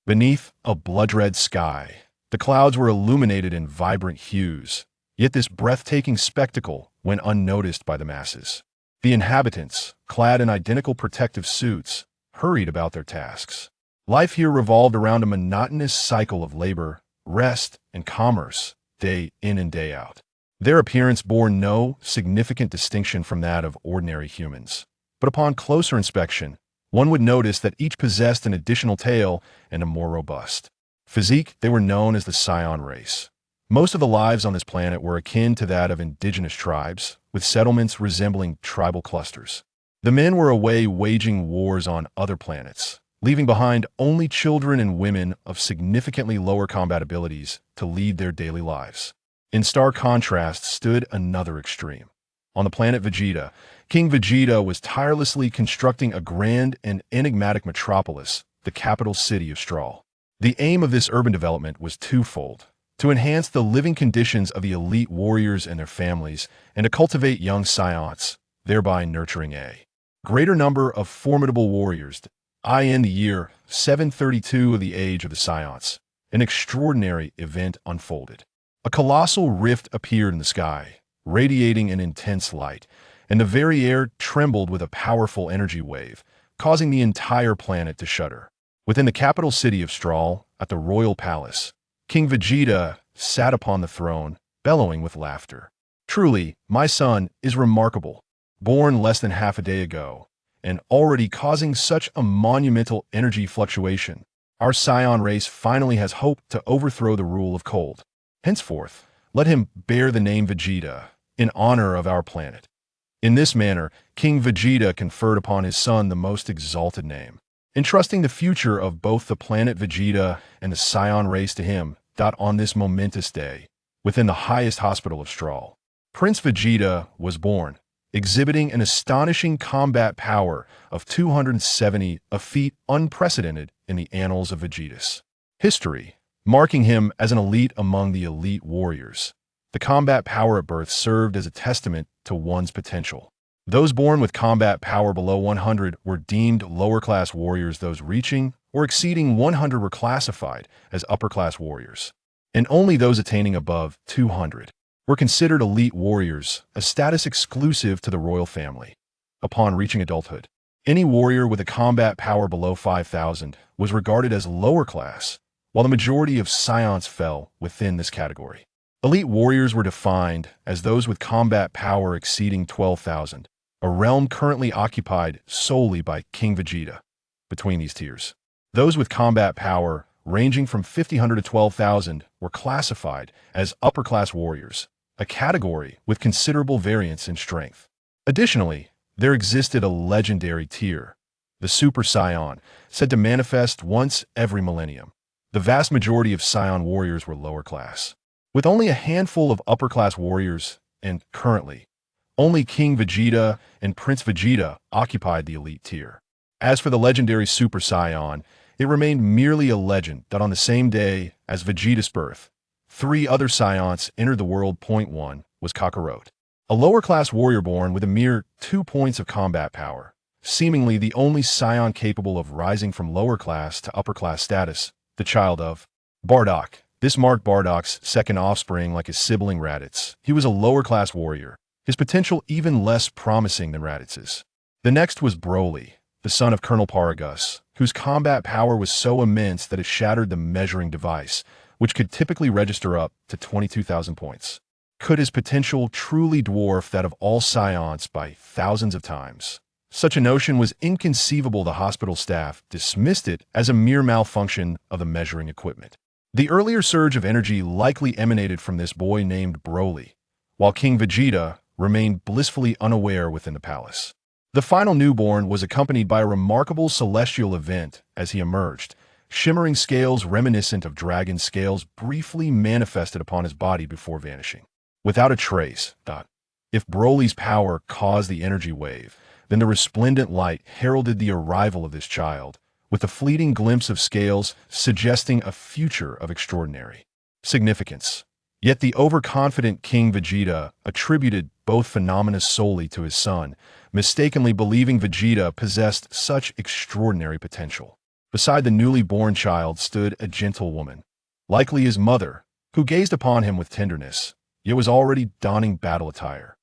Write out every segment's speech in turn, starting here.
Beneath a blood-red sky, the clouds were illuminated in vibrant hues, yet this breathtaking spectacle went unnoticed by the masses. The inhabitants, clad in identical protective suits, hurried about their tasks. Life here revolved around a monotonous cycle of labor, rest, and commerce, day in and day out. Their appearance bore no significant distinction from that of ordinary humans. But upon closer inspection, one would notice that each possessed an additional tail and a more robust physique. They were known as the Scion race. Most of the lives on this planet were akin to that of indigenous tribes, with settlements resembling tribal clusters. The men were away waging wars on other planets, leaving behind only children and women of significantly lower combat abilities to lead their daily lives. In stark contrast stood another extreme. On the planet Vegeta, King Vegeta was tirelessly constructing a grand and enigmatic metropolis, the capital city of Strahl. The aim of this urban development was twofold: to enhance the living conditions of the elite warriors and their families, and to cultivate young scions, thereby nurturing a greater number of formidable warriors. In the year 732 of the age of the Scions, an extraordinary event unfolded. A colossal rift appeared in the sky, radiating an intense light, and the very air trembled with a powerful energy wave, causing the entire planet to shudder. Within the capital city of Strahl, at the royal palace, King Vegeta sat upon the throne, bellowing with laughter. "Truly, my son is remarkable. Born less than half a day ago, and already causing such a monumental energy fluctuation, our Scion race finally has hope to overthrow the rule of cold. Henceforth, let him bear the name Vegeta, in honor of our planet." In this manner, King Vegeta conferred upon his son the most exalted name, entrusting the future of both the planet Vegeta and the Scion race to him. On this momentous day, within the highest hospital of Strahl, Prince Vegeta was born, exhibiting an astonishing combat power of 270, a feat unprecedented in the annals of Vegeta's history, marking him as an elite among the elite warriors. The combat power at birth served as a testament to one's potential. Those born with combat power below 100 were deemed lower-class warriors. Those reaching or exceeding 100 were classified as upper-class warriors. And only those attaining above 200 were considered elite warriors, a status exclusive to the royal family. Upon reaching adulthood, any warrior with a combat power below 5,000 was regarded as lower class, while the majority of scions fell within this category. Elite warriors were defined as those with combat power exceeding 12,000, a realm currently occupied solely by King Vegeta. Between these tiers, those with combat power ranging from 5,000 to 12,000 were classified as upper-class warriors, a category with considerable variance in strength. Additionally, there existed a legendary tier, the Super Saiyan, said to manifest once every millennium. The vast majority of Scion warriors were lower class, with only a handful of upper-class warriors, and currently, only King Vegeta and Prince Vegeta occupied the elite tier. As for the legendary Super Saiyan, it remained merely a legend that on the same day as Vegeta's birth, 3 other Scions entered the world. One was Cockaro, a lower-class warrior born with a mere 2 points of combat power, seemingly the only Scion capable of rising from lower-class to upper-class status, the child of Bardock. This marked Bardock's second offspring like his sibling Raditz. He was a lower-class warrior, his potential even less promising than Raditz's. The next was Broly, the son of Colonel Paragus, whose combat power was so immense that it shattered the measuring device, which could typically register up to 22,000 points. Could his potential truly dwarf that of all Scions by thousands of times? Such a notion was inconceivable. The hospital staff dismissed it as a mere malfunction of the measuring equipment. The earlier surge of energy likely emanated from this boy named Broly, while King Vegeta remained blissfully unaware within the palace. The final newborn was accompanied by a remarkable celestial event as he emerged. Shimmering scales reminiscent of dragon scales briefly manifested upon his body before vanishing, without a trace. If Broly's power caused the energy wave, then the resplendent light heralded the arrival of this child, with a fleeting glimpse of scales suggesting a future of extraordinary significance. Yet the overconfident King Vegeta attributed both phenomena solely to his son, mistakenly believing Vegeta possessed such extraordinary potential. Beside the newly born child stood a gentle woman, likely his mother, who gazed upon him with tenderness, yet was already donning battle attire.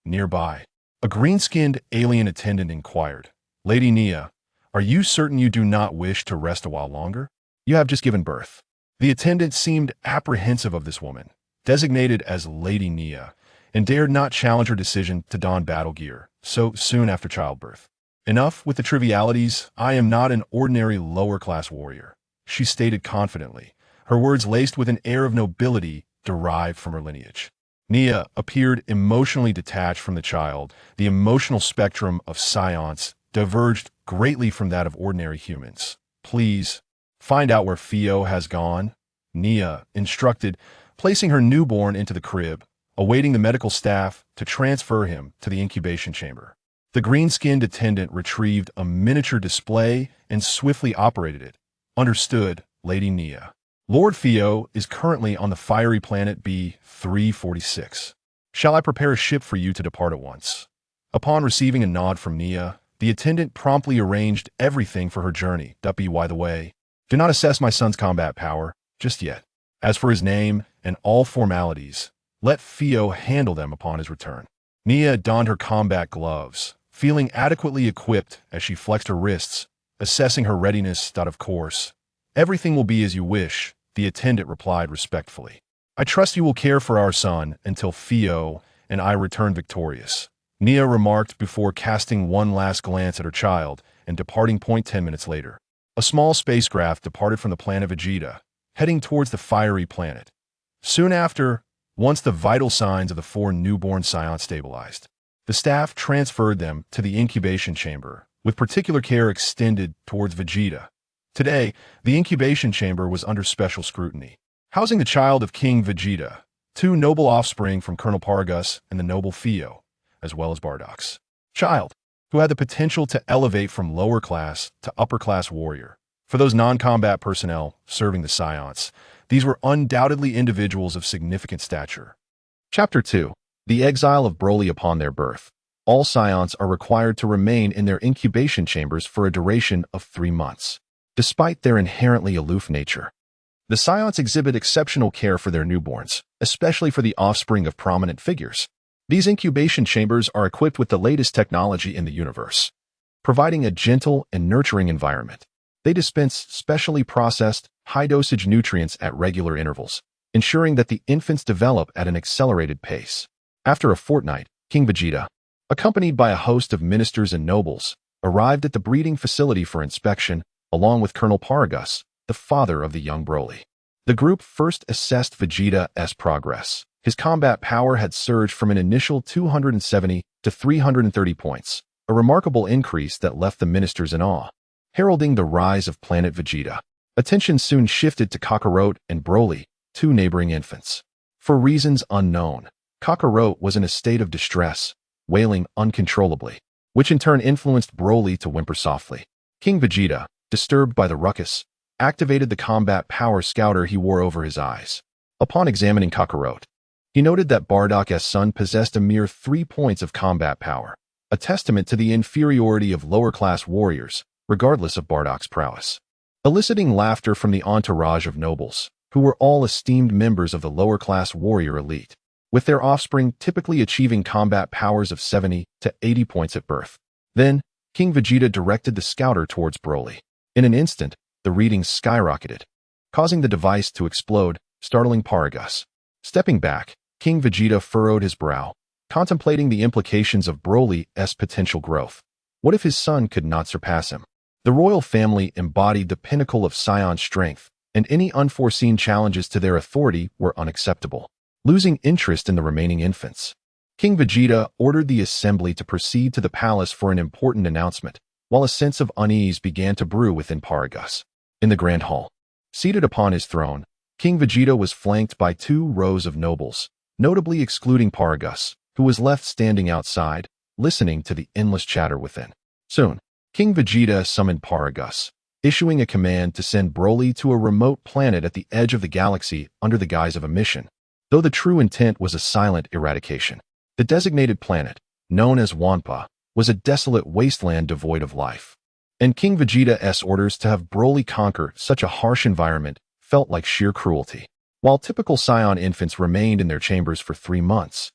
Nearby, a green-skinned alien attendant inquired, "Lady Nia, are you certain you do not wish to rest a while longer? You have just given birth." The attendant seemed apprehensive of this woman, designated as Lady Nia, and dared not challenge her decision to don battle gear so soon after childbirth. "Enough with the trivialities. I am not an ordinary lower-class warrior," she stated confidently, her words laced with an air of nobility derived from her lineage. Nia appeared emotionally detached from the child. The emotional spectrum of Scions diverged greatly from that of ordinary humans. "Please, find out where Fio has gone," Nia instructed, placing her newborn into the crib, awaiting the medical staff to transfer him to the incubation chamber. The green-skinned attendant retrieved a miniature display and swiftly operated it. "Understood, Lady Nia. Lord Fio is currently on the fiery planet B-346. Shall I prepare a ship for you to depart at once?" Upon receiving a nod from Nia, the attendant promptly arranged everything for her journey. By the way, do not assess my son's combat power just yet. As for his name and all formalities, let Fio handle them upon his return. Nia donned her combat gloves, feeling adequately equipped as she flexed her wrists, assessing her readiness. "Of course, everything will be as you wish," the attendant replied respectfully. "I trust you will care for our son until Fio and I return victorious," Nia remarked before casting one last glance at her child and departing. 10 minutes later, a small spacecraft departed from the planet Vegeta, heading towards the fiery planet. Soon after, once the vital signs of the 4 newborn Scions stabilized, the staff transferred them to the incubation chamber, with particular care extended towards Vegeta. Today, the incubation chamber was under special scrutiny, housing the child of King Vegeta, 2 noble offspring from Colonel Paragus and the noble Fio, as well as Bardock's child, who had the potential to elevate from lower class to upper class warrior. For those non-combat personnel serving the Scions, these were undoubtedly individuals of significant stature. Chapter 2. The Exile of Broly. Upon their birth, all Scions are required to remain in their incubation chambers for a duration of 3 months. Despite their inherently aloof nature, the Scions exhibit exceptional care for their newborns, especially for the offspring of prominent figures. These incubation chambers are equipped with the latest technology in the universe, providing a gentle and nurturing environment. They dispense specially processed, high-dosage nutrients at regular intervals, ensuring that the infants develop at an accelerated pace. After a fortnight, King Vegeta, accompanied by a host of ministers and nobles, arrived at the breeding facility for inspection, along with Colonel Paragus, the father of the young Broly. The group first assessed Vegeta's progress. His combat power had surged from an initial 270 to 330 points, a remarkable increase that left the ministers in awe. Heralding the rise of planet Vegeta, attention soon shifted to Cockaro and Broly, 2 neighboring infants. For reasons unknown, Cockaro was in a state of distress, wailing uncontrollably, which in turn influenced Broly to whimper softly. King Vegeta, disturbed by the ruckus, activated the combat power scouter he wore over his eyes. Upon examining Cockaro, he noted that Bardock's son possessed a mere 3 points of combat power, a testament to the inferiority of lower-class warriors, regardless of Bardock's prowess. Eliciting laughter from the entourage of nobles, who were all esteemed members of the lower-class warrior elite, with their offspring typically achieving combat powers of 70 to 80 points at birth. Then, King Vegeta directed the scouter towards Broly. In an instant, the readings skyrocketed, causing the device to explode, startling Paragus. Stepping back, King Vegeta furrowed his brow, contemplating the implications of Broly's potential growth. What if his son could not surpass him? The royal family embodied the pinnacle of Saiyan strength, and any unforeseen challenges to their authority were unacceptable. Losing interest in the remaining infants, King Vegeta ordered the assembly to proceed to the palace for an important announcement, while a sense of unease began to brew within Paragus. In the grand hall, seated upon his throne, King Vegeta was flanked by 2 rows of nobles, notably excluding Paragus, who was left standing outside, listening to the endless chatter within. Soon, King Vegeta summoned Paragus, issuing a command to send Broly to a remote planet at the edge of the galaxy under the guise of a mission, though the true intent was a silent eradication. The designated planet, known as Wampa, was a desolate wasteland devoid of life. and King Vegeta's orders to have Broly conquer such a harsh environment felt like sheer cruelty. While typical Scion infants remained in their chambers for 3 months,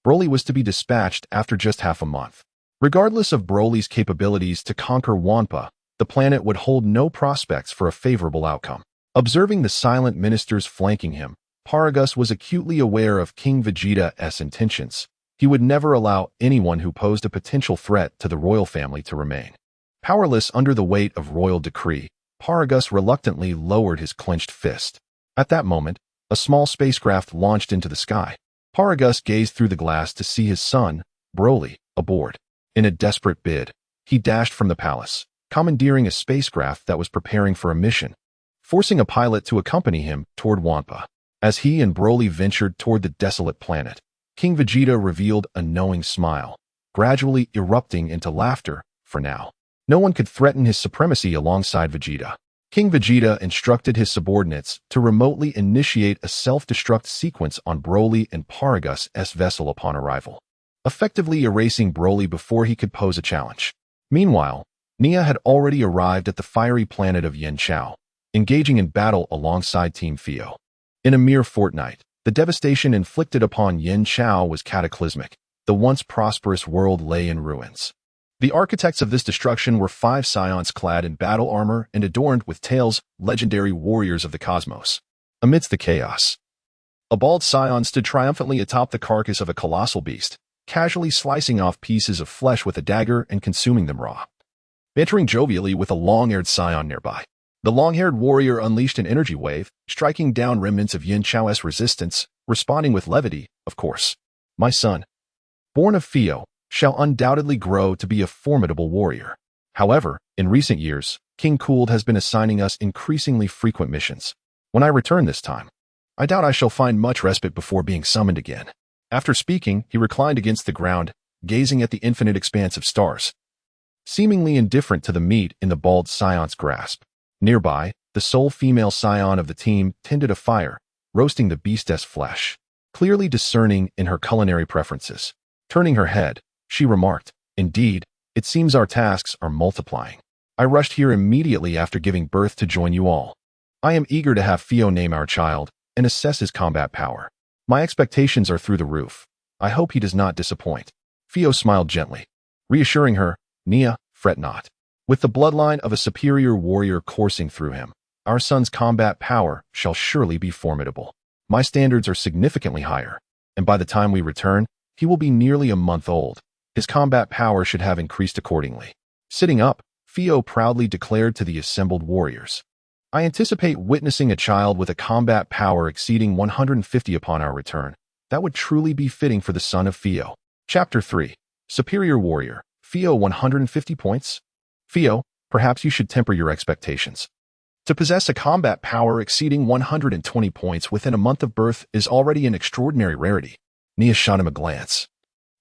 Broly was to be dispatched after just half a month. Regardless of Broly's capabilities to conquer Wampa, the planet would hold no prospects for a favorable outcome. Observing the silent ministers flanking him, Paragus was acutely aware of King Vegeta's intentions. He would never allow anyone who posed a potential threat to the royal family to remain. Powerless under the weight of royal decree, Paragus reluctantly lowered his clenched fist. At that moment, a small spacecraft launched into the sky. Paragus gazed through the glass to see his son, Broly, aboard. In a desperate bid, he dashed from the palace, commandeering a spacecraft that was preparing for a mission, forcing a pilot to accompany him toward Wampa. As he and Broly ventured toward the desolate planet, King Vegeta revealed a knowing smile, gradually erupting into laughter. For now, no one could threaten his supremacy alongside Vegeta. King Vegeta instructed his subordinates to remotely initiate a self-destruct sequence on Broly and Paragus' vessel upon arrival, effectively erasing Broly before he could pose a challenge. Meanwhile, Nia had already arrived at the fiery planet of Yen Chao, engaging in battle alongside Team Fio. In a mere fortnight, the devastation inflicted upon Yen Chao was cataclysmic. The once prosperous world lay in ruins. The architects of this destruction were 5 Scions clad in battle armor and adorned with tails, legendary warriors of the cosmos. Amidst the chaos, a bald Scion stood triumphantly atop the carcass of a colossal beast, casually slicing off pieces of flesh with a dagger and consuming them raw. Bantering jovially with a long-haired Scion nearby, the long-haired warrior unleashed an energy wave, striking down remnants of Yin Chao's resistance, responding with levity, of course. My son, born of Fio, shall undoubtedly grow to be a formidable warrior. However, in recent years, King Cooled has been assigning us increasingly frequent missions. When I return this time, I doubt I shall find much respite before being summoned again. After speaking, he reclined against the ground, gazing at the infinite expanse of stars, seemingly indifferent to the meat in the bald Scion's grasp. Nearby, the sole female Scion of the team tended a fire, roasting the beast's flesh, clearly discerning in her culinary preferences. Turning her head, she remarked, "Indeed, it seems our tasks are multiplying. I rushed here immediately after giving birth to join you all. I am eager to have Fio name our child and assess his combat power. My expectations are through the roof. I hope he does not disappoint." Fio smiled gently, reassuring her, "Nia, fret not. With the bloodline of a superior warrior coursing through him, our son's combat power shall surely be formidable. My standards are significantly higher, and by the time we return, he will be nearly a month old. His combat power should have increased accordingly." Sitting up, Fio proudly declared to the assembled warriors, "I anticipate witnessing a child with a combat power exceeding 150 upon our return. That would truly be fitting for the son of Fio." Chapter 3. Superior Warrior. Fio 150 points? Fio, perhaps you should temper your expectations. To possess a combat power exceeding 120 points within a month of birth is already an extraordinary rarity. Nia shot him a glance,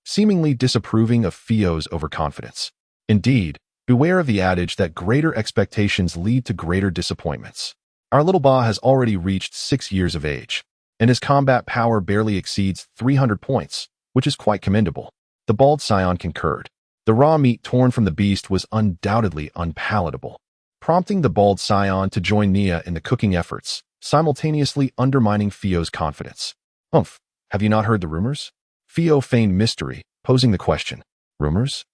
seemingly disapproving of Fio's overconfidence. Indeed, beware of the adage that greater expectations lead to greater disappointments. Our little Ba has already reached 6 years of age, and his combat power barely exceeds 300 points, which is quite commendable. The bald Scion concurred. The raw meat torn from the beast was undoubtedly unpalatable, prompting the bald Scion to join Nia in the cooking efforts, simultaneously undermining Fio's confidence. "Humph, have you not heard the rumors?" Fio feigned mystery, posing the question. "Rumors?"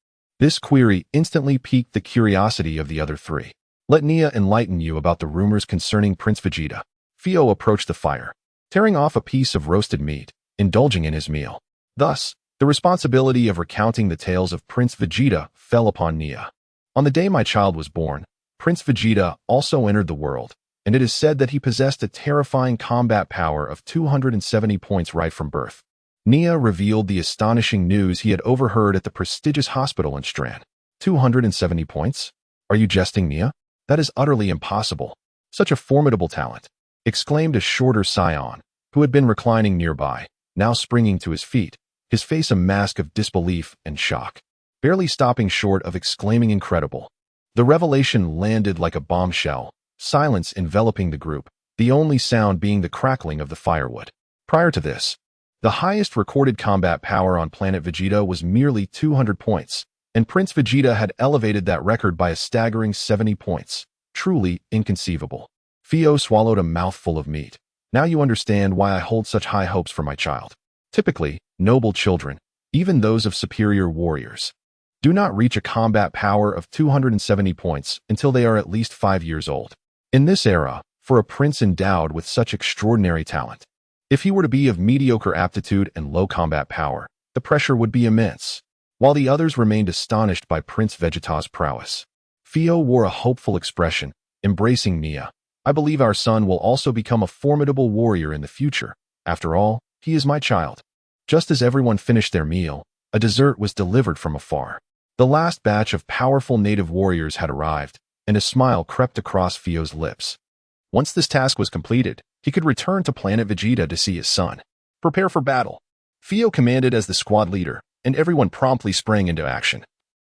This query instantly piqued the curiosity of the other 3. "Let Nia enlighten you about the rumors concerning Prince Vegeta." Fio approached the fire, tearing off a piece of roasted meat, indulging in his meal. Thus, the responsibility of recounting the tales of Prince Vegeta fell upon Nia. "On the day my child was born, Prince Vegeta also entered the world, and it is said that he possessed a terrifying combat power of 270 points right from birth." Nia revealed the astonishing news he had overheard at the prestigious hospital in Strand. 270 points? Are you jesting, Nia? That is utterly impossible. Such a formidable talent, exclaimed a shorter Scion, who had been reclining nearby, now springing to his feet, his face a mask of disbelief and shock, barely stopping short of exclaiming incredible. The revelation landed like a bombshell, silence enveloping the group, the only sound being the crackling of the firewood. Prior to this, the highest recorded combat power on planet Vegeta was merely 200 points, and Prince Vegeta had elevated that record by a staggering 70 points. Truly inconceivable. Theo swallowed a mouthful of meat. Now you understand why I hold such high hopes for my child. Typically, noble children, even those of superior warriors, do not reach a combat power of 270 points until they are at least 5 years old. In this era, for a prince endowed with such extraordinary talent, if he were to be of mediocre aptitude and low combat power, the pressure would be immense. While the others remained astonished by Prince Vegeta's prowess, Theo wore a hopeful expression, embracing Nia. I believe our son will also become a formidable warrior in the future. After all, he is my child. Just as everyone finished their meal, a dessert was delivered from afar. The last batch of powerful native warriors had arrived, and a smile crept across Theo's lips. Once this task was completed, he could return to planet Vegeta to see his son. Prepare for battle. Theo commanded as the squad leader, and everyone promptly sprang into action,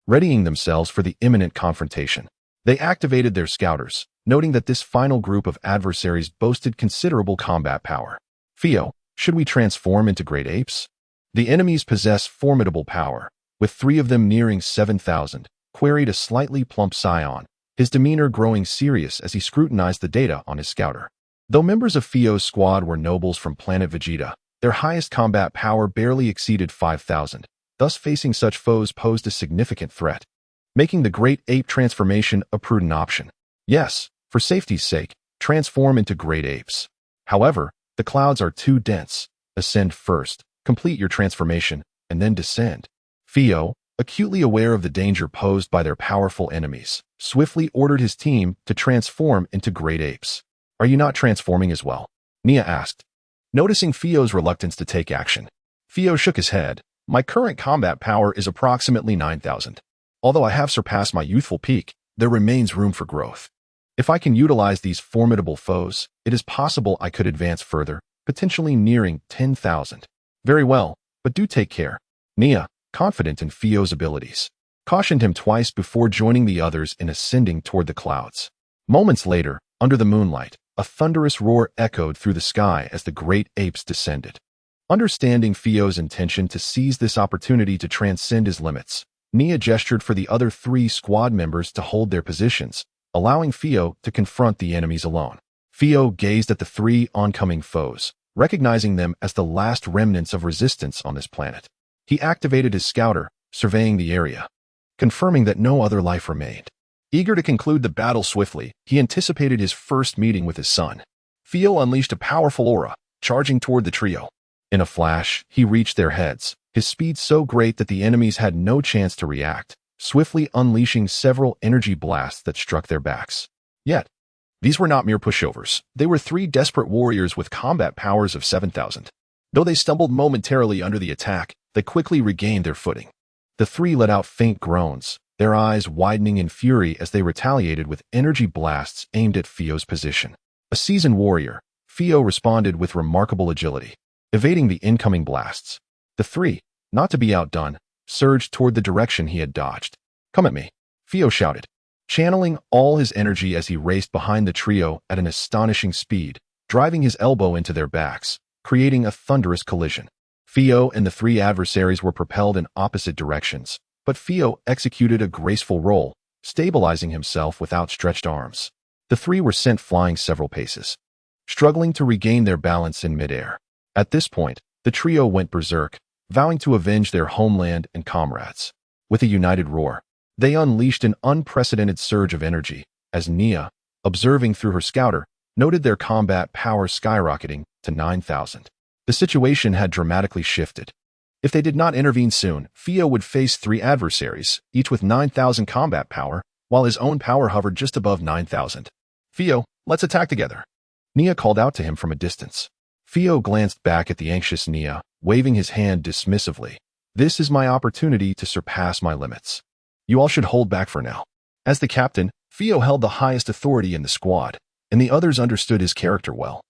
readying themselves for the imminent confrontation. They activated their scouters, noting that this final group of adversaries boasted considerable combat power. Theo, should we transform into great apes? The enemies possess formidable power, with 3 of them nearing 7,000, queried a slightly plump Scion, his demeanor growing serious as he scrutinized the data on his scouter. Though members of Theo's squad were nobles from planet Vegeta, their highest combat power barely exceeded 5,000, thus facing such foes posed a significant threat, making the great ape transformation a prudent option. Yes, for safety's sake, transform into great apes. However, the clouds are too dense. Ascend first, complete your transformation, and then descend. Theo, acutely aware of the danger posed by their powerful enemies, swiftly ordered his team to transform into great apes. Are you not transforming as well? Nia asked, noticing Theo's reluctance to take action. Theo shook his head. My current combat power is approximately 9,000. Although I have surpassed my youthful peak, there remains room for growth. If I can utilize these formidable foes, it is possible I could advance further, potentially nearing 10,000. Very well, but do take care. Nia, confident in Theo's abilities, cautioned him twice before joining the others in ascending toward the clouds. Moments later, under the moonlight, a thunderous roar echoed through the sky as the great apes descended. Understanding Theo's intention to seize this opportunity to transcend his limits, Nia gestured for the other 3 squad members to hold their positions, allowing Theo to confront the enemies alone. Theo gazed at the 3 oncoming foes, recognizing them as the last remnants of resistance on this planet. He activated his scouter, surveying the area, confirming that no other life remained. Eager to conclude the battle swiftly, he anticipated his first meeting with his son. Theo unleashed a powerful aura, charging toward the trio. In a flash, he reached their heads, his speed so great that the enemies had no chance to react, swiftly unleashing several energy blasts that struck their backs. Yet, these were not mere pushovers. They were 3 desperate warriors with combat powers of 7,000. Though they stumbled momentarily under the attack, they quickly regained their footing. The 3 let out faint groans, their eyes widening in fury as they retaliated with energy blasts aimed at Theo's position. A seasoned warrior, Theo responded with remarkable agility, evading the incoming blasts. The 3, not to be outdone, surged toward the direction he had dodged. Come at me, Theo shouted, channeling all his energy as he raced behind the trio at an astonishing speed, driving his elbow into their backs, creating a thunderous collision. Theo and the 3 adversaries were propelled in opposite directions, but Theo executed a graceful roll, stabilizing himself with outstretched arms. The 3 were sent flying several paces, struggling to regain their balance in midair. At this point, the trio went berserk, vowing to avenge their homeland and comrades. With a united roar, they unleashed an unprecedented surge of energy, as Nia, observing through her scouter, noted their combat power skyrocketing to 9,000. The situation had dramatically shifted. If they did not intervene soon, Theo would face 3 adversaries, each with 9,000 combat power, while his own power hovered just above 9,000. Theo, let's attack together. Nia called out to him from a distance. Theo glanced back at the anxious Nia, waving his hand dismissively. This is my opportunity to surpass my limits. You all should hold back for now. As the captain, Theo held the highest authority in the squad, and the others understood his character well.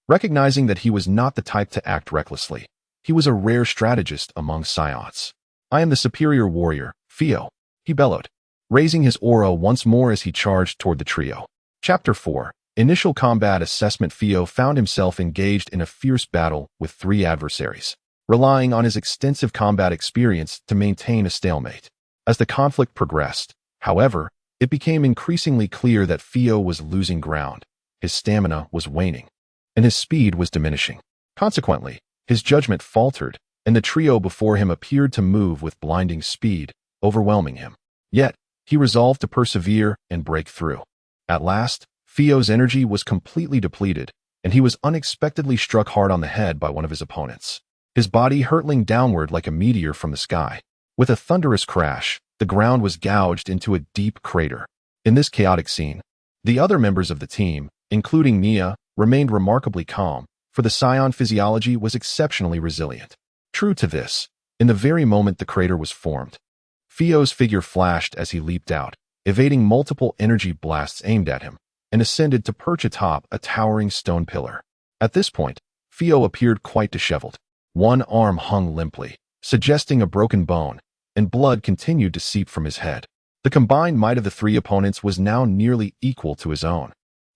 Recognizing that he was not the type to act recklessly, he was a rare strategist among Scions. I am the superior warrior, Theo, he bellowed, raising his aura once more as he charged toward the trio. Chapter 4. Initial Combat Assessment. Theo found himself engaged in a fierce battle with 3 adversaries, relying on his extensive combat experience to maintain a stalemate. As the conflict progressed, however, it became increasingly clear that Theo was losing ground. His stamina was waning, and his speed was diminishing. Consequently, his judgment faltered, and the trio before him appeared to move with blinding speed, overwhelming him. Yet, he resolved to persevere and break through. At last, Theo's energy was completely depleted, and he was unexpectedly struck hard on the head by one of his opponents, his body hurtling downward like a meteor from the sky. With a thunderous crash, the ground was gouged into a deep crater. In this chaotic scene, the other members of the team, including Nia, remained remarkably calm, for the Scion physiology was exceptionally resilient. True to this, in the very moment the crater was formed, Theo's figure flashed as he leaped out, evading multiple energy blasts aimed at him, and ascended to perch atop a towering stone pillar. At this point, Theo appeared quite disheveled. One arm hung limply, suggesting a broken bone, and blood continued to seep from his head. The combined might of the three opponents was now nearly equal to his own,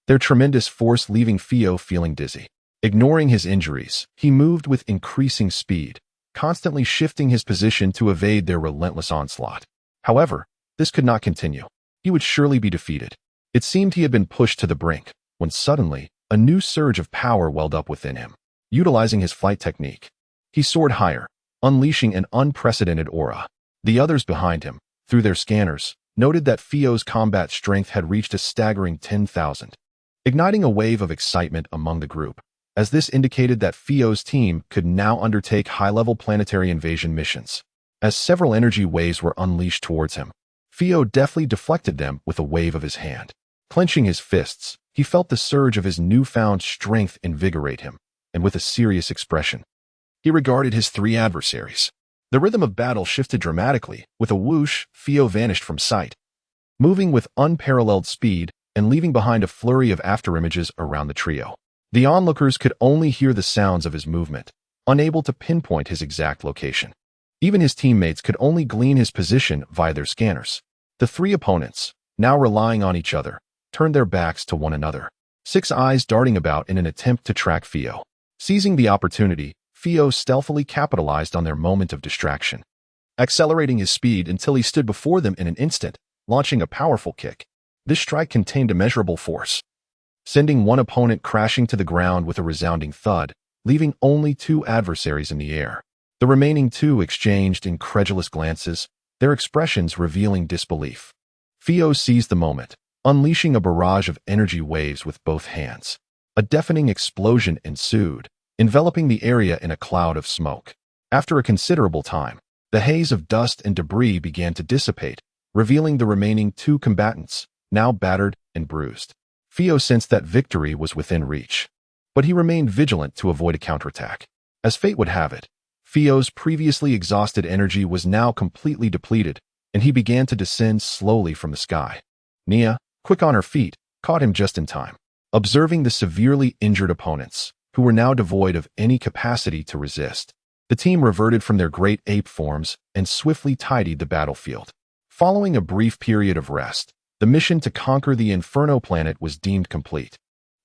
their tremendous force leaving Theo feeling dizzy. Ignoring his injuries, he moved with increasing speed, constantly shifting his position to evade their relentless onslaught. However, this could not continue. He would surely be defeated. It seemed he had been pushed to the brink, when suddenly, a new surge of power welled up within him. Utilizing his flight technique, he soared higher, unleashing an unprecedented aura. The others behind him, through their scanners, noted that Theo's combat strength had reached a staggering 10,000, igniting a wave of excitement among the group, as this indicated that Theo's team could now undertake high-level planetary invasion missions. As several energy waves were unleashed towards him, Theo deftly deflected them with a wave of his hand. Clenching his fists, he felt the surge of his newfound strength invigorate him, and with a serious expression, he regarded his three adversaries. The rhythm of battle shifted dramatically. With a whoosh, Theo vanished from sight, moving with unparalleled speed and leaving behind a flurry of afterimages around the trio. The onlookers could only hear the sounds of his movement, unable to pinpoint his exact location. Even his teammates could only glean his position via their scanners. The three opponents, now relying on each other, turned their backs to one another, six eyes darting about in an attempt to track Theo. Seizing the opportunity, Theo stealthily capitalized on their moment of distraction, accelerating his speed until he stood before them in an instant, launching a powerful kick. This strike contained immeasurable force, sending one opponent crashing to the ground with a resounding thud, leaving only two adversaries in the air. The remaining two exchanged incredulous glances, their expressions revealing disbelief. Theo seized the moment, unleashing a barrage of energy waves with both hands. A deafening explosion ensued, enveloping the area in a cloud of smoke. After a considerable time, the haze of dust and debris began to dissipate, revealing the remaining two combatants, now battered and bruised. Theo sensed that victory was within reach, but he remained vigilant to avoid a counterattack. As fate would have it, Theo's previously exhausted energy was now completely depleted, and he began to descend slowly from the sky. Nia, quick on her feet, caught him just in time. Observing the severely injured opponents, who were now devoid of any capacity to resist, the team reverted from their great ape forms and swiftly tidied the battlefield. Following a brief period of rest, the mission to conquer the Inferno planet was deemed complete,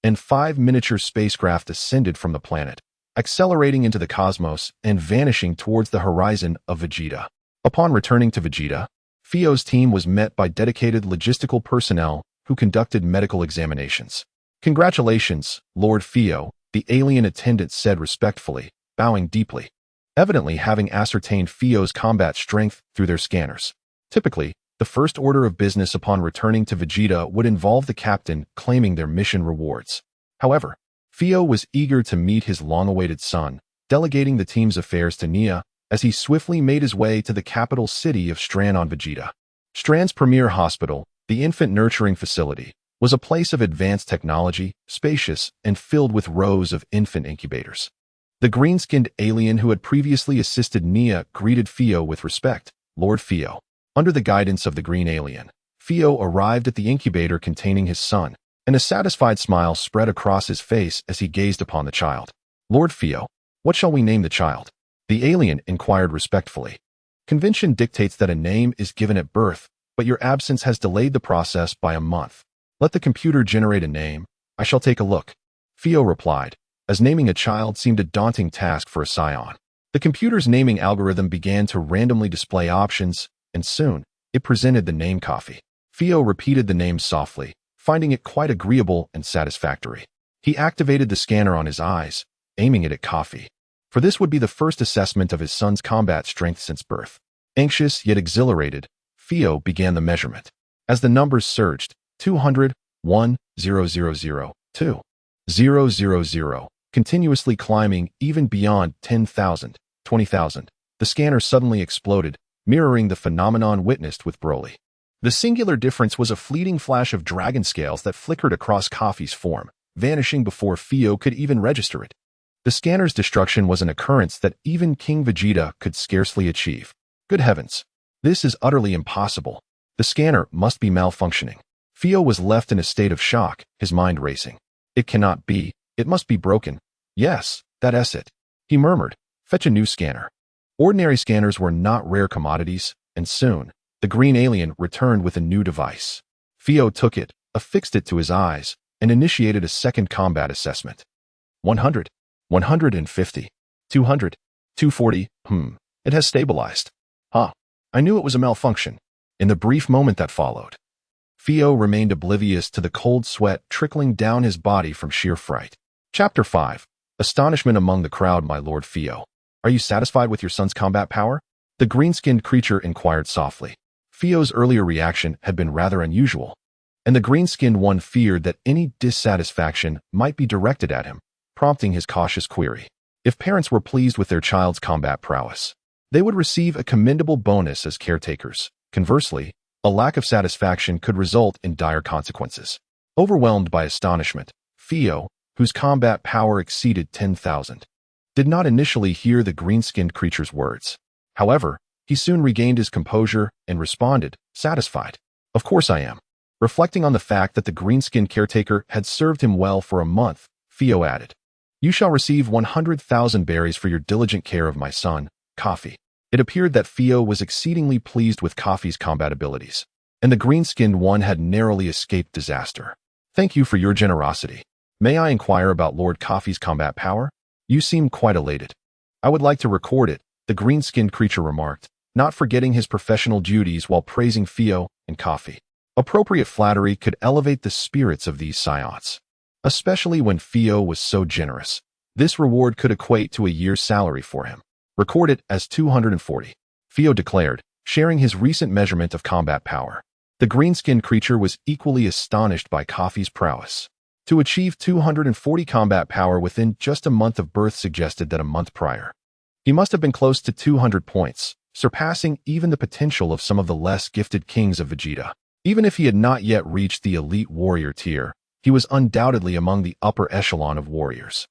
and 5 miniature spacecraft ascended from the planet, accelerating into the cosmos and vanishing towards the horizon of Vegeta. Upon returning to Vegeta, Theo's team was met by dedicated logistical personnel who conducted medical examinations. "Congratulations, Lord Theo," the alien attendant said respectfully, bowing deeply, evidently having ascertained Theo's combat strength through their scanners. Typically, the first order of business upon returning to Vegeta would involve the captain claiming their mission rewards. However, Theo was eager to meet his long-awaited son, delegating the team's affairs to Nia as he swiftly made his way to the capital city of Stran on Vegeta. Stran's premier hospital, the infant nurturing facility, was a place of advanced technology, spacious, and filled with rows of infant incubators. The green-skinned alien who had previously assisted Nia greeted Theo with respect. "Lord Theo." Under the guidance of the green alien, Theo arrived at the incubator containing his son, and a satisfied smile spread across his face as he gazed upon the child. "Lord Theo, what shall we name the child?" the alien inquired respectfully. "Convention dictates that a name is given at birth, but your absence has delayed the process by a month. Let the computer generate a name. I shall take a look," Theo replied, as naming a child seemed a daunting task for a Scion. The computer's naming algorithm began to randomly display options, and soon, It presented the name Kafi. Theo repeated the name softly, finding it quite agreeable and satisfactory. He activated the scanner on his eyes, aiming it at Kafi. For this would be the first assessment of his son's combat strength since birth. Anxious yet exhilarated, Theo began the measurement. As the numbers surged, 200, 1, 0, 0, 0, 2, 0, 0, 0, continuously climbing even beyond 10,000, 20,000, the scanner suddenly exploded, mirroring the phenomenon witnessed with Broly. The singular difference was a fleeting flash of dragon scales that flickered across Kafi's form, vanishing before Theo could even register it. The scanner's destruction was an occurrence that even King Vegeta could scarcely achieve. Good heavens! This is utterly impossible. The scanner must be malfunctioning. Theo was left in a state of shock, his mind racing. It cannot be. It must be broken. Yes, that's it. He murmured, fetch a new scanner. Ordinary scanners were not rare commodities, and soon, the green alien returned with a new device. Theo took it, affixed it to his eyes, and initiated a second combat assessment. 100, 150, 200, 240, it has stabilized. I knew it was a malfunction. In the brief moment that followed, Theo remained oblivious to the cold sweat trickling down his body from sheer fright. Chapter 5. Astonishment among the crowd, my lord Theo. Are you satisfied with your son's combat power? The green-skinned creature inquired softly. Theo's earlier reaction had been rather unusual, and the green-skinned one feared that any dissatisfaction might be directed at him, prompting his cautious query. If parents were pleased with their child's combat prowess, they would receive a commendable bonus as caretakers. Conversely, a lack of satisfaction could result in dire consequences. Overwhelmed by astonishment, Theo, whose combat power exceeded 10,000, did not initially hear the green-skinned creature's words. However, he soon regained his composure and responded, satisfied. Of course I am. Reflecting on the fact that the green-skinned caretaker had served him well for a month, Theo added, you shall receive 100,000 berries for your diligent care of my son, Kafi. It appeared that Theo was exceedingly pleased with Kafi's combat abilities, and the green-skinned one had narrowly escaped disaster. Thank you for your generosity. May I inquire about Lord Kafi's combat power? You seem quite elated. I would like to record it, the green-skinned creature remarked, not forgetting his professional duties while praising Theo and Kafi. Appropriate flattery could elevate the spirits of these scions, especially when Theo was so generous. This reward could equate to a year's salary for him. Record it as 240, Theo declared, sharing his recent measurement of combat power. The green-skinned creature was equally astonished by Kafi's prowess. To achieve 240 combat power within just a month of birth suggested that a month prior, he must have been close to 200 points, surpassing even the potential of some of the less gifted kings of Vegeta. Even if he had not yet reached the elite warrior tier, he was undoubtedly among the upper echelon of warriors.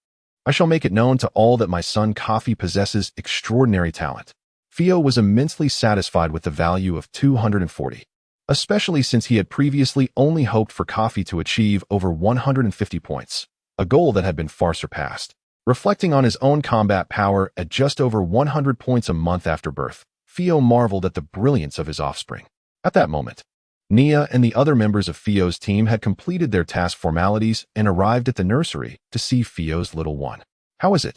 I shall make it known to all that my son Kafi possesses extraordinary talent. Theo was immensely satisfied with the value of 240, especially since he had previously only hoped for Kafi to achieve over 150 points, a goal that had been far surpassed. Reflecting on his own combat power at just over 100 points a month after birth, Theo marveled at the brilliance of his offspring. At that moment, Nia and the other members of Theo's team had completed their task formalities and arrived at the nursery to see Theo's little one. How is it?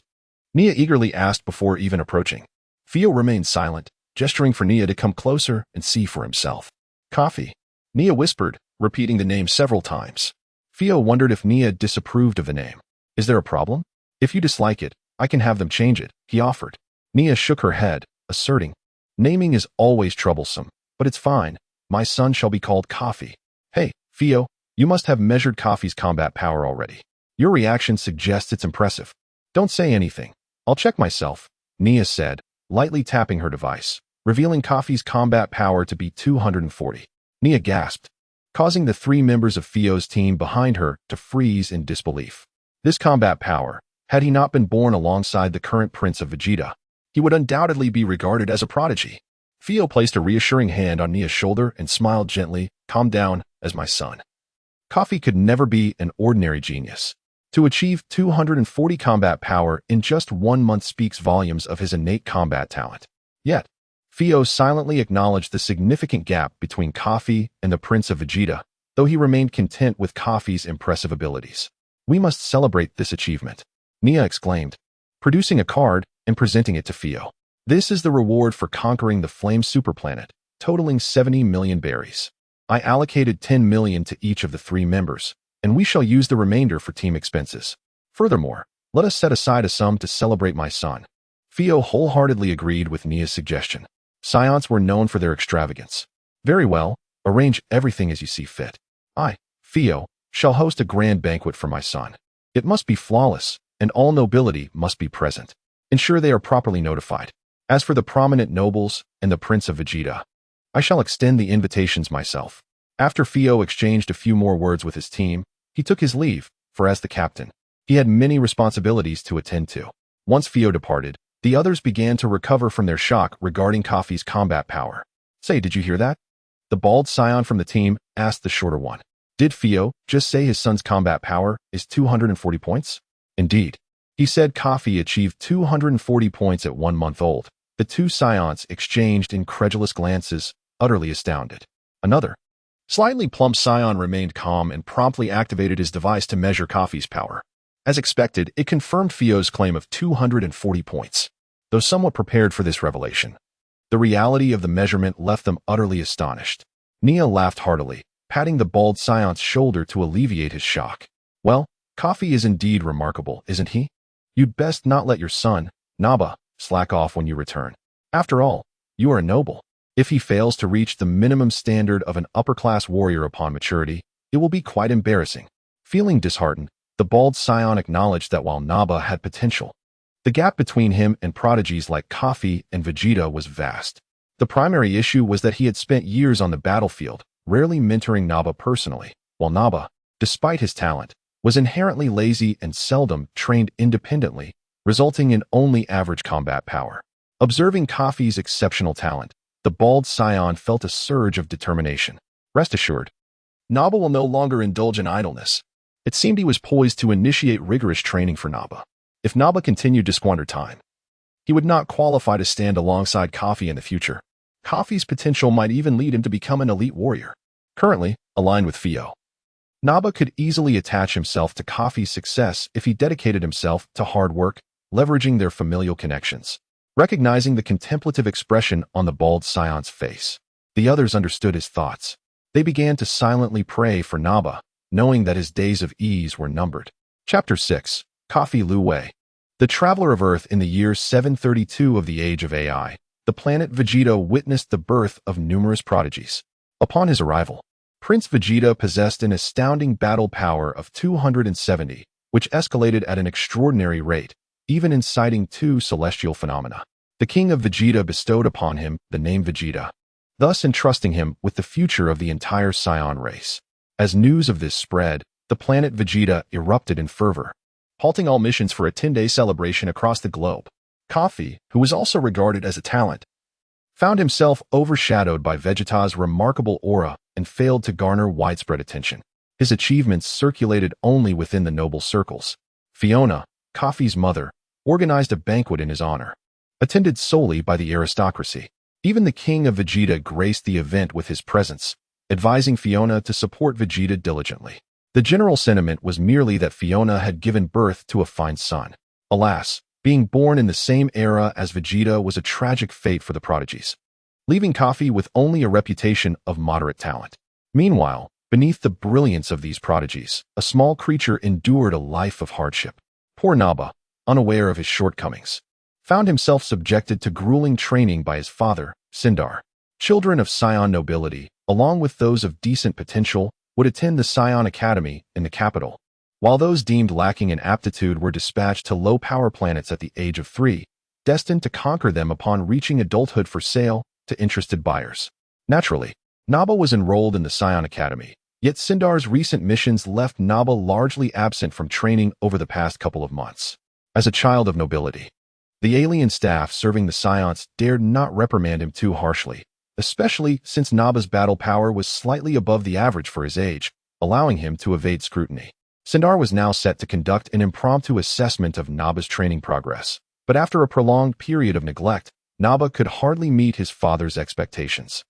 Nia eagerly asked before even approaching. Theo remained silent, gesturing for Nia to come closer and see for himself. Kafi, Nia whispered, repeating the name several times. Theo wondered if Nia disapproved of the name. Is there a problem? If you dislike it, I can have them change it, he offered. Nia shook her head, asserting, naming is always troublesome, but it's fine. My son shall be called Kafi. Hey, Theo, you must have measured Kafi's combat power already. Your reaction suggests it's impressive. Don't say anything. I'll check myself, Nia said, lightly tapping her device, revealing Kafi's combat power to be 240. Nia gasped, causing the three members of Theo's team behind her to freeze in disbelief. This combat power, had he not been born alongside the current prince of Vegeta, he would undoubtedly be regarded as a prodigy. Theo placed a reassuring hand on Nia's shoulder and smiled gently, calm down, as my son. Kafi could never be an ordinary genius. To achieve 240 combat power in just 1 month speaks volumes of his innate combat talent. Yet, Theo silently acknowledged the significant gap between Kafi and the Prince of Vegeta, though he remained content with Kafi's impressive abilities. We must celebrate this achievement, Nia exclaimed, producing a card and presenting it to Theo. This is the reward for conquering the flame superplanet, totaling 70 million berries. I allocated 10 million to each of the 3 members, and we shall use the remainder for team expenses. Furthermore, let us set aside a sum to celebrate my son. Theo wholeheartedly agreed with Nia's suggestion. Scions were known for their extravagance. Very well, arrange everything as you see fit. I, Theo, shall host a grand banquet for my son. It must be flawless, and all nobility must be present. Ensure they are properly notified. As for the prominent nobles and the Prince of Vegeta, I shall extend the invitations myself. After Theo exchanged a few more words with his team, he took his leave, for as the captain, he had many responsibilities to attend to. Once Theo departed, the others began to recover from their shock regarding Kafi's combat power. Say, did you hear that? The bald scion from the team asked the shorter one. Did Theo just say his son's combat power is 240 points? Indeed. He said Kafi achieved 240 points at 1 month old. The 2 scions exchanged incredulous glances, utterly astounded. Another, slightly plump scion remained calm and promptly activated his device to measure Kafi's power. As expected, it confirmed Theo's claim of 240 points. Though somewhat prepared for this revelation, the reality of the measurement left them utterly astonished. Nia laughed heartily, patting the bald scion's shoulder to alleviate his shock. Well, Kafi is indeed remarkable, isn't he? You'd best not let your son, Naba, slack off when you return. After all, you are a noble. If he fails to reach the minimum standard of an upper-class warrior upon maturity, it will be quite embarrassing. Feeling disheartened, the bald scion acknowledged that while Naba had potential, the gap between him and prodigies like Kafi and Vegeta was vast. The primary issue was that he had spent years on the battlefield, rarely mentoring Naba personally, while Naba, despite his talent, was inherently lazy and seldom trained independently, resulting in only average combat power. Observing Kafi's exceptional talent, the bald scion felt a surge of determination. Rest assured, Naba will no longer indulge in idleness. It seemed he was poised to initiate rigorous training for Naba. If Naba continued to squander time, he would not qualify to stand alongside Kafi in the future. Kafi's potential might even lead him to become an elite warrior. Currently, aligned with Theo, Naba could easily attach himself to Kafi's success if he dedicated himself to hard work, leveraging their familial connections. Recognizing the contemplative expression on the bald scion's face, the others understood his thoughts. They began to silently pray for Naba, knowing that his days of ease were numbered. Chapter 6. Kafi Lu Wei. The traveler of Earth in the year 732 of the Age of AI, the planet Vegeta witnessed the birth of numerous prodigies. Upon his arrival, Prince Vegeta possessed an astounding battle power of 270, which escalated at an extraordinary rate, even inciting 2 celestial phenomena. The king of Vegeta bestowed upon him the name Vegeta, thus entrusting him with the future of the entire Scion race. As news of this spread, the planet Vegeta erupted in fervor, halting all missions for a 10-day celebration across the globe. Kafi, who was also regarded as a talent, found himself overshadowed by Vegeta's remarkable aura and failed to garner widespread attention. His achievements circulated only within the noble circles. Fiona, Kafi's mother, organized a banquet in his honor, attended solely by the aristocracy. Even the king of Vegeta graced the event with his presence, advising Fiona to support Vegeta diligently. The general sentiment was merely that Fiona had given birth to a fine son. Alas, being born in the same era as Vegeta was a tragic fate for the prodigies, leaving Kafi with only a reputation of moderate talent. Meanwhile, beneath the brilliance of these prodigies, a small creature endured a life of hardship. Poor Naba, unaware of his shortcomings, found himself subjected to grueling training by his father, Sindar. Children of Scion nobility, along with those of decent potential, would attend the Scion Academy in the capital, while those deemed lacking in aptitude were dispatched to low-power planets at the age of 3, destined to conquer them upon reaching adulthood for sale to interested buyers. Naturally, Naba was enrolled in the Scion Academy, yet Sindar's recent missions left Naba largely absent from training over the past couple of months. As a child of nobility, the alien staff serving the Scions dared not reprimand him too harshly, especially since Naba's battle power was slightly above the average for his age, allowing him to evade scrutiny. Sindar was now set to conduct an impromptu assessment of Naba's training progress, but after a prolonged period of neglect, Naba could hardly meet his father's expectations.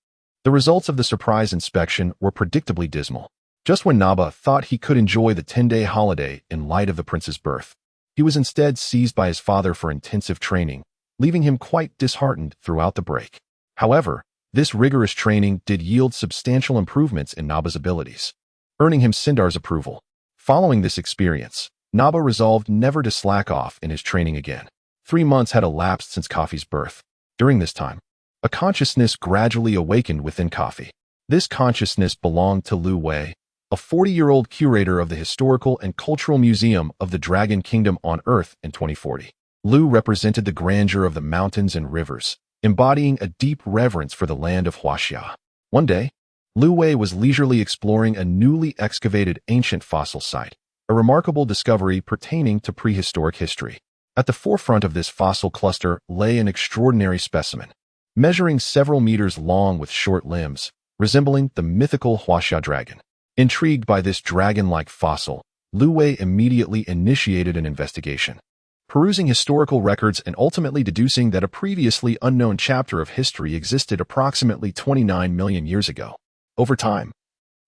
The results of the surprise inspection were predictably dismal. Just when Naba thought he could enjoy the 10-day holiday in light of the prince's birth, he was instead seized by his father for intensive training, leaving him quite disheartened throughout the break. However, This rigorous training did yield substantial improvements in Naba's abilities, earning him Sindar's approval. Following this experience, Naba resolved never to slack off in his training again. 3 months had elapsed since Kafi's birth. During this time, a consciousness gradually awakened within Kafi. This consciousness belonged to Lu Wei, a 40-year-old curator of the Historical and Cultural Museum of the Dragon Kingdom on Earth in 2040. Lu represented the grandeur of the mountains and rivers, embodying a deep reverence for the land of Huaxia. One day, Lu Wei was leisurely exploring a newly excavated ancient fossil site, a remarkable discovery pertaining to prehistoric history. At the forefront of this fossil cluster lay an extraordinary specimen, measuring several meters long with short limbs, resembling the mythical Huaxia dragon. Intrigued by this dragon-like fossil, Lu Wei immediately initiated an investigation, perusing historical records and ultimately deducing that a previously unknown chapter of history existed approximately 29 million years ago. Over time,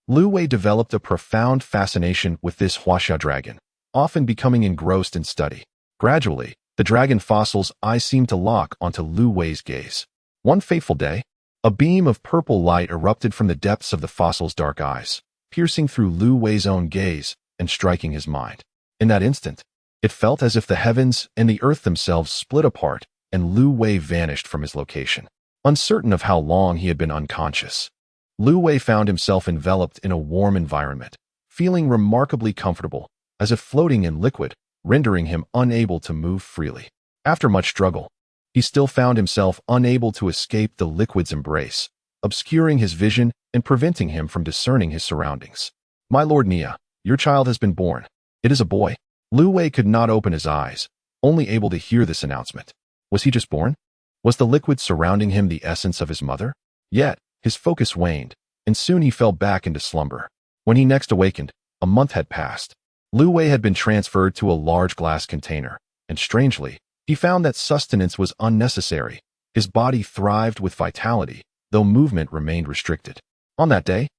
Lu Wei developed a profound fascination with this Huaxia dragon, often becoming engrossed in study. Gradually, the dragon fossil's eyes seemed to lock onto Lu Wei's gaze. One fateful day, a beam of purple light erupted from the depths of the fossil's dark eyes, piercing through Lu Wei's own gaze and striking his mind. In that instant, it felt as if the heavens and the earth themselves split apart and Lu Wei vanished from his location. Uncertain of how long he had been unconscious, Lu Wei found himself enveloped in a warm environment, feeling remarkably comfortable, as if floating in liquid, rendering him unable to move freely. After much struggle, he still found himself unable to escape the liquid's embrace, obscuring his vision and preventing him from discerning his surroundings. "My lord Nia, your child has been born. It is a boy." Lu Wei could not open his eyes, only able to hear this announcement. Was he just born? Was the liquid surrounding him the essence of his mother? Yet, his focus waned, and soon he fell back into slumber. When he next awakened, a month had passed. Lu Wei had been transferred to a large glass container, and strangely, he found that sustenance was unnecessary. His body thrived with vitality, though movement remained restricted. On that day,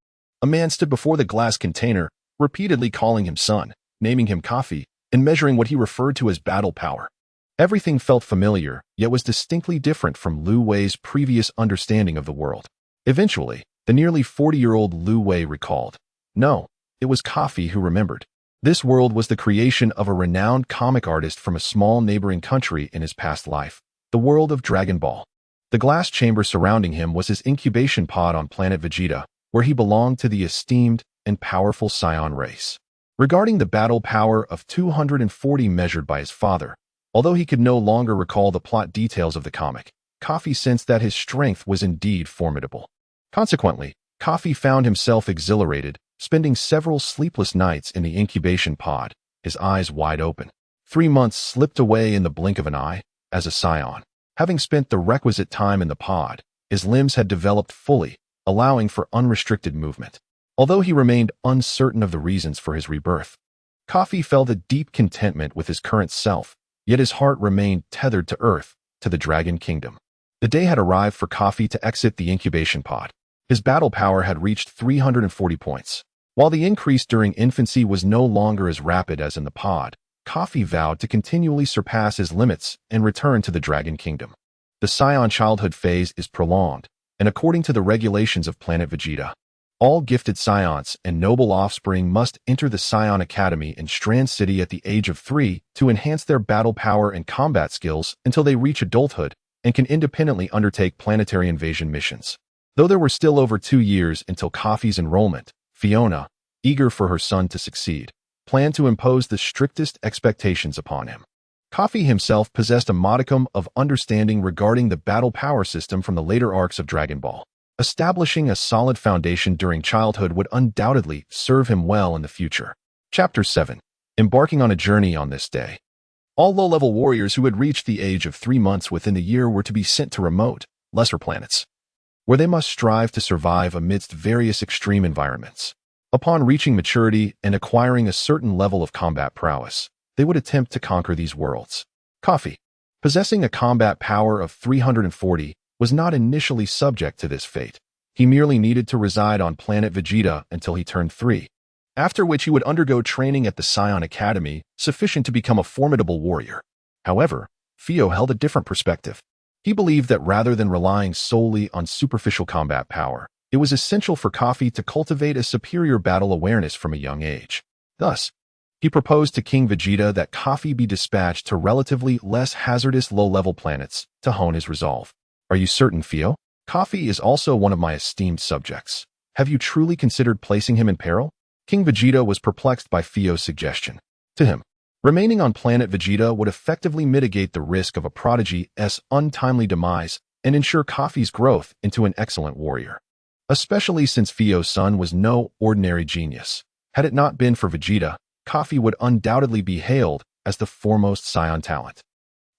a man stood before the glass container, repeatedly calling him son, naming him Kafi, and measuring what he referred to as battle power. Everything felt familiar, yet was distinctly different from Lu Wei's previous understanding of the world. Eventually, the nearly 40-year-old Lu Wei recalled. No, it was Kafi who remembered. This world was the creation of a renowned comic artist from a small neighboring country in his past life, the world of Dragon Ball. The glass chamber surrounding him was his incubation pod on planet Vegeta, where he belonged to the esteemed and powerful Scion race. Regarding the battle power of 240 measured by his father, although he could no longer recall the plot details of the comic, Kafi sensed that his strength was indeed formidable. Consequently, Kafi found himself exhilarated, spending several sleepless nights in the incubation pod, his eyes wide open. 3 months slipped away in the blink of an eye. As a Scion, having spent the requisite time in the pod, his limbs had developed fully, allowing for unrestricted movement. Although he remained uncertain of the reasons for his rebirth, Kafi felt a deep contentment with his current self, yet his heart remained tethered to Earth, to the Dragon Kingdom. The day had arrived for Kafi to exit the incubation pod. His battle power had reached 340 points. While the increase during infancy was no longer as rapid as in the pod, Kafi vowed to continually surpass his limits and return to the Dragon Kingdom. The Scion childhood phase is prolonged, and according to the regulations of planet Vegeta, all gifted Scions and noble offspring must enter the Scion Academy in Strand City at the age of 3 to enhance their battle power and combat skills until they reach adulthood and can independently undertake planetary invasion missions. Though there were still over 2 years until Kafi's enrollment, Fiona, eager for her son to succeed, planned to impose the strictest expectations upon him. Kafi himself possessed a modicum of understanding regarding the battle power system from the later arcs of Dragon Ball. Establishing a solid foundation during childhood would undoubtedly serve him well in the future. Chapter 7. Embarking on a journey on this day. All low-level warriors who had reached the age of 3 months within the year were to be sent to remote, lesser planets, where they must strive to survive amidst various extreme environments. Upon reaching maturity and acquiring a certain level of combat prowess, they would attempt to conquer these worlds. Kafi, possessing a combat power of 340, was not initially subject to this fate. He merely needed to reside on planet Vegeta until he turned 3, after which he would undergo training at the Scion Academy, sufficient to become a formidable warrior. However, Fio held a different perspective. He believed that rather than relying solely on superficial combat power, it was essential for Kafi to cultivate a superior battle awareness from a young age. Thus, he proposed to King Vegeta that Kafi be dispatched to relatively less hazardous low-level planets to hone his resolve. Are you certain, Fio? Kafi is also one of my esteemed subjects. Have you truly considered placing him in peril? King Vegeta was perplexed by Fio's suggestion. To him, remaining on planet Vegeta would effectively mitigate the risk of a prodigy's untimely demise and ensure Kafi's growth into an excellent warrior. Especially since Fio's son was no ordinary genius. Had it not been for Vegeta, Kafi would undoubtedly be hailed as the foremost Saiyan talent.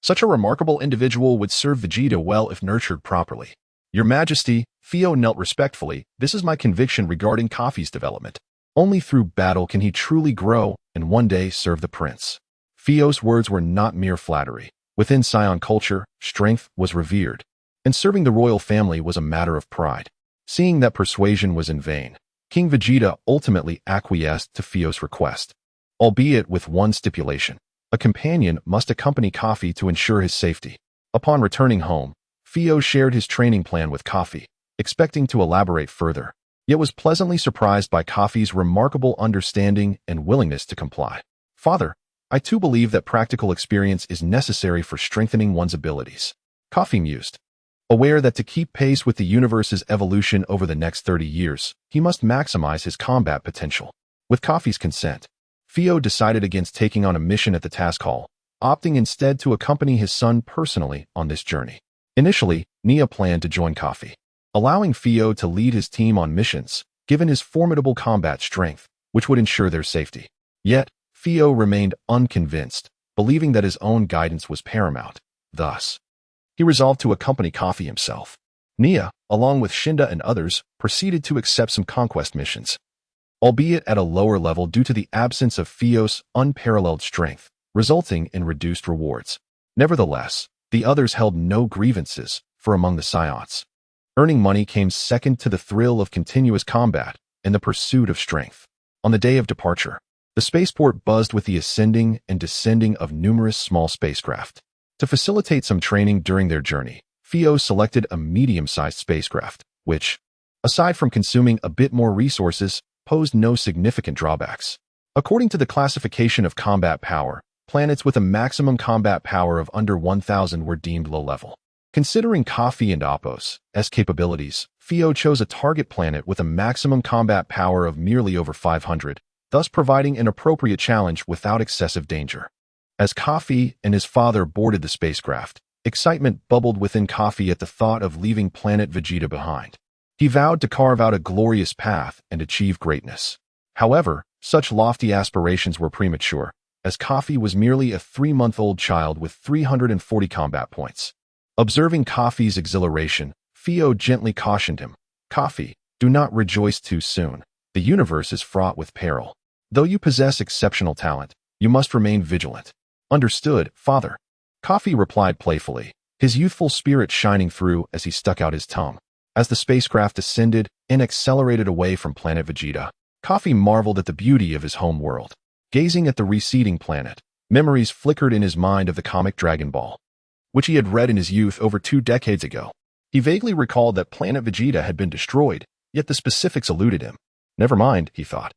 Such a remarkable individual would serve Vegeta well if nurtured properly. Your Majesty, Fio knelt respectfully. This is my conviction regarding Kafi's development. Only through battle can he truly grow and one day serve the prince. Fio's words were not mere flattery. Within Saiyan culture, strength was revered, and serving the royal family was a matter of pride. Seeing that persuasion was in vain, King Vegeta ultimately acquiesced to Fio's request, albeit with one stipulation. A companion must accompany Kafi to ensure his safety. Upon returning home, Fio shared his training plan with Kafi, expecting to elaborate further, yet was pleasantly surprised by Kafi's remarkable understanding and willingness to comply. Father, I too believe that practical experience is necessary for strengthening one's abilities. Kafi mused, aware that to keep pace with the universe's evolution over the next 30 years, he must maximize his combat potential. With Kafi's consent, Fio decided against taking on a mission at the task hall, opting instead to accompany his son personally on this journey. Initially, Nia planned to join Kafi, allowing Fio to lead his team on missions, given his formidable combat strength, which would ensure their safety. Yet, Fio remained unconvinced, believing that his own guidance was paramount. Thus, he resolved to accompany Kafi himself. Nia, along with Shinda and others, proceeded to accept some conquest missions, albeit at a lower level due to the absence of Fio's unparalleled strength, resulting in reduced rewards. Nevertheless, the others held no grievances, for among the Scions, earning money came second to the thrill of continuous combat and the pursuit of strength. On the day of departure, the spaceport buzzed with the ascending and descending of numerous small spacecraft. To facilitate some training during their journey, Fio selected a medium-sized spacecraft, which, aside from consuming a bit more resources, posed no significant drawbacks. According to the classification of combat power, planets with a maximum combat power of under 1,000 were deemed low-level. Considering Kafi and Appo's capabilities, Fio chose a target planet with a maximum combat power of merely over 500, thus providing an appropriate challenge without excessive danger. As Kafi and his father boarded the spacecraft, excitement bubbled within Kafi at the thought of leaving planet Vegeta behind. He vowed to carve out a glorious path and achieve greatness. However, such lofty aspirations were premature, as Kafi was merely a 3-month-old child with 340 combat points. Observing Kafi's exhilaration, Fio gently cautioned him, "Kafi, do not rejoice too soon. The universe is fraught with peril. Though you possess exceptional talent, you must remain vigilant." "Understood, father," Kafi replied playfully, his youthful spirit shining through as he stuck out his tongue. As the spacecraft descended and accelerated away from planet Vegeta, Kafi marveled at the beauty of his home world. Gazing at the receding planet, memories flickered in his mind of the comic Dragon Ball, which he had read in his youth over 2 decades ago. He vaguely recalled that planet Vegeta had been destroyed, yet the specifics eluded him. Never mind, he thought.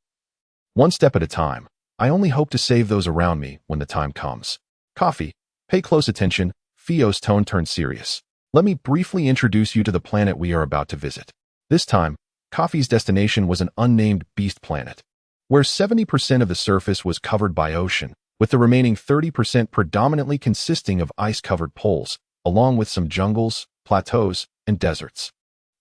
One step at a time. I only hope to save those around me when the time comes. Kafi, pay close attention. Fio's tone turned serious. Let me briefly introduce you to the planet we are about to visit. This time, Kafi's destination was an unnamed beast planet, where 70% of the surface was covered by ocean, with the remaining 30% predominantly consisting of ice-covered poles, along with some jungles, plateaus, and deserts.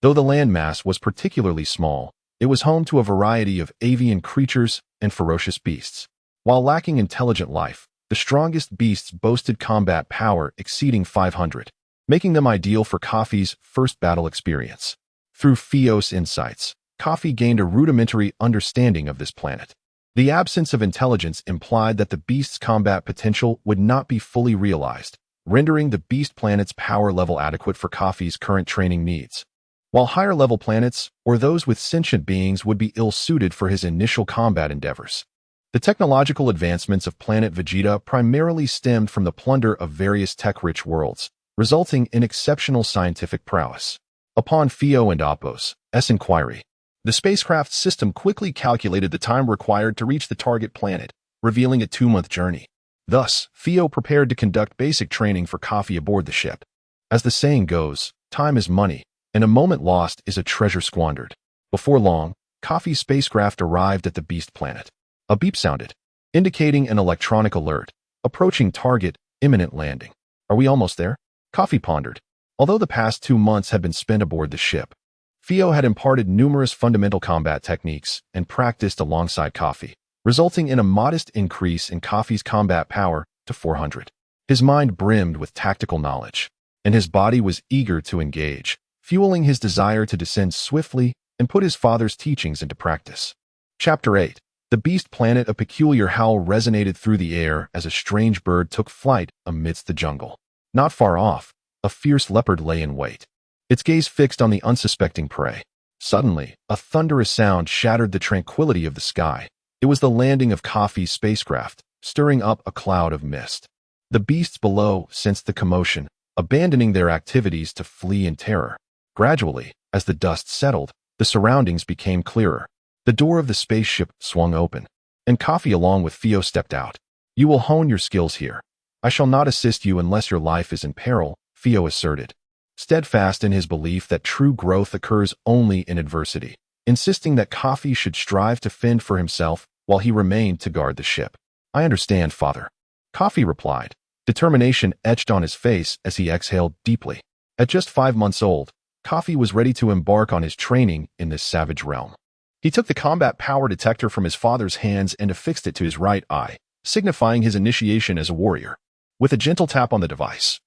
Though the landmass was particularly small, it was home to a variety of avian creatures and ferocious beasts. While lacking intelligent life, the strongest beasts boasted combat power exceeding 500, making them ideal for Kafi's first battle experience. Through Fio's insights, Kafi gained a rudimentary understanding of this planet. The absence of intelligence implied that the beast's combat potential would not be fully realized, rendering the beast planet's power level adequate for Kafi's current training needs, while higher-level planets, or those with sentient beings, would be ill-suited for his initial combat endeavors. The technological advancements of planet Vegeta primarily stemmed from the plunder of various tech-rich worlds, resulting in exceptional scientific prowess. Upon Fio and Appo's inquiry, the spacecraft system quickly calculated the time required to reach the target planet, revealing a 2-month journey. Thus, Fio prepared to conduct basic training for Kafi aboard the ship. As the saying goes, time is money, and a moment lost is a treasure squandered. Before long, Kafi's spacecraft arrived at the beast planet. A beep sounded, indicating an electronic alert. Approaching target, imminent landing. Are we almost there? Kafi pondered. Although the past 2 months had been spent aboard the ship, Fio had imparted numerous fundamental combat techniques and practiced alongside Kafi, resulting in a modest increase in Kafi's combat power to 400. His mind brimmed with tactical knowledge, and his body was eager to engage, fueling his desire to descend swiftly and put his father's teachings into practice. Chapter 8. The beast planet. A peculiar howl resonated through the air as a strange bird took flight amidst the jungle. Not far off, a fierce leopard lay in wait, its gaze fixed on the unsuspecting prey. Suddenly, a thunderous sound shattered the tranquility of the sky. It was the landing of Kafi's spacecraft, stirring up a cloud of mist. The beasts below sensed the commotion, abandoning their activities to flee in terror. Gradually, as the dust settled, the surroundings became clearer. The door of the spaceship swung open, and Kafi along with Fio stepped out. You will hone your skills here. I shall not assist you unless your life is in peril, Fio asserted, steadfast in his belief that true growth occurs only in adversity, insisting that Kafi should strive to fend for himself while he remained to guard the ship. I understand, father, Kafi replied, determination etched on his face as he exhaled deeply. At just 5 months old, Kafi was ready to embark on his training in this savage realm. He took the combat power detector from his father's hands and affixed it to his right eye, signifying his initiation as a warrior. With a gentle tap on the device,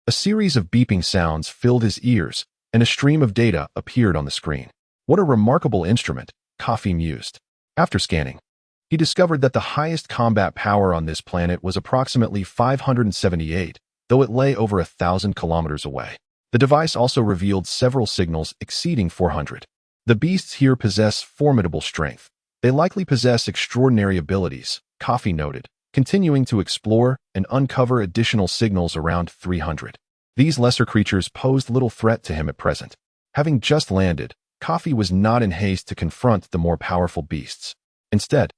a series of beeping sounds filled his ears, and a stream of data appeared on the screen. What a remarkable instrument, Kafi mused. After scanning, he discovered that the highest combat power on this planet was approximately 578, though it lay over 1,000 kilometers away. The device also revealed several signals exceeding 400. The beasts here possess formidable strength. They likely possess extraordinary abilities, Kafi noted, continuing to explore and uncover additional signals around 300. These lesser creatures posed little threat to him at present. Having just landed, Kafi was not in haste to confront the more powerful beasts. Instead,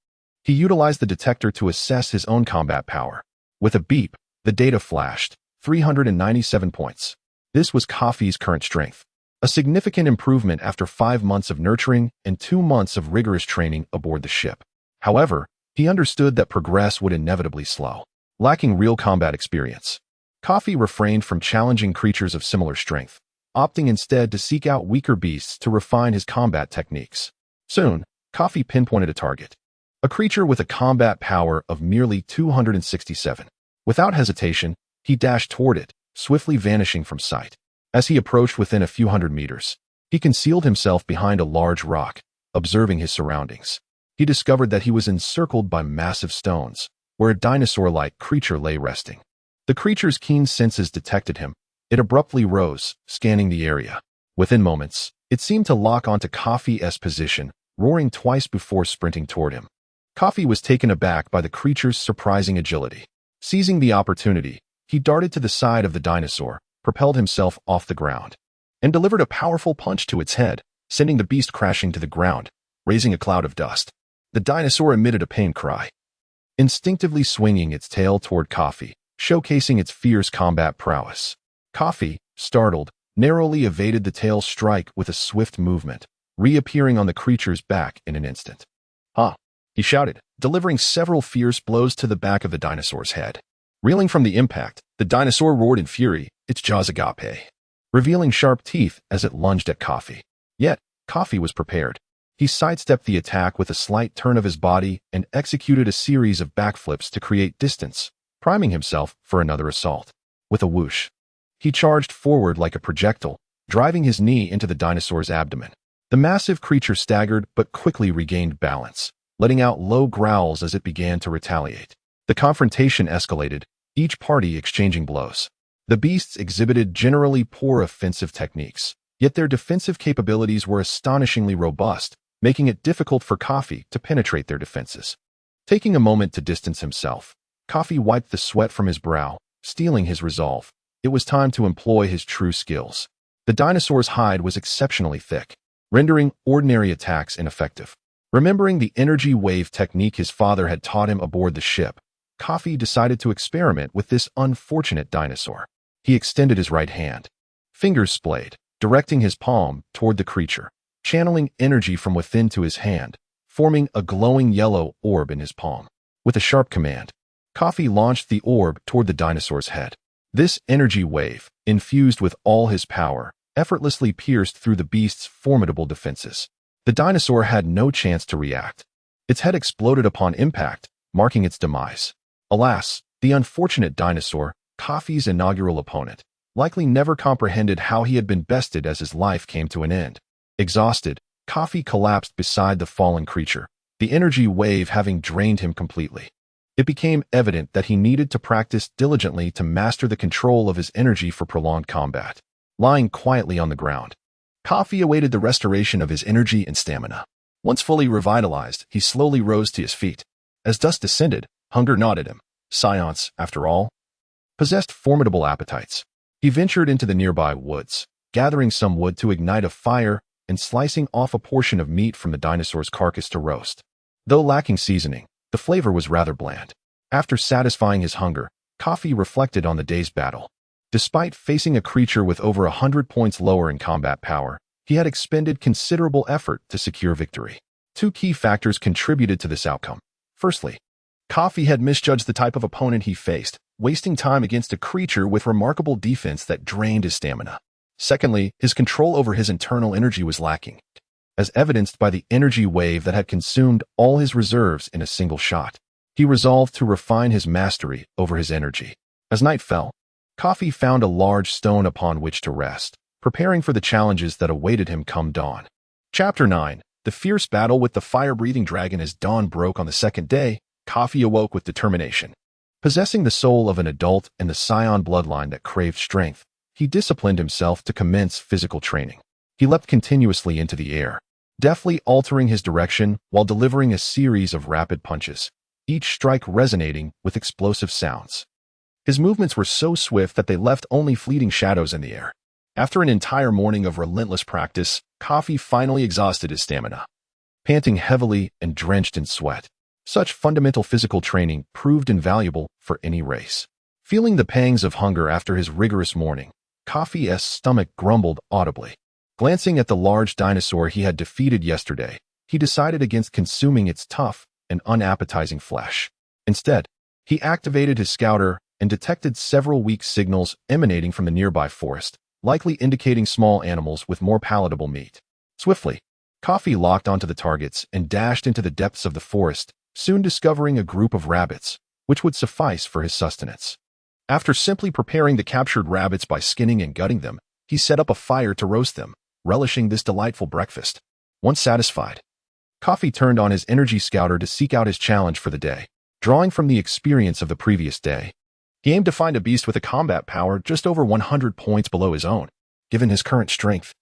he utilized the detector to assess his own combat power. With a beep, the data flashed, 397 points. This was Kafi's current strength. A significant improvement after 5 months of nurturing and 2 months of rigorous training aboard the ship. However, he understood that progress would inevitably slow. Lacking real combat experience, Kafi refrained from challenging creatures of similar strength, opting instead to seek out weaker beasts to refine his combat techniques. Soon, Kafi pinpointed a target, a creature with a combat power of merely 267. Without hesitation, he dashed toward it, swiftly vanishing from sight. As he approached within a few hundred meters, he concealed himself behind a large rock, observing his surroundings. He discovered that he was encircled by massive stones, where a dinosaur-like creature lay resting. The creature's keen senses detected him. It abruptly rose, scanning the area. Within moments, it seemed to lock onto Kafi's position, roaring twice before sprinting toward him. Kafi was taken aback by the creature's surprising agility. Seizing the opportunity, he darted to the side of the dinosaur, propelled himself off the ground, and delivered a powerful punch to its head, sending the beast crashing to the ground, raising a cloud of dust. The dinosaur emitted a pain cry, instinctively swinging its tail toward Kafi, showcasing its fierce combat prowess. Kafi, startled, narrowly evaded the tail's strike with a swift movement, reappearing on the creature's back in an instant. "Ha!" he shouted, delivering several fierce blows to the back of the dinosaur's head. Reeling from the impact, the dinosaur roared in fury, its jaws agape, revealing sharp teeth as it lunged at Kafi. Yet, Kafi was prepared. He sidestepped the attack with a slight turn of his body and executed a series of backflips to create distance, priming himself for another assault. With a whoosh, he charged forward like a projectile, driving his knee into the dinosaur's abdomen. The massive creature staggered but quickly regained balance, letting out low growls as it began to retaliate. The confrontation escalated, each party exchanging blows. The beasts exhibited generally poor offensive techniques, yet their defensive capabilities were astonishingly robust, making it difficult for Kafi to penetrate their defenses. Taking a moment to distance himself, Kafi wiped the sweat from his brow, steeling his resolve. it was time to employ his true skills. The dinosaur's hide was exceptionally thick, rendering ordinary attacks ineffective. Remembering the energy wave technique his father had taught him aboard the ship, Kafi decided to experiment with this unfortunate dinosaur. He extended his right hand. Fingers splayed, directing his palm toward the creature, channeling energy from within to his hand, forming a glowing yellow orb in his palm. With a sharp command, Kafi launched the orb toward the dinosaur's head. This energy wave, infused with all his power, effortlessly pierced through the beast's formidable defenses. The dinosaur had no chance to react. Its head exploded upon impact, marking its demise. Alas, the unfortunate dinosaur, Kafi's inaugural opponent, likely never comprehended how he had been bested as his life came to an end. Exhausted, Kafi collapsed beside the fallen creature, the energy wave having drained him completely. It became evident that he needed to practice diligently to master the control of his energy for prolonged combat. Lying quietly on the ground, Kafi awaited the restoration of his energy and stamina. Once fully revitalized, he slowly rose to his feet. As dust descended, hunger gnawed at him. Scions, after all, possessed formidable appetites. He ventured into the nearby woods, gathering some wood to ignite a fire and slicing off a portion of meat from the dinosaur's carcass to roast. Though lacking seasoning, the flavor was rather bland. After satisfying his hunger, Kafi reflected on the day's battle. Despite facing a creature with over 100 points lower in combat power, he had expended considerable effort to secure victory. Two key factors contributed to this outcome. Firstly, Kafi had misjudged the type of opponent he faced, wasting time against a creature with remarkable defense that drained his stamina. Secondly, his control over his internal energy was lacking, as evidenced by the energy wave that had consumed all his reserves in a single shot. He resolved to refine his mastery over his energy. As night fell, Kafi found a large stone upon which to rest, preparing for the challenges that awaited him come dawn. Chapter 9. The fierce battle with the fire-breathing dragon. As dawn broke on the second day, Kafi awoke with determination. Possessing the soul of an adult and the Scion bloodline that craved strength, he disciplined himself to commence physical training. He leapt continuously into the air, deftly altering his direction while delivering a series of rapid punches, each strike resonating with explosive sounds. His movements were so swift that they left only fleeting shadows in the air. After an entire morning of relentless practice, Kafi finally exhausted his stamina. Panting heavily and drenched in sweat, such fundamental physical training proved invaluable for any race. Feeling the pangs of hunger after his rigorous morning, Kafi's stomach grumbled audibly. Glancing at the large dinosaur he had defeated yesterday, he decided against consuming its tough and unappetizing flesh. Instead, he activated his scouter and detected several weak signals emanating from the nearby forest, likely indicating small animals with more palatable meat. Swiftly, Kafi locked onto the targets and dashed into the depths of the forest, soon discovering a group of rabbits, which would suffice for his sustenance. After simply preparing the captured rabbits by skinning and gutting them, he set up a fire to roast them, relishing this delightful breakfast. Once satisfied, Kafi turned on his energy scouter to seek out his challenge for the day. Drawing from the experience of the previous day, he aimed to find a beast with a combat power just over 100 points below his own. Given his current strength,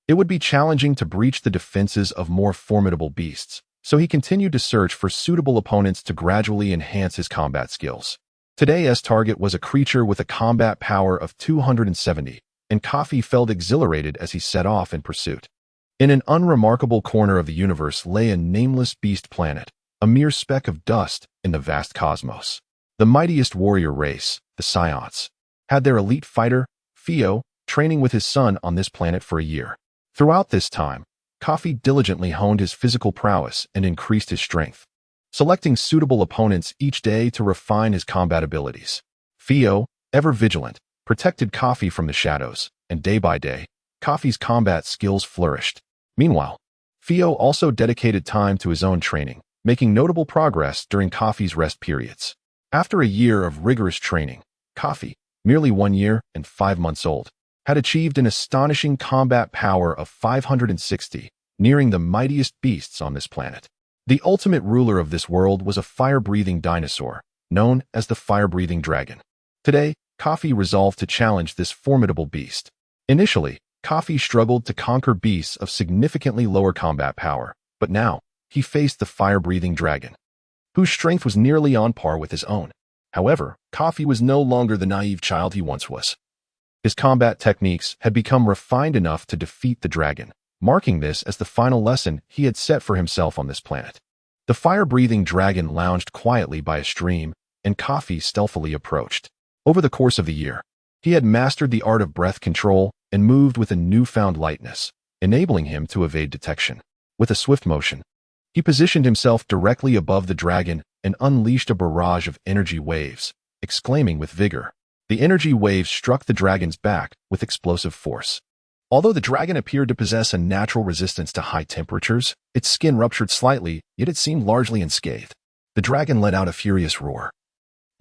it would be challenging to breach the defenses of more formidable beasts, so he continued to search for suitable opponents to gradually enhance his combat skills. Today's target was a creature with a combat power of 270, and Kafi felt exhilarated as he set off in pursuit. In an unremarkable corner of the universe lay a nameless beast planet, a mere speck of dust in the vast cosmos. The mightiest warrior race, the Scions, had their elite fighter, Theo, training with his son on this planet for a year. Throughout this time, Kafi diligently honed his physical prowess and increased his strength, selecting suitable opponents each day to refine his combat abilities. Theo, ever vigilant, protected Kafi from the shadows, and day by day, Kafi's combat skills flourished. Meanwhile, Theo also dedicated time to his own training, making notable progress during Kafi's rest periods. After a year of rigorous training, Kafi, merely 1 year and 5 months old, had achieved an astonishing combat power of 560, nearing the mightiest beasts on this planet. The ultimate ruler of this world was a fire-breathing dinosaur, known as the fire-breathing dragon. Today, Kafi resolved to challenge this formidable beast. Initially, Kafi struggled to conquer beasts of significantly lower combat power, but now, he faced the fire-breathing dragon, whose strength was nearly on par with his own. However, Kafi was no longer the naive child he once was. His combat techniques had become refined enough to defeat the dragon, marking this as the final lesson he had set for himself on this planet. The fire-breathing dragon lounged quietly by a stream, and Kafi stealthily approached. Over the course of the year, he had mastered the art of breath control and moved with a newfound lightness, enabling him to evade detection. With a swift motion, he positioned himself directly above the dragon and unleashed a barrage of energy waves, exclaiming with vigor. The energy waves struck the dragon's back with explosive force. Although the dragon appeared to possess a natural resistance to high temperatures, its skin ruptured slightly, yet it seemed largely unscathed. The dragon let out a furious roar,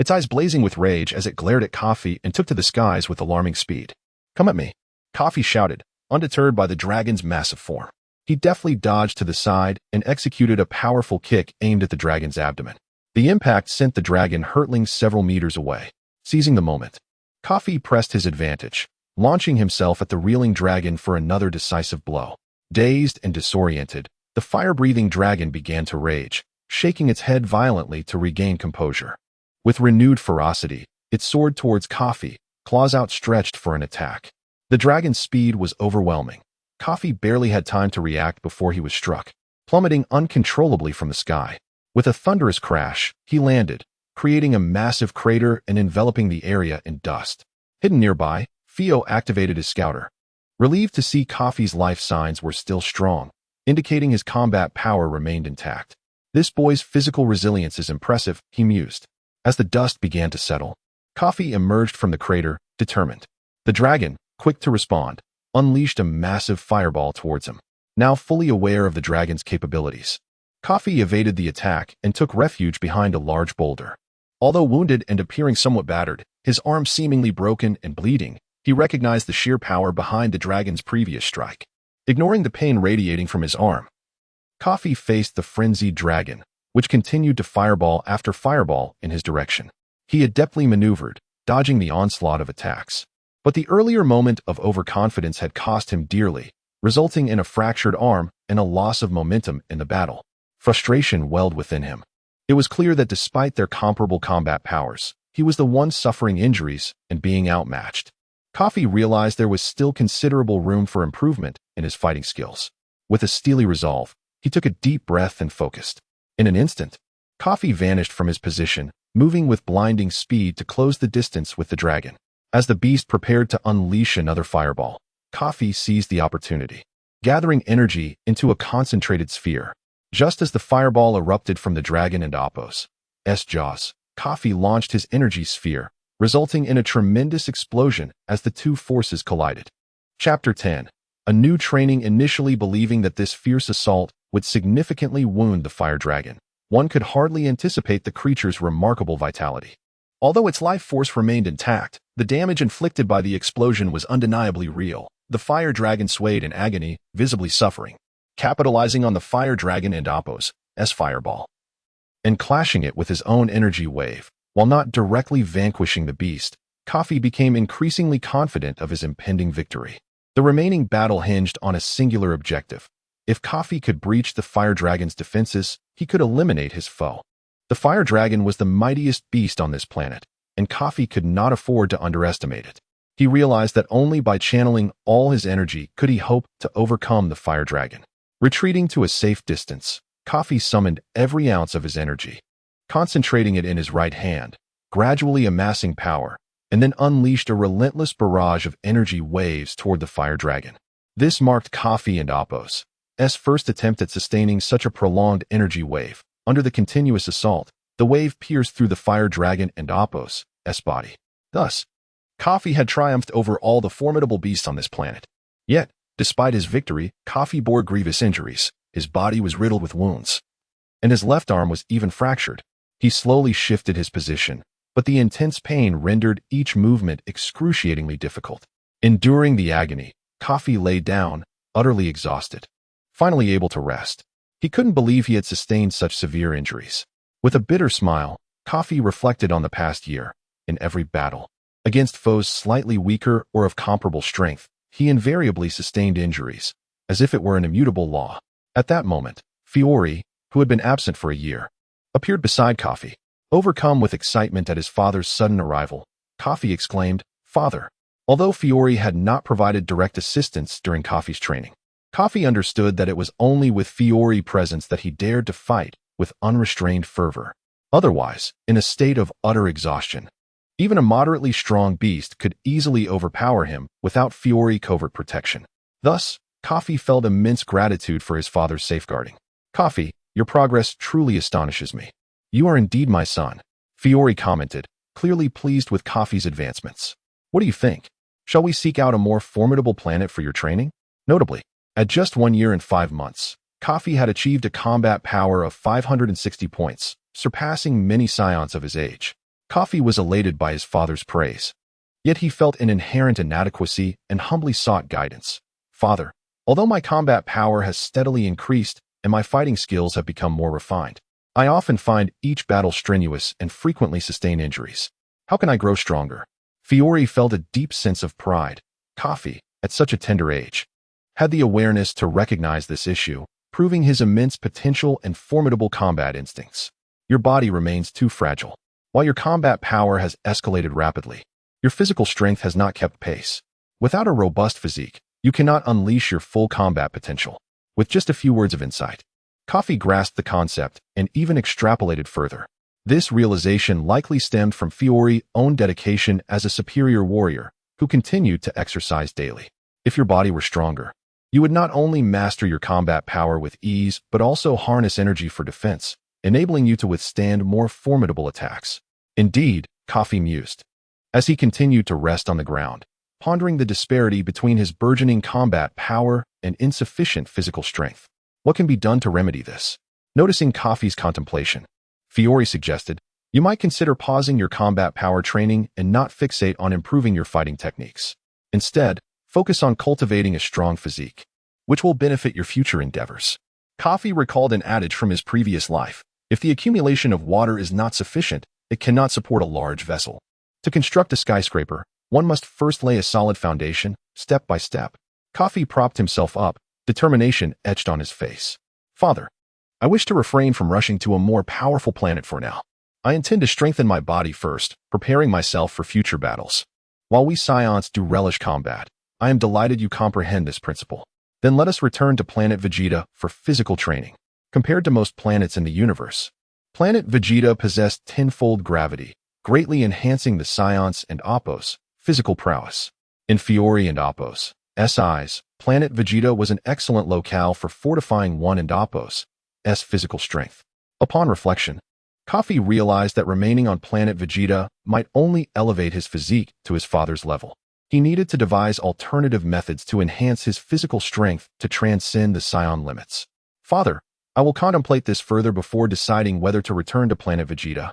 its eyes blazing with rage as it glared at Kafi and took to the skies with alarming speed. "Come at me," Kafi shouted, undeterred by the dragon's massive form. He deftly dodged to the side and executed a powerful kick aimed at the dragon's abdomen. The impact sent the dragon hurtling several meters away. Seizing the moment, Kafi pressed his advantage, launching himself at the reeling dragon for another decisive blow. Dazed and disoriented, the fire-breathing dragon began to rage, shaking its head violently to regain composure. With renewed ferocity, it soared towards Kafi, claws outstretched for an attack. The dragon's speed was overwhelming. Kafi barely had time to react before he was struck, plummeting uncontrollably from the sky. With a thunderous crash, he landed, creating a massive crater and enveloping the area in dust. Hidden nearby, Theo activated his scouter. Relieved to see Kafi's life signs were still strong, indicating his combat power remained intact. "This boy's physical resilience is impressive," he mused. As the dust began to settle, Kafi emerged from the crater, determined. The dragon, quick to respond, unleashed a massive fireball towards him. Now fully aware of the dragon's capabilities, Kafi evaded the attack and took refuge behind a large boulder. Although wounded and appearing somewhat battered, his arm seemingly broken and bleeding, he recognized the sheer power behind the dragon's previous strike. Ignoring the pain radiating from his arm, Kafi faced the frenzied dragon, which continued to fireball after fireball in his direction. He adeptly maneuvered, dodging the onslaught of attacks. But the earlier moment of overconfidence had cost him dearly, resulting in a fractured arm and a loss of momentum in the battle. Frustration welled within him. It was clear that despite their comparable combat powers, he was the one suffering injuries and being outmatched. Kafi realized there was still considerable room for improvement in his fighting skills. With a steely resolve, he took a deep breath and focused. In an instant, Kafi vanished from his position, moving with blinding speed to close the distance with the dragon. As the beast prepared to unleash another fireball, Kafi seized the opportunity, gathering energy into a concentrated sphere. Just as the fireball erupted from the dragon and Appo's jaws, Kafi launched his energy sphere, resulting in a tremendous explosion as the two forces collided. Chapter 10. A new training. Initially believing that this fierce assault would significantly wound the fire dragon, one could hardly anticipate the creature's remarkable vitality. Although its life force remained intact, the damage inflicted by the explosion was undeniably real. The fire dragon swayed in agony, visibly suffering. Capitalizing on the fire dragon and Appo's fireball, and clashing it with his own energy wave, while not directly vanquishing the beast, Kafi became increasingly confident of his impending victory. The remaining battle hinged on a singular objective. If Kafi could breach the fire dragon's defenses, he could eliminate his foe. The fire dragon was the mightiest beast on this planet, and Kafi could not afford to underestimate it. He realized that only by channeling all his energy could he hope to overcome the fire dragon. Retreating to a safe distance, Kafi summoned every ounce of his energy, concentrating it in his right hand, gradually amassing power, and then unleashed a relentless barrage of energy waves toward the fire dragon. This marked Kafi and Appo's first attempt at sustaining such a prolonged energy wave. Under the continuous assault, the wave pierced through the fire dragon and Appo's body. Thus, Kafi had triumphed over all the formidable beasts on this planet. Yet, despite his victory, Kafi bore grievous injuries. His body was riddled with wounds, and his left arm was even fractured. He slowly shifted his position, but the intense pain rendered each movement excruciatingly difficult. Enduring the agony, Kafi lay down, utterly exhausted. Finally able to rest, he couldn't believe he had sustained such severe injuries. With a bitter smile, Kafi reflected on the past year. In every battle, against foes slightly weaker or of comparable strength, he invariably sustained injuries, as if it were an immutable law. At that moment, Fiore, who had been absent for a year, appeared beside Kafi. Overcome with excitement at his father's sudden arrival, Kafi exclaimed, "Father, Although Fiore had not provided direct assistance during Kafi's training, Kafi understood that it was only with Fiore's presence that he dared to fight with unrestrained fervor. Otherwise, in a state of utter exhaustion, even a moderately strong beast could easily overpower him without Fiore's covert protection. Thus, Kafi felt immense gratitude for his father's safeguarding. "Kafi, your progress truly astonishes me. You are indeed my son," Fiore commented, clearly pleased with Kafi's advancements. "What do you think? Shall we seek out a more formidable planet for your training?" Notably, at just 1 year and 5 months, Kafi had achieved a combat power of 560 points, surpassing many scions of his age. Kafi was elated by his father's praise. Yet he felt an inherent inadequacy and humbly sought guidance. "Father, although my combat power has steadily increased and my fighting skills have become more refined, I often find each battle strenuous and frequently sustain injuries. How can I grow stronger?" Fiore felt a deep sense of pride. Kafi, at such a tender age, had the awareness to recognize this issue, proving his immense potential and formidable combat instincts. "Your body remains too fragile. While your combat power has escalated rapidly, your physical strength has not kept pace. Without a robust physique, you cannot unleash your full combat potential." With just a few words of insight, Kafi grasped the concept and even extrapolated further. This realization likely stemmed from Fiore's own dedication as a superior warrior who continued to exercise daily. If your body were stronger, you would not only master your combat power with ease, but also harness energy for defense, enabling you to withstand more formidable attacks. Indeed, Kafi mused, as he continued to rest on the ground, pondering the disparity between his burgeoning combat power and insufficient physical strength. What can be done to remedy this? Noticing Kafi's contemplation, Fiore suggested, "You might consider pausing your combat power training and not fixate on improving your fighting techniques. Instead, focus on cultivating a strong physique, which will benefit your future endeavors." Kafi recalled an adage from his previous life: "If the accumulation of water is not sufficient, it cannot support a large vessel. To construct a skyscraper, one must first lay a solid foundation, step by step." Kafi propped himself up, determination etched on his face. "Father, I wish to refrain from rushing to a more powerful planet for now. I intend to strengthen my body first, preparing myself for future battles. While we Scions do relish combat, I am delighted you comprehend this principle. Then let us return to planet Vegeta for physical training." Compared to most planets in the universe, planet Vegeta possessed tenfold gravity, greatly enhancing the Scions and Appo's physical prowess. In Fiore and Appo's eyes, planet Vegeta was an excellent locale for fortifying one and Appo's physical strength. Upon reflection, Kafi realized that remaining on planet Vegeta might only elevate his physique to his father's level. He needed to devise alternative methods to enhance his physical strength to transcend the Scion limits. "Father, I will contemplate this further before deciding whether to return to planet Vegeta."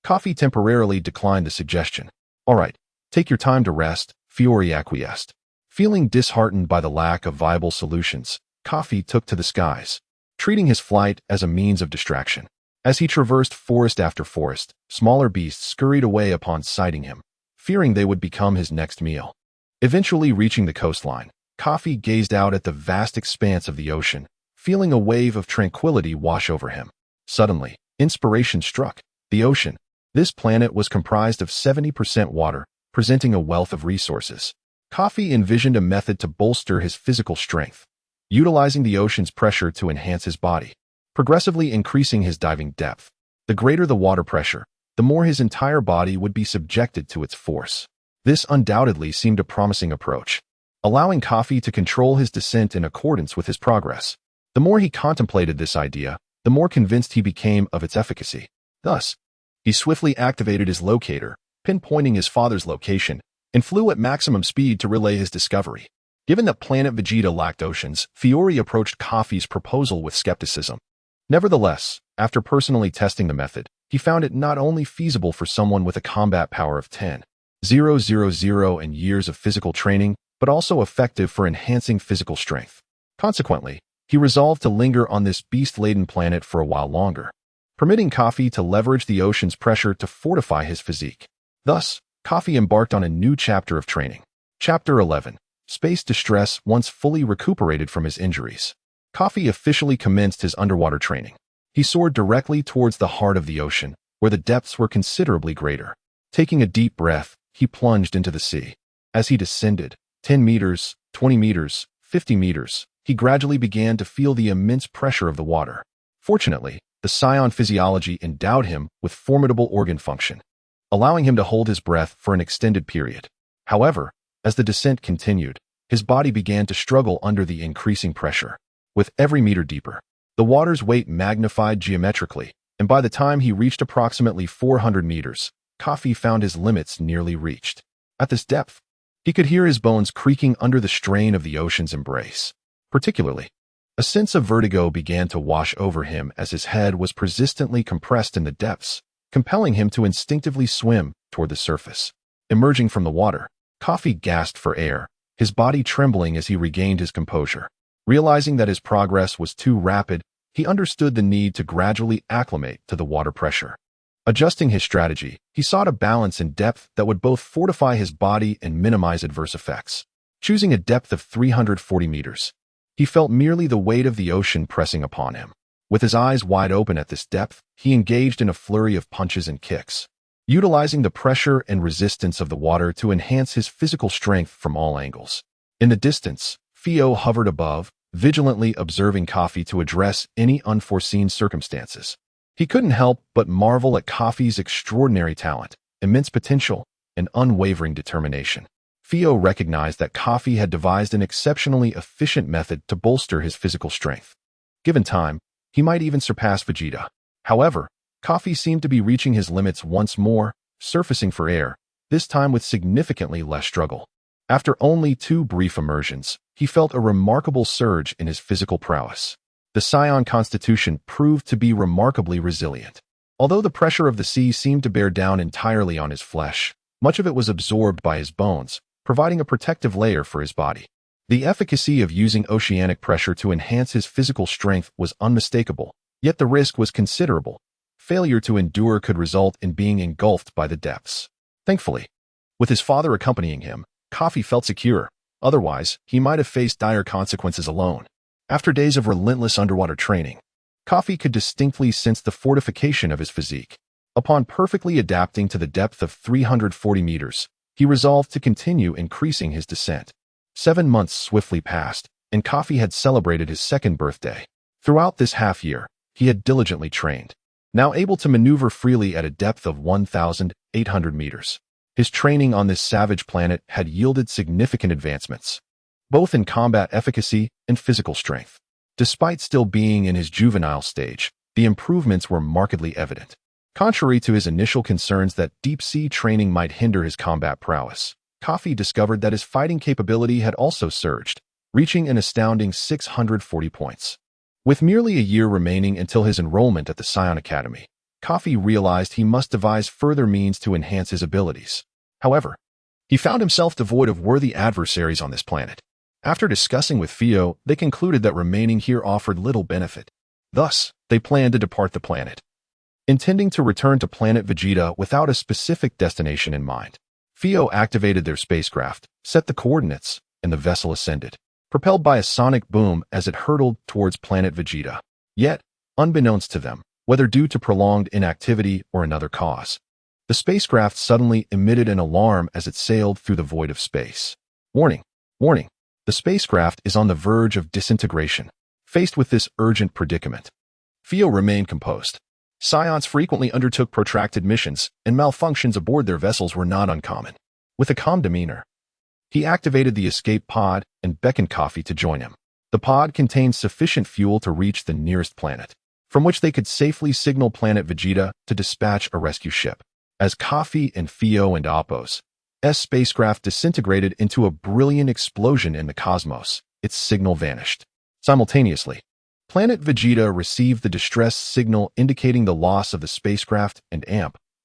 Kafi temporarily declined the suggestion. "All right, take your time to rest," Fiore acquiesced. Feeling disheartened by the lack of viable solutions, Kafi took to the skies, treating his flight as a means of distraction. As he traversed forest after forest, smaller beasts scurried away upon sighting him, fearing they would become his next meal. Eventually reaching the coastline, Kafi gazed out at the vast expanse of the ocean, feeling a wave of tranquility wash over him. Suddenly, inspiration struck. The ocean. This planet was comprised of 70% water, presenting a wealth of resources. Kafi envisioned a method to bolster his physical strength, utilizing the ocean's pressure to enhance his body, progressively increasing his diving depth. The greater the water pressure, the more his entire body would be subjected to its force. This undoubtedly seemed a promising approach, allowing Kafi to control his descent in accordance with his progress. The more he contemplated this idea, the more convinced he became of its efficacy. Thus, he swiftly activated his locator, pinpointing his father's location, and flew at maximum speed to relay his discovery. Given that planet Vegeta lacked oceans, Fiore approached Kafi's proposal with skepticism. Nevertheless, after personally testing the method, he found it not only feasible for someone with a combat power of 10,000 and years of physical training, but also effective for enhancing physical strength. Consequently, he resolved to linger on this beast-laden planet for a while longer, permitting Kafi to leverage the ocean's pressure to fortify his physique. Thus, Kafi embarked on a new chapter of training. Chapter 11. Space Distress. Once fully recuperated from his injuries, Kafi officially commenced his underwater training. He soared directly towards the heart of the ocean, where the depths were considerably greater. Taking a deep breath, he plunged into the sea. As he descended, 10 meters, 20 meters, 50 meters, he gradually began to feel the immense pressure of the water. Fortunately, the Scion physiology endowed him with formidable organ function, allowing him to hold his breath for an extended period. However, as the descent continued, his body began to struggle under the increasing pressure. With every meter deeper, the water's weight magnified geometrically, and by the time he reached approximately 400 meters, Kafi found his limits nearly reached. At this depth, he could hear his bones creaking under the strain of the ocean's embrace. Particularly, a sense of vertigo began to wash over him as his head was persistently compressed in the depths, compelling him to instinctively swim toward the surface. Emerging from the water, Kafi gasped for air, his body trembling as he regained his composure. Realizing that his progress was too rapid, he understood the need to gradually acclimate to the water pressure. Adjusting his strategy, he sought a balance in depth that would both fortify his body and minimize adverse effects. Choosing a depth of 340 meters, he felt merely the weight of the ocean pressing upon him. With his eyes wide open at this depth, he engaged in a flurry of punches and kicks, utilizing the pressure and resistance of the water to enhance his physical strength from all angles. In the distance, Fio hovered above, vigilantly observing Kafi to address any unforeseen circumstances. He couldn't help but marvel at Kafi's extraordinary talent, immense potential, and unwavering determination. Fio recognized that Kafi had devised an exceptionally efficient method to bolster his physical strength. Given time, he might even surpass Vegeta. However, Kafi seemed to be reaching his limits once more, surfacing for air, this time with significantly less struggle. After only 2 brief immersions, he felt a remarkable surge in his physical prowess. The Scion constitution proved to be remarkably resilient. Although the pressure of the sea seemed to bear down entirely on his flesh, much of it was absorbed by his bones, providing a protective layer for his body. The efficacy of using oceanic pressure to enhance his physical strength was unmistakable, yet the risk was considerable. Failure to endure could result in being engulfed by the depths. Thankfully, with his father accompanying him, Kafi felt secure. Otherwise, he might have faced dire consequences alone. After days of relentless underwater training, Kafi could distinctly sense the fortification of his physique. Upon perfectly adapting to the depth of 340 meters, he resolved to continue increasing his descent. 7 months swiftly passed, and Kafi had celebrated his 2nd birthday. Throughout this half-year, he had diligently trained, now able to maneuver freely at a depth of 1,800 meters. His training on this savage planet had yielded significant advancements, both in combat efficacy and physical strength. Despite still being in his juvenile stage, the improvements were markedly evident. Contrary to his initial concerns that deep-sea training might hinder his combat prowess, Kafi discovered that his fighting capability had also surged, reaching an astounding 640 points. With merely a year remaining until his enrollment at the Scion Academy, Kafi realized he must devise further means to enhance his abilities. However, he found himself devoid of worthy adversaries on this planet. After discussing with Fio, they concluded that remaining here offered little benefit. Thus, they planned to depart the planet. Intending to return to planet Vegeta without a specific destination in mind, Fio activated their spacecraft, set the coordinates, and the vessel ascended, propelled by a sonic boom as it hurtled towards planet Vegeta. Yet, unbeknownst to them, whether due to prolonged inactivity or another cause, the spacecraft suddenly emitted an alarm as it sailed through the void of space. Warning! Warning! The spacecraft is on the verge of disintegration. Faced with this urgent predicament, Fio remained composed. Scions frequently undertook protracted missions, and malfunctions aboard their vessels were not uncommon. With a calm demeanor, he activated the escape pod and beckoned Kafi to join him. The pod contained sufficient fuel to reach the nearest planet, from which they could safely signal planet Vegeta to dispatch a rescue ship. As Kafi and Fio and Appo's spacecraft disintegrated into a brilliant explosion in the cosmos, its signal vanished. Simultaneously, planet Vegeta received the distress signal indicating the loss of the spacecraft and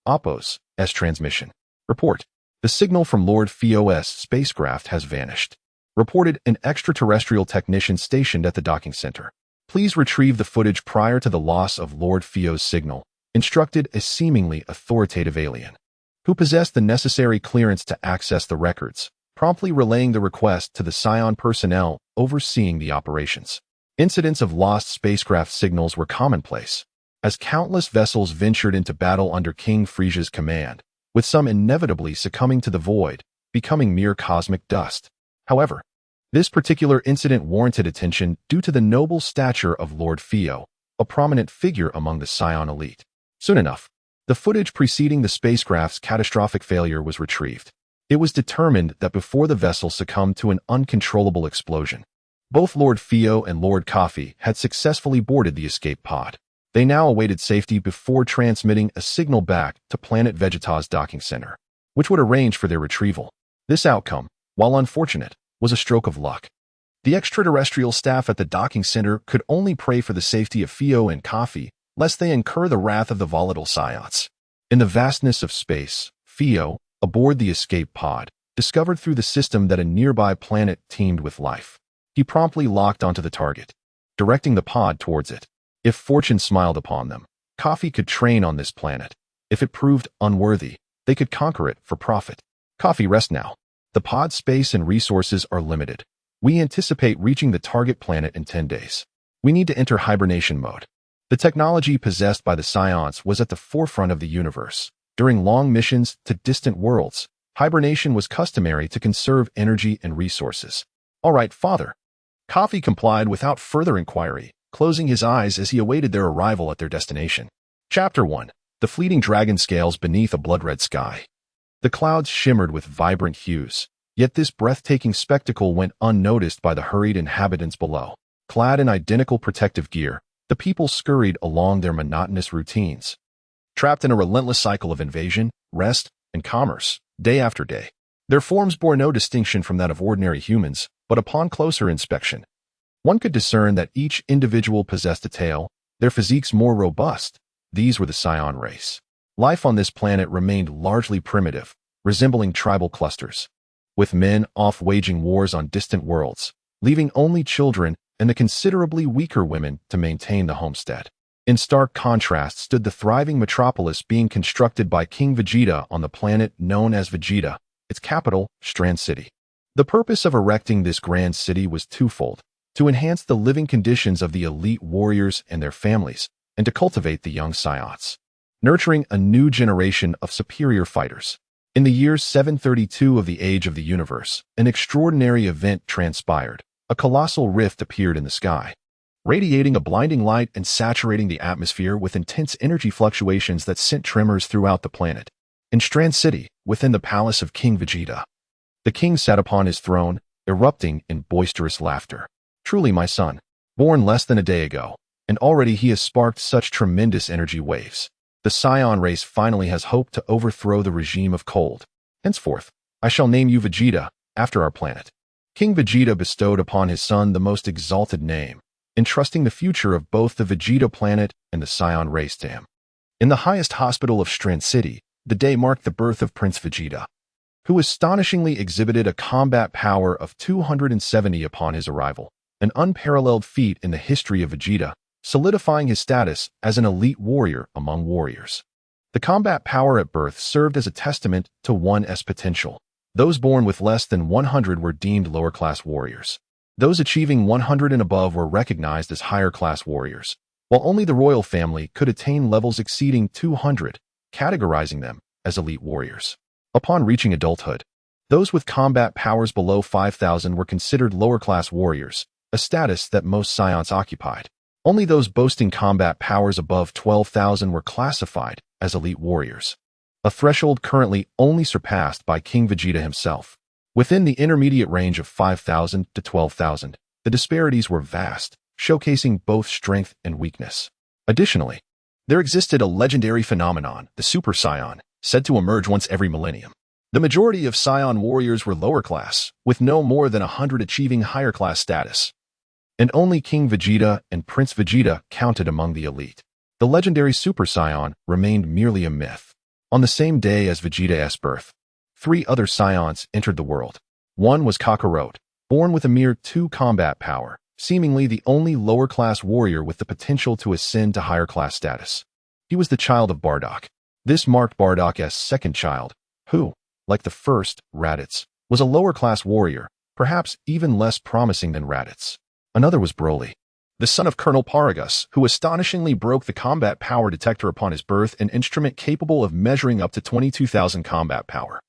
Appo's transmission. Report: the signal from Lord Fio's spacecraft has vanished. Reported an extraterrestrial technician stationed at the docking center. Please retrieve the footage prior to the loss of Lord Fio's signal, instructed a seemingly authoritative alien, who possessed the necessary clearance to access the records, promptly relaying the request to the Scion personnel overseeing the operations. Incidents of lost spacecraft signals were commonplace, as countless vessels ventured into battle under King Frieza's command, with some inevitably succumbing to the void becoming mere cosmic dust. However, this particular incident warranted attention due to the noble stature of Lord Fio, a prominent figure among the Scion elite. Soon enough, the footage preceding the spacecraft's catastrophic failure was retrieved. It was determined that before the vessel succumbed to an uncontrollable explosion, both Lord Fio and Lord Kafi had successfully boarded the escape pod. They now awaited safety before transmitting a signal back to planet Vegeta's docking center, which would arrange for their retrieval. This outcome, while unfortunate, was a stroke of luck. The extraterrestrial staff at the docking center could only pray for the safety of Fio and Kafi, lest they incur the wrath of the volatile Scions. In the vastness of space, Fio, aboard the escape pod, discovered through the system that a nearby planet teemed with life. He promptly locked onto the target, directing the pod towards it. If fortune smiled upon them, Kafi could train on this planet. If it proved unworthy, they could conquer it for profit. Kafi, rest now. The pod's space and resources are limited. We anticipate reaching the target planet in 10 days. We need to enter hibernation mode. The technology possessed by the Scions was at the forefront of the universe. During long missions to distant worlds, hibernation was customary to conserve energy and resources. All right, father. Kafi complied without further inquiry, closing his eyes as he awaited their arrival at their destination. Chapter 1. The fleeting dragon scales beneath a blood-red sky. The clouds shimmered with vibrant hues, yet this breathtaking spectacle went unnoticed by the hurried inhabitants below. Clad in identical protective gear, the people scurried along their monotonous routines, trapped in a relentless cycle of invasion, rest, and commerce, day after day. Their forms bore no distinction from that of ordinary humans, but upon closer inspection, one could discern that each individual possessed a tail, their physiques more robust. These were the Scion race. Life on this planet remained largely primitive, resembling tribal clusters, with men off waging wars on distant worlds, leaving only children and the considerably weaker women to maintain the homestead. In stark contrast stood the thriving metropolis being constructed by King Vegeta on the planet known as Vegeta, its capital, Strand City. The purpose of erecting this grand city was twofold: to enhance the living conditions of the elite warriors and their families, and to cultivate the young Scions, nurturing a new generation of superior fighters. In the year 732 of the age of the universe, an extraordinary event transpired. A colossal rift appeared in the sky, radiating a blinding light and saturating the atmosphere with intense energy fluctuations that sent tremors throughout the planet. In Strand City, within the palace of King Vegeta, the king sat upon his throne, erupting in boisterous laughter. Truly, my son, born less than a day ago, and already he has sparked such tremendous energy waves. The Scion race finally has hope to overthrow the regime of cold. Henceforth, I shall name you Vegeta, after our planet. King Vegeta bestowed upon his son the most exalted name, entrusting the future of both the Vegeta planet and the Scion race to him. In the highest hospital of Strand City, the day marked the birth of Prince Vegeta, who astonishingly exhibited a combat power of 270 upon his arrival, an unparalleled feat in the history of Vegeta, solidifying his status as an elite warrior among warriors. The combat power at birth served as a testament to one's potential. Those born with less than 100 were deemed lower-class warriors. Those achieving 100 and above were recognized as higher-class warriors, while only the royal family could attain levels exceeding 200, categorizing them as elite warriors. Upon reaching adulthood, those with combat powers below 5,000 were considered lower-class warriors, a status that most Scions occupied. Only those boasting combat powers above 12,000 were classified as elite warriors, a threshold currently only surpassed by King Vegeta himself. Within the intermediate range of 5,000 to 12,000, the disparities were vast, showcasing both strength and weakness. Additionally, there existed a legendary phenomenon, the Super Saiyan, said to emerge once every millennium. The majority of Scion warriors were lower class, with no more than 100 achieving higher class status. And only King Vegeta and Prince Vegeta counted among the elite. The legendary Super Saiyan remained merely a myth. On the same day as Vegeta's birth, 3 other Scions entered the world. One was Cockaro, born with a mere 2 combat power, seemingly the only lower-class warrior with the potential to ascend to higher-class status. He was the child of Bardock. This marked Bardock's second child, who, like the first, Raditz, was a lower-class warrior, perhaps even less promising than Raditz. Another was Broly, the son of Colonel Paragus, who astonishingly broke the combat power detector upon his birth, an instrument capable of measuring up to 22,000 combat power.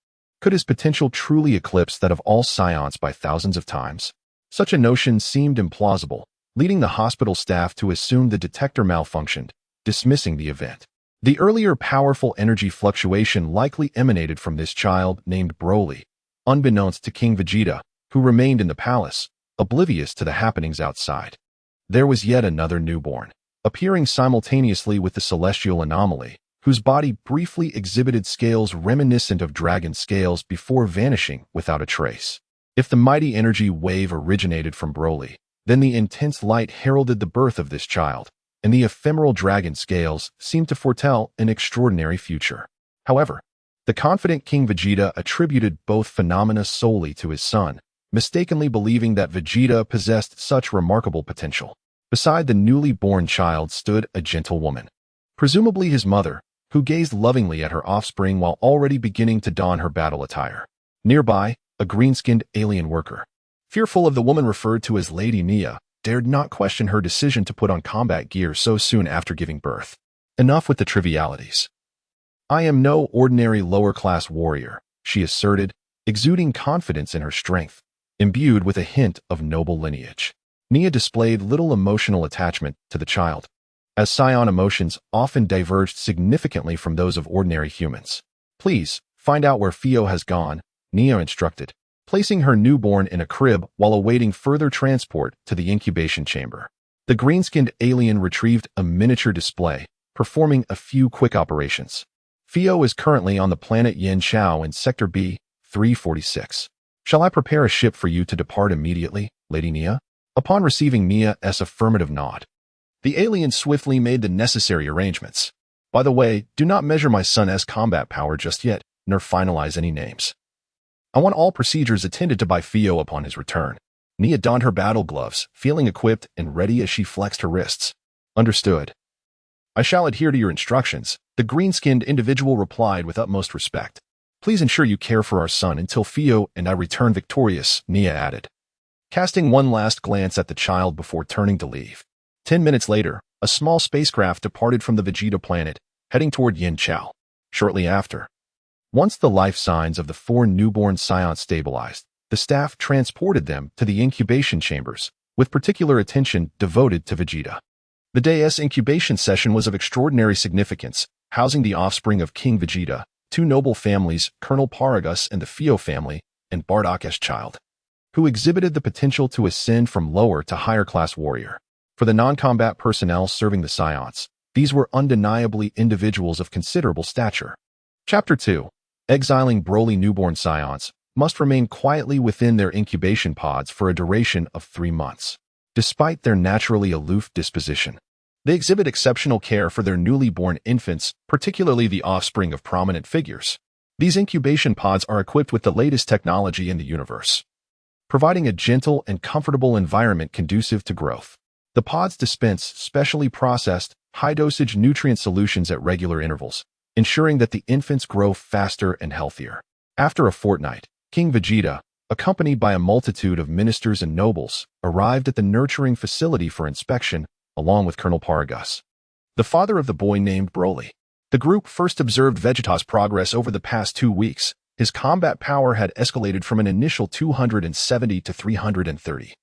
Could his potential truly eclipse that of all scions by thousands of times? Such a notion seemed implausible, leading the hospital staff to assume the detector malfunctioned, dismissing the event. The earlier powerful energy fluctuation likely emanated from this child named Broly, unbeknownst to King Vegeta, who remained in the palace, oblivious to the happenings outside. There was yet another newborn, appearing simultaneously with the celestial anomaly, whose body briefly exhibited scales reminiscent of dragon scales before vanishing without a trace. If the mighty energy wave originated from Broly, then the intense light heralded the birth of this child, and the ephemeral dragon scales seemed to foretell an extraordinary future. However, the confident King Vegeta attributed both phenomena solely to his son, mistakenly believing that Vegeta possessed such remarkable potential. Beside the newly born child stood a gentle woman, presumably his mother, who gazed lovingly at her offspring while already beginning to don her battle attire. Nearby, a green-skinned alien worker, fearful of the woman referred to as Lady Nia, dared not question her decision to put on combat gear so soon after giving birth. Enough with the trivialities. I am no ordinary lower-class warrior, she asserted, exuding confidence in her strength, imbued with a hint of noble lineage. Nia displayed little emotional attachment to the child, as Scion emotions often diverged significantly from those of ordinary humans. Please, find out where Fio has gone, Nia instructed, placing her newborn in a crib while awaiting further transport to the incubation chamber. The green-skinned alien retrieved a miniature display, performing a few quick operations. Fio is currently on the planet Yin Chao in Sector B-346. Shall I prepare a ship for you to depart immediately, Lady Nia? Upon receiving Nia's affirmative nod, the alien swiftly made the necessary arrangements. By the way, do not measure my son's combat power just yet, nor finalize any names. I want all procedures attended to by Fio upon his return. Nia donned her battle gloves, feeling equipped and ready as she flexed her wrists. Understood. I shall adhere to your instructions, the green-skinned individual replied with utmost respect. Please ensure you care for our son until Fio and I return victorious, Nia added, casting one last glance at the child before turning to leave. 10 minutes later, a small spacecraft departed from the Vegeta planet, heading toward Yin Chao. Shortly after, once the life signs of the 4 newborn Scions stabilized, the staff transported them to the incubation chambers, with particular attention devoted to Vegeta. The day's incubation session was of extraordinary significance, housing the offspring of King Vegeta, 2 noble families, Colonel Paragus and the Fio family, and Bardock's child, who exhibited the potential to ascend from lower to higher class warrior. For the non-combat personnel serving the Scions, these were undeniably individuals of considerable stature. Chapter 2. Exiling Broly newborn Scions must remain quietly within their incubation pods for a duration of 3 months. Despite their naturally aloof disposition, they exhibit exceptional care for their newly born infants, particularly the offspring of prominent figures. These incubation pods are equipped with the latest technology in the universe, providing a gentle and comfortable environment conducive to growth. The pods dispense specially processed, high-dosage nutrient solutions at regular intervals, ensuring that the infants grow faster and healthier. After a fortnight, King Vegeta, accompanied by a multitude of ministers and nobles, arrived at the nurturing facility for inspection, along with Colonel Paragus, the father of the boy named Broly. The group first observed Vegeta's progress over the past 2 weeks. His combat power had escalated from an initial 270 to 330.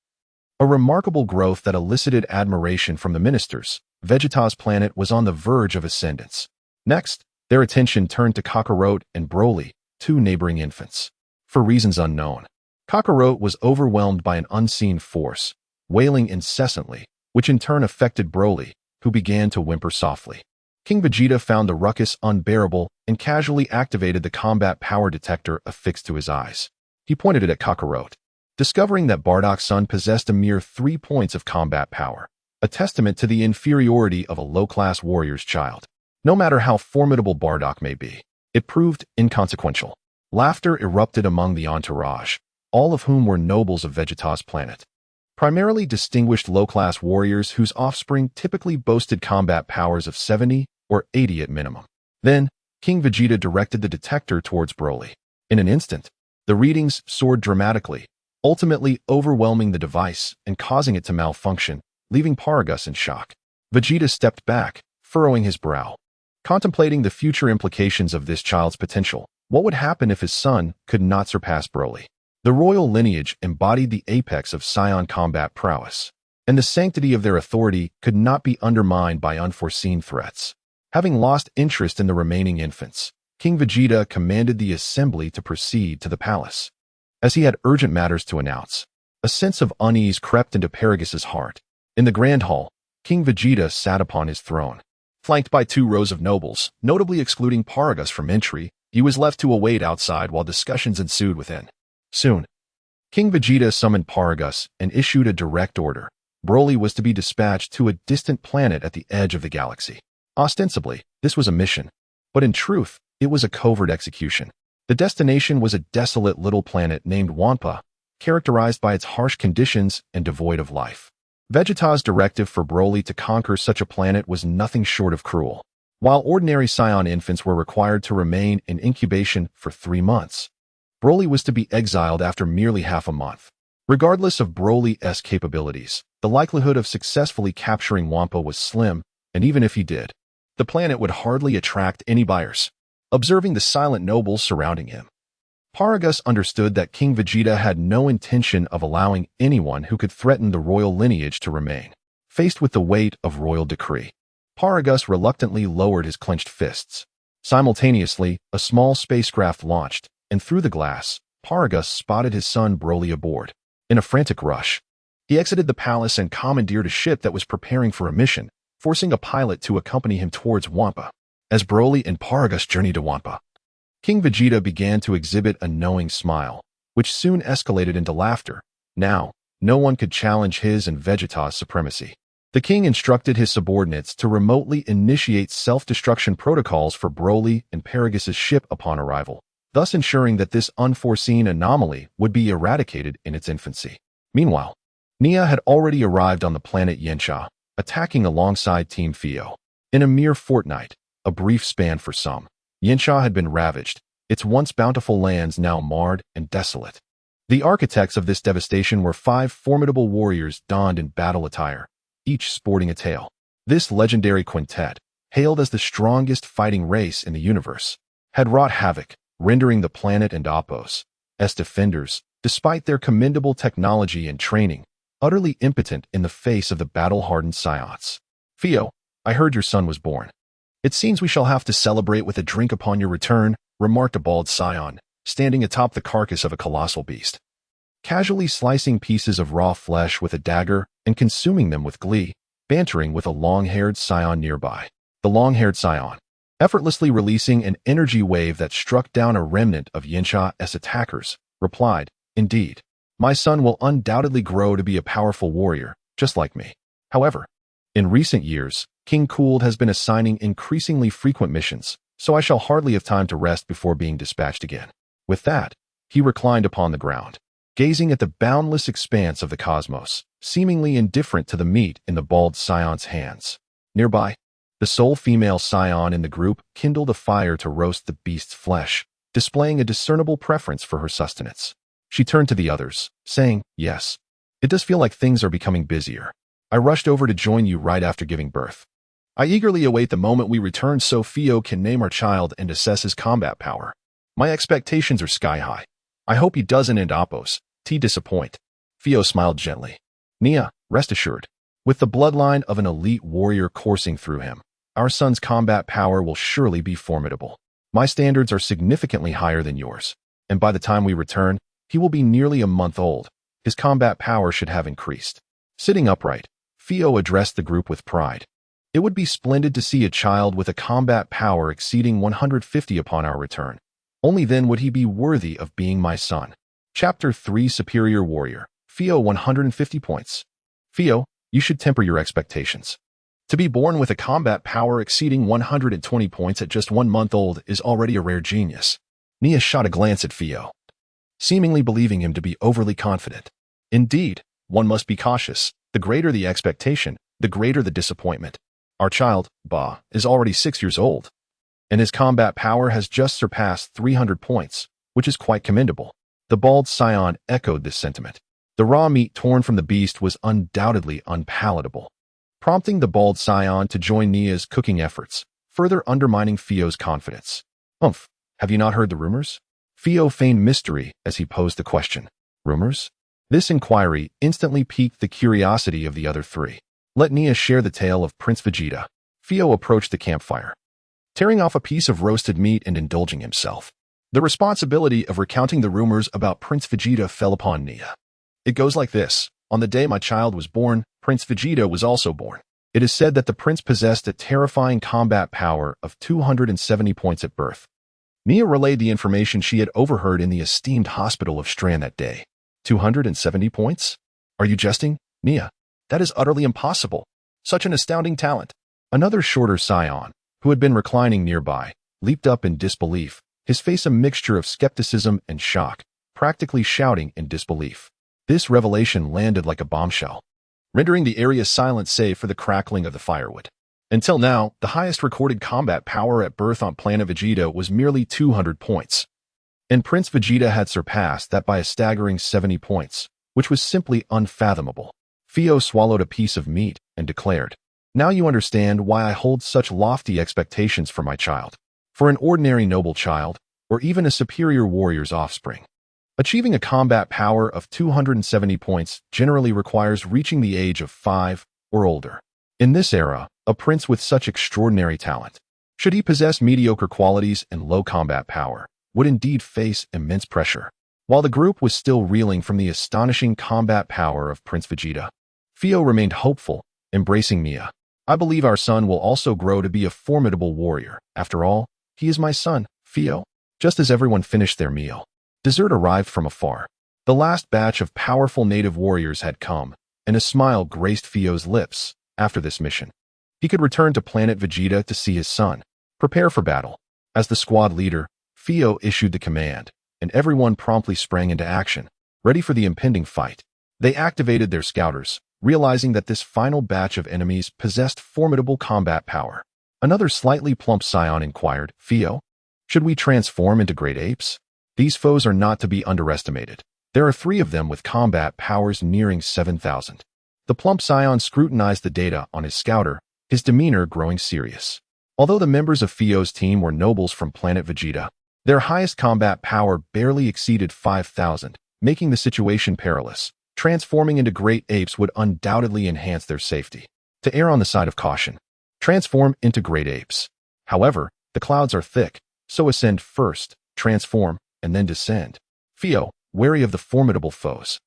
A remarkable growth that elicited admiration from the ministers. Vegeta's planet was on the verge of ascendance. Next, their attention turned to Cockaro and Broly, 2 neighboring infants. For reasons unknown, Cockaro was overwhelmed by an unseen force, wailing incessantly, which in turn affected Broly, who began to whimper softly. King Vegeta found the ruckus unbearable and casually activated the combat power detector affixed to his eyes. He pointed it at Cockaro, discovering that Bardock's son possessed a mere 3 points of combat power, a testament to the inferiority of a low-class warrior's child. No matter how formidable Bardock may be, it proved inconsequential. Laughter erupted among the entourage, all of whom were nobles of Vegeta's planet, primarily distinguished low-class warriors whose offspring typically boasted combat powers of 70 or 80 at minimum. Then, King Vegeta directed the detector towards Broly. In an instant, the readings soared dramatically, ultimately overwhelming the device and causing it to malfunction, leaving Paragus in shock. Vegeta stepped back, furrowing his brow. Contemplating the future implications of this child's potential, What would happen if his son could not surpass Broly? The royal lineage embodied the apex of Saiyan combat prowess, and the sanctity of their authority could not be undermined by unforeseen threats. Having lost interest in the remaining infants, King Vegeta commanded the assembly to proceed to the palace. As he had urgent matters to announce, a sense of unease crept into Paragus' heart. In the Grand Hall, King Vegeta sat upon his throne. Flanked by 2 rows of nobles, notably excluding Paragus from entry, he was left to await outside while discussions ensued within. Soon, King Vegeta summoned Paragus and issued a direct order. Broly was to be dispatched to a distant planet at the edge of the galaxy. Ostensibly, this was a mission, but in truth, it was a covert execution. The destination was a desolate little planet named Wampa, characterized by its harsh conditions and devoid of life. Vegeta's directive for Broly to conquer such a planet was nothing short of cruel. While ordinary Saiyan infants were required to remain in incubation for 3 months, Broly was to be exiled after merely half a month. Regardless of Broly's capabilities, the likelihood of successfully capturing Wampa was slim, and even if he did, the planet would hardly attract any buyers. Observing the silent nobles surrounding him, Paragus understood that King Vegeta had no intention of allowing anyone who could threaten the royal lineage to remain. Faced with the weight of royal decree, Paragus reluctantly lowered his clenched fists. Simultaneously, a small spacecraft launched, and through the glass, Paragus spotted his son Broly aboard. In a frantic rush, he exited the palace and commandeered a ship that was preparing for a mission, forcing a pilot to accompany him towards Wampa. As Broly and Paragus journeyed to Wampa, King Vegeta began to exhibit a knowing smile, which soon escalated into laughter. Now, no one could challenge his and Vegeta's supremacy. The king instructed his subordinates to remotely initiate self-destruction protocols for Broly and Paragus' ship upon arrival, thus ensuring that this unforeseen anomaly would be eradicated in its infancy. Meanwhile, Nia had already arrived on the planet Yensha, attacking alongside Team Fio. In a mere fortnight, a brief span for some, Yensha had been ravaged, its once bountiful lands now marred and desolate. The architects of this devastation were 5 formidable warriors donned in battle attire, each sporting a tail. This legendary quintet, hailed as the strongest fighting race in the universe, had wrought havoc, rendering the planet and Apos, as defenders, despite their commendable technology and training, utterly impotent in the face of the battle-hardened Scions. Fio, I heard your son was born. It seems we shall have to celebrate with a drink upon your return, remarked a bald Scion, standing atop the carcass of a colossal beast. Casually slicing pieces of raw flesh with a dagger and consuming them with glee, bantering with a long-haired Scion nearby. The long-haired Scion, effortlessly releasing an energy wave that struck down a remnant of Yensha's attackers, replied, "Indeed, my son will undoubtedly grow to be a powerful warrior, just like me. However, in recent years, King Cooled has been assigning increasingly frequent missions, so I shall hardly have time to rest before being dispatched again." With that, he reclined upon the ground, gazing at the boundless expanse of the cosmos, seemingly indifferent to the meat in the bald Scion's hands. Nearby, the sole female Scion in the group kindled a fire to roast the beast's flesh, displaying a discernible preference for her sustenance. She turned to the others, saying, "Yes, it does feel like things are becoming busier. I rushed over to join you right after giving birth. I eagerly await the moment we return so Fio can name our child and assess his combat power. My expectations are sky high. I hope he doesn't end Apos, disappoint." Fio smiled gently. "Nia, rest assured. With the bloodline of an elite warrior coursing through him, our son's combat power will surely be formidable. My standards are significantly higher than yours, and by the time we return, he will be nearly a month old. His combat power should have increased." Sitting upright, Fio addressed the group with pride. "It would be splendid to see a child with a combat power exceeding 150 upon our return. Only then would he be worthy of being my son." Chapter 3 Superior Warrior, Fio 150 points. Fio, you should temper your expectations. To be born with a combat power exceeding 120 points at just 1 month old is already a rare genius. Nia shot a glance at Fio, seemingly believing him to be overly confident. Indeed, one must be cautious. The greater the expectation, the greater the disappointment. Our child, Ba, is already 6 years old, and his combat power has just surpassed 300 points, which is quite commendable. The bald Scion echoed this sentiment. The raw meat torn from the beast was undoubtedly unpalatable, prompting the bald Scion to join Nia's cooking efforts, further undermining Fio's confidence. Have you not heard the rumors? Fio feigned mystery as he posed the question. Rumors? This inquiry instantly piqued the curiosity of the other three. Let Nia share the tale of Prince Vegeta. Fio approached the campfire, tearing off a piece of roasted meat and indulging himself. The responsibility of recounting the rumors about Prince Vegeta fell upon Nia. It goes like this. On the day my child was born, Prince Vegeta was also born. It is said that the prince possessed a terrifying combat power of 270 points at birth. Nia relayed the information she had overheard in the esteemed hospital of Strand that day. 270 points? Are you jesting, Nia? That is utterly impossible. Such an astounding talent. Another shorter Scion, who had been reclining nearby, leaped up in disbelief, his face a mixture of skepticism and shock, practically shouting in disbelief. This revelation landed like a bombshell, rendering the area silent save for the crackling of the firewood. Until now, the highest recorded combat power at birth on planet Vegeta was merely 200 points. And Prince Vegeta had surpassed that by a staggering 70 points, which was simply unfathomable. Fio swallowed a piece of meat and declared, Now you understand why I hold such lofty expectations for my child. For an ordinary noble child, or even a superior warrior's offspring, achieving a combat power of 270 points generally requires reaching the age of 5 or older. In this era, a prince with such extraordinary talent, should he possess mediocre qualities and low combat power, would indeed face immense pressure. While the group was still reeling from the astonishing combat power of Prince Vegeta, Fio remained hopeful, embracing Nia. I believe our son will also grow to be a formidable warrior. After all, he is my son, Fio. Just as everyone finished their meal, dessert arrived from afar. The last batch of powerful native warriors had come, and a smile graced Fio's lips. After this mission, he could return to planet Vegeta to see his son. Prepare for battle. As the squad leader, Fio issued the command, and everyone promptly sprang into action, ready for the impending fight. They activated their scouters, realizing that this final batch of enemies possessed formidable combat power. Another slightly plump Scion inquired, Fio, should we transform into great apes? These foes are not to be underestimated. There are 3 of them with combat powers nearing 7,000. The plump Scion scrutinized the data on his scouter, his demeanor growing serious. Although the members of Fio's team were nobles from planet Vegeta, their highest combat power barely exceeded 5,000, making the situation perilous. Transforming into great apes would undoubtedly enhance their safety. To err on the side of caution, transform into great apes. However, the clouds are thick, so ascend first, transform, and then descend. Fio, wary of the formidable foes,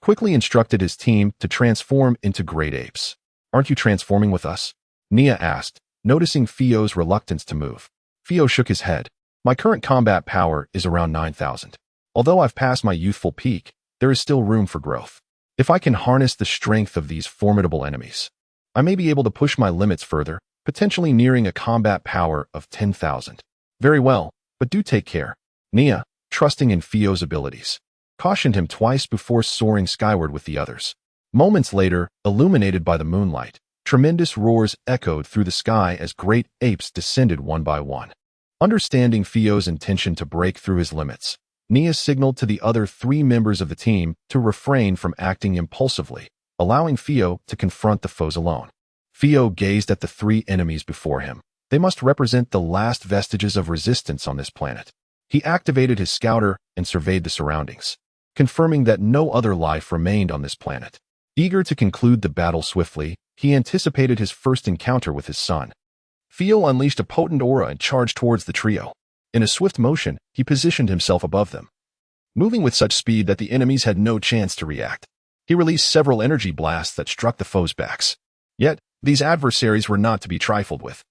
quickly instructed his team to transform into great apes. Aren't you transforming with us? Nia asked, noticing Fio's reluctance to move. Fio shook his head. My current combat power is around 9,000. Although I've passed my youthful peak, there is still room for growth. If I can harness the strength of these formidable enemies, I may be able to push my limits further, potentially nearing a combat power of 10,000. Very well, but do take care. Nia, trusting in Fio's abilities, cautioned him twice before soaring skyward with the others. Moments later, illuminated by the moonlight, tremendous roars echoed through the sky as great apes descended one by one. Understanding Fio's intention to break through his limits, Nia signaled to the other 3 members of the team to refrain from acting impulsively, allowing Fio to confront the foes alone. Fio gazed at the 3 enemies before him. They must represent the last vestiges of resistance on this planet. He activated his scouter and surveyed the surroundings, confirming that no other life remained on this planet. Eager to conclude the battle swiftly, he anticipated his first encounter with his son. Fio unleashed a potent aura and charged towards the trio. In a swift motion, he positioned himself above them, moving with such speed that the enemies had no chance to react. He released several energy blasts that struck the foes' backs. Yet, these adversaries were not to be trifled with.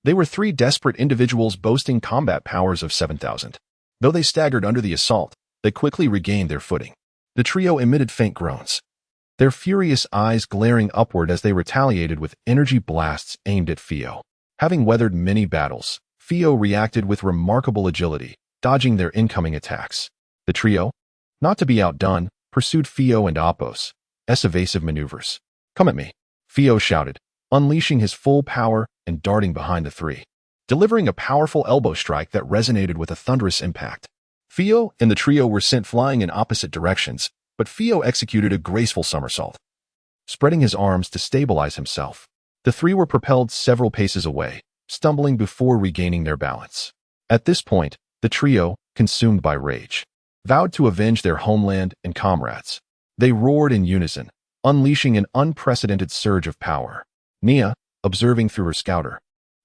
They were 3 desperate individuals boasting combat powers of 7,000. Though they staggered under the assault, they quickly regained their footing. The trio emitted faint groans, their furious eyes glaring upward as they retaliated with energy blasts aimed at Fio. Having weathered many battles, Fio reacted with remarkable agility, dodging their incoming attacks. The trio, not to be outdone, pursued Fio and Apos, evasive maneuvers. Come at me, Fio shouted, unleashing his full power and darting behind the 3, delivering a powerful elbow strike that resonated with a thunderous impact. Fio and the trio were sent flying in opposite directions, but Fio executed a graceful somersault, spreading his arms to stabilize himself. The 3 were propelled several paces away, stumbling before regaining their balance. At this point, The trio, consumed by rage, vowed to avenge their homeland and comrades. They roared in unison, unleashing an unprecedented surge of power. Nia, observing through her scouter,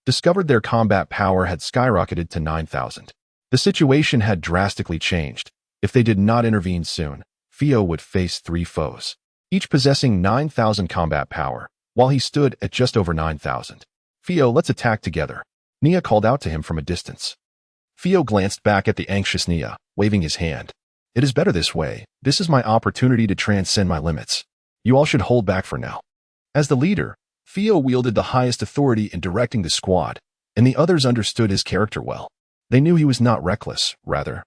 discovered their combat power had skyrocketed to 9,000. The situation had drastically changed. If they did not intervene soon, Fio would face 3 foes, each possessing 9,000 combat power, while he stood at just over 9,000. Fio, let's attack together. Nia called out to him from a distance. Fio glanced back at the anxious Nia, waving his hand. It is better this way. This is my opportunity to transcend my limits. You all should hold back for now. As the leader, Fio wielded the highest authority in directing the squad, and the others understood his character well. They knew he was not reckless, rather.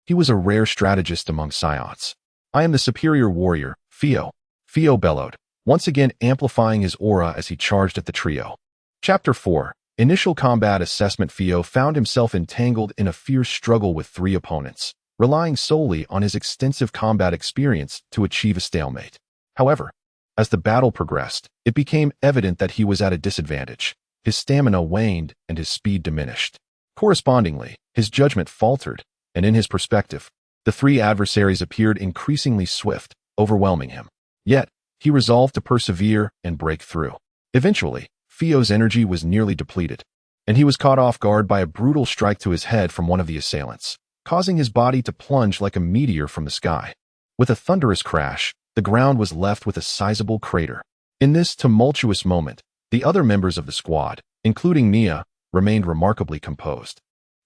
He was a rare strategist among Scions. I am the superior warrior, Fio. Fio bellowed, once again amplifying his aura as he charged at the trio. Chapter 4. Initial Combat Assessment. Fio found himself entangled in a fierce struggle with 3 opponents, relying solely on his extensive combat experience to achieve a stalemate. However, as the battle progressed, it became evident that he was at a disadvantage. His stamina waned and his speed diminished. Correspondingly, his judgment faltered, and in his perspective, the 3 adversaries appeared increasingly swift, overwhelming him. Yet, he resolved to persevere and break through. Eventually, Fio's energy was nearly depleted, and he was caught off guard by a brutal strike to his head from one of the assailants, causing his body to plunge like a meteor from the sky. With a thunderous crash, the ground was left with a sizable crater. In this tumultuous moment, the other members of the squad, including Nia, remained remarkably composed.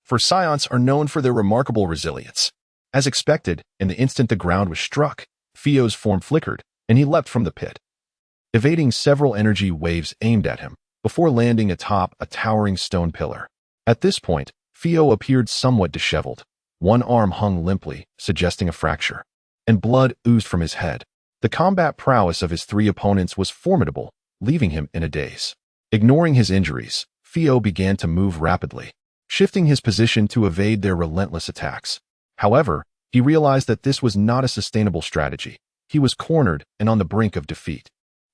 For Scions are known for their remarkable resilience. As expected, in the instant the ground was struck, Fio's form flickered, and he leapt from the pit, evading several energy waves aimed at him, before landing atop a towering stone pillar. At this point, Fio appeared somewhat disheveled. One arm hung limply, suggesting a fracture, and blood oozed from his head. The combat prowess of his 3 opponents was formidable, leaving him in a daze. Ignoring his injuries, Fio began to move rapidly, shifting his position to evade their relentless attacks. However, he realized that this was not a sustainable strategy. He was cornered and on the brink of defeat.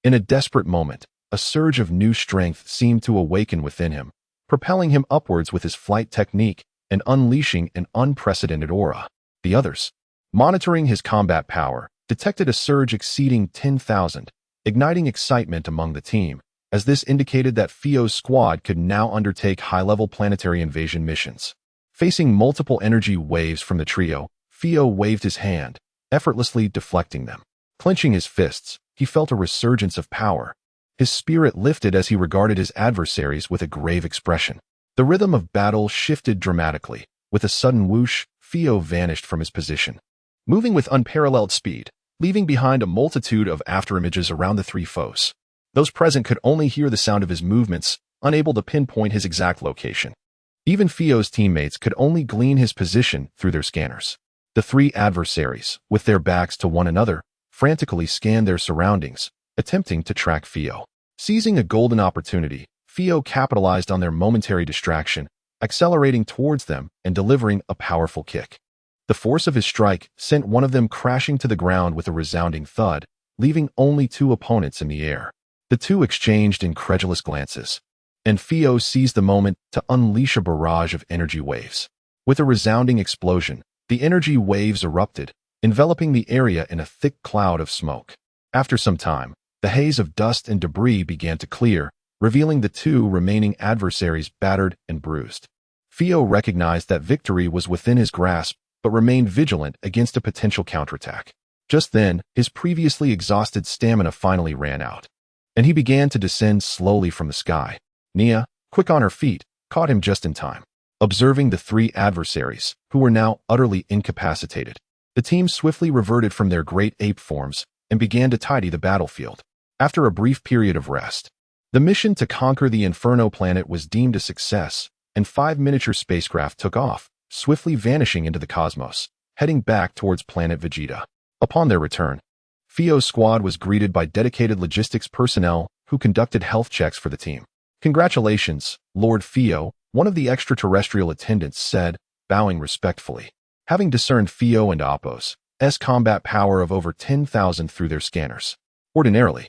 In a desperate moment, a surge of new strength seemed to awaken within him, propelling him upwards with his flight technique and unleashing an unprecedented aura. The others, monitoring his combat power, detected a surge exceeding 10,000, igniting excitement among the team, as this indicated that Fio's squad could now undertake high-level planetary invasion missions. Facing multiple energy waves from the trio, Fio waved his hand, effortlessly deflecting them. Clenching his fists, he felt a resurgence of power. His spirit lifted as he regarded his adversaries with a grave expression. The rhythm of battle shifted dramatically. With a sudden whoosh, Fio vanished from his position, moving with unparalleled speed, leaving behind a multitude of afterimages around the 3 foes. Those present could only hear the sound of his movements, unable to pinpoint his exact location. Even Fio's teammates could only glean his position through their scanners. The 3 adversaries, with their backs to one another, frantically scanned their surroundings, attempting to track Fio. Seizing a golden opportunity, Fio capitalized on their momentary distraction, accelerating towards them and delivering a powerful kick. The force of his strike sent one of them crashing to the ground with a resounding thud, leaving only 2 opponents in the air. The 2 exchanged incredulous glances, and Fio seized the moment to unleash a barrage of energy waves. With a resounding explosion, the energy waves erupted, enveloping the area in a thick cloud of smoke. After some time, the haze of dust and debris began to clear, revealing the 2 remaining adversaries battered and bruised. Fio recognized that victory was within his grasp, but remained vigilant against a potential counterattack. Just then, his previously exhausted stamina finally ran out, and he began to descend slowly from the sky. Nia, quick on her feet, caught him just in time. Observing the 3 adversaries, who were now utterly incapacitated, the team swiftly reverted from their great ape forms and began to tidy the battlefield. After a brief period of rest, the mission to conquer the Inferno planet was deemed a success, and 5 miniature spacecraft took off, swiftly vanishing into the cosmos, heading back towards planet Vegeta. Upon their return, Fio's squad was greeted by dedicated logistics personnel who conducted health checks for the team. "Congratulations, Lord Fio," one of the extraterrestrial attendants said, bowing respectfully. Having discerned Fio and Appo's combat power of over 10,000 through their scanners. Ordinarily,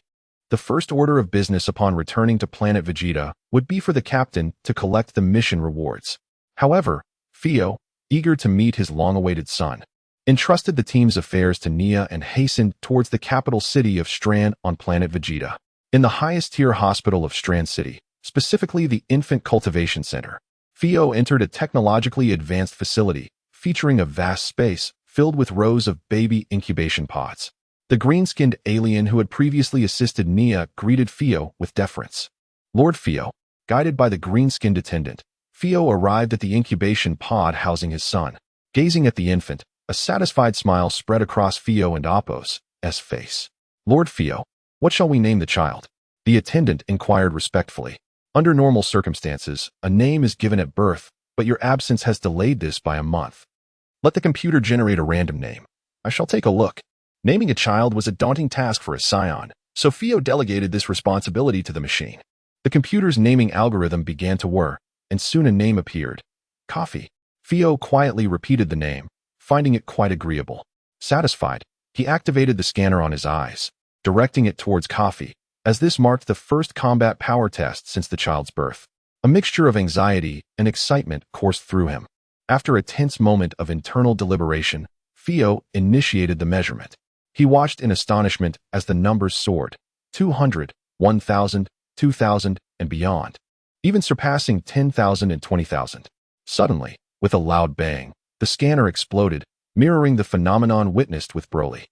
the first order of business upon returning to planet Vegeta would be for the captain to collect the mission rewards. However, Fio, eager to meet his long-awaited son, entrusted the team's affairs to Nia and hastened towards the capital city of Strand on planet Vegeta. In the highest-tier hospital of Strand City, specifically the Infant Cultivation Center, Theo entered a technologically advanced facility featuring a vast space filled with rows of baby incubation pods. The green-skinned alien who had previously assisted Nia greeted Theo with deference. Lord Theo, guided by the green-skinned attendant, Theo arrived at the incubation pod housing his son. Gazing at the infant, a satisfied smile spread across Theo and Appo's face. Lord Theo, what shall we name the child? The attendant inquired respectfully. Under normal circumstances, a name is given at birth, but your absence has delayed this by a month. Let the computer generate a random name. I shall take a look. Naming a child was a daunting task for a Scion, so Theo delegated this responsibility to the machine. The computer's naming algorithm began to whir, and soon a name appeared. Kafi. Theo quietly repeated the name, finding it quite agreeable. Satisfied, he activated the scanner on his eyes, directing it towards Kafi, as this marked the first combat power test since the child's birth. A mixture of anxiety and excitement coursed through him. After a tense moment of internal deliberation, Theo initiated the measurement. He watched in astonishment as the numbers soared, 200, 1,000, 2,000, and beyond, even surpassing 10,000 and 20,000. Suddenly, with a loud bang, the scanner exploded, mirroring the phenomenon witnessed with Broly.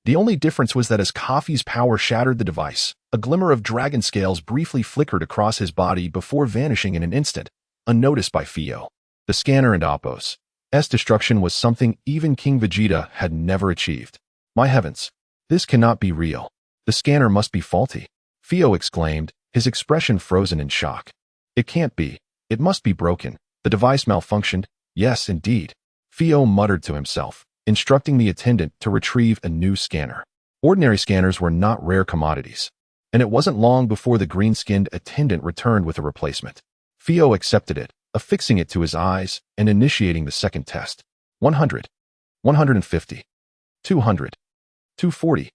The only difference was that as Kafi's power shattered the device, a glimmer of dragon scales briefly flickered across his body before vanishing in an instant, unnoticed by Theo. The scanner and Appo's destruction was something even King Vegeta had never achieved. My heavens, this cannot be real. The scanner must be faulty, Theo exclaimed, his expression frozen in shock. It can't be. It must be broken. The device malfunctioned. Yes, indeed. Theo muttered to himself, instructing the attendant to retrieve a new scanner. Ordinary scanners were not rare commodities, and it wasn't long before the green-skinned attendant returned with a replacement. Theo accepted it, affixing it to his eyes and initiating the second test. 100, 150, 200, 240.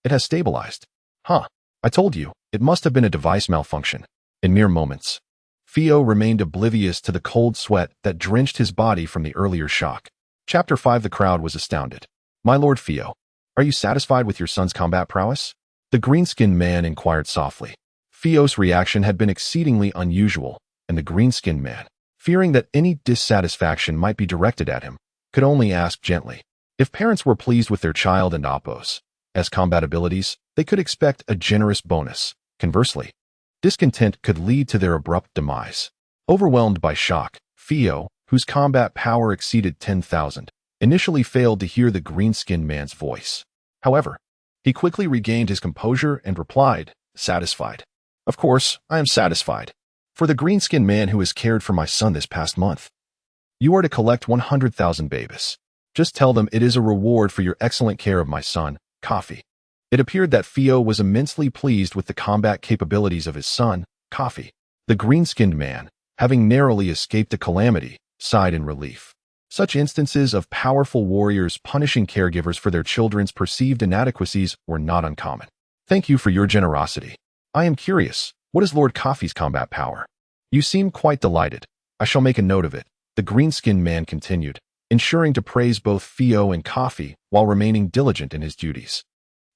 It has stabilized. Huh. I told you, it must have been a device malfunction. In mere moments, Theo remained oblivious to the cold sweat that drenched his body from the earlier shock. Chapter 5. The crowd was astounded. My Lord Theo, are you satisfied with your son's combat prowess? The green-skinned man inquired softly. Theo's reaction had been exceedingly unusual, and the green-skinned man, fearing that any dissatisfaction might be directed at him, could only ask gently. If parents were pleased with their child and Appo's combat abilities, they could expect a generous bonus. Conversely, discontent could lead to their abrupt demise. Overwhelmed by shock, Theo, whose combat power exceeded 10,000, initially failed to hear the green-skinned man's voice. However, he quickly regained his composure and replied, satisfied. Of course, I am satisfied. For the green-skinned man who has cared for my son this past month, you are to collect 100,000 babies. Just tell them it is a reward for your excellent care of my son, Kafi. It appeared that Theo was immensely pleased with the combat capabilities of his son, Kafi. The green-skinned man, having narrowly escaped a calamity, sighed in relief. Such instances of powerful warriors punishing caregivers for their children's perceived inadequacies were not uncommon. Thank you for your generosity. I am curious, what is Lord Kafi's combat power? You seem quite delighted. I shall make a note of it, the green-skinned man continued, ensuring to praise both Theo and Kafi while remaining diligent in his duties.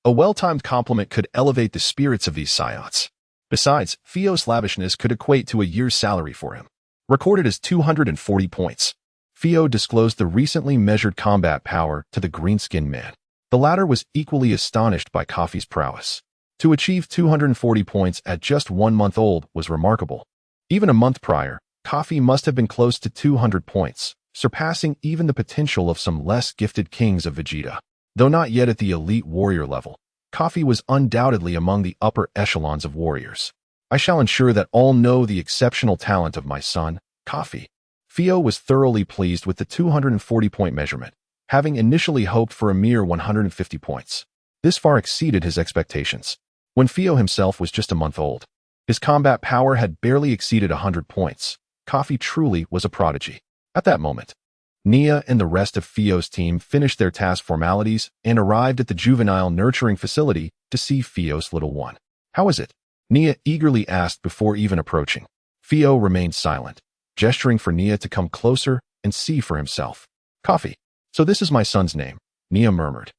A well-timed compliment could elevate the spirits of these Scions. Besides, Theo's lavishness could equate to a year's salary for him. Recorded as 240 points. Theo disclosed the recently measured combat power to the green-skinned man. The latter was equally astonished by Kafi's prowess. To achieve 240 points at just 1 month old was remarkable. Even a month prior, Kafi must have been close to 200 points, surpassing even the potential of some less gifted kings of Vegeta. Though not yet at the elite warrior level, Kafi was undoubtedly among the upper echelons of warriors. I shall ensure that all know the exceptional talent of my son, Kafi. Theo was thoroughly pleased with the 240-point measurement, having initially hoped for a mere 150 points. This far exceeded his expectations. When Theo himself was just a month old, his combat power had barely exceeded 100 points. Kafi truly was a prodigy. At that moment, Nia and the rest of Theo's team finished their task formalities and arrived at the juvenile nurturing facility to see Theo's little one. How is it? Nia eagerly asked before even approaching. Theo remained silent, gesturing for Nia to come closer and see for himself. Kafi. So this is my son's name, Nia murmured,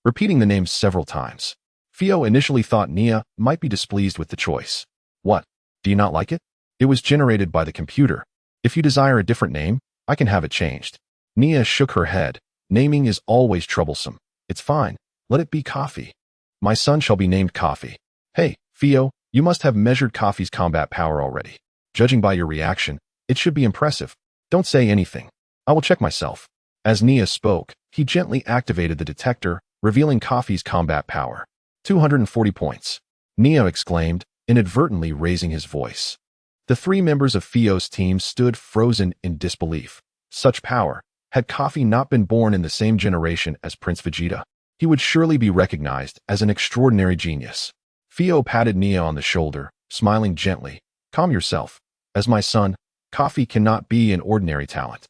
repeating the name several times. Fio initially thought Nia might be displeased with the choice. What? Do you not like it? It was generated by the computer. If you desire a different name, I can have it changed. Nia shook her head. Naming is always troublesome. It's fine. Let it be Kafi. My son shall be named Kafi. Hey, Fio, you must have measured Kafi's combat power already. Judging by your reaction, it should be impressive. Don't say anything. I will check myself. As Nia spoke, he gently activated the detector, revealing Kafi's combat power. 240 points. Nia exclaimed, inadvertently raising his voice. The three members of Fio's team stood frozen in disbelief. Such power. Had Kafi not been born in the same generation as Prince Vegeta, he would surely be recognized as an extraordinary genius. Fio patted Nia on the shoulder, smiling gently. Calm yourself. As my son, Kafi cannot be an ordinary talent.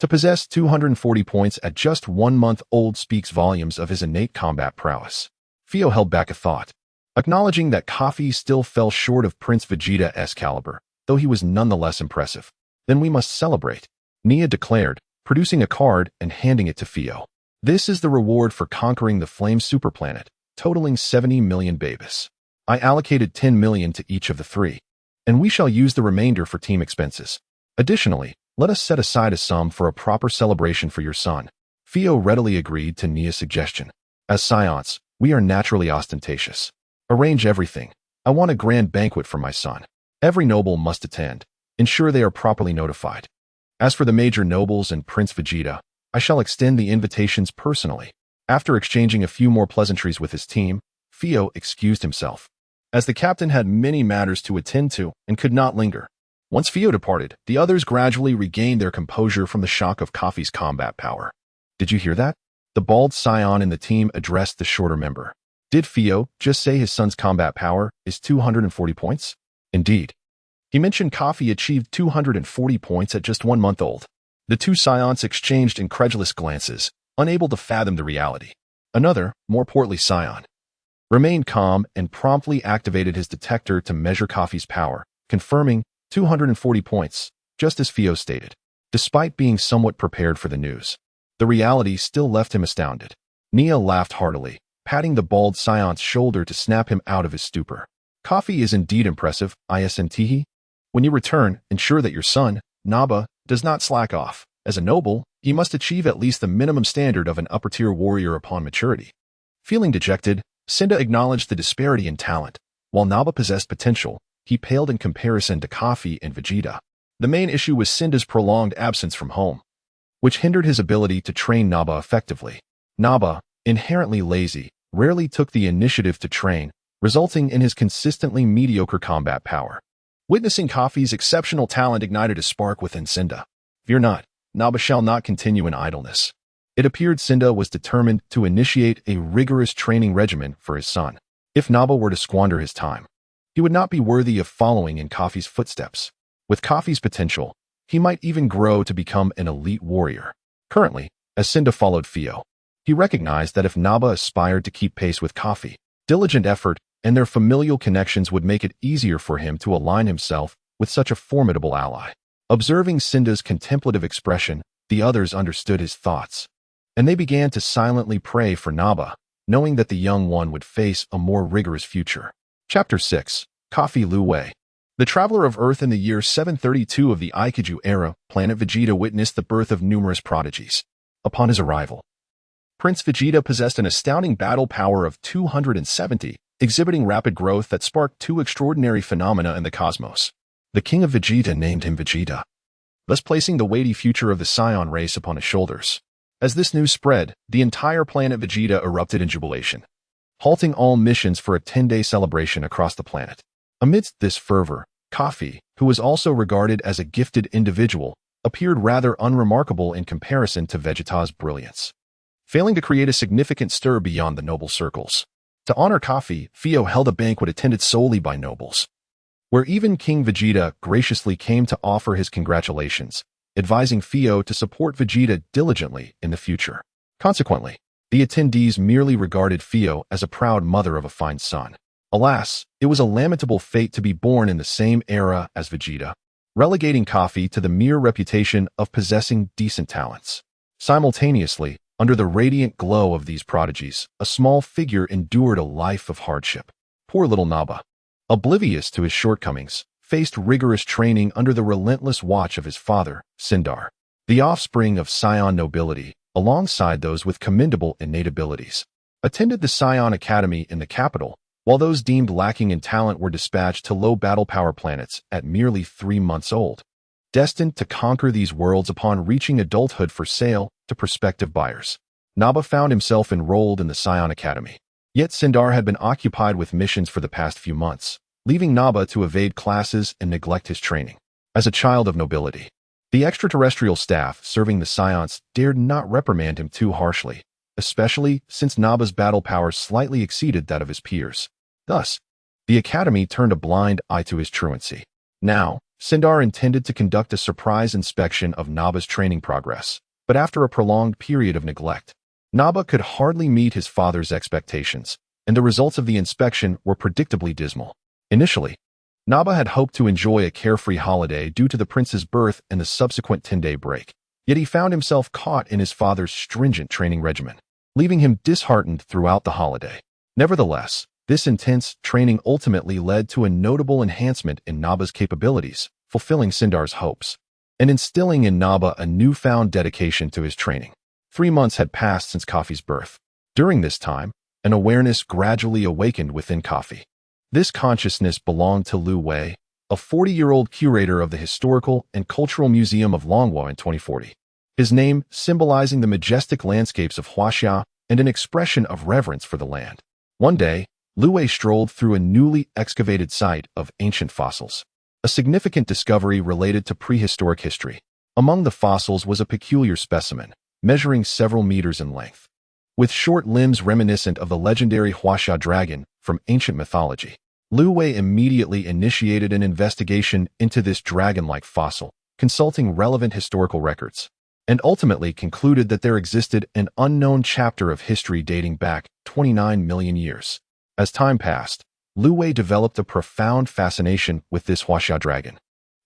To possess 240 points at just 1 month old speaks volumes of his innate combat prowess. Fio held back a thought, acknowledging that Kafi still fell short of Prince Vegeta's caliber, though he was nonetheless impressive. Then we must celebrate, Nia declared, producing a card and handing it to Fio. This is the reward for conquering the Flame Superplanet, totaling 70 million babas. I allocated 10 million to each of the three, and we shall use the remainder for team expenses. Additionally, let us set aside a sum for a proper celebration for your son. Fio readily agreed to Nia's suggestion. As Scions, we are naturally ostentatious. Arrange everything. I want a grand banquet for my son. Every noble must attend. Ensure they are properly notified. As for the major nobles and Prince Vegeta, I shall extend the invitations personally. After exchanging a few more pleasantries with his team, Fio excused himself, as the captain had many matters to attend to and could not linger. Once Fio departed, the others gradually regained their composure from the shock of Kafi's combat power. Did you hear that? The bald Scion in the team addressed the shorter member. Did Fio just say his son's combat power is 240 points? Indeed. He mentioned Kafi achieved 240 points at just 1 month old. The two Scions exchanged incredulous glances, unable to fathom the reality. Another, more portly Scion, remained calm and promptly activated his detector to measure Kafi's power, confirming 240 points, just as Fio stated. Despite being somewhat prepared for the news, the reality still left him astounded. Nia laughed heartily, patting the bald Scion's shoulder to snap him out of his stupor. Kafi is indeed impressive, isn't. When you return, ensure that your son, Naba, does not slack off. As a noble, he must achieve at least the minimum standard of an upper-tier warrior upon maturity. Feeling dejected, Cinda acknowledged the disparity in talent. While Naba possessed potential, he paled in comparison to Kafi and Vegeta. The main issue was Cinda's prolonged absence from home, which hindered his ability to train Naba effectively. Naba, inherently lazy, rarely took the initiative to train, resulting in his consistently mediocre combat power. Witnessing Kafi's exceptional talent ignited a spark within Cinda. Fear not, Naba shall not continue in idleness. It appeared Cinda was determined to initiate a rigorous training regimen for his son. If Naba were to squander his time, he would not be worthy of following in Kafi's footsteps. With Kafi's potential, he might even grow to become an elite warrior. Currently, as Cinda followed Fio, he recognized that if Naba aspired to keep pace with Kafi, diligent effort and their familial connections would make it easier for him to align himself with such a formidable ally. Observing Cinda's contemplative expression, the others understood his thoughts, and they began to silently pray for Naba, knowing that the young one would face a more rigorous future. Chapter 6. Kafi Lu Wei. The traveler of Earth in the year 732 of the Aikiju era, planet Vegeta witnessed the birth of numerous prodigies. Upon his arrival, Prince Vegeta possessed an astounding battle power of 270, exhibiting rapid growth that sparked two extraordinary phenomena in the cosmos. The king of Vegeta named him Vegeta, thus placing the weighty future of the Scion race upon his shoulders. As this news spread, the entire planet Vegeta erupted in jubilation, halting all missions for a 10-day celebration across the planet. Amidst this fervor, Kafi, who was also regarded as a gifted individual, appeared rather unremarkable in comparison to Vegeta's brilliance, failing to create a significant stir beyond the noble circles. To honor Kafi, Fio held a banquet attended solely by nobles, where even King Vegeta graciously came to offer his congratulations, advising Fio to support Vegeta diligently in the future. Consequently, the attendees merely regarded Fio as a proud mother of a fine son. Alas, it was a lamentable fate to be born in the same era as Vegeta. relegating Kafi to the mere reputation of possessing decent talents. Simultaneously, under the radiant glow of these prodigies, a small figure endured a life of hardship. Poor little Naba, oblivious to his shortcomings, faced rigorous training under the relentless watch of his father, Sindar, the offspring of Scion nobility, alongside those with commendable innate abilities. Attended the Scion Academy in the capital, while those deemed lacking in talent were dispatched to low battle power planets at merely 3 months old, destined to conquer these worlds upon reaching adulthood for sale to prospective buyers. Naba found himself enrolled in the Scion Academy. Yet Sindar had been occupied with missions for the past few months, leaving Naba to evade classes and neglect his training. As a child of nobility, the extraterrestrial staff serving the Scions dared not reprimand him too harshly, especially since Naba's battle power slightly exceeded that of his peers. Thus, the Academy turned a blind eye to his truancy. Now, Sindar intended to conduct a surprise inspection of Naba's training progress, but after a prolonged period of neglect, Naba could hardly meet his father's expectations, and the results of the inspection were predictably dismal. Initially, Naba had hoped to enjoy a carefree holiday due to the prince's birth and the subsequent 10-day break, yet he found himself caught in his father's stringent training regimen, leaving him disheartened throughout the holiday. Nevertheless, this intense training ultimately led to a notable enhancement in Naba's capabilities, fulfilling Sindar's hopes, and instilling in Naba a newfound dedication to his training. 3 months had passed since Kafi's birth. During this time, an awareness gradually awakened within Kafi. This consciousness belonged to Lu Wei, a 40-year-old curator of the Historical and Cultural Museum of Longhua in 2040. His name symbolizing the majestic landscapes of Huaxia and an expression of reverence for the land. One day, Lu Wei strolled through a newly excavated site of ancient fossils, a significant discovery related to prehistoric history. Among the fossils was a peculiar specimen, measuring several meters in length, with short limbs reminiscent of the legendary Huaxia dragon from ancient mythology. Lu Wei immediately initiated an investigation into this dragon-like fossil, consulting relevant historical records, and ultimately concluded that there existed an unknown chapter of history dating back 29 million years. As time passed, Lu Wei developed a profound fascination with this Huaxia dragon,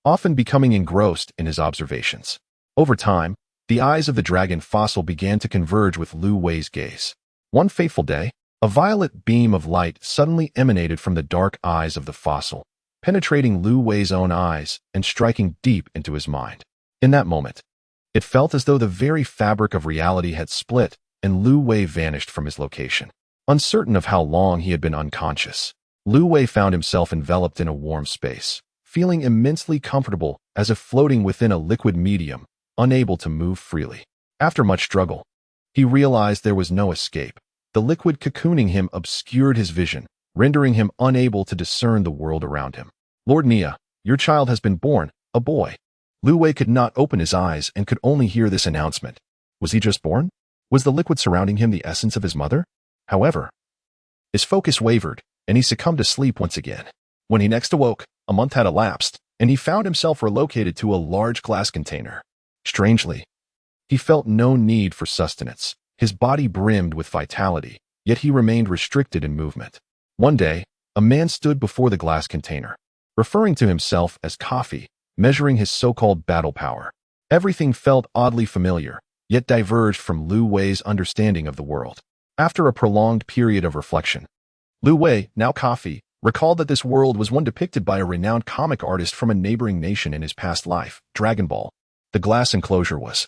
often becoming engrossed in his observations. Over time, the eyes of the dragon fossil began to converge with Lu Wei's gaze. One fateful day, a violet beam of light suddenly emanated from the dark eyes of the fossil, penetrating Lu Wei's own eyes and striking deep into his mind. In that moment, it felt as though the very fabric of reality had split and Lu Wei vanished from his location. Uncertain of how long he had been unconscious, Lu Wei found himself enveloped in a warm space, feeling immensely comfortable as if floating within a liquid medium, unable to move freely. After much struggle, he realized there was no escape. The liquid cocooning him obscured his vision, rendering him unable to discern the world around him. Lord Nia, your child has been born, a boy. Lu Wei could not open his eyes and could only hear this announcement. Was he just born? Was the liquid surrounding him the essence of his mother? However, his focus wavered, and he succumbed to sleep once again. When he next awoke, a month had elapsed, and he found himself relocated to a large glass container. Strangely, he felt no need for sustenance. His body brimmed with vitality, yet he remained restricted in movement. One day, a man stood before the glass container, referring to himself as Kafi, measuring his so-called battle power. Everything felt oddly familiar, yet diverged from Lu Wei's understanding of the world. After a prolonged period of reflection, Lu Wei, now Kafi, recalled that this world was one depicted by a renowned comic artist from a neighboring nation in his past life, Dragon Ball. The glass enclosure was,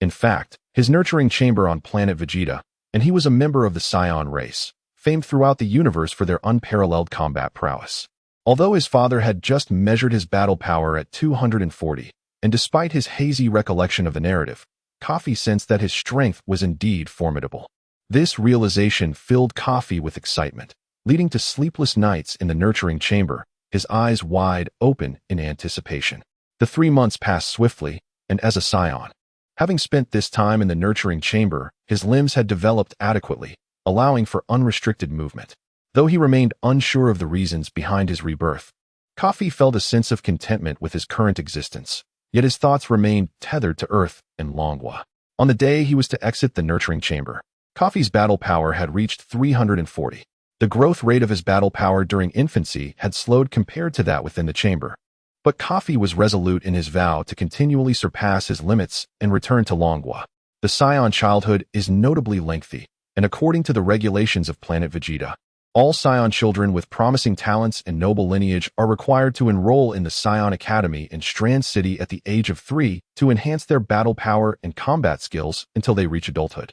in fact, his nurturing chamber on planet Vegeta, and he was a member of the Scion race, famed throughout the universe for their unparalleled combat prowess. Although his father had just measured his battle power at 240, and despite his hazy recollection of the narrative, Kafi sensed that his strength was indeed formidable. This realization filled Kafi with excitement, leading to sleepless nights in the nurturing chamber, his eyes wide open in anticipation. The 3 months passed swiftly, and as a Scion, having spent this time in the nurturing chamber, his limbs had developed adequately, allowing for unrestricted movement. Though he remained unsure of the reasons behind his rebirth, Kafi felt a sense of contentment with his current existence, yet his thoughts remained tethered to Earth and Longhua. On the day he was to exit the nurturing chamber, Kafi's battle power had reached 340. The growth rate of his battle power during infancy had slowed compared to that within the chamber. But Kafi was resolute in his vow to continually surpass his limits and return to Longwa. The Scion childhood is notably lengthy, and according to the regulations of planet Vegeta, all Scion children with promising talents and noble lineage are required to enroll in the Scion Academy in Strand City at the age of 3 to enhance their battle power and combat skills until they reach adulthood,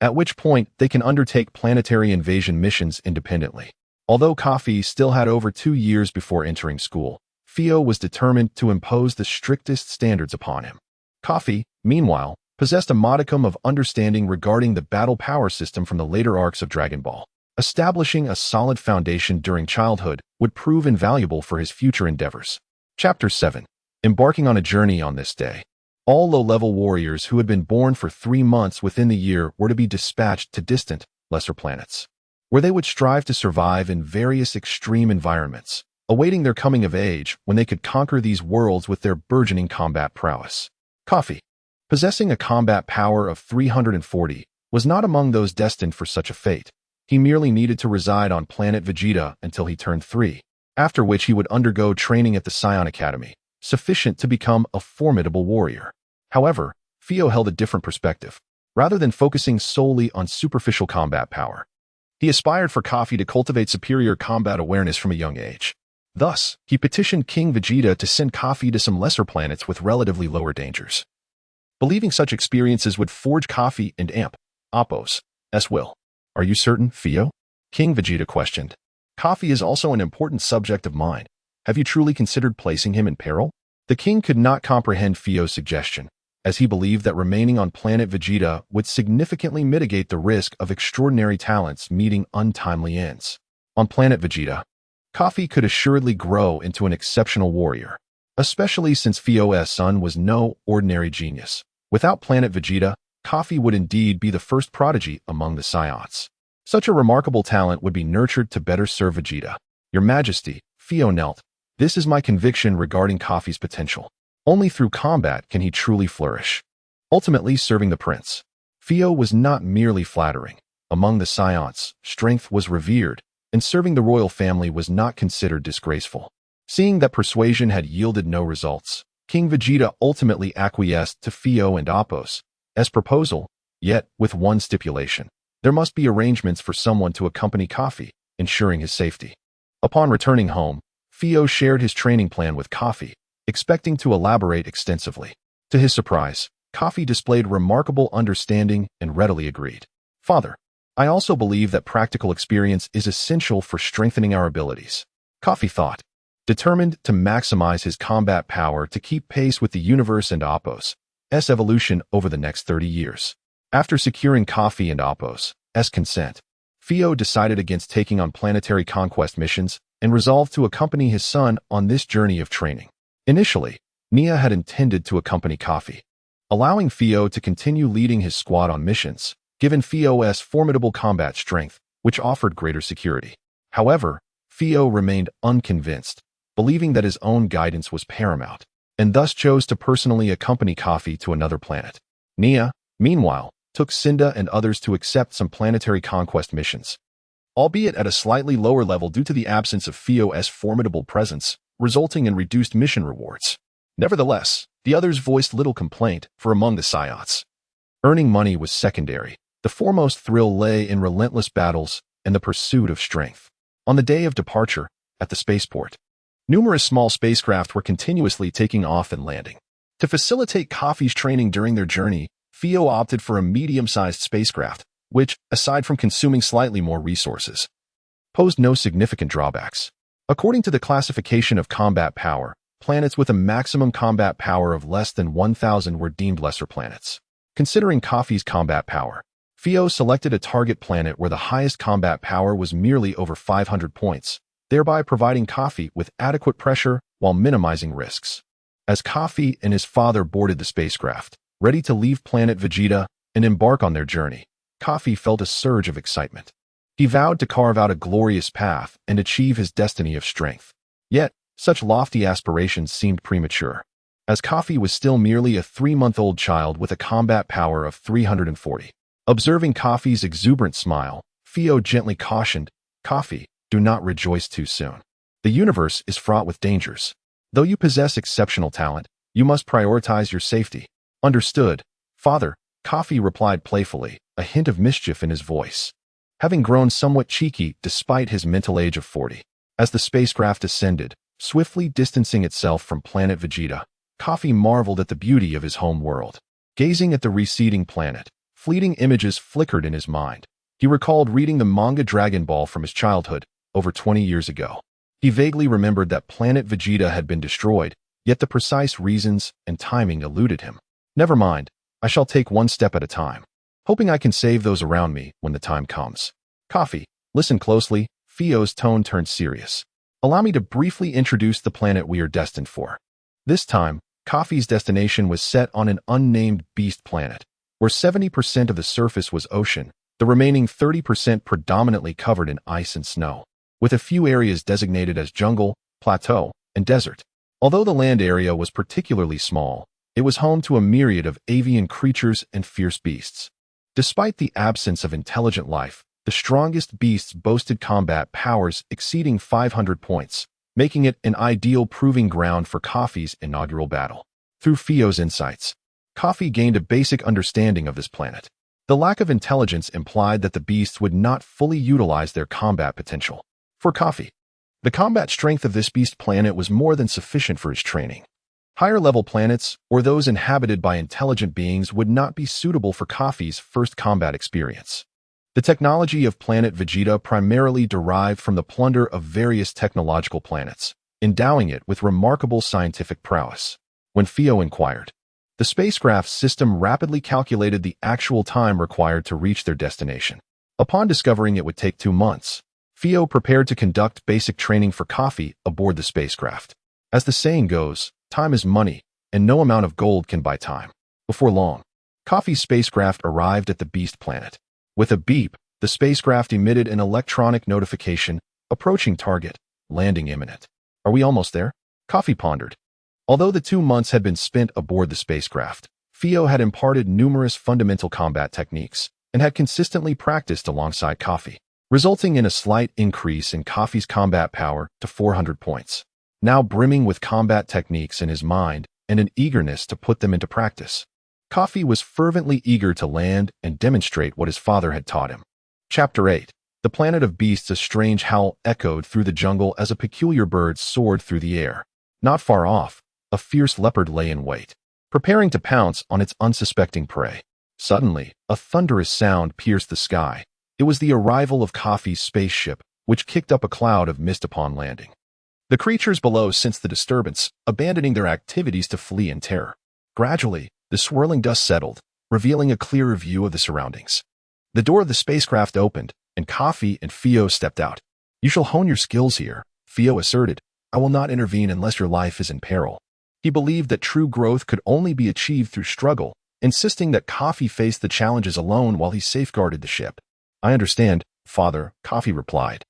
at which point they can undertake planetary invasion missions independently. Although Kafi still had over 2 years before entering school, Fio was determined to impose the strictest standards upon him. Kafi, meanwhile, possessed a modicum of understanding regarding the battle power system from the later arcs of Dragon Ball. Establishing a solid foundation during childhood would prove invaluable for his future endeavors. Chapter 7. Embarking on a journey on this day. All low-level warriors who had been born for 3 months within the year were to be dispatched to distant, lesser planets, where they would strive to survive in various extreme environments, awaiting their coming of age when they could conquer these worlds with their burgeoning combat prowess. Kafi, possessing a combat power of 340, was not among those destined for such a fate. He merely needed to reside on planet Vegeta until he turned 3, after which he would undergo training at the Scion Academy, sufficient to become a formidable warrior. However, Fio held a different perspective. Rather than focusing solely on superficial combat power, he aspired for Kafi to cultivate superior combat awareness from a young age. Thus, he petitioned King Vegeta to send Kafi to some lesser planets with relatively lower dangers, believing such experiences would forge Kafi and Apos' will. Are you certain, Fio? King Vegeta questioned. Kafi is also an important subject of mine. Have you truly considered placing him in peril? The king could not comprehend Fio's suggestion, as he believed that remaining on planet Vegeta would significantly mitigate the risk of extraordinary talents meeting untimely ends. On planet Vegeta, Kafi could assuredly grow into an exceptional warrior, especially since Fio's son was no ordinary genius. Without planet Vegeta, Kafi would indeed be the first prodigy among the Scions. Such a remarkable talent would be nurtured to better serve Vegeta. Your Majesty, Fio knelt. This is my conviction regarding Kafi's potential. Only through combat can he truly flourish, ultimately serving the prince. Fio was not merely flattering. Among the Scions, strength was revered, and serving the royal family was not considered disgraceful. Seeing that persuasion had yielded no results, King Vegeta ultimately acquiesced to Fio and Apos' proposal, yet with one stipulation. There must be arrangements for someone to accompany Kafi, ensuring his safety. Upon returning home, Fio shared his training plan with Kafi, expecting to elaborate extensively. To his surprise, Kafi displayed remarkable understanding and readily agreed. Father, I also believe that practical experience is essential for strengthening our abilities, Kafi thought, determined to maximize his combat power to keep pace with the universe and Apos' evolution over the next 30 years. After securing Kafi and Apos' consent, Fio decided against taking on planetary conquest missions and resolved to accompany his son on this journey of training. Initially, Nia had intended to accompany Kafi, allowing Fio to continue leading his squad on missions, given Fio's formidable combat strength, which offered greater security. However, Fio remained unconvinced, believing that his own guidance was paramount, and thus chose to personally accompany Kafi to another planet. Nia, meanwhile, took Cinda and others to accept some planetary conquest missions, albeit at a slightly lower level due to the absence of Fio's formidable presence, resulting in reduced mission rewards. Nevertheless, the others voiced little complaint, for among the Scions, earning money was secondary. The foremost thrill lay in relentless battles and the pursuit of strength. On the day of departure, at the spaceport, numerous small spacecraft were continuously taking off and landing. To facilitate Kafi's training during their journey, Fio opted for a medium-sized spacecraft, which, aside from consuming slightly more resources, posed no significant drawbacks. According to the classification of combat power, planets with a maximum combat power of less than 1,000 were deemed lesser planets. Considering Kafi's combat power, Fio selected a target planet where the highest combat power was merely over 500 points, thereby providing Kafi with adequate pressure while minimizing risks. As Kafi and his father boarded the spacecraft, ready to leave planet Vegeta and embark on their journey, Kafi felt a surge of excitement. He vowed to carve out a glorious path and achieve his destiny of strength. Yet, such lofty aspirations seemed premature, as Kafi was still merely a 3-month-old child with a combat power of 340. Observing Kafi's exuberant smile, Fio gently cautioned, Kafi, do not rejoice too soon. The universe is fraught with dangers. Though you possess exceptional talent, you must prioritize your safety. Understood, Father, Kafi replied playfully, a hint of mischief in his voice. Having grown somewhat cheeky despite his mental age of 40. As the spacecraft ascended, swiftly distancing itself from planet Vegeta, Kafi marveled at the beauty of his home world. Gazing at the receding planet, fleeting images flickered in his mind. He recalled reading the manga Dragon Ball from his childhood, over 20 years ago. He vaguely remembered that planet Vegeta had been destroyed, yet the precise reasons and timing eluded him. Never mind, I shall take one step at a time, hoping I can save those around me when the time comes. Kafi, listen closely. Fio's tone turned serious. Allow me to briefly introduce the planet we are destined for. This time, Kafi's destination was set on an unnamed beast planet, where 70% of the surface was ocean, the remaining 30% predominantly covered in ice and snow, with a few areas designated as jungle, plateau, and desert. Although the land area was particularly small, it was home to a myriad of avian creatures and fierce beasts. Despite the absence of intelligent life, the strongest beasts boasted combat powers exceeding 500 points, making it an ideal proving ground for Kafi's inaugural battle. Through Fio's insights, Kafi gained a basic understanding of this planet. The lack of intelligence implied that the beasts would not fully utilize their combat potential. For Kafi, the combat strength of this beast planet was more than sufficient for his training. Higher-level planets, or those inhabited by intelligent beings, would not be suitable for Kafi's first combat experience. The technology of planet Vegeta primarily derived from the plunder of various technological planets, endowing it with remarkable scientific prowess. When Fio inquired, the spacecraft system rapidly calculated the actual time required to reach their destination. Upon discovering it would take 2 months, Fio prepared to conduct basic training for Kafi aboard the spacecraft. As the saying goes, time is money, and no amount of gold can buy time. Before long, Kafi's spacecraft arrived at the beast planet. With a beep, the spacecraft emitted an electronic notification, approaching target, landing imminent. Are we almost there? Kafi pondered. Although the 2 months had been spent aboard the spacecraft, Fio had imparted numerous fundamental combat techniques and had consistently practiced alongside Kafi, resulting in a slight increase in Kafi's combat power to 400 points. Now brimming with combat techniques in his mind and an eagerness to put them into practice, Kafi was fervently eager to land and demonstrate what his father had taught him. Chapter 8. The Planet of Beasts. A strange howl echoed through the jungle as a peculiar bird soared through the air. Not far off, a fierce leopard lay in wait, preparing to pounce on its unsuspecting prey. Suddenly, a thunderous sound pierced the sky. It was the arrival of Kafi's spaceship, which kicked up a cloud of mist upon landing. The creatures below sensed the disturbance, abandoning their activities to flee in terror. Gradually, the swirling dust settled, revealing a clearer view of the surroundings. The door of the spacecraft opened, and Kafi and Fio stepped out. You shall hone your skills here, Fio asserted. I will not intervene unless your life is in peril. He believed that true growth could only be achieved through struggle, insisting that Kafi face the challenges alone while he safeguarded the ship. I understand, Father, Kafi replied.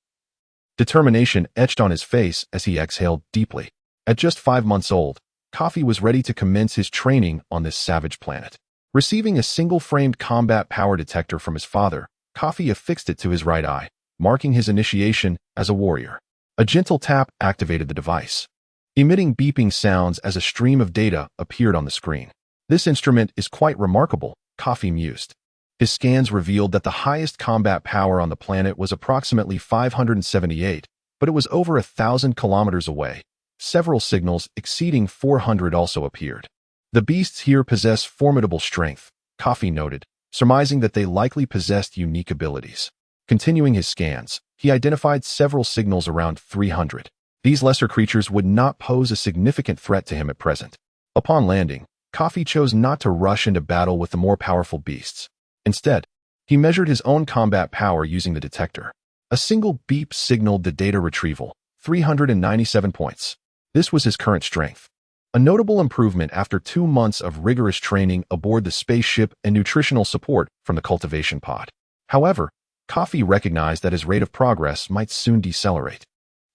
Determination etched on his face as he exhaled deeply. At just 5 months old, Kafi was ready to commence his training on this savage planet. Receiving a single-framed combat power detector from his father, Kafi affixed it to his right eye, marking his initiation as a warrior. A gentle tap activated the device, emitting beeping sounds as a stream of data appeared on the screen. This instrument is quite remarkable, Kafi mused. His scans revealed that the highest combat power on the planet was approximately 578, but it was over 1,000 kilometers away. Several signals exceeding 400 also appeared. The beasts here possess formidable strength, Kafi noted, surmising that they likely possessed unique abilities. Continuing his scans, he identified several signals around 300. These lesser creatures would not pose a significant threat to him at present. Upon landing, Kafi chose not to rush into battle with the more powerful beasts. Instead, he measured his own combat power using the detector. A single beep signaled the data retrieval, 397 points. This was his current strength. A notable improvement after 2 months of rigorous training aboard the spaceship and nutritional support from the cultivation pod. However, Kafi recognized that his rate of progress might soon decelerate,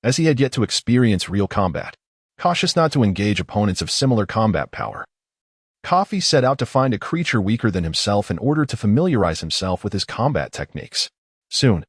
as he had yet to experience real combat. Cautious not to engage opponents of similar combat power, Kafi set out to find a creature weaker than himself in order to familiarize himself with his combat techniques. Soon,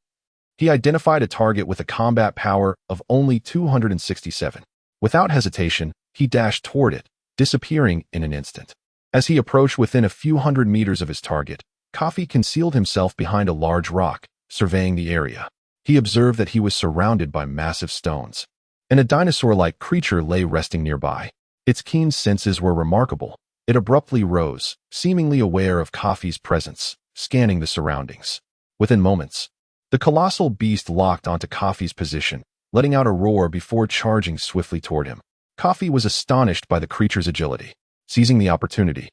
he identified a target with a combat power of only 267. Without hesitation, He dashed toward it, disappearing in an instant. As he approached within a few hundred meters of his target, Kafi concealed himself behind a large rock, surveying the area. He observed that he was surrounded by massive stones, and a dinosaur-like creature lay resting nearby. Its keen senses were remarkable. It abruptly rose, seemingly aware of Kafi's presence, scanning the surroundings. Within moments, the colossal beast locked onto Kafi's position, letting out a roar before charging swiftly toward him. Kafi was astonished by the creature's agility. Seizing the opportunity,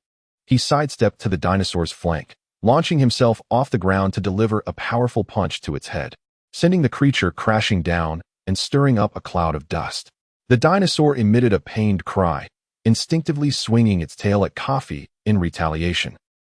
he sidestepped to the dinosaur's flank, launching himself off the ground to deliver a powerful punch to its head, sending the creature crashing down and stirring up a cloud of dust. The dinosaur emitted a pained cry, instinctively swinging its tail at Kafi in retaliation,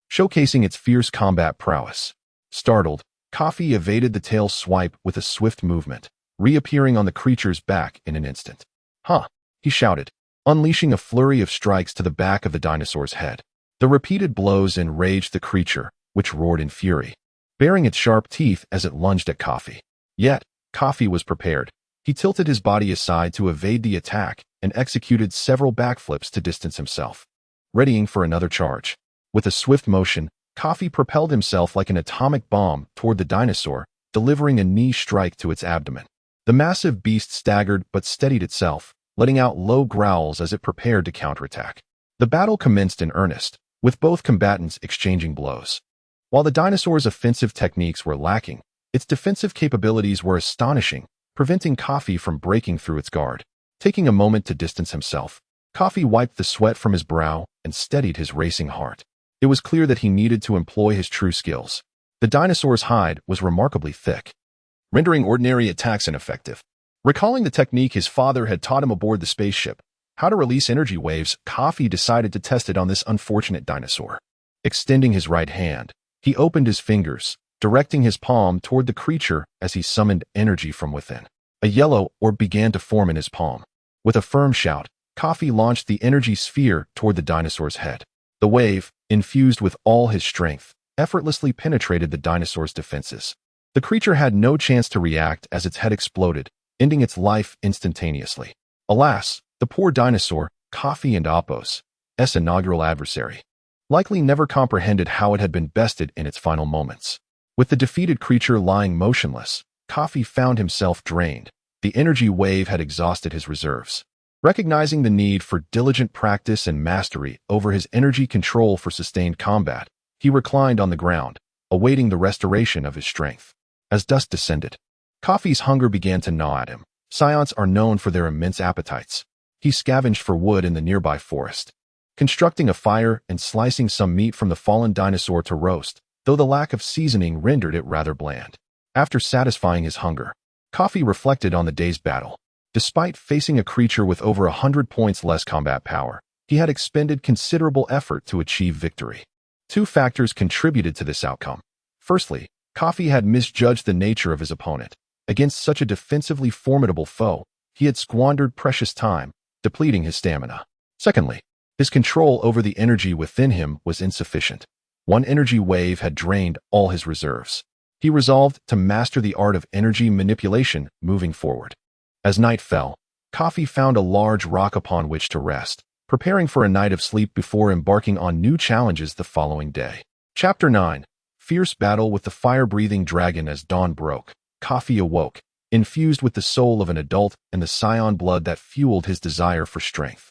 showcasing its fierce combat prowess. Startled, Kafi evaded the tail swipe with a swift movement, reappearing on the creature's back in an instant. "Huh!" he shouted, unleashing a flurry of strikes to the back of the dinosaur's head. The repeated blows enraged the creature, which roared in fury, baring its sharp teeth as it lunged at Kafi. Yet, Kafi was prepared. He tilted his body aside to evade the attack and executed several backflips to distance himself, readying for another charge. With a swift motion, Kafi propelled himself like an atomic bomb toward the dinosaur, delivering a knee strike to its abdomen. The massive beast staggered but steadied itself, letting out low growls as it prepared to counterattack. The battle commenced in earnest, with both combatants exchanging blows. While the dinosaur's offensive techniques were lacking, its defensive capabilities were astonishing, preventing Kafi from breaking through its guard. Taking a moment to distance himself, Kafi wiped the sweat from his brow and steadied his racing heart. It was clear that he needed to employ his true skills. The dinosaur's hide was remarkably thick, rendering ordinary attacks ineffective. Recalling the technique his father had taught him aboard the spaceship, how to release energy waves, Kafi decided to test it on this unfortunate dinosaur. Extending his right hand, he opened his fingers, directing his palm toward the creature as he summoned energy from within. A yellow orb began to form in his palm. With a firm shout, Kafi launched the energy sphere toward the dinosaur's head. The wave, infused with all his strength, effortlessly penetrated the dinosaur's defenses. The creature had no chance to react as its head exploded, ending its life instantaneously. Alas, the poor dinosaur, Kafi and Apos, S. inaugural adversary, likely never comprehended how it had been bested in its final moments. With the defeated creature lying motionless, Kafi found himself drained. The energy wave had exhausted his reserves. Recognizing the need for diligent practice and mastery over his energy control for sustained combat, he reclined on the ground, awaiting the restoration of his strength. As dusk descended, Kafi's hunger began to gnaw at him. Scions are known for their immense appetites. He scavenged for wood in the nearby forest, constructing a fire and slicing some meat from the fallen dinosaur to roast, though the lack of seasoning rendered it rather bland. After satisfying his hunger, Kafi reflected on the day's battle. Despite facing a creature with over 100 points less combat power, he had expended considerable effort to achieve victory. Two factors contributed to this outcome. Firstly, Kafi had misjudged the nature of his opponent. Against such a defensively formidable foe, he had squandered precious time, depleting his stamina. Secondly, his control over the energy within him was insufficient. One energy wave had drained all his reserves. He resolved to master the art of energy manipulation moving forward. As night fell, Kafi found a large rock upon which to rest, preparing for a night of sleep before embarking on new challenges the following day. Chapter 9. Fierce battle with the fire-breathing dragon. As dawn broke, Kafi awoke, infused with the soul of an adult and the Scion blood that fueled his desire for strength.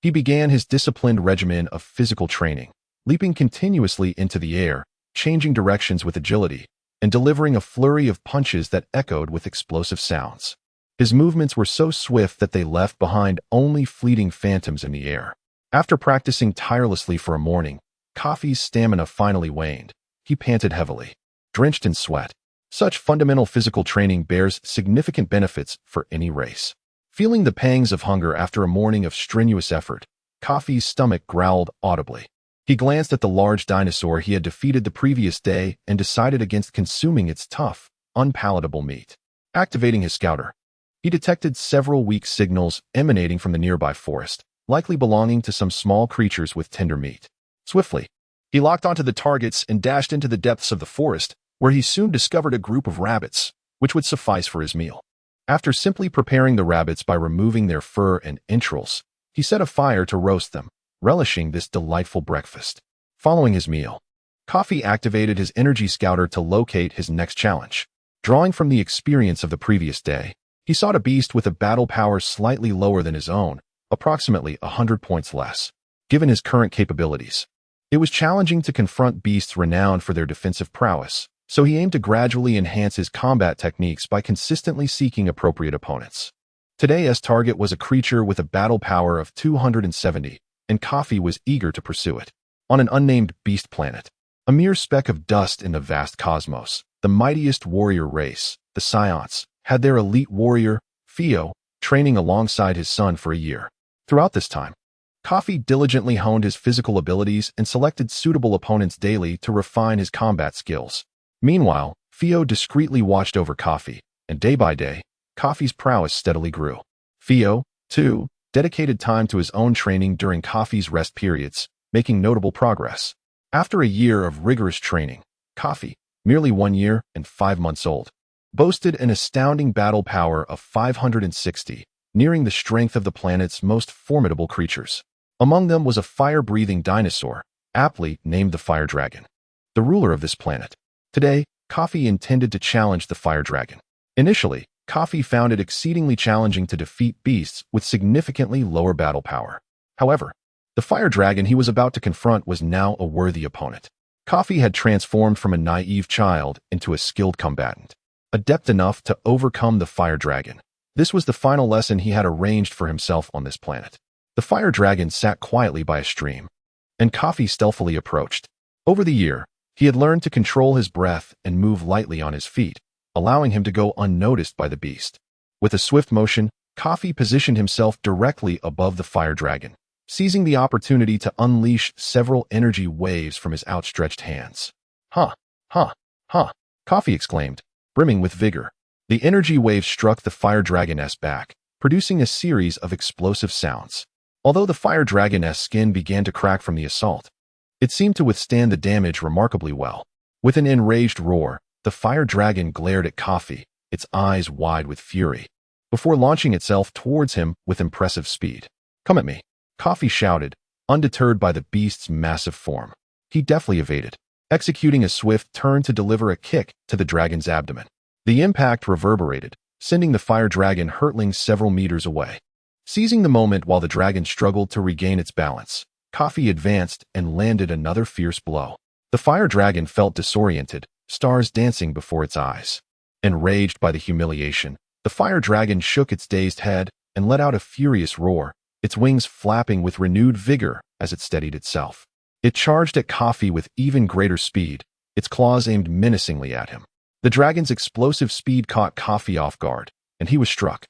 He began his disciplined regimen of physical training, leaping continuously into the air, changing directions with agility, and delivering a flurry of punches that echoed with explosive sounds. His movements were so swift that they left behind only fleeting phantoms in the air. After practicing tirelessly for a morning, Kafi's stamina finally waned. He panted heavily, drenched in sweat. Such fundamental physical training bears significant benefits for any race. Feeling the pangs of hunger after a morning of strenuous effort, Kafi's stomach growled audibly. He glanced at the large dinosaur he had defeated the previous day and decided against consuming its tough, unpalatable meat. Activating his scouter, he detected several weak signals emanating from the nearby forest, likely belonging to some small creatures with tender meat. Swiftly, he locked onto the targets and dashed into the depths of the forest, where he soon discovered a group of rabbits, which would suffice for his meal. After simply preparing the rabbits by removing their fur and entrails, he He set a fire to roast them, relishing this delightful breakfast. Following his meal, Kafi activated his energy scouter to locate his next challenge. Drawing from the experience of the previous day, he sought a beast with a battle power slightly lower than his own, approximately 100 points less. Given his current capabilities, it was challenging to confront beasts renowned for their defensive prowess, so he aimed to gradually enhance his combat techniques by consistently seeking appropriate opponents. Today's target was a creature with a battle power of 270, and Kafi was eager to pursue it. On an unnamed beast planet, a mere speck of dust in the vast cosmos, the mightiest warrior race, the Scions, had their elite warrior, Theo, training alongside his son for a year. Throughout this time, Kafi diligently honed his physical abilities and selected suitable opponents daily to refine his combat skills. Meanwhile, Theo discreetly watched over Kafi, and day by day, Kafi's prowess steadily grew. Theo, too, dedicated time to his own training during Kafi's rest periods, making notable progress. After a year of rigorous training, Kafi, merely 1 year and 5 months old, boasted an astounding battle power of 560, nearing the strength of the planet's most formidable creatures. Among them was a fire-breathing dinosaur, aptly named the Fire Dragon, the ruler of this planet. Today, Kafi intended to challenge the Fire Dragon. Initially, Kafi found it exceedingly challenging to defeat beasts with significantly lower battle power. However, the Fire Dragon he was about to confront was now a worthy opponent. Kafi had transformed from a naive child into a skilled combatant, adept enough to overcome the Fire Dragon. This was the final lesson he had arranged for himself on this planet. The Fire Dragon sat quietly by a stream, and Kafi stealthily approached. Over the year, he had learned to control his breath and move lightly on his feet, allowing him to go unnoticed by the beast. With a swift motion, Kafi positioned himself directly above the Fire Dragon, seizing the opportunity to unleash several energy waves from his outstretched hands. "Ha! Ha! Ha!" Kafi exclaimed, brimming with vigor. The energy wave struck the Fire Dragon's back, producing a series of explosive sounds. Although the Fire Dragon's skin began to crack from the assault, it seemed to withstand the damage remarkably well. With an enraged roar, the Fire Dragon glared at Kafi, its eyes wide with fury, before launching itself towards him with impressive speed. "Come at me," Kafi shouted, undeterred by the beast's massive form. He deftly evaded, executing a swift turn to deliver a kick to the dragon's abdomen. The impact reverberated, sending the Fire Dragon hurtling several meters away. Seizing the moment while the dragon struggled to regain its balance, Kafi advanced and landed another fierce blow. The Fire Dragon felt disoriented, stars dancing before its eyes. Enraged by the humiliation, the Fire Dragon shook its dazed head and let out a furious roar, its wings flapping with renewed vigor as it steadied itself. It charged at Kafi with even greater speed, its claws aimed menacingly at him. The dragon's explosive speed caught Kafi off guard, and he was struck,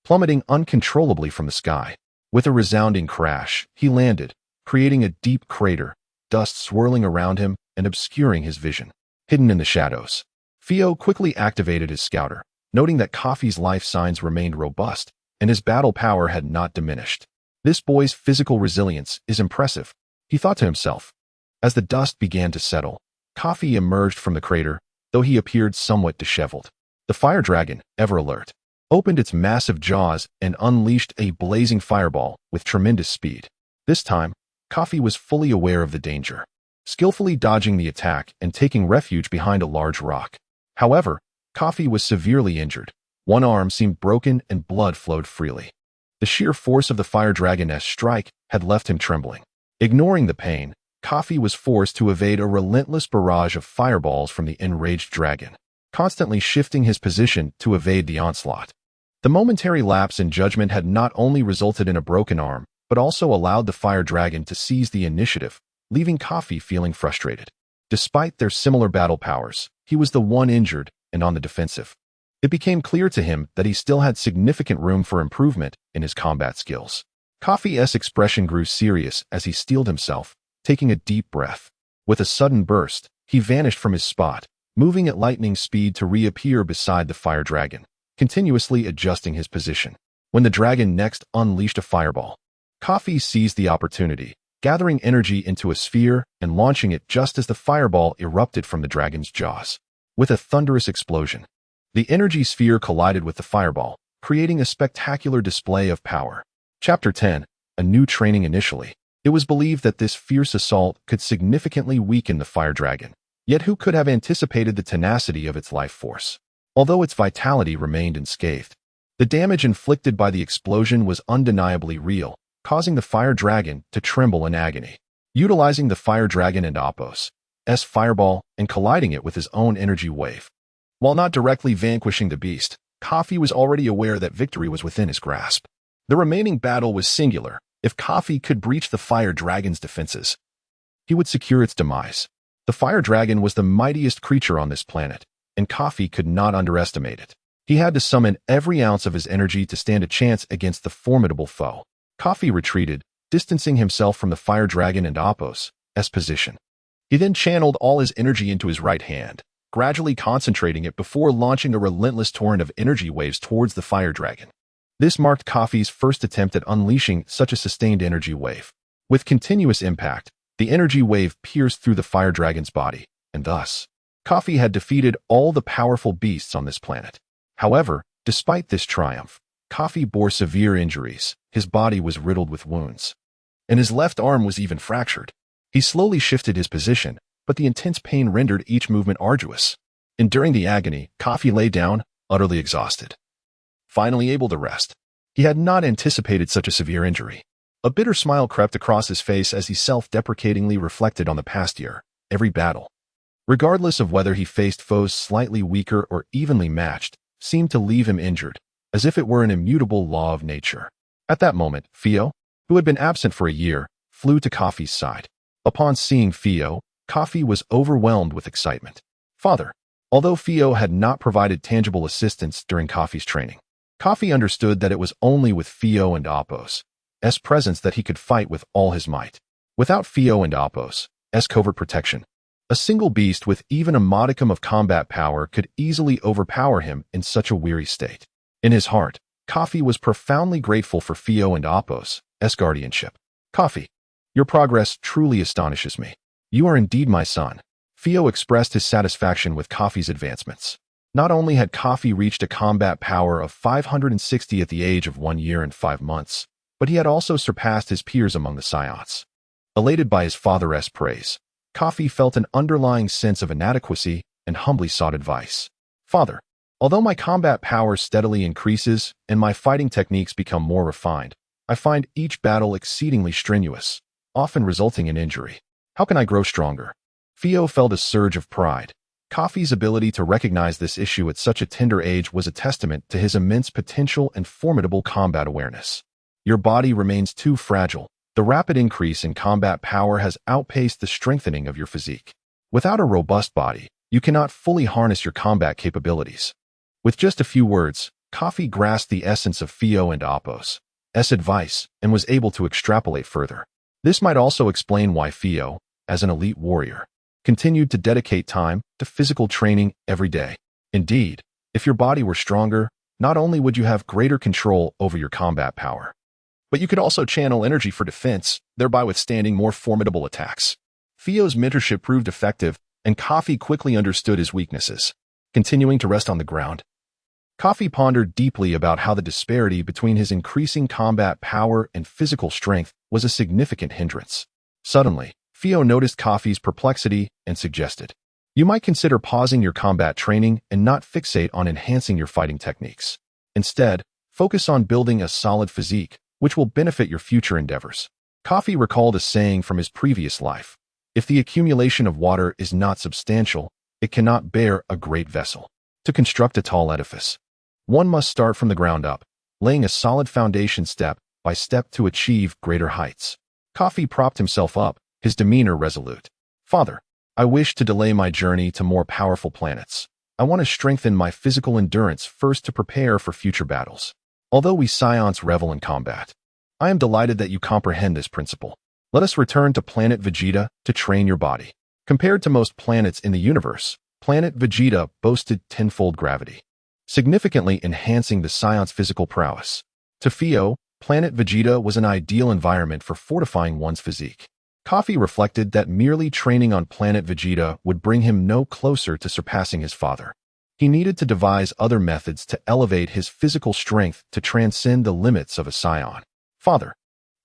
plummeting uncontrollably from the sky. With a resounding crash, he landed, creating a deep crater, dust swirling around him and obscuring his vision. Hidden in the shadows, Theo quickly activated his scouter, noting that Kafi's life signs remained robust and his battle power had not diminished. This boy's physical resilience is impressive, he thought to himself. As the dust began to settle, Kafi emerged from the crater, though he appeared somewhat disheveled. The Fire Dragon, ever alert, opened its massive jaws and unleashed a blazing fireball with tremendous speed. This time, Kafi was fully aware of the danger, skillfully dodging the attack and taking refuge behind a large rock. However, Kafi was severely injured. One arm seemed broken and blood flowed freely. The sheer force of the Fire Dragon's strike had left him trembling. Ignoring the pain, Kafi was forced to evade a relentless barrage of fireballs from the enraged dragon, constantly shifting his position to evade the onslaught. The momentary lapse in judgment had not only resulted in a broken arm, but also allowed the Fire Dragon to seize the initiative, leaving Kafi feeling frustrated. Despite their similar battle powers, he was the one injured and on the defensive. It became clear to him that he still had significant room for improvement in his combat skills. Kafi's expression grew serious as he steeled himself, taking a deep breath. With a sudden burst, he vanished from his spot, moving at lightning speed to reappear beside the Fire Dragon, continuously adjusting his position. When the dragon next unleashed a fireball, Kafi seized the opportunity, gathering energy into a sphere and launching it just as the fireball erupted from the dragon's jaws. With a thunderous explosion, the energy sphere collided with the fireball, creating a spectacular display of power. Chapter 10. a new training initially. It was believed that this fierce assault could significantly weaken the fire dragon. Yet who could have anticipated the tenacity of its life force? Although its vitality remained unscathed, the damage inflicted by the explosion was undeniably real, causing the fire dragon to tremble in agony. Utilizing the fire dragon and Apos' fireball and colliding it with his own energy wave. While not directly vanquishing the beast, Kafi was already aware that victory was within his grasp. The remaining battle was singular. If Kafi could breach the fire dragon's defenses, he would secure its demise. The fire dragon was the mightiest creature on this planet, and Kafi could not underestimate it. He had to summon every ounce of his energy to stand a chance against the formidable foe. Kafi retreated, distancing himself from the fire dragon and Apos' position. He then channeled all his energy into his right hand, gradually concentrating it before launching a relentless torrent of energy waves towards the fire dragon. This marked Kafi's first attempt at unleashing such a sustained energy wave. With continuous impact, the energy wave pierced through the fire dragon's body, and thus, Kafi had defeated all the powerful beasts on this planet. However, despite this triumph, Kafi bore severe injuries. His body was riddled with wounds, and his left arm was even fractured. He slowly shifted his position, but the intense pain rendered each movement arduous. Enduring the agony, Kafi lay down, utterly exhausted. Finally able to rest. He had not anticipated such a severe injury. A bitter smile crept across his face as he self-deprecatingly reflected on the past year. Every battle, regardless of whether he faced foes slightly weaker or evenly matched, seemed to leave him injured, as if it were an immutable law of nature. At that moment, Fio, who had been absent for a year, flew to Kafi's side. Upon seeing Fio, Kafi was overwhelmed with excitement. Father. Although Fio had not provided tangible assistance during Kafi's training, Kafi understood that it was only with Fio and Apos' presence that he could fight with all his might. Without Fio and Apos' covert protection, a single beast with even a modicum of combat power could easily overpower him in such a weary state. In his heart, Kafi was profoundly grateful for Fio and Apos' guardianship. Kafi, your progress truly astonishes me. You are indeed my son. Fio expressed his satisfaction with Kafi's advancements. Not only had Kafi reached a combat power of 560 at the age of 1 year and 5 months, but he had also surpassed his peers among the Scions. Elated by his father's praise, Kafi felt an underlying sense of inadequacy and humbly sought advice. Father, although my combat power steadily increases and my fighting techniques become more refined, I find each battle exceedingly strenuous, often resulting in injury. How can I grow stronger? Fio felt a surge of pride. Kafi's ability to recognize this issue at such a tender age was a testament to his immense potential and formidable combat awareness. Your body remains too fragile. The rapid increase in combat power has outpaced the strengthening of your physique. Without a robust body, you cannot fully harness your combat capabilities. With just a few words, Kafi grasped the essence of Fio and Apos' advice and was able to extrapolate further. This might also explain why Fio, as an elite warrior, continued to dedicate time to physical training every day. Indeed, if your body were stronger, not only would you have greater control over your combat power, but you could also channel energy for defense, thereby withstanding more formidable attacks. Fio's mentorship proved effective, and Kafi quickly understood his weaknesses. Continuing to rest on the ground, Kafi pondered deeply about how the disparity between his increasing combat power and physical strength was a significant hindrance. Suddenly, Fio noticed Kafi's perplexity and suggested, you might consider pausing your combat training and not fixate on enhancing your fighting techniques. Instead, focus on building a solid physique, which will benefit your future endeavors. Kafi recalled a saying from his previous life, if the accumulation of water is not substantial, it cannot bear a great vessel. To construct a tall edifice, one must start from the ground up, laying a solid foundation step by step to achieve greater heights. Kafi propped himself up, his demeanor resolute. Father, I wish to delay my journey to more powerful planets. I want to strengthen my physical endurance first to prepare for future battles. Although we Scions revel in combat, I am delighted that you comprehend this principle. Let us return to planet Vegeta to train your body. Compared to most planets in the universe, planet Vegeta boasted tenfold gravity, significantly enhancing the Scion's physical prowess. To Fio, planet Vegeta was an ideal environment for fortifying one's physique. Kafi reflected that merely training on planet Vegeta would bring him no closer to surpassing his father. He needed to devise other methods to elevate his physical strength to transcend the limits of a Scion. Father,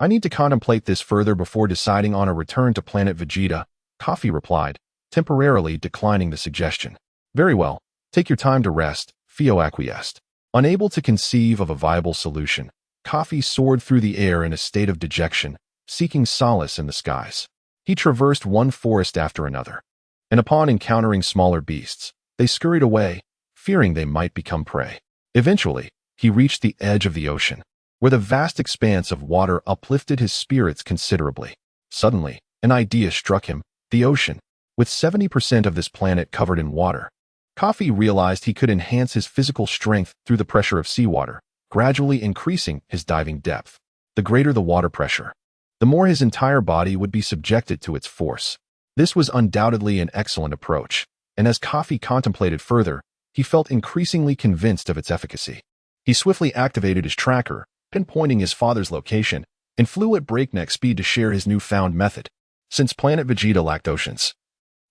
I need to contemplate this further before deciding on a return to planet Vegeta, Kafi replied, temporarily declining the suggestion. Very well, take your time to rest, Fio acquiesced. Unable to conceive of a viable solution, Kafi soared through the air in a state of dejection, seeking solace in the skies. He traversed one forest after another, and upon encountering smaller beasts, they scurried away, fearing they might become prey. Eventually, he reached the edge of the ocean, where the vast expanse of water uplifted his spirits considerably. Suddenly, an idea struck him: the ocean. With 70% of this planet covered in water, Kafi realized he could enhance his physical strength through the pressure of seawater, gradually increasing his diving depth. The greater the water pressure, the more his entire body would be subjected to its force. This was undoubtedly an excellent approach, and as Kafi contemplated further, he felt increasingly convinced of its efficacy. He swiftly activated his tracker, pinpointing his father's location, and flew at breakneck speed to share his newfound method. Since planet Vegeta lacked oceans,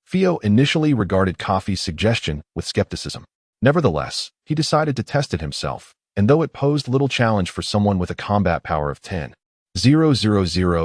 Fio initially regarded Kafi's suggestion with skepticism. Nevertheless, he decided to test it himself, and though it posed little challenge for someone with a combat power of 10,000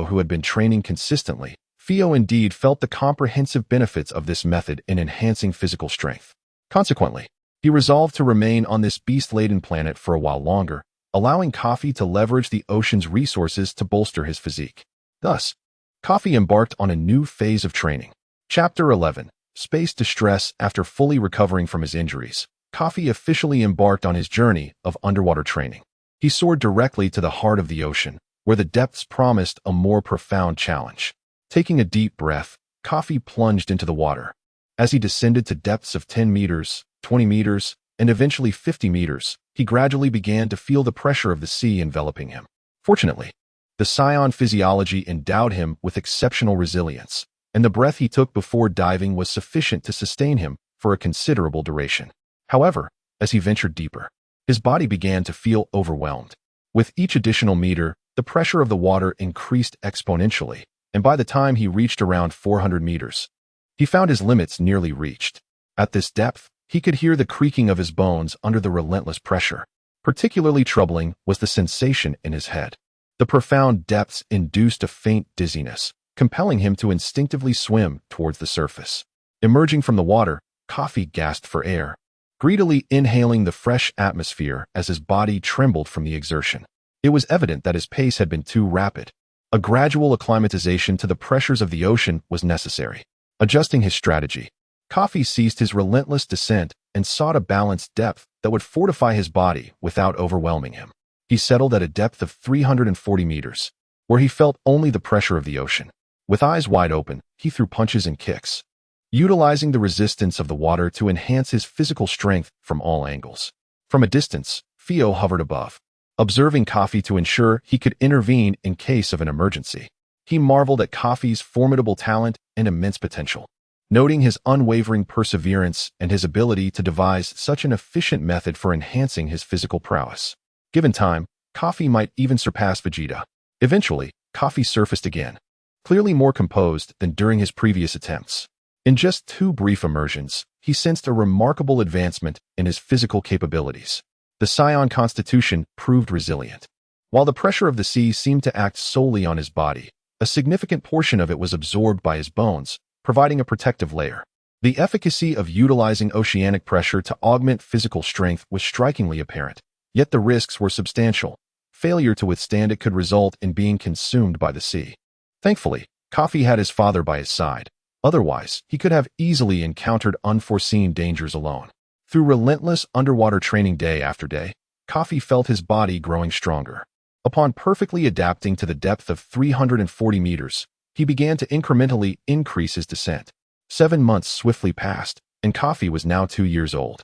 who had been training consistently, Fio indeed felt the comprehensive benefits of this method in enhancing physical strength. Consequently, he resolved to remain on this beast-laden planet for a while longer, allowing Kafi to leverage the ocean's resources to bolster his physique. Thus, Kafi embarked on a new phase of training. Chapter 11. Space Distress. After fully recovering from his injuries, Kafi officially embarked on his journey of underwater training. He soared directly to the heart of the ocean, where the depths promised a more profound challenge. Taking a deep breath, Kafi plunged into the water. As he descended to depths of 10 meters, 20 meters, and eventually 50 meters, he gradually began to feel the pressure of the sea enveloping him. Fortunately, the Scion physiology endowed him with exceptional resilience, and the breath he took before diving was sufficient to sustain him for a considerable duration. However, as he ventured deeper, his body began to feel overwhelmed. With each additional meter, the pressure of the water increased exponentially, and by the time he reached around 400 meters, he found his limits nearly reached. At this depth, he could hear the creaking of his bones under the relentless pressure. Particularly troubling was the sensation in his head. The profound depths induced a faint dizziness, compelling him to instinctively swim towards the surface. Emerging from the water, Kafi gasped for air, greedily inhaling the fresh atmosphere as his body trembled from the exertion. It was evident that his pace had been too rapid. A gradual acclimatization to the pressures of the ocean was necessary. Adjusting his strategy, Kafi ceased his relentless descent and sought a balanced depth that would fortify his body without overwhelming him. He settled at a depth of 340 meters, where he felt only the pressure of the ocean. With eyes wide open, he threw punches and kicks, utilizing the resistance of the water to enhance his physical strength from all angles. From a distance, Fio hovered above, observing Kafi to ensure he could intervene in case of an emergency. He marveled at Kafi's formidable talent and immense potential, noting his unwavering perseverance and his ability to devise such an efficient method for enhancing his physical prowess. Given time, Kafi might even surpass Vegeta. Eventually, Kafi surfaced again, clearly more composed than during his previous attempts. In just 2 brief immersions, he sensed a remarkable advancement in his physical capabilities. The Scion constitution proved resilient. While the pressure of the sea seemed to act solely on his body, a significant portion of it was absorbed by his bones, providing a protective layer. The efficacy of utilizing oceanic pressure to augment physical strength was strikingly apparent, yet the risks were substantial. Failure to withstand it could result in being consumed by the sea. Thankfully, Kafi had his father by his side. Otherwise, he could have easily encountered unforeseen dangers alone. Through relentless underwater training day after day, Kafi felt his body growing stronger. Upon perfectly adapting to the depth of 340 meters, he began to incrementally increase his descent. 7 months swiftly passed, and Kafi was now 2 years old.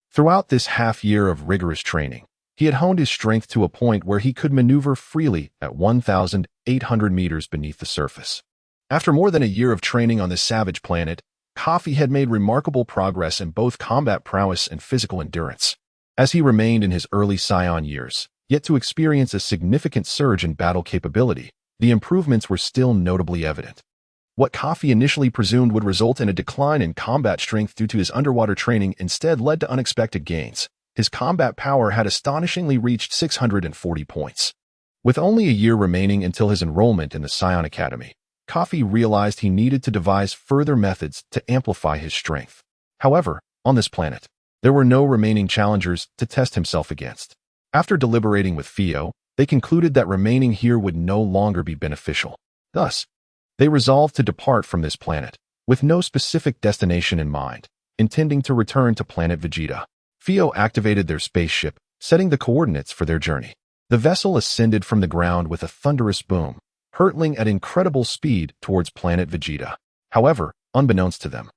Throughout this half-year of rigorous training, he had honed his strength to a point where he could maneuver freely at 1,800 meters beneath the surface. After more than a year of training on this savage planet, Kafi had made remarkable progress in both combat prowess and physical endurance. As he remained in his early Scion years, yet to experience a significant surge in battle capability, the improvements were still notably evident. What Kafi initially presumed would result in a decline in combat strength due to his underwater training instead led to unexpected gains. His combat power had astonishingly reached 640 points. With only a year remaining until his enrollment in the Scion Academy, Kafi realized he needed to devise further methods to amplify his strength. However, on this planet, there were no remaining challengers to test himself against. After deliberating with Fio, they concluded that remaining here would no longer be beneficial. Thus, they resolved to depart from this planet, with no specific destination in mind, intending to return to planet Vegeta. Fio activated their spaceship, setting the coordinates for their journey. The vessel ascended from the ground with a thunderous boom, hurtling at incredible speed towards planet Vegeta. However, unbeknownst to them,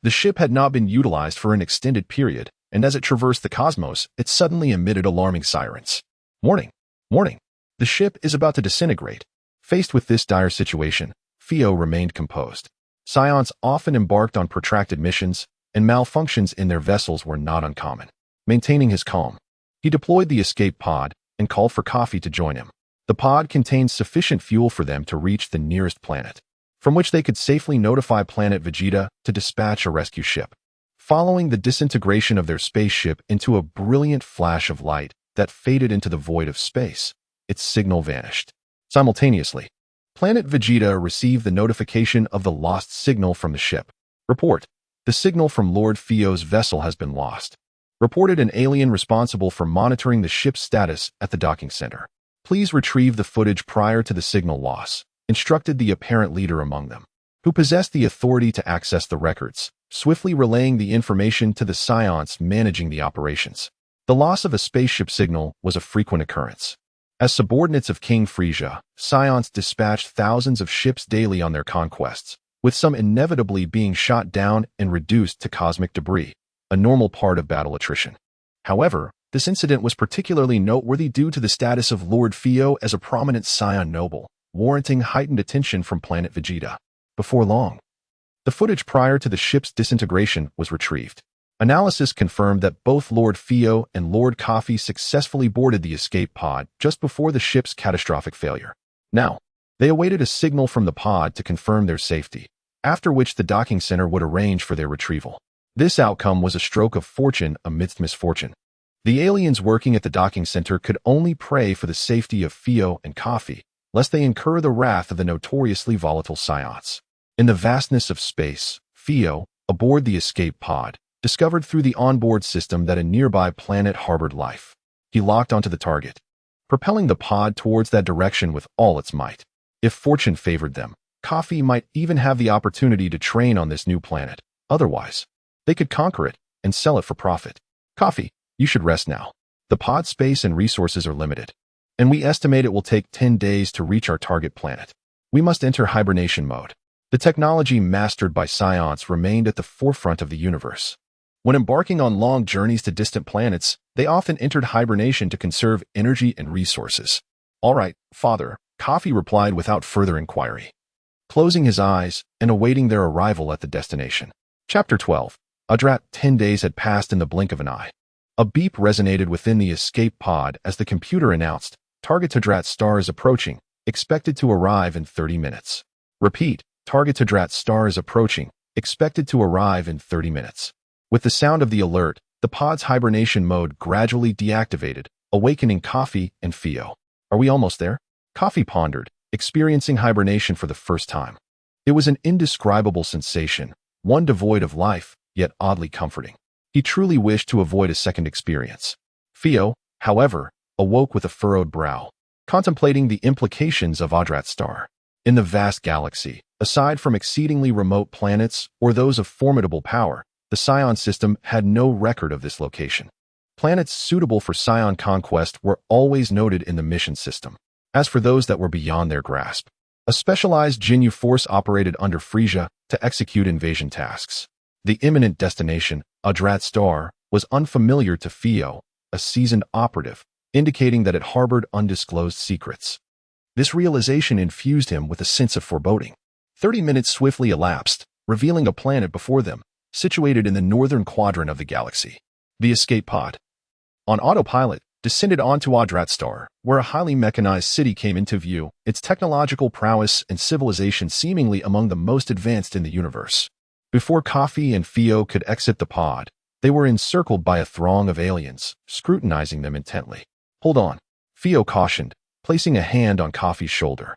the ship had not been utilized for an extended period, and as it traversed the cosmos, it suddenly emitted alarming sirens. Warning! Warning! The ship is about to disintegrate. Faced with this dire situation, Fio remained composed. Scions often embarked on protracted missions, and malfunctions in their vessels were not uncommon. Maintaining his calm, he deployed the escape pod and called for Kafi to join him. The pod contained sufficient fuel for them to reach the nearest planet, from which they could safely notify planet Vegeta to dispatch a rescue ship. Following the disintegration of their spaceship into a brilliant flash of light that faded into the void of space, its signal vanished. Simultaneously, planet Vegeta received the notification of the lost signal from the ship. Report: the signal from Lord Fio's vessel has been lost. Reported an alien responsible for monitoring the ship's status at the docking center. Please retrieve the footage prior to the signal loss, instructed the apparent leader among them, who possessed the authority to access the records, swiftly relaying the information to the scions managing the operations. The loss of a spaceship signal was a frequent occurrence. As subordinates of King Frieza, scions dispatched thousands of ships daily on their conquests, with some inevitably being shot down and reduced to cosmic debris, a normal part of battle attrition. However, this incident was particularly noteworthy due to the status of Lord Fio as a prominent Saiyan noble, warranting heightened attention from planet Vegeta. Before long, the footage prior to the ship's disintegration was retrieved. Analysis confirmed that both Lord Fio and Lord Kafi successfully boarded the escape pod just before the ship's catastrophic failure. Now, they awaited a signal from the pod to confirm their safety, after which the docking center would arrange for their retrieval. This outcome was a stroke of fortune amidst misfortune. The aliens working at the docking center could only pray for the safety of Fio and Kafi, lest they incur the wrath of the notoriously volatile Scions. In the vastness of space, Fio, aboard the escape pod, discovered through the onboard system that a nearby planet harbored life. He locked onto the target, propelling the pod towards that direction with all its might. If fortune favored them, Kafi might even have the opportunity to train on this new planet. Otherwise, they could conquer it and sell it for profit. Kafi, you should rest now. The pod space and resources are limited, and we estimate it will take 10 days to reach our target planet. We must enter hibernation mode. The technology mastered by Scions remained at the forefront of the universe. When embarking on long journeys to distant planets, they often entered hibernation to conserve energy and resources. All right, father, Kafi replied without further inquiry, closing his eyes and awaiting their arrival at the destination. Chapter 12. Adrat. 10 days had passed in the blink of an eye. A beep resonated within the escape pod as the computer announced, Target Adrat star is approaching, expected to arrive in 30 minutes. Repeat, Target Adrat star is approaching, expected to arrive in 30 minutes. With the sound of the alert, the pod's hibernation mode gradually deactivated, awakening Kafi and Fio. Are we almost there? Kafi pondered, experiencing hibernation for the first time. It was an indescribable sensation, one devoid of life, yet oddly comforting. He truly wished to avoid a second experience. Fio, however, awoke with a furrowed brow, contemplating the implications of Adrat star. In the vast galaxy, aside from exceedingly remote planets or those of formidable power, the Scion system had no record of this location. Planets suitable for Scion conquest were always noted in the mission system. As for those that were beyond their grasp, a specialized Jinyu force operated under Frieza to execute invasion tasks. The imminent destination, Adrat star, was unfamiliar to Fio, a seasoned operative, indicating that it harbored undisclosed secrets. This realization infused him with a sense of foreboding. 30 minutes swiftly elapsed, revealing a planet before them, situated in the northern quadrant of the galaxy. The escape pod, on autopilot, descended onto Adrat star, where a highly mechanized city came into view, its technological prowess and civilization seemingly among the most advanced in the universe. Before Kafi and Fio could exit the pod, they were encircled by a throng of aliens, scrutinizing them intently. Hold on, Fio cautioned, placing a hand on Kafi's shoulder.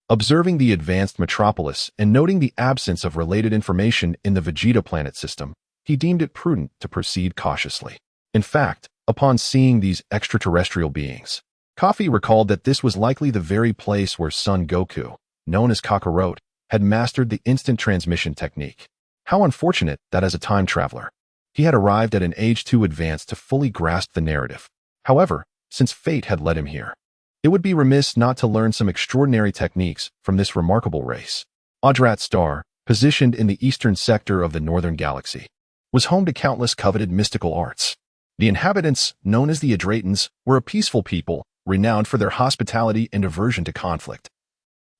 Observing the advanced metropolis and noting the absence of related information in the Vegeta planet system, he deemed it prudent to proceed cautiously. In fact, upon seeing these extraterrestrial beings, Kafi recalled that this was likely the very place where Son Goku, known as Cockaro, had mastered the instant transmission technique. How unfortunate that as a time traveler, he had arrived at an age too advanced to fully grasp the narrative. However, since fate had led him here, it would be remiss not to learn some extraordinary techniques from this remarkable race. Adrat Star, positioned in the eastern sector of the northern galaxy, was home to countless coveted mystical arts. The inhabitants, known as the Adratans, were a peaceful people, renowned for their hospitality and aversion to conflict.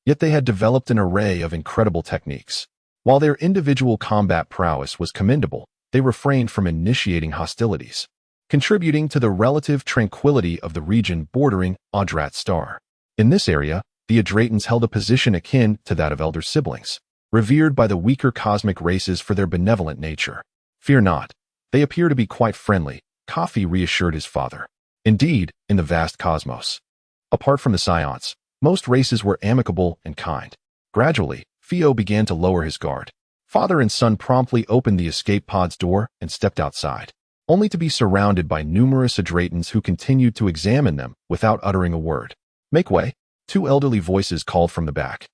Yet they had developed an array of incredible techniques. While their individual combat prowess was commendable, they refrained from initiating hostilities, contributing to the relative tranquility of the region bordering Adrat Star. In this area, the Adratans held a position akin to that of elder siblings, revered by the weaker cosmic races for their benevolent nature. Fear not, they appear to be quite friendly, Kafi reassured his father. Indeed, in the vast cosmos, apart from the Scions, most races were amicable and kind. Gradually, Fio began to lower his guard. Father and son promptly opened the escape pod's door and stepped outside, only to be surrounded by numerous Adratans who continued to examine them without uttering a word. Make way, two elderly voices called from the back.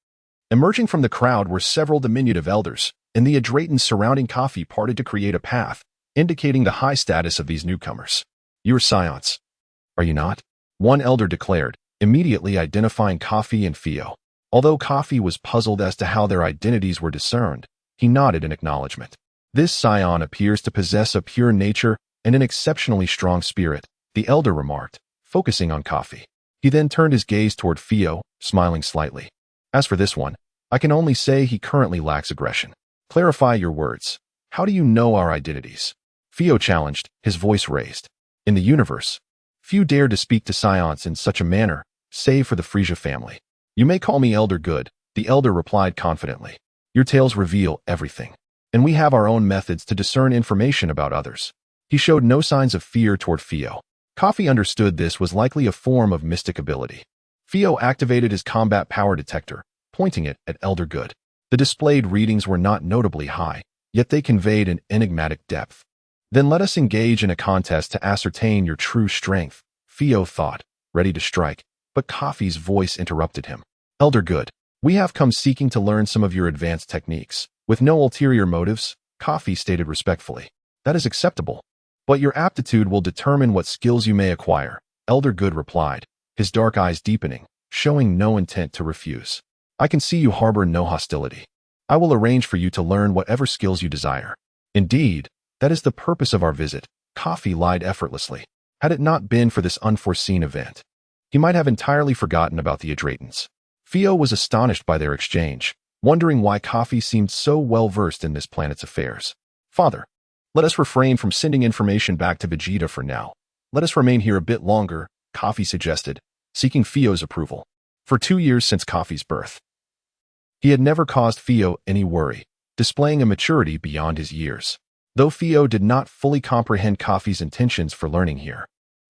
Emerging from the crowd were several diminutive elders, and the Adratans surrounding Kafi parted to create a path, indicating the high status of these newcomers. You're Scions, are you not? One elder declared, immediately identifying Kafi and Fio. Although Kafi was puzzled as to how their identities were discerned, he nodded in acknowledgement. This Scion appears to possess a pure nature and an exceptionally strong spirit, the elder remarked, focusing on Kafi. He then turned his gaze toward Fio, smiling slightly. As for this one, I can only say he currently lacks aggression. Clarify your words. How do you know our identities? Fio challenged, his voice raised. In the universe, few dared to speak to Scions in such a manner, save for the Frieza family. You may call me Elder Good, the elder replied confidently. Your tales reveal everything, and we have our own methods to discern information about others. He showed no signs of fear toward Fio. Kafi understood this was likely a form of mystic ability. Fio activated his combat power detector, pointing it at Elder Good. The displayed readings were not notably high, yet they conveyed an enigmatic depth. Then let us engage in a contest to ascertain your true strength, Fio thought, ready to strike, but Kafi's voice interrupted him. Elder Good, we have come seeking to learn some of your advanced techniques. With no ulterior motives, Kafi stated respectfully. That is acceptable. But your aptitude will determine what skills you may acquire, Elder Good replied, his dark eyes deepening, showing no intent to refuse. I can see you harbor no hostility. I will arrange for you to learn whatever skills you desire. Indeed, that is the purpose of our visit, Kafi lied effortlessly. Had it not been for this unforeseen event, he might have entirely forgotten about the Adratans. Fio was astonished by their exchange, wondering why Kafi seemed so well-versed in this planet's affairs. Father, let us refrain from sending information back to Vegeta for now. Let us remain here a bit longer, Kafi suggested, seeking Fio's approval. For 2 years since Kafi's birth, he had never caused Fio any worry, displaying a maturity beyond his years. Though Fio did not fully comprehend Kafi's intentions for learning here.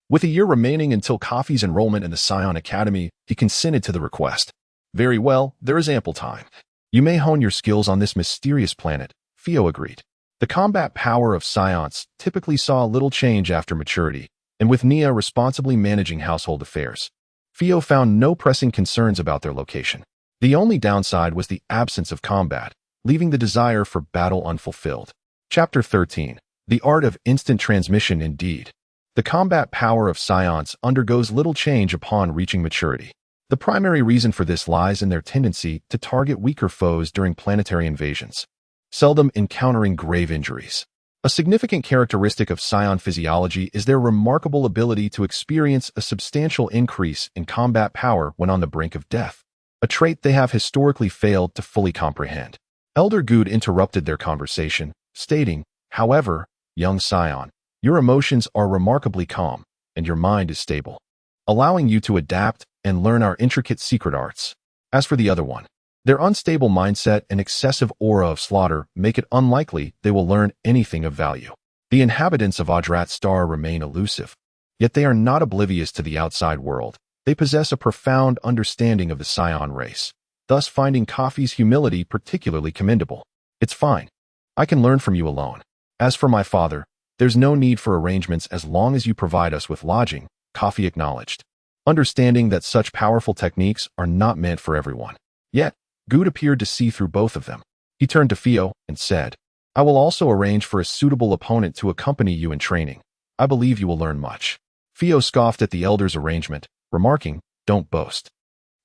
With a year remaining until Kafi's enrollment in the Scion Academy, he consented to the request. Very well, there is ample time. You may hone your skills on this mysterious planet, Fio agreed. The combat power of Scions typically saw little change after maturity, and with Nia responsibly managing household affairs, Fio found no pressing concerns about their location. The only downside was the absence of combat, leaving the desire for battle unfulfilled. Chapter 13. The Art of Instant Transmission. Indeed, the combat power of Scions undergoes little change upon reaching maturity. The primary reason for this lies in their tendency to target weaker foes during planetary invasions, seldom encountering grave injuries. A significant characteristic of Scion physiology is their remarkable ability to experience a substantial increase in combat power when on the brink of death, a trait they have historically failed to fully comprehend. Elder Good interrupted their conversation, stating, however, young Scion, your emotions are remarkably calm, and your mind is stable, allowing you to adapt and learn our intricate secret arts. As for the other one, their unstable mindset and excessive aura of slaughter make it unlikely they will learn anything of value. The inhabitants of Adrat Star remain elusive, yet they are not oblivious to the outside world, They possess a profound understanding of the Scion race, thus finding Kafi's humility particularly commendable. It's fine. I can learn from you alone. As for my father, there's no need for arrangements as long as you provide us with lodging, Kafi acknowledged, understanding that such powerful techniques are not meant for everyone. Yet, Good appeared to see through both of them. He turned to Fio and said, I will also arrange for a suitable opponent to accompany you in training. I believe you will learn much. Fio scoffed at the elder's arrangement, remarking, Don't boast.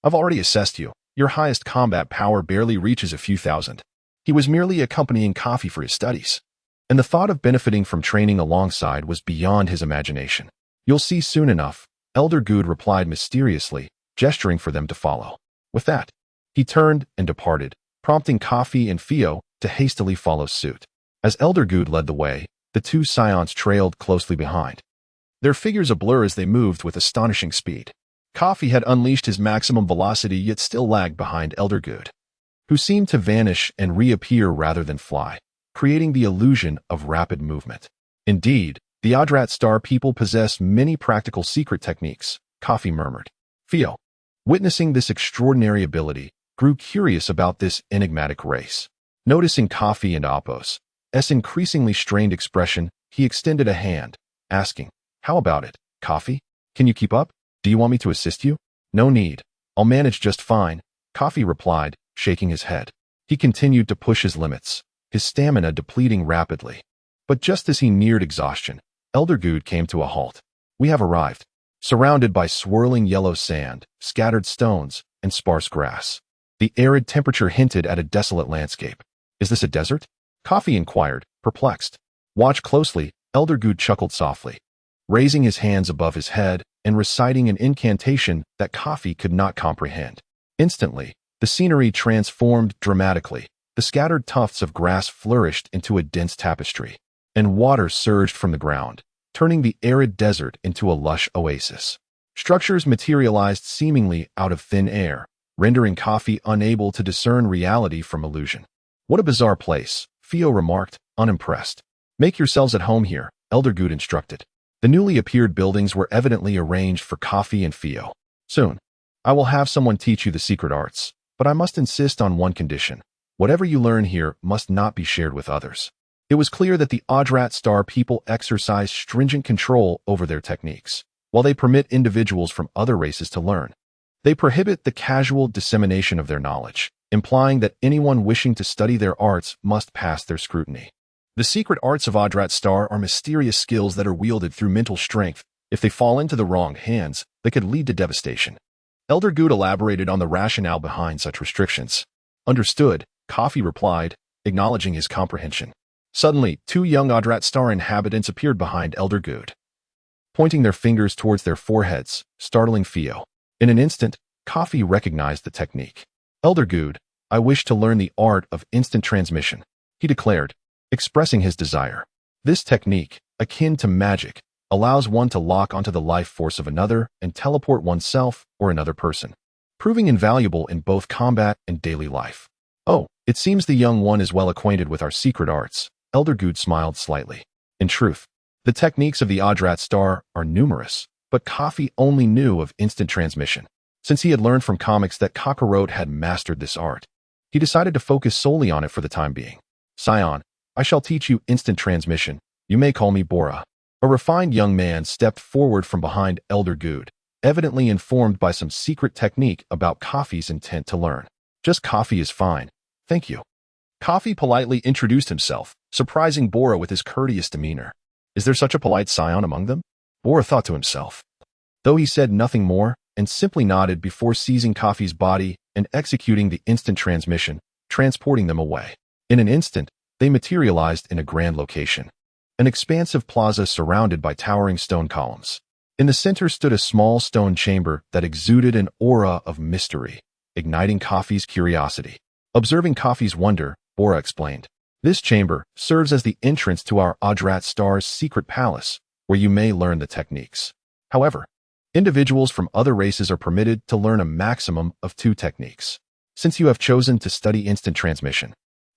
I've already assessed you. Your highest combat power barely reaches a few thousand. He was merely accompanying Kafi for his studies, and the thought of benefiting from training alongside was beyond his imagination. You'll see soon enough, Elder Good replied mysteriously, gesturing for them to follow. With that, he turned and departed, prompting Kafi and Fio to hastily follow suit. As Elder Good led the way, the two scions trailed closely behind, their figures a blur as they moved with astonishing speed. Kafi had unleashed his maximum velocity yet still lagged behind Elder Good, who seemed to vanish and reappear rather than fly, creating the illusion of rapid movement. Indeed, the Adrat star people possess many practical secret techniques, Kafi murmured. Fio, witnessing this extraordinary ability, grew curious about this enigmatic race. Noticing Kafi and Apos' increasingly strained expression, he extended a hand, asking, How about it, Kafi? Can you keep up? Do you want me to assist you? No need. I'll manage just fine, Kafi replied, shaking his head. He continued to push his limits, his stamina depleting rapidly. But just as he neared exhaustion, Elder Good came to a halt. We have arrived. Surrounded by swirling yellow sand, scattered stones, and sparse grass, the arid temperature hinted at a desolate landscape. Is this a desert? Kafi inquired, perplexed. Watch closely, Elder Good chuckled softly, raising his hands above his head and reciting an incantation that Kafi could not comprehend. Instantly, the scenery transformed dramatically. The scattered tufts of grass flourished into a dense tapestry, and water surged from the ground, turning the arid desert into a lush oasis. Structures materialized seemingly out of thin air, rendering Kafi unable to discern reality from illusion. What a bizarre place, Fio remarked, unimpressed. Make yourselves at home here, Elder Good instructed. The newly appeared buildings were evidently arranged for Kafi and Fio. Soon, I will have someone teach you the secret arts, but I must insist on one condition. Whatever you learn here must not be shared with others. It was clear that the Adrat star people exercise stringent control over their techniques. While they permit individuals from other races to learn, they prohibit the casual dissemination of their knowledge, implying that anyone wishing to study their arts must pass their scrutiny. The secret arts of Adrat star are mysterious skills that are wielded through mental strength. If they fall into the wrong hands, they could lead to devastation. Elder Good elaborated on the rationale behind such restrictions. Understood, Kafi replied, acknowledging his comprehension. Suddenly, two young Adrat star inhabitants appeared behind Elder Good, pointing their fingers towards their foreheads, startling Fio. In an instant, Kafi recognized the technique. Elder Good, I wish to learn the art of instant transmission, he declared, expressing his desire. This technique, akin to magic, allows one to lock onto the life force of another and teleport oneself or another person, proving invaluable in both combat and daily life. Oh, it seems the young one is well acquainted with our secret arts, Elder Good smiled slightly. In truth, the techniques of the Adrat star are numerous, but Kafi only knew of instant transmission. Since he had learned from comics that Cockaro had mastered this art, he decided to focus solely on it for the time being. Scion, I shall teach you instant transmission. You may call me Bora. A refined young man stepped forward from behind Elder Good, evidently informed by some secret technique about Kafi's intent to learn. Just Kafi is fine. Thank you. Kafi politely introduced himself, surprising Bora with his courteous demeanor. Is there such a polite scion among them? Bora thought to himself. Though he said nothing more, and simply nodded before seizing Kafi's body and executing the instant transmission, transporting them away. In an instant, they materialized in a grand location, an expansive plaza surrounded by towering stone columns. In the center stood a small stone chamber that exuded an aura of mystery, igniting Kafi's curiosity. Observing Kafi's wonder, Bora explained, this chamber serves as the entrance to our Adrat star's secret palace, where you may learn the techniques. However, individuals from other races are permitted to learn a maximum of 2 techniques. Since you have chosen to study instant transmission,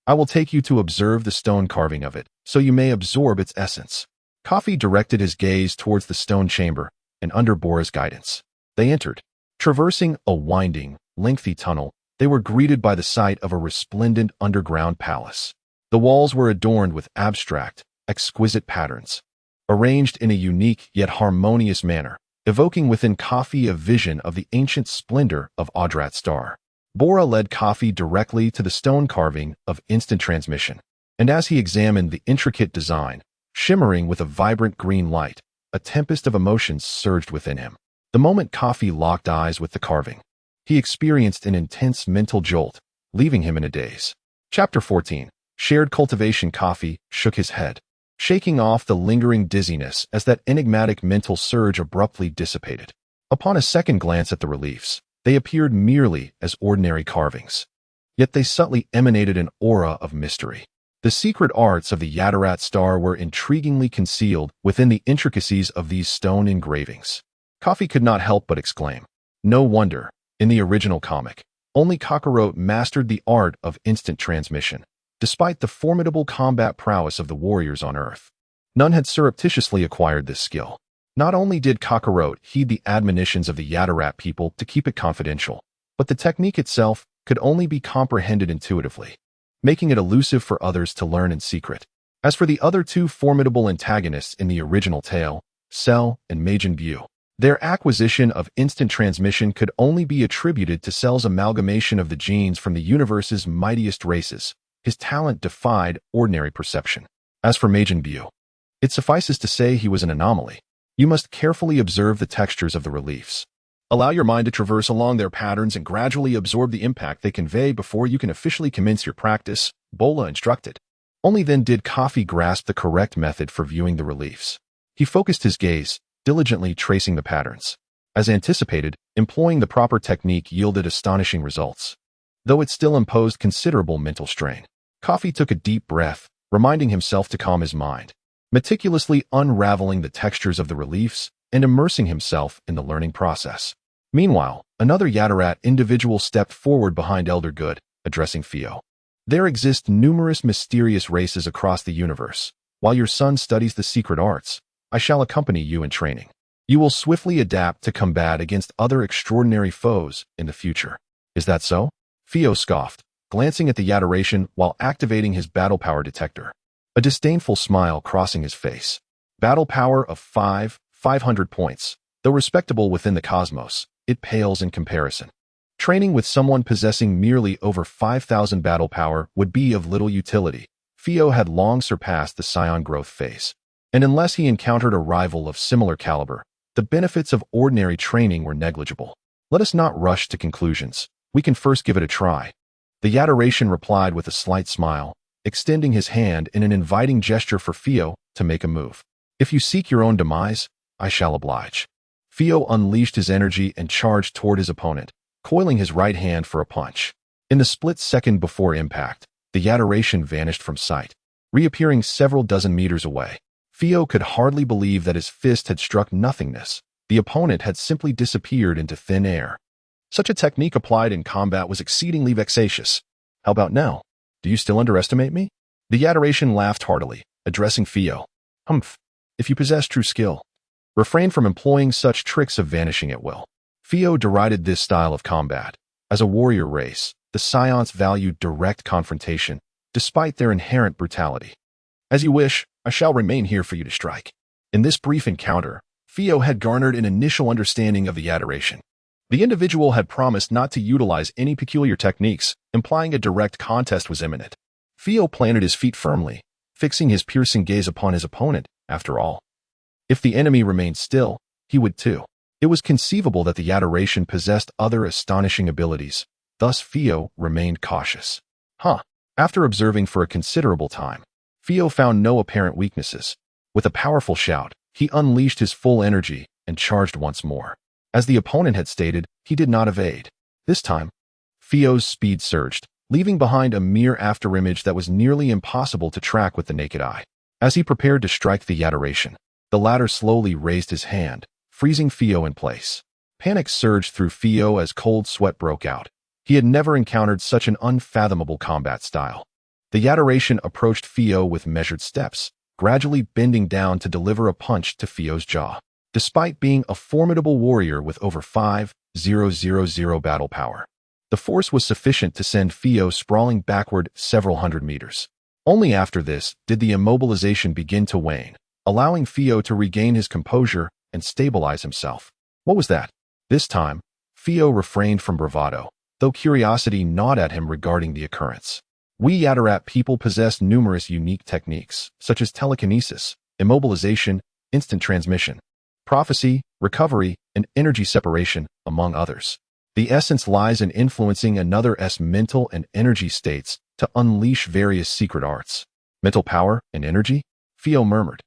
I will take you to observe the stone carving of it, so you may absorb its essence. Kafi directed his gaze towards the stone chamber, and under Bora's guidance, they entered. Traversing a winding, lengthy tunnel, they were greeted by the sight of a resplendent underground palace. The walls were adorned with abstract, exquisite patterns, arranged in a unique yet harmonious manner, evoking within Kafi a vision of the ancient splendor of Adrat's star. Bora led Kafi directly to the stone carving of instant transmission, and as he examined the intricate design, shimmering with a vibrant green light, a tempest of emotions surged within him. The moment Kafi locked eyes with the carving, he experienced an intense mental jolt, leaving him in a daze. Chapter 14. Shared Cultivation. Kafi shook his head, shaking off the lingering dizziness as that enigmatic mental surge abruptly dissipated. Upon a second glance at the reliefs, they appeared merely as ordinary carvings. Yet they subtly emanated an aura of mystery. The secret arts of the Adrat star were intriguingly concealed within the intricacies of these stone engravings. Kafi could not help but exclaim. No wonder, in the original comic, only Cockaro mastered the art of instant transmission. Despite the formidable combat prowess of the warriors on Earth, none had surreptitiously acquired this skill. Not only did Cockaro heed the admonitions of the Adrat people to keep it confidential, but the technique itself could only be comprehended intuitively, making it elusive for others to learn in secret. As for the other two formidable antagonists in the original tale, Cell and Majin Buu, their acquisition of instant transmission could only be attributed to Cell's amalgamation of the genes from the universe's mightiest races. His talent defied ordinary perception. As for Majin Buu, it suffices to say he was an anomaly. You must carefully observe the textures of the reliefs. Allow your mind to traverse along their patterns and gradually absorb the impact they convey before you can officially commence your practice, Bola instructed. Only then did Kafi grasp the correct method for viewing the reliefs. He focused his gaze, diligently tracing the patterns. As anticipated, employing the proper technique yielded astonishing results, though it still imposed considerable mental strain. Kafi took a deep breath, reminding himself to calm his mind, meticulously unraveling the textures of the reliefs and immersing himself in the learning process. Meanwhile, another Adrat individual stepped forward behind Elder Good, addressing Fio. There exist numerous mysterious races across the universe. While your son studies the secret arts, I shall accompany you in training. You will swiftly adapt to combat against other extraordinary foes in the future. Is that so? Fio scoffed, glancing at the Adoration while activating his battle power detector. A disdainful smile crossing his face. Battle power of 500 points. Though respectable within the cosmos, it pales in comparison. Training with someone possessing merely over 5,000 battle power would be of little utility. Fio had long surpassed the Scion growth phase, and unless he encountered a rival of similar caliber, the benefits of ordinary training were negligible. Let us not rush to conclusions. We can first give it a try. The Adoration replied with a slight smile, extending his hand in an inviting gesture for Fio to make a move. If you seek your own demise, I shall oblige. Fio unleashed his energy and charged toward his opponent, coiling his right hand for a punch. In the split second before impact, the Adoration vanished from sight, reappearing several dozen meters away. Fio could hardly believe that his fist had struck nothingness. The opponent had simply disappeared into thin air. Such a technique applied in combat was exceedingly vexatious. How about now? Do you still underestimate me? The Adoration laughed heartily, addressing Fio. Humph. If you possess true skill, refrain from employing such tricks of vanishing at will. Fio derided this style of combat. As a warrior race, the Scions valued direct confrontation, despite their inherent brutality. As you wish, I shall remain here for you to strike. In this brief encounter, Fio had garnered an initial understanding of the Adoration. The individual had promised not to utilize any peculiar techniques, implying a direct contest was imminent. Fio planted his feet firmly, fixing his piercing gaze upon his opponent. After all, if the enemy remained still, he would too. It was conceivable that the Adoration possessed other astonishing abilities, thus Fio remained cautious. After observing for a considerable time, Fio found no apparent weaknesses. With a powerful shout, he unleashed his full energy and charged once more. As the opponent had stated, he did not evade. This time, Fio's speed surged, leaving behind a mere afterimage that was nearly impossible to track with the naked eye. As he prepared to strike the Adoration, the latter slowly raised his hand, freezing Fio in place. Panic surged through Fio as cold sweat broke out. He had never encountered such an unfathomable combat style. The Adoration approached Fio with measured steps, gradually bending down to deliver a punch to Fio's jaw. Despite being a formidable warrior with over 000 battle power. The force was sufficient to send Fio sprawling backward several hundred meters. Only after this did the immobilization begin to wane, allowing Fio to regain his composure and stabilize himself. What was that? This time, Fio refrained from bravado, though curiosity gnawed at him regarding the occurrence. We Adrat people possess numerous unique techniques, such as telekinesis, immobilization, instant transmission, prophecy, recovery, and energy separation, among others. The essence lies in influencing another's mental and energy states to unleash various secret arts. Mental power and energy? Fio murmured.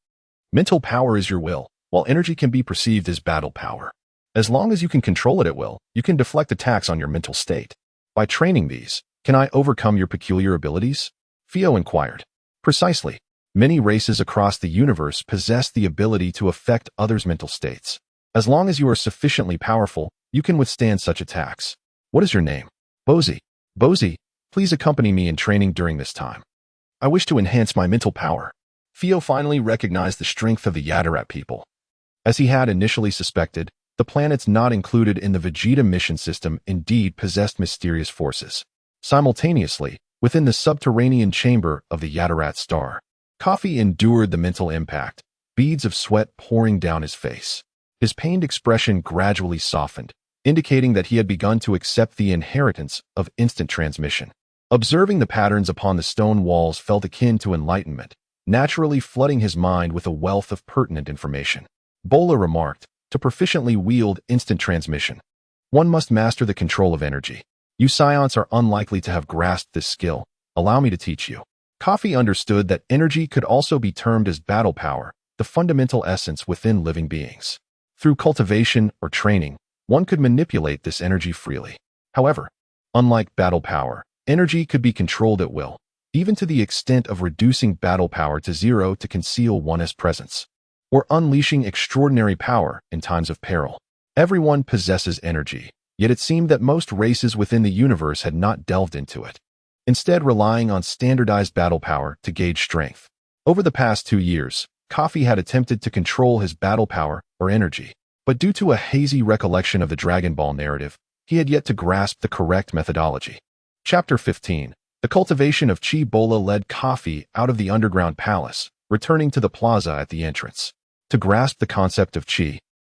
Mental power is your will, while energy can be perceived as battle power. As long as you can control it at will, you can deflect attacks on your mental state. By training these, can I overcome your peculiar abilities? Fio inquired. Precisely. Many races across the universe possess the ability to affect others' mental states. As long as you are sufficiently powerful, you can withstand such attacks. What is your name? Bozy. Bozy, please accompany me in training during this time. I wish to enhance my mental power. Fio finally recognized the strength of the Adrat people. As he had initially suspected, the planets not included in the Vegeta mission system indeed possessed mysterious forces. Simultaneously, within the subterranean chamber of the Adrat star, Kafi endured the mental impact, beads of sweat pouring down his face. His pained expression gradually softened, indicating that he had begun to accept the inheritance of instant transmission. Observing the patterns upon the stone walls felt akin to enlightenment, naturally flooding his mind with a wealth of pertinent information. Bola remarked, to proficiently wield instant transmission, one must master the control of energy. You Scions are unlikely to have grasped this skill. Allow me to teach you. Kafi understood that energy could also be termed as battle power, the fundamental essence within living beings. Through cultivation or training, one could manipulate this energy freely. However, unlike battle power, energy could be controlled at will, even to the extent of reducing battle power to zero to conceal one's presence, or unleashing extraordinary power in times of peril. Everyone possesses energy, yet it seemed that most races within the universe had not delved into it, instead relying on standardized battle power to gauge strength. Over the past 2 years, Kafi had attempted to control his battle power or energy, but due to a hazy recollection of the Dragon Ball narrative, he had yet to grasp the correct methodology. Chapter 15. The cultivation of Chi. Bola led Kafi out of the underground palace, returning to the plaza at the entrance. To grasp the concept of Chi,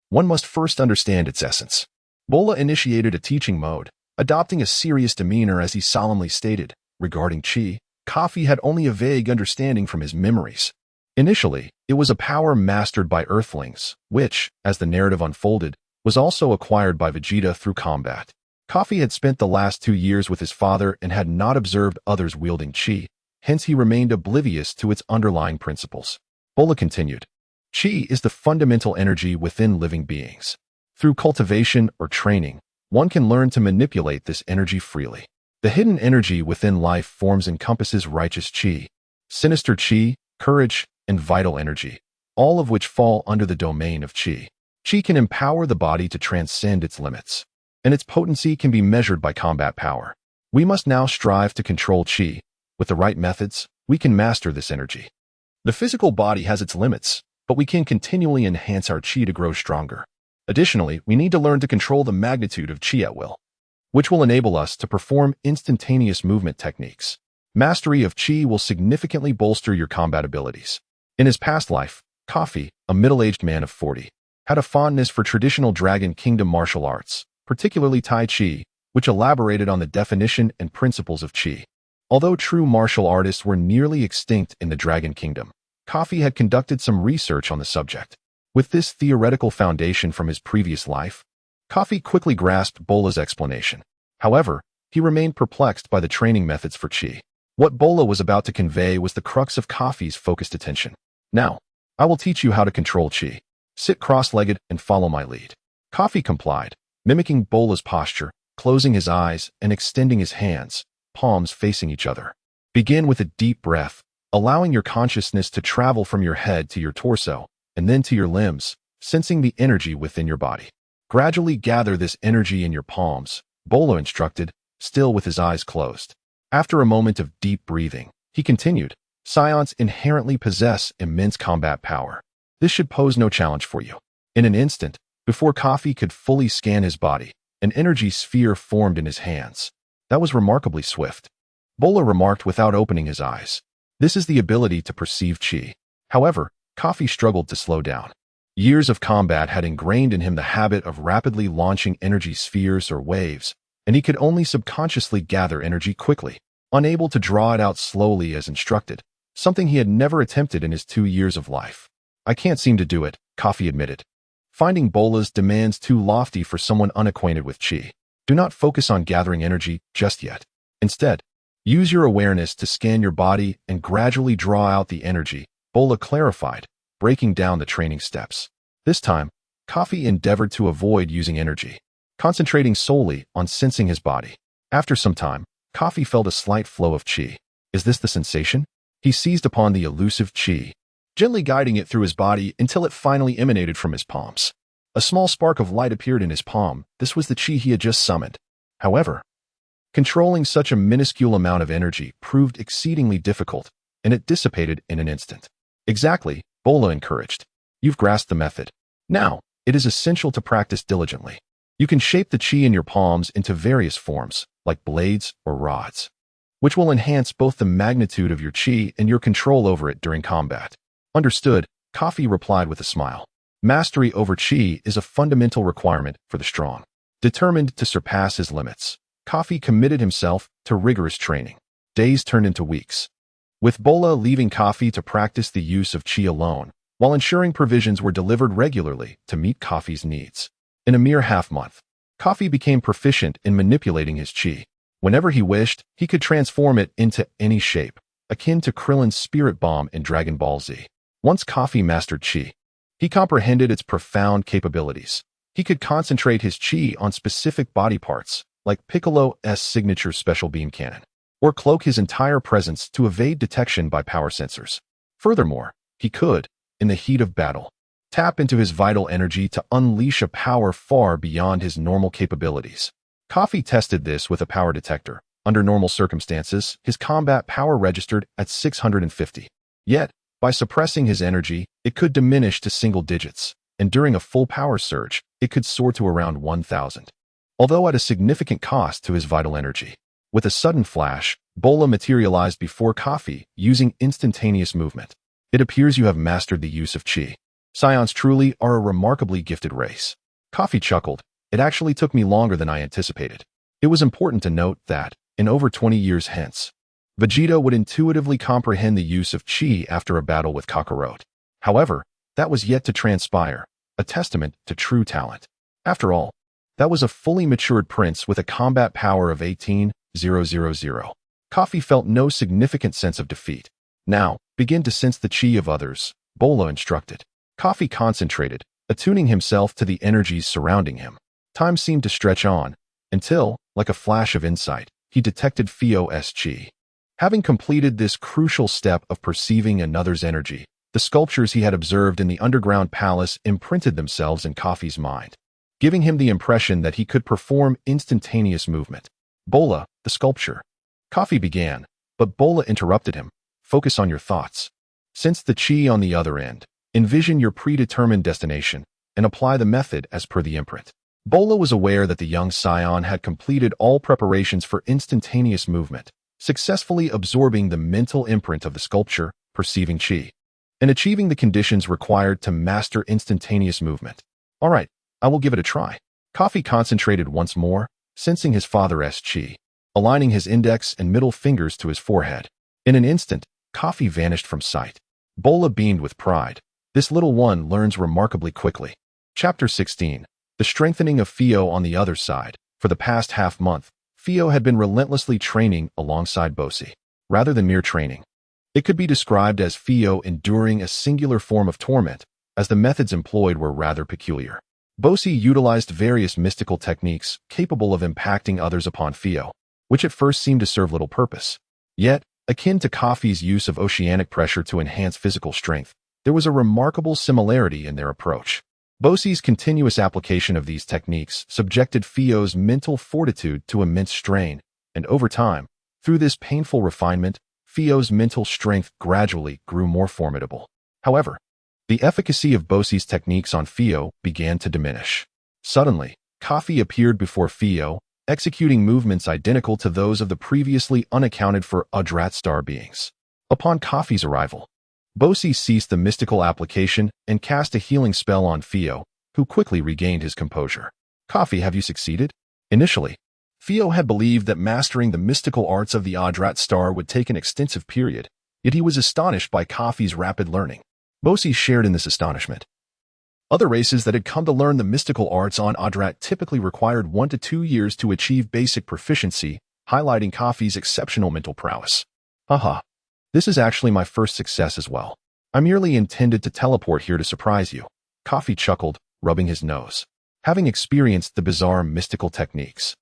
one must first understand its essence. Bola initiated a teaching mode, adopting a serious demeanor as he solemnly stated, regarding Chi, Kafi had only a vague understanding from his memories. Initially, it was a power mastered by Earthlings, which, as the narrative unfolded, was also acquired by Vegeta through combat. Kafi had spent the last 2 years with his father and had not observed others wielding Chi, hence he remained oblivious to its underlying principles. Bola continued, Chi is the fundamental energy within living beings. Through cultivation or training, one can learn to manipulate this energy freely. The hidden energy within life forms encompasses righteous Chi, sinister Chi, courage, and vital energy, all of which fall under the domain of Chi. Chi can empower the body to transcend its limits, and its potency can be measured by combat power. We must now strive to control Chi. With the right methods, we can master this energy. The physical body has its limits, but we can continually enhance our Chi to grow stronger. Additionally, we need to learn to control the magnitude of Chi at will, which will enable us to perform instantaneous movement techniques. Mastery of Chi will significantly bolster your combat abilities. In his past life, Kafi, a middle-aged man of 40, had a fondness for traditional Dragon Kingdom martial arts, particularly Tai Chi, which elaborated on the definition and principles of Chi. Although true martial artists were nearly extinct in the Dragon Kingdom, Kafi had conducted some research on the subject. With this theoretical foundation from his previous life, Kafi quickly grasped Bola's explanation. However, he remained perplexed by the training methods for Chi. What Bola was about to convey was the crux of Kafi's focused attention. Now, I will teach you how to control Chi. Sit cross-legged and follow my lead. Kafi complied, mimicking Bola's posture, closing his eyes and extending his hands, palms facing each other. Begin with a deep breath, allowing your consciousness to travel from your head to your torso, and then to your limbs, sensing the energy within your body. Gradually gather this energy in your palms, Bola instructed, still with his eyes closed. After a moment of deep breathing, he continued, Scions inherently possess immense combat power. This should pose no challenge for you. In an instant, before Kafi could fully scan his body, An energy sphere formed in his hands. That was remarkably swift. Bola remarked without opening his eyes. This is the ability to perceive chi. However, Kafi struggled to slow down. Years of combat had ingrained in him the habit of rapidly launching energy spheres or waves, and he could only subconsciously gather energy quickly, unable to draw it out slowly as instructed, something he had never attempted in his 2 years of life. I can't seem to do it, Kafi admitted, finding Bola's demands too lofty for someone unacquainted with chi. Do not focus on gathering energy just yet. Instead, use your awareness to scan your body and gradually draw out the energy, Bola clarified, breaking down the training steps. This time, Kafi endeavored to avoid using energy, concentrating solely on sensing his body. After some time, Kafi felt a slight flow of chi. Is this the sensation? He seized upon the elusive chi, gently guiding it through his body until it finally emanated from his palms. A small spark of light appeared in his palm. This was the chi he had just summoned. However, controlling such a minuscule amount of energy proved exceedingly difficult, and it dissipated in an instant. Exactly, Bola encouraged. You've grasped the method. Now, it is essential to practice diligently. You can shape the chi in your palms into various forms, like blades or rods, which will enhance both the magnitude of your chi and your control over it during combat. Understood, Kafi replied with a smile. Mastery over chi is a fundamental requirement for the strong. Determined to surpass his limits, Kafi committed himself to rigorous training. Days turned into weeks, with Bola leaving Kafi to practice the use of chi alone, while ensuring provisions were delivered regularly to meet Kafi's needs. In a mere half-month, Kafi became proficient in manipulating his chi. Whenever he wished, he could transform it into any shape, akin to Krillin's spirit bomb in Dragon Ball Z. Once Kafi mastered chi, he comprehended its profound capabilities. He could concentrate his chi on specific body parts, like Piccolo's signature special beam cannon, or cloak his entire presence to evade detection by power sensors. Furthermore, he could, in the heat of battle, tap into his vital energy to unleash a power far beyond his normal capabilities. Kafi tested this with a power detector. Under normal circumstances, his combat power registered at 650. Yet, by suppressing his energy, it could diminish to single digits, and during a full power surge, it could soar to around 1,000. Although at a significant cost to his vital energy. With a sudden flash, Bola materialized before Kafi, using instantaneous movement. It appears you have mastered the use of chi. Scions truly are a remarkably gifted race. Kafi chuckled. It actually took me longer than I anticipated. It was important to note that, in over 20 years hence, Vegeta would intuitively comprehend the use of chi after a battle with Cockaro. However, that was yet to transpire, a testament to true talent. After all, that was a fully matured prince with a combat power of 18,000. Kafi felt no significant sense of defeat. Now, begin to sense the chi of others, Bola instructed. Kafi concentrated, attuning himself to the energies surrounding him. Time seemed to stretch on, until, like a flash of insight, he detected Fio's chi. Having completed this crucial step of perceiving another's energy, the sculptures he had observed in the underground palace imprinted themselves in Kafi's mind, giving him the impression that he could perform instantaneous movement. Bola, the sculpture. Kafi began, but Bola interrupted him. Focus on your thoughts. Sense the chi on the other end. Envision your predetermined destination, and apply the method as per the imprint. Bola was aware that the young Scion had completed all preparations for instantaneous movement, successfully absorbing the mental imprint of the sculpture, perceiving chi, and achieving the conditions required to master instantaneous movement. All right, I will give it a try. Kafi concentrated once more, sensing his father's chi, aligning his index and middle fingers to his forehead. In an instant, Kafi vanished from sight. Bola beamed with pride. This little one learns remarkably quickly. Chapter 16. The strengthening of Fio on the other side. For the past half-month, Fio had been relentlessly training alongside Bosi. Rather than mere training, it could be described as Fio enduring a singular form of torment, as the methods employed were rather peculiar. Bosi utilized various mystical techniques capable of impacting others upon Fio, which at first seemed to serve little purpose. Yet, akin to Kafi's use of oceanic pressure to enhance physical strength, there was a remarkable similarity in their approach. Bosi's continuous application of these techniques subjected Fio's mental fortitude to immense strain, and over time, through this painful refinement, Fio's mental strength gradually grew more formidable. However, the efficacy of Bosi's techniques on Fio began to diminish. Suddenly, Kafi appeared before Fio, executing movements identical to those of the previously unaccounted-for Adrat star beings. Upon Kafi's arrival, Bosi ceased the mystical application and cast a healing spell on Fio, who quickly regained his composure. Kafi, have you succeeded? Initially, Fio had believed that mastering the mystical arts of the Adrat star would take an extensive period, yet he was astonished by Kafi's rapid learning. Bosi shared in this astonishment. Other races that had come to learn the mystical arts on Adrat typically required 1 to 2 years to achieve basic proficiency, highlighting Kafi's exceptional mental prowess. Haha, this is actually my first success as well. I merely intended to teleport here to surprise you. Kafi chuckled, rubbing his nose. Having experienced the bizarre mystical techniques,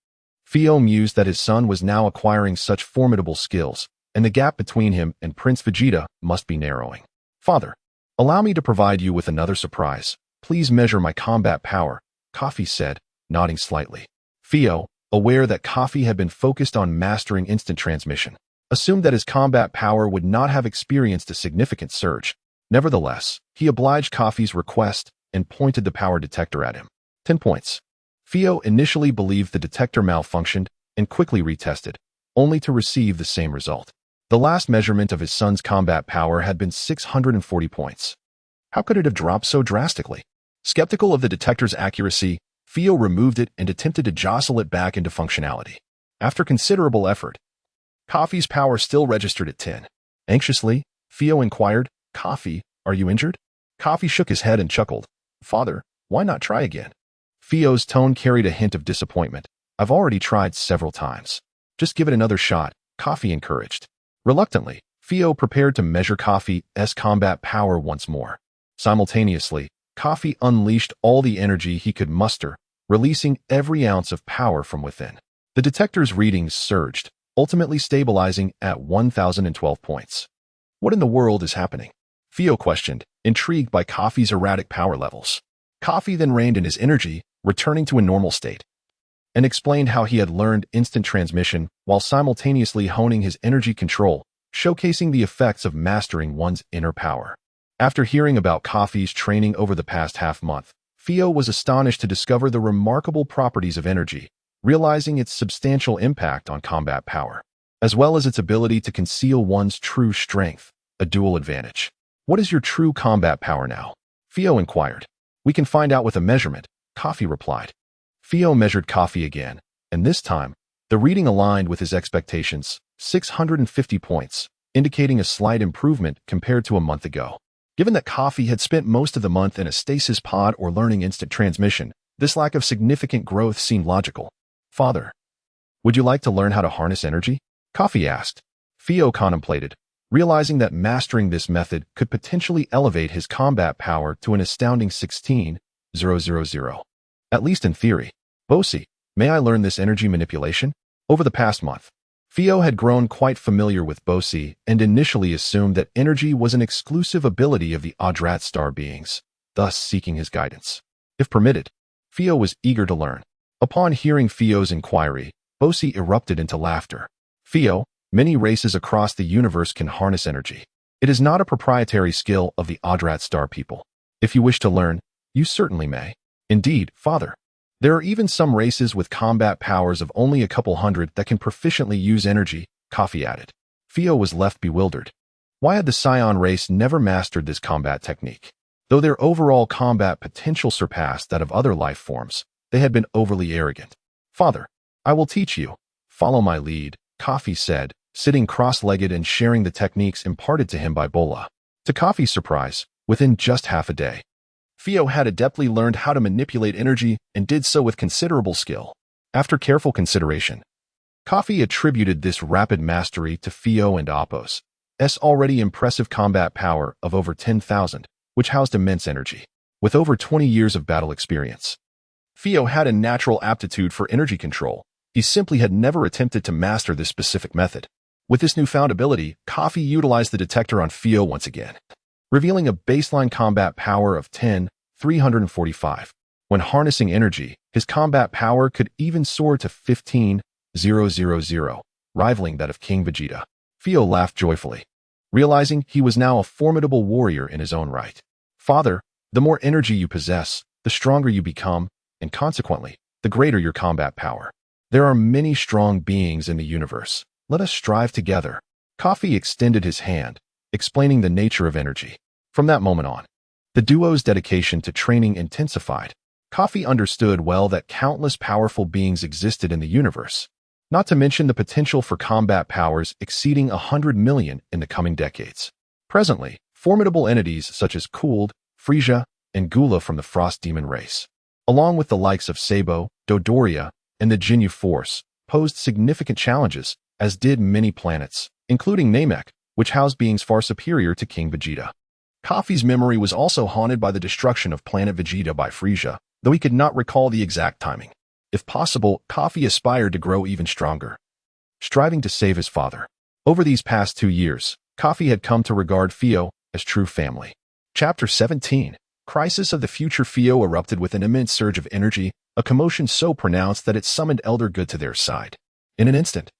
Fio mused that his son was now acquiring such formidable skills, and the gap between him and Prince Vegeta must be narrowing. Father, allow me to provide you with another surprise. Please measure my combat power, Kafi said, nodding slightly. Fio, aware that Kafi had been focused on mastering instant transmission, assumed that his combat power would not have experienced a significant surge. Nevertheless, he obliged Kafi's request and pointed the power detector at him. 10 points. Fio initially believed the detector malfunctioned and quickly retested, only to receive the same result. The last measurement of his son's combat power had been 640 points. How could it have dropped so drastically? Skeptical of the detector's accuracy, Fio removed it and attempted to jostle it back into functionality. After considerable effort, Kafi's power still registered at 10. Anxiously, Fio inquired, Kafi, are you injured? Kafi shook his head and chuckled. Father, why not try again? Fio's tone carried a hint of disappointment. I've already tried several times. Just give it another shot, Kafi encouraged. Reluctantly, Fio prepared to measure Kafi's combat power once more. Simultaneously, Kafi unleashed all the energy he could muster, releasing every ounce of power from within. The detector's readings surged, ultimately stabilizing at 1,012 points. What in the world is happening? Fio questioned, intrigued by Kafi's erratic power levels. Kafi then reined in his energy, returning to a normal state, and explained how he had learned instant transmission while simultaneously honing his energy control, showcasing the effects of mastering one's inner power. After hearing about Kafi's training over the past half-month, Fio was astonished to discover the remarkable properties of energy, realizing its substantial impact on combat power, as well as its ability to conceal one's true strength, a dual advantage. What is your true combat power now? Fio inquired. We can find out with a measurement, Kafi replied. Fio measured Kafi again, and this time, the reading aligned with his expectations, 650 points, indicating a slight improvement compared to a month ago. Given that Kafi had spent most of the month in a stasis pod or learning instant transmission, this lack of significant growth seemed logical. Father, would you like to learn how to harness energy? Kafi asked. Fio contemplated, realizing that mastering this method could potentially elevate his combat power to an astounding 16,000. At least in theory. Bosi, may I learn this energy manipulation? Over the past month, Fio had grown quite familiar with Bosi and initially assumed that energy was an exclusive ability of the Adrat star beings, thus seeking his guidance. If permitted, Fio was eager to learn. Upon hearing Fio's inquiry, Bosi erupted into laughter. Fio, many races across the universe can harness energy. It is not a proprietary skill of the Adrat star people. If you wish to learn, you certainly may. Indeed, Father. There are even some races with combat powers of only a couple hundred that can proficiently use energy, Kafi added. Fio was left bewildered. Why had the Scion race never mastered this combat technique? Though their overall combat potential surpassed that of other life forms, they had been overly arrogant. Father, I will teach you. Follow my lead, Kafi said, sitting cross-legged and sharing the techniques imparted to him by Bola. To Kafi's surprise, within just half a day, Fio had adeptly learned how to manipulate energy and did so with considerable skill. After careful consideration, Kafi attributed this rapid mastery to Fio and Appo's already impressive combat power of over 10,000, which housed immense energy. With over 20 years of battle experience, Fio had a natural aptitude for energy control. He simply had never attempted to master this specific method. With this newfound ability, Kafi utilized the detector on Fio once again, revealing a baseline combat power of 10,345. When harnessing energy, his combat power could even soar to 15,000, rivaling that of King Vegeta. Fio laughed joyfully, realizing he was now a formidable warrior in his own right. Father, the more energy you possess, the stronger you become, and consequently, the greater your combat power. There are many strong beings in the universe. Let us strive together. Kafi extended his hand, explaining the nature of energy. From that moment on, the duo's dedication to training intensified. Kafi understood well that countless powerful beings existed in the universe, not to mention the potential for combat powers exceeding 100 million in the coming decades. Presently, formidable entities such as Cooled, Frieza, and Gula from the Frost Demon race, along with the likes of Sabo, Dodoria, and the Ginyu Force, posed significant challenges, as did many planets, including Namek, which housed beings far superior to King Vegeta. Kafi's memory was also haunted by the destruction of planet Vegeta by Frieza, though he could not recall the exact timing. If possible, Kafi aspired to grow even stronger, striving to save his father. Over these past 2 years, Kafi had come to regard Fio as true family. Chapter 17. Crisis of the Future. Fio erupted with an immense surge of energy, a commotion so pronounced that it summoned Elder Good to their side. In an instant,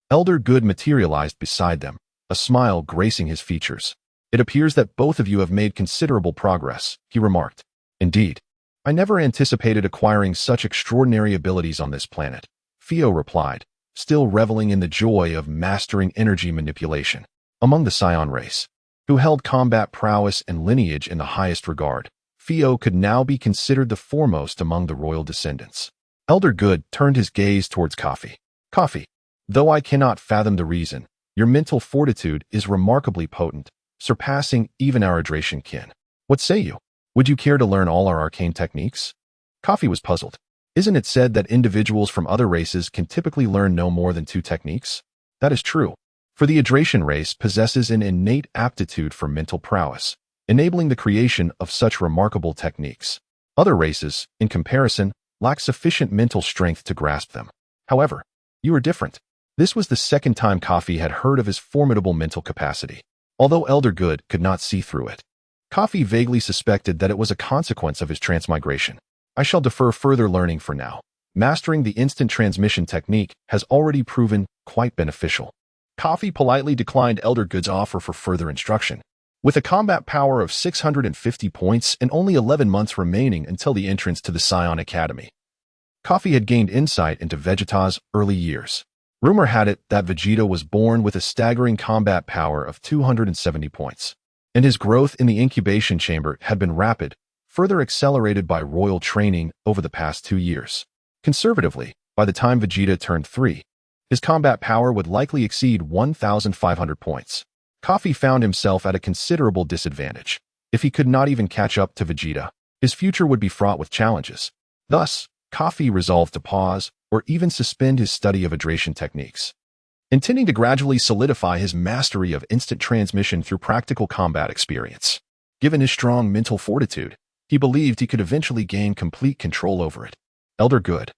Elder Good materialized beside them, a smile gracing his features. It appears that both of you have made considerable progress, he remarked. Indeed. I never anticipated acquiring such extraordinary abilities on this planet, Fio replied, still reveling in the joy of mastering energy manipulation. Among the Scion race, who held combat prowess and lineage in the highest regard, Fio could now be considered the foremost among the royal descendants. Elder Good turned his gaze towards Kafi. Kafi, though I cannot fathom the reason, your mental fortitude is remarkably potent, surpassing even our Adration kin. What say you? Would you care to learn all our arcane techniques? Kafi was puzzled. Isn't it said that individuals from other races can typically learn no more than 2 techniques? That is true, for the Adration race possesses an innate aptitude for mental prowess, enabling the creation of such remarkable techniques. Other races, in comparison, lack sufficient mental strength to grasp them. However, you are different. This was the second time Kafi had heard of his formidable mental capacity, although Elder Good could not see through it. Kafi vaguely suspected that it was a consequence of his transmigration. I shall defer further learning for now. Mastering the instant transmission technique has already proven quite beneficial. Kafi politely declined Elder Good's offer for further instruction. With a combat power of 650 points and only 11 months remaining until the entrance to the Scion Academy, Kafi had gained insight into Vegeta's early years. Rumor had it that Vegeta was born with a staggering combat power of 270 points, and his growth in the incubation chamber had been rapid, further accelerated by royal training over the past 2 years. Conservatively, by the time Vegeta turned 3, his combat power would likely exceed 1,500 points. Kafi found himself at a considerable disadvantage. If he could not even catch up to Vegeta, his future would be fraught with challenges. Thus, Kafi resolved to pause or even suspend his study of Adration techniques, intending to gradually solidify his mastery of instant transmission through practical combat experience. Given his strong mental fortitude, he believed he could eventually gain complete control over it. Elder Good,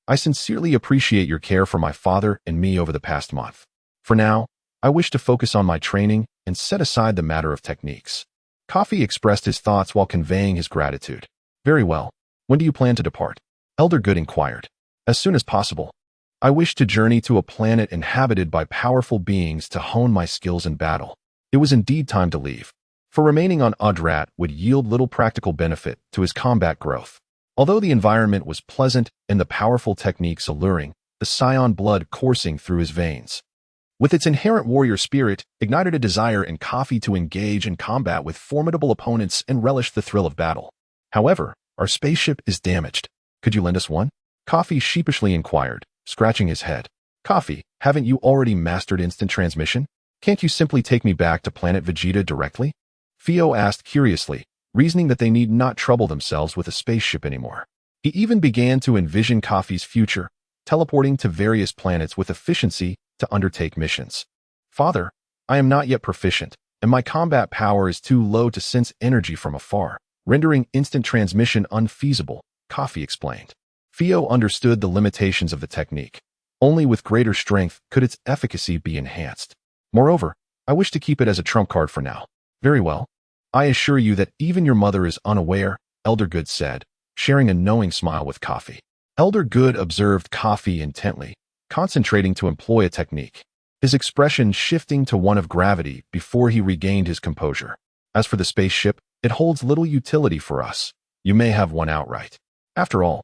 I sincerely appreciate your care for my father and me over the past month. For now, I wish to focus on my training and set aside the matter of techniques. Kafi expressed his thoughts while conveying his gratitude. Very well. When do you plan to depart? Elder Good inquired. As soon as possible. I wish to journey to a planet inhabited by powerful beings to hone my skills in battle. It was indeed time to leave, for remaining on Adrat would yield little practical benefit to his combat growth. Although the environment was pleasant and the powerful techniques alluring, the Scion blood coursing through his veins, with its inherent warrior spirit, ignited a desire in Kafi to engage in combat with formidable opponents and relish the thrill of battle. However, our spaceship is damaged. Could you lend us one? Kafi sheepishly inquired, scratching his head. Kafi, haven't you already mastered instant transmission? Can't you simply take me back to planet Vegeta directly? Fio asked curiously, reasoning that they need not trouble themselves with a spaceship anymore. He even began to envision Kafi's future, teleporting to various planets with efficiency to undertake missions. Father, I am not yet proficient, and my combat power is too low to sense energy from afar, rendering instant transmission unfeasible, Kafi explained. Fio understood the limitations of the technique. Only with greater strength could its efficacy be enhanced. Moreover, I wish to keep it as a trump card for now. Very well. I assure you that even your mother is unaware, Elder Good said, sharing a knowing smile with Kafi. Elder Good observed Kafi intently, concentrating to employ a technique, his expression shifting to one of gravity before he regained his composure. As for the spaceship, it holds little utility for us. You may have one outright. After all,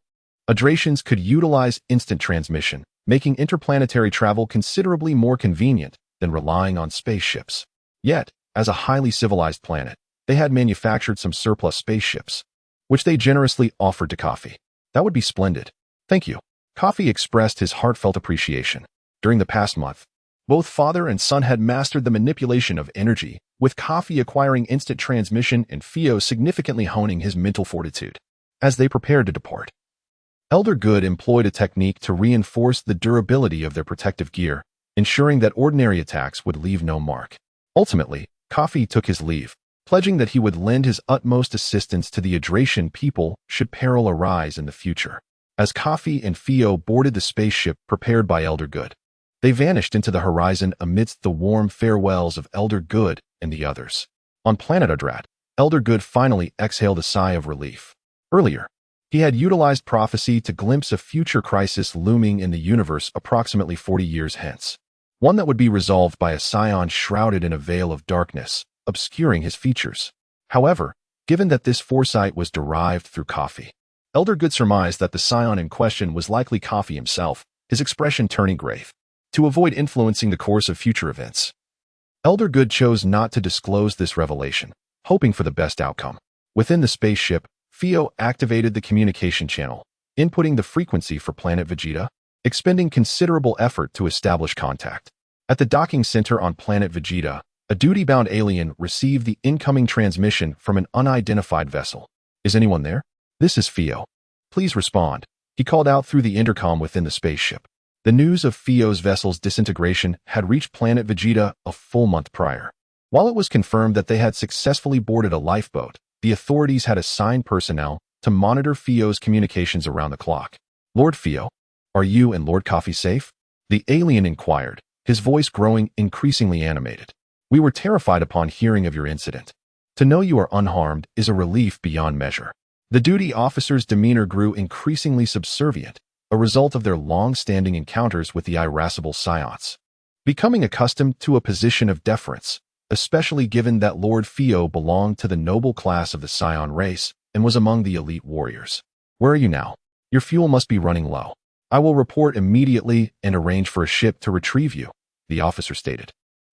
Adratians could utilize instant transmission, making interplanetary travel considerably more convenient than relying on spaceships. Yet, as a highly civilized planet, they had manufactured some surplus spaceships, which they generously offered to Kafi. That would be splendid. Thank you. Kafi expressed his heartfelt appreciation. During the past month, both father and son had mastered the manipulation of energy, with Kafi acquiring instant transmission and Fio significantly honing his mental fortitude. As they prepared to depart, Elder Good employed a technique to reinforce the durability of their protective gear, ensuring that ordinary attacks would leave no mark. Ultimately, Kafi took his leave, pledging that he would lend his utmost assistance to the Adratian people should peril arise in the future. As Kafi and Fio boarded the spaceship prepared by Elder Good, they vanished into the horizon amidst the warm farewells of Elder Good and the others. On planet Adrat, Elder Good finally exhaled a sigh of relief. Earlier, he had utilized prophecy to glimpse a future crisis looming in the universe approximately 40 years hence. One that would be resolved by a Scion shrouded in a veil of darkness, obscuring his features. However, given that this foresight was derived through Kafi, Elder Good surmised that the Scion in question was likely Kafi himself, his expression turning grave. To avoid influencing the course of future events, Elder Good chose not to disclose this revelation, hoping for the best outcome. Within the spaceship, Fio activated the communication channel, inputting the frequency for planet Vegeta, expending considerable effort to establish contact. At the docking center on planet Vegeta, a duty-bound alien received the incoming transmission from an unidentified vessel. Is anyone there? This is Fio. Please respond, he called out through the intercom within the spaceship. The news of Fio's vessel's disintegration had reached planet Vegeta a full month prior. While it was confirmed that they had successfully boarded a lifeboat, the authorities had assigned personnel to monitor Fio's communications around the clock. Lord Fio, are you and Lord Kafi safe? The alien inquired, his voice growing increasingly animated. We were terrified upon hearing of your incident. To know you are unharmed is a relief beyond measure. The duty officer's demeanor grew increasingly subservient, a result of their long-standing encounters with the irascible Scions. Becoming accustomed to a position of deference, especially given that Lord Fio belonged to the noble class of the Scion race and was among the elite warriors. Where are you now? Your fuel must be running low. I will report immediately and arrange for a ship to retrieve you, the officer stated,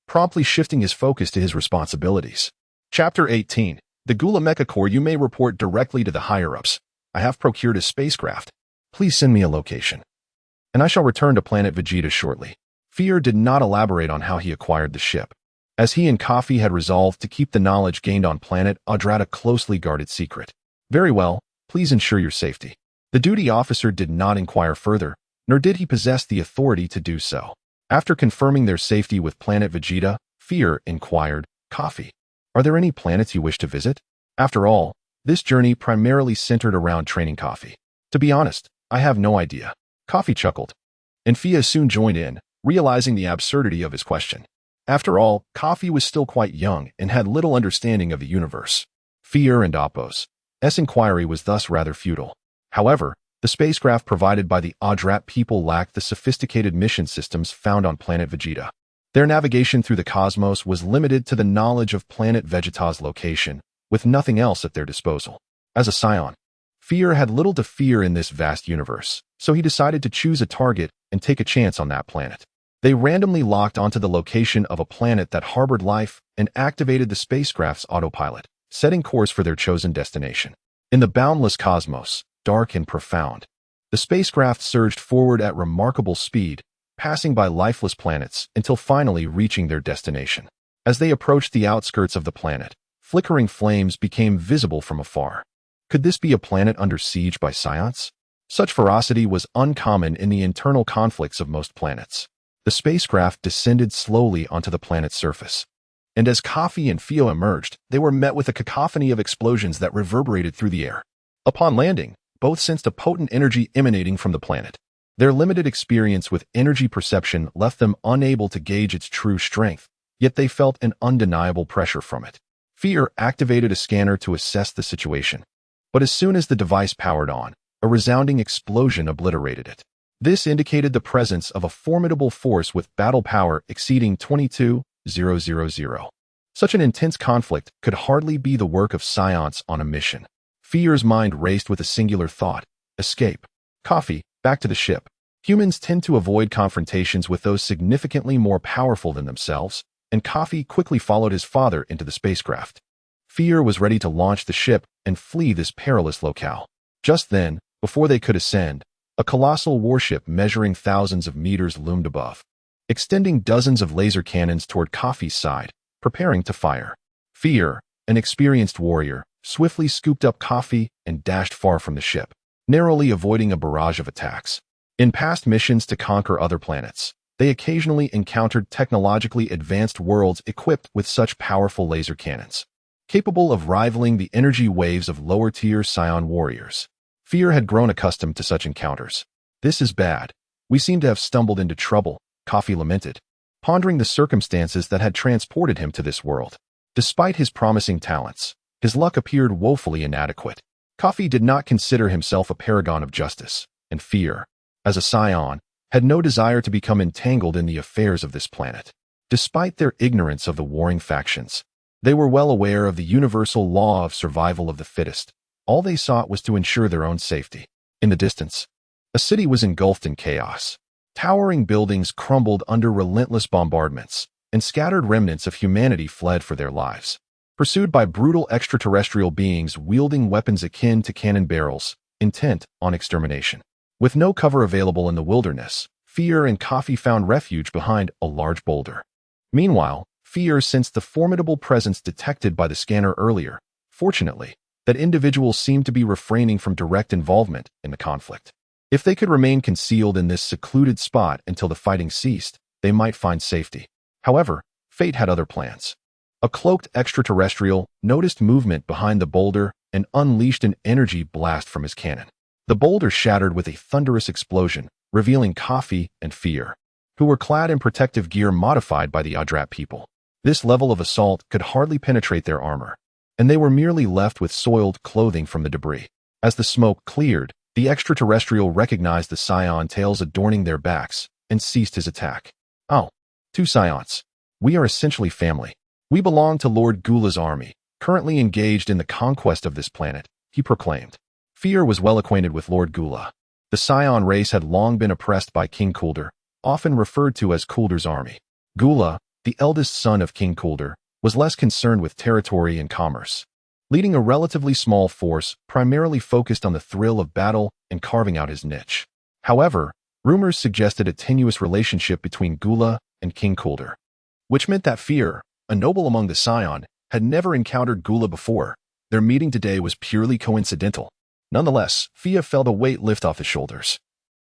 promptly shifting his focus to his responsibilities. Chapter 18. The Gula Mecha Corps. You may report directly to the higher-ups. I have procured a spacecraft. Please send me a location, and I shall return to planet Vegeta shortly. Fear did not elaborate on how he acquired the ship, as he and Kafi had resolved to keep the knowledge gained on planet Adrat a closely guarded secret. Very well, please ensure your safety. The duty officer did not inquire further, nor did he possess the authority to do so. After confirming their safety with planet Vegeta, Fear inquired, Kafi, are there any planets you wish to visit? After all, this journey primarily centered around training Kafi. To be honest, I have no idea. Kafi chuckled, and Fia soon joined in, realizing the absurdity of his question. After all, Kafi was still quite young and had little understanding of the universe. Fear and Appo's inquiry was thus rather futile. However, the spacecraft provided by the Adrat people lacked the sophisticated mission systems found on planet Vegeta. Their navigation through the cosmos was limited to the knowledge of planet Vegeta's location, with nothing else at their disposal. As a Scion, Fear had little to fear in this vast universe, so he decided to choose a target and take a chance on that planet. They randomly locked onto the location of a planet that harbored life and activated the spacecraft's autopilot, setting course for their chosen destination. In the boundless cosmos, dark and profound, the spacecraft surged forward at remarkable speed, passing by lifeless planets until finally reaching their destination. As they approached the outskirts of the planet, flickering flames became visible from afar. Could this be a planet under siege by Scions? Such ferocity was uncommon in the internal conflicts of most planets. The spacecraft descended slowly onto the planet's surface, and as Kafi and Fio emerged, they were met with a cacophony of explosions that reverberated through the air. Upon landing, both sensed a potent energy emanating from the planet. Their limited experience with energy perception left them unable to gauge its true strength, yet they felt an undeniable pressure from it. Fear activated a scanner to assess the situation, but as soon as the device powered on, a resounding explosion obliterated it. This indicated the presence of a formidable force with battle power exceeding 22,000. Such an intense conflict could hardly be the work of Science on a mission. Fear's mind raced with a singular thought: escape. Kafi, back to the ship. Humans tend to avoid confrontations with those significantly more powerful than themselves, and Kafi quickly followed his father into the spacecraft. Fear was ready to launch the ship and flee this perilous locale. Just then, before they could ascend, a colossal warship measuring thousands of meters loomed above, extending dozens of laser cannons toward Kafi's side, preparing to fire. Fear, an experienced warrior, swiftly scooped up Kafi and dashed far from the ship, narrowly avoiding a barrage of attacks. In past missions to conquer other planets, they occasionally encountered technologically advanced worlds equipped with such powerful laser cannons, capable of rivaling the energy waves of lower-tier Scion warriors. Fear had grown accustomed to such encounters. "This is bad. We seem to have stumbled into trouble," Kafi lamented, pondering the circumstances that had transported him to this world. Despite his promising talents, his luck appeared woefully inadequate. Kafi did not consider himself a paragon of justice, and Fear, as a Scion, had no desire to become entangled in the affairs of this planet. Despite their ignorance of the warring factions, they were well aware of the universal law of survival of the fittest. All they sought was to ensure their own safety. In the distance, a city was engulfed in chaos. Towering buildings crumbled under relentless bombardments, and scattered remnants of humanity fled for their lives, pursued by brutal extraterrestrial beings wielding weapons akin to cannon barrels, intent on extermination. With no cover available in the wilderness, Fear and Kafi found refuge behind a large boulder. Meanwhile, Fear sensed the formidable presence detected by the scanner earlier. Fortunately, that individuals seemed to be refraining from direct involvement in the conflict. If they could remain concealed in this secluded spot until the fighting ceased, they might find safety. However, fate had other plans. A cloaked extraterrestrial noticed movement behind the boulder and unleashed an energy blast from his cannon. The boulder shattered with a thunderous explosion, revealing Kafi and Fear, who were clad in protective gear modified by the Adrat people. This level of assault could hardly penetrate their armor, and they were merely left with soiled clothing from the debris. As the smoke cleared, the extraterrestrial recognized the Scion tails adorning their backs and ceased his attack. "Oh, two Scions. We are essentially family. We belong to Lord Gula's army, currently engaged in the conquest of this planet," he proclaimed. Fear was well acquainted with Lord Gula. The Scion race had long been oppressed by King Kuldur, often referred to as Kuldur's army. Gula, the eldest son of King Kuldur, was less concerned with territory and commerce, leading a relatively small force primarily focused on the thrill of battle and carving out his niche. However, rumors suggested a tenuous relationship between Gula and King Kuldur, which meant that Fear, a noble among the Scion, had never encountered Gula before. Their meeting today was purely coincidental. Nonetheless, Fear felt a weight lift off his shoulders.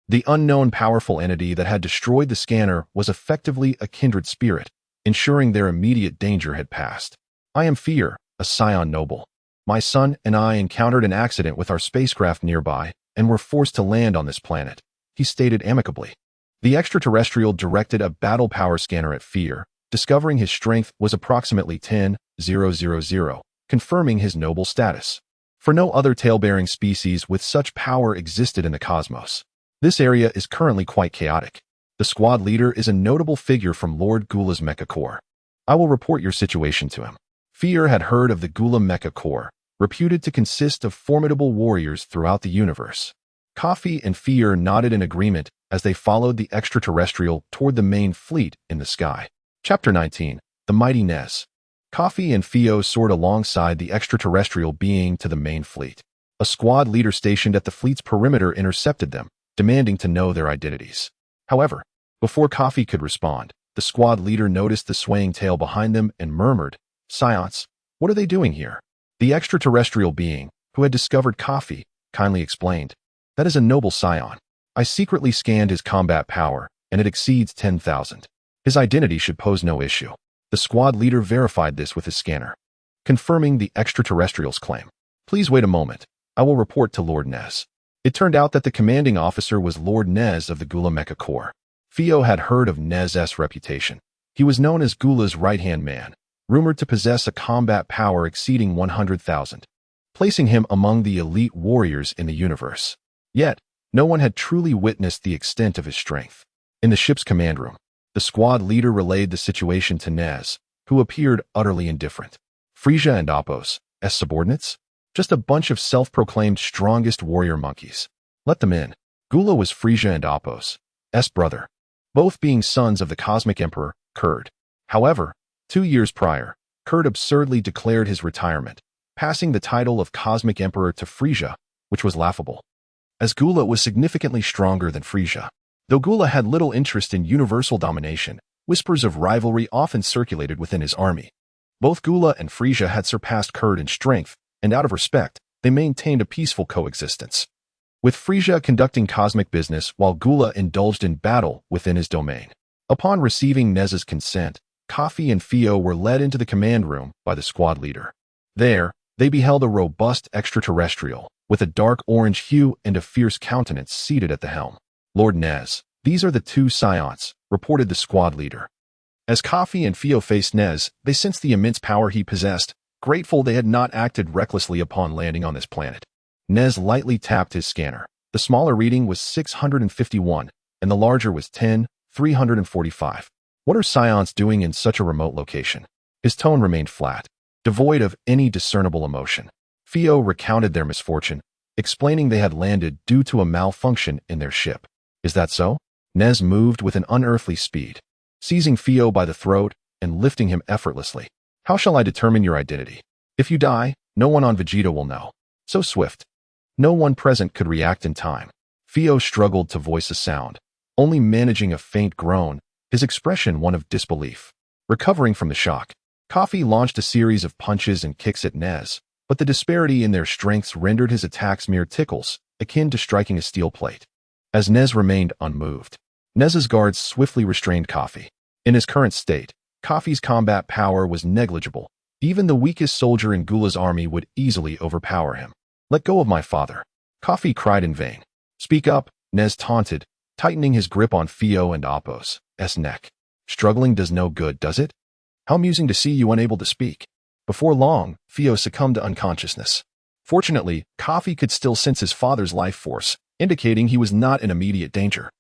The unknown powerful entity that had destroyed the scanner was effectively a kindred spirit, ensuring their immediate danger had passed. "I am Fear, a Scion noble. My son and I encountered an accident with our spacecraft nearby and were forced to land on this planet," he stated amicably. The extraterrestrial directed a battle power scanner at Fear, discovering his strength was approximately 10,000, confirming his noble status. For no other tail-bearing species with such power existed in the cosmos. This area is currently quite chaotic. The squad leader is a notable figure from Lord Gula's Mecha Corps. I will report your situation to him. Fear had heard of the Gula Mecha Corps, reputed to consist of formidable warriors throughout the universe. Kafi and Fear nodded in agreement as they followed the extraterrestrial toward the main fleet in the sky. Chapter 19. The Mighty Nez. Kafi and Fio soared alongside the extraterrestrial being to the main fleet. A squad leader stationed at the fleet's perimeter intercepted them, demanding to know their identities. However, before Kafi could respond, the squad leader noticed the swaying tail behind them and murmured, "Scions, what are they doing here?" The extraterrestrial being, who had discovered Kafi, kindly explained, "That is a noble Scion. I secretly scanned his combat power, and it exceeds 10,000. His identity should pose no issue." The squad leader verified this with his scanner, confirming the extraterrestrial's claim. "Please wait a moment. I will report to Lord Nez." It turned out that the commanding officer was Lord Nez of the Gula Mecha Corps. Fio had heard of Nez's reputation. He was known as Gula's right-hand man, rumored to possess a combat power exceeding 100,000, placing him among the elite warriors in the universe. Yet, no one had truly witnessed the extent of his strength. In the ship's command room, the squad leader relayed the situation to Nez, who appeared utterly indifferent. Frieza and Appos, as subordinates? Just a bunch of self-proclaimed strongest warrior monkeys. Let them in. Gula was Frieza and Apos' brother, both being sons of the Cosmic Emperor, Kurd. However, 2 years prior, Kurd absurdly declared his retirement, passing the title of Cosmic Emperor to Frieza, which was laughable, as Gula was significantly stronger than Frieza. Though Gula had little interest in universal domination, whispers of rivalry often circulated within his army. Both Gula and Frieza had surpassed Kurd in strength, and out of respect, they maintained a peaceful coexistence, with Frieza conducting cosmic business while Gula indulged in battle within his domain. Upon receiving Nez's consent, Kafi and Fio were led into the command room by the squad leader. There, they beheld a robust extraterrestrial, with a dark orange hue and a fierce countenance seated at the helm. Lord Nez, these are the 2 Scions, reported the squad leader. As Kafi and Fio faced Nez, they sensed the immense power he possessed, grateful they had not acted recklessly upon landing on this planet. Nez lightly tapped his scanner. The smaller reading was 651, and the larger was 10,345. What are Scions doing in such a remote location? His tone remained flat, devoid of any discernible emotion. Fio recounted their misfortune, explaining they had landed due to a malfunction in their ship. Is that so? Nez moved with an unearthly speed, seizing Fio by the throat and lifting him effortlessly. How shall I determine your identity? If you die, no one on Vegeta will know. So swift. No one present could react in time. Fio struggled to voice a sound, only managing a faint groan, his expression one of disbelief. Recovering from the shock, Kafi launched a series of punches and kicks at Nez, but the disparity in their strengths rendered his attacks mere tickles, akin to striking a steel plate. As Nez remained unmoved, Nez's guards swiftly restrained Kafi. In his current state, Kafi's combat power was negligible. Even the weakest soldier in Gula's army would easily overpower him. Let go of my father, Kafi cried in vain. Speak up, Nez taunted, tightening his grip on Fio and Apos' neck. Struggling does no good, does it? How amusing to see you unable to speak. Before long, Fio succumbed to unconsciousness. Fortunately, Kafi could still sense his father's life force, indicating he was not in immediate danger.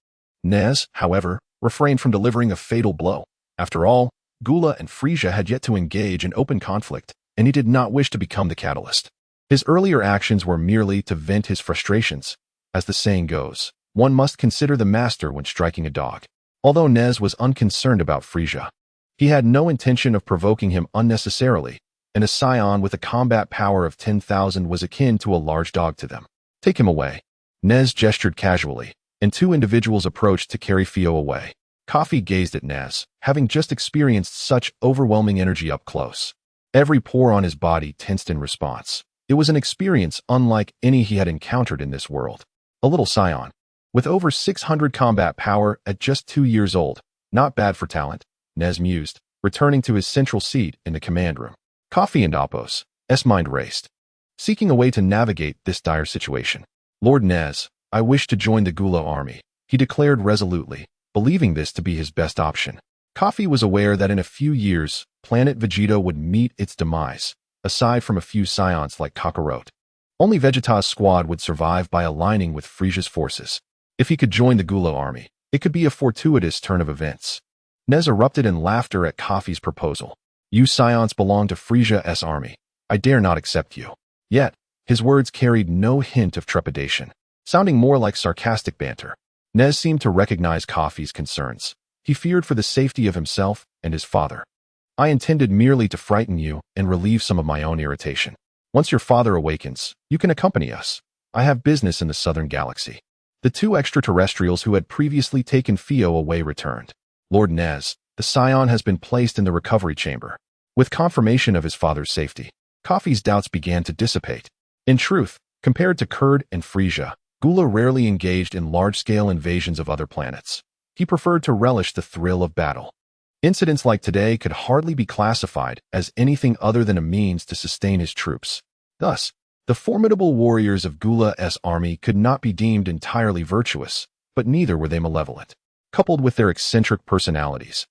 Nez, however, refrained from delivering a fatal blow. After all, Gula and Frieza had yet to engage in open conflict, and he did not wish to become the catalyst. His earlier actions were merely to vent his frustrations. As the saying goes, one must consider the master when striking a dog. Although Nez was unconcerned about Frieza, he had no intention of provoking him unnecessarily, and a Scion with a combat power of 10,000 was akin to a large dog to them. Take him away. Nez gestured casually, and 2 individuals approached to carry Fio away. Kafi gazed at Nez, having just experienced such overwhelming energy up close. Every pore on his body tensed in response. It was an experience unlike any he had encountered in this world. A little Scion, with over 600 combat power at just 2 years old. Not bad for talent, Nez mused, returning to his central seat in the command room. Kafi and Apos' mind raced, seeking a way to navigate this dire situation. Lord Nez, I wish to join the Gula army, he declared resolutely, believing this to be his best option. Kafi was aware that in a few years, planet Vegeta would meet its demise, aside from a few Scions like Cockaro. Only Vegeta's squad would survive by aligning with Frieza's forces. If he could join the Gula army, it could be a fortuitous turn of events. Nez erupted in laughter at Kafi's proposal. You Scions belong to Frieza's army. I dare not accept you. Yet, his words carried no hint of trepidation, sounding more like sarcastic banter. Nez seemed to recognize Kafi's concerns. He feared for the safety of himself and his father. I intended merely to frighten you and relieve some of my own irritation. Once your father awakens, you can accompany us. I have business in the southern galaxy. The 2 extraterrestrials who had previously taken Fio away returned. Lord Nez, the Scion has been placed in the recovery chamber. With confirmation of his father's safety, Kafi's doubts began to dissipate. In truth, compared to Kurd and Frieza, Gula rarely engaged in large-scale invasions of other planets. He preferred to relish the thrill of battle. Incidents like today could hardly be classified as anything other than a means to sustain his troops. Thus, the formidable warriors of Gula's army could not be deemed entirely virtuous, but neither were they malevolent. Coupled with their eccentric personalities,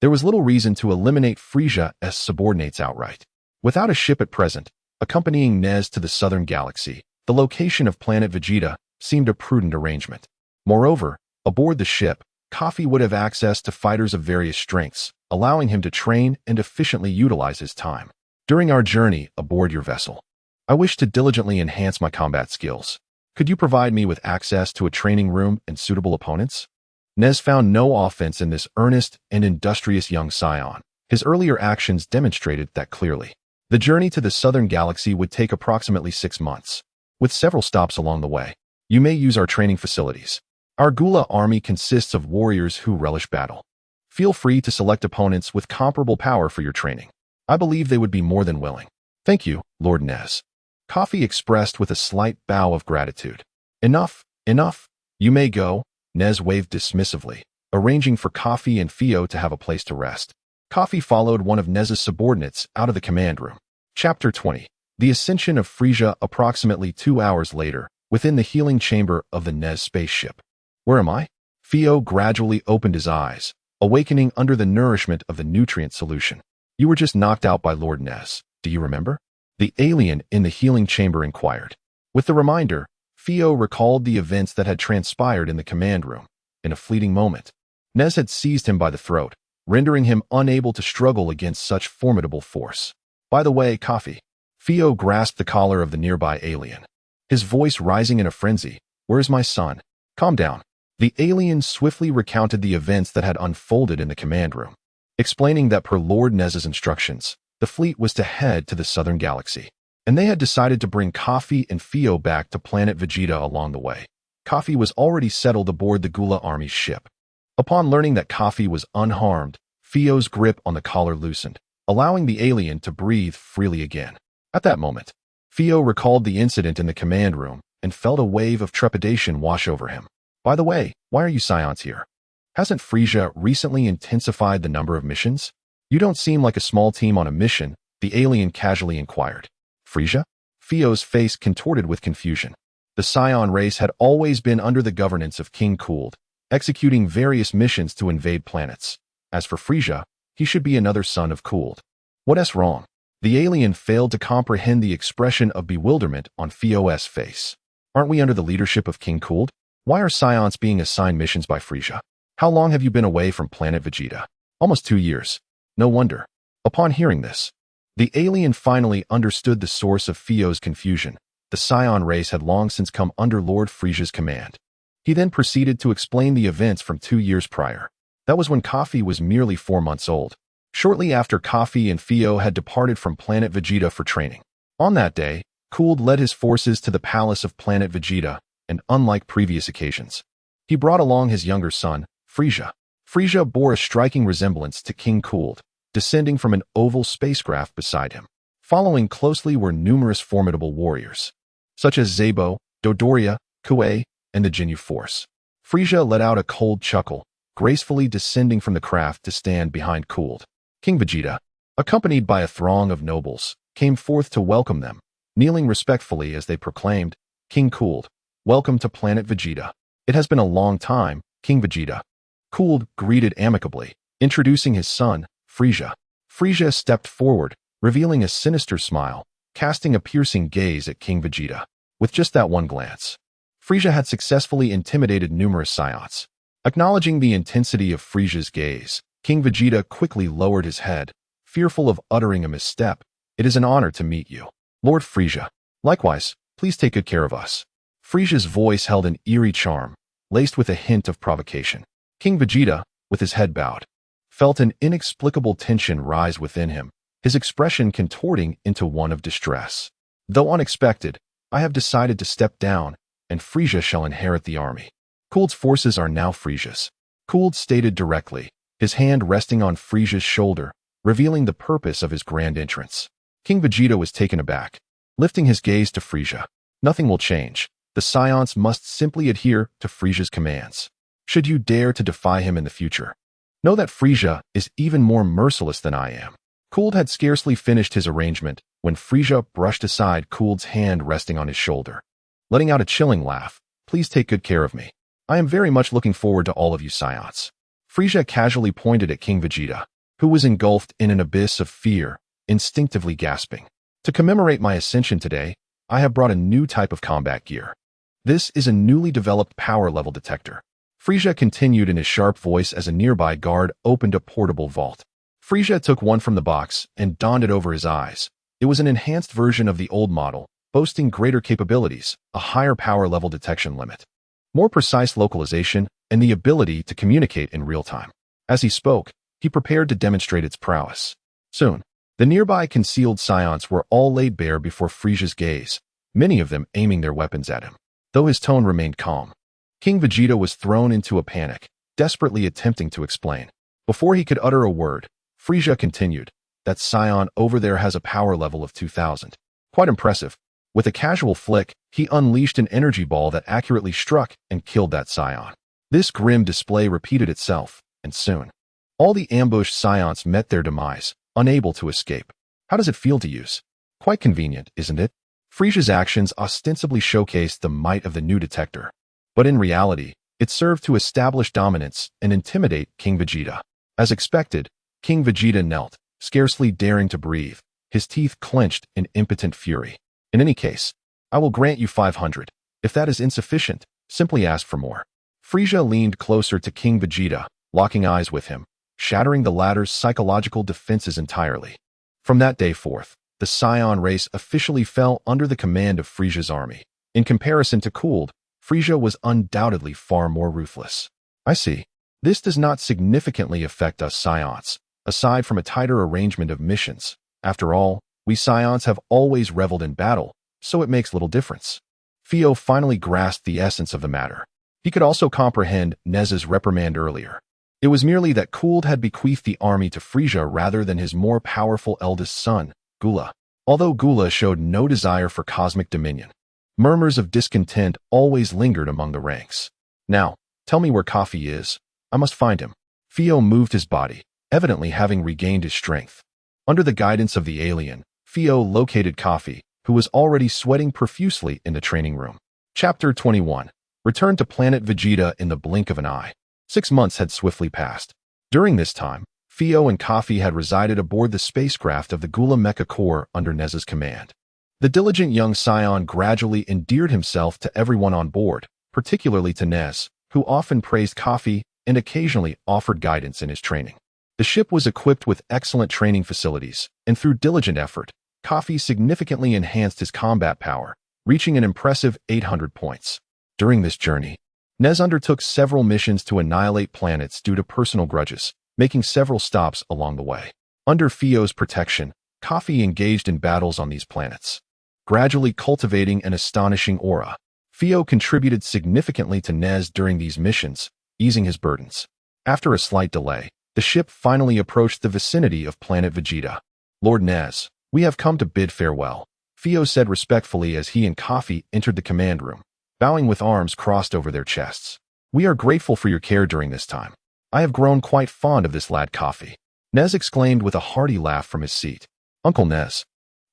there was little reason to eliminate Frieza's subordinates outright. Without a ship at present, accompanying Nez to the southern galaxy, the location of planet Vegeta seemed a prudent arrangement. Moreover, aboard the ship, Kafi would have access to fighters of various strengths, allowing him to train and efficiently utilize his time. During our journey aboard your vessel, I wish to diligently enhance my combat skills. Could you provide me with access to a training room and suitable opponents? Nez found no offense in this earnest and industrious young scion. His earlier actions demonstrated that clearly. The journey to the southern galaxy would take approximately 6 months, with several stops along the way. You may use our training facilities. Our Gula army consists of warriors who relish battle. Feel free to select opponents with comparable power for your training. I believe they would be more than willing. Thank you, Lord Nez. Kafi expressed with a slight bow of gratitude. Enough, enough. You may go. Nez waved dismissively, arranging for Kafi and Fio to have a place to rest. Kafi followed one of Nez's subordinates out of the command room. Chapter 20. The Ascension of Frieza. Approximately 2 hours later, within the healing chamber of the Nez spaceship. Where am I? Fio gradually opened his eyes, awakening under the nourishment of the nutrient solution. You were just knocked out by Lord Nez. Do you remember? The alien in the healing chamber inquired. With the reminder, Fio recalled the events that had transpired in the command room. In a fleeting moment, Nez had seized him by the throat, rendering him unable to struggle against such formidable force. By the way, Kafi. Fio grasped the collar of the nearby alien, his voice rising in a frenzy. Where's my son? Calm down. The alien swiftly recounted the events that had unfolded in the command room, explaining that per Lord Nez's instructions, the fleet was to head to the southern galaxy, and they had decided to bring Kafi and Fio back to planet Vegeta along the way. Kafi was already settled aboard the Gula army's ship. Upon learning that Kafi was unharmed, Fio's grip on the collar loosened, allowing the alien to breathe freely again. At that moment, Fio recalled the incident in the command room and felt a wave of trepidation wash over him. By the way, why are you Scions here? Hasn't Frieza recently intensified the number of missions? You don't seem like a small team on a mission, the alien casually inquired. Frieza? Fio's face contorted with confusion. The Scion race had always been under the governance of King Cooled, executing various missions to invade planets. As for Frieza, he should be another son of Cooled. What's wrong? The alien failed to comprehend the expression of bewilderment on Fio's face. Aren't we under the leadership of King Cooled? Why are Scions being assigned missions by Frieza? How long have you been away from planet Vegeta? Almost 2 years. No wonder. Upon hearing this, the alien finally understood the source of Fio's confusion. The Scion race had long since come under Lord Frieza's command. He then proceeded to explain the events from 2 years prior. That was when Kafi was merely 4 months old. Shortly after Kafi and Fio had departed from planet Vegeta for training. On that day, Cooled led his forces to the palace of planet Vegeta, and unlike previous occasions, he brought along his younger son, Frieza. Frieza bore a striking resemblance to King Cooled, descending from an oval spacecraft beside him. Following closely were numerous formidable warriors, such as Zabo, Dodoria, Kuei, and the Jinyu Force. Frieza let out a cold chuckle, gracefully descending from the craft to stand behind Cooled. King Vegeta, accompanied by a throng of nobles, came forth to welcome them, kneeling respectfully as they proclaimed, King Cooled, welcome to planet Vegeta. It has been a long time, King Vegeta. Cooled greeted amicably, introducing his son, Frieza. Frieza stepped forward, revealing a sinister smile, casting a piercing gaze at King Vegeta. With just that one glance, Frieza had successfully intimidated numerous Scions. Acknowledging the intensity of Frieza's gaze, King Vegeta quickly lowered his head, fearful of uttering a misstep. It is an honor to meet you, Lord Frieza. Likewise, please take good care of us. Frieza's voice held an eerie charm, laced with a hint of provocation. King Vegeta, with his head bowed, felt an inexplicable tension rise within him, his expression contorting into one of distress. Though unexpected, I have decided to step down, and Frieza shall inherit the army. Cooled's forces are now Frieza's. Cooled stated directly, his hand resting on Frieza's shoulder, revealing the purpose of his grand entrance. King Vegeta was taken aback, lifting his gaze to Frieza. Nothing will change. The Scions must simply adhere to Frieza's commands. Should you dare to defy him in the future, know that Frieza is even more merciless than I am. Cooled had scarcely finished his arrangement when Frieza brushed aside Cooled's hand resting on his shoulder, letting out a chilling laugh. Please take good care of me. I am very much looking forward to all of you Scions. Frieza casually pointed at King Vegeta, who was engulfed in an abyss of fear, instinctively gasping. To commemorate my ascension today, I have brought a new type of combat gear. This is a newly developed power level detector. Frieza continued in his sharp voice as a nearby guard opened a portable vault. Frieza took one from the box and donned it over his eyes. It was an enhanced version of the old model, boasting greater capabilities, a higher power level detection limit, more precise localization, and the ability to communicate in real time. As he spoke, he prepared to demonstrate its prowess. Soon, the nearby concealed scions were all laid bare before Frieza's gaze, many of them aiming their weapons at him. Though his tone remained calm, King Vegeta was thrown into a panic, desperately attempting to explain. Before he could utter a word, Frieza continued, "That scion over there has a power level of 2000. Quite impressive." With a casual flick, he unleashed an energy ball that accurately struck and killed that scion. This grim display repeated itself, and soon, all the ambushed scions met their demise, unable to escape. How does it feel to use? Quite convenient, isn't it? Frieza's actions ostensibly showcased the might of the new detector, but in reality, it served to establish dominance and intimidate King Vegeta. As expected, King Vegeta knelt, scarcely daring to breathe, his teeth clenched in impotent fury. "In any case, I will grant you 500. If that is insufficient, simply ask for more." Frieza leaned closer to King Vegeta, locking eyes with him, shattering the latter's psychological defenses entirely. From that day forth, the Scion race officially fell under the command of Frieza's army. In comparison to Cooled, Frieza was undoubtedly far more ruthless. "I see. This does not significantly affect us Scions, aside from a tighter arrangement of missions. After all, we Scions have always reveled in battle, so it makes little difference." Fio finally grasped the essence of the matter. He could also comprehend Nez's reprimand earlier. It was merely that Cooled had bequeathed the army to Frieza rather than his more powerful eldest son, Gula. Although Gula showed no desire for cosmic dominion, murmurs of discontent always lingered among the ranks. "Now, tell me where Kafi is. I must find him." Fio moved his body, evidently having regained his strength. Under the guidance of the alien, Fio located Kafi, who was already sweating profusely in the training room. Chapter 21. Returned to planet Vegeta in the blink of an eye. 6 months had swiftly passed. During this time, Fio and Kafi had resided aboard the spacecraft of the Gula Mecha Corps under Nez's command. The diligent young Scion gradually endeared himself to everyone on board, particularly to Nez, who often praised Kafi and occasionally offered guidance in his training. The ship was equipped with excellent training facilities, and through diligent effort, Kafi significantly enhanced his combat power, reaching an impressive 800 points. During this journey, Nez undertook several missions to annihilate planets due to personal grudges, making several stops along the way. Under Fio's protection, Kafi engaged in battles on these planets, gradually cultivating an astonishing aura. Fio contributed significantly to Nez during these missions, easing his burdens. After a slight delay, the ship finally approached the vicinity of planet Vegeta. "Lord Nez, we have come to bid farewell," Fio said respectfully as he and Kafi entered the command room, bowing with arms crossed over their chests. "We are grateful for your care during this time. I have grown quite fond of this lad Kafi," Nez exclaimed with a hearty laugh from his seat. "Uncle Nez,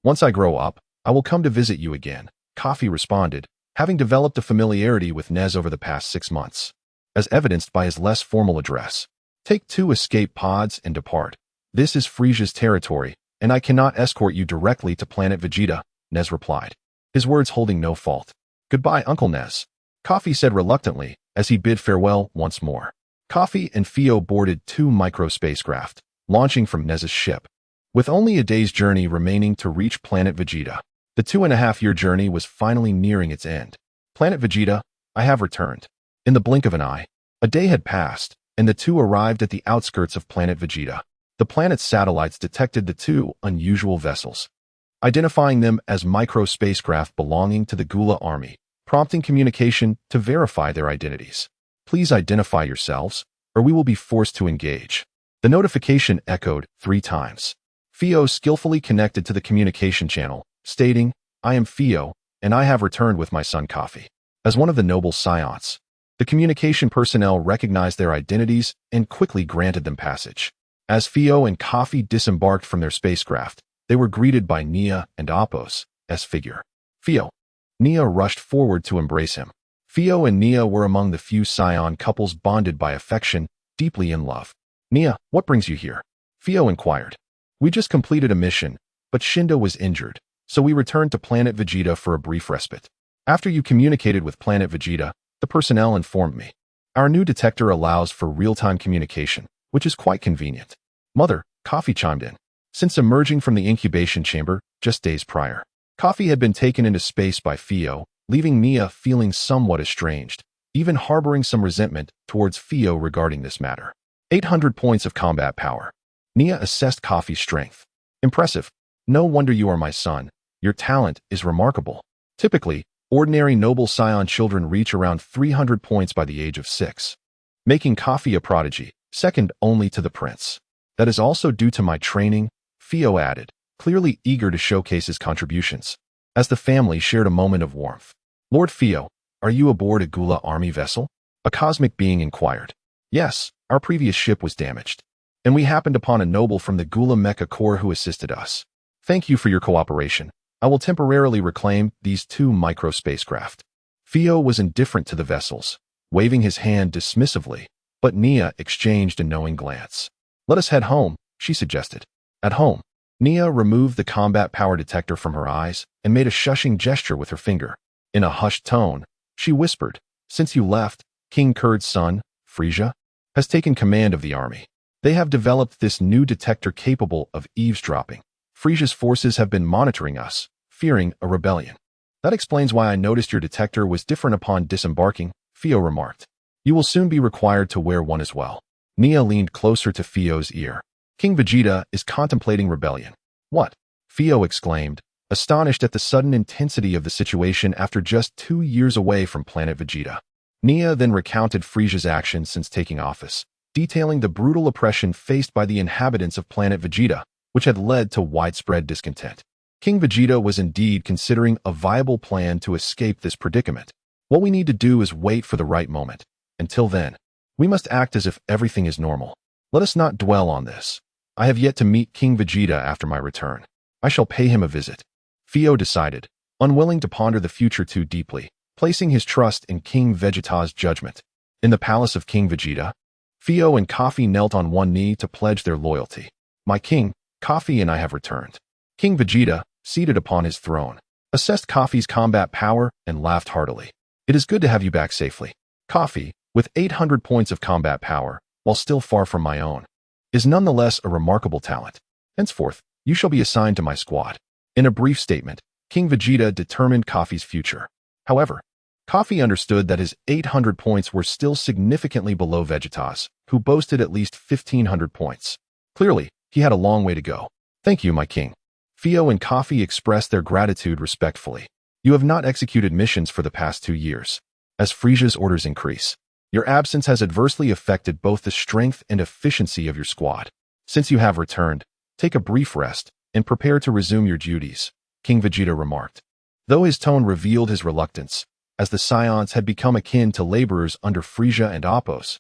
once I grow up, I will come to visit you again," Kafi responded, having developed a familiarity with Nez over the past 6 months. As evidenced by his less formal address, "Take 2 escape pods and depart. This is Frieza's territory, and I cannot escort you directly to planet Vegeta," Nez replied, his words holding no fault. "Goodbye, Uncle Nez," Kafi said reluctantly as he bid farewell once more. Kafi and Fio boarded 2 micro-spacecraft, launching from Nez's ship. With only a day's journey remaining to reach planet Vegeta, the 2.5-year journey was finally nearing its end. "Planet Vegeta, I have returned." In the blink of an eye, a day had passed, and the two arrived at the outskirts of planet Vegeta. The planet's satellites detected the 2 unusual vessels, identifying them as micro-spacecraft belonging to the Gula army, prompting communication to verify their identities. "Please identify yourselves, or we will be forced to engage." The notification echoed 3 times. Fio skillfully connected to the communication channel, stating, "I am Fio, and I have returned with my son Kafi." As one of the noble Scions, the communication personnel recognized their identities and quickly granted them passage. As Fio and Kafi disembarked from their spacecraft, they were greeted by Nia and Apos, S-figure. "Fio." Nia rushed forward to embrace him. Fio and Nia were among the few Scion couples bonded by affection, deeply in love. "Nia, what brings you here?" Fio inquired. "We just completed a mission, but Shindo was injured, so we returned to planet Vegeta for a brief respite. After you communicated with planet Vegeta, the personnel informed me. Our new detector allows for real-time communication, which is quite convenient." "Mother," Kafi chimed in. Since emerging from the incubation chamber just days prior, Kafi had been taken into space by Fio, leaving Nia feeling somewhat estranged, even harboring some resentment towards Fio regarding this matter. 800 points of combat power. Nia assessed Kafi's strength. Impressive. No wonder you are my son. Your talent is remarkable. Typically, ordinary noble Scion children reach around 300 points by the age of 6, making Kafi a prodigy, second only to the prince. That is also due to my training, Fio added, clearly eager to showcase his contributions. As the family shared a moment of warmth. Lord Fio, are you aboard a Gula army vessel? A cosmic being inquired. Yes, our previous ship was damaged, and we happened upon a noble from the Gula Mecha Corps who assisted us. Thank you for your cooperation. I will temporarily reclaim these 2 micro-spacecraft. Fio was indifferent to the vessels, waving his hand dismissively, but Nia exchanged a knowing glance. Let us head home, she suggested. At home. Nia removed the combat power detector from her eyes and made a shushing gesture with her finger. In a hushed tone, she whispered, since you left, King Kurd's son, Frieza, has taken command of the army. They have developed this new detector capable of eavesdropping. Frieza's forces have been monitoring us, fearing a rebellion. That explains why I noticed your detector was different upon disembarking, Fio remarked. You will soon be required to wear one as well. Nia leaned closer to Fio's ear. King Vegeta is contemplating rebellion. What? Fio exclaimed, astonished at the sudden intensity of the situation after just 2 years away from planet Vegeta. Nia then recounted Frieza's actions since taking office, detailing the brutal oppression faced by the inhabitants of planet Vegeta, which had led to widespread discontent. King Vegeta was indeed considering a viable plan to escape this predicament. What we need to do is wait for the right moment. Until then, we must act as if everything is normal. Let us not dwell on this. I have yet to meet King Vegeta after my return. I shall pay him a visit. Fio decided, unwilling to ponder the future too deeply, placing his trust in King Vegeta's judgment. In the palace of King Vegeta, Fio and Kafi knelt on one knee to pledge their loyalty. My king, Kafi and I have returned. King Vegeta, seated upon his throne, assessed Kafi's combat power and laughed heartily. It is good to have you back safely. Kafi, with 800 points of combat power, while still far from my own, is nonetheless a remarkable talent. Henceforth, you shall be assigned to my squad. In a brief statement, King Vegeta determined Kafi's future. However, Kafi understood that his 800 points were still significantly below Vegeta's, who boasted at least 1,500 points. Clearly, he had a long way to go. Thank you, my king. Fio and Kafi expressed their gratitude respectfully. You have not executed missions for the past 2 years. As Frieza's orders increase, your absence has adversely affected both the strength and efficiency of your squad. Since you have returned, take a brief rest and prepare to resume your duties, King Vegeta remarked. Though his tone revealed his reluctance, as the Scions had become akin to laborers under Frieza and Appo's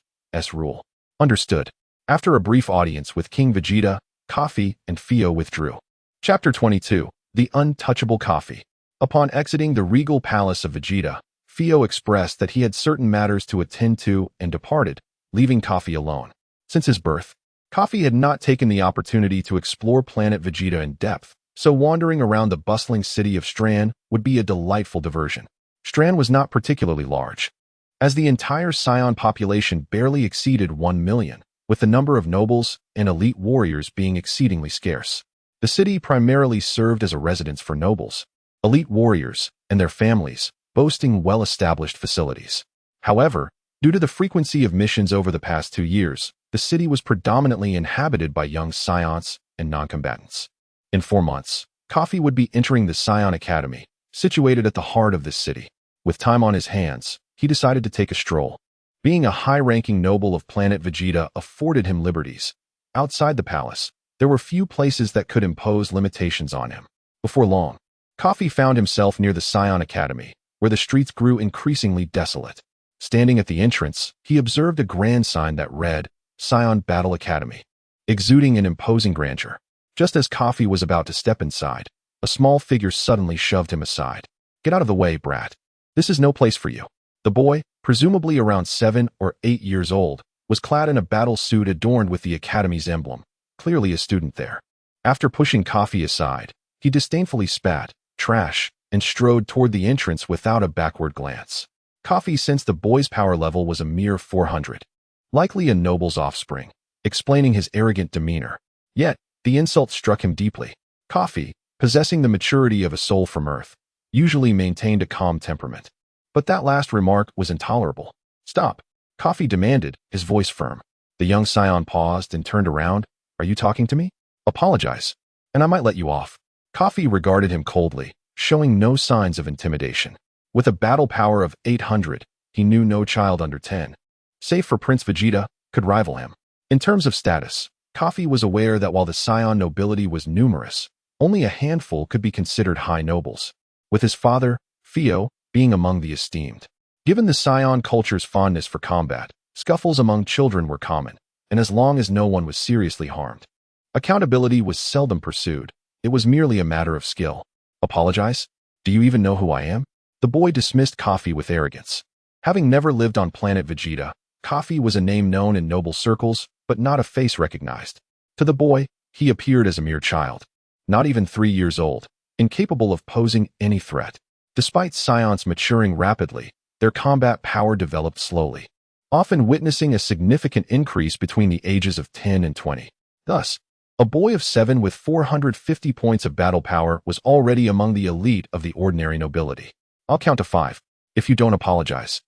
rule. Understood. After a brief audience with King Vegeta, Kafi and Fio withdrew. Chapter 22. The Untouchable Kafi. Upon exiting the regal palace of Vegeta, Fio expressed that he had certain matters to attend to and departed, leaving Kafi alone. Since his birth, Kafi had not taken the opportunity to explore planet Vegeta in depth, so wandering around the bustling city of Stran would be a delightful diversion. Stran was not particularly large, as the entire Scion population barely exceeded 1 million, with the number of nobles and elite warriors being exceedingly scarce. The city primarily served as a residence for nobles, elite warriors, and their families, boasting well-established facilities. However, due to the frequency of missions over the past 2 years, the city was predominantly inhabited by young Scions and non-combatants. In 4 months, Kafi would be entering the Scion Academy, situated at the heart of this city. With time on his hands, he decided to take a stroll. Being a high-ranking noble of planet Vegeta afforded him liberties. Outside the palace, there were few places that could impose limitations on him. Before long, Kafi found himself near the Scion Academy, where the streets grew increasingly desolate. Standing at the entrance, he observed a grand sign that read, Scion Battle Academy, exuding an imposing grandeur. Just as Kafi was about to step inside, a small figure suddenly shoved him aside. Get out of the way, brat. This is no place for you. The boy, presumably around 7 or 8 years old, was clad in a battle suit adorned with the Academy's emblem, clearly a student there. After pushing Kafi aside, he disdainfully spat, trash, and strode toward the entrance without a backward glance. Kafi sensed the boy's power level was a mere 400, likely a noble's offspring, explaining his arrogant demeanor. Yet, the insult struck him deeply. Kafi, possessing the maturity of a soul from Earth, usually maintained a calm temperament. But that last remark was intolerable. "Stop," Kafi demanded, his voice firm. The young Scion paused and turned around. "Are you talking to me? Apologize, and I might let you off." Kafi regarded him coldly, showing no signs of intimidation. With a battle power of 800, he knew no child under 10, save for Prince Vegeta, could rival him. In terms of status, Kafi was aware that while the Scion nobility was numerous, only a handful could be considered high nobles, with his father, Fio, being among the esteemed. Given the Scion culture's fondness for combat, scuffles among children were common, and as long as no one was seriously harmed, accountability was seldom pursued. It was merely a matter of skill. "Apologize? Do you even know who I am?" The boy dismissed Kafi with arrogance. Having never lived on planet Vegeta, Kafi was a name known in noble circles, but not a face recognized. To the boy, he appeared as a mere child, not even 3 years old, incapable of posing any threat. Despite Scions maturing rapidly, their combat power developed slowly, often witnessing a significant increase between the ages of 10 and 20. Thus, a boy of 7 with 450 points of battle power was already among the elite of the ordinary nobility. "I'll count to 5. If you don't apologize,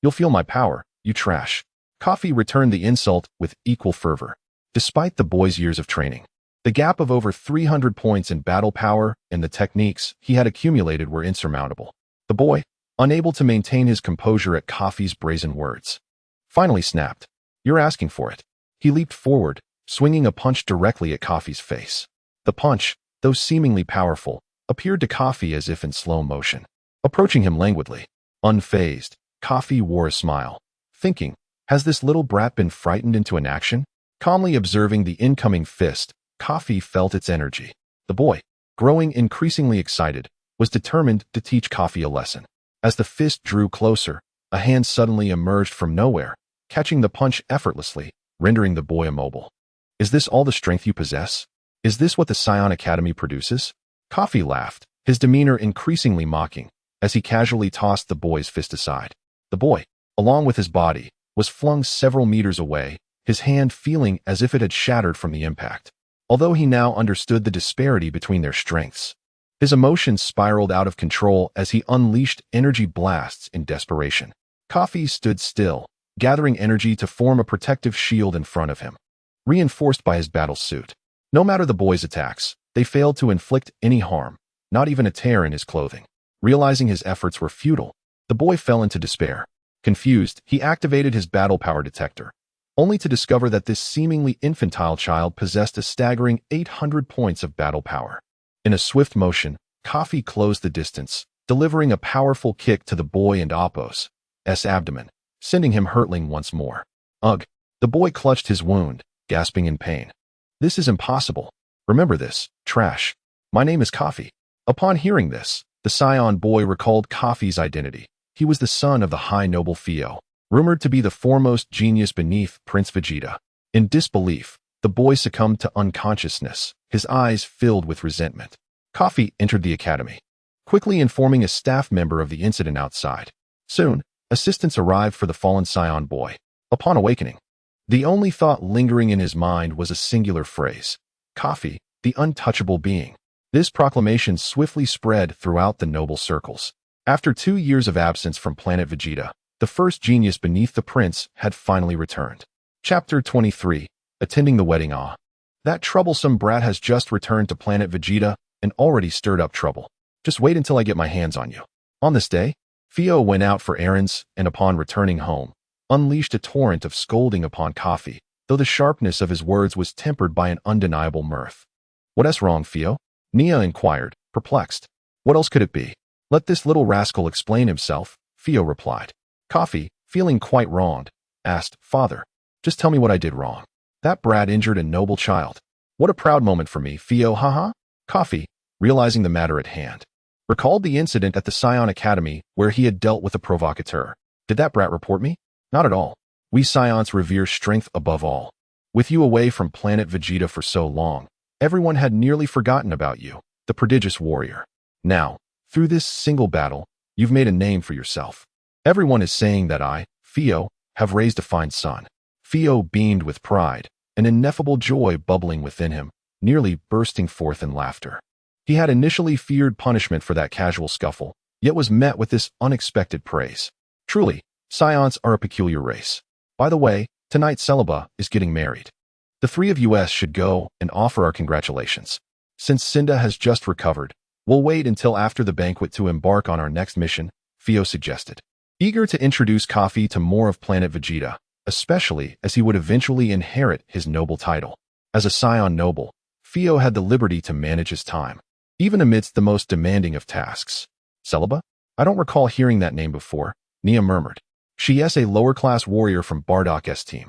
you'll feel my power, you trash." Kafi returned the insult with equal fervor. Despite the boy's years of training, the gap of over 300 points in battle power and the techniques he had accumulated were insurmountable. The boy, unable to maintain his composure at Kafi's brazen words, finally snapped. "You're asking for it." He leaped forward, swinging a punch directly at Kafi's face. The punch, though seemingly powerful, appeared to Kafi as if in slow motion, approaching him languidly. Unfazed, Kafi wore a smile, thinking, has this little brat been frightened into inaction? Calmly observing the incoming fist, Kafi felt its energy. The boy, growing increasingly excited, was determined to teach Kafi a lesson. As the fist drew closer, a hand suddenly emerged from nowhere, catching the punch effortlessly, rendering the boy immobile. "Is this all the strength you possess? Is this what the Scion Academy produces?" Kafi laughed, his demeanor increasingly mocking, as he casually tossed the boy's fist aside. The boy, along with his body, was flung several meters away, his hand feeling as if it had shattered from the impact. Although he now understood the disparity between their strengths, his emotions spiraled out of control as he unleashed energy blasts in desperation. Kafi stood still, gathering energy to form a protective shield in front of him, reinforced by his battle suit. No matter the boy's attacks, they failed to inflict any harm, not even a tear in his clothing. Realizing his efforts were futile, the boy fell into despair. Confused, he activated his battle power detector, only to discover that this seemingly infantile child possessed a staggering 800 points of battle power. In a swift motion, Kafi closed the distance, delivering a powerful kick to the boy and Appo's abdomen, sending him hurtling once more. "Ugh!" The boy clutched his wound, gasping in pain. "This is impossible. Remember this, trash. My name is Kafi." Upon hearing this, the Scion boy recalled Kafi's identity. He was the son of the high noble Fio, rumored to be the foremost genius beneath Prince Vegeta. In disbelief, the boy succumbed to unconsciousness, his eyes filled with resentment. Kafi entered the academy, quickly informing a staff member of the incident outside. Soon, assistance arrived for the fallen Scion boy. Upon awakening, the only thought lingering in his mind was a singular phrase: Kafi, the untouchable being. This proclamation swiftly spread throughout the noble circles. After 2 years of absence from planet Vegeta, the first genius beneath the prince had finally returned. Chapter 23, Attending the Wedding. That troublesome brat has just returned to planet Vegeta and already stirred up trouble. Just wait until I get my hands on you. On this day, Fio went out for errands and upon returning home, unleashed a torrent of scolding upon Kafi, though the sharpness of his words was tempered by an undeniable mirth. "What's wrong, Fio?" Nia inquired, perplexed. "What else could it be? Let this little rascal explain himself," Fio replied. Kafi, feeling quite wronged, asked, "Father, just tell me what I did wrong. That brat injured a noble child. What a proud moment for me, Fio, haha." Kafi, realizing the matter at hand, recalled the incident at the Scion Academy where he had dealt with a provocateur. "Did that brat report me?" "Not at all. We Scions revere strength above all. With you away from planet Vegeta for so long, everyone had nearly forgotten about you, the prodigious warrior. Now, through this single battle, you've made a name for yourself. Everyone is saying that I, Fio, have raised a fine son." Fio beamed with pride, an ineffable joy bubbling within him, nearly bursting forth in laughter. He had initially feared punishment for that casual scuffle, yet was met with this unexpected praise. Truly, Scions are a peculiar race. By the way, tonight Celiba is getting married. The three of us should go and offer our congratulations. Since Cinda has just recovered, we'll wait until after the banquet to embark on our next mission, Theo suggested. Eager to introduce Kafi to more of planet Vegeta, especially as he would eventually inherit his noble title. As a Scion noble, Theo had the liberty to manage his time, even amidst the most demanding of tasks. Celiba? I don't recall hearing that name before, Nia murmured. She is a lower-class warrior from Bardock's team.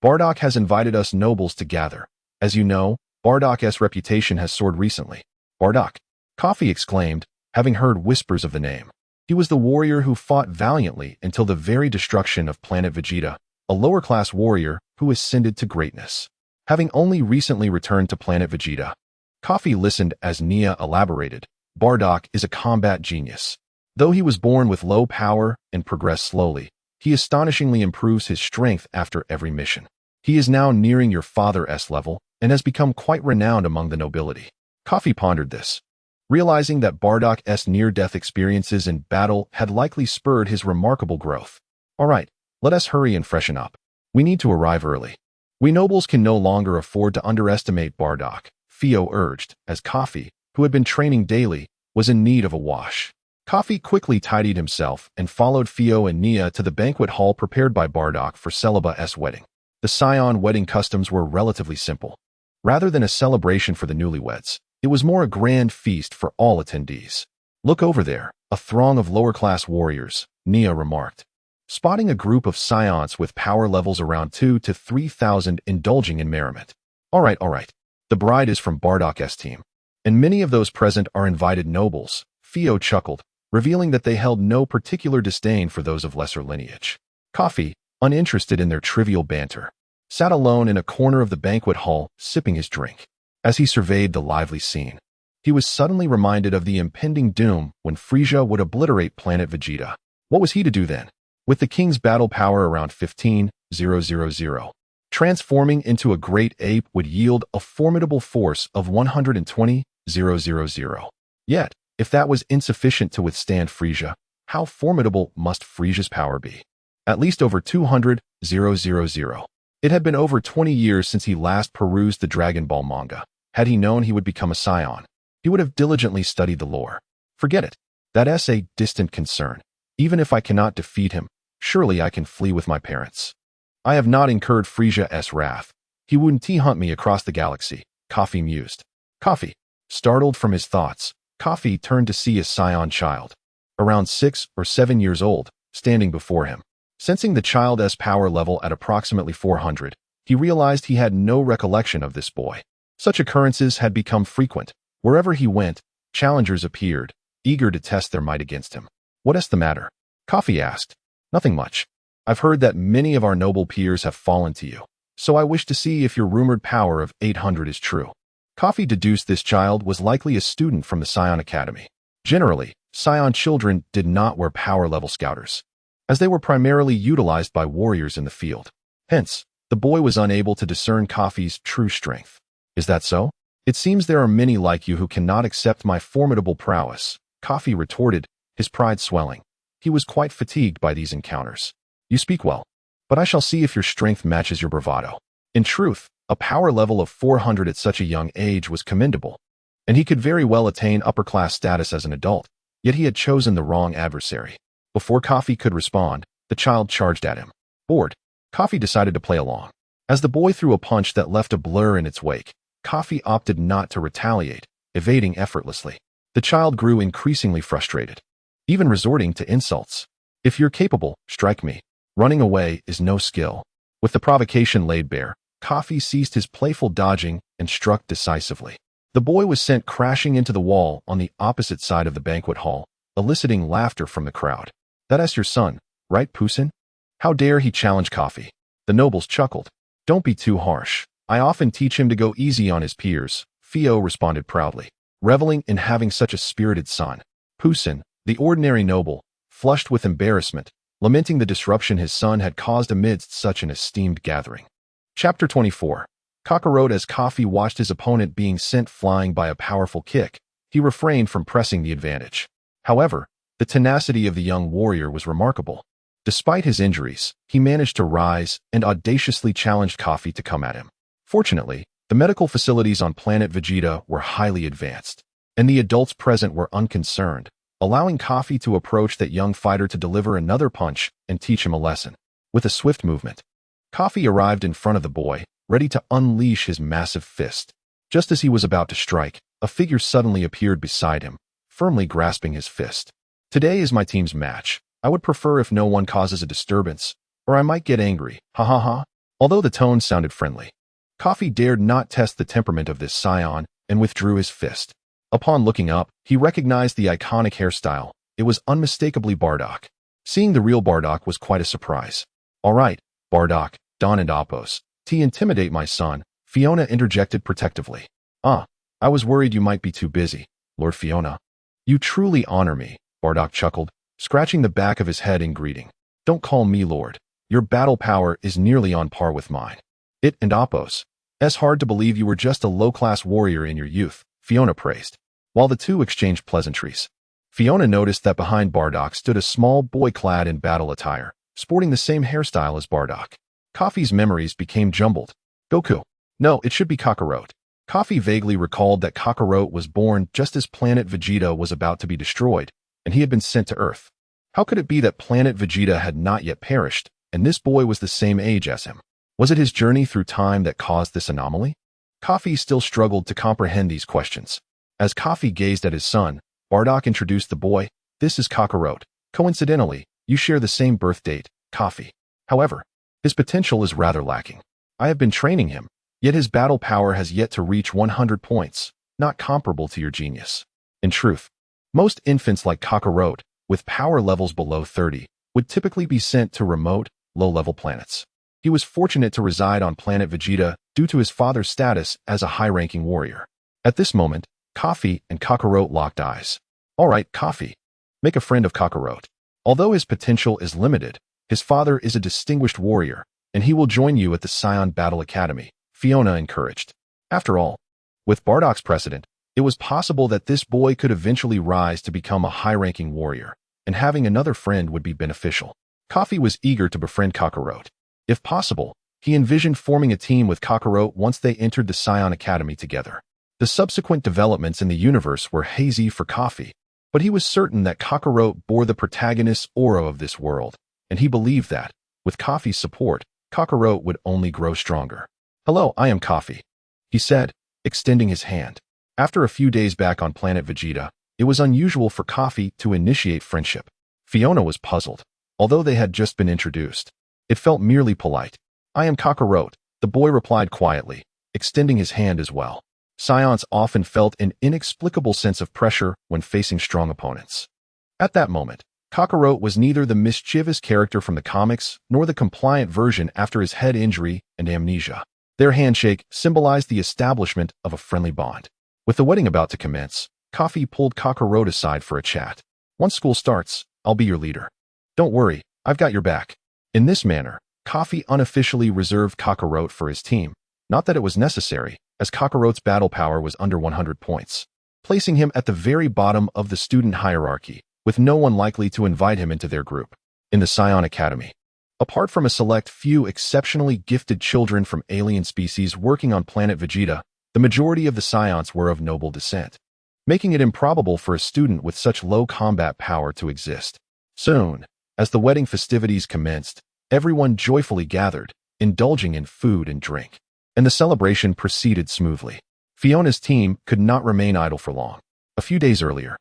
Bardock has invited us nobles to gather. As you know, Bardock's reputation has soared recently. Bardock, Kafi exclaimed, having heard whispers of the name. He was the warrior who fought valiantly until the very destruction of planet Vegeta, a lower-class warrior who ascended to greatness. Having only recently returned to planet Vegeta, Kafi listened as Nia elaborated. Bardock is a combat genius. Though he was born with low power and progressed slowly, he astonishingly improves his strength after every mission. He is now nearing your father's level and has become quite renowned among the nobility. Kafi pondered this, realizing that Bardock's near-death experiences in battle had likely spurred his remarkable growth. All right, let us hurry and freshen up. We need to arrive early. We nobles can no longer afford to underestimate Bardock, Theo urged, as Kafi, who had been training daily, was in need of a wash. Kafi quickly tidied himself and followed Theo and Nia to the banquet hall prepared by Bardock for Celiba's wedding. The Scion wedding customs were relatively simple. Rather than a celebration for the newlyweds, it was more a grand feast for all attendees. Look over there, a throng of lower-class warriors, Nia remarked, spotting a group of Scions with power levels around 2,000 to 3,000 indulging in merriment. All right. The bride is from Bardock's team, and many of those present are invited nobles, Theo chuckled, revealing that they held no particular disdain for those of lesser lineage. Kafi, uninterested in their trivial banter, sat alone in a corner of the banquet hall, sipping his drink. As he surveyed the lively scene, he was suddenly reminded of the impending doom when Frieza would obliterate planet Vegeta. What was he to do then? With the king's battle power around 15,000, transforming into a great ape would yield a formidable force of 120,000. Yet, if that was insufficient to withstand Frieza, how formidable must Frieza's power be? At least over 200,000. It had been over 20 years since he last perused the Dragon Ball manga. Had he known he would become a Scion, he would have diligently studied the lore. Forget it. That's a distant concern. Even if I cannot defeat him, surely I can flee with my parents. I have not incurred Frieza's wrath. He wouldn't hunt me across the galaxy, Kafi mused. Kafi, startled from his thoughts, Kafi turned to see a Scion child, around 6 or 7 years old, standing before him. Sensing the child's power level at approximately 400, he realized he had no recollection of this boy. Such occurrences had become frequent. Wherever he went, challengers appeared, eager to test their might against him. What is the matter? Kafi asked. Nothing much. I've heard that many of our noble peers have fallen to you, so I wish to see if your rumored power of 800 is true. Kafi deduced this child was likely a student from the Scion Academy. Generally, Scion children did not wear power-level scouters, as they were primarily utilized by warriors in the field. Hence, the boy was unable to discern Kafi's true strength. Is that so? It seems there are many like you who cannot accept my formidable prowess, Kafi retorted, his pride swelling. He was quite fatigued by these encounters. You speak well, but I shall see if your strength matches your bravado. In truth, a power level of 400 at such a young age was commendable, and he could very well attain upper-class status as an adult, yet he had chosen the wrong adversary. Before Kafi could respond, the child charged at him. Bored, Kafi decided to play along. As the boy threw a punch that left a blur in its wake, Kafi opted not to retaliate, evading effortlessly. The child grew increasingly frustrated, even resorting to insults. If you're capable, strike me. Running away is no skill. With the provocation laid bare, Kafi ceased his playful dodging and struck decisively. The boy was sent crashing into the wall on the opposite side of the banquet hall, eliciting laughter from the crowd. That's your son, right, Pusin? How dare he challenge Kafi? The nobles chuckled. Don't be too harsh. I often teach him to go easy on his peers, Theo responded proudly, reveling in having such a spirited son. Pusin, the ordinary noble, flushed with embarrassment, lamenting the disruption his son had caused amidst such an esteemed gathering. Chapter 24. Cockaro. As Kafi watched his opponent being sent flying by a powerful kick, he refrained from pressing the advantage. However, the tenacity of the young warrior was remarkable. Despite his injuries, he managed to rise and audaciously challenged Kafi to come at him. Fortunately, the medical facilities on planet Vegeta were highly advanced, and the adults present were unconcerned, allowing Kafi to approach that young fighter to deliver another punch and teach him a lesson. With a swift movement, Kafi arrived in front of the boy, ready to unleash his massive fist. Just as he was about to strike, a figure suddenly appeared beside him, firmly grasping his fist. "Today is my team's match. I would prefer if no one causes a disturbance, or I might get angry, ha ha ha." Although the tone sounded friendly, Kafi dared not test the temperament of this Scion and withdrew his fist. Upon looking up, he recognized the iconic hairstyle. It was unmistakably Bardock. Seeing the real Bardock was quite a surprise. "All right, Bardock, Don and Oppos, to intimidate my son," Fiona interjected protectively. I was worried you might be too busy, Lord Fiona." "You truly honor me," Bardock chuckled, scratching the back of his head in greeting. "Don't call me Lord. Your battle power is nearly on par with mine." "It and Oppos. It's hard to believe you were just a low-class warrior in your youth," Fiona praised. While the two exchanged pleasantries, Fiona noticed that behind Bardock stood a small boy clad in battle attire, sporting the same hairstyle as Bardock. Kafi's memories became jumbled. Goku. No, it should be Cockaro. Kafi vaguely recalled that Cockaro was born just as planet Vegeta was about to be destroyed, and he had been sent to Earth. How could it be that planet Vegeta had not yet perished, and this boy was the same age as him? Was it his journey through time that caused this anomaly? Kafi still struggled to comprehend these questions. As Kafi gazed at his son, Bardock introduced the boy. "This is Cockaro. Coincidentally, you share the same birth date, Kafi. However, his potential is rather lacking. I have been training him, yet his battle power has yet to reach 100 points, not comparable to your genius. In truth, most infants like Cockaro, with power levels below 30, would typically be sent to remote, low-level planets. He was fortunate to reside on planet Vegeta due to his father's status as a high-ranking warrior." At this moment, Kafi and Cockaro locked eyes. "All right, Kafi. Make a friend of Cockaro. Although his potential is limited, his father is a distinguished warrior, and he will join you at the Scion Battle Academy," Fiona encouraged. After all, with Bardock's precedent, it was possible that this boy could eventually rise to become a high-ranking warrior, and having another friend would be beneficial. Kafi was eager to befriend Cockaro. If possible, he envisioned forming a team with Cockaro once they entered the Scion Academy together. The subsequent developments in the universe were hazy for Kafi, but he was certain that Cockaro bore the protagonist's aura of this world, and he believed that, with Kafi's support, Cockaro would only grow stronger. "Hello, I am Kafi," he said, extending his hand. After a few days back on planet Vegeta, it was unusual for Kafi to initiate friendship. Fiona was puzzled, although they had just been introduced. It felt merely polite. "I am Cockaro," the boy replied quietly, extending his hand as well. Scions often felt an inexplicable sense of pressure when facing strong opponents. At that moment, Cockaro was neither the mischievous character from the comics nor the compliant version after his head injury and amnesia. Their handshake symbolized the establishment of a friendly bond. With the wedding about to commence, Kafi pulled Cockaro aside for a chat. "Once school starts, I'll be your leader. Don't worry, I've got your back." In this manner, Kafi unofficially reserved Cockaro for his team, not that it was necessary, as Cockaro's battle power was under 100 points, placing him at the very bottom of the student hierarchy, with no one likely to invite him into their group. In the Scion Academy, apart from a select few exceptionally gifted children from alien species working on planet Vegeta, the majority of the Scions were of noble descent, making it improbable for a student with such low combat power to exist. Soon, as the wedding festivities commenced, everyone joyfully gathered, indulging in food and drink, and the celebration proceeded smoothly. Fiona's team could not remain idle for long. A few days earlier,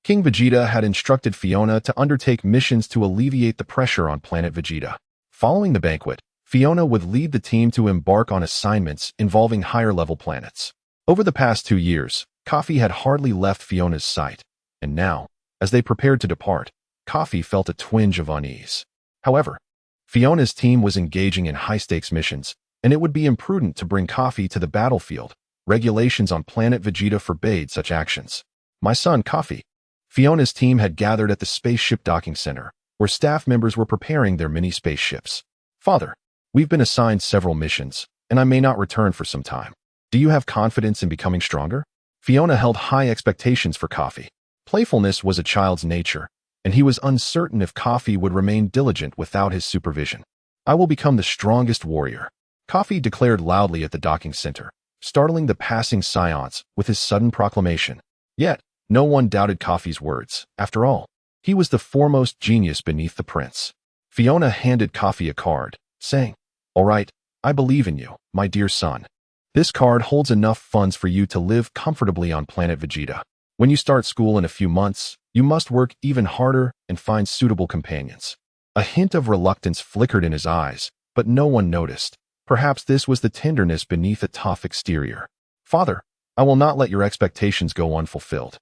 King Vegeta had instructed Fiona to undertake missions to alleviate the pressure on planet Vegeta. Following the banquet, Fiona would lead the team to embark on assignments involving higher-level planets. Over the past 2 years, Kafi had hardly left Fiona's sight, and now, as they prepared to depart, Kafi felt a twinge of unease. However, Fiona's team was engaging in high-stakes missions, and it would be imprudent to bring Kafi to the battlefield. Regulations on planet Vegeta forbade such actions. "My son, Kafi." Fiona's team had gathered at the spaceship docking center, where staff members were preparing their mini spaceships. "Father, we've been assigned several missions, and I may not return for some time. Do you have confidence in becoming stronger?" Fiona held high expectations for Kafi. Playfulness was a child's nature, and he was uncertain if Kafi would remain diligent without his supervision. I will become the strongest warrior, Kafi declared loudly at the docking center, startling the passing scions with his sudden proclamation. Yet, no one doubted Kafi's words. After all, he was the foremost genius beneath the prince. Fiona handed Kafi a card, saying, "All right, I believe in you, my dear son. This card holds enough funds for you to live comfortably on planet Vegeta. When you start school in a few months, you must work even harder and find suitable companions." A hint of reluctance flickered in his eyes, but no one noticed. Perhaps this was the tenderness beneath a tough exterior. "Father, I will not let your expectations go unfulfilled."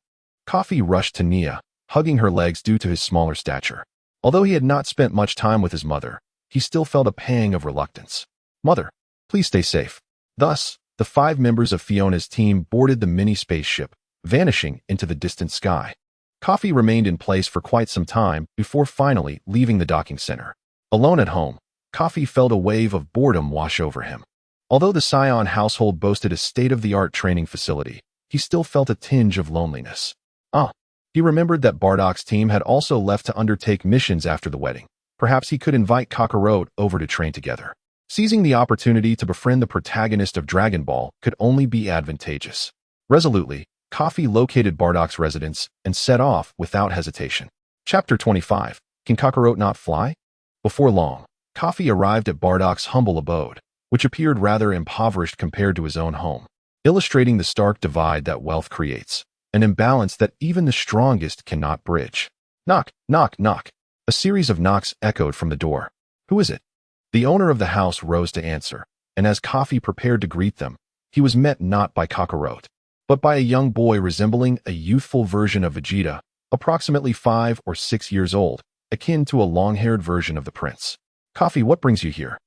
Kafi rushed to Nia, hugging her legs due to his smaller stature. Although he had not spent much time with his mother, he still felt a pang of reluctance. "Mother, please stay safe." Thus, the 5 members of Fiona's team boarded the mini spaceship, vanishing into the distant sky. Kafi remained in place for quite some time before finally leaving the docking center. Alone at home, Kafi felt a wave of boredom wash over him. Although the Scion household boasted a state-of-the-art training facility, he still felt a tinge of loneliness. He remembered that Bardock's team had also left to undertake missions after the wedding. Perhaps he could invite Cockaro over to train together. Seizing the opportunity to befriend the protagonist of Dragon Ball could only be advantageous. Resolutely, Kafi located Bardock's residence and set off without hesitation. Chapter 25. Can Cockaro not fly? Before long, Kafi arrived at Bardock's humble abode, which appeared rather impoverished compared to his own home, illustrating the stark divide that wealth creates, an imbalance that even the strongest cannot bridge. Knock, knock, knock. A series of knocks echoed from the door. "Who is it?" The owner of the house rose to answer, and as Kafi prepared to greet them, he was met not by Cockaro, but by a young boy resembling a youthful version of Vegeta, approximately 5 or 6 years old, akin to a long-haired version of the prince. "Kafi, what brings you here?"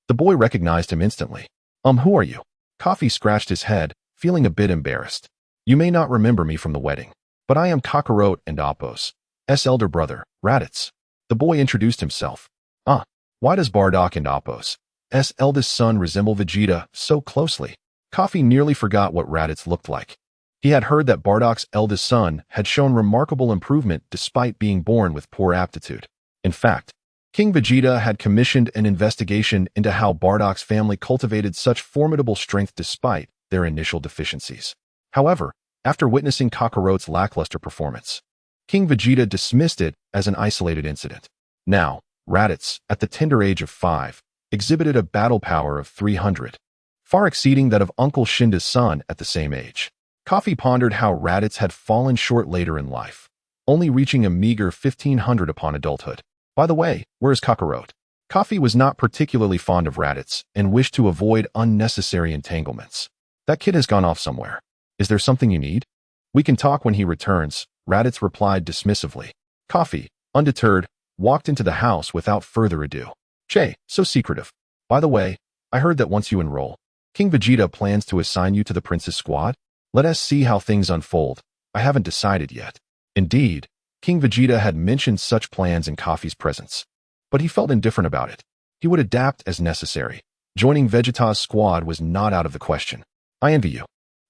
The boy recognized him instantly. Who are you?" Kafi scratched his head, feeling a bit embarrassed. "You may not remember me from the wedding, but I am Cockaro and Apos' elder brother, Raditz." The boy introduced himself. Why does Bardock and Apos' eldest son resemble Vegeta so closely?" Kafi nearly forgot what Raditz looked like. He had heard that Bardock's eldest son had shown remarkable improvement despite being born with poor aptitude. In fact, King Vegeta had commissioned an investigation into how Bardock's family cultivated such formidable strength despite their initial deficiencies. However, after witnessing Kakaro's lackluster performance, King Vegeta dismissed it as an isolated incident. Now, Raditz, at the tender age of 5, exhibited a battle power of 300, far exceeding that of Uncle Shinda's son at the same age. Kafi pondered how Raditz had fallen short later in life, only reaching a meager 1500 upon adulthood. By the way, where is Cockaro? Kafi was not particularly fond of Raditz and wished to avoid unnecessary entanglements. "That kid has gone off somewhere. Is there something you need?" "We can talk when he returns," Raditz replied dismissively. Kafi, undeterred, walked into the house without further ado. "Che, so secretive. By the way, I heard that once you enroll, King Vegeta plans to assign you to the prince's squad. Let us see how things unfold. I haven't decided yet." Indeed, King Vegeta had mentioned such plans in Kafi's presence, but he felt indifferent about it. He would adapt as necessary. Joining Vegeta's squad was not out of the question. "I envy you."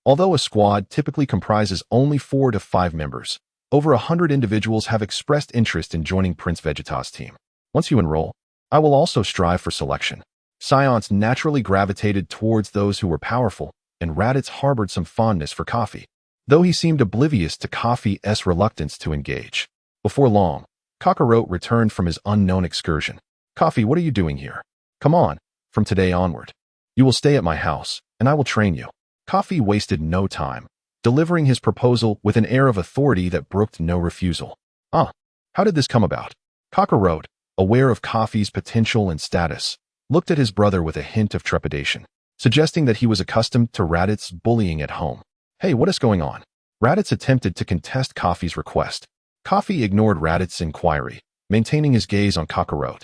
Although a squad typically comprises only 4 to 5 members, over 100 individuals have expressed interest in joining Prince Vegeta's team. "Once you enroll, I will also strive for selection." Scions naturally gravitated towards those who were powerful, and Raditz harbored some fondness for Kafi, though he seemed oblivious to Kafi's reluctance to engage. Before long, Cockaro returned from his unknown excursion. "Kafi, what are you doing here? Come on, from today onward. You will stay at my house, and I will train you." Kafi wasted no time, delivering his proposal with an air of authority that brooked no refusal. How did this come about?" Cockaro, aware of Kafi's potential and status, looked at his brother with a hint of trepidation, suggesting that he was accustomed to Raditz's bullying at home. "Hey, what is going on?" Raditz attempted to contest Kafi's request. Kafi ignored Raditz's inquiry, maintaining his gaze on Cockaro.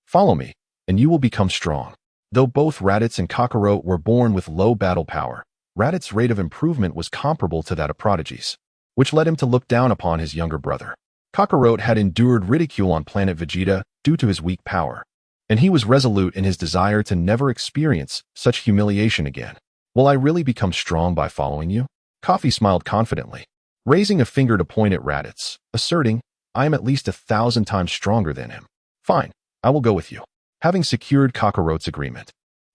"Follow me, and you will become strong." Though both Raditz and Cockaro were born with low battle power, Raditz's rate of improvement was comparable to that of prodigies, which led him to look down upon his younger brother. Cockaro had endured ridicule on planet Vegeta due to his weak power, and he was resolute in his desire to never experience such humiliation again. "Will I really become strong by following you?" Kafi smiled confidently, raising a finger to point at Raditz, asserting, I am at least 1,000 times stronger than him. Fine, I will go with you. Having secured Cockarote's agreement,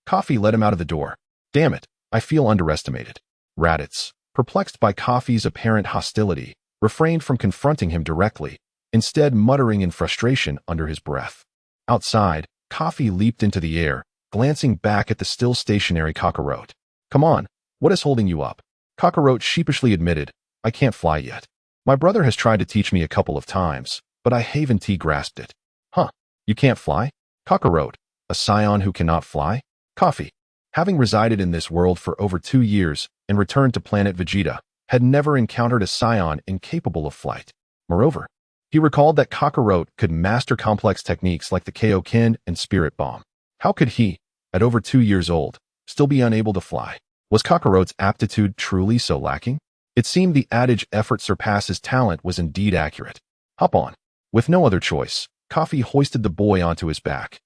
Kafi led him out of the door. Damn it, I feel underestimated. Raditz, perplexed by Kafi's apparent hostility, refrained from confronting him directly, instead muttering in frustration under his breath. Outside, Kafi leaped into the air, glancing back at the still stationary Cockarote. Come on, what is holding you up? Cockarote sheepishly admitted, I can't fly yet. My brother has tried to teach me a couple of times, but I haven't grasped it. Huh, you can't fly? Cockarote, a scion who cannot fly? Kafi, having resided in this world for over 2 years and returned to planet Vegeta, had never encountered a scion incapable of flight. Moreover, he recalled that Cockarote could master complex techniques like the Kaioken and Spirit Bomb. How could he, at over 2 years old, still be unable to fly? Was Cockarote's aptitude truly so lacking? It seemed the adage effort surpasses talent was indeed accurate. Hop on. With no other choice, Kafi hoisted the boy onto his back.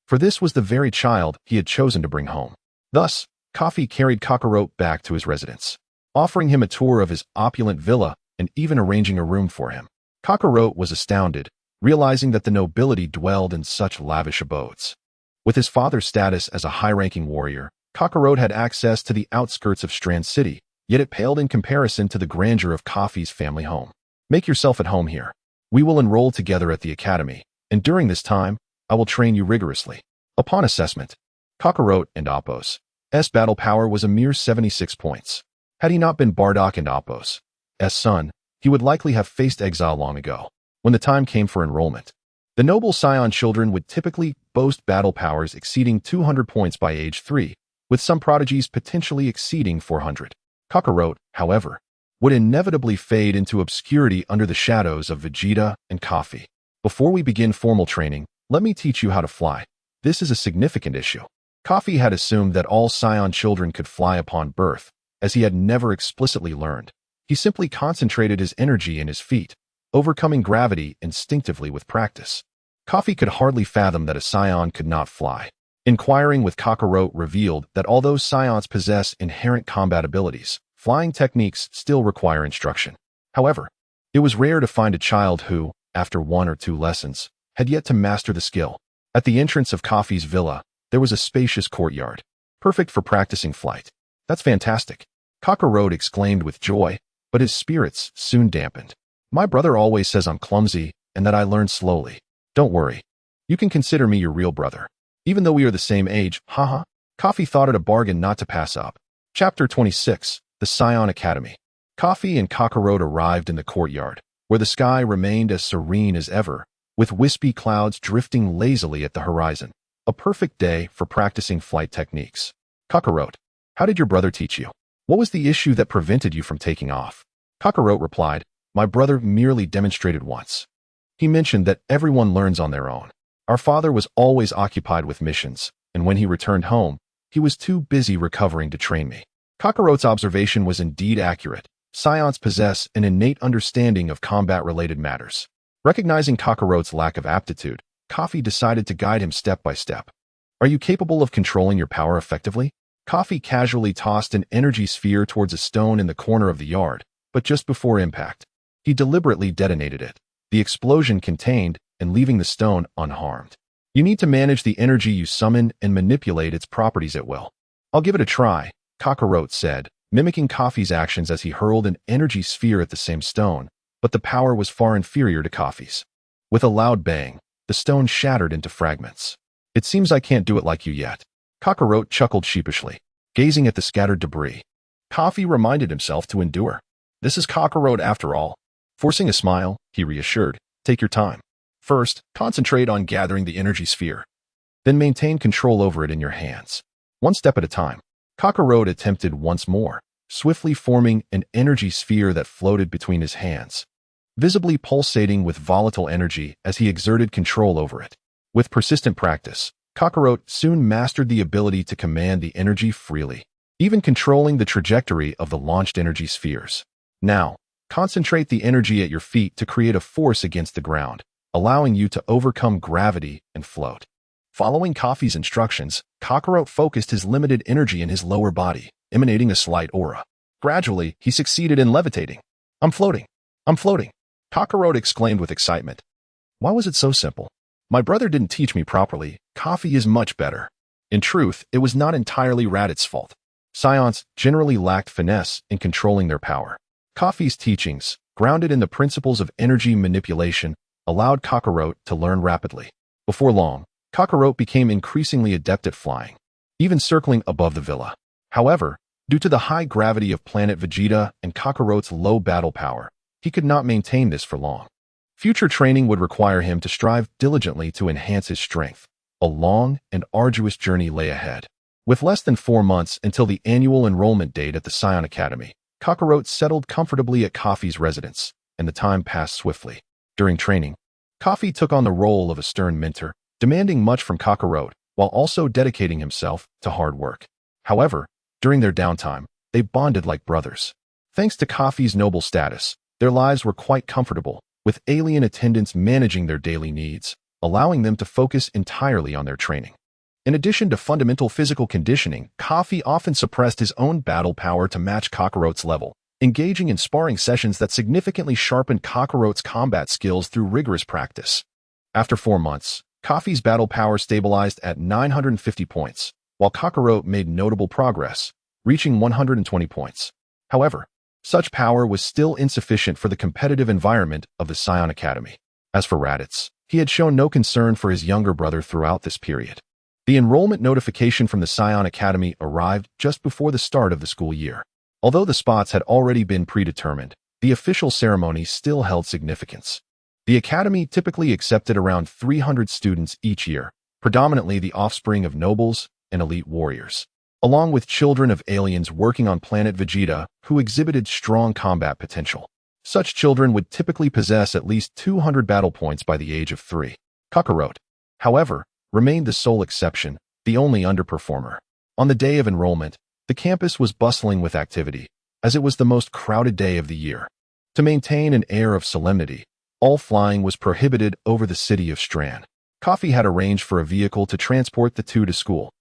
For this was the very child he had chosen to bring home. Thus, Kafi carried Cockarote back to his residence, offering him a tour of his opulent villa and even arranging a room for him. Cockarote was astounded, realizing that the nobility dwelled in such lavish abodes. With his father's status as a high-ranking warrior, Cockarote had access to the outskirts of Strand City, yet it paled in comparison to the grandeur of Kafi's family home. Make yourself at home here. We will enroll together at the academy, and during this time, I will train you rigorously. Upon assessment, Cockarote and Appo's battle power was a mere 76 points. Had he not been Bardock and Appo's son, he would likely have faced exile long ago. When the time came for enrollment, the noble Scion children would typically boast battle powers exceeding 200 points by age 3, with some prodigies potentially exceeding 400. Cockarote, however, would inevitably fade into obscurity under the shadows of Vegeta and Kafi. Before we begin formal training, let me teach you how to fly. This is a significant issue. Kafi had assumed that all Scion children could fly upon birth, as he had never explicitly learned. He simply concentrated his energy in his feet, overcoming gravity instinctively with practice. Kafi could hardly fathom that a Scion could not fly. Inquiring with Cockarote revealed that although Scions possess inherent combat abilities, flying techniques still require instruction. However, it was rare to find a child who, after 1 or 2 lessons, had yet to master the skill. At the entrance of Kafi's villa, there was a spacious courtyard, perfect for practicing flight. That's fantastic, Cockarote exclaimed with joy, but his spirits soon dampened. My brother always says I'm clumsy and that I learn slowly. Don't worry. You can consider me your real brother. Even though we are the same age, haha. Kafi thought it a bargain not to pass up. Chapter 26, The Scion Academy. Kafi and Cockarote arrived in the courtyard, where the sky remained as serene as ever, with wispy clouds drifting lazily at the horizon. A perfect day for practicing flight techniques. Cockarote, how did your brother teach you? What was the issue that prevented you from taking off? Cockarote replied, my brother merely demonstrated once. He mentioned that everyone learns on their own. Our father was always occupied with missions, and when he returned home, he was too busy recovering to train me. Cockarote's observation was indeed accurate. Scions possess an innate understanding of combat-related matters. Recognizing Cockarote's lack of aptitude, Kafi decided to guide him step by step. Are you capable of controlling your power effectively? Kafi casually tossed an energy sphere towards a stone in the corner of the yard, but just before impact, he deliberately detonated it, the explosion contained and leaving the stone unharmed. You need to manage the energy you summon and manipulate its properties at will. I'll give it a try, Cockarote said, mimicking Kafi's actions as he hurled an energy sphere at the same stone, but the power was far inferior to Kafi's. With a loud bang, the stone shattered into fragments. It seems I can't do it like you yet. Cockarote chuckled sheepishly, gazing at the scattered debris. Kafi reminded himself to endure. This is Cockarote after all. Forcing a smile, he reassured, take your time. First, concentrate on gathering the energy sphere. Then maintain control over it in your hands. One step at a time. Cockarote attempted once more, swiftly forming an energy sphere that floated between his hands, visibly pulsating with volatile energy as he exerted control over it. With persistent practice, Cockarote soon mastered the ability to command the energy freely, even controlling the trajectory of the launched energy spheres. Now, concentrate the energy at your feet to create a force against the ground, allowing you to overcome gravity and float. Following Kafi's instructions, Cockarote focused his limited energy in his lower body, emanating a slight aura. Gradually, he succeeded in levitating. I'm floating. I'm floating. Cockaro exclaimed with excitement. Why was it so simple? My brother didn't teach me properly. Kafi is much better. In truth, it was not entirely Radit's fault. Scions generally lacked finesse in controlling their power. Kafi's teachings, grounded in the principles of energy manipulation, allowed Cockaro to learn rapidly. Before long, Cockaro became increasingly adept at flying, even circling above the villa. However, due to the high gravity of planet Vegeta and Cockaro's low battle power, he could not maintain this for long. Future training would require him to strive diligently to enhance his strength. A long and arduous journey lay ahead. With less than 4 months until the annual enrollment date at the Scion Academy, Cockaro settled comfortably at Kafi's residence, and the time passed swiftly. During training, Kafi took on the role of a stern mentor, demanding much from Cockaro while also dedicating himself to hard work. However, during their downtime, they bonded like brothers. Thanks to Kafi's noble status, their lives were quite comfortable, with alien attendants managing their daily needs, allowing them to focus entirely on their training. In addition to fundamental physical conditioning, Kafi often suppressed his own battle power to match Cockaro's level, engaging in sparring sessions that significantly sharpened Cockaro's combat skills through rigorous practice. After 4 months, Kafi's battle power stabilized at 950 points, while Cockaro made notable progress, reaching 120 points. However, such power was still insufficient for the competitive environment of the Scion Academy. As for Raditz, he had shown no concern for his younger brother throughout this period. The enrollment notification from the Scion Academy arrived just before the start of the school year. Although the spots had already been predetermined, the official ceremony still held significance. The academy typically accepted around 300 students each year, predominantly the offspring of nobles and elite warriors, along with children of aliens working on planet Vegeta who exhibited strong combat potential. Such children would typically possess at least 200 battle points by the age of 3. Cockaro, however, remained the sole exception, the only underperformer. On the day of enrollment, the campus was bustling with activity, as it was the most crowded day of the year. To maintain an air of solemnity, all flying was prohibited over the city of Strand. Kafi had arranged for a vehicle to transport the two to school.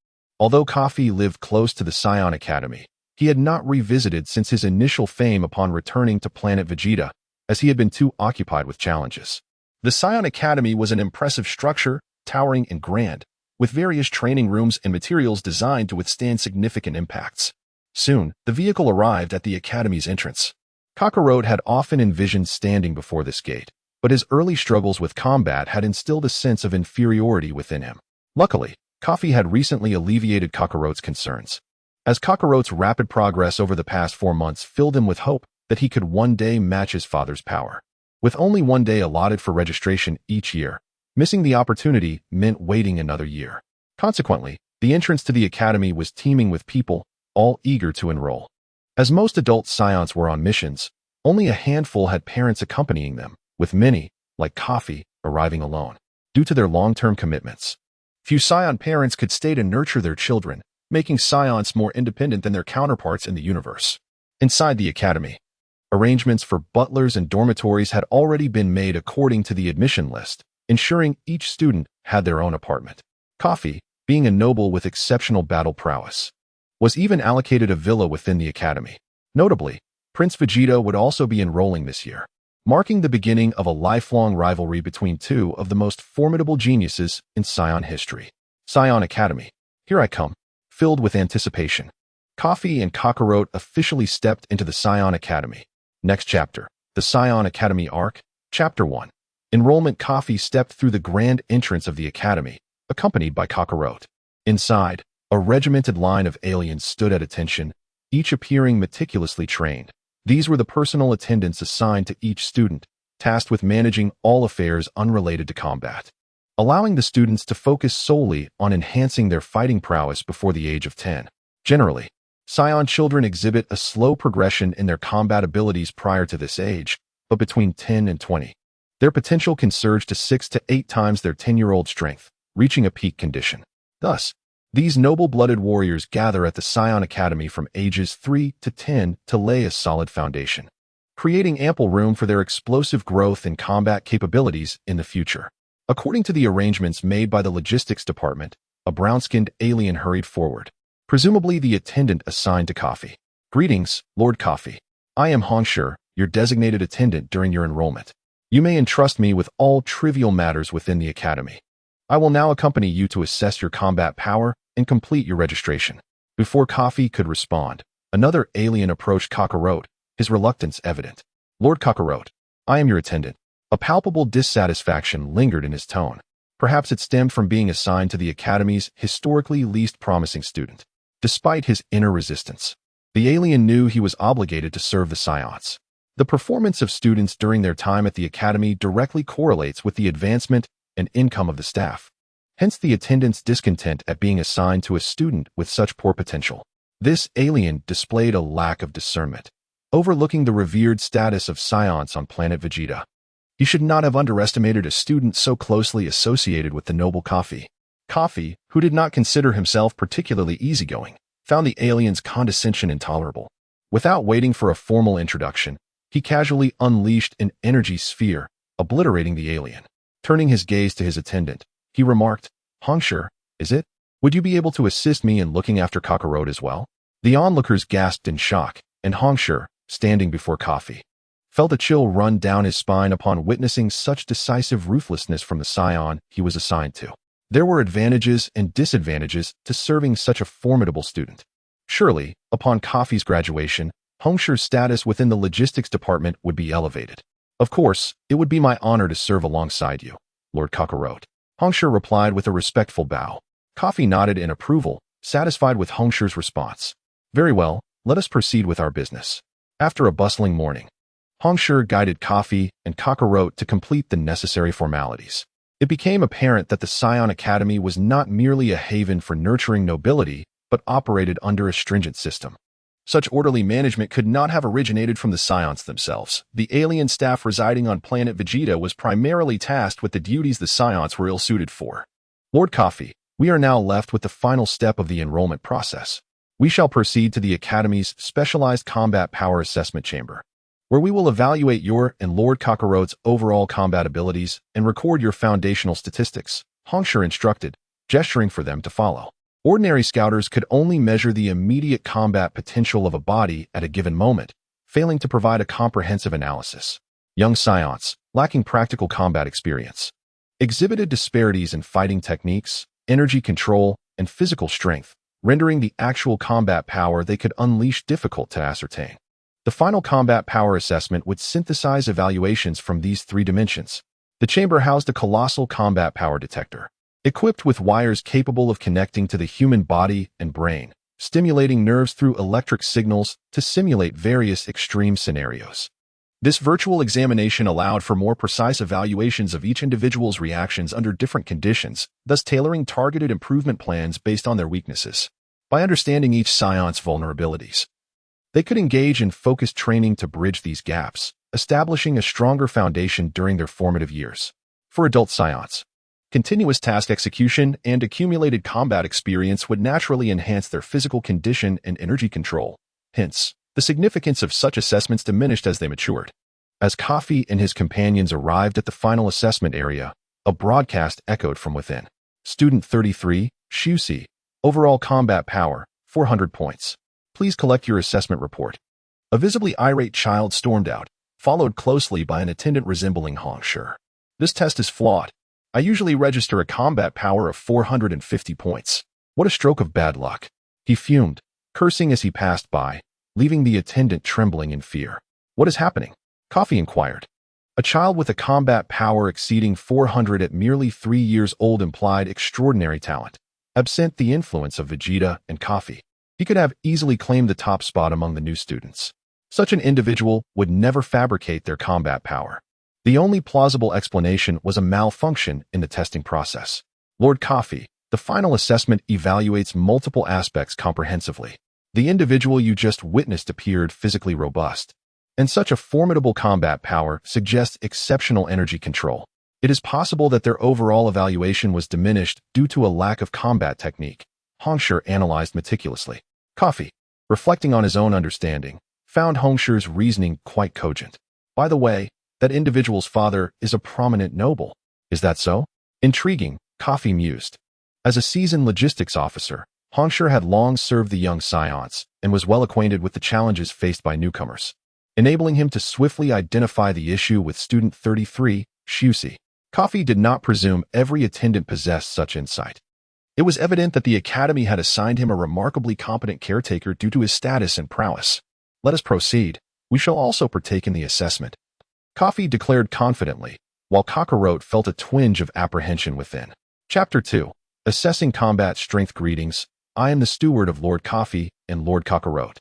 Although Kafi lived close to the Scion Academy, he had not revisited since his initial fame upon returning to planet Vegeta, as he had been too occupied with challenges. The Scion Academy was an impressive structure, towering and grand, with various training rooms and materials designed to withstand significant impacts. Soon, the vehicle arrived at the academy's entrance. Cockaro had often envisioned standing before this gate, but his early struggles with combat had instilled a sense of inferiority within him. Luckily, Kafi had recently alleviated Cockaro's concerns, as Cockaro's rapid progress over the past 4 months filled him with hope that he could one day match his father's power. With only 1 day allotted for registration each year, missing the opportunity meant waiting another year. Consequently, the entrance to the academy was teeming with people, all eager to enroll. As most adult scions were on missions, only a handful had parents accompanying them, with many, like Kafi, arriving alone, due to their long-term commitments. Few scion parents could stay to nurture their children, making scions more independent than their counterparts in the universe. Inside the academy, arrangements for butlers and dormitories had already been made according to the admission list, ensuring each student had their own apartment. Kafi, being a noble with exceptional battle prowess, was even allocated a villa within the academy. Notably, Prince Vegeta would also be enrolling this year, marking the beginning of a lifelong rivalry between two of the most formidable geniuses in Scion history. Scion Academy, here I come. Filled with anticipation, Kafi and Cockaro officially stepped into the Scion Academy. Next chapter, the Scion Academy Arc, Chapter 1. Enrollment. Kafi stepped through the grand entrance of the academy, accompanied by Cockaro. Inside, a regimented line of aliens stood at attention, each appearing meticulously trained. These were the personal attendants assigned to each student, tasked with managing all affairs unrelated to combat, allowing the students to focus solely on enhancing their fighting prowess before the age of 10. Generally, Scion children exhibit a slow progression in their combat abilities prior to this age, but between 10 and 20, their potential can surge to 6 to 8 times their 10-year-old strength, reaching a peak condition. Thus, these noble-blooded warriors gather at the Scion Academy from ages 3 to 10 to lay a solid foundation, creating ample room for their explosive growth and combat capabilities in the future. According to the arrangements made by the logistics department, a brown-skinned alien hurried forward, presumably the attendant assigned to Kafi. Greetings, Lord Kafi. I am Hongshi, your designated attendant during your enrollment. You may entrust me with all trivial matters within the academy. I will now accompany you to assess your combat power and complete your registration. Before Kafi could respond, another alien approached Cockaro, his reluctance evident. Lord Cockaro, I am your attendant. A palpable dissatisfaction lingered in his tone. Perhaps it stemmed from being assigned to the academy's historically least promising student. Despite his inner resistance, the alien knew he was obligated to serve the Scions. The performance of students during their time at the academy directly correlates with the advancement and income of the staff. Hence the attendant's discontent at being assigned to a student with such poor potential. This alien displayed a lack of discernment, overlooking the revered status of scions on planet Vegeta. He should not have underestimated a student so closely associated with the noble Kafi. Kafi, who did not consider himself particularly easygoing, found the alien's condescension intolerable. Without waiting for a formal introduction, he casually unleashed an energy sphere, obliterating the alien. Turning his gaze to his attendant, he remarked, Hongshi, is it? Would you be able to assist me in looking after Cockaro as well? The onlookers gasped in shock, and Hongshi, standing before Kafi, felt a chill run down his spine upon witnessing such decisive ruthlessness from the scion he was assigned to. There were advantages and disadvantages to serving such a formidable student. Surely, upon Kafi's graduation, Hongshi's status within the logistics department would be elevated. Of course, it would be my honor to serve alongside you, Lord Cockaro. Hongshi replied with a respectful bow. Kafi nodded in approval, satisfied with Hongshi's response. Very well, let us proceed with our business. After a bustling morning, Hongshi guided Kafi and Cockaro to complete the necessary formalities. It became apparent that the Scion Academy was not merely a haven for nurturing nobility, but operated under a stringent system. Such orderly management could not have originated from the Scions themselves. The alien staff residing on planet Vegeta was primarily tasked with the duties the Scions were ill-suited for. Lord Kafi, we are now left with the final step of the enrollment process. We shall proceed to the Academy's specialized combat power assessment chamber, where we will evaluate your and Lord Cockaro's overall combat abilities and record your foundational statistics, Hongshi instructed, gesturing for them to follow. Ordinary scouters could only measure the immediate combat potential of a body at a given moment, failing to provide a comprehensive analysis. Young Scions, lacking practical combat experience, exhibited disparities in fighting techniques, energy control, and physical strength, rendering the actual combat power they could unleash difficult to ascertain. The final combat power assessment would synthesize evaluations from these three dimensions. The chamber housed a colossal combat power detector, equipped with wires capable of connecting to the human body and brain, stimulating nerves through electric signals to simulate various extreme scenarios. This virtual examination allowed for more precise evaluations of each individual's reactions under different conditions, thus tailoring targeted improvement plans based on their weaknesses. By understanding each scion's vulnerabilities, they could engage in focused training to bridge these gaps, establishing a stronger foundation during their formative years. For adult scions, continuous task execution and accumulated combat experience would naturally enhance their physical condition and energy control. Hence, the significance of such assessments diminished as they matured. As Kafi and his companions arrived at the final assessment area, a broadcast echoed from within. Student 33, Shusi, overall combat power, 400 points. Please collect your assessment report. A visibly irate child stormed out, followed closely by an attendant resembling Hongshi. This test is flawed. I usually register a combat power of 450 points. What a stroke of bad luck. He fumed, cursing as he passed by, leaving the attendant trembling in fear. What is happening? Kafi inquired. A child with a combat power exceeding 400 at merely 3 years old implied extraordinary talent. Absent the influence of Vegeta and Kafi, he could have easily claimed the top spot among the new students. Such an individual would never fabricate their combat power. The only plausible explanation was a malfunction in the testing process. Lord Kafi, the final assessment evaluates multiple aspects comprehensively. The individual you just witnessed appeared physically robust, and such a formidable combat power suggests exceptional energy control. It is possible that their overall evaluation was diminished due to a lack of combat technique. Hongshi analyzed meticulously. Kafi, reflecting on his own understanding, found Hongshi's reasoning quite cogent. By the way, that individual's father is a prominent noble. Is that so? Intriguing, Kafi mused. As a seasoned logistics officer, Hongshire had long served the young Scions and was well acquainted with the challenges faced by newcomers, enabling him to swiftly identify the issue with student 33, Shusi. Kafi did not presume every attendant possessed such insight. It was evident that the academy had assigned him a remarkably competent caretaker due to his status and prowess. Let us proceed. We shall also partake in the assessment. Kafi declared confidently, while Cockaro felt a twinge of apprehension within. Chapter 2. Assessing Combat Strength. Greetings. I am the steward of Lord Kafi and Lord Cockaro,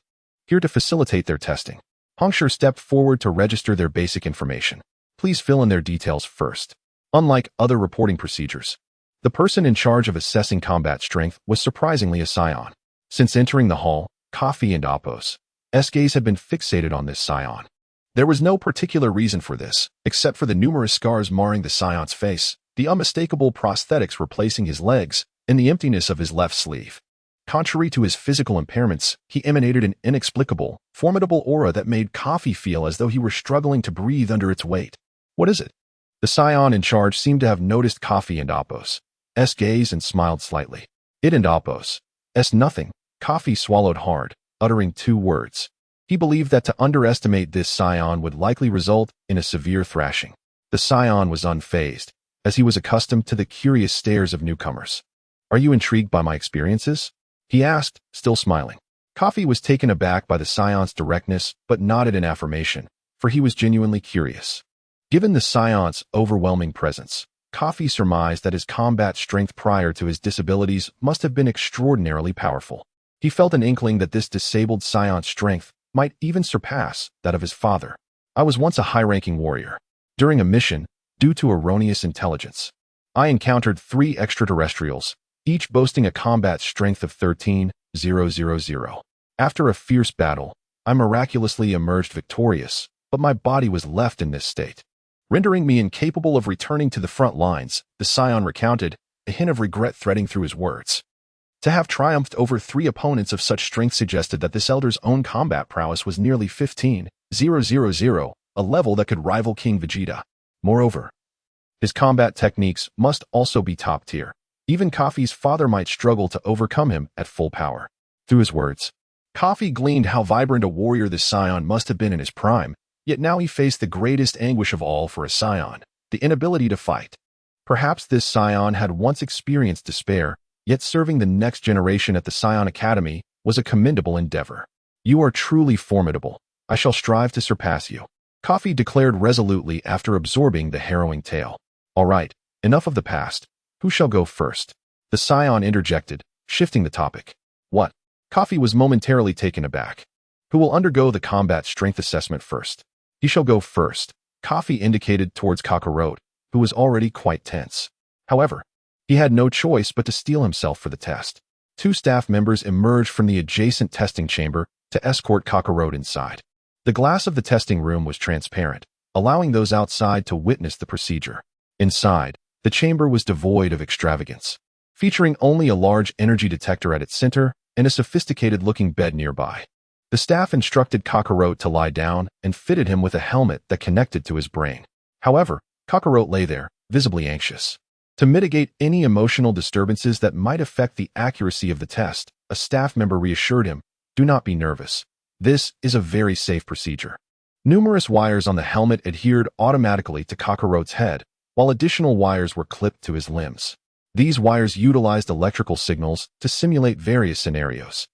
here to facilitate their testing. Hongshire stepped forward to register their basic information. Please fill in their details first. Unlike other reporting procedures, the person in charge of assessing combat strength was surprisingly a Scion. Since entering the hall, Kafi and Appo's gaze had been fixated on this Scion. There was no particular reason for this, except for the numerous scars marring the Scion's face, the unmistakable prosthetics replacing his legs, and the emptiness of his left sleeve. Contrary to his physical impairments, he emanated an inexplicable, formidable aura that made Kafi feel as though he were struggling to breathe under its weight. What is it? The Scion in charge seemed to have noticed Kafi and Appo's gaze and smiled slightly. It and Appo's nothing. Kafi swallowed hard, uttering 2 words. He believed that to underestimate this Scion would likely result in a severe thrashing. The Scion was unfazed, as he was accustomed to the curious stares of newcomers. Are you intrigued by my experiences? He asked, still smiling. Kafi was taken aback by the Scion's directness, but nodded in affirmation, for he was genuinely curious. Given the Scion's overwhelming presence, Kafi surmised that his combat strength prior to his disabilities must have been extraordinarily powerful. He felt an inkling that this disabled Scion's strength might even surpass that of his father. I was once a high-ranking warrior. During a mission, due to erroneous intelligence, I encountered 3 extraterrestrials, each boasting a combat strength of 13,000. After a fierce battle, I miraculously emerged victorious, but my body was left in this state, rendering me incapable of returning to the front lines, the Scion recounted, a hint of regret threading through his words. To have triumphed over 3 opponents of such strength suggested that this elder's own combat prowess was nearly 15,000, a level that could rival King Vegeta. Moreover, his combat techniques must also be top tier. Even Kafi's father might struggle to overcome him at full power. Through his words, Kafi gleaned how vibrant a warrior this Scion must have been in his prime, yet now he faced the greatest anguish of all for a Scion, the inability to fight. Perhaps this Scion had once experienced despair, yet serving the next generation at the Scion Academy was a commendable endeavor. You are truly formidable. I shall strive to surpass you, Kafi declared resolutely after absorbing the harrowing tale. All right, enough of the past. Who shall go first? The Scion interjected, shifting the topic. What? Kafi was momentarily taken aback. Who will undergo the combat strength assessment first? He shall go first, Kafi indicated towards Cockaro, who was already quite tense. However, he had no choice but to steel himself for the test. 2 staff members emerged from the adjacent testing chamber to escort Cockaro inside. The glass of the testing room was transparent, allowing those outside to witness the procedure. Inside, the chamber was devoid of extravagance, featuring only a large energy detector at its center and a sophisticated-looking bed nearby. The staff instructed Cockaro to lie down and fitted him with a helmet that connected to his brain. However, Cockaro lay there, visibly anxious. To mitigate any emotional disturbances that might affect the accuracy of the test, a staff member reassured him, "Do not be nervous. This is a very safe procedure." Numerous wires on the helmet adhered automatically to Cockaro's head, while additional wires were clipped to his limbs. These wires utilized electrical signals to simulate various scenarios,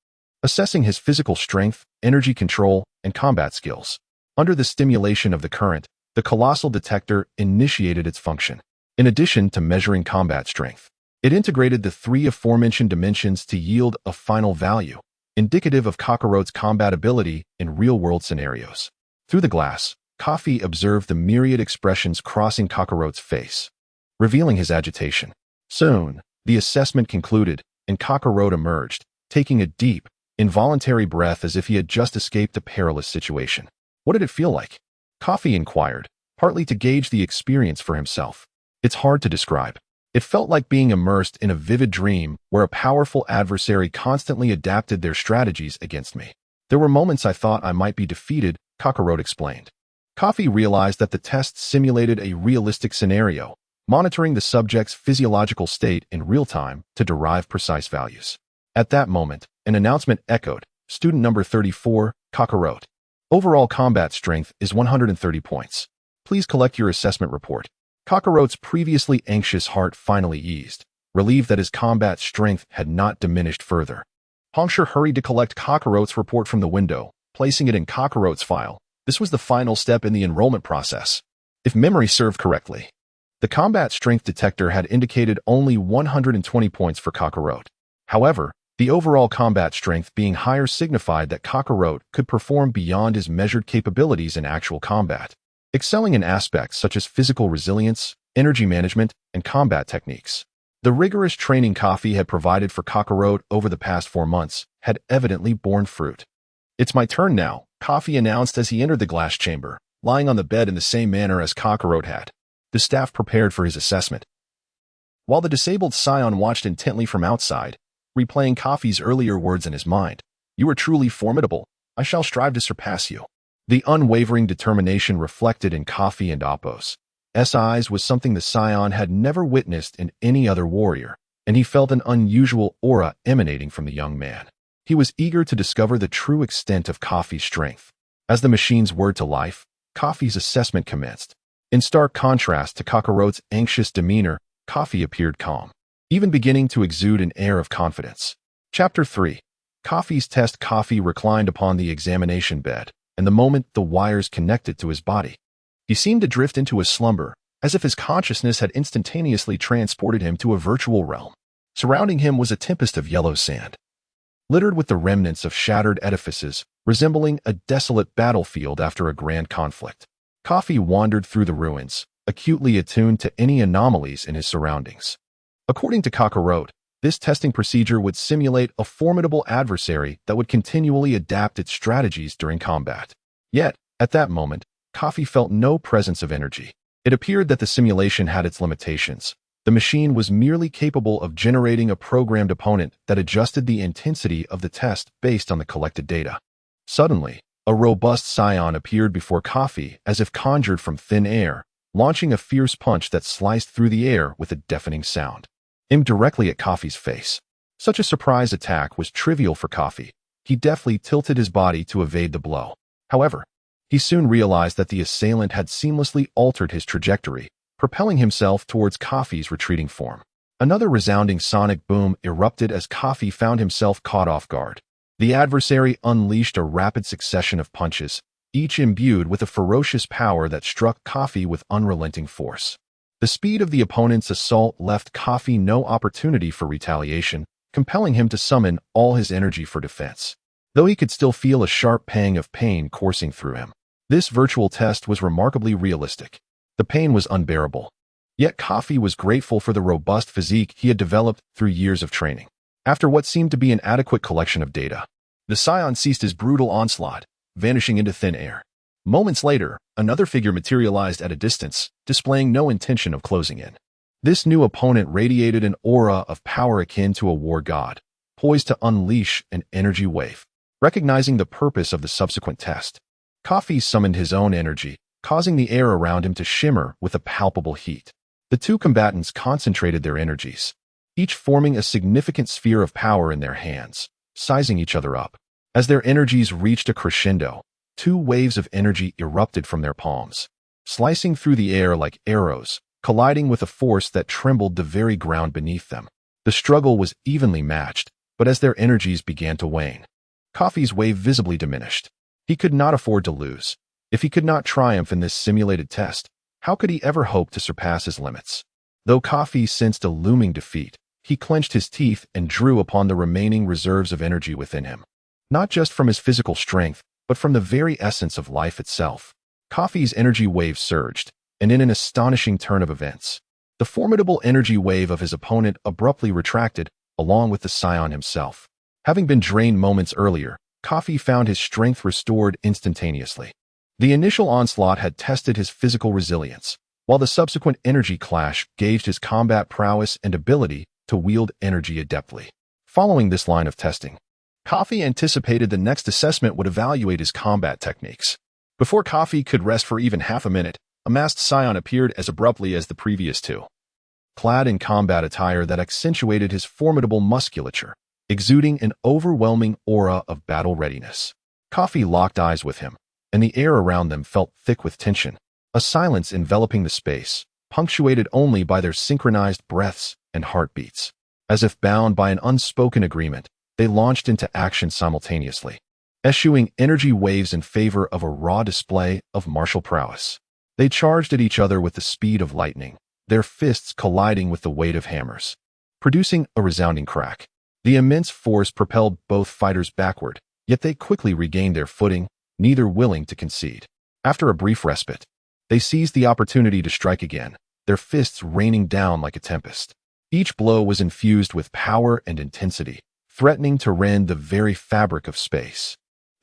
assessing his physical strength, energy control, and combat skills. Under the stimulation of the current, the colossal detector initiated its function. In addition to measuring combat strength, it integrated the 3 aforementioned dimensions to yield a final value, indicative of Cockaro's combat ability in real-world scenarios. Through the glass, Kafi observed the myriad expressions crossing Cockaro's face, revealing his agitation. Soon, the assessment concluded, and Cockaro emerged, taking a deep, involuntary breath as if he had just escaped a perilous situation. What did it feel like? Kafi inquired, partly to gauge the experience for himself. It's hard to describe. It felt like being immersed in a vivid dream where a powerful adversary constantly adapted their strategies against me. There were moments I thought I might be defeated, Cockaro explained. Kafi realized that the test simulated a realistic scenario, monitoring the subject's physiological state in real time to derive precise values. At that moment, an announcement echoed. Student number 34, Cockaro. Overall combat strength is 130 points. Please collect your assessment report. Cockaro's previously anxious heart finally eased, relieved that his combat strength had not diminished further. Hongsher hurried to collect Cockaro's report from the window, placing it in Cockaro's file. This was the final step in the enrollment process. If memory served correctly, the combat strength detector had indicated only 120 points for Cockaro. However, the overall combat strength being higher signified that Cockaro could perform beyond his measured capabilities in actual combat, excelling in aspects such as physical resilience, energy management, and combat techniques. The rigorous training Kafi had provided for Cockaro over the past 4 months had evidently borne fruit. "It's my turn now," Kafi announced as he entered the glass chamber, lying on the bed in the same manner as Cockaro had. The staff prepared for his assessment, while the disabled Scion watched intently from outside, replaying Kafi's earlier words in his mind. "You are truly formidable. I shall strive to surpass you." The unwavering determination reflected in Kafi and Appo's eyes was something the Scion had never witnessed in any other warrior, and he felt an unusual aura emanating from the young man. He was eager to discover the true extent of Kafi's strength. As the machine's word to life, Kafi's assessment commenced. In stark contrast to Cockaro's anxious demeanor, Kafi appeared calm, even beginning to exude an air of confidence. Chapter 3. Kafi's test. Kafi reclined upon the examination bed, and the moment the wires connected to his body, he seemed to drift into a slumber, as if his consciousness had instantaneously transported him to a virtual realm. Surrounding him was a tempest of yellow sand, littered with the remnants of shattered edifices, resembling a desolate battlefield after a grand conflict. Kafi wandered through the ruins, acutely attuned to any anomalies in his surroundings. According to Cockaro, this testing procedure would simulate a formidable adversary that would continually adapt its strategies during combat. Yet, at that moment, Kafi felt no presence of energy. It appeared that the simulation had its limitations. The machine was merely capable of generating a programmed opponent that adjusted the intensity of the test based on the collected data. Suddenly, a robust Scion appeared before Kafi as if conjured from thin air, launching a fierce punch that sliced through the air with a deafening sound, aimed directly at Kafi's face. Such a surprise attack was trivial for Kafi. He deftly tilted his body to evade the blow. However, he soon realized that the assailant had seamlessly altered his trajectory, propelling himself towards Kafi's retreating form. Another resounding sonic boom erupted as Kafi found himself caught off guard. The adversary unleashed a rapid succession of punches, each imbued with a ferocious power that struck Kafi with unrelenting force. The speed of the opponent's assault left Kafi no opportunity for retaliation, compelling him to summon all his energy for defense. Though he could still feel a sharp pang of pain coursing through him, this virtual test was remarkably realistic. The pain was unbearable. Yet Kafi was grateful for the robust physique he had developed through years of training. After what seemed to be an adequate collection of data, the Scion ceased his brutal onslaught, vanishing into thin air. Moments later, another figure materialized at a distance, displaying no intention of closing in. This new opponent radiated an aura of power akin to a war god, poised to unleash an energy wave. Recognizing the purpose of the subsequent test, Kafi summoned his own energy, causing the air around him to shimmer with a palpable heat. The two combatants concentrated their energies, each forming a significant sphere of power in their hands, sizing each other up. As their energies reached a crescendo, two waves of energy erupted from their palms, slicing through the air like arrows, colliding with a force that trembled the very ground beneath them. The struggle was evenly matched, but as their energies began to wane, Kafi's wave visibly diminished. He could not afford to lose. If he could not triumph in this simulated test, how could he ever hope to surpass his limits? Though Kafi sensed a looming defeat, he clenched his teeth and drew upon the remaining reserves of energy within him. Not just from his physical strength, but from the very essence of life itself. Kafi's energy wave surged, and in an astonishing turn of events, the formidable energy wave of his opponent abruptly retracted, along with the Scion himself. Having been drained moments earlier, Kafi found his strength restored instantaneously. The initial onslaught had tested his physical resilience, while the subsequent energy clash gauged his combat prowess and ability to wield energy adeptly. Following this line of testing, Kafi anticipated the next assessment would evaluate his combat techniques. Before Kafi could rest for even half a minute, a masked Scion appeared as abruptly as the previous two. Clad in combat attire that accentuated his formidable musculature, exuding an overwhelming aura of battle readiness. Kafi locked eyes with him, and the air around them felt thick with tension, a silence enveloping the space, punctuated only by their synchronized breaths and heartbeats. As if bound by an unspoken agreement, they launched into action simultaneously, eschewing energy waves in favor of a raw display of martial prowess. They charged at each other with the speed of lightning, their fists colliding with the weight of hammers, producing a resounding crack. The immense force propelled both fighters backward, yet they quickly regained their footing, neither willing to concede. After a brief respite, they seized the opportunity to strike again, their fists raining down like a tempest. Each blow was infused with power and intensity, threatening to rend the very fabric of space.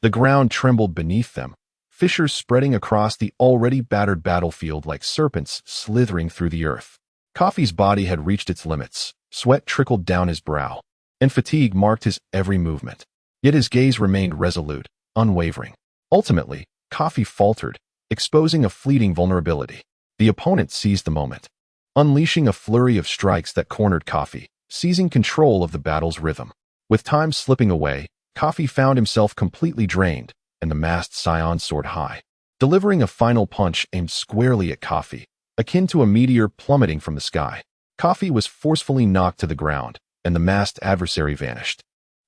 The ground trembled beneath them, fissures spreading across the already battered battlefield like serpents slithering through the earth. Kafi's body had reached its limits, sweat trickled down his brow, and fatigue marked his every movement. Yet his gaze remained resolute, unwavering. Ultimately, Kafi faltered, exposing a fleeting vulnerability. The opponent seized the moment, unleashing a flurry of strikes that cornered Kafi, seizing control of the battle's rhythm. With time slipping away, Kafi found himself completely drained, and the masked Scion soared high, delivering a final punch aimed squarely at Kafi, akin to a meteor plummeting from the sky. Kafi was forcefully knocked to the ground, and the masked adversary vanished,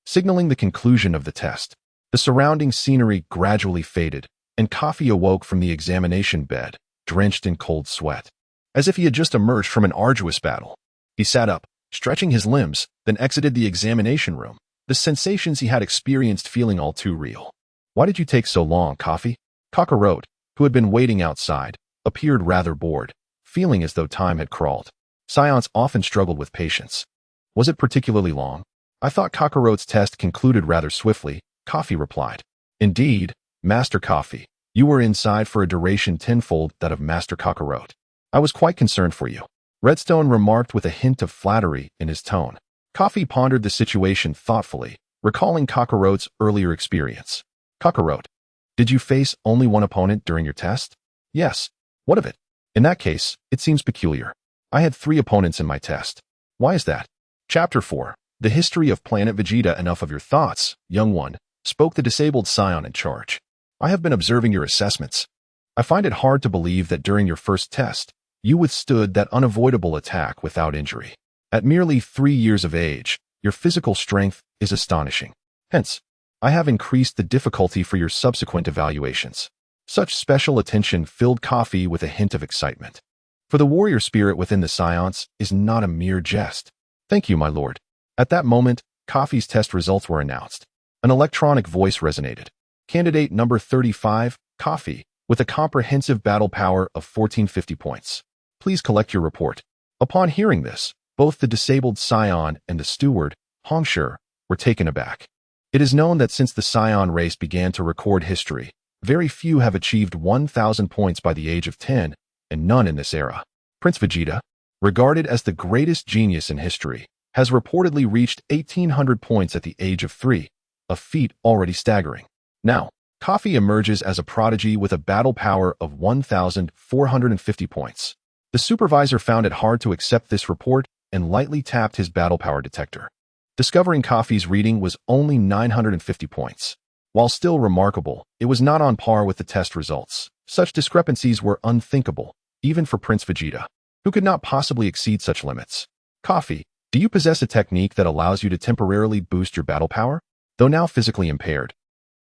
signaling the conclusion of the test. The surrounding scenery gradually faded, and Kafi awoke from the examination bed, drenched in cold sweat, as if he had just emerged from an arduous battle. He sat up, stretching his limbs, then exited the examination room, the sensations he had experienced feeling all too real. "Why did you take so long, Kafi?" Cockaro, who had been waiting outside, appeared rather bored, feeling as though time had crawled. Scions often struggled with patience. "Was it particularly long?" "I thought Cockaro's test concluded rather swiftly," Kafi replied. "Indeed, Master Kafi, you were inside for a duration tenfold that of Master Cockaro. I was quite concerned for you," Redstone remarked with a hint of flattery in his tone. Kafi pondered the situation thoughtfully, recalling Cockaro's earlier experience. "Cockaro, did you face only one opponent during your test?" "Yes." "What of it?" "In that case, it seems peculiar. I had 3 opponents in my test." "Why is that?" Chapter 4. The History of Planet Vegeta. "Enough of your thoughts, young one," spoke the disabled Scion in charge. "I have been observing your assessments. I find it hard to believe that during your first test, you withstood that unavoidable attack without injury. At merely 3 years of age, your physical strength is astonishing. Hence, I have increased the difficulty for your subsequent evaluations." Such special attention filled Kafi with a hint of excitement. For the warrior spirit within the Scions is not a mere jest. "Thank you, my lord." At that moment, Kafi's test results were announced. An electronic voice resonated. "Candidate number 35, Kafi, with a comprehensive battle power of 1450 points. Please collect your report." Upon hearing this, both the disabled Scion and the steward, Hongsher, were taken aback. It is known that since the Scion race began to record history, very few have achieved 1,000 points by the age of 10, and none in this era. Prince Vegeta, regarded as the greatest genius in history, has reportedly reached 1,800 points at the age of 3, a feat already staggering. Now, Kafi emerges as a prodigy with a battle power of 1,450 points. The supervisor found it hard to accept this report and lightly tapped his battle power detector, discovering Kafi's reading was only 950 points. While still remarkable, it was not on par with the test results. Such discrepancies were unthinkable, even for Prince Vegeta, who could not possibly exceed such limits. "Kafi, do you possess a technique that allows you to temporarily boost your battle power, though now physically impaired?"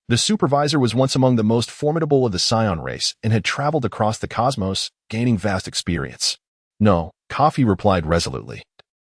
The supervisor was once among the most formidable of the Scion race and had traveled across the cosmos, gaining vast experience. "No," Kafi replied resolutely.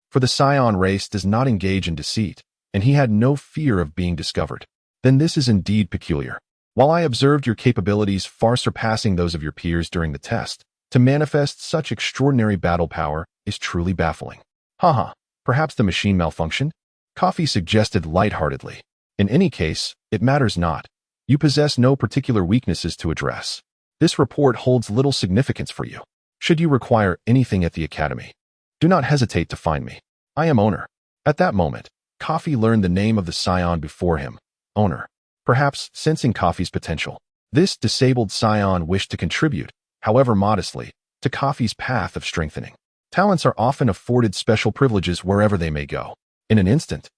For the Scion race does not engage in deceit, and he had no fear of being discovered. "Then this is indeed peculiar. While I observed your capabilities far surpassing those of your peers during the test, to manifest such extraordinary battle power is truly baffling." "Haha, perhaps the machine malfunctioned?" Kafi suggested lightheartedly. "In any case, it matters not. You possess no particular weaknesses to address. This report holds little significance for you. Should you require anything at the Academy, do not hesitate to find me. I am Owner." At that moment, Kafi learned the name of the Scion before him, Owner. Perhaps sensing Kafi's potential, this disabled Scion wished to contribute, however modestly, to Kafi's path of strengthening. Talents are often afforded special privileges wherever they may go. In an instant,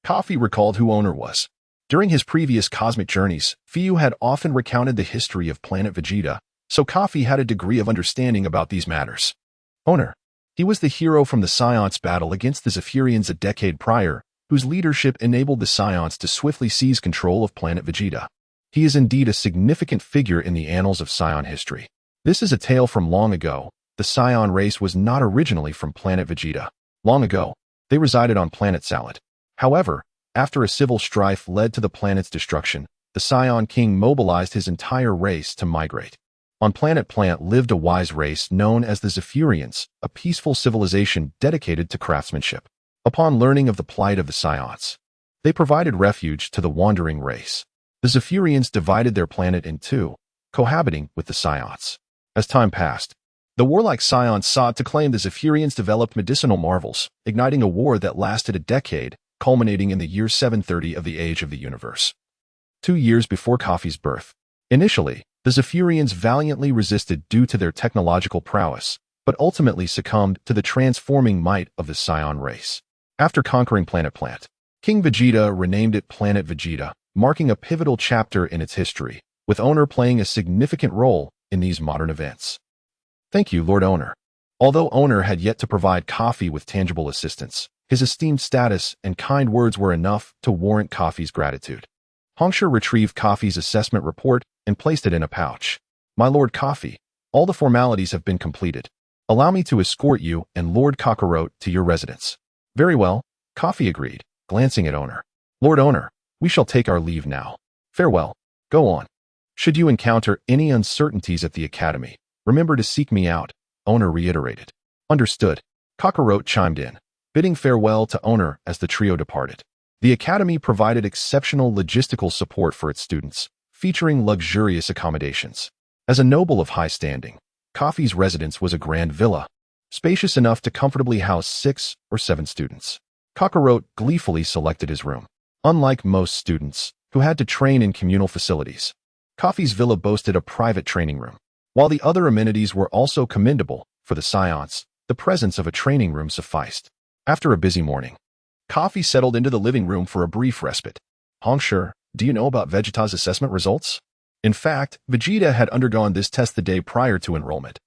Kafi recalled who Owner was. During his previous cosmic journeys, Fiu had often recounted the history of planet Vegeta, so Kafi had a degree of understanding about these matters. Owner. He was the hero from the Science battle against the Zephyrians a decade prior, whose leadership enabled the Scions to swiftly seize control of planet Vegeta. He is indeed a significant figure in the annals of Scion history. This is a tale from long ago. The Scion race was not originally from planet Vegeta. Long ago, they resided on planet Salad. However, after a civil strife led to the planet's destruction, the Scion king mobilized his entire race to migrate. On planet Plant lived a wise race known as the Zephyrians, a peaceful civilization dedicated to craftsmanship. Upon learning of the plight of the Scions, they provided refuge to the wandering race. The Zephyrians divided their planet in two, cohabiting with the Scions. As time passed, the warlike Scions sought to claim the Zephyrians developed medicinal marvels, igniting a war that lasted a decade, culminating in the year 730 of the Age of the Universe. 2 years before Kafi's birth. Initially, the Zephyrians valiantly resisted due to their technological prowess, but ultimately succumbed to the transforming might of the Scion race. After conquering Planet Plant, King Vegeta renamed it Planet Vegeta, marking a pivotal chapter in its history, with Owner playing a significant role in these modern events. Thank you, Lord Owner. Although Owner had yet to provide Kafi with tangible assistance, his esteemed status and kind words were enough to warrant Kafi's gratitude. Hongsher retrieved Kafi's assessment report and placed it in a pouch. My Lord Kafi, all the formalities have been completed. Allow me to escort you and Lord Cockaro to your residence. Very well, Kafi agreed, glancing at Owner. Lord Owner, we shall take our leave now. Farewell. Go on. Should you encounter any uncertainties at the academy, remember to seek me out, Owner reiterated. Understood. Cockaro chimed in, bidding farewell to Owner as the trio departed. The academy provided exceptional logistical support for its students, featuring luxurious accommodations. As a noble of high standing, Kafi's residence was a grand villa, spacious enough to comfortably house 6 or 7 students. Cockaro gleefully selected his room. Unlike most students, who had to train in communal facilities, Kafi's villa boasted a private training room. While the other amenities were also commendable, for the Scions, the presence of a training room sufficed. After a busy morning, Kafi settled into the living room for a brief respite. Hongsher, do you know about Vegeta's assessment results? In fact, Vegeta had undergone this test the day prior to enrollment,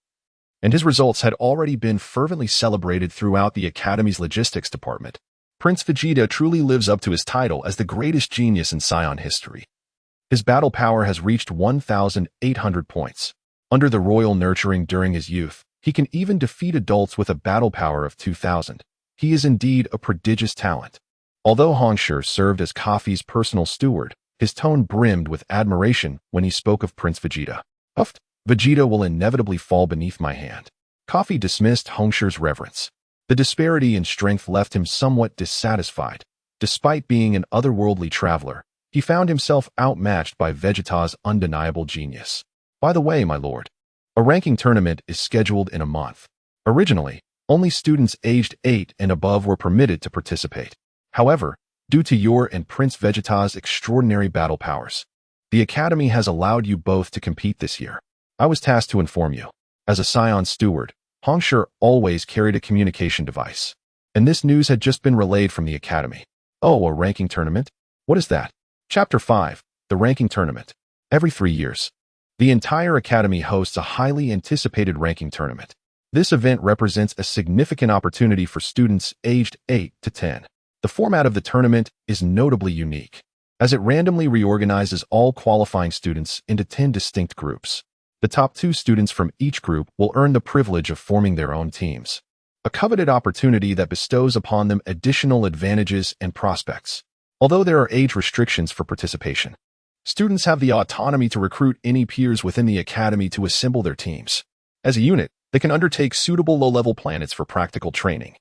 and his results had already been fervently celebrated throughout the Academy's logistics department. Prince Vegeta truly lives up to his title as the greatest genius in Scion history. His battle power has reached 1,800 points. Under the royal nurturing during his youth, he can even defeat adults with a battle power of 2,000. He is indeed a prodigious talent. Although Hongsher served as Kafi's personal steward, his tone brimmed with admiration when he spoke of Prince Vegeta. Huffed, Vegeta will inevitably fall beneath my hand. Kafi dismissed Hongsher's reverence. The disparity in strength left him somewhat dissatisfied. Despite being an otherworldly traveler, he found himself outmatched by Vegeta's undeniable genius. By the way, my lord, a ranking tournament is scheduled in a month. Originally, only students aged 8 and above were permitted to participate. However, due to your and Prince Vegeta's extraordinary battle powers, the Academy has allowed you both to compete this year. I was tasked to inform you. As a Scion steward, Hongsher always carried a communication device, and this news had just been relayed from the Academy. Oh, a ranking tournament? What is that? Chapter 5, the ranking tournament. Every 3 years, the entire Academy hosts a highly anticipated ranking tournament. This event represents a significant opportunity for students aged 8 to 10. The format of the tournament is notably unique, as it randomly reorganizes all qualifying students into 10 distinct groups. The top 2 students from each group will earn the privilege of forming their own teams, a coveted opportunity that bestows upon them additional advantages and prospects. Although there are age restrictions for participation, students have the autonomy to recruit any peers within the Academy to assemble their teams. As a unit, they can undertake suitable low-level planets for practical training,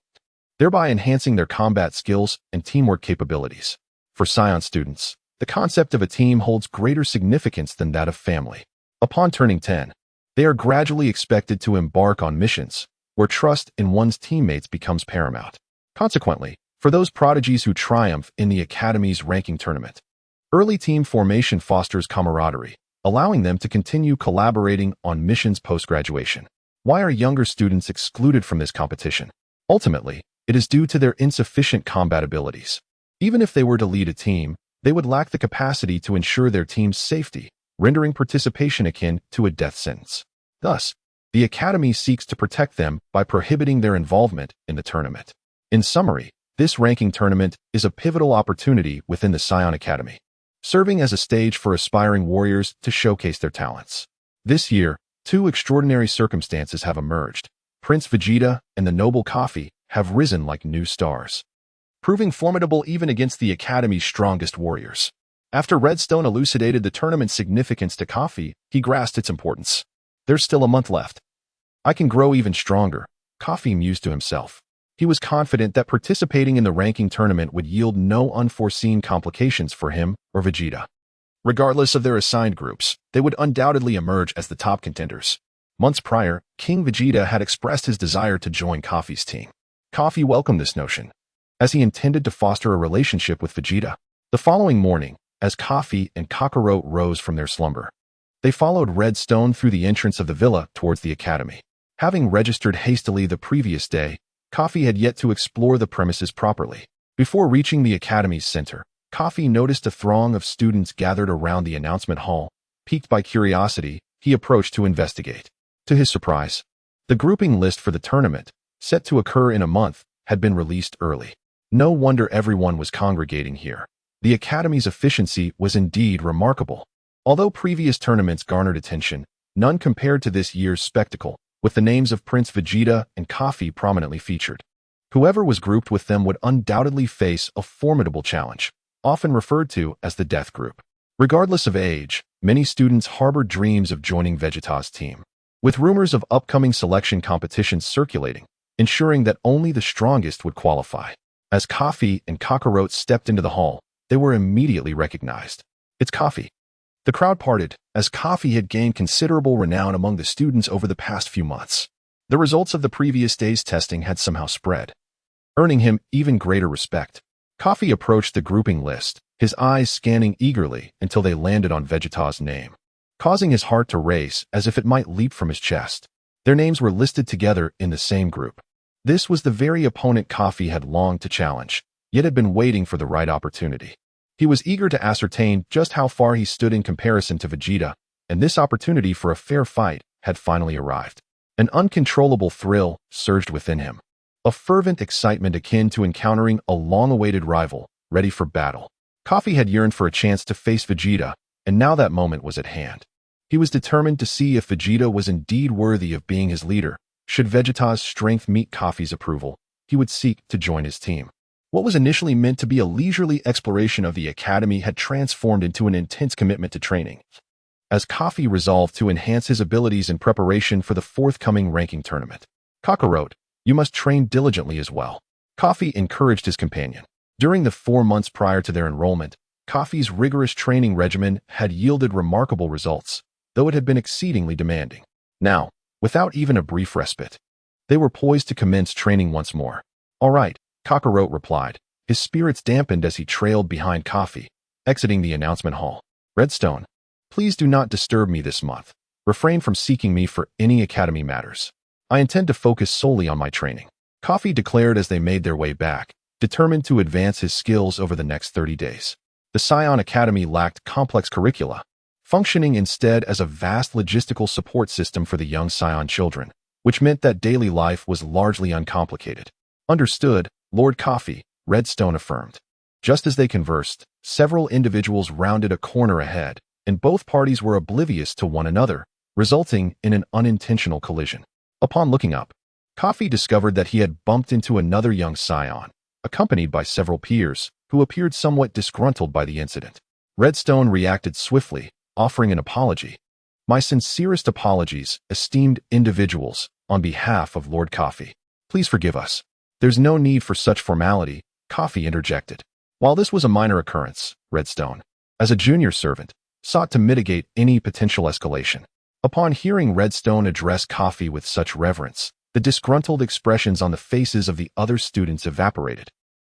thereby enhancing their combat skills and teamwork capabilities. For Scion students, the concept of a team holds greater significance than that of family. Upon turning 10, they are gradually expected to embark on missions where trust in one's teammates becomes paramount. Consequently, for those prodigies who triumph in the Academy's ranking tournament, early team formation fosters camaraderie, allowing them to continue collaborating on missions post-graduation. Why are younger students excluded from this competition? Ultimately, it is due to their insufficient combat abilities. Even if they were to lead a team, they would lack the capacity to ensure their team's safety, rendering participation akin to a death sentence. Thus, the Academy seeks to protect them by prohibiting their involvement in the tournament. In summary, this ranking tournament is a pivotal opportunity within the Scion Academy, serving as a stage for aspiring warriors to showcase their talents. This year, two extraordinary circumstances have emerged. Prince Vegeta and the noble Kafi have risen like new stars, proving formidable even against the Academy's strongest warriors. After Redstone elucidated the tournament's significance to Kafi, he grasped its importance. There's still a month left. I can grow even stronger, Kafi mused to himself. He was confident that participating in the ranking tournament would yield no unforeseen complications for him or Vegeta. Regardless of their assigned groups, they would undoubtedly emerge as the top contenders. Months prior, King Vegeta had expressed his desire to join Kafi's team. Kafi welcomed this notion, as he intended to foster a relationship with Vegeta. The following morning, as Kafi and Cockaro rose from their slumber, they followed Redstone through the entrance of the villa towards the academy. Having registered hastily the previous day, Kafi had yet to explore the premises properly. Before reaching the academy's center, Kafi noticed a throng of students gathered around the announcement hall. Piqued by curiosity, he approached to investigate. To his surprise, the grouping list for the tournament, set to occur in a month, had been released early. No wonder everyone was congregating here. The academy's efficiency was indeed remarkable. Although previous tournaments garnered attention, none compared to this year's spectacle, with the names of Prince Vegeta and Kafi prominently featured. Whoever was grouped with them would undoubtedly face a formidable challenge, often referred to as the Death Group. Regardless of age, many students harbored dreams of joining Vegeta's team, with rumors of upcoming selection competitions circulating, ensuring that only the strongest would qualify. As Kafi and Cockaro stepped into the hall, they were immediately recognized. It's Kafi. The crowd parted, as Kafi had gained considerable renown among the students over the past few months. The results of the previous day's testing had somehow spread, earning him even greater respect. Kafi approached the grouping list, his eyes scanning eagerly until they landed on Vegeta's name, causing his heart to race as if it might leap from his chest. Their names were listed together in the same group. This was the very opponent Kafi had longed to challenge, yet had been waiting for the right opportunity. He was eager to ascertain just how far he stood in comparison to Vegeta, and this opportunity for a fair fight had finally arrived. An uncontrollable thrill surged within him, a fervent excitement akin to encountering a long-awaited rival, ready for battle. Kafi had yearned for a chance to face Vegeta, and now that moment was at hand. He was determined to see if Vegeta was indeed worthy of being his leader. Should Vegeta's strength meet Kafi's approval, he would seek to join his team. What was initially meant to be a leisurely exploration of the academy had transformed into an intense commitment to training, as Kafi resolved to enhance his abilities in preparation for the forthcoming ranking tournament. Cockaro, you must train diligently as well. Kafi encouraged his companion. During the 4 months prior to their enrollment, Kafi's rigorous training regimen had yielded remarkable results, though it had been exceedingly demanding. Now, without even a brief respite, they were poised to commence training once more. All right, Cockaro replied, his spirits dampened as he trailed behind Kafi, exiting the announcement hall. Redstone, please do not disturb me this month. Refrain from seeking me for any academy matters. I intend to focus solely on my training, Kafi declared as they made their way back, determined to advance his skills over the next 30 days. The Scion Academy lacked complex curricula, functioning instead as a vast logistical support system for the young Scion children, which meant that daily life was largely uncomplicated. Understood, Lord Kafi, Redstone affirmed. Just as they conversed, several individuals rounded a corner ahead, and both parties were oblivious to one another, resulting in an unintentional collision. Upon looking up, Kafi discovered that he had bumped into another young Scion, accompanied by several peers, who appeared somewhat disgruntled by the incident. Redstone reacted swiftly, offering an apology. My sincerest apologies, esteemed individuals, on behalf of Lord Kafi. Please forgive us. There's no need for such formality, Kafi interjected. While this was a minor occurrence, Redstone, as a junior servant, sought to mitigate any potential escalation. Upon hearing Redstone address Kafi with such reverence, the disgruntled expressions on the faces of the other students evaporated,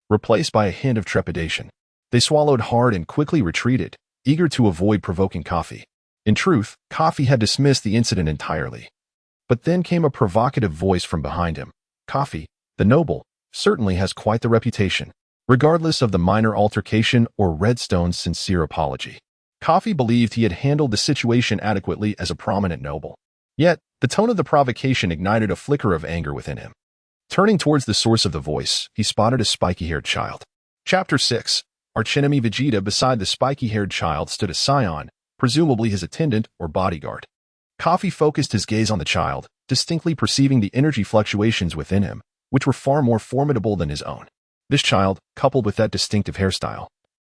replaced by a hint of trepidation. They swallowed hard and quickly retreated, eager to avoid provoking Kafi. In truth, Kafi had dismissed the incident entirely. But then came a provocative voice from behind him. Kafi, the noble, certainly has quite the reputation. regardless of the minor altercation or Redstone's sincere apology. Kafi believed he had handled the situation adequately as a prominent noble. Yet, the tone of the provocation ignited a flicker of anger within him. Turning towards the source of the voice, he spotted a spiky-haired child. Chapter 6. Archenemy Vegeta. Beside the spiky-haired child stood a Scion, presumably his attendant or bodyguard. Kafi focused his gaze on the child, distinctly perceiving the energy fluctuations within him, which were far more formidable than his own. This child, coupled with that distinctive hairstyle,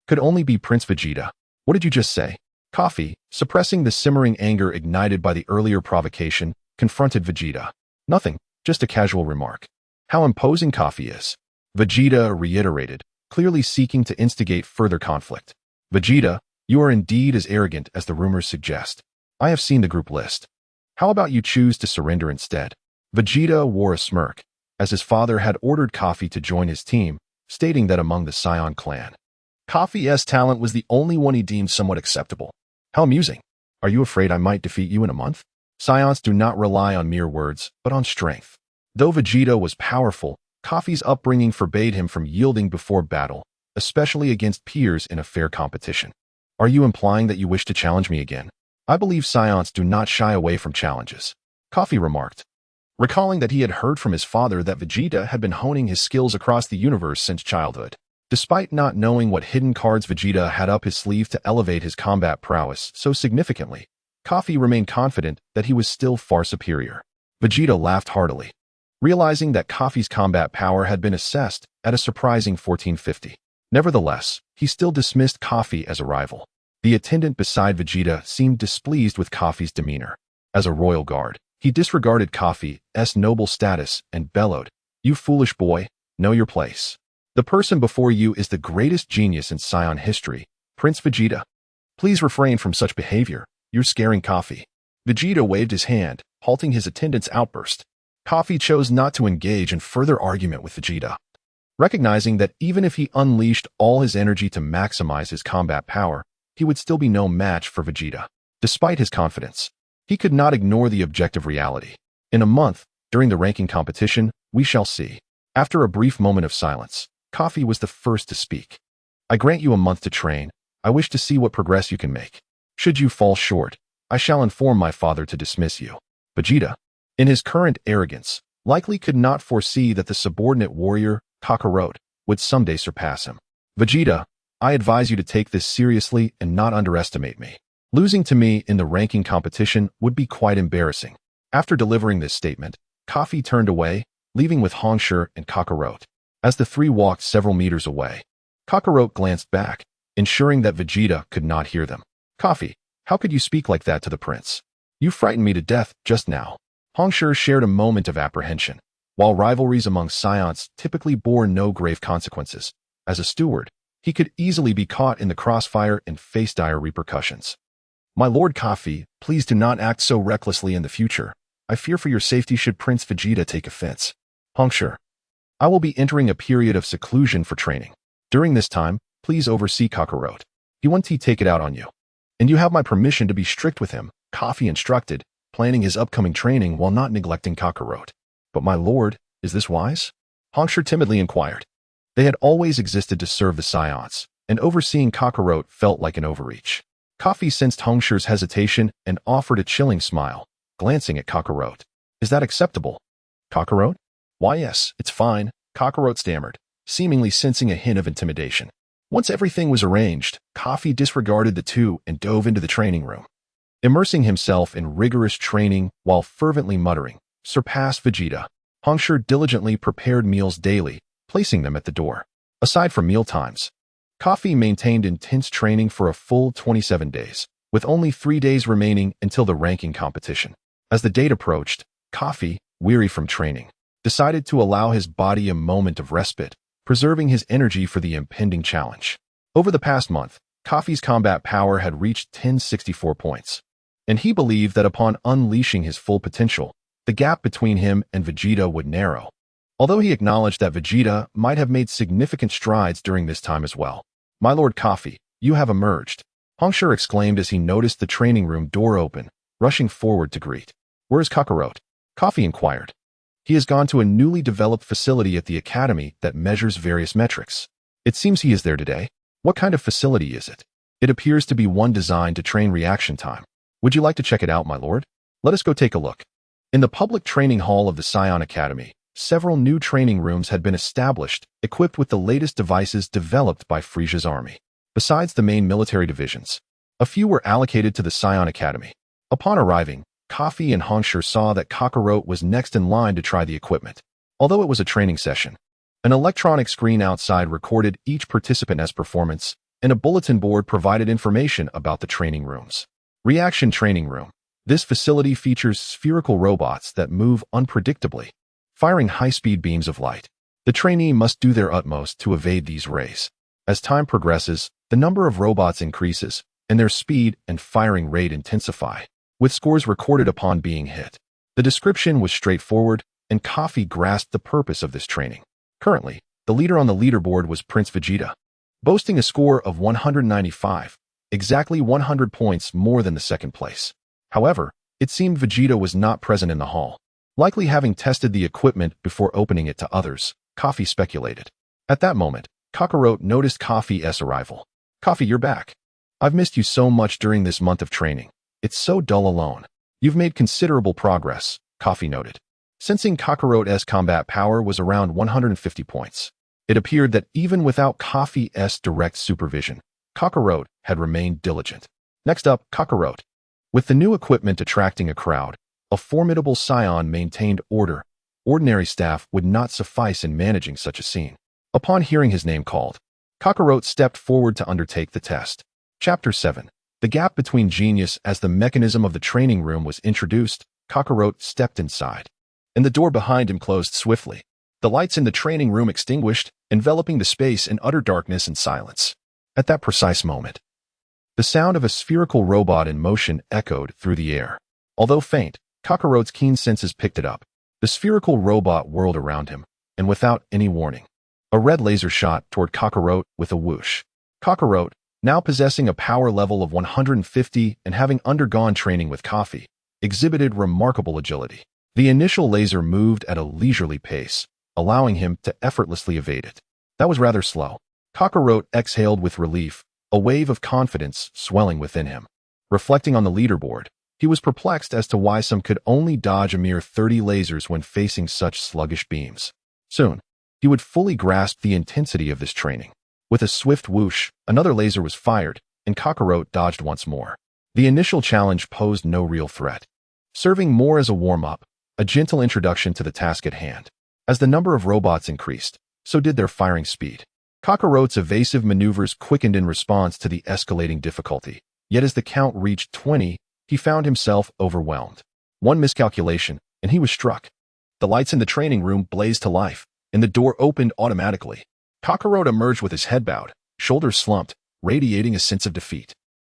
could only be Prince Vegeta. What did you just say? Kafi, suppressing the simmering anger ignited by the earlier provocation, confronted Vegeta. Nothing, just a casual remark. How imposing Kafi is. Vegeta reiterated, clearly seeking to instigate further conflict. Vegeta, you are indeed as arrogant as the rumors suggest. I have seen the group list. How about you choose to surrender instead? Vegeta wore a smirk, as his father had ordered Kafi to join his team, stating that among the Saiyan Clan, Kafi's talent was the only one he deemed somewhat acceptable. How amusing. Are you afraid I might defeat you in a month? Scions do not rely on mere words, but on strength. Though Vegeta was powerful, Kafi's upbringing forbade him from yielding before battle, especially against peers in a fair competition. Are you implying that you wish to challenge me again? I believe Scions do not shy away from challenges, Kafi remarked, recalling that he had heard from his father that Vegeta had been honing his skills across the universe since childhood. Despite not knowing what hidden cards Vegeta had up his sleeve to elevate his combat prowess so significantly, Kafi remained confident that he was still far superior. Vegeta laughed heartily, realizing that Kafi's combat power had been assessed at a surprising 1450. Nevertheless, he still dismissed Kafi as a rival. The attendant beside Vegeta seemed displeased with Kafi's demeanor. As a royal guard, he disregarded Kafi's noble status and bellowed, "You foolish boy, know your place. The person before you is the greatest genius in Saiyan history, Prince Vegeta. Please refrain from such behavior. You're scaring Kafi." Vegeta waved his hand, halting his attendant's outburst. Kafi chose not to engage in further argument with Vegeta, recognizing that even if he unleashed all his energy to maximize his combat power, he would still be no match for Vegeta. Despite his confidence, he could not ignore the objective reality. In a month, during the ranking competition, we shall see. After a brief moment of silence, Kafi was the first to speak. I grant you a month to train. I wish to see what progress you can make. Should you fall short, I shall inform my father to dismiss you. Vegeta, in his current arrogance, likely could not foresee that the subordinate warrior, Cockaro, would someday surpass him. Vegeta, I advise you to take this seriously and not underestimate me. Losing to me in the ranking competition would be quite embarrassing. After delivering this statement, Kafi turned away, leaving with Hongshi and Cockaro. As the three walked several meters away, Cockaro glanced back, ensuring that Vegeta could not hear them. Kafi, how could you speak like that to the prince? You frightened me to death just now. Hongshi shared a moment of apprehension. While rivalries among Scions typically bore no grave consequences, as a steward, he could easily be caught in the crossfire and face dire repercussions. My lord Kafi, please do not act so recklessly in the future. I fear for your safety should Prince Vegeta take offense. Hongshi, I will be entering a period of seclusion for training. During this time, please oversee Cockaro. He won't take it out on you. And you have my permission to be strict with him, Kafi instructed, planning his upcoming training while not neglecting Cockaro. But my lord, is this wise? Hongshi timidly inquired. They had always existed to serve the Scions, and overseeing Cockaro felt like an overreach. Kafi sensed Hongshi's hesitation and offered a chilling smile, glancing at Cockaro. Is that acceptable? Cockaro? Why yes, it's fine, Cockaro stammered, seemingly sensing a hint of intimidation. Once everything was arranged, Kafi disregarded the two and dove into the training room. Immersing himself in rigorous training while fervently muttering, "Surpass Vegeta." Hongshi diligently prepared meals daily, placing them at the door. Aside from meal times, Kafi maintained intense training for a full 27 days, with only 3 days remaining until the ranking competition. As the date approached, Kafi, weary from training, decided to allow his body a moment of respite, preserving his energy for the impending challenge. Over the past month, Kafi's combat power had reached 1064 points, and he believed that upon unleashing his full potential, the gap between him and Vegeta would narrow. Although he acknowledged that Vegeta might have made significant strides during this time as well. My lord Kafi, you have emerged, Hongshi exclaimed as he noticed the training room door open, rushing forward to greet. Where is Cockaro? Kafi inquired. He has gone to a newly developed facility at the academy that measures various metrics. It seems he is there today. What kind of facility is it? It appears to be one designed to train reaction time. Would you like to check it out, my lord? Let us go take a look. In the public training hall of the Scion Academy, several new training rooms had been established, equipped with the latest devices developed by Frieza's army. Besides the main military divisions, a few were allocated to the Scion Academy. Upon arriving, Kafi and Hongshire saw that Cockaro was next in line to try the equipment. Although it was a training session, an electronic screen outside recorded each participant's performance, and a bulletin board provided information about the training rooms. Reaction Training Room. This facility features spherical robots that move unpredictably, firing high-speed beams of light. The trainee must do their utmost to evade these rays. As time progresses, the number of robots increases, and their speed and firing rate intensify, with scores recorded upon being hit. The description was straightforward, and Kafi grasped the purpose of this training. Currently, the leader on the leaderboard was Prince Vegeta, boasting a score of 195, exactly 100 points more than the second place. However, it seemed Vegeta was not present in the hall, likely having tested the equipment before opening it to others, Kafi speculated. At that moment, Cockaro noticed Kafi's arrival. Kafi, you're back. I've missed you so much during this month of training. It's so dull alone. You've made considerable progress, Kafi noted. Sensing Cockaro's combat power was around 150 points. It appeared that even without Kafi's direct supervision, Cockaro had remained diligent. Next up, Cockaro. With the new equipment attracting a crowd, a formidable Scion maintained order. Ordinary staff would not suffice in managing such a scene. Upon hearing his name called, Cockaro stepped forward to undertake the test. Chapter 7. The gap between genius. As the mechanism of the training room was introduced, Cockaro stepped inside, and the door behind him closed swiftly. The lights in the training room extinguished, enveloping the space in utter darkness and silence. At that precise moment, the sound of a spherical robot in motion echoed through the air. Although faint, Cockaro's keen senses picked it up. The spherical robot whirled around him, and without any warning, a red laser shot toward Cockaro with a whoosh. Cockaro, now possessing a power level of 150 and having undergone training with Kafi, exhibited remarkable agility. The initial laser moved at a leisurely pace, allowing him to effortlessly evade it. That was rather slow. Cockaro exhaled with relief, a wave of confidence swelling within him. Reflecting on the leaderboard, he was perplexed as to why some could only dodge a mere 30 lasers when facing such sluggish beams. Soon, he would fully grasp the intensity of this training. With a swift whoosh, another laser was fired, and Cockaro dodged once more. The initial challenge posed no real threat, serving more as a warm-up, a gentle introduction to the task at hand. As the number of robots increased, so did their firing speed. Cockaro's evasive maneuvers quickened in response to the escalating difficulty. Yet as the count reached 20, he found himself overwhelmed. One miscalculation, and he was struck. The lights in the training room blazed to life, and the door opened automatically. Cockaro emerged with his head bowed, shoulders slumped, radiating a sense of defeat.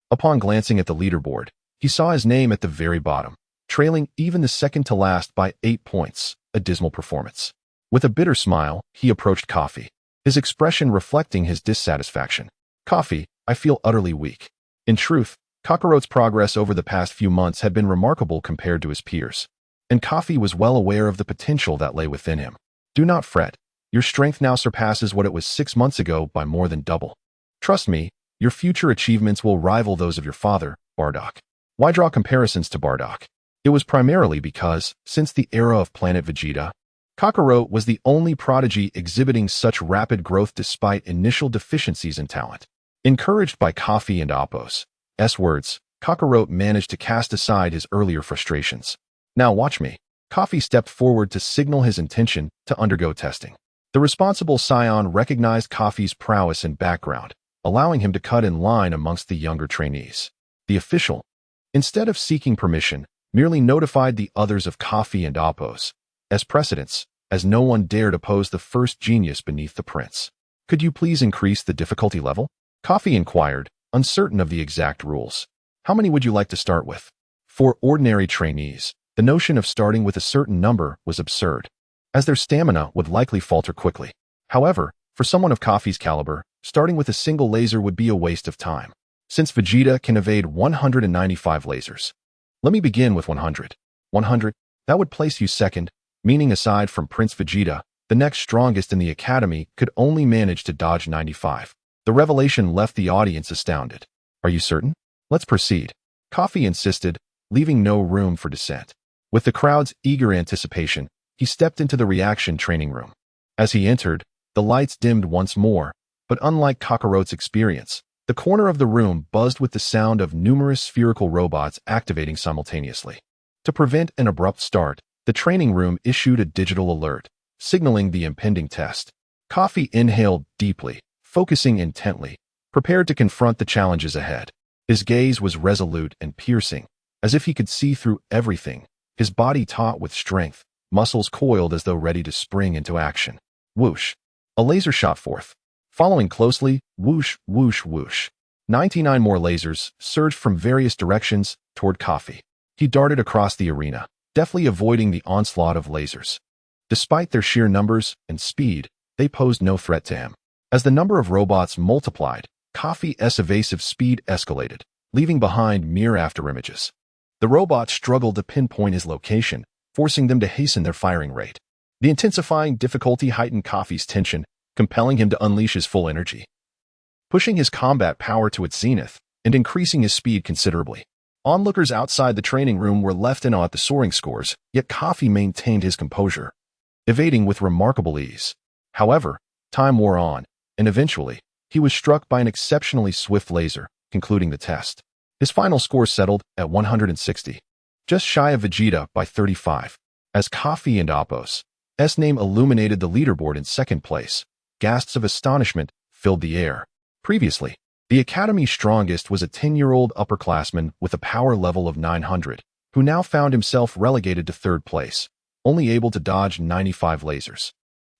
Upon glancing at the leaderboard, he saw his name at the very bottom, trailing even the second to last by 8 points, a dismal performance. With a bitter smile, he approached Kafi, his expression reflecting his dissatisfaction. Kafi, I feel utterly weak. In truth, Cockaro's progress over the past few months had been remarkable compared to his peers, and Kafi was well aware of the potential that lay within him. Do not fret. Your strength now surpasses what it was 6 months ago by more than double. Trust me, your future achievements will rival those of your father, Bardock. Why draw comparisons to Bardock? It was primarily because, since the era of Planet Vegeta, Cockaro was the only prodigy exhibiting such rapid growth despite initial deficiencies in talent. Encouraged by Kafi and Appo's words, Cockaro managed to cast aside his earlier frustrations. Now watch me. Kafi stepped forward to signal his intention to undergo testing. The responsible Scion recognized Kafi's prowess and background, allowing him to cut in line amongst the younger trainees. The official, instead of seeking permission, merely notified the others of Kafi and Appo's precedents, as no one dared oppose the first genius beneath the prince. Could you please increase the difficulty level? Kafi inquired, uncertain of the exact rules. How many would you like to start with? For ordinary trainees, the notion of starting with a certain number was absurd, as their stamina would likely falter quickly. However, for someone of Kafi's caliber, starting with a single laser would be a waste of time, since Vegeta can evade 195 lasers. Let me begin with 100. 100, that would place you second, meaning aside from Prince Vegeta, The next strongest in the academy could only manage to dodge 95. The revelation left the audience astounded. Are you certain? Let's proceed. Kafi insisted, leaving no room for dissent. With the crowd's eager anticipation, he stepped into the reaction training room. As he entered, the lights dimmed once more, but unlike Cockaro's experience, the corner of the room buzzed with the sound of numerous spherical robots activating simultaneously. To prevent an abrupt start, the training room issued a digital alert, signaling the impending test. Kafi inhaled deeply, focusing intently, prepared to confront the challenges ahead. His gaze was resolute and piercing, as if he could see through everything, his body taut with strength, muscles coiled as though ready to spring into action. Whoosh! A laser shot forth. Following closely, whoosh, whoosh, whoosh. 99 more lasers surged from various directions toward Kafi. He darted across the arena, deftly avoiding the onslaught of lasers. Despite their sheer numbers and speed, they posed no threat to him. As the number of robots multiplied, Kafi's evasive speed escalated, leaving behind mere afterimages. The robots struggled to pinpoint his location, forcing them to hasten their firing rate. The intensifying difficulty heightened Kafi's tension, compelling him to unleash his full energy, pushing his combat power to its zenith and increasing his speed considerably. Onlookers outside the training room were left in awe at the soaring scores, yet Kafi maintained his composure, evading with remarkable ease. However, time wore on, and eventually, he was struck by an exceptionally swift laser, concluding the test. His final score settled at 160, just shy of Vegeta by 35. As Kafi and Apos' name illuminated the leaderboard in second place, gasps of astonishment filled the air. Previously, the Academy's strongest was a 10-year-old upperclassman with a power level of 900, who now found himself relegated to third place, only able to dodge 95 lasers.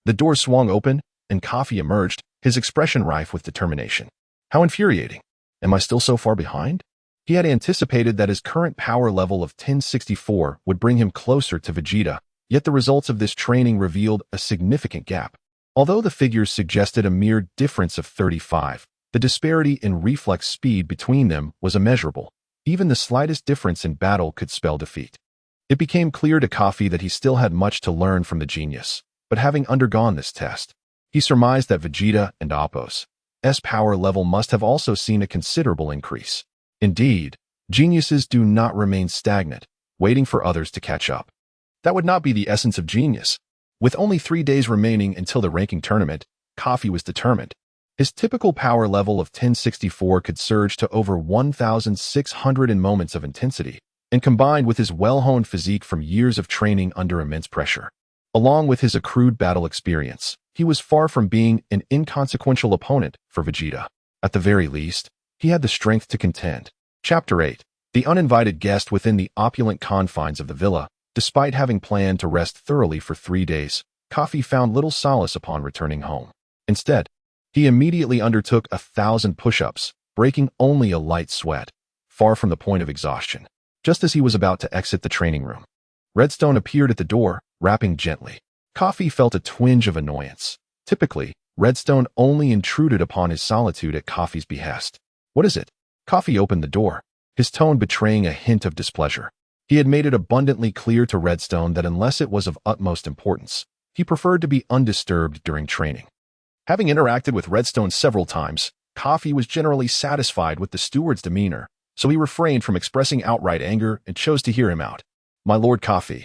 The door swung open, and Kafi emerged, his expression rife with determination. How infuriating. Am I still so far behind? He had anticipated that his current power level of 1064 would bring him closer to Vegeta, yet the results of this training revealed a significant gap. Although the figures suggested a mere difference of 35, the disparity in reflex speed between them was immeasurable. Even the slightest difference in battle could spell defeat. It became clear to Kafi that he still had much to learn from the genius, but having undergone this test, he surmised that Vegeta and Apos' power level must have also seen a considerable increase. Indeed, geniuses do not remain stagnant, waiting for others to catch up. That would not be the essence of genius. With only 3 days remaining until the ranking tournament, Kafi was determined. His typical power level of 1064 could surge to over 1,600 in moments of intensity, and combined with his well-honed physique from years of training under immense pressure, along with his accrued battle experience, he was far from being an inconsequential opponent for Vegeta. At the very least, he had the strength to contend. Chapter 8. The uninvited guest within the opulent confines of the villa. Despite having planned to rest thoroughly for 3 days, Kafi found little solace upon returning home. Instead, he immediately undertook 1,000 push-ups, breaking only a light sweat, far from the point of exhaustion. Just as he was about to exit the training room, Redstone appeared at the door, rapping gently. Kafi felt a twinge of annoyance. Typically, Redstone only intruded upon his solitude at Kafi's behest. What is it? Kafi opened the door, his tone betraying a hint of displeasure. He had made it abundantly clear to Redstone that unless it was of utmost importance, he preferred to be undisturbed during training. Having interacted with Redstone several times, Kafi was generally satisfied with the steward's demeanor, so he refrained from expressing outright anger and chose to hear him out. My Lord Kafi.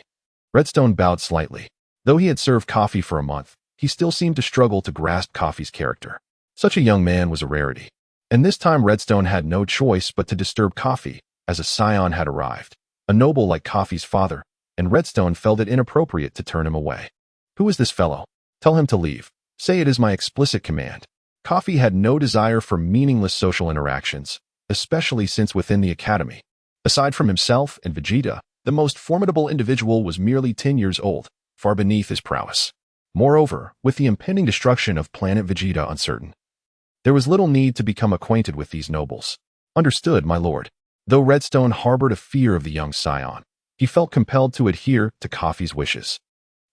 Redstone bowed slightly. Though he had served Kafi for a month, he still seemed to struggle to grasp Kafi's character. Such a young man was a rarity. And this time Redstone had no choice but to disturb Kafi, as a Scion had arrived. A noble like Kafi's father, and Redstone felt it inappropriate to turn him away. Who is this fellow? Tell him to leave. Say it is my explicit command. Kafi had no desire for meaningless social interactions, especially since within the academy. Aside from himself and Vegeta, the most formidable individual was merely 10 years old, far beneath his prowess. Moreover, with the impending destruction of planet Vegeta uncertain, there was little need to become acquainted with these nobles. Understood, my lord. Though Redstone harbored a fear of the young Scion, he felt compelled to adhere to Kafi's wishes,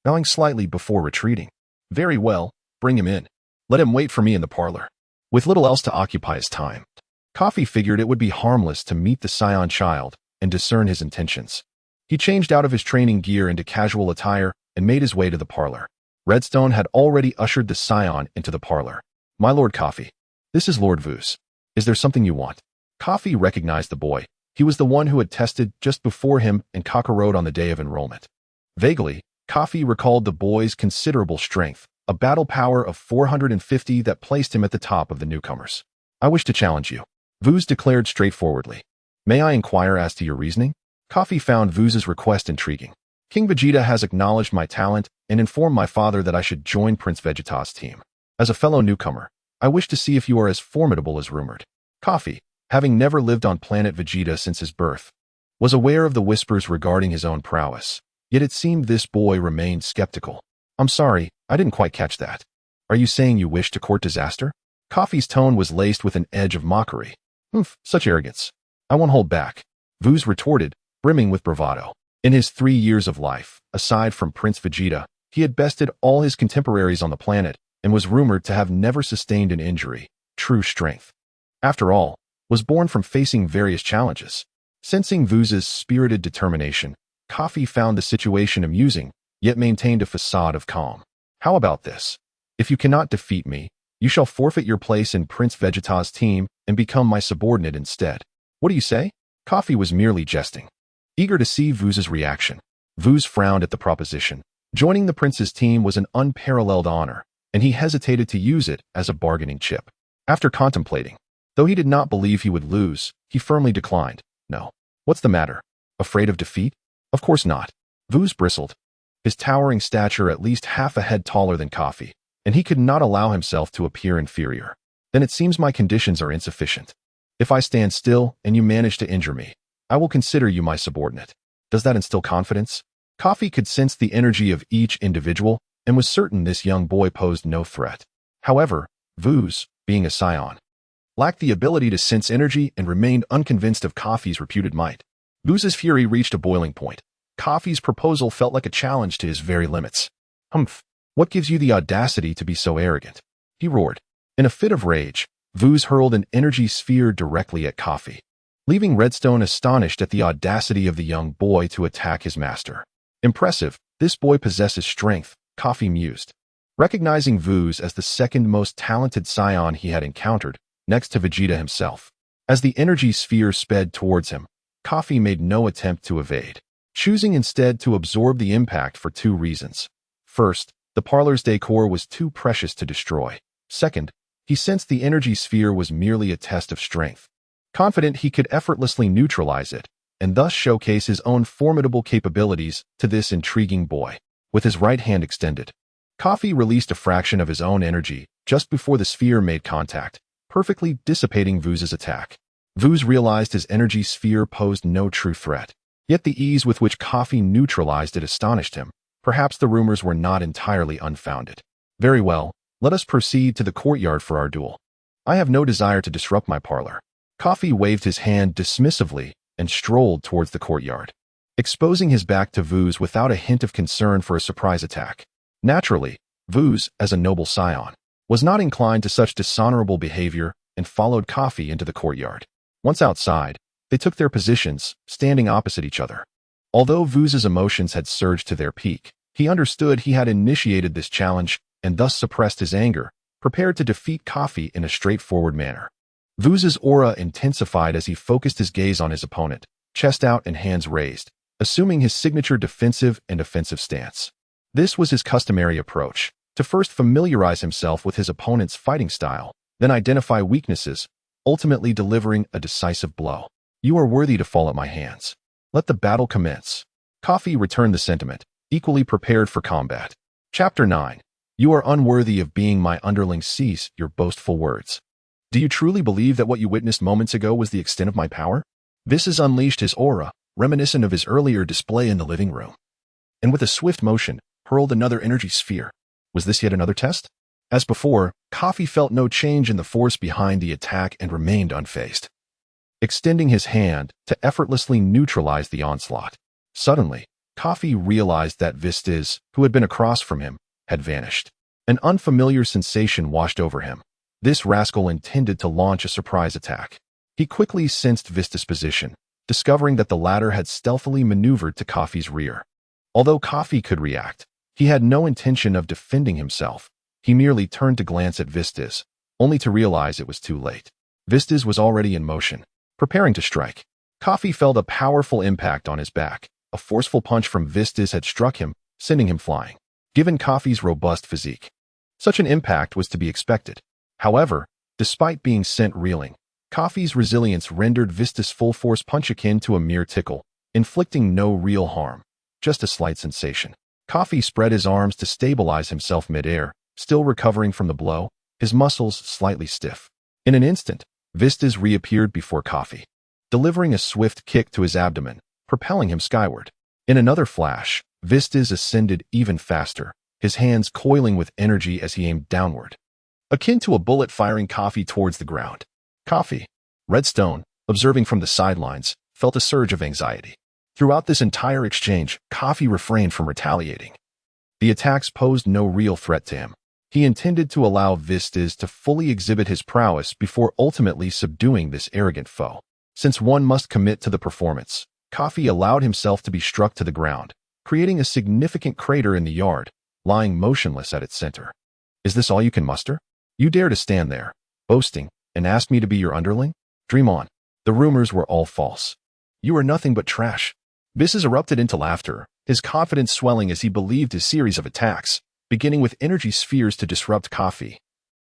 bowing slightly before retreating. Very well, bring him in. Let him wait for me in the parlor. With little else to occupy his time, Kafi figured it would be harmless to meet the Scion child and discern his intentions. He changed out of his training gear into casual attire and made his way to the parlor. Redstone had already ushered the Scion into the parlor. "My Lord Kafi, this is Lord Vuz. Is there something you want?" Kafi recognized the boy. He was the one who had tested just before him in Cockaro on the day of enrollment. Vaguely, Kafi recalled the boy's considerable strength, a battle power of 450 that placed him at the top of the newcomers. "I wish to challenge you," Vuz declared straightforwardly. "May I inquire as to your reasoning?" Kafi found Vuz's request intriguing. "King Vegeta has acknowledged my talent and informed my father that I should join Prince Vegeta's team. As a fellow newcomer, I wish to see if you are as formidable as rumored." Kafi, having never lived on planet Vegeta since his birth, was aware of the whispers regarding his own prowess, yet it seemed this boy remained skeptical. "I'm sorry, I didn't quite catch that. Are you saying you wish to court disaster?" Kafi's tone was laced with an edge of mockery. "Humph, such arrogance. I won't hold back," Vuz retorted, brimming with bravado. In his 3 years of life, aside from Prince Vegeta, he had bested all his contemporaries on the planet and was rumored to have never sustained an injury. True strength, after all, was born from facing various challenges. Sensing Vuz's spirited determination, Kafi found the situation amusing, yet maintained a facade of calm. "How about this? If you cannot defeat me, you shall forfeit your place in Prince Vegeta's team and become my subordinate instead. What do you say?" Kafi was merely jesting, eager to see Vuz's reaction. Vuz frowned at the proposition. Joining the prince's team was an unparalleled honor, and he hesitated to use it as a bargaining chip. After contemplating, though he did not believe he would lose, he firmly declined. "No. What's the matter? Afraid of defeat?" "Of course not." Vuz bristled, his towering stature at least half a head taller than Kafi, and he could not allow himself to appear inferior. "Then it seems my conditions are insufficient. If I stand still and you manage to injure me, I will consider you my subordinate. Does that instill confidence?" Kafi could sense the energy of each individual and was certain this young boy posed no threat. However, Vuz, being a Scion, lacked the ability to sense energy and remained unconvinced of Kafi's reputed might. Vuz's fury reached a boiling point. Kafi's proposal felt like a challenge to his very limits. "Humph! What gives you the audacity to be so arrogant?" he roared. In a fit of rage, Vuz hurled an energy sphere directly at Kafi, leaving Redstone astonished at the audacity of the young boy to attack his master. "Impressive, this boy possesses strength," Kafi mused. Recognizing Vuz as the second most talented Scion he had encountered, next to Vegeta himself. As the energy sphere sped towards him, Kafi made no attempt to evade, choosing instead to absorb the impact for 2 reasons. First, the parlor's decor was too precious to destroy. Second, he sensed the energy sphere was merely a test of strength. Confident he could effortlessly neutralize it, and thus showcase his own formidable capabilities to this intriguing boy. With his right hand extended, Kafi released a fraction of his own energy just before the sphere made contact, perfectly dissipating Vuz's attack. Vuz realized his energy sphere posed no true threat, yet the ease with which Kafi neutralized it astonished him. Perhaps the rumors were not entirely unfounded. "Very well, let us proceed to the courtyard for our duel. I have no desire to disrupt my parlor." Kafi waved his hand dismissively and strolled towards the courtyard, exposing his back to Vuz without a hint of concern for a surprise attack. Naturally, Vuz, as a noble Scion, was not inclined to such dishonorable behavior and followed Kafi into the courtyard. Once outside, they took their positions, standing opposite each other. Although Vuz's emotions had surged to their peak, he understood he had initiated this challenge and thus suppressed his anger, prepared to defeat Kafi in a straightforward manner. Vuz's aura intensified as he focused his gaze on his opponent, chest out and hands raised, assuming his signature defensive and offensive stance. This was his customary approach, to first familiarize himself with his opponent's fighting style, then identify weaknesses, ultimately delivering a decisive blow. "You are worthy to fall at my hands. Let the battle commence." Kafi returned the sentiment, equally prepared for combat. Chapter 9. "You are unworthy of being my underling. Cease your boastful words. Do you truly believe that what you witnessed moments ago was the extent of my power?" Vuz unleashed his aura, reminiscent of his earlier display in the living room, and with a swift motion, hurled another energy sphere. Was this yet another test? As before, Kafi felt no change in the force behind the attack and remained unfazed, extending his hand to effortlessly neutralize the onslaught. Suddenly, Kafi realized that Vuz, who had been across from him, had vanished. An unfamiliar sensation washed over him. This rascal intended to launch a surprise attack. He quickly sensed Vuz's position, discovering that the latter had stealthily maneuvered to Kafi's rear. Although Kafi could react, He had no intention of defending himself. He merely turned to glance at Vistas, only to realize it was too late. Vistas was already in motion, preparing to strike. Kafi felt a powerful impact on his back. A forceful punch from Vistas had struck him, sending him flying. Given Kafi's robust physique, such an impact was to be expected. However, despite being sent reeling, Kafi's resilience rendered Vistas' full-force punch akin to a mere tickle, inflicting no real harm, just a slight sensation. Kafi spread his arms to stabilize himself mid-air, still recovering from the blow, his muscles slightly stiff. In an instant, Vistas reappeared before Kafi, delivering a swift kick to his abdomen, propelling him skyward. In another flash, Vistas ascended even faster, his hands coiling with energy as he aimed downward, akin to a bullet firing Kafi towards the ground. Kafi, Redstone, observing from the sidelines, felt a surge of anxiety. Throughout this entire exchange, Kafi refrained from retaliating. The attacks posed no real threat to him. He intended to allow Vistas to fully exhibit his prowess before ultimately subduing this arrogant foe. Since one must commit to the performance, Kafi allowed himself to be struck to the ground, creating a significant crater in the yard, lying motionless at its center. Is this all you can muster? You dare to stand there, boasting, and ask me to be your underling? Dream on. The rumors were all false. You are nothing but trash. Vistas erupted into laughter, his confidence swelling as he believed his series of attacks, beginning with energy spheres to disrupt Kafi,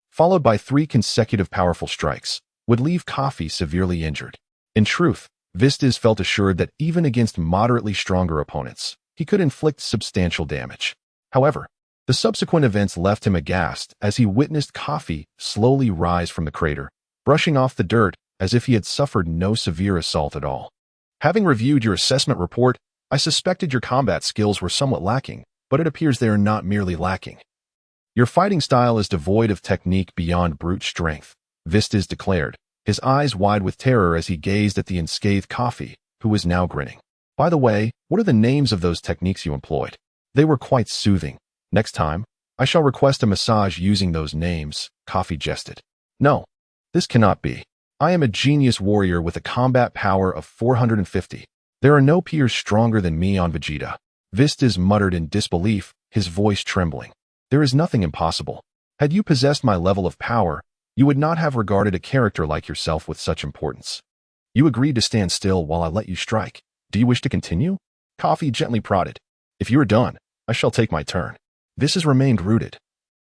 followed by 3 consecutive powerful strikes, would leave Kafi severely injured. In truth, Vistas felt assured that even against moderately stronger opponents, he could inflict substantial damage. However, the subsequent events left him aghast as he witnessed Kafi slowly rise from the crater, brushing off the dirt as if he had suffered no severe assault at all. Having reviewed your assessment report, I suspected your combat skills were somewhat lacking, but it appears they are not merely lacking. Your fighting style is devoid of technique beyond brute strength, Vistas declared, his eyes wide with terror as he gazed at the unscathed Kafi, who was now grinning. By the way, what are the names of those techniques you employed? They were quite soothing. Next time, I shall request a massage using those names, Kafi jested. No, this cannot be. I am a genius warrior with a combat power of 450. There are no peers stronger than me on Vegeta. Vistas muttered in disbelief, his voice trembling. There is nothing impossible. Had you possessed my level of power, you would not have regarded a character like yourself with such importance. You agreed to stand still while I let you strike. Do you wish to continue? Kafi gently prodded. If you are done, I shall take my turn. Vistas remained rooted,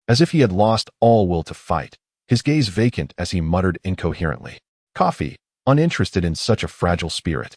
as if he had lost all will to fight, his gaze vacant as he muttered incoherently. Kafi, uninterested in such a fragile spirit,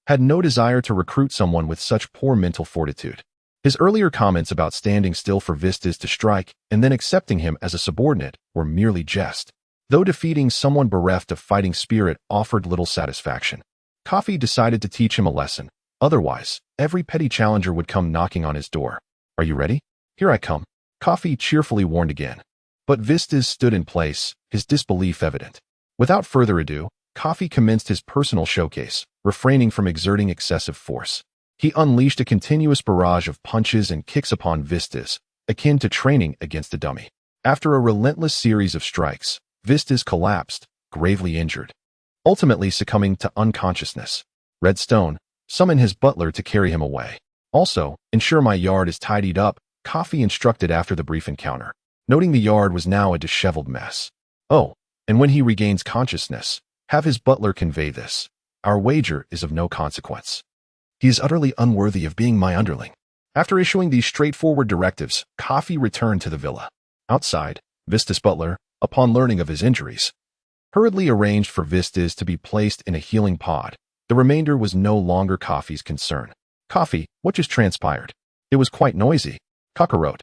had no desire to recruit someone with such poor mental fortitude. His earlier comments about standing still for Vistas to strike and then accepting him as a subordinate were merely jest. Though defeating someone bereft of fighting spirit offered little satisfaction, Kafi decided to teach him a lesson. Otherwise, every petty challenger would come knocking on his door. Are you ready? Here I come, Kafi cheerfully warned again. But Vistas stood in place, his disbelief evident. Without further ado, Kafi commenced his personal showcase, refraining from exerting excessive force. He unleashed a continuous barrage of punches and kicks upon Vistas, akin to training against a dummy. After a relentless series of strikes, Vistas collapsed, gravely injured, ultimately succumbing to unconsciousness. Redstone, summon his butler to carry him away. Also, ensure my yard is tidied up, Kafi instructed after the brief encounter, noting the yard was now a disheveled mess. Oh, and when he regains consciousness, have his butler convey this. Our wager is of no consequence. He is utterly unworthy of being my underling. After issuing these straightforward directives, Kafi returned to the villa. Outside, Vistas' butler, upon learning of his injuries, hurriedly arranged for Vistas to be placed in a healing pod. The remainder was no longer Kafi's concern. Kafi, what just transpired? It was quite noisy. Cockaro,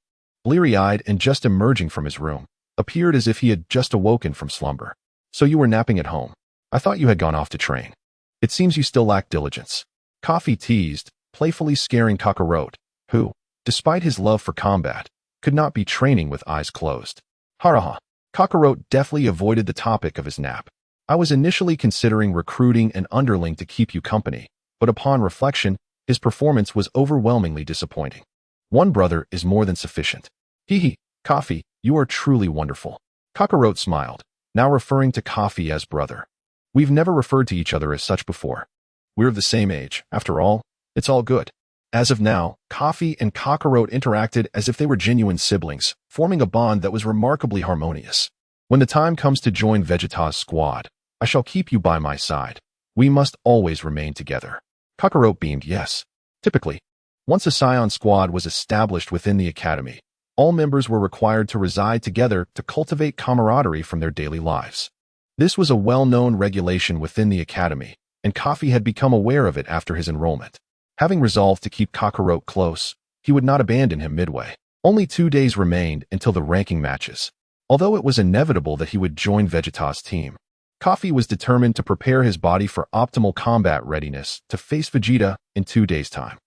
bleary-eyed and just emerging from his room, appeared as if he had just awoken from slumber. So you were napping at home. I thought you had gone off to train. It seems you still lack diligence. Kafi teased, playfully scaring Cockaro, who, despite his love for combat, could not be training with eyes closed. Haraha. Cockaro deftly avoided the topic of his nap. I was initially considering recruiting an underling to keep you company, but upon reflection, his performance was overwhelmingly disappointing. One brother is more than sufficient. Hee, Kafi, you are truly wonderful. Cockaro smiled, now referring to Kafi as brother. We've never referred to each other as such before. We're of the same age, after all. It's all good. As of now, Kafi and Cockaro interacted as if they were genuine siblings, forming a bond that was remarkably harmonious. When the time comes to join Vegeta's squad, I shall keep you by my side. We must always remain together. Cockaro beamed yes. Typically, once a Scion squad was established within the academy, all members were required to reside together to cultivate camaraderie from their daily lives. This was a well-known regulation within the academy, and Kafi had become aware of it after his enrollment. Having resolved to keep Cockaro close, he would not abandon him midway. Only 2 days remained until the ranking matches. Although it was inevitable that he would join Vegeta's team, Kafi was determined to prepare his body for optimal combat readiness to face Vegeta in 2 days' time.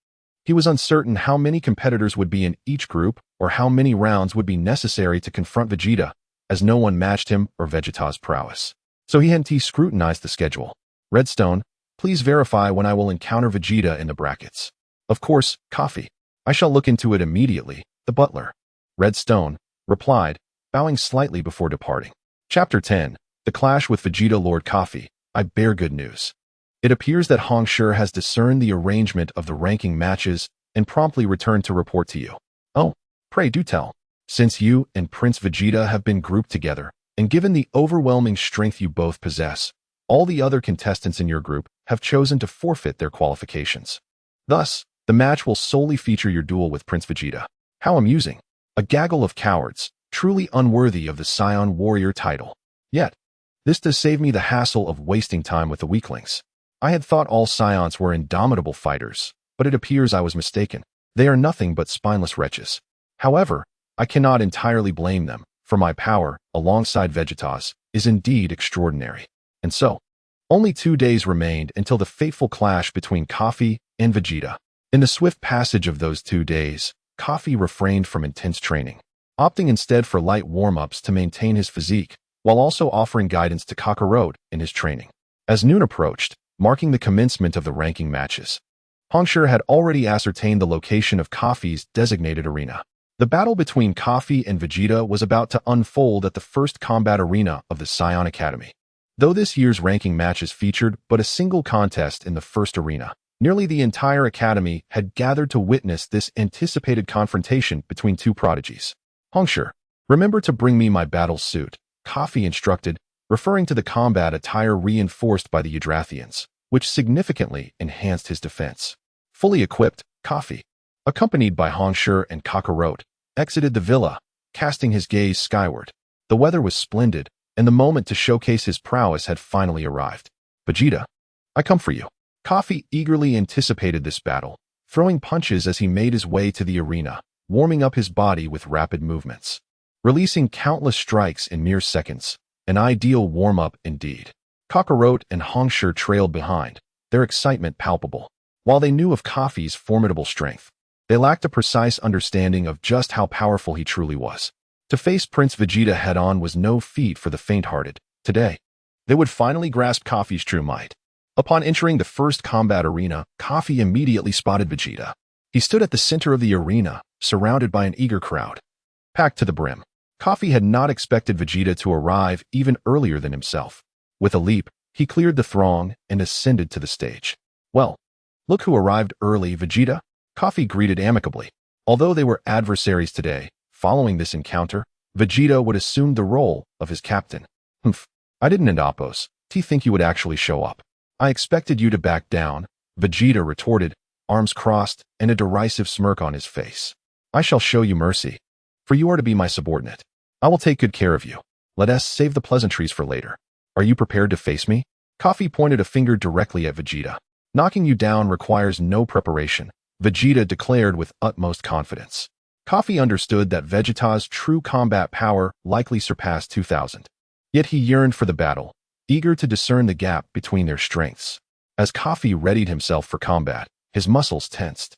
He was uncertain how many competitors would be in each group or how many rounds would be necessary to confront Vegeta, as no one matched him or Vegeta's prowess. So he scrutinized the schedule. Redstone, please verify when I will encounter Vegeta in the brackets. Of course, Kafi. I shall look into it immediately, the butler. Redstone replied, bowing slightly before departing. Chapter 10. The Clash with Vegeta. Lord Kafi, I bear good news. It appears that Hongshire has discerned the arrangement of the ranking matches and promptly returned to report to you. Oh, pray do tell. Since you and Prince Vegeta have been grouped together, and given the overwhelming strength you both possess, all the other contestants in your group have chosen to forfeit their qualifications. Thus, the match will solely feature your duel with Prince Vegeta. How amusing. A gaggle of cowards, truly unworthy of the Scion warrior title. Yet, this does save me the hassle of wasting time with the weaklings. I had thought all Scions were indomitable fighters, but it appears I was mistaken. They are nothing but spineless wretches. However, I cannot entirely blame them, for my power, alongside Vegeta's, is indeed extraordinary. And so, only 2 days remained until the fateful clash between Kafi and Vegeta. In the swift passage of those 2 days, Kafi refrained from intense training, opting instead for light warm-ups to maintain his physique, while also offering guidance to Cockaro in his training. As noon approached, marking the commencement of the ranking matches, Hongshire had already ascertained the location of Kafi's designated arena. The battle between Kafi and Vegeta was about to unfold at the first combat arena of the Scion Academy. Though this year's ranking matches featured but a single contest in the first arena, nearly the entire academy had gathered to witness this anticipated confrontation between two prodigies. Hongshire, remember to bring me my battle suit, Kafi instructed, referring to the combat attire reinforced by the Adrathians, which significantly enhanced his defense. Fully equipped, Kafi, accompanied by Hongshire and Cockaro, exited the villa, casting his gaze skyward. The weather was splendid, and the moment to showcase his prowess had finally arrived. Vegeta, I come for you. Kafi eagerly anticipated this battle, throwing punches as he made his way to the arena, warming up his body with rapid movements. Releasing countless strikes in mere seconds, an ideal warm-up indeed. Cockaro and Hongshire trailed behind, their excitement palpable. While they knew of Kafi's formidable strength, they lacked a precise understanding of just how powerful he truly was. To face Prince Vegeta head-on was no feat for the faint-hearted. Today, they would finally grasp Kafi's true might. Upon entering the first combat arena, Kafi immediately spotted Vegeta. He stood at the center of the arena, surrounded by an eager crowd. Packed to the brim, Kafi had not expected Vegeta to arrive even earlier than himself. With a leap, he cleared the throng and ascended to the stage. Well, look who arrived early, Vegeta, Kafi greeted amicably. Although they were adversaries today, following this encounter, Vegeta would assume the role of his captain. Humph, I didn't think you would actually show up. I expected you to back down, Vegeta retorted, arms crossed and a derisive smirk on his face. I shall show you mercy, for you are to be my subordinate. I will take good care of you. Let us save the pleasantries for later. Are you prepared to face me? Kafi pointed a finger directly at Vegeta. Knocking you down requires no preparation, Vegeta declared with utmost confidence. Kafi understood that Vegeta's true combat power likely surpassed 2,000. Yet he yearned for the battle, eager to discern the gap between their strengths. As Kafi readied himself for combat, his muscles tensed,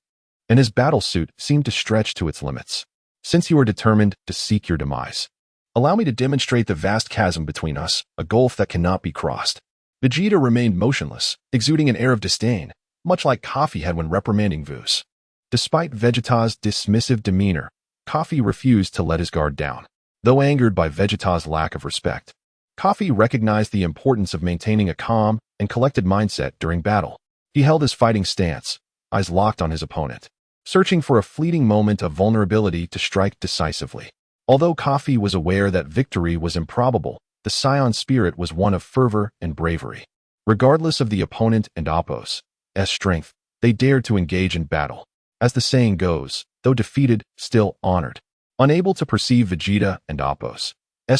and his battle suit seemed to stretch to its limits. Since you are determined to seek your demise, allow me to demonstrate the vast chasm between us, a gulf that cannot be crossed. Vegeta remained motionless, exuding an air of disdain, much like Kafi had when reprimanding Vus. Despite Vegeta's dismissive demeanor, Kafi refused to let his guard down. Though angered by Vegeta's lack of respect, Kafi recognized the importance of maintaining a calm and collected mindset during battle. He held his fighting stance, eyes locked on his opponent. searching for a fleeting moment of vulnerability to strike decisively. Although Kafi was aware that victory was improbable, the Scion spirit was one of fervor and bravery. Regardless of the opponent and Appo's strength, they dared to engage in battle. As the saying goes, though defeated, still honored. Unable to perceive Vegeta and Appo's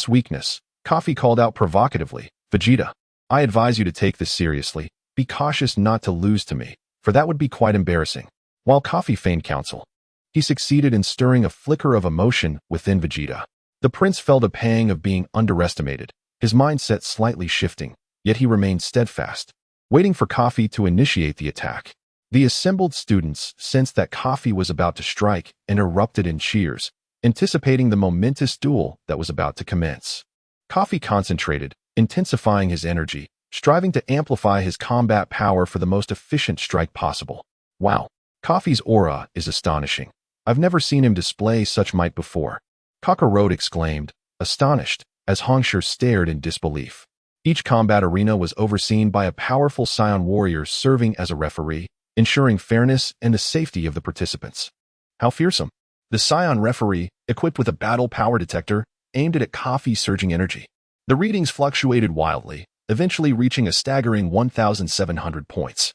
weakness, Kafi called out provocatively, "Vegeta, I advise you to take this seriously. Be cautious not to lose to me, for that would be quite embarrassing." While Kafi feigned counsel, he succeeded in stirring a flicker of emotion within Vegeta. The prince felt a pang of being underestimated, his mindset slightly shifting, yet he remained steadfast, waiting for Kafi to initiate the attack. The assembled students sensed that Kafi was about to strike and erupted in cheers, anticipating the momentous duel that was about to commence. Kafi concentrated, intensifying his energy, striving to amplify his combat power for the most efficient strike possible. Wow, Kafi's aura is astonishing. I've never seen him display such might before. Cockaro exclaimed, astonished, as Hongshire stared in disbelief. Each combat arena was overseen by a powerful Scion warrior serving as a referee, ensuring fairness and the safety of the participants. How fearsome! The Scion referee, equipped with a battle power detector, aimed it at Kafi's surging energy. The readings fluctuated wildly, eventually reaching a staggering 1,700 points.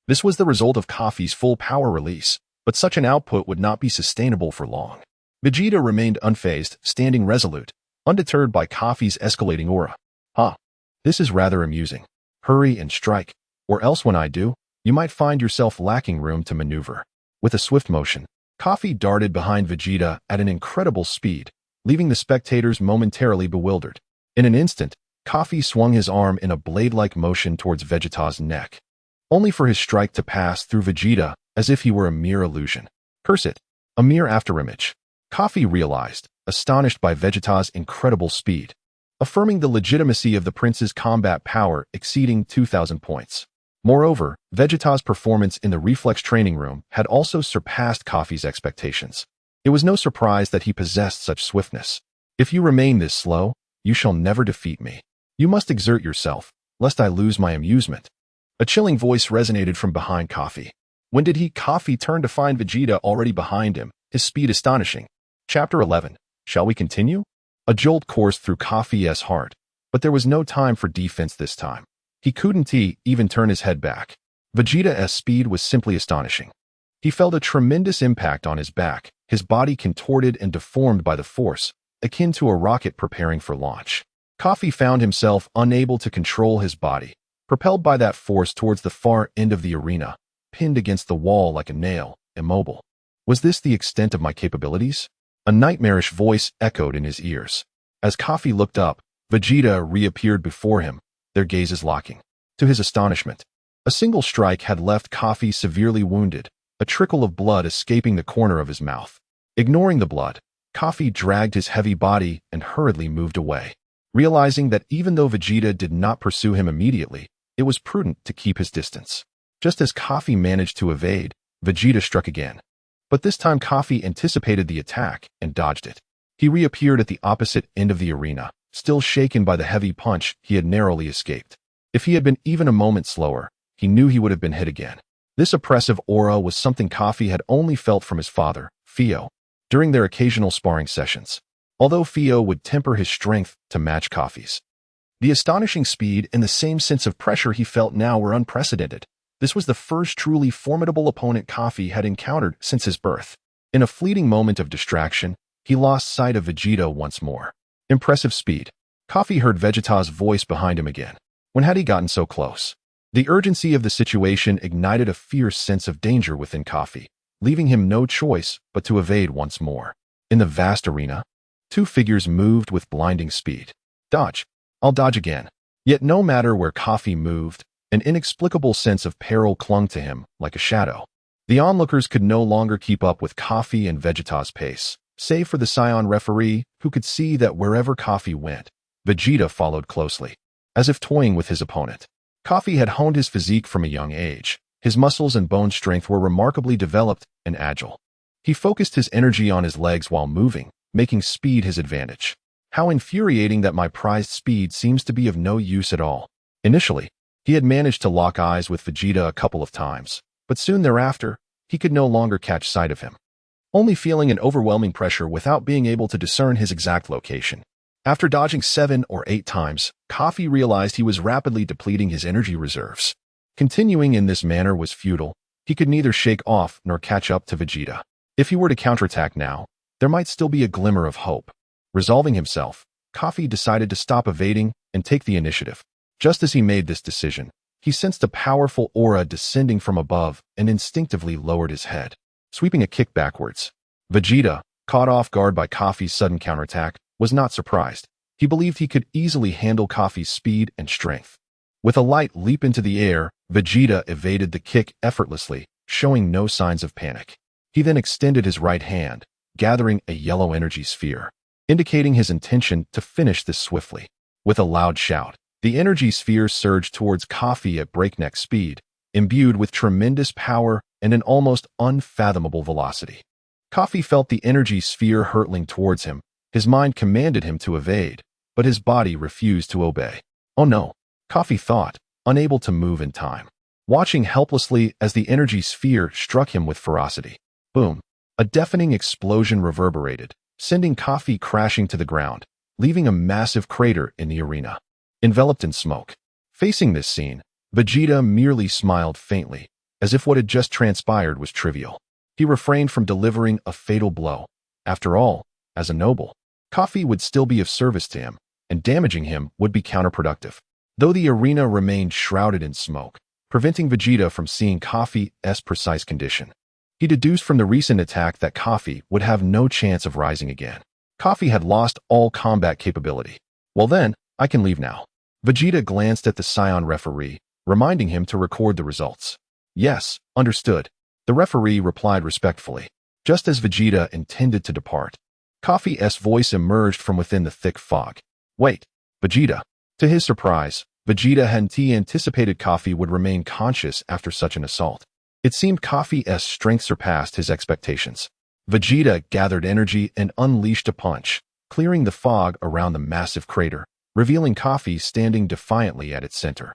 This was the result of Kafi's full power release, but such an output would not be sustainable for long. Vegeta remained unfazed, standing resolute, undeterred by Kafi's escalating aura. This is rather amusing. Hurry and strike, or else when I do, you might find yourself lacking room to maneuver. With a swift motion, Kafi darted behind Vegeta at an incredible speed, leaving the spectators momentarily bewildered. In an instant, Kafi swung his arm in a blade-like motion towards Vegeta's neck, only for his strike to pass through Vegeta as if he were a mere illusion. Curse it, a mere afterimage. Kafi realized, astonished by Vegeta's incredible speed, affirming the legitimacy of the prince's combat power exceeding 2,000 points. Moreover, Vegeta's performance in the reflex training room had also surpassed Kafi's expectations. It was no surprise that he possessed such swiftness. If you remain this slow, you shall never defeat me. You must exert yourself, lest I lose my amusement. A chilling voice resonated from behind Kafi. When did Kafi turn to find Vegeta already behind him, his speed astonishing. Chapter 11. Shall we continue? A jolt coursed through Kafi's heart, but there was no time for defense this time. He couldn't even turn his head back. Vegeta's speed was simply astonishing. He felt a tremendous impact on his back, his body contorted and deformed by the force, akin to a rocket preparing for launch. Kafi found himself unable to control his body, propelled by that force towards the far end of the arena, pinned against the wall like a nail, immobile. Was this the extent of my capabilities? A nightmarish voice echoed in his ears. As Kafi looked up, Vegeta reappeared before him, their gazes locking. To his astonishment, a single strike had left Kafi severely wounded, a trickle of blood escaping the corner of his mouth. Ignoring the blood, Kafi dragged his heavy body and hurriedly moved away. Realizing that even though Vegeta did not pursue him immediately, it was prudent to keep his distance. Just as Kafi managed to evade, Vegeta struck again. But this time Kafi anticipated the attack and dodged it. He reappeared at the opposite end of the arena, still shaken by the heavy punch he had narrowly escaped. If he had been even a moment slower, he knew he would have been hit again. This oppressive aura was something Kafi had only felt from his father, Fio, during their occasional sparring sessions, although Fio would temper his strength to match Kafi's. The astonishing speed and the same sense of pressure he felt now were unprecedented. This was the first truly formidable opponent Kafi had encountered since his birth. In a fleeting moment of distraction, he lost sight of Vegeta once more. Impressive speed. Kafi heard Vegeta's voice behind him again. When had he gotten so close? The urgency of the situation ignited a fierce sense of danger within Kafi, leaving him no choice but to evade once more. In the vast arena, two figures moved with blinding speed. Dodge. I'll dodge again. Yet no matter where Kafi moved, an inexplicable sense of peril clung to him like a shadow. The onlookers could no longer keep up with Kafi and Vegeta's pace, save for the Scion referee, who could see that wherever Kafi went, Vegeta followed closely, as if toying with his opponent. Kafi had honed his physique from a young age. His muscles and bone strength were remarkably developed and agile. He focused his energy on his legs while moving, making speed his advantage. How infuriating that my prized speed seems to be of no use at all. Initially, he had managed to lock eyes with Vegeta a couple of times, but soon thereafter, he could no longer catch sight of him, only feeling an overwhelming pressure without being able to discern his exact location. After dodging 7 or 8 times, Kafi realized he was rapidly depleting his energy reserves. Continuing in this manner was futile. He could neither shake off nor catch up to Vegeta. If he were to counterattack now, there might still be a glimmer of hope. Resolving himself, Kafi decided to stop evading and take the initiative. Just as he made this decision, he sensed a powerful aura descending from above and instinctively lowered his head, sweeping a kick backwards. Vegeta, caught off guard by Kafi's sudden counterattack, was not surprised. He believed he could easily handle Kafi's speed and strength. With a light leap into the air, Vegeta evaded the kick effortlessly, showing no signs of panic. He then extended his right hand, gathering a yellow energy sphere, indicating his intention to finish this swiftly. With a loud shout, the energy sphere surged towards Kafi at breakneck speed, imbued with tremendous power and an almost unfathomable velocity. Kafi felt the energy sphere hurtling towards him. His mind commanded him to evade, but his body refused to obey. Oh no, Kafi thought, unable to move in time, watching helplessly as the energy sphere struck him with ferocity. Boom! A deafening explosion reverberated, sending Kafi crashing to the ground, leaving a massive crater in the arena, enveloped in smoke. Facing this scene, Vegeta merely smiled faintly, as if what had just transpired was trivial. He refrained from delivering a fatal blow. After all, as a noble, Kafi would still be of service to him, and damaging him would be counterproductive. Though the arena remained shrouded in smoke, preventing Vegeta from seeing Kafi's precise condition. He deduced from the recent attack that Kafi would have no chance of rising again. Kafi had lost all combat capability. Well then, I can leave now. Vegeta glanced at the Scion referee, reminding him to record the results. Yes, understood. The referee replied respectfully. Just as Vegeta intended to depart, Kafi's voice emerged from within the thick fog. Wait, Vegeta. To his surprise, Vegeta hadn't anticipated Kafi would remain conscious after such an assault. It seemed Kafi's strength surpassed his expectations. Vegeta gathered energy and unleashed a punch, clearing the fog around the massive crater, revealing Kafi standing defiantly at its center.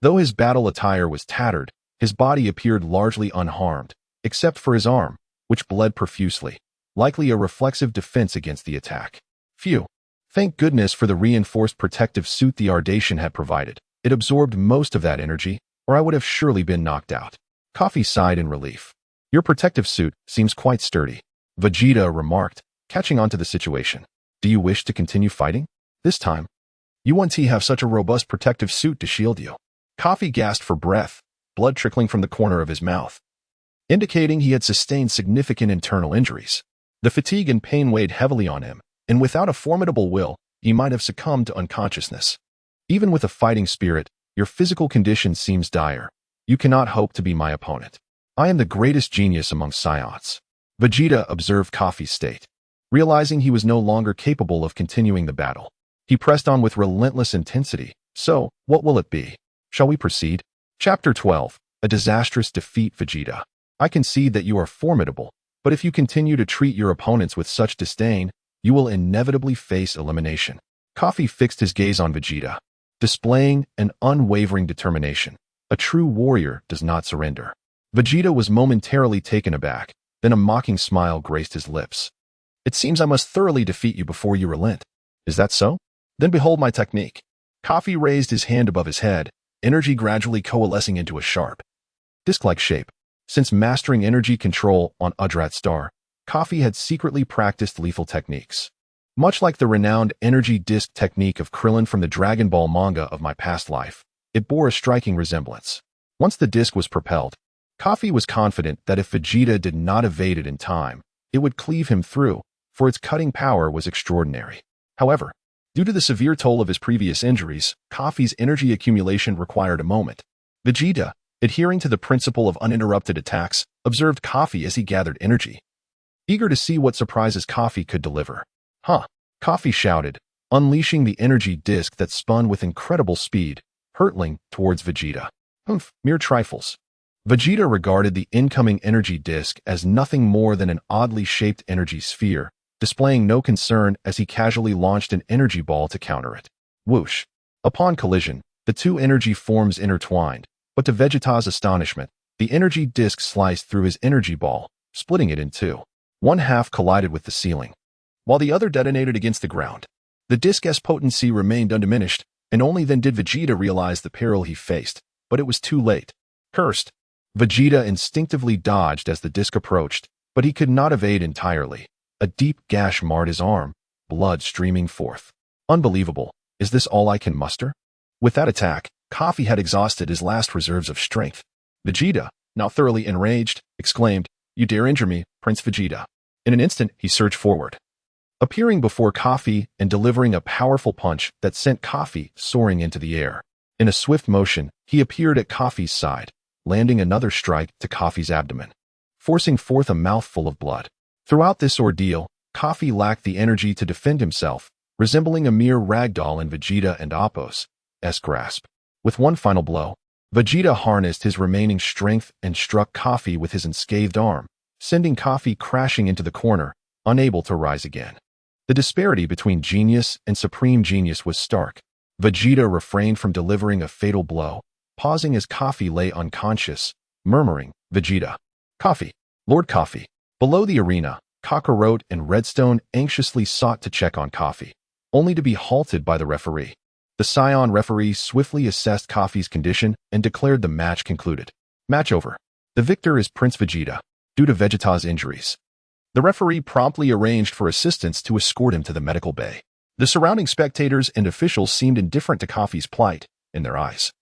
Though his battle attire was tattered, his body appeared largely unharmed, except for his arm, which bled profusely, likely a reflexive defense against the attack. Phew. Thank goodness for the reinforced protective suit the Ardatian had provided. It absorbed most of that energy, or I would have surely been knocked out. Kafi sighed in relief. Your protective suit seems quite sturdy, Vegeta remarked, catching on to the situation. Do you wish to continue fighting? This time, you won't have such a robust protective suit to shield you. Kafi gasped for breath, blood trickling from the corner of his mouth, indicating he had sustained significant internal injuries. The fatigue and pain weighed heavily on him, and without a formidable will, he might have succumbed to unconsciousness. Even with a fighting spirit, your physical condition seems dire. You cannot hope to be my opponent. I am the greatest genius among scions. Vegeta observed Kafi's state. Realizing he was no longer capable of continuing the battle, he pressed on with relentless intensity. So, what will it be? Shall we proceed? Chapter 12. A disastrous defeat. Vegeta. I concede that you are formidable, but if you continue to treat your opponents with such disdain, you will inevitably face elimination. Kafi fixed his gaze on Vegeta, displaying an unwavering determination. A true warrior does not surrender. Vegeta was momentarily taken aback, then a mocking smile graced his lips. It seems I must thoroughly defeat you before you relent. Is that so? Then behold my technique. Kafi raised his hand above his head, energy gradually coalescing into a sharp, disc-like shape. Since mastering energy control on Adrat Star, Kafi had secretly practiced lethal techniques. Much like the renowned energy disc technique of Krillin from the Dragon Ball manga of my past life, it bore a striking resemblance. Once the disc was propelled, Kafi was confident that if Vegeta did not evade it in time, it would cleave him through, for its cutting power was extraordinary. However, due to the severe toll of his previous injuries, Kafi's energy accumulation required a moment. Vegeta, adhering to the principle of uninterrupted attacks, observed Kafi as he gathered energy, eager to see what surprises Kafi could deliver. Huh! Kafi shouted, unleashing the energy disc that spun with incredible speed, hurtling towards Vegeta. Humph, mere trifles. Vegeta regarded the incoming energy disc as nothing more than an oddly shaped energy sphere, displaying no concern as he casually launched an energy ball to counter it. Whoosh! Upon collision, the two energy forms intertwined, but to Vegeta's astonishment, The energy disc sliced through his energy ball, splitting it in two. One half collided with the ceiling, while the other detonated against the ground. The disc's potency remained undiminished, and only then did Vegeta realize the peril he faced, but it was too late. Cursed! Vegeta instinctively dodged as the disc approached, but he could not evade entirely. A deep gash marred his arm, blood streaming forth. Unbelievable. Is this all I can muster? With that attack, Kafi had exhausted his last reserves of strength. Vegeta, now thoroughly enraged, exclaimed, "You dare injure me, Prince Vegeta." In an instant, he surged forward, appearing before Kafi and delivering a powerful punch that sent Kafi soaring into the air. In a swift motion, he appeared at Kafi's side, landing another strike to Kafi's abdomen, forcing forth a mouthful of blood. Throughout this ordeal, Kafi lacked the energy to defend himself, resembling a mere ragdoll in Vegeta and Appo's grasp. With one final blow, Vegeta harnessed his remaining strength and struck Kafi with his unscathed arm, sending Kafi crashing into the corner, unable to rise again. The disparity between genius and supreme genius was stark. Vegeta refrained from delivering a fatal blow, pausing as Kafi lay unconscious, murmuring, "Vegeta. Kafi. Lord Kafi." Below the arena, Cockaro and Redstone anxiously sought to check on Kafi, only to be halted by the referee. The Scion referee swiftly assessed Kafi's condition and declared the match concluded. Match over. The victor is Prince Vegeta, due to Vegeta's injuries. The referee promptly arranged for assistants to escort him to the medical bay. The surrounding spectators and officials seemed indifferent to Kafi's plight in their eyes.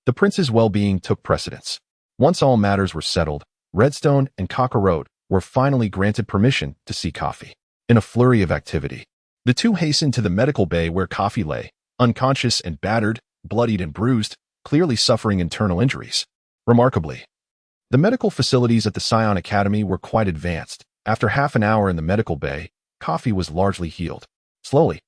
The prince's well-being took precedence. Once all matters were settled, Redstone and Cockaro were finally granted permission to see Kafi. In a flurry of activity, the two hastened to the medical bay where Kafi lay, unconscious and battered, bloodied and bruised, clearly suffering internal injuries. Remarkably, the medical facilities at the Scion Academy were quite advanced. After half an hour in the medical bay, Kafi was largely healed. Slowly,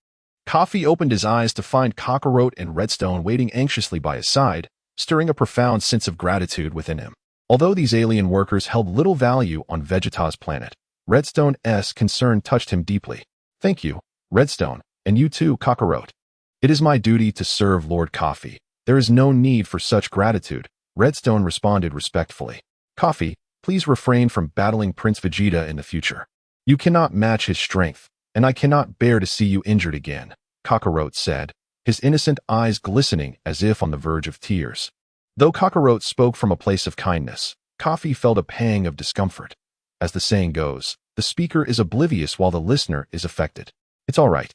Kafi opened his eyes to find Cockaro and Redstone waiting anxiously by his side, stirring a profound sense of gratitude within him. Although these alien workers held little value on Vegeta's planet, Redstone's concern touched him deeply. "Thank you, Redstone, and you too, Cockaro. It is my duty to serve Lord Kafi. There is no need for such gratitude," Redstone responded respectfully. "Kafi, please refrain from battling Prince Vegeta in the future. You cannot match his strength, and I cannot bear to see you injured again," Cockaro said, his innocent eyes glistening as if on the verge of tears. Though Cockaro spoke from a place of kindness, Kafi felt a pang of discomfort. As the saying goes, the speaker is oblivious while the listener is affected. "It's all right.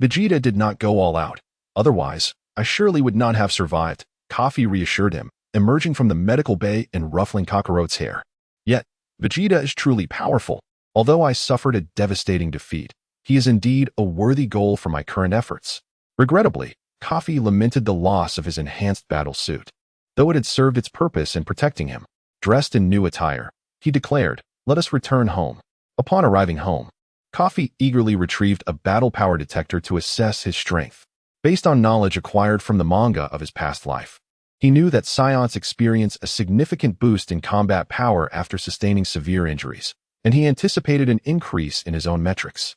Vegeta did not go all out. Otherwise, I surely would not have survived," Kafi reassured him, emerging from the medical bay and ruffling Cockaro's hair. "Yet, Vegeta is truly powerful. Although I suffered a devastating defeat, he is indeed a worthy goal for my current efforts." Regrettably, Kafi lamented the loss of his enhanced battle suit, though it had served its purpose in protecting him. Dressed in new attire, he declared, "Let us return home." Upon arriving home, Kafi eagerly retrieved a battle power detector to assess his strength. Based on knowledge acquired from the manga of his past life, he knew that Scions experience a significant boost in combat power after sustaining severe injuries, and he anticipated an increase in his own metrics.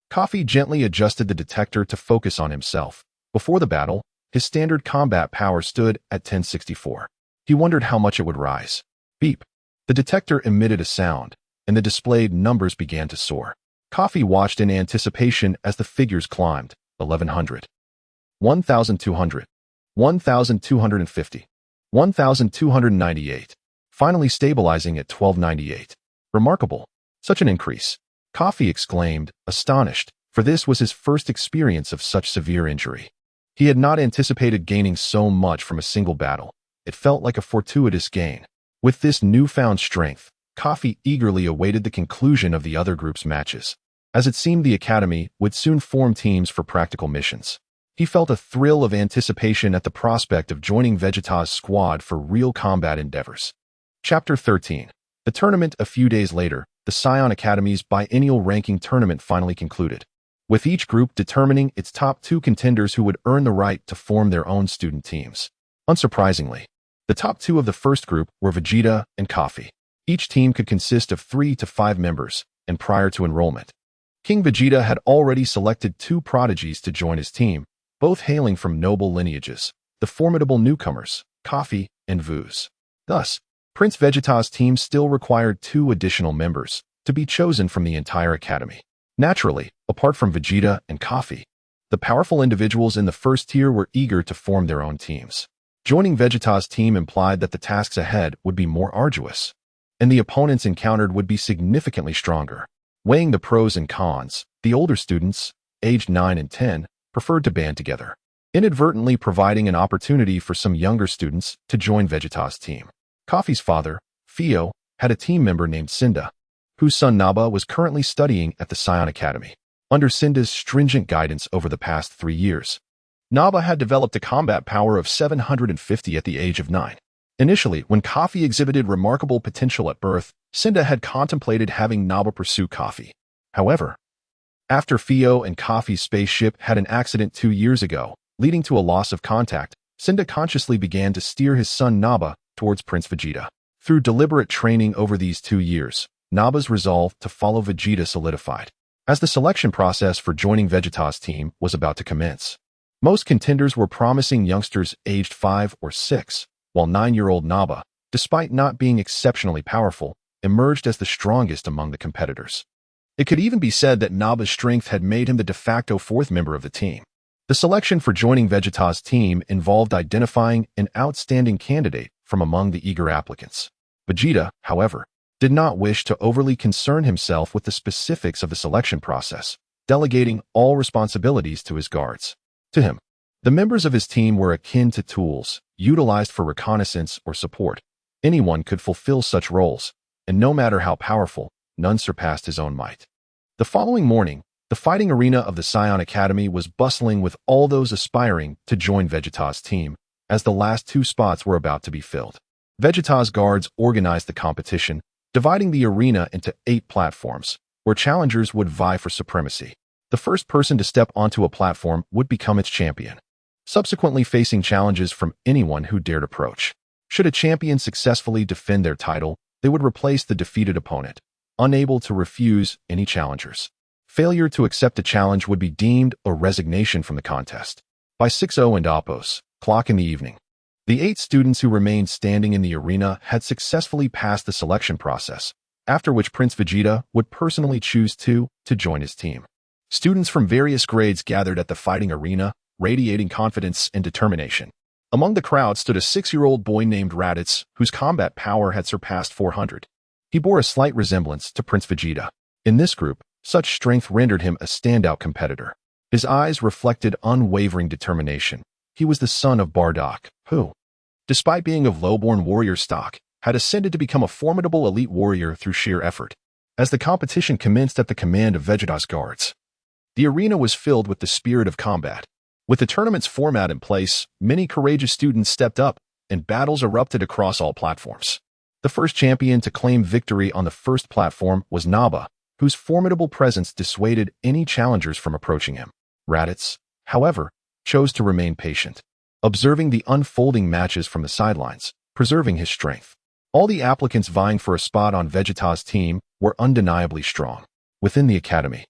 Kafi gently adjusted the detector to focus on himself. Before the battle, his standard combat power stood at 1064. He wondered how much it would rise. Beep. The detector emitted a sound, and the displayed numbers began to soar. Kafi watched in anticipation as the figures climbed. 1100. 1200. 1250. 1298. Finally stabilizing at 1298. Remarkable. Such an increase. Kafi exclaimed, astonished, for this was his first experience of such severe injury. He had not anticipated gaining so much from a single battle. It felt like a fortuitous gain. With this newfound strength, Kafi eagerly awaited the conclusion of the other group's matches, as it seemed the Academy would soon form teams for practical missions. He felt a thrill of anticipation at the prospect of joining Vegeta's squad for real combat endeavors. Chapter 13. The tournament. A few days later, the Scion Academy's biennial ranking tournament finally concluded, with each group determining its top 2 contenders who would earn the right to form their own student teams. Unsurprisingly, the top 2 of the first group were Vegeta and Kafi. Each team could consist of 3 to 5 members, and prior to enrollment, King Vegeta had already selected 2 prodigies to join his team, both hailing from noble lineages, the formidable newcomers, Kafi and Vuz. Thus, Prince Vegeta's team still required 2 additional members to be chosen from the entire academy. Naturally, apart from Vegeta and Kafi, the powerful individuals in the first tier were eager to form their own teams. Joining Vegeta's team implied that the tasks ahead would be more arduous, and the opponents encountered would be significantly stronger. Weighing the pros and cons, the older students, aged 9 and 10, preferred to band together, inadvertently providing an opportunity for some younger students to join Vegeta's team. Kafi's father, Fio, had a team member named Cinda, whose son Naba was currently studying at the Scion Academy. Under Cinda's stringent guidance over the past 3 years, Naba had developed a combat power of 750 at the age of 9. Initially, when Kafi exhibited remarkable potential at birth, Cinda had contemplated having Naba pursue Kafi. However, after Fio and Kafi's spaceship had an accident 2 years ago, leading to a loss of contact, Cinda consciously began to steer his son Naba towards Prince Vegeta. Through deliberate training over these 2 years, Naba's resolve to follow Vegeta solidified. As the selection process for joining Vegeta's team was about to commence, most contenders were promising youngsters aged 5 or 6, while 9-year-old Naba, despite not being exceptionally powerful, emerged as the strongest among the competitors. It could even be said that Naba's strength had made him the de facto 4th member of the team. The selection for joining Vegeta's team involved identifying an outstanding candidate from among the eager applicants. Vegeta, however, did not wish to overly concern himself with the specifics of the selection process, delegating all responsibilities to his guards. To him, the members of his team were akin to tools, utilized for reconnaissance or support. Anyone could fulfill such roles, and no matter how powerful, none surpassed his own might. The following morning, the fighting arena of the Scion Academy was bustling with all those aspiring to join Vegeta's team, as the last 2 spots were about to be filled. Vegeta's guards organized the competition, dividing the arena into 8 platforms, where challengers would vie for supremacy. The first person to step onto a platform would become its champion, subsequently facing challenges from anyone who dared approach. Should a champion successfully defend their title, they would replace the defeated opponent, unable to refuse any challengers. Failure to accept a challenge would be deemed a resignation from the contest. By 6:00 and Oppos, clock in the evening, the 8 students who remained standing in the arena had successfully passed the selection process, after which Prince Vegeta would personally choose 2 to join his team. Students from various grades gathered at the fighting arena, radiating confidence and determination. Among the crowd stood a 6-year-old boy named Raditz, whose combat power had surpassed 400. He bore a slight resemblance to Prince Vegeta. In this group, such strength rendered him a standout competitor. His eyes reflected unwavering determination. He was the son of Bardock, who, despite being of low-born warrior stock, had ascended to become a formidable elite warrior through sheer effort. As the competition commenced at the command of Vegeta's guards, the arena was filled with the spirit of combat. With the tournament's format in place, many courageous students stepped up, and battles erupted across all platforms. The first champion to claim victory on the first platform was Naba, whose formidable presence dissuaded any challengers from approaching him. Raditz, however, chose to remain patient, observing the unfolding matches from the sidelines, preserving his strength. All the applicants vying for a spot on Vegeta's team were undeniably strong. Within the academy,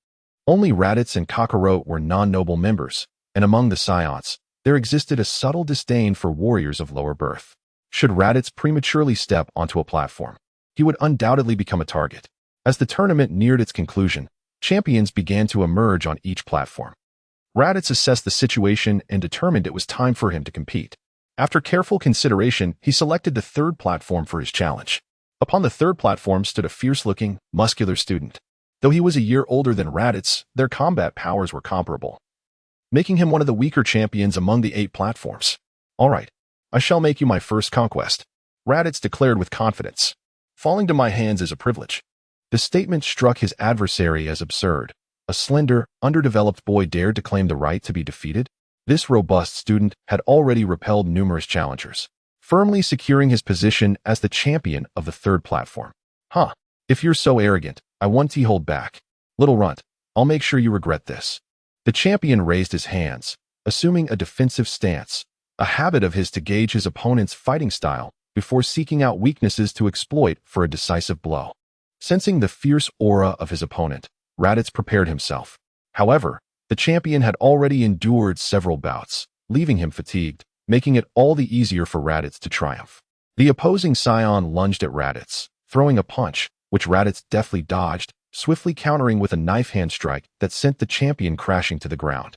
only Raditz and Cockaro were non-noble members, and among the scions, there existed a subtle disdain for warriors of lower birth. Should Raditz prematurely step onto a platform, he would undoubtedly become a target. As the tournament neared its conclusion, champions began to emerge on each platform. Raditz assessed the situation and determined it was time for him to compete. After careful consideration, he selected the 3rd platform for his challenge. Upon the 3rd platform stood a fierce-looking, muscular student. Though he was a year older than Raditz, their combat powers were comparable, making him one of the weaker champions among the 8 platforms. "All right, I shall make you my first conquest," Raditz declared with confidence. "Falling to my hands is a privilege." The statement struck his adversary as absurd. A slender, underdeveloped boy dared to claim the right to be defeated? This robust student had already repelled numerous challengers, firmly securing his position as the champion of the 3rd platform. "Huh, if you're so arrogant, I won't hold back. Little runt, I'll make sure you regret this." The champion raised his hands, assuming a defensive stance, a habit of his to gauge his opponent's fighting style before seeking out weaknesses to exploit for a decisive blow. Sensing the fierce aura of his opponent, Raditz prepared himself. However, the champion had already endured several bouts, leaving him fatigued, making it all the easier for Raditz to triumph. The opposing Scion lunged at Raditz, throwing a punch, which Raditz deftly dodged, swiftly countering with a knife hand strike that sent the champion crashing to the ground.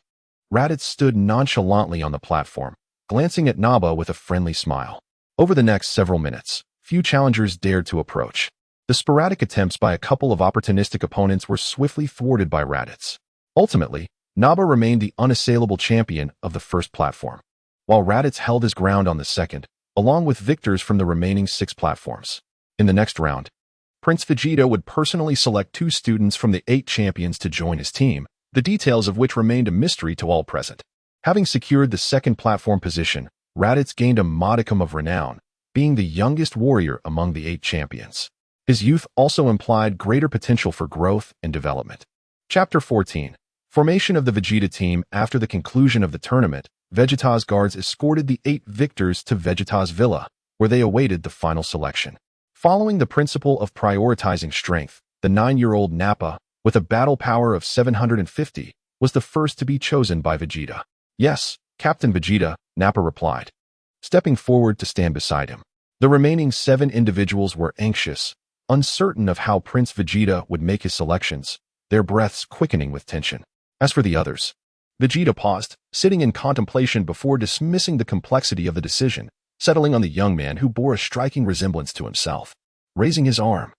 Raditz stood nonchalantly on the platform, glancing at Naba with a friendly smile. Over the next several minutes, few challengers dared to approach. The sporadic attempts by a couple of opportunistic opponents were swiftly thwarted by Raditz. Ultimately, Naba remained the unassailable champion of the first platform, while Raditz held his ground on the second, along with victors from the remaining 6 platforms. In the next round, Prince Vegeta would personally select 2 students from the 8 champions to join his team, the details of which remained a mystery to all present. Having secured the second platform position, Raditz gained a modicum of renown, being the youngest warrior among the 8 champions. His youth also implied greater potential for growth and development. Chapter 14. Formation of the Vegeta team. After the conclusion of the tournament, Vegeta's guards escorted the 8 victors to Vegeta's villa, where they awaited the final selection. Following the principle of prioritizing strength, the 9-year-old Nappa, with a battle power of 750, was the first to be chosen by Vegeta. "Yes, Captain Vegeta," Nappa replied, stepping forward to stand beside him. The remaining 7 individuals were anxious, uncertain of how Prince Vegeta would make his selections, their breaths quickening with tension. As for the others, Vegeta paused, sitting in contemplation before dismissing the complexity of the decision, settling on the young man who bore a striking resemblance to himself. Raising his arm,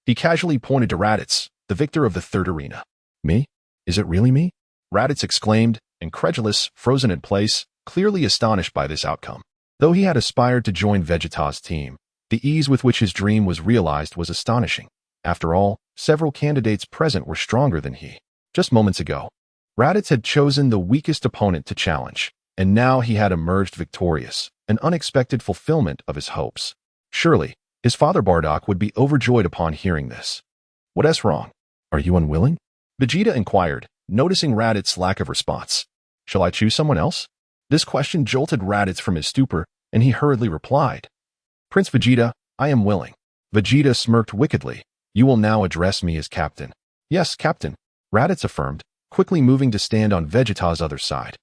he casually pointed to Raditz, the victor of the 3rd arena. "Me? Is it really me?" Raditz exclaimed, incredulous, frozen in place, clearly astonished by this outcome. Though he had aspired to join Vegeta's team, the ease with which his dream was realized was astonishing. After all, several candidates present were stronger than he. Just moments ago, Raditz had chosen the weakest opponent to challenge, and now he had emerged victorious, an unexpected fulfillment of his hopes. Surely, his father Bardock would be overjoyed upon hearing this. "What's wrong? Are you unwilling?" Vegeta inquired, noticing Raditz's lack of response. "Shall I choose someone else?" This question jolted Raditz from his stupor, and he hurriedly replied, "Prince Vegeta, I am willing." Vegeta smirked wickedly. "You will now address me as captain." "Yes, captain," Raditz affirmed, quickly moving to stand on Vegeta's other side.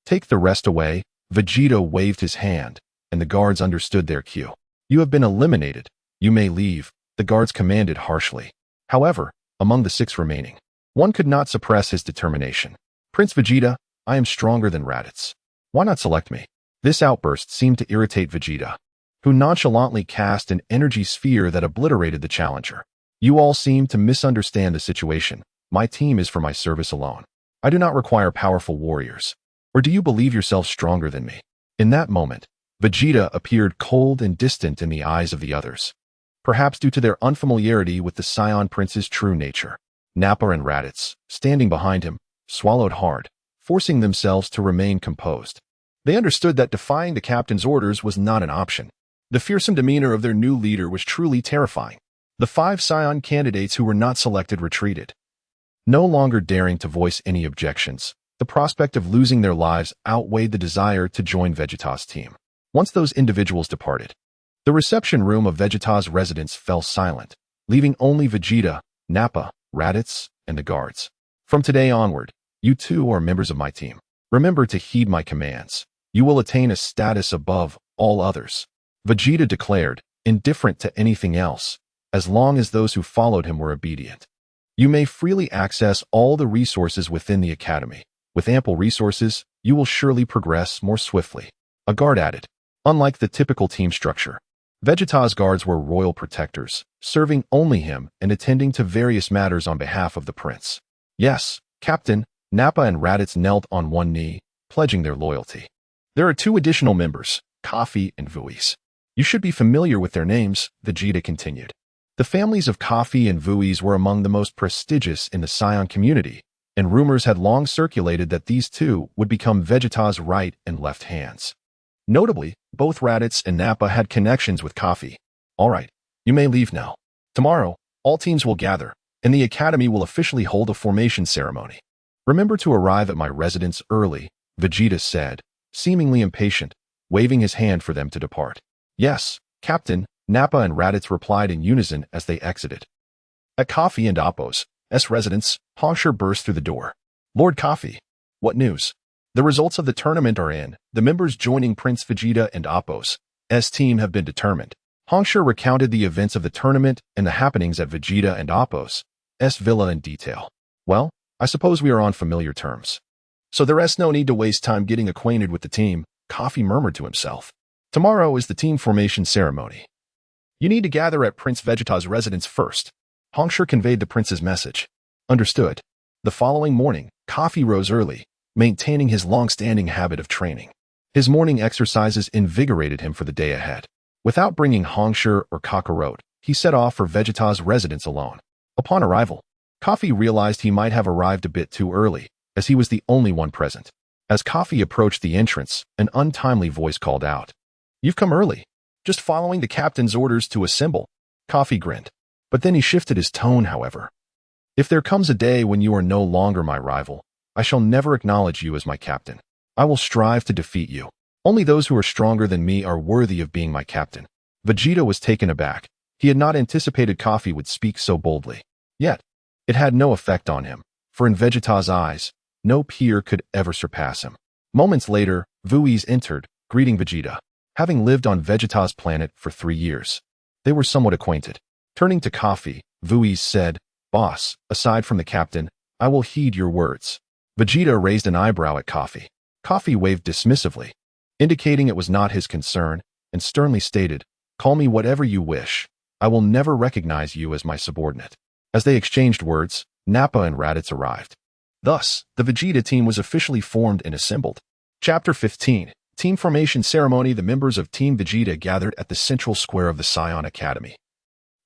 "Take the rest away." Vegeta waved his hand, and the guards understood their cue. "You have been eliminated. You may leave," the guards commanded harshly. However, among the 6 remaining, one could not suppress his determination. "Prince Vegeta, I am stronger than Raditz. Why not select me?" This outburst seemed to irritate Vegeta, who nonchalantly cast an energy sphere that obliterated the challenger. "You all seem to misunderstand the situation. My team is for my service alone. I do not require powerful warriors. Or do you believe yourself stronger than me?" In that moment, Vegeta appeared cold and distant in the eyes of the others, perhaps due to their unfamiliarity with the Saiyan Prince's true nature. Nappa and Raditz, standing behind him, swallowed hard, forcing themselves to remain composed. They understood that defying the captain's orders was not an option. The fearsome demeanor of their new leader was truly terrifying. The 5 Scion candidates who were not selected retreated, no longer daring to voice any objections. The prospect of losing their lives outweighed the desire to join Vegeta's team. Once those individuals departed, the reception room of Vegeta's residence fell silent, leaving only Vegeta, Nappa, Raditz, and the guards. "From today onward, you 2 are members of my team. Remember to heed my commands. You will attain a status above all others," Vegeta declared, indifferent to anything else, as long as those who followed him were obedient. "You may freely access all the resources within the academy. With ample resources, you will surely progress more swiftly," a guard added. Unlike the typical team structure, Vegeta's guards were royal protectors, serving only him and attending to various matters on behalf of the prince. "Yes, Captain," Nappa and Raditz knelt on one knee, pledging their loyalty. "There are 2 additional members, Kafi and Vuis. You should be familiar with their names," Vegeta continued. The families of Kafi and Vuis were among the most prestigious in the Saiyan community, and rumors had long circulated that these 2 would become Vegeta's right and left hands. Notably, both Raditz and Nappa had connections with Kafi. "All right, you may leave now. Tomorrow, all teams will gather, and the academy will officially hold a formation ceremony. Remember to arrive at my residence early," Vegeta said, seemingly impatient, waving his hand for them to depart. "Yes, Captain," Nappa and Raditz replied in unison as they exited. At Kafi and Appo's residence, Hashir burst through the door. "Lord Kafi, what news?" "The results of the tournament are in, the members joining Prince Vegeta and Appo's team have been determined. Hongsha recounted the events of the tournament and the happenings at Vegeta and Appo's villa in detail. Well, I suppose we are on familiar terms. So there's no need to waste time getting acquainted with the team, Kafi murmured to himself. Tomorrow is the team formation ceremony. You need to gather at Prince Vegeta's residence first. Hongsha conveyed the prince's message. Understood. The following morning, Kafi rose early, maintaining his long-standing habit of training. His morning exercises invigorated him for the day ahead. Without bringing Hongsha or Cockaro, he set off for Vegeta's residence alone. Upon arrival, Kafi realized he might have arrived a bit too early, as he was the only one present. As Kafi approached the entrance, an untimely voice called out. You've come early. Just following the captain's orders to assemble. Kafi grinned. But then he shifted his tone, however. If there comes a day when you are no longer my rival, I shall never acknowledge you as my captain. I will strive to defeat you. Only those who are stronger than me are worthy of being my captain. Vegeta was taken aback. He had not anticipated Kafi would speak so boldly. Yet, it had no effect on him, for in Vegeta's eyes, no peer could ever surpass him. Moments later, Vui's entered, greeting Vegeta. Having lived on Vegeta's planet for 3 years, they were somewhat acquainted. Turning to Kafi, Vui's said, Boss, aside from the captain, I will heed your words. Vegeta raised an eyebrow at Kafi. Kafi waved dismissively, indicating it was not his concern, and sternly stated, Call me whatever you wish. I will never recognize you as my subordinate. As they exchanged words, Nappa and Raditz arrived. Thus, the Vegeta team was officially formed and assembled. Chapter 15. Team Formation Ceremony. The members of Team Vegeta gathered at the central square of the Scion Academy.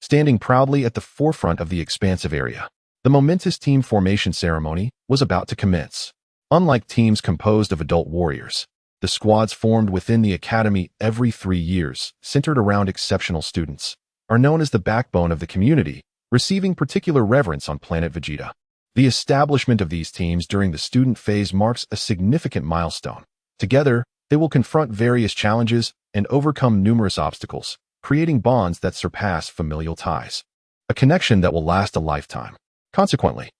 Standing proudly at the forefront of the expansive area, the momentous team formation ceremony was about to commence. Unlike teams composed of adult warriors, the squads formed within the academy every 3 years, centered around exceptional students, are known as the backbone of the community, receiving particular reverence on planet Vegeta. The establishment of these teams during the student phase marks a significant milestone. Together, they will confront various challenges and overcome numerous obstacles, creating bonds that surpass familial ties. A connection that will last a lifetime. Consequently,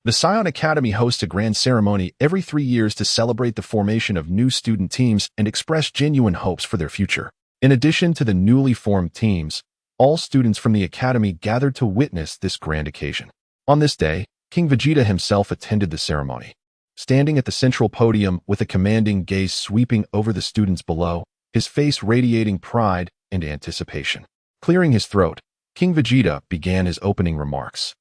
the Scion Academy hosts a grand ceremony every 3 years to celebrate the formation of new student teams and express genuine hopes for their future. In addition to the newly formed teams, all students from the academy gathered to witness this grand occasion. On this day, King Vegeta himself attended the ceremony. Standing at the central podium with a commanding gaze sweeping over the students below, his face radiating pride and anticipation. Clearing his throat, King Vegeta began his opening remarks.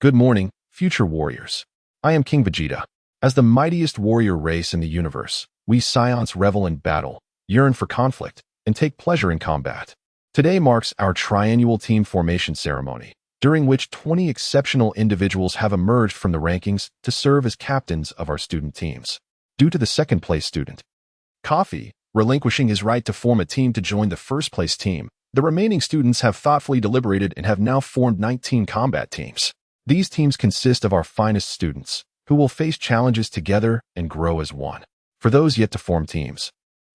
Good morning, future warriors. I am King Vegeta. As the mightiest warrior race in the universe, we Scions revel in battle, yearn for conflict, and take pleasure in combat. Today marks our triannual team formation ceremony, during which 20 exceptional individuals have emerged from the rankings to serve as captains of our student teams. Due to the second-place student, Kafi, relinquishing his right to form a team to join the first-place team, the remaining students have thoughtfully deliberated and have now formed 19 combat teams. These teams consist of our finest students, who will face challenges together and grow as one. For those yet to form teams,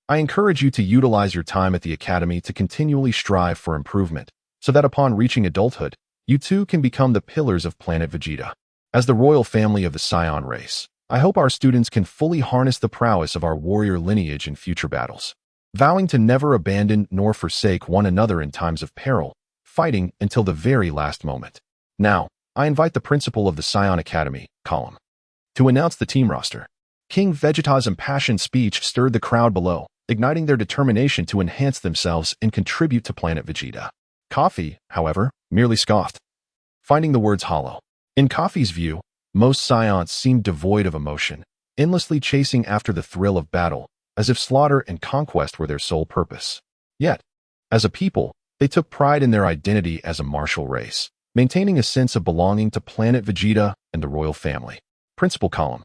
I encourage you to utilize your time at the academy to continually strive for improvement, so that upon reaching adulthood, you too can become the pillars of planet Vegeta. As the royal family of the Scion race, I hope our students can fully harness the prowess of our warrior lineage in future battles, vowing to never abandon nor forsake one another in times of peril, fighting until the very last moment. Now, I invite the principal of the Scion Academy, Column, to announce the team roster. King Vegeta's impassioned speech stirred the crowd below, igniting their determination to enhance themselves and contribute to planet Vegeta. Kafi, however, merely scoffed, finding the words hollow. In Kafi's view, most Scions seemed devoid of emotion, endlessly chasing after the thrill of battle, as if slaughter and conquest were their sole purpose. Yet, as a people, they took pride in their identity as a martial race, maintaining a sense of belonging to planet Vegeta and the royal family. Principal Column,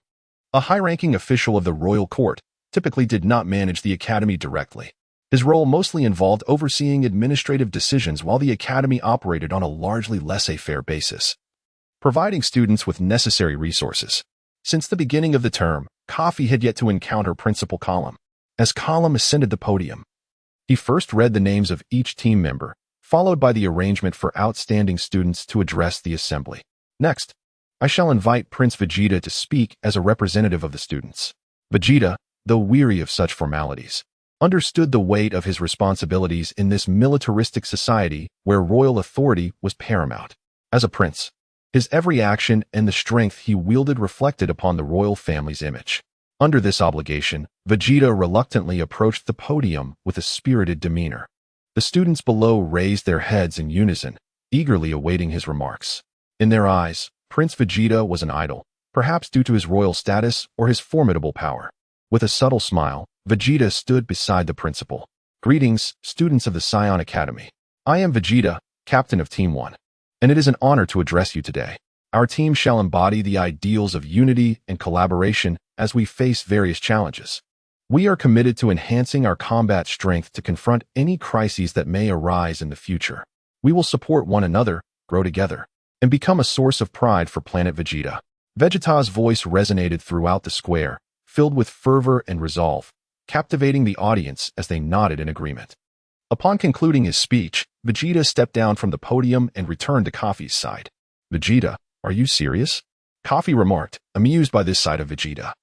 a high-ranking official of the royal court, typically did not manage the academy directly. His role mostly involved overseeing administrative decisions while the academy operated on a largely laissez-faire basis, providing students with necessary resources. Since the beginning of the term, Kafi had yet to encounter Principal Column. As Column ascended the podium, he first read the names of each team member, followed by the arrangement for outstanding students to address the assembly. Next, I shall invite Prince Vegeta to speak as a representative of the students. Vegeta, though weary of such formalities, understood the weight of his responsibilities in this militaristic society where royal authority was paramount. As a prince, his every action and the strength he wielded reflected upon the royal family's image. Under this obligation, Vegeta reluctantly approached the podium with a spirited demeanor. The students below raised their heads in unison, eagerly awaiting his remarks. In their eyes, Prince Vegeta was an idol, perhaps due to his royal status or his formidable power. With a subtle smile, Vegeta stood beside the principal. "Greetings, students of the Scion Academy. I am Vegeta, captain of Team 1, and it is an honor to address you today. Our team shall embody the ideals of unity and collaboration as we face various challenges. We are committed to enhancing our combat strength to confront any crises that may arise in the future. We will support one another, grow together, and become a source of pride for Planet Vegeta." Vegeta's voice resonated throughout the square, filled with fervor and resolve, captivating the audience as they nodded in agreement. Upon concluding his speech, Vegeta stepped down from the podium and returned to Kafi's side. "Vegeta, are you serious?" Kafi remarked, amused by this side of Vegeta,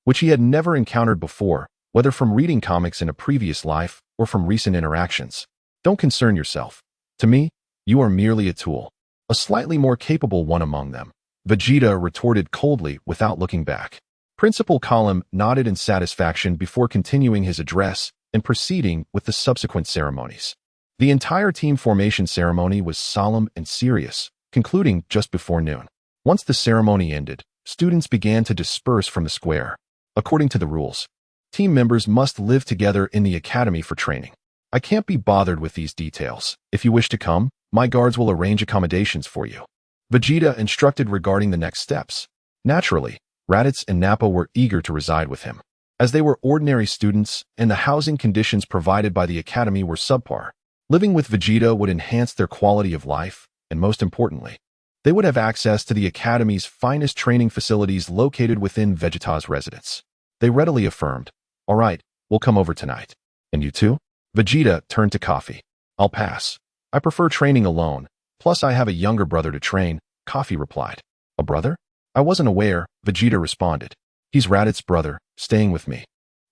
which he had never encountered before, whether from reading comics in a previous life or from recent interactions. "Don't concern yourself. To me, you are merely a tool, a slightly more capable one among them," Vegeta retorted coldly without looking back. Principal Column nodded in satisfaction before continuing his address and proceeding with the subsequent ceremonies. The entire team formation ceremony was solemn and serious, concluding just before noon. Once the ceremony ended, students began to disperse from the square. According to the rules, team members must live together in the academy for training. "I can't be bothered with these details. If you wish to come, my guards will arrange accommodations for you," Vegeta instructed regarding the next steps. Naturally, Raditz and Nappa were eager to reside with him, as they were ordinary students and the housing conditions provided by the academy were subpar. Living with Vegeta would enhance their quality of life, and most importantly, they would have access to the academy's finest training facilities located within Vegeta's residence. They readily affirmed, "All right, we'll come over tonight." "And you too?" Vegeta turned to Kafi. "I'll pass. I prefer training alone, plus I have a younger brother to train," Kafi replied. "A brother? I wasn't aware," Vegeta responded. "He's Raditz's brother, staying with me.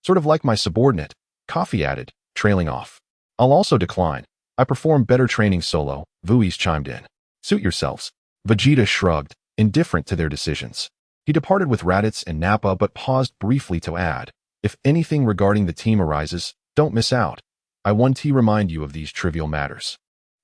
Sort of like my subordinate," Kafi added, trailing off. "I'll also decline. I perform better training solo," Vuis chimed in. "Suit yourselves." Vegeta shrugged, indifferent to their decisions. He departed with Raditz and Nappa but paused briefly to add, "If anything regarding the team arises, don't miss out. I want to remind you of these trivial matters."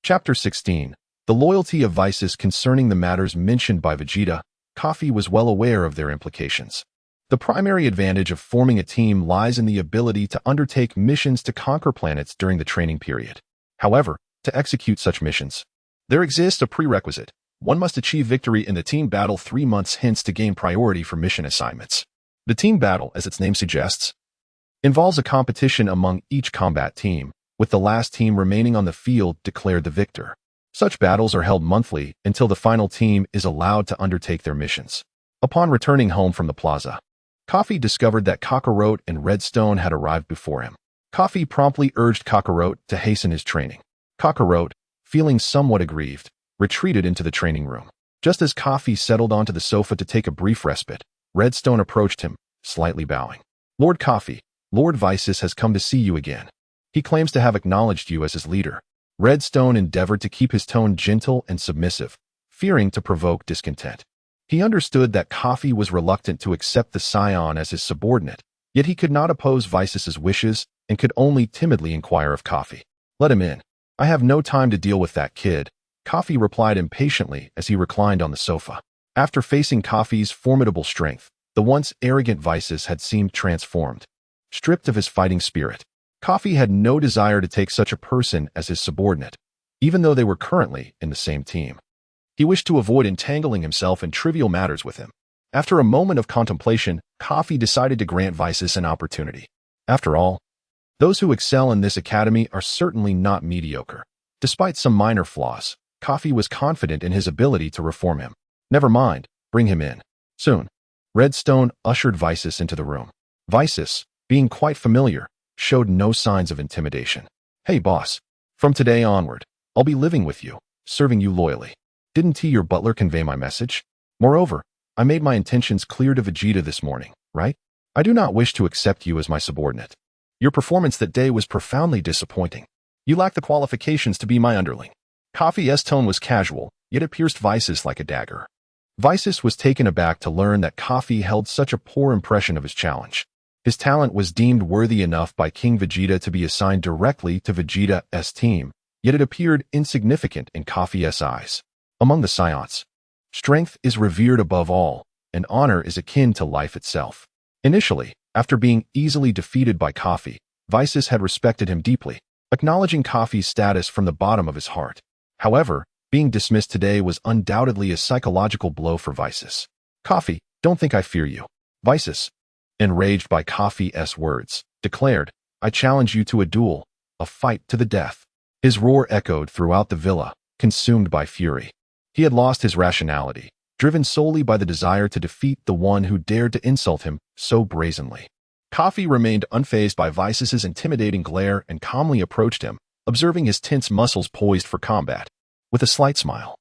Chapter 16. The loyalty of vices. Concerning the matters mentioned by Vegeta, Kafi was well aware of their implications. The primary advantage of forming a team lies in the ability to undertake missions to conquer planets during the training period. However, to execute such missions, there exists a prerequisite. One must achieve victory in the team battle 3 months hence to gain priority for mission assignments. The team battle, as its name suggests, involves a competition among each combat team, with the last team remaining on the field declared the victor. Such battles are held monthly until the final team is allowed to undertake their missions. Upon returning home from the plaza, Kafi discovered that Cockaro and Redstone had arrived before him. Kafi promptly urged Cockaro to hasten his training. Cockaro, feeling somewhat aggrieved, retreated into the training room. Just as Kafi settled onto the sofa to take a brief respite, Redstone approached him, slightly bowing. "Lord Kafi, Lord Vices has come to see you again. He claims to have acknowledged you as his leader." Redstone endeavored to keep his tone gentle and submissive, fearing to provoke discontent. He understood that Kafi was reluctant to accept the Scion as his subordinate, yet he could not oppose Vices's wishes and could only timidly inquire of Kafi. "Let him in. I have no time to deal with that kid," Kafi replied impatiently as he reclined on the sofa. After facing Kafi's formidable strength, the once arrogant Vices had seemed transformed. Stripped of his fighting spirit, Kafi had no desire to take such a person as his subordinate, even though they were currently in the same team. He wished to avoid entangling himself in trivial matters with him. After a moment of contemplation, Kafi decided to grant Vices an opportunity. After all, those who excel in this academy are certainly not mediocre. Despite some minor flaws, Kafi was confident in his ability to reform him. "Never mind, bring him in." Soon, Redstone ushered Vices into the room. Vices, being quite familiar, showed no signs of intimidation. "Hey boss, from today onward, I'll be living with you, serving you loyally. Didn't your butler convey my message? Moreover, I made my intentions clear to Vegeta this morning, right? I do not wish to accept you as my subordinate." Your performance that day was profoundly disappointing. You lack the qualifications to be my underling. Kafi's tone was casual, yet it pierced Vices like a dagger. Vices was taken aback to learn that Kafi held such a poor impression of his challenge. His talent was deemed worthy enough by King Vegeta to be assigned directly to Vegeta's team, yet it appeared insignificant in Kafi's eyes. Among the Scions, strength is revered above all, and honor is akin to life itself. Initially, after being easily defeated by Kafi, Vices had respected him deeply, acknowledging Kafi's status from the bottom of his heart. However, being dismissed today was undoubtedly a psychological blow for Vices. Kafi, don't think I fear you. Vices, enraged by Kafi's words, declared, I challenge you to a duel, a fight to the death. His roar echoed throughout the villa, consumed by fury. He had lost his rationality, driven solely by the desire to defeat the one who dared to insult him so brazenly. Kafi remained unfazed by Vices' intimidating glare and calmly approached him, observing his tense muscles poised for combat. With a slight smile,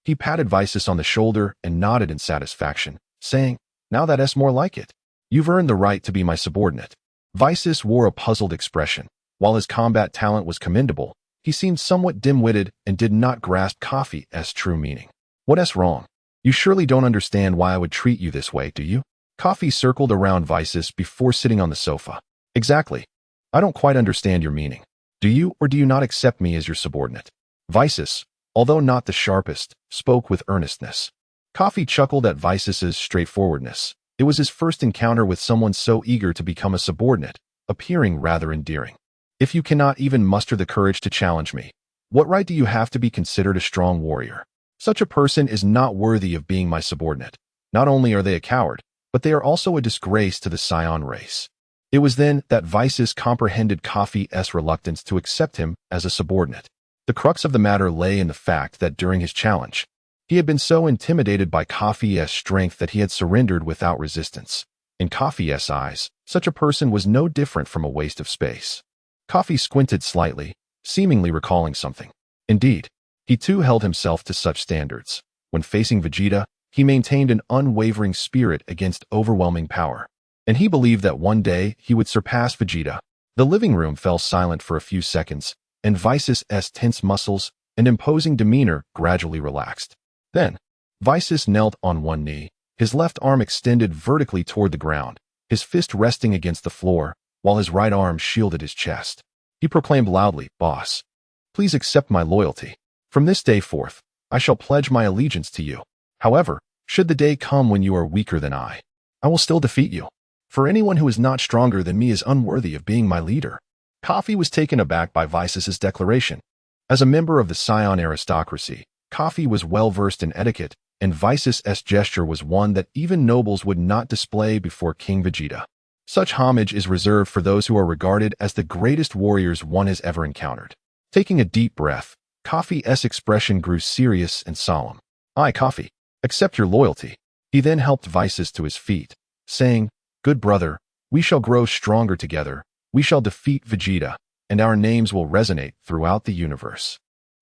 he patted Vices on the shoulder and nodded in satisfaction, saying, Now that's more like it. You've earned the right to be my subordinate. Vices wore a puzzled expression. While his combat talent was commendable, he seemed somewhat dim-witted and did not grasp Kafi's true meaning. What's wrong? You surely don't understand why I would treat you this way, do you? Kafi circled around Vices before sitting on the sofa. Exactly. I don't quite understand your meaning. Do you or do you not accept me as your subordinate? Vices, although not the sharpest, spoke with earnestness. Kafi chuckled at Vices' straightforwardness. It was his first encounter with someone so eager to become a subordinate, appearing rather endearing. If you cannot even muster the courage to challenge me, what right do you have to be considered a strong warrior? Such a person is not worthy of being my subordinate. Not only are they a coward, but they are also a disgrace to the Scion race. It was then that Vices comprehended Kafi's reluctance to accept him as a subordinate. The crux of the matter lay in the fact that during his challenge, he had been so intimidated by Kafi's strength that he had surrendered without resistance. In Kafi's eyes, such a person was no different from a waste of space. Kafi squinted slightly, seemingly recalling something. Indeed, he too held himself to such standards. When facing Vegeta, he maintained an unwavering spirit against overwhelming power, and he believed that one day he would surpass Vegeta. The living room fell silent for a few seconds, and Vices' tense muscles and imposing demeanor gradually relaxed. Then, Vices knelt on one knee, his left arm extended vertically toward the ground, his fist resting against the floor, while his right arm shielded his chest. He proclaimed loudly, Boss, please accept my loyalty. From this day forth, I shall pledge my allegiance to you. However, should the day come when you are weaker than I will still defeat you. For anyone who is not stronger than me is unworthy of being my leader. Kafi was taken aback by Vices' declaration. As a member of the Scion aristocracy, Kafi was well-versed in etiquette, and Vices' gesture was one that even nobles would not display before King Vegeta. Such homage is reserved for those who are regarded as the greatest warriors one has ever encountered. Taking a deep breath, Kafi's expression grew serious and solemn. I, Kafi, accept your loyalty. He then helped Vices to his feet, saying, Good brother, we shall grow stronger together. We shall defeat Vegeta, and our names will resonate throughout the universe.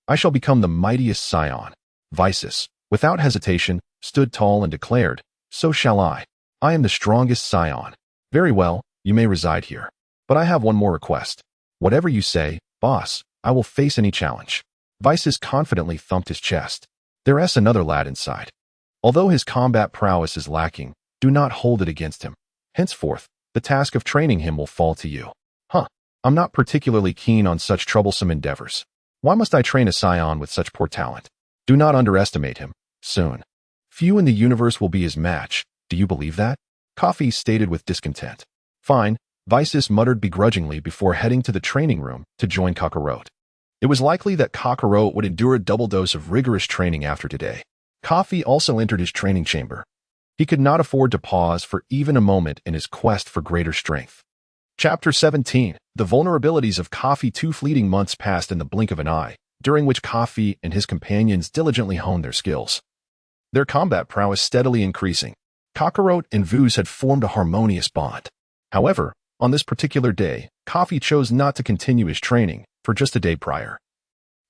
I shall become the mightiest Scion. Vices, without hesitation, stood tall and declared, So shall I. I am the strongest Scion. Very well, you may reside here. But I have one more request. Whatever you say, boss, I will face any challenge. Vices confidently thumped his chest. There's another lad inside. Although his combat prowess is lacking, do not hold it against him. Henceforth, the task of training him will fall to you. I'm not particularly keen on such troublesome endeavors. Why must I train a Scion with such poor talent? Do not underestimate him. Soon, few in the universe will be his match. Do you believe that? Kafi stated with discontent. Fine, Vices muttered begrudgingly before heading to the training room to join Cockaro. It was likely that Cockaro would endure a double dose of rigorous training after today. Kafi also entered his training chamber. He could not afford to pause for even a moment in his quest for greater strength. Chapter 17. The vulnerabilities of Kafi. 2 fleeting months passed in the blink of an eye, during which Kafi and his companions diligently honed their skills. Their combat prowess steadily increasing. Cockaro and Vuz had formed a harmonious bond. However, on this particular day, Kafi chose not to continue his training for just a day prior.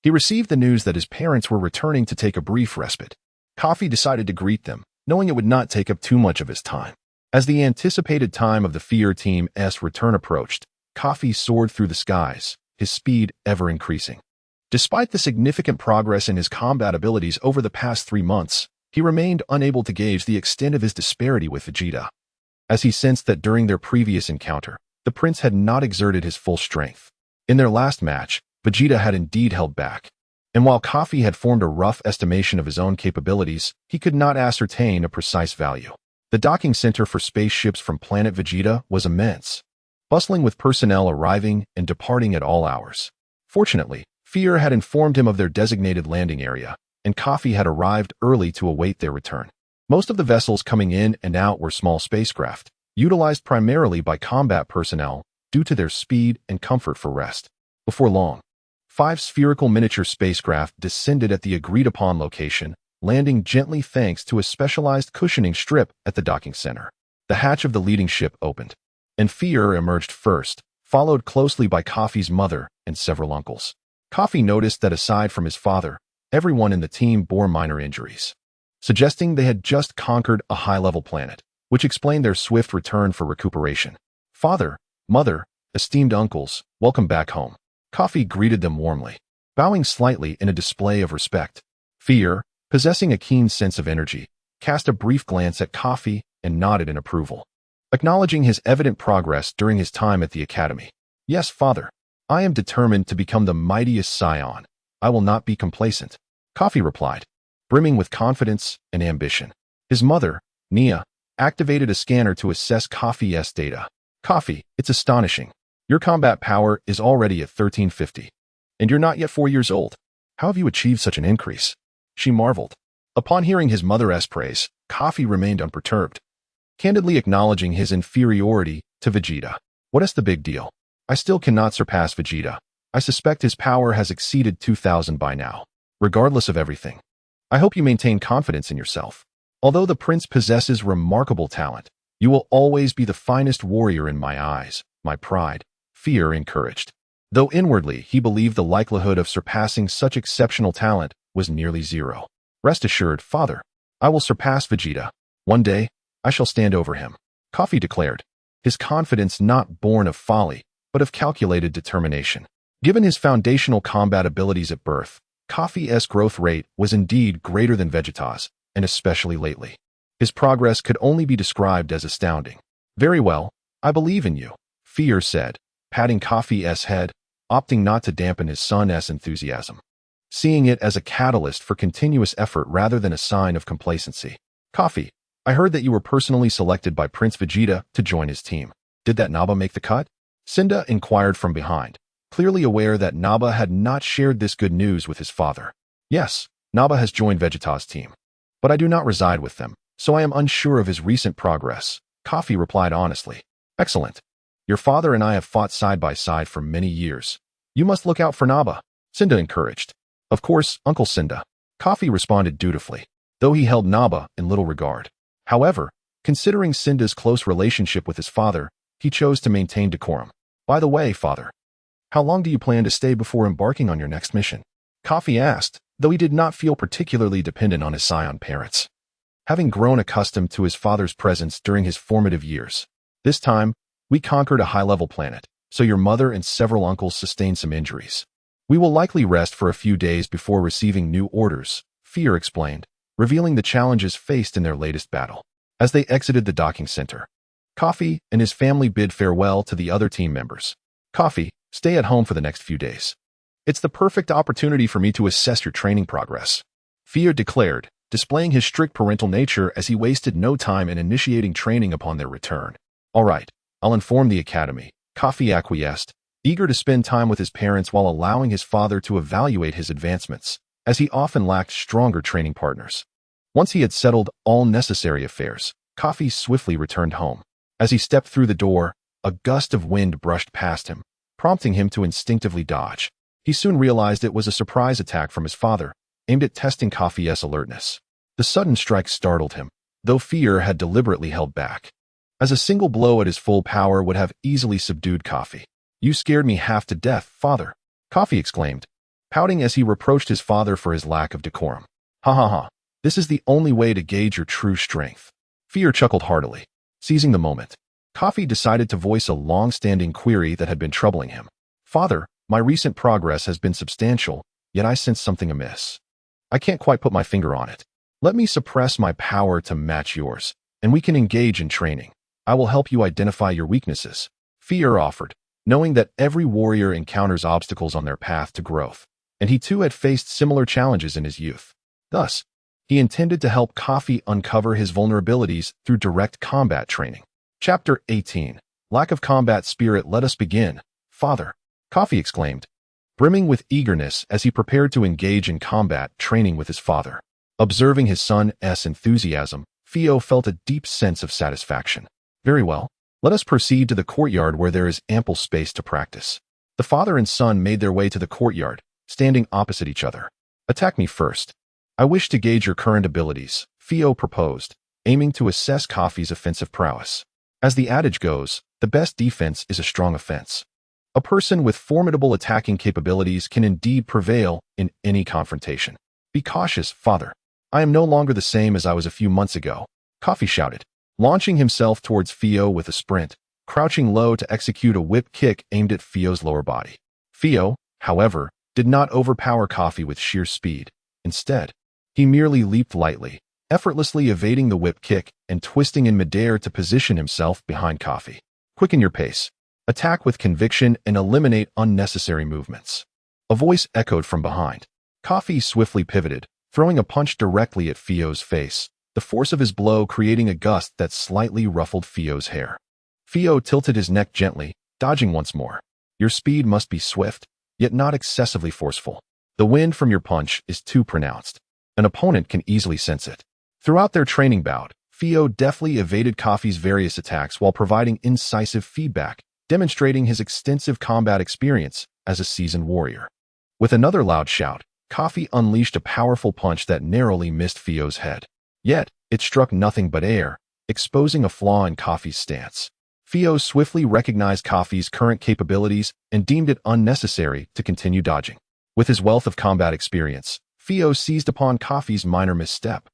He received the news that his parents were returning to take a brief respite. Kafi decided to greet them, knowing it would not take up too much of his time. As the anticipated time of the Fear Team's return approached, Kafi soared through the skies, his speed ever increasing. Despite the significant progress in his combat abilities over the past 3 months, he remained unable to gauge the extent of his disparity with Vegeta, as he sensed that during their previous encounter, the prince had not exerted his full strength. In their last match, Vegeta had indeed held back, and while Kafi had formed a rough estimation of his own capabilities, he could not ascertain a precise value. The docking center for spaceships from planet Vegeta was immense, bustling with personnel arriving and departing at all hours. Fortunately, Fear had informed him of their designated landing area, and Kafi had arrived early to await their return. Most of the vessels coming in and out were small spacecraft, utilized primarily by combat personnel due to their speed and comfort for rest. Before long, 5 spherical miniature spacecraft descended at the agreed-upon location, landing gently thanks to a specialized cushioning strip at the docking center. The hatch of the leading ship opened, and Fear emerged first, followed closely by Kafi's mother and several uncles. Kafi noticed that aside from his father, everyone in the team bore minor injuries, suggesting they had just conquered a high-level planet, which explained their swift return for recuperation. Father, mother, esteemed uncles, welcome back home. Kafi greeted them warmly, bowing slightly in a display of respect. Fear, possessing a keen sense of energy, cast a brief glance at Kafi and nodded in approval, acknowledging his evident progress during his time at the academy. Yes, father. I am determined to become the mightiest Scion. I will not be complacent, Kafi replied, brimming with confidence and ambition. His mother, Nia, activated a scanner to assess Kafi's data. Kafi, it's astonishing. Your combat power is already at 1350, and you're not yet 4 years old. How have you achieved such an increase? She marveled. Upon hearing his mother's praise, Kafi remained unperturbed, candidly acknowledging his inferiority to Vegeta. What is the big deal? I still cannot surpass Vegeta. I suspect his power has exceeded 2000 by now. Regardless of everything, I hope you maintain confidence in yourself. Although the prince possesses remarkable talent, you will always be the finest warrior in my eyes, my pride, Fear encouraged. Though inwardly he believed the likelihood of surpassing such exceptional talent was nearly zero. Rest assured, father, I will surpass Vegeta. One day, I shall stand over him, Kafi declared, his confidence not born of folly, but of calculated determination. Given his foundational combat abilities at birth, Kafi's growth rate was indeed greater than Vegeta's, and especially lately. His progress could only be described as astounding. Very well, I believe in you, Fear said, patting Kafi's head, opting not to dampen his son's enthusiasm, seeing it as a catalyst for continuous effort rather than a sign of complacency. Kafi, I heard that you were personally selected by Prince Vegeta to join his team. Did that Naba make the cut? Cinda inquired from behind, clearly aware that Naba had not shared this good news with his father. Yes, Naba has joined Vegeta's team, but I do not reside with them, so I am unsure of his recent progress, Kafi replied honestly. Excellent. Your father and I have fought side by side for many years. You must look out for Naba, Cinda encouraged. Of course, Uncle Cinda, Kafi responded dutifully, though he held Naba in little regard. However, considering Cinda's close relationship with his father, he chose to maintain decorum. By the way, father, how long do you plan to stay before embarking on your next mission? Kafi asked, though he did not feel particularly dependent on his Scion parents, having grown accustomed to his father's presence during his formative years. This time, we conquered a high-level planet, so your mother and several uncles sustained some injuries. We will likely rest for a few days before receiving new orders, Fear explained, revealing the challenges faced in their latest battle. As they exited the docking center, Kafi and his family bid farewell to the other team members. Kafi, stay at home for the next few days. It's the perfect opportunity for me to assess your training progress, Fear declared, displaying his strict parental nature as he wasted no time in initiating training upon their return. All right, I'll inform the academy, Kafi acquiesced, eager to spend time with his parents while allowing his father to evaluate his advancements, as he often lacked stronger training partners. Once he had settled all necessary affairs, Kafi swiftly returned home. As he stepped through the door, a gust of wind brushed past him, prompting him to instinctively dodge. He soon realized it was a surprise attack from his father, aimed at testing Kafi's alertness. The sudden strike startled him, though Fear had deliberately held back, as a single blow at his full power would have easily subdued Kafi. You scared me half to death, father, Kafi exclaimed, pouting as he reproached his father for his lack of decorum. Ha ha ha, this is the only way to gauge your true strength. Fear chuckled heartily, seizing the moment. Kafi decided to voice a long-standing query that had been troubling him. Father, my recent progress has been substantial, yet I sense something amiss. I can't quite put my finger on it. Let me suppress my power to match yours, and we can engage in training. I will help you identify your weaknesses. Fear offered, knowing that every warrior encounters obstacles on their path to growth, and he too had faced similar challenges in his youth. Thus, he intended to help Kafi uncover his vulnerabilities through direct combat training. Chapter 18. Lack of combat spirit. Let us begin. Father, Kafi exclaimed, brimming with eagerness as he prepared to engage in combat training with his father. Observing his son's enthusiasm, Fio felt a deep sense of satisfaction. Very well, let us proceed to the courtyard where there is ample space to practice. The father and son made their way to the courtyard, standing opposite each other. Attack me first. I wish to gauge your current abilities, Fio proposed, aiming to assess Kafi's offensive prowess. As the adage goes, the best defense is a strong offense. A person with formidable attacking capabilities can indeed prevail in any confrontation. Be cautious, father. I am no longer the same as I was a few months ago, Kafi shouted, launching himself towards Fio with a sprint, crouching low to execute a whip kick aimed at Fio's lower body. Fio, however, did not overpower Kafi with sheer speed. Instead, he merely leaped lightly, effortlessly evading the whip kick and twisting in midair to position himself behind Kafi. Quicken your pace. Attack with conviction and eliminate unnecessary movements. A voice echoed from behind. Kafi swiftly pivoted, throwing a punch directly at Fio's face, the force of his blow creating a gust that slightly ruffled Fio's hair. Fio tilted his neck gently, dodging once more. Your speed must be swift, yet not excessively forceful. The wind from your punch is too pronounced. An opponent can easily sense it. Throughout their training bout, Fio deftly evaded Kafi's various attacks while providing incisive feedback, demonstrating his extensive combat experience as a seasoned warrior. With another loud shout, Kafi unleashed a powerful punch that narrowly missed Fio's head. Yet, it struck nothing but air, exposing a flaw in Kafi's stance. Fio swiftly recognized Kafi's current capabilities and deemed it unnecessary to continue dodging. With his wealth of combat experience, Fio seized upon Kafi's minor misstep,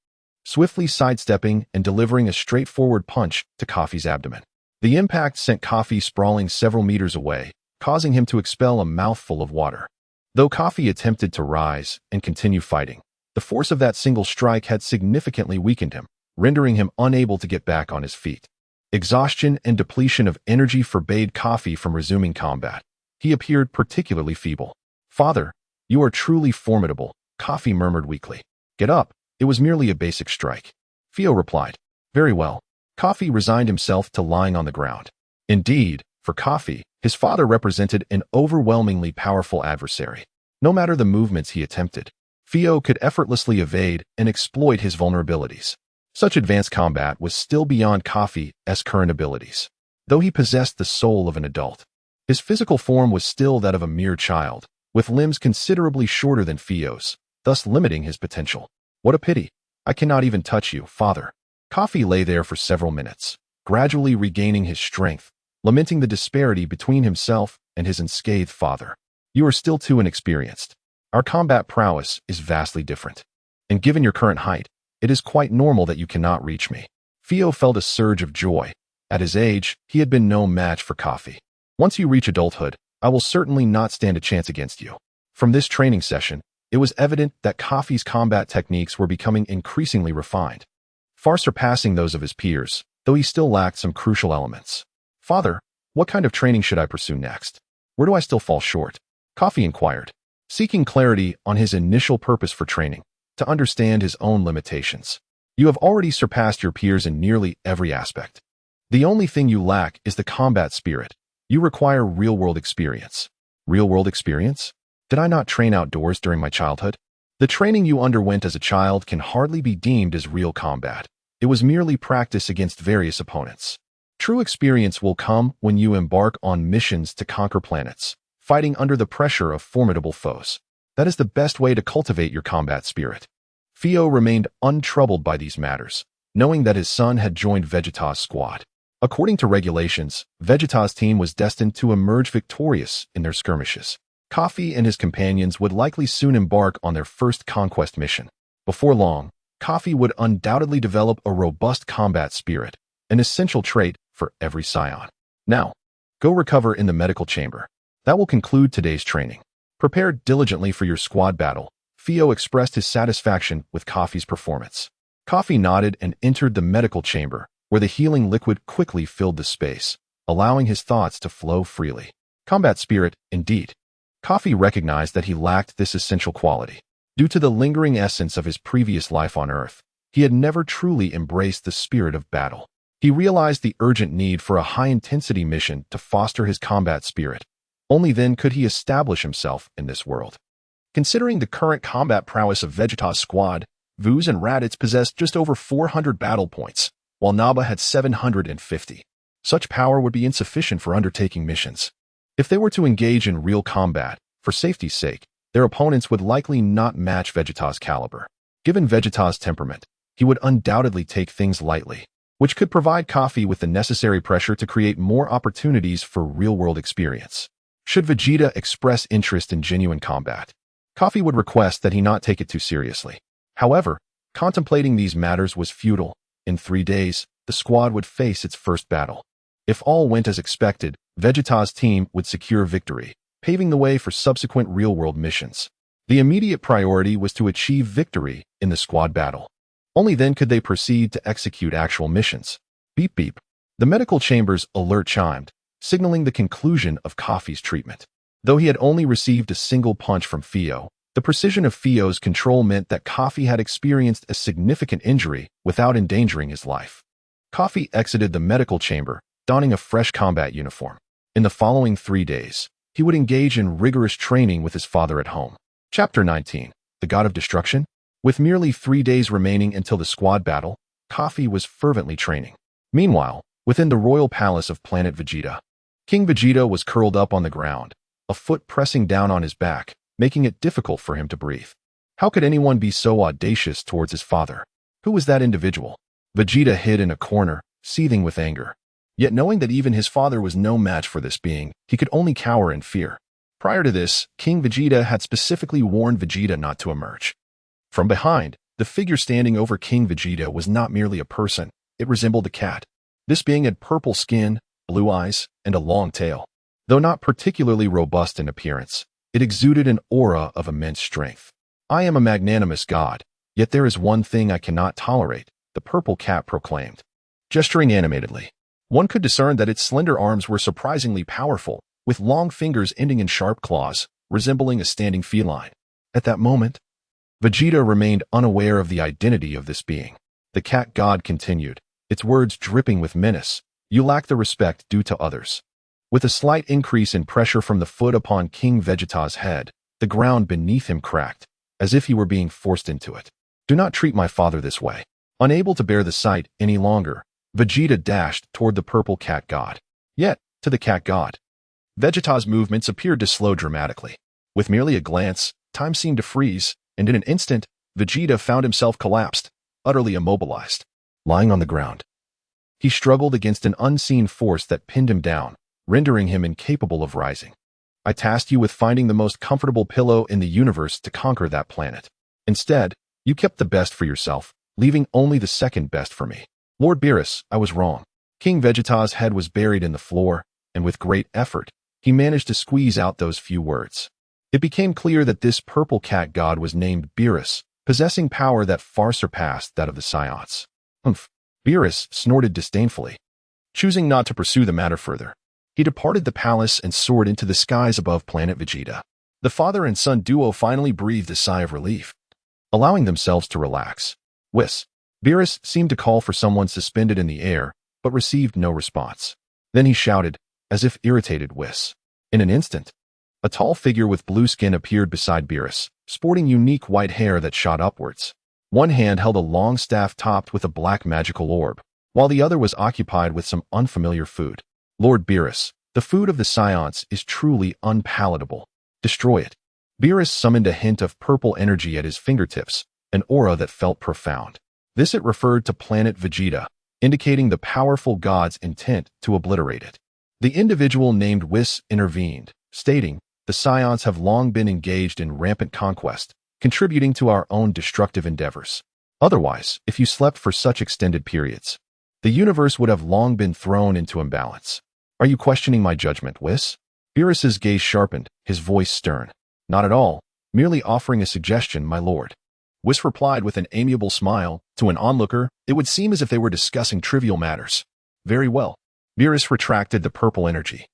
swiftly sidestepping and delivering a straightforward punch to Kafi's abdomen. The impact sent Kafi sprawling several meters away, causing him to expel a mouthful of water. Though Kafi attempted to rise and continue fighting, the force of that single strike had significantly weakened him, rendering him unable to get back on his feet. Exhaustion and depletion of energy forbade Kafi from resuming combat. He appeared particularly feeble. Father, you are truly formidable, Kafi murmured weakly. Get up, it was merely a basic strike. Fio replied. Very well. Kafi resigned himself to lying on the ground. Indeed, for Kafi, his father represented an overwhelmingly powerful adversary. No matter the movements he attempted, Fio could effortlessly evade and exploit his vulnerabilities. Such advanced combat was still beyond Kafi's current abilities. Though he possessed the soul of an adult, his physical form was still that of a mere child, with limbs considerably shorter than Fio's, thus limiting his potential. What a pity. I cannot even touch you, father. Kafi lay there for several minutes, gradually regaining his strength, lamenting the disparity between himself and his unscathed father. You are still too inexperienced. Our combat prowess is vastly different. And given your current height, it is quite normal that you cannot reach me. Fio felt a surge of joy. At his age, he had been no match for Kafi. Once you reach adulthood, I will certainly not stand a chance against you. From this training session, it was evident that Kafi's combat techniques were becoming increasingly refined, far surpassing those of his peers, though he still lacked some crucial elements. Father, what kind of training should I pursue next? Where do I still fall short? Kafi inquired, seeking clarity on his initial purpose for training, to understand his own limitations. You have already surpassed your peers in nearly every aspect. The only thing you lack is the combat spirit. You require real-world experience. Real-world experience? Did I not train outdoors during my childhood? The training you underwent as a child can hardly be deemed as real combat. It was merely practice against various opponents. True experience will come when you embark on missions to conquer planets, fighting under the pressure of formidable foes. That is the best way to cultivate your combat spirit. Fio remained untroubled by these matters, knowing that his son had joined Vegeta's squad. According to regulations, Vegeta's team was destined to emerge victorious in their skirmishes. Kafi and his companions would likely soon embark on their first conquest mission. Before long, Kafi would undoubtedly develop a robust combat spirit, an essential trait for every Scion. Now, go recover in the medical chamber. That will conclude today's training. Prepare diligently for your squad battle. Theo expressed his satisfaction with Kafi's performance. Kafi nodded and entered the medical chamber, where the healing liquid quickly filled the space, allowing his thoughts to flow freely. Combat spirit, indeed. Kafi recognized that he lacked this essential quality. Due to the lingering essence of his previous life on Earth, he had never truly embraced the spirit of battle. He realized the urgent need for a high-intensity mission to foster his combat spirit. Only then could he establish himself in this world. Considering the current combat prowess of Vegeta's squad, Vuz and Raditz possessed just over 400 battle points, while Naba had 750. Such power would be insufficient for undertaking missions. If they were to engage in real combat, for safety's sake, their opponents would likely not match Vegeta's caliber. Given Vegeta's temperament, he would undoubtedly take things lightly, which could provide Kafi with the necessary pressure to create more opportunities for real-world experience. Should Vegeta express interest in genuine combat, Kafi would request that he not take it too seriously. However, contemplating these matters was futile. In 3 days, the squad would face its first battle. If all went as expected, Vegeta's team would secure victory, paving the way for subsequent real-world missions. The immediate priority was to achieve victory in the squad battle. Only then could they proceed to execute actual missions. Beep beep. The medical chamber's alert chimed, signaling the conclusion of Kafi's treatment. Though he had only received a single punch from Theo, the precision of Theo's control meant that Kafi had experienced a significant injury without endangering his life. Kafi exited the medical chamber, donning a fresh combat uniform. In the following 3 days, he would engage in rigorous training with his father at home. Chapter 19. The God of Destruction? With merely 3 days remaining until the squad battle, Kafi was fervently training. Meanwhile, within the royal palace of planet Vegeta, King Vegeta was curled up on the ground, a foot pressing down on his back, making it difficult for him to breathe. How could anyone be so audacious towards his father? Who was that individual? Vegeta hid in a corner, seething with anger. Yet knowing that even his father was no match for this being, he could only cower in fear. Prior to this, King Vegeta had specifically warned Vegeta not to emerge. From behind, the figure standing over King Vegeta was not merely a person, it resembled a cat. This being had purple skin, blue eyes, and a long tail. Though not particularly robust in appearance, it exuded an aura of immense strength. I am a magnanimous god, yet there is one thing I cannot tolerate, the purple cat proclaimed. Gesturing animatedly, one could discern that its slender arms were surprisingly powerful, with long fingers ending in sharp claws, resembling a standing feline. At that moment, Vegeta remained unaware of the identity of this being. The cat god continued, its words dripping with menace. You lack the respect due to others. With a slight increase in pressure from the foot upon King Vegeta's head, the ground beneath him cracked, as if he were being forced into it. Do not treat my father this way. Unable to bear the sight any longer, Vegeta dashed toward the purple cat god. Yet, to the cat god, Vegeta's movements appeared to slow dramatically. With merely a glance, time seemed to freeze, and in an instant, Vegeta found himself collapsed, utterly immobilized. Lying on the ground, he struggled against an unseen force that pinned him down, rendering him incapable of rising. I tasked you with finding the most comfortable pillow in the universe to conquer that planet. Instead, you kept the best for yourself, leaving only the second best for me. Lord Beerus, I was wrong. King Vegeta's head was buried in the floor, and with great effort, he managed to squeeze out those few words. It became clear that this purple cat god was named Beerus, possessing power that far surpassed that of the Scions. Humph. Beerus snorted disdainfully. Choosing not to pursue the matter further, he departed the palace and soared into the skies above planet Vegeta. The father and son duo finally breathed a sigh of relief, allowing themselves to relax. Whis. Beerus seemed to call for someone suspended in the air, but received no response. Then he shouted, as if irritated. Whis. In an instant, a tall figure with blue skin appeared beside Beerus, sporting unique white hair that shot upwards. One hand held a long staff topped with a black magical orb, while the other was occupied with some unfamiliar food. Lord Beerus, the food of the Scions is truly unpalatable. Destroy it. Beerus summoned a hint of purple energy at his fingertips, an aura that felt profound. This it referred to planet Vegeta, indicating the powerful god's intent to obliterate it. The individual named Whis intervened, stating, the Scions have long been engaged in rampant conquest, contributing to our own destructive endeavors. Otherwise, if you slept for such extended periods, the universe would have long been thrown into imbalance. Are you questioning my judgment, Whis? Beerus's gaze sharpened, his voice stern. Not at all, merely offering a suggestion, my lord. Whis replied with an amiable smile. To an onlooker, it would seem as if they were discussing trivial matters. Very well. Beerus retracted the purple energy,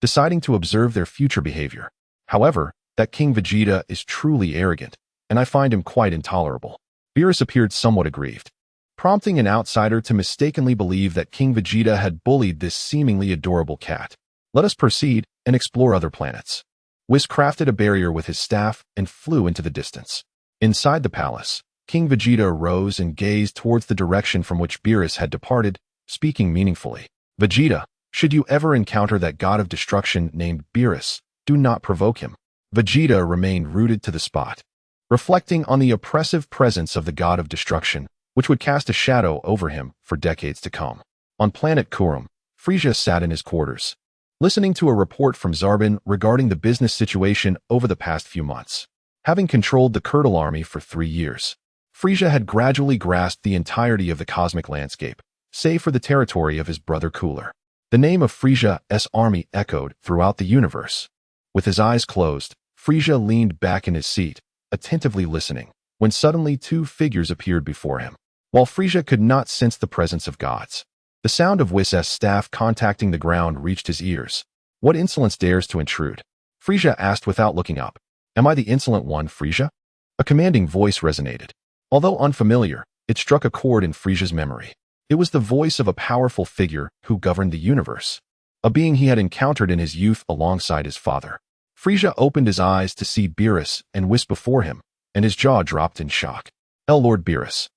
deciding to observe their future behavior. However, that King Vegeta is truly arrogant, and I find him quite intolerable. Beerus appeared somewhat aggrieved, prompting an outsider to mistakenly believe that King Vegeta had bullied this seemingly adorable cat. Let us proceed and explore other planets. Whis crafted a barrier with his staff and flew into the distance. Inside the palace, King Vegeta arose and gazed towards the direction from which Beerus had departed, speaking meaningfully. Vegeta, should you ever encounter that god of destruction named Beerus, do not provoke him. Vegeta remained rooted to the spot, reflecting on the oppressive presence of the god of destruction, which would cast a shadow over him for decades to come. On planet Kurum, Frieza sat in his quarters, listening to a report from Zarbin regarding the business situation over the past few months. Having controlled the Curdle army for 3 years, Frieza had gradually grasped the entirety of the cosmic landscape, save for the territory of his brother Cooler. The name of Frieza's army echoed throughout the universe. With his eyes closed, Frieza leaned back in his seat, attentively listening, when suddenly 2 figures appeared before him. While Frieza could not sense the presence of gods, the sound of Whis' staff contacting the ground reached his ears. What insolence dares to intrude? Frieza asked without looking up. Am I the insolent one, Frieza? A commanding voice resonated. Although unfamiliar, it struck a chord in Frieza's memory. It was the voice of a powerful figure who governed the universe, a being he had encountered in his youth alongside his father. Frieza opened his eyes to see Beerus and Whis before him, and his jaw dropped in shock. Lord Beerus,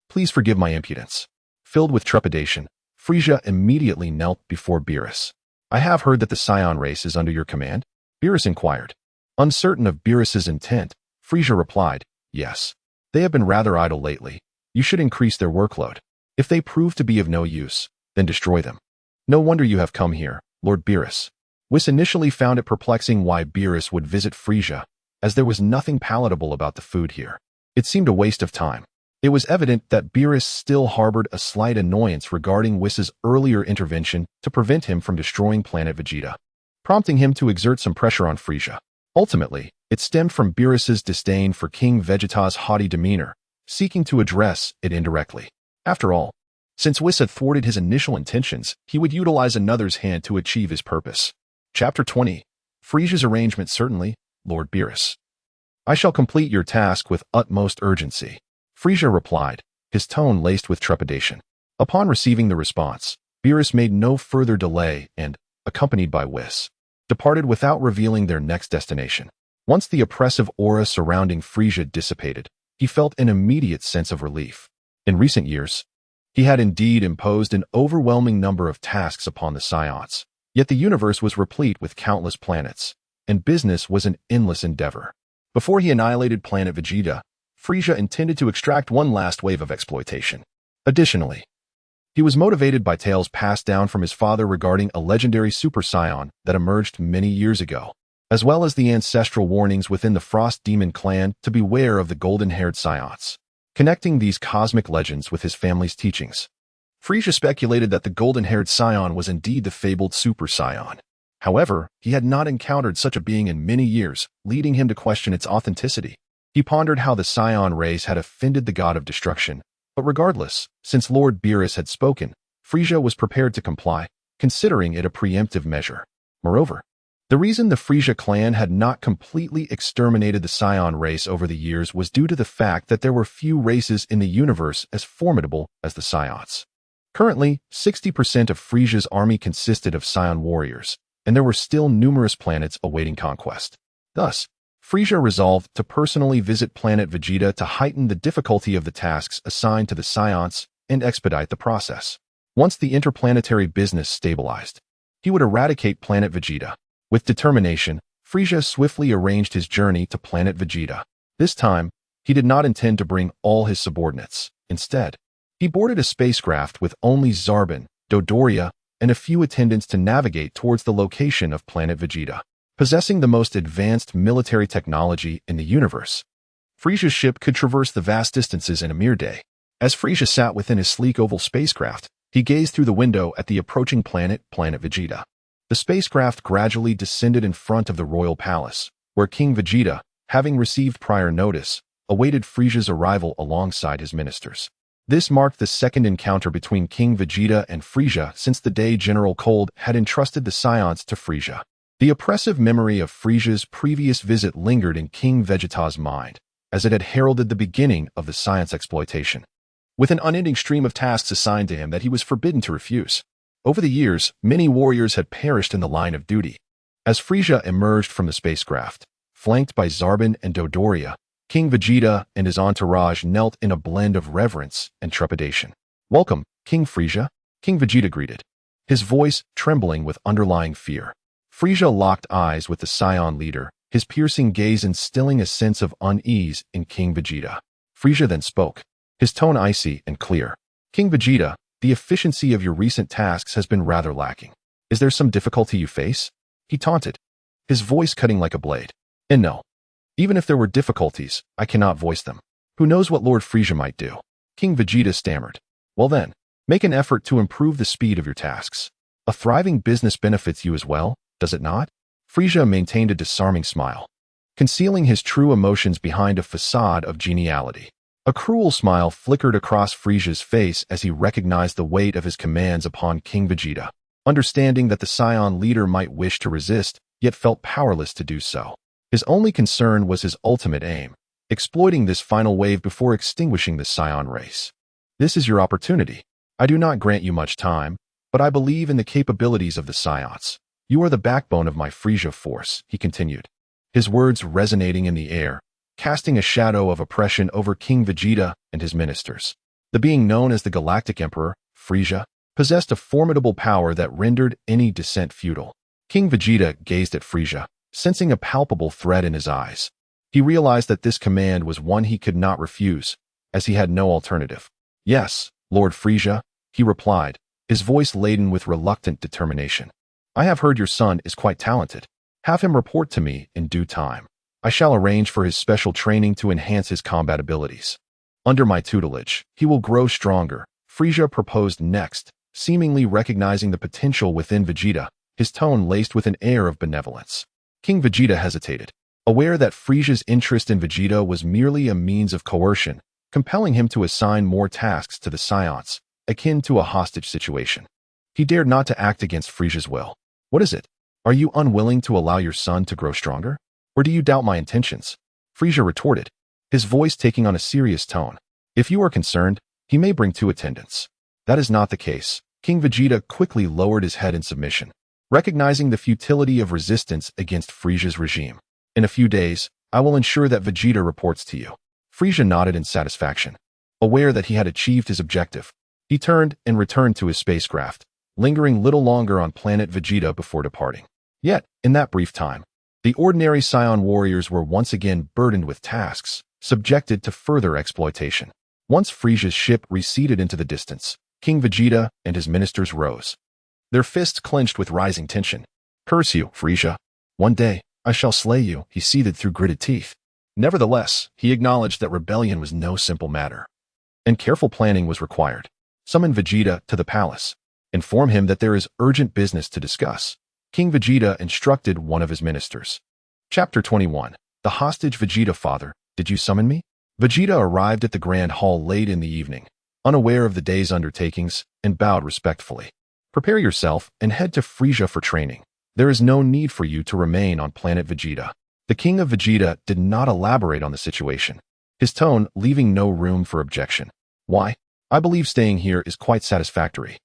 please forgive my impudence. Filled with trepidation, Frieza immediately knelt before Beerus. I have heard that the Scion race is under your command? Beerus inquired. Uncertain of Beerus's intent, Frieza replied, yes. They have been rather idle lately. You should increase their workload. If they prove to be of no use, then destroy them. No wonder you have come here, Lord Beerus. Whis initially found it perplexing why Beerus would visit Frieza, as there was nothing palatable about the food here. It seemed a waste of time. It was evident that Beerus still harbored a slight annoyance regarding Whis' earlier intervention to prevent him from destroying planet Vegeta, prompting him to exert some pressure on Frieza. Ultimately, it stemmed from Beerus's disdain for King Vegeta's haughty demeanor, seeking to address it indirectly. After all, since Whis had thwarted his initial intentions, he would utilize another's hand to achieve his purpose. Chapter 20. Frieza's arrangement. Certainly, Lord Beerus. I shall complete your task with utmost urgency. Frieza replied, his tone laced with trepidation. Upon receiving the response, Beerus made no further delay and, accompanied by Whis, departed without revealing their next destination. Once the oppressive aura surrounding Frieza dissipated, he felt an immediate sense of relief. In recent years, he had indeed imposed an overwhelming number of tasks upon the Scions, yet the universe was replete with countless planets, and business was an endless endeavor. Before he annihilated planet Vegeta, Frieza intended to extract one last wave of exploitation. Additionally, he was motivated by tales passed down from his father regarding a legendary Super Saiyan that emerged many years ago, as well as the ancestral warnings within the Frost Demon clan to beware of the golden-haired Scions. Connecting these cosmic legends with his family's teachings, Frieza speculated that the golden-haired Scion was indeed the fabled Super Saiyan. However, he had not encountered such a being in many years, leading him to question its authenticity. He pondered how the Scion race had offended the god of destruction, but regardless, since Lord Beerus had spoken, Frieza was prepared to comply, considering it a preemptive measure. Moreover, the reason the Frieza clan had not completely exterminated the Scion race over the years was due to the fact that there were few races in the universe as formidable as the Scions. Currently, 60% of Frieza's army consisted of Scion warriors, and there were still numerous planets awaiting conquest. Thus, Frieza resolved to personally visit planet Vegeta to heighten the difficulty of the tasks assigned to the Scions and expedite the process. Once the interplanetary business stabilized, he would eradicate planet Vegeta. With determination, Frieza swiftly arranged his journey to planet Vegeta. This time, he did not intend to bring all his subordinates. Instead, he boarded a spacecraft with only Zarbin, Dodoria, and a few attendants to navigate towards the location of planet Vegeta. Possessing the most advanced military technology in the universe, Frieza's ship could traverse the vast distances in a mere day. As Frieza sat within his sleek oval spacecraft, He gazed through the window at the approaching planet Vegeta. The spacecraft gradually descended in front of the royal palace, where King Vegeta, having received prior notice, awaited Frieza's arrival alongside his ministers. This marked the second encounter between King Vegeta and Frieza since the day General Cold had entrusted the Scions to Frieza. The oppressive memory of Frieza's previous visit lingered in King Vegeta's mind, as it had heralded the beginning of the Science exploitation. With an unending stream of tasks assigned to him that he was forbidden to refuse. Over the years, many warriors had perished in the line of duty. As Frieza emerged from the spacecraft, flanked by Zarbon and Dodoria, King Vegeta and his entourage knelt in a blend of reverence and trepidation. "Welcome, King Frieza," King Vegeta greeted, his voice trembling with underlying fear. Frieza locked eyes with the Scion leader, his piercing gaze instilling a sense of unease in King Vegeta. Frieza then spoke, his tone icy and clear. "King Vegeta, the efficiency of your recent tasks has been rather lacking. Is there some difficulty you face?" He taunted, his voice cutting like a blade. "And no. Even if there were difficulties, I cannot voice them. Who knows what Lord Frieza might do?" King Vegeta stammered. "Well then, make an effort to improve the speed of your tasks. A thriving business benefits you as well, does it not?" Frieza maintained a disarming smile, concealing his true emotions behind a facade of geniality. A cruel smile flickered across Frieza's face as he recognized the weight of his commands upon King Vegeta, understanding that the Scion leader might wish to resist, yet felt powerless to do so. His only concern was his ultimate aim, exploiting this final wave before extinguishing the Scion race. "This is your opportunity. I do not grant you much time, but I believe in the capabilities of the Scions. You are the backbone of my Frieza force," he continued, his words resonating in the air, casting a shadow of oppression over King Vegeta and his ministers. The being known as the Galactic Emperor, Frieza, possessed a formidable power that rendered any dissent futile. King Vegeta gazed at Frieza, sensing a palpable threat in his eyes. He realized that this command was one he could not refuse, as he had no alternative. "Yes, Lord Frieza," he replied, his voice laden with reluctant determination. "I have heard your son is quite talented. Have him report to me in due time. I shall arrange for his special training to enhance his combat abilities. Under my tutelage, he will grow stronger," Frieza proposed next, seemingly recognizing the potential within Vegeta, his tone laced with an air of benevolence. King Vegeta hesitated, aware that Frieza's interest in Vegeta was merely a means of coercion, compelling him to assign more tasks to the Scions, akin to a hostage situation. He dared not to act against Frieza's will. "What is it? Are you unwilling to allow your son to grow stronger? Or do you doubt my intentions?" Frieza retorted, his voice taking on a serious tone. "If you are concerned, he may bring 2 attendants." "That is not the case." King Vegeta quickly lowered his head in submission, recognizing the futility of resistance against Frieza's regime. "In a few days, I will ensure that Vegeta reports to you." Frieza nodded in satisfaction, aware that he had achieved his objective. He turned and returned to his spacecraft, lingering little longer on planet Vegeta before departing. Yet, in that brief time, the ordinary Scion warriors were once again burdened with tasks, subjected to further exploitation. Once Frieza's ship receded into the distance, King Vegeta and his ministers rose, their fists clenched with rising tension. "Curse you, Frieza. One day, I shall slay you," he seethed through gritted teeth. Nevertheless, he acknowledged that rebellion was no simple matter, and careful planning was required. Summon Vegeta to the palace. Inform him that there is urgent business to discuss. King Vegeta instructed one of his ministers. Chapter 21. The Hostage. Vegeta. "Father, did you summon me?" Vegeta arrived at the Grand Hall late in the evening, unaware of the day's undertakings, and bowed respectfully. "Prepare yourself and head to Frieza for training. There is no need for you to remain on planet Vegeta." The King of Vegeta did not elaborate on the situation, his tone leaving no room for objection. "Why? I believe staying here is quite satisfactory,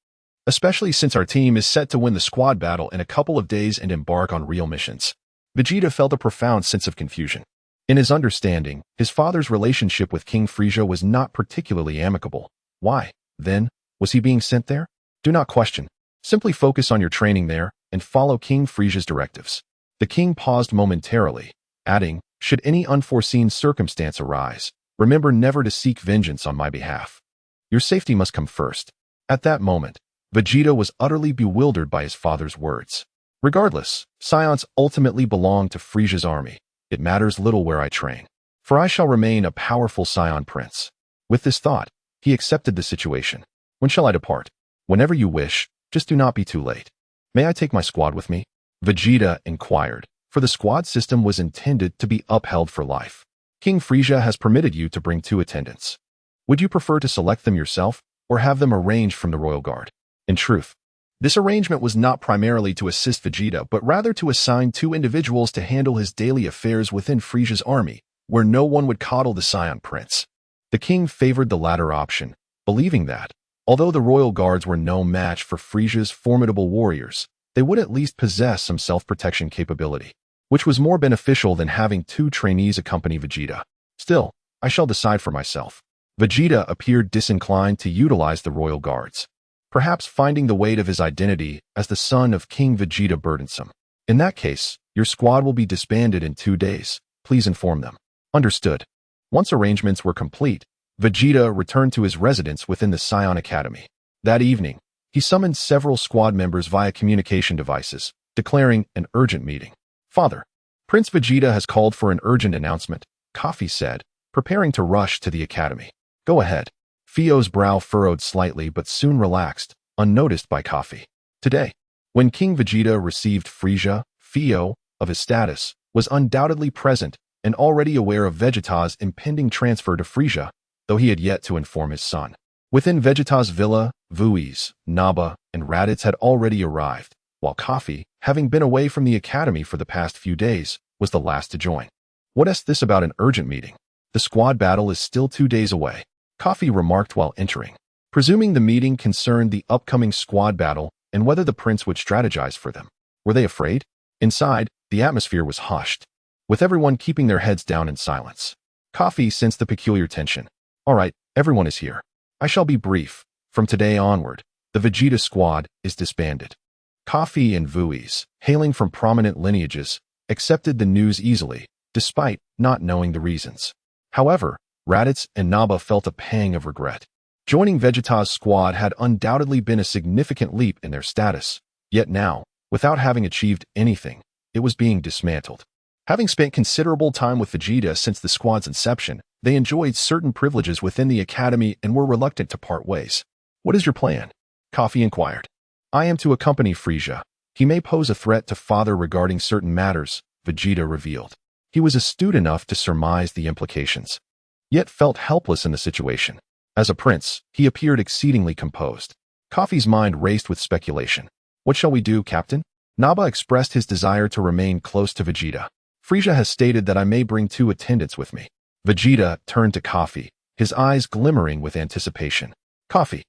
especially since our team is set to win the squad battle in a couple of days and embark on real missions." Vegeta felt a profound sense of confusion. In his understanding, his father's relationship with King Frieza was not particularly amicable. Why, then, was he being sent there? Do not question. Simply focus on your training there and follow King Frieza's directives. The king paused momentarily, adding, "Should any unforeseen circumstance arise, remember never to seek vengeance on my behalf. Your safety must come first." At that moment, Vegeta was utterly bewildered by his father's words. "Regardless, Scions ultimately belong to Frieza's army. It matters little where I train, for I shall remain a powerful Scion prince." With this thought, he accepted the situation. "When shall I depart?" Whenever you wish, just do not be too late. May I take my squad with me? Vegeta inquired, for the squad system was intended to be upheld for life. King Frieza has permitted you to bring 2 attendants. Would you prefer to select them yourself, or have them arranged from the royal guard? In truth, this arrangement was not primarily to assist Vegeta, but rather to assign 2 individuals to handle his daily affairs within Frieza's army, where no one would coddle the Saiyan prince. The king favored the latter option, believing that, although the royal guards were no match for Frieza's formidable warriors, they would at least possess some self-protection capability, which was more beneficial than having 2 trainees accompany Vegeta. Still, I shall decide for myself. Vegeta appeared disinclined to utilize the royal guards, perhaps finding the weight of his identity as the son of King Vegeta burdensome. In that case, your squad will be disbanded in 2 days. Please inform them. Understood. Once arrangements were complete, Vegeta returned to his residence within the Scion Academy. That evening, he summoned several squad members via communication devices, declaring an urgent meeting. Father, Prince Vegeta has called for an urgent announcement, Kafi said, preparing to rush to the academy. Go ahead. Fio's brow furrowed slightly but soon relaxed, unnoticed by Kafi. Today, when King Vegeta received Frieza, Fio, of his status, was undoubtedly present and already aware of Vegeta's impending transfer to Frieza, though he had yet to inform his son. Within Vegeta's villa, Vuis, Naba, and Raditz had already arrived, while Kafi, having been away from the academy for the past few days, was the last to join. What is this about an urgent meeting? The squad battle is still 2 days away, Kafi remarked while entering, presuming the meeting concerned the upcoming squad battle and whether the prince would strategize for them. Were they afraid? Inside, the atmosphere was hushed, with everyone keeping their heads down in silence. Kafi sensed the peculiar tension. All right, everyone is here. I shall be brief. From today onward, the Vegeta squad is disbanded. Kafi and Vuis, hailing from prominent lineages, accepted the news easily, despite not knowing the reasons. However, Raditz and Naba felt a pang of regret. Joining Vegeta's squad had undoubtedly been a significant leap in their status, yet now, without having achieved anything, it was being dismantled. Having spent considerable time with Vegeta since the squad's inception, they enjoyed certain privileges within the academy and were reluctant to part ways. What is your plan? Kafi inquired. I am to accompany Frieza. He may pose a threat to father regarding certain matters, Vegeta revealed. He was astute enough to surmise the implications, yet felt helpless in the situation. As a prince, he appeared exceedingly composed. Kafi's mind raced with speculation. What shall we do, Captain? Naba expressed his desire to remain close to Vegeta. Frieza has stated that I may bring 2 attendants with me. Vegeta turned to Kafi, his eyes glimmering with anticipation. Kafi,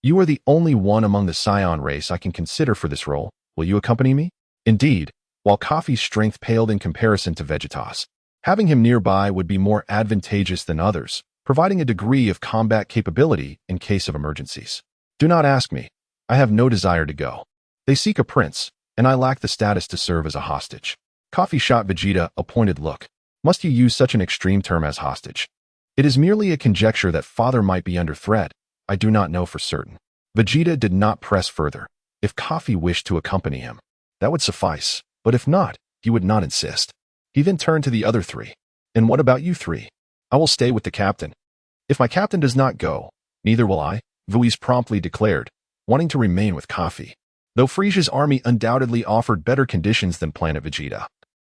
you are the only one among the Scion race I can consider for this role. Will you accompany me? Indeed, while Kafi's strength paled in comparison to Vegeta's, having him nearby would be more advantageous than others, providing a degree of combat capability in case of emergencies. Do not ask me. I have no desire to go. They seek a prince, and I lack the status to serve as a hostage. Kafi shot Vegeta a pointed look. Must you use such an extreme term as hostage? It is merely a conjecture that father might be under threat. I do not know for certain. Vegeta did not press further. If Kafi wished to accompany him, that would suffice, but if not, he would not insist. He then turned to the other 3. And what about you 3? I will stay with the captain. If my captain does not go, neither will I, Vuis promptly declared, wanting to remain with Kafi. Though Frieza's army undoubtedly offered better conditions than Planet Vegeta,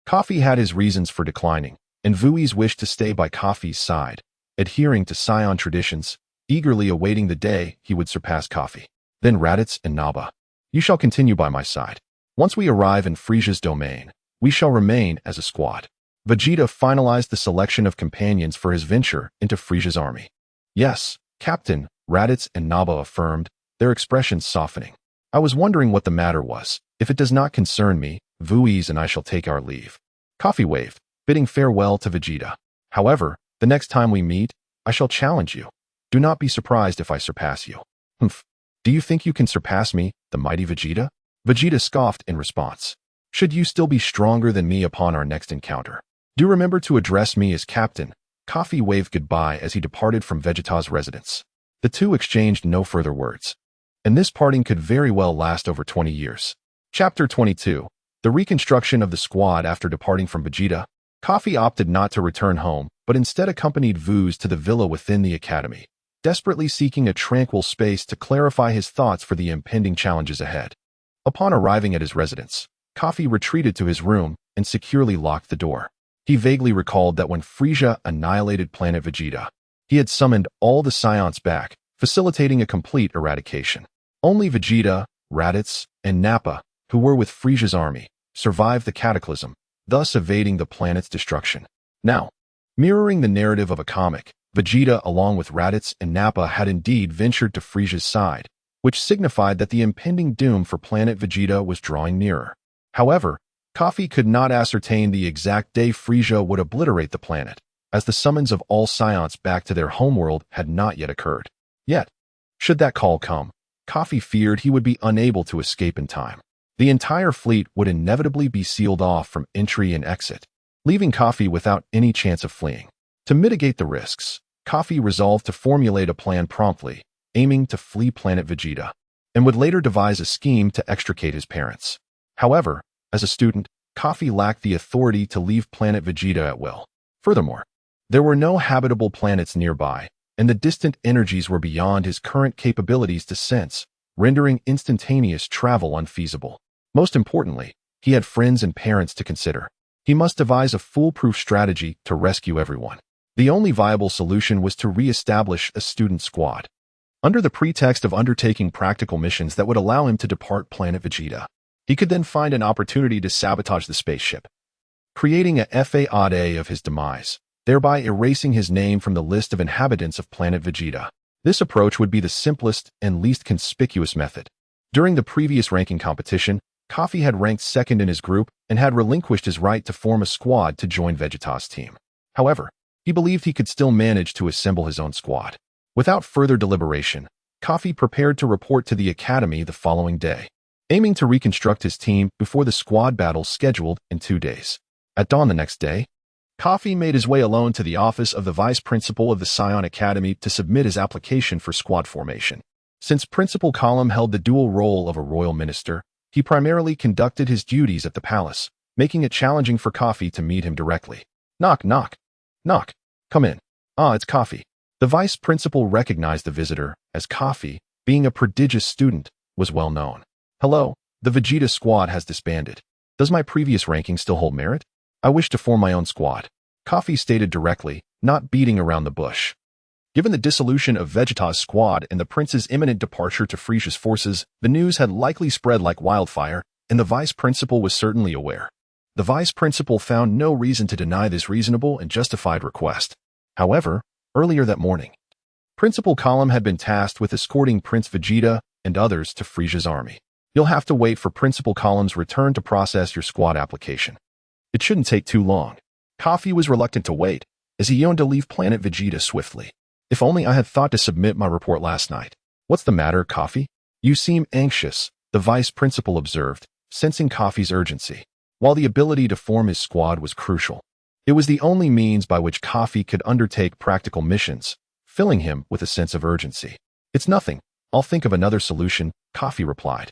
Kafi had his reasons for declining, and Vuis wished to stay by Kafi's side, adhering to Scion traditions, eagerly awaiting the day he would surpass Kafi. Then Raditz and Naba. You shall continue by my side. Once we arrive in Frieza's domain, we shall remain as a squad. Vegeta finalized the selection of companions for his venture into Frieza's army. Yes, Captain, Raditz and Naba affirmed, their expressions softening. I was wondering what the matter was. If it does not concern me, Vuis and I shall take our leave. Kafi waved, bidding farewell to Vegeta. However, the next time we meet, I shall challenge you. Do not be surprised if I surpass you. Humph. Do you think you can surpass me, the mighty Vegeta? Vegeta scoffed in response. Should you still be stronger than me upon our next encounter, do remember to address me as Captain. Kafi waved goodbye as he departed from Vegeta's residence. The 2 exchanged no further words, and this parting could very well last over 20 years. Chapter 22. The reconstruction of the squad after departing from Vegeta. Kafi opted not to return home, but instead accompanied Vuz to the villa within the academy, desperately seeking a tranquil space to clarify his thoughts for the impending challenges ahead. Upon arriving at his residence, Kafi retreated to his room and securely locked the door. He vaguely recalled that when Frieza annihilated planet Vegeta, he had summoned all the Scions back, facilitating a complete eradication. Only Vegeta, Raditz, and Nappa, who were with Frieza's army, survived the cataclysm, thus evading the planet's destruction. Now, mirroring the narrative of a comic, Vegeta along with Raditz and Nappa had indeed ventured to Frieza's side, which signified that the impending doom for planet Vegeta was drawing nearer. However, Kafi could not ascertain the exact day Frieza would obliterate the planet, as the summons of all Scions back to their homeworld had not yet occurred. Yet, should that call come, Kafi feared he would be unable to escape in time. The entire fleet would inevitably be sealed off from entry and exit, leaving Kafi without any chance of fleeing. To mitigate the risks, Kafi resolved to formulate a plan promptly, aiming to flee planet Vegeta, and would later devise a scheme to extricate his parents. However, as a student, Kafi lacked the authority to leave planet Vegeta at will. Furthermore, there were no habitable planets nearby, and the distant energies were beyond his current capabilities to sense, rendering instantaneous travel unfeasible. Most importantly, he had friends and parents to consider. He must devise a foolproof strategy to rescue everyone. The only viable solution was to re-establish a student squad, under the pretext of undertaking practical missions that would allow him to depart planet Vegeta. He could then find an opportunity to sabotage the spaceship, creating a FAAD of his demise, thereby erasing his name from the list of inhabitants of planet Vegeta. This approach would be the simplest and least conspicuous method. During the previous ranking competition, Kafi had ranked second in his group and had relinquished his right to form a squad to join Vegeta's team. However, he believed he could still manage to assemble his own squad. Without further deliberation, Kafi prepared to report to the academy the following day, aiming to reconstruct his team before the squad battle scheduled in 2 days. At dawn the next day, Kafi made his way alone to the office of the vice principal of the Scion Academy to submit his application for squad formation. Since Principal Column held the dual role of a royal minister, he primarily conducted his duties at the palace, making it challenging for Kafi to meet him directly. Knock, knock. Knock. Come in. Ah, it's Kafi. The vice principal recognized the visitor, as Kafi, being a prodigious student, was well known. Hello, the Vegeta squad has disbanded. Does my previous ranking still hold merit? I wish to form my own squad. Kafi stated directly, not beating around the bush. Given the dissolution of Vegeta's squad and the prince's imminent departure to Frieza's forces, the news had likely spread like wildfire, and the vice principal was certainly aware. The vice principal found no reason to deny this reasonable and justified request. However, earlier that morning, Principal Column had been tasked with escorting Prince Vegeta and others to Frieza's army. You'll have to wait for Principal Column's return to process your squad application. It shouldn't take too long. Kafi was reluctant to wait, as he yearned to leave planet Vegeta swiftly. If only I had thought to submit my report last night. What's the matter, Kafi? You seem anxious, the vice principal observed, sensing Kafi's urgency. While the ability to form his squad was crucial, it was the only means by which Kafi could undertake practical missions, filling him with a sense of urgency. It's nothing. I'll think of another solution, Kafi replied,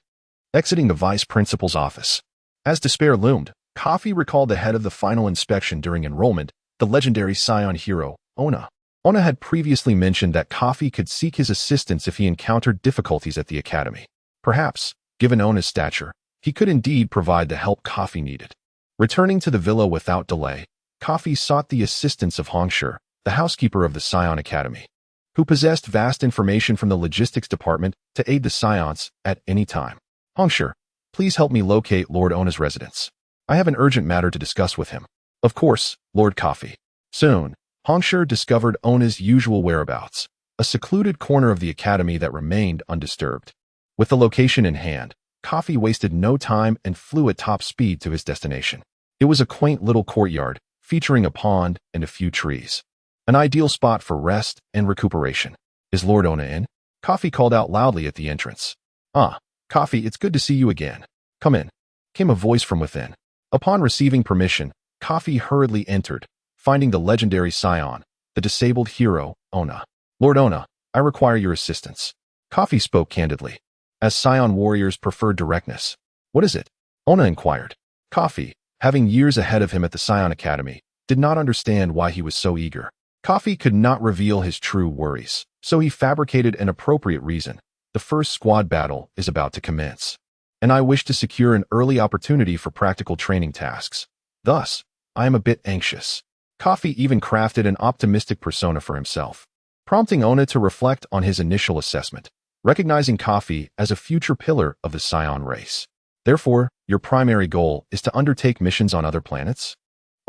exiting the vice principal's office. As despair loomed, Kafi recalled the head of the final inspection during enrollment, the legendary Saiyan hero, Ona. Ona had previously mentioned that Kafi could seek his assistance if he encountered difficulties at the academy. Perhaps, given Ona's stature, he could indeed provide the help Kafi needed. Returning to the villa without delay, Kafi sought the assistance of Hongshur, the housekeeper of the Scion Academy, who possessed vast information from the logistics department to aid the Scions at any time. Hongshur, please help me locate Lord Ona's residence. I have an urgent matter to discuss with him. Of course, Lord Kafi. Soon, Hongshur discovered Ona's usual whereabouts, a secluded corner of the academy that remained undisturbed. With the location in hand, Kafi wasted no time and flew at top speed to his destination. It was a quaint little courtyard, featuring a pond and a few trees. An ideal spot for rest and recuperation. Is Lord Ona in? Kafi called out loudly at the entrance. Ah, Kafi, it's good to see you again. Come in, came a voice from within. Upon receiving permission, Kafi hurriedly entered, finding the legendary Scion, the disabled hero, Ona. Lord Ona, I require your assistance. Kafi spoke candidly, as Scion warriors preferred directness. What is it? Ona inquired. Kafi, having years ahead of him at the Scion Academy, did not understand why he was so eager. Kafi could not reveal his true worries, so he fabricated an appropriate reason. The first squad battle is about to commence, and I wish to secure an early opportunity for practical training tasks. Thus, I am a bit anxious. Kafi even crafted an optimistic persona for himself, prompting Ona to reflect on his initial assessment, recognizing Kafi as a future pillar of the Scion race. Therefore, your primary goal is to undertake missions on other planets?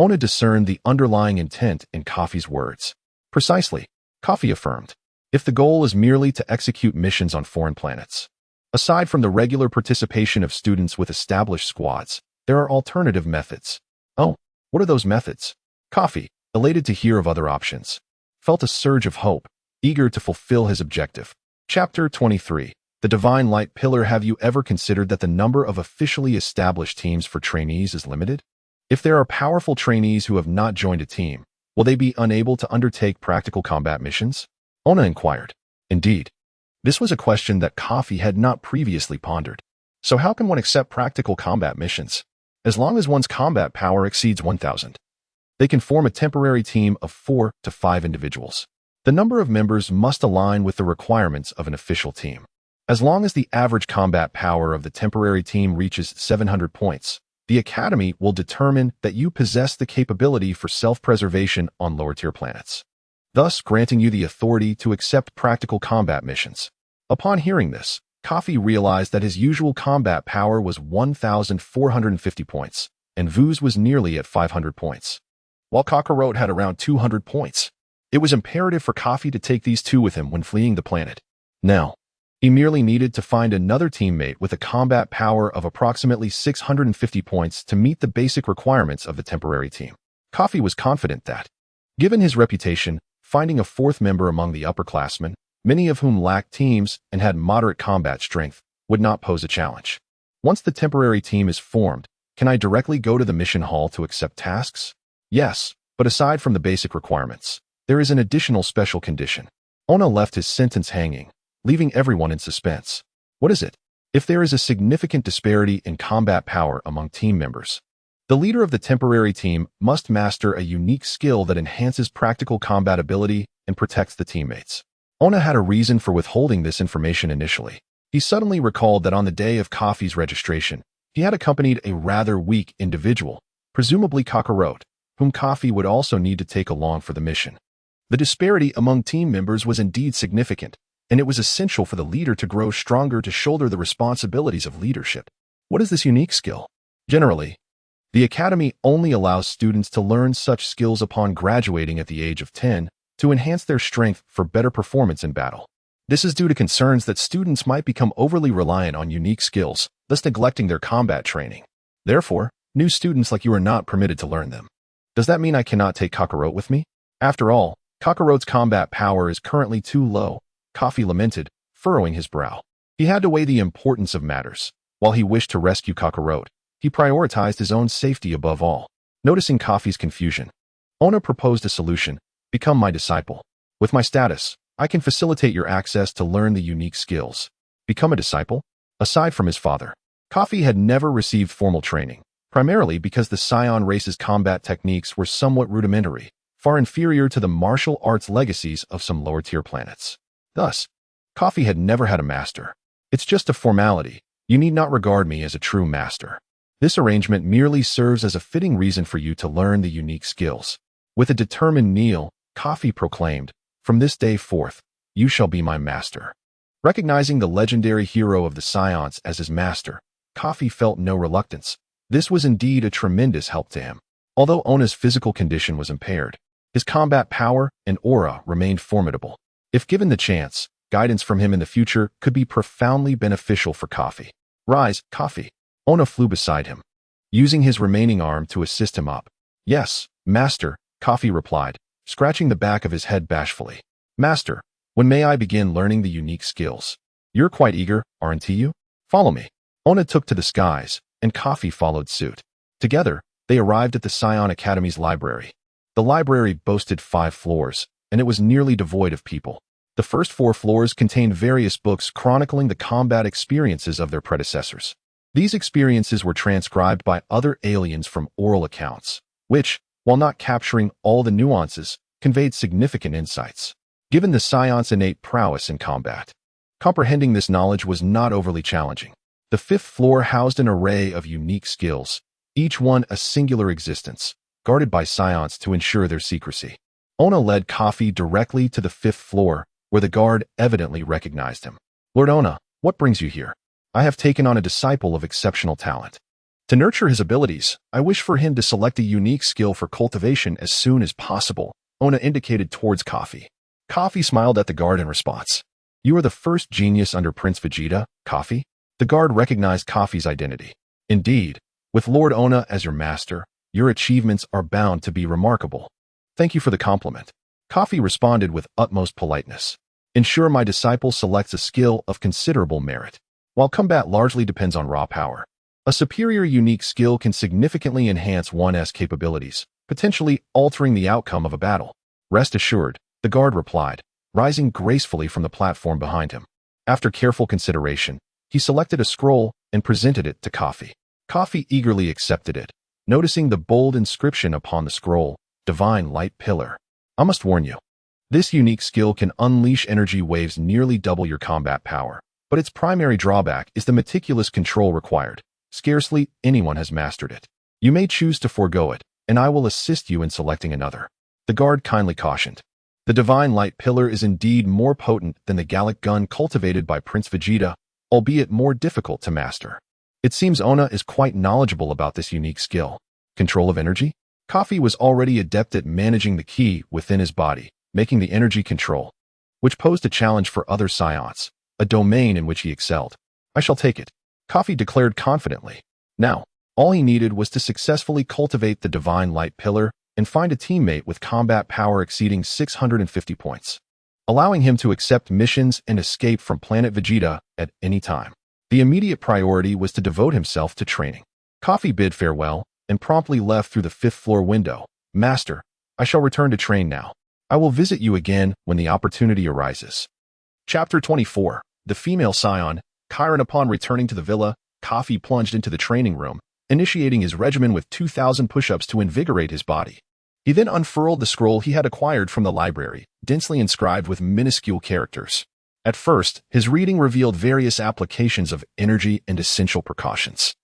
Ona discerned the underlying intent in Kafi's words. Precisely, Kafi affirmed. If the goal is merely to execute missions on foreign planets, aside from the regular participation of students with established squads, there are alternative methods. Oh, what are those methods? Kafi, elated to hear of other options, felt a surge of hope, eager to fulfill his objective. Chapter 23. The Divine Light Pillar. Have you ever considered that the number of officially established teams for trainees is limited? If there are powerful trainees who have not joined a team, will they be unable to undertake practical combat missions? Ona inquired. Indeed. This was a question that Kafi had not previously pondered. So how can one accept practical combat missions? As long as one's combat power exceeds 1,000. They can form a temporary team of 4 to 5 individuals. The number of members must align with the requirements of an official team. As long as the average combat power of the temporary team reaches 700 points, the Academy will determine that you possess the capability for self-preservation on lower-tier planets, thus granting you the authority to accept practical combat missions. Upon hearing this, Kafi realized that his usual combat power was 1,450 points, and Vu's was nearly at 500 points, while Cockaro had around 200 points. It was imperative for Kafi to take these two with him when fleeing the planet. Now, he merely needed to find another teammate with a combat power of approximately 650 points to meet the basic requirements of the temporary team. Kafi was confident that, given his reputation, finding a fourth member among the upperclassmen, many of whom lacked teams and had moderate combat strength, would not pose a challenge. Once the temporary team is formed, can I directly go to the mission hall to accept tasks? Yes, but aside from the basic requirements, there is an additional special condition. Ona left his sentence hanging, leaving everyone in suspense. What is it? If there is a significant disparity in combat power among team members, the leader of the temporary team must master a unique skill that enhances practical combat ability and protects the teammates. Ona had a reason for withholding this information initially. He suddenly recalled that on the day of Kafi's registration, he had accompanied a rather weak individual, presumably Cockaro, whom Kafi would also need to take along for the mission. The disparity among team members was indeed significant, and it was essential for the leader to grow stronger to shoulder the responsibilities of leadership. What is this unique skill? Generally, the Academy only allows students to learn such skills upon graduating at the age of 10 to enhance their strength for better performance in battle. This is due to concerns that students might become overly reliant on unique skills, thus neglecting their combat training. Therefore, new students like you are not permitted to learn them. Does that mean I cannot take Cockaro with me? After all, Cockaro's combat power is currently too low, Kafi lamented, furrowing his brow. He had to weigh the importance of matters. While he wished to rescue Cockaro, he prioritized his own safety above all. Noticing Kafi's confusion, Ona proposed a solution. Become my disciple. With my status, I can facilitate your access to learn the unique skills. Become a disciple? Aside from his father, Kafi had never received formal training, primarily because the Scion race's combat techniques were somewhat rudimentary, far inferior to the martial arts legacies of some lower-tier planets. Thus, Kafi had never had a master. It's just a formality. You need not regard me as a true master. This arrangement merely serves as a fitting reason for you to learn the unique skills. With a determined kneel, Kafi proclaimed, "From this day forth, you shall be my master." Recognizing the legendary hero of the Scions as his master, Kafi felt no reluctance. This was indeed a tremendous help to him. Although Ona's physical condition was impaired, his combat power and aura remained formidable. If given the chance, guidance from him in the future could be profoundly beneficial for Kafi. Rise, Kafi. Ona flew beside him, using his remaining arm to assist him up. Yes, master, Kafi replied, scratching the back of his head bashfully. Master, when may I begin learning the unique skills? You're quite eager, aren't you? Follow me. Ona took to the skies, and Kafi followed suit. Together, they arrived at the Scion Academy's library. The library boasted 5 floors, and it was nearly devoid of people. The first 4 floors contained various books chronicling the combat experiences of their predecessors. These experiences were transcribed by other aliens from oral accounts, which, while not capturing all the nuances, conveyed significant insights. Given the Scion's innate prowess in combat, comprehending this knowledge was not overly challenging. The fifth floor housed an array of unique skills, each one a singular existence, guarded by Scions to ensure their secrecy. Ona led Kafi directly to the fifth floor, where the guard evidently recognized him. "Lord Ona, what brings you here?" "I have taken on a disciple of exceptional talent. To nurture his abilities, I wish for him to select a unique skill for cultivation as soon as possible," Ona indicated towards Kafi. Kafi smiled at the guard in response. "You are the first genius under Prince Vegeta, Kafi?" The guard recognized Kafi's identity. "Indeed, with Lord Ona as your master, your achievements are bound to be remarkable." "Thank you for the compliment." Kafi responded with utmost politeness. "Ensure my disciple selects a skill of considerable merit. While combat largely depends on raw power, a superior unique skill can significantly enhance one's capabilities, potentially altering the outcome of a battle." "Rest assured," the guard replied, rising gracefully from the platform behind him. After careful consideration, he selected a scroll and presented it to Kafi. Kafi eagerly accepted it, noticing the bold inscription upon the scroll, "Divine Light Pillar." "I must warn you, this unique skill can unleash energy waves nearly double your combat power, but its primary drawback is the meticulous control required. Scarcely anyone has mastered it. You may choose to forego it, and I will assist you in selecting another," the guard kindly cautioned. The Divine Light Pillar is indeed more potent than the Gallic gun cultivated by Prince Vegeta, albeit more difficult to master. It seems Ona is quite knowledgeable about this unique skill. Control of energy? Kafi was already adept at managing the ki within his body, making the energy control, which posed a challenge for other Scions, a domain in which he excelled. "I shall take it," Kafi declared confidently. Now, all he needed was to successfully cultivate the Divine Light Pillar and find a teammate with combat power exceeding 650 points, allowing him to accept missions and escape from planet Vegeta at any time. The immediate priority was to devote himself to training. Kafi bid farewell and promptly left through the fifth floor window. "Master, I shall return to train now. I will visit you again when the opportunity arises." Chapter 24. The Female Scion. Chiron. Upon returning to the villa, Kafi plunged into the training room, initiating his regimen with 2,000 push-ups to invigorate his body. He then unfurled the scroll he had acquired from the library, densely inscribed with minuscule characters. At first, his reading revealed various applications of energy and essential precautions.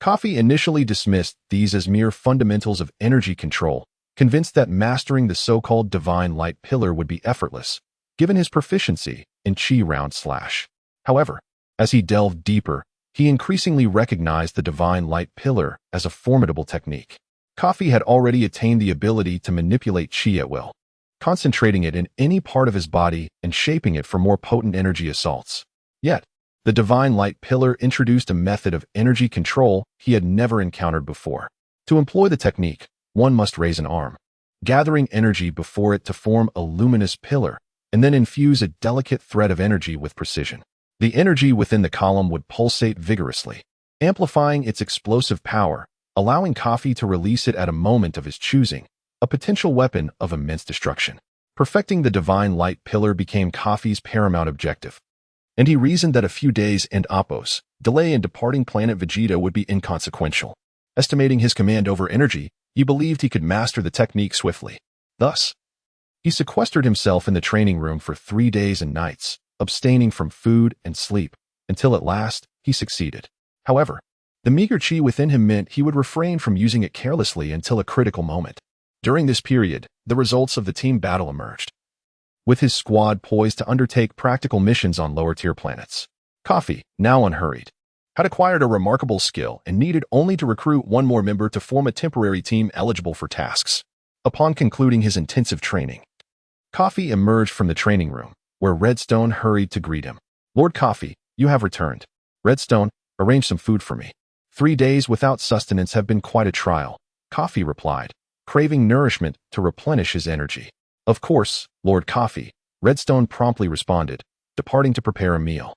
Kafi initially dismissed these as mere fundamentals of energy control, convinced that mastering the so-called Divine Light Pillar would be effortless, given his proficiency in Chi round slash. However, as he delved deeper, he increasingly recognized the Divine Light Pillar as a formidable technique. Kafi had already attained the ability to manipulate Chi at will, concentrating it in any part of his body and shaping it for more potent energy assaults. Yet, the Divine Light Pillar introduced a method of energy control he had never encountered before. To employ the technique, one must raise an arm, gathering energy before it to form a luminous pillar, and then infuse a delicate thread of energy with precision. The energy within the column would pulsate vigorously, amplifying its explosive power, allowing Kafi to release it at a moment of his choosing, a potential weapon of immense destruction. Perfecting the Divine Light Pillar became Kafi's paramount objective, and he reasoned that a few days and Appos delay in departing planet Vegeta would be inconsequential. Estimating his command over energy, he believed he could master the technique swiftly. Thus, he sequestered himself in the training room for 3 days and nights, abstaining from food and sleep, until at last he succeeded. However, the meager chi within him meant he would refrain from using it carelessly until a critical moment. During this period, the results of the team battle emerged, with his squad poised to undertake practical missions on lower-tier planets. Kafi, now unhurried, had acquired a remarkable skill and needed only to recruit one more member to form a temporary team eligible for tasks. Upon concluding his intensive training, Kafi emerged from the training room, where Redstone hurried to greet him. "Lord Kafi, you have returned. Redstone, arrange some food for me." 3 days without sustenance have been quite a trial, Kafi replied, craving nourishment to replenish his energy. "Of course, Lord Kafi," Redstone promptly responded, departing to prepare a meal.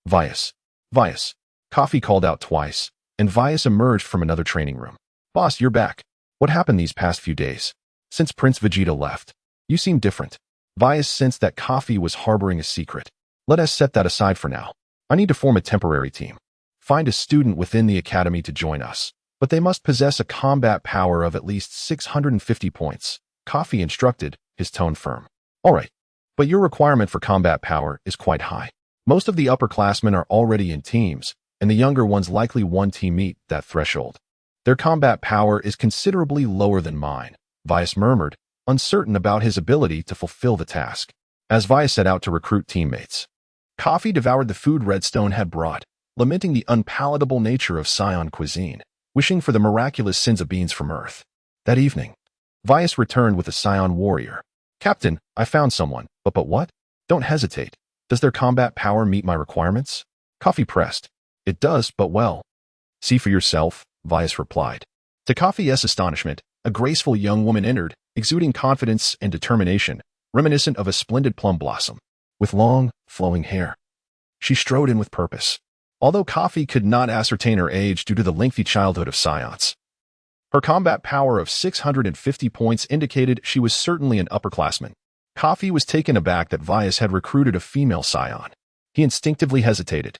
"Vias. Vias." Kafi called out twice, and Vias emerged from another training room. "Boss, you're back. What happened these past few days? Since Prince Vegeta left, you seem different." Vias sensed that Kafi was harboring a secret. "Let us set that aside for now. I need to form a temporary team. Find a student within the academy to join us, but they must possess a combat power of at least 650 points," Kafi instructed, his tone firm. All right, but your requirement for combat power is quite high. Most of the upperclassmen are already in teams, and the younger ones likely one team meet that threshold. Their combat power is considerably lower than mine, Vyas murmured, uncertain about his ability to fulfill the task. As Vyas set out to recruit teammates, Kafi devoured the food Redstone had brought, lamenting the unpalatable nature of Saiyan cuisine, wishing for the miraculous sins of beans from Earth. That evening, Vyas returned with a Scion warrior. Captain, I found someone, but what? Don't hesitate. Does their combat power meet my requirements? Kafi pressed. It does, but well. See for yourself, Vyas replied. To Kafi's astonishment, a graceful young woman entered, exuding confidence and determination, reminiscent of a splendid plum blossom, with long, flowing hair. She strode in with purpose, although Kafi could not ascertain her age due to the lengthy childhood of Scions. Her combat power of 650 points indicated she was certainly an upperclassman. Kafi was taken aback that Vyas had recruited a female Scion. He instinctively hesitated,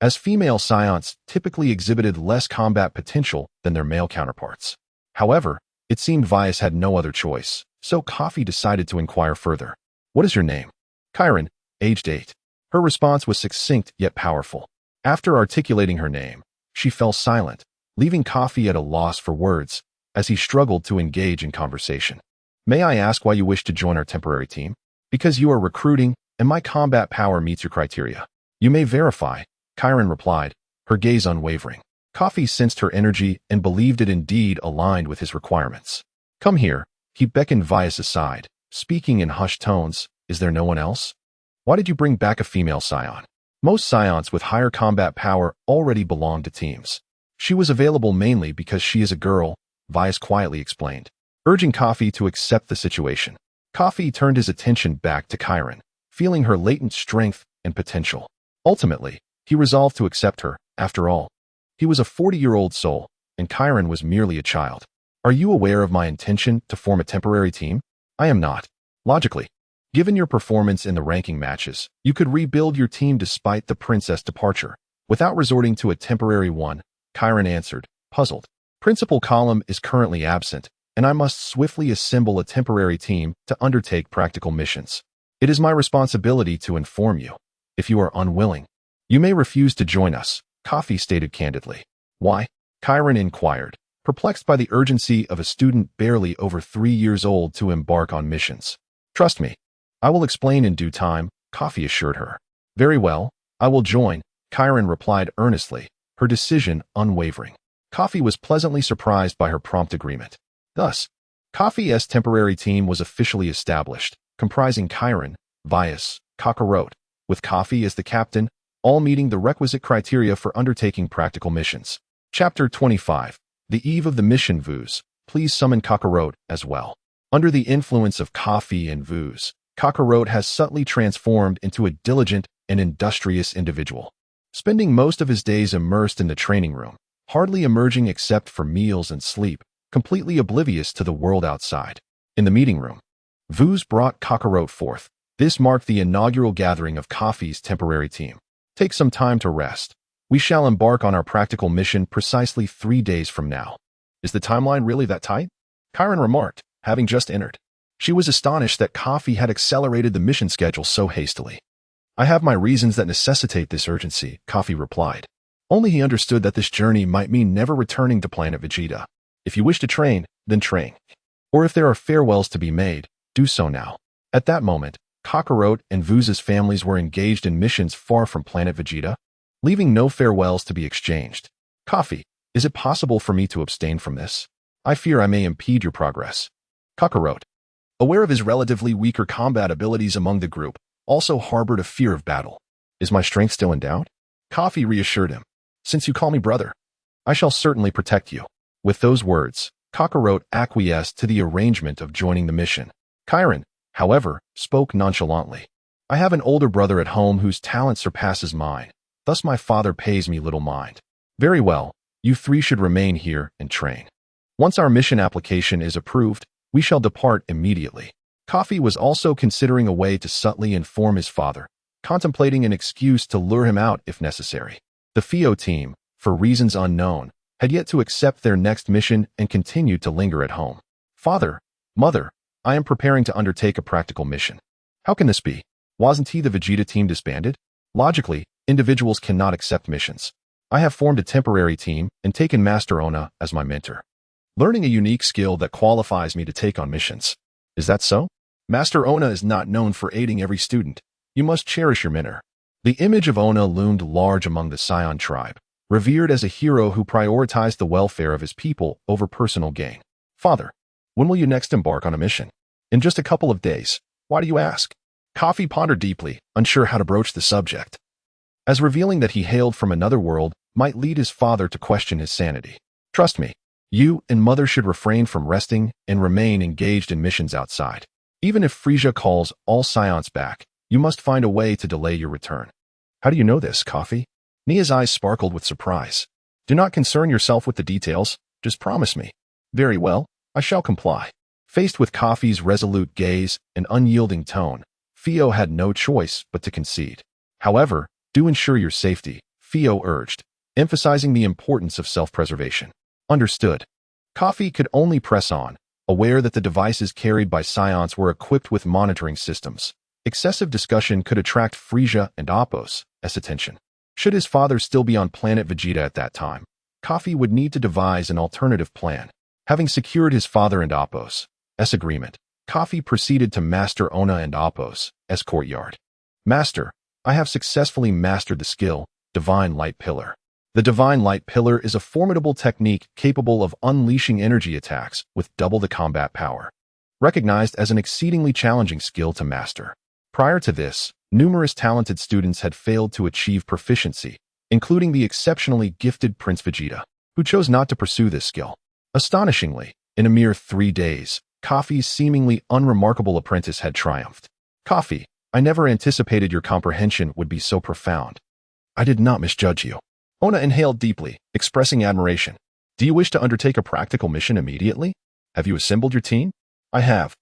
as female Scions typically exhibited less combat potential than their male counterparts. However, it seemed Vyas had no other choice, so Kafi decided to inquire further. What is your name? Chiron, aged 8. Her response was succinct yet powerful. After articulating her name, she fell silent, leaving Kafi at a loss for words as he struggled to engage in conversation. May I ask why you wish to join our temporary team? Because you are recruiting, and my combat power meets your criteria. You may verify, Chiron replied, her gaze unwavering. Kafi sensed her energy and believed it indeed aligned with his requirements. Come here, he beckoned Vyas aside, speaking in hushed tones. Is there no one else? Why did you bring back a female Scion? Most Scions with higher combat power already belong to teams. She was available mainly because she is a girl, Vyas quietly explained, urging Kafi to accept the situation. Kafi turned his attention back to Chiron, feeling her latent strength and potential. Ultimately, he resolved to accept her, after all. He was a 40-year-old soul, and Chiron was merely a child. Are you aware of my intention to form a temporary team? I am not. Logically, given your performance in the ranking matches, you could rebuild your team despite the princess departure. Without resorting to a temporary one, Chiron answered, puzzled. Principal column is currently absent, and I must swiftly assemble a temporary team to undertake practical missions. It is my responsibility to inform you. If you are unwilling, you may refuse to join us, Kafi stated candidly. Why? Chiron inquired, perplexed by the urgency of a student barely over 3 years old to embark on missions. Trust me, I will explain in due time, Kafi assured her. Very well, I will join, Chiron replied earnestly, her decision unwavering. Kafi was pleasantly surprised by her prompt agreement. Thus, Kafi's temporary team was officially established, comprising Chiron, Vyas, Cockaro, with Kafi as the captain, all meeting the requisite criteria for undertaking practical missions. Chapter 25. The eve of the mission. Vuz, please summon Cockaro as well. Under the influence of Kafi and Vuz, Cockaro has subtly transformed into a diligent and industrious individual, spending most of his days immersed in the training room, hardly emerging except for meals and sleep, completely oblivious to the world outside. In the meeting room, Vuz brought Cockaro forth. This marked the inaugural gathering of Kafi's temporary team. Take some time to rest. We shall embark on our practical mission precisely 3 days from now. Is the timeline really that tight? Chiron remarked, having just entered. She was astonished that Kafi had accelerated the mission schedule so hastily. I have my reasons that necessitate this urgency, Kafi replied. Only he understood that this journey might mean never returning to planet Vegeta. If you wish to train, then train. Or if there are farewells to be made, do so now. At that moment, Cockaro and Vuz's families were engaged in missions far from planet Vegeta, leaving no farewells to be exchanged. Kafi, is it possible for me to abstain from this? I fear I may impede your progress. Cockaro, aware of his relatively weaker combat abilities among the group, also harbored a fear of battle. Is my strength still in doubt? Kafi reassured him. Since you call me brother, I shall certainly protect you. With those words, Cockaro acquiesced to the arrangement of joining the mission. Chiron, however, spoke nonchalantly. I have an older brother at home whose talent surpasses mine, thus my father pays me little mind. Very well, you 3 should remain here and train. Once our mission application is approved, we shall depart immediately. Kafi was also considering a way to subtly inform his father, contemplating an excuse to lure him out if necessary. The Fio team, for reasons unknown, had yet to accept their next mission and continued to linger at home. Father, mother, I am preparing to undertake a practical mission. How can this be? Wasn't he the Vegeta team disbanded? Logically, individuals cannot accept missions. I have formed a temporary team and taken Master Ona as my mentor, learning a unique skill that qualifies me to take on missions. Is that so? Master Ona is not known for aiding every student. You must cherish your mentor. The image of Ona loomed large among the Scion tribe, revered as a hero who prioritized the welfare of his people over personal gain. Father, when will you next embark on a mission? In just a couple of days. Why do you ask? Kafi pondered deeply, unsure how to broach the subject, as revealing that he hailed from another world might lead his father to question his sanity. Trust me, you and Mother should refrain from resting and remain engaged in missions outside. Even if Frieza calls all Scions back, you must find a way to delay your return. How do you know this, Kafi? Nia's eyes sparkled with surprise. Do not concern yourself with the details, just promise me. Very well, I shall comply. Faced with Kafi's resolute gaze and unyielding tone, Fio had no choice but to concede. However, do ensure your safety, Fio urged, emphasizing the importance of self-preservation. Understood. Kafi could only press on, aware that the devices carried by Scions were equipped with monitoring systems. Excessive discussion could attract Frieza and Apos' attention. Should his father still be on planet Vegeta at that time, Kafi would need to devise an alternative plan. Having secured his father and Apos' agreement, Kafi proceeded to Master Ona and Apos' courtyard. Master, I have successfully mastered the skill, Divine Light Pillar. The Divine Light Pillar is a formidable technique capable of unleashing energy attacks with double the combat power. Recognized as an exceedingly challenging skill to master. Prior to this, numerous talented students had failed to achieve proficiency, including the exceptionally gifted Prince Vegeta, who chose not to pursue this skill. Astonishingly, in a mere 3 days, Kafi's seemingly unremarkable apprentice had triumphed. Kafi, I never anticipated your comprehension would be so profound. I did not misjudge you. Ona inhaled deeply, expressing admiration. Do you wish to undertake a practical mission immediately? Have you assembled your team? I have.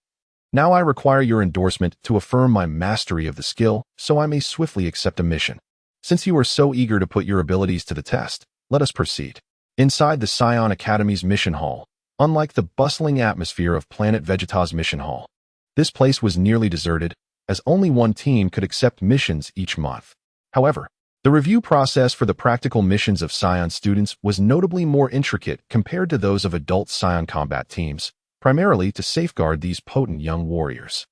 Now I require your endorsement to affirm my mastery of the skill so I may swiftly accept a mission. Since you are so eager to put your abilities to the test, let us proceed. Inside the Scion Academy's mission hall, unlike the bustling atmosphere of Planet Vegeta's mission hall, this place was nearly deserted, as only one team could accept missions each month. However, the review process for the practical missions of Scion students was notably more intricate compared to those of adult Scion combat teams, primarily to safeguard these potent young warriors.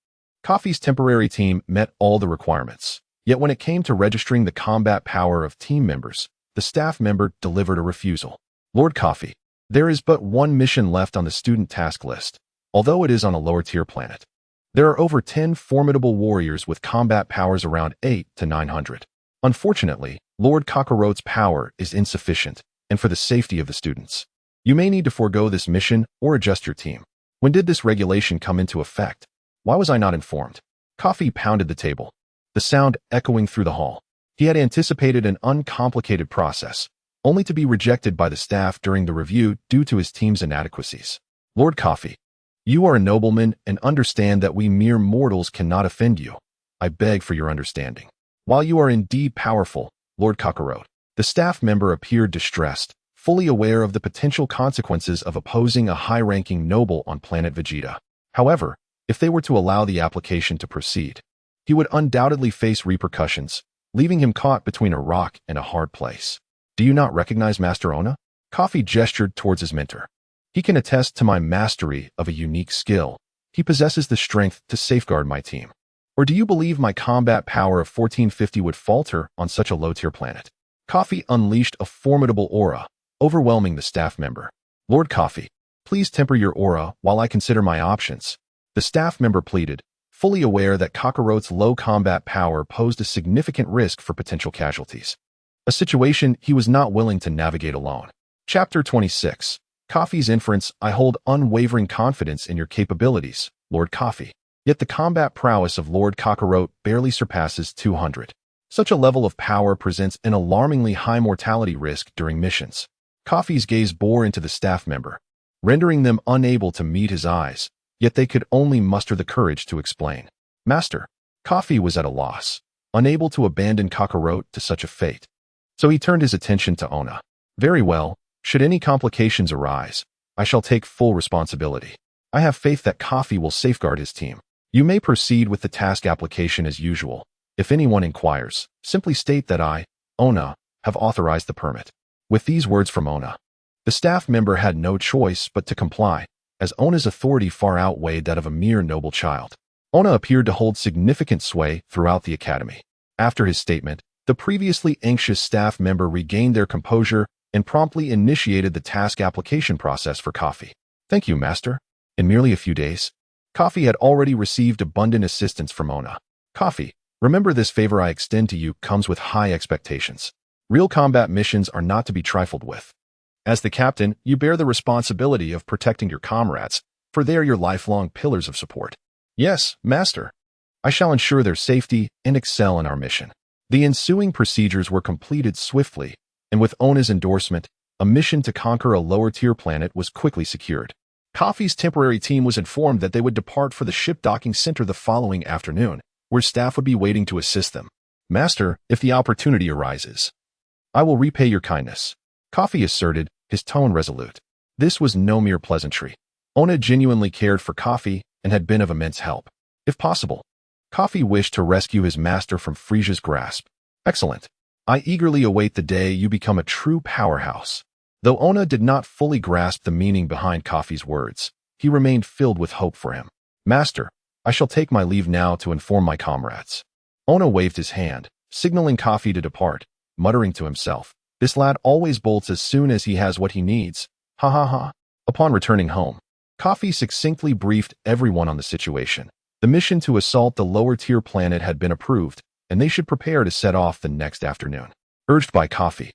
Kafi's temporary team met all the requirements, yet when it came to registering the combat power of team members, the staff member delivered a refusal. Lord Kafi, there is but one mission left on the student task list, although it is on a lower-tier planet. There are over 10 formidable warriors with combat powers around 8 to 900. Unfortunately, Lord Cockaro's power is insufficient, and for the safety of the students, you may need to forego this mission or adjust your team. When did this regulation come into effect? Why was I not informed? Kafi pounded the table, the sound echoing through the hall. He had anticipated an uncomplicated process, only to be rejected by the staff during the review due to his team's inadequacies. Lord Kafi, you are a nobleman and understand that we mere mortals cannot offend you. I beg for your understanding. While you are indeed powerful, Lord Cockaro, the staff member appeared distressed, fully aware of the potential consequences of opposing a high-ranking noble on planet Vegeta. However, if they were to allow the application to proceed, he would undoubtedly face repercussions, leaving him caught between a rock and a hard place. Do you not recognize Master Ona? Kafi gestured towards his mentor. He can attest to my mastery of a unique skill. He possesses the strength to safeguard my team. Or do you believe my combat power of 1450 would falter on such a low-tier planet? Kafi unleashed a formidable aura, overwhelming the staff member. Lord Kafi, please temper your aura while I consider my options. The staff member pleaded, fully aware that Cockaro's low combat power posed a significant risk for potential casualties. A situation he was not willing to navigate alone. Chapter 26. Kafi's inference. I hold unwavering confidence in your capabilities, Lord Kafi. Yet the combat prowess of Lord Cockaro barely surpasses 200. Such a level of power presents an alarmingly high mortality risk during missions. Kafi's gaze bore into the staff member, rendering them unable to meet his eyes, yet they could only muster the courage to explain. Master, Kafi was at a loss, unable to abandon Cockaro to such a fate. So he turned his attention to Ona. Very well, should any complications arise, I shall take full responsibility. I have faith that Kafi will safeguard his team. You may proceed with the task application as usual. If anyone inquires, simply state that I, Ona, have authorized the permit." With these words from Ona, the staff member had no choice but to comply, as Ona's authority far outweighed that of a mere noble child. Ona appeared to hold significant sway throughout the academy. After his statement, the previously anxious staff member regained their composure and promptly initiated the task application process for Kafi. "Thank you, Master." In merely a few days, Kafi had already received abundant assistance from Ona. "Kafi, remember this favor I extend to you comes with high expectations. Real combat missions are not to be trifled with. As the captain, you bear the responsibility of protecting your comrades, for they are your lifelong pillars of support." "Yes, Master. I shall ensure their safety and excel in our mission." The ensuing procedures were completed swiftly, and with Ona's endorsement, a mission to conquer a lower-tier planet was quickly secured. Kafi's temporary team was informed that they would depart for the ship docking center the following afternoon, where staff would be waiting to assist them. "Master, if the opportunity arises, I will repay your kindness," Kafi asserted, his tone resolute. This was no mere pleasantry. Ona genuinely cared for Kafi and had been of immense help. If possible, Kafi wished to rescue his master from Frieza's grasp. "Excellent. I eagerly await the day you become a true powerhouse." Though Ona did not fully grasp the meaning behind Kafi's words, he remained filled with hope for him. "Master, I shall take my leave now to inform my comrades." Ona waved his hand, signaling Kafi to depart, muttering to himself, "This lad always bolts as soon as he has what he needs. Ha ha ha." Upon returning home, Kafi succinctly briefed everyone on the situation. The mission to assault the lower-tier planet had been approved, and they should prepare to set off the next afternoon. Urged by Kafi,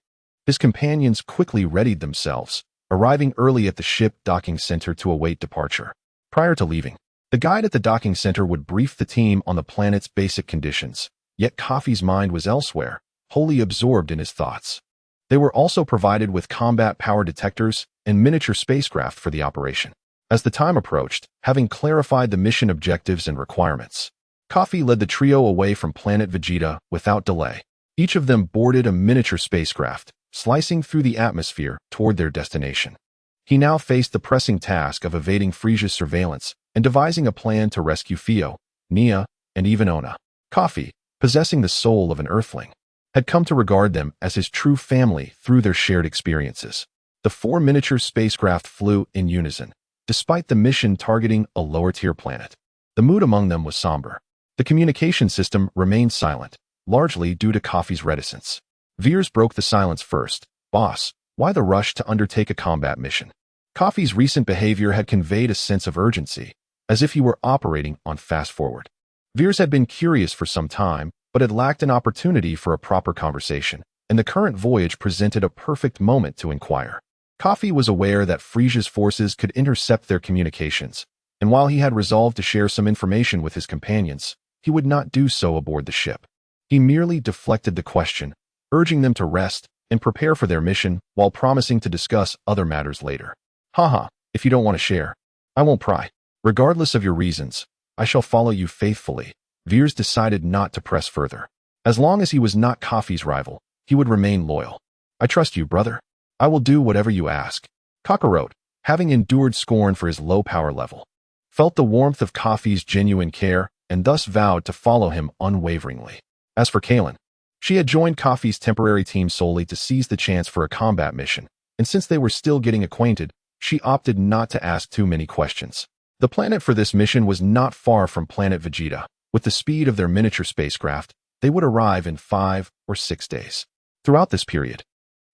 his companions quickly readied themselves, arriving early at the ship docking center to await departure. Prior to leaving, the guide at the docking center would brief the team on the planet's basic conditions, yet Kafi's mind was elsewhere, wholly absorbed in his thoughts. They were also provided with combat power detectors and miniature spacecraft for the operation. As the time approached, having clarified the mission objectives and requirements, Kafi led the trio away from planet Vegeta without delay. Each of them boarded a miniature spacecraft, slicing through the atmosphere toward their destination. He now faced the pressing task of evading Frieza's surveillance and devising a plan to rescue Fio, Nia, and even Ona. Kafi, possessing the soul of an Earthling, had come to regard them as his true family through their shared experiences. The 4 miniature spacecraft flew in unison, despite the mission targeting a lower-tier planet. The mood among them was somber. The communication system remained silent, largely due to Kafi's reticence. Veers broke the silence first. "Boss, why the rush to undertake a combat mission?" Kafi's recent behavior had conveyed a sense of urgency, as if he were operating on fast-forward. Veers had been curious for some time, but had lacked an opportunity for a proper conversation, and the current voyage presented a perfect moment to inquire. Kafi was aware that Frieza's forces could intercept their communications, and while he had resolved to share some information with his companions, he would not do so aboard the ship. He merely deflected the question, urging them to rest and prepare for their mission while promising to discuss other matters later. "Haha, if you don't want to share, I won't pry. Regardless of your reasons, I shall follow you faithfully." Veers decided not to press further. As long as he was not Kafi's rival, he would remain loyal. "I trust you, brother. I will do whatever you ask." Cockaro, having endured scorn for his low power level, felt the warmth of Kafi's genuine care and thus vowed to follow him unwaveringly. As for Kalen, she had joined Kafi's temporary team solely to seize the chance for a combat mission, and since they were still getting acquainted, she opted not to ask too many questions. The planet for this mission was not far from planet Vegeta. With the speed of their miniature spacecraft, they would arrive in 5 or 6 days. Throughout this period,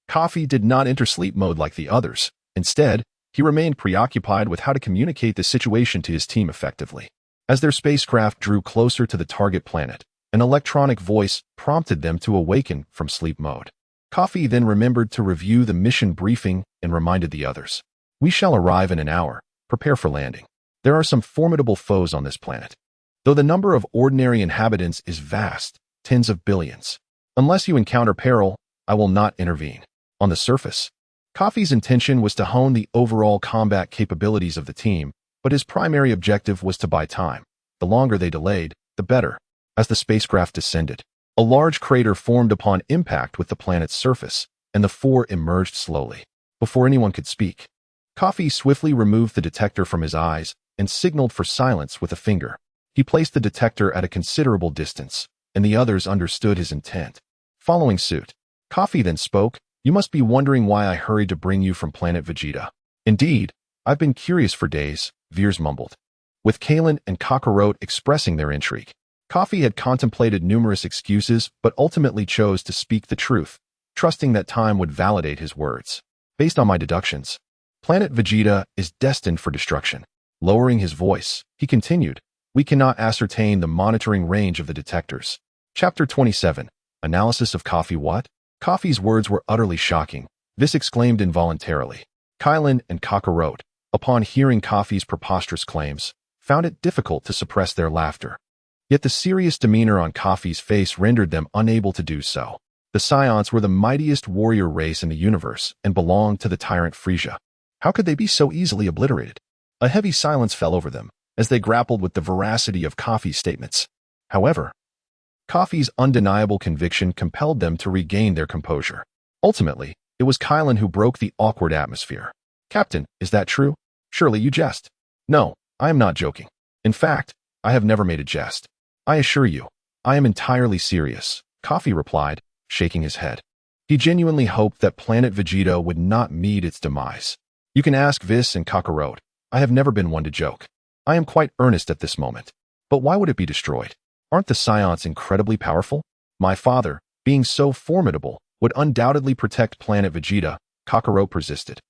Kafi did not enter sleep mode like the others. Instead, he remained preoccupied with how to communicate the situation to his team effectively. As their spacecraft drew closer to the target planet, an electronic voice prompted them to awaken from sleep mode. Kafi then remembered to review the mission briefing and reminded the others, "We shall arrive in an hour. Prepare for landing. There are some formidable foes on this planet. Though the number of ordinary inhabitants is vast, tens of billions. Unless you encounter peril, I will not intervene." On the surface, Kafi's intention was to hone the overall combat capabilities of the team, but his primary objective was to buy time. The longer they delayed, the better. As the spacecraft descended, a large crater formed upon impact with the planet's surface, and the 4 emerged slowly. Before anyone could speak, Kafi swiftly removed the detector from his eyes and signaled for silence with a finger. He placed the detector at a considerable distance, and the others understood his intent. Following suit, Kafi then spoke, "You must be wondering why I hurried to bring you from planet Vegeta." "Indeed, I've been curious for days," Veers mumbled. With Kalen and Cockaro expressing their intrigue, Kafi had contemplated numerous excuses but ultimately chose to speak the truth, trusting that time would validate his words. "Based on my deductions, planet Vegeta is destined for destruction." Lowering his voice, he continued, "We cannot ascertain the monitoring range of the detectors." Chapter 27. Analysis of Kafi. What? Kafi's words were utterly shocking. This exclaimed involuntarily. Kylan and Cockaro, upon hearing Kafi's preposterous claims, found it difficult to suppress their laughter. Yet the serious demeanor on Kafi's face rendered them unable to do so. The Scions were the mightiest warrior race in the universe and belonged to the tyrant Frieza. How could they be so easily obliterated? A heavy silence fell over them as they grappled with the veracity of Kafi's statements. However, Kafi's undeniable conviction compelled them to regain their composure. Ultimately, it was Kylan who broke the awkward atmosphere. "Captain, is that true? Surely you jest." "No, I am not joking. In fact, I have never made a jest. I assure you, I am entirely serious," Kafi replied, shaking his head. He genuinely hoped that planet Vegeta would not meet its demise. "You can ask Vis and Cockaro. I have never been one to joke. I am quite earnest at this moment. But why would it be destroyed? Aren't the Scions incredibly powerful? My father, being so formidable, would undoubtedly protect planet Vegeta," Cockaro persisted.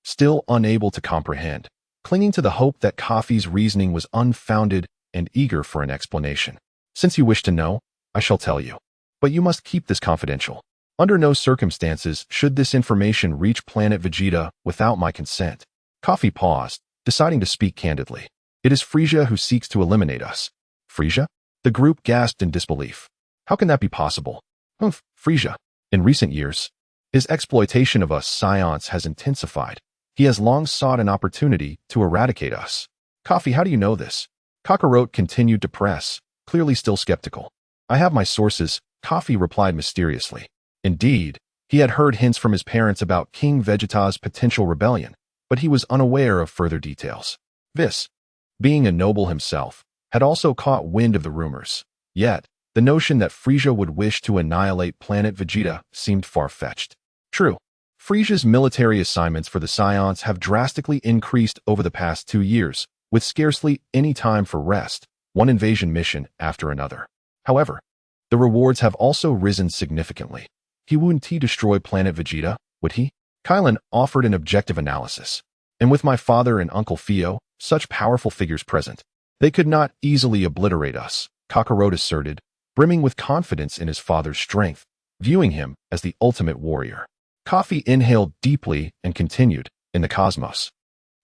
Still unable to comprehend, clinging to the hope that Kafi's reasoning was unfounded and eager for an explanation. "Since you wish to know, I shall tell you. But you must keep this confidential. Under no circumstances should this information reach planet Vegeta without my consent." Kafi paused, deciding to speak candidly. "It is Frieza who seeks to eliminate us." "Frieza?" The group gasped in disbelief. "How can that be possible?" Frieza. In recent years, his exploitation of us Scions has intensified. He has long sought an opportunity to eradicate us." "Kafi, how do you know this?" Cockaro continued to press, clearly still skeptical. "I have my sources," Kafi replied mysteriously. Indeed, he had heard hints from his parents about King Vegeta's potential rebellion, but he was unaware of further details. Vis, being a noble himself, had also caught wind of the rumors. Yet, the notion that Frieza would wish to annihilate planet Vegeta seemed far-fetched. True, Frieza's military assignments for the Scions have drastically increased over the past 2 years, with scarcely any time for rest, one invasion mission after another. However, the rewards have also risen significantly. He wouldn't destroy planet Vegeta, would he? Kylan offered an objective analysis. And with my father and Uncle Theo, such powerful figures present, they could not easily obliterate us, Cockaro asserted, brimming with confidence in his father's strength, viewing him as the ultimate warrior. Kafi inhaled deeply and continued, "In the cosmos,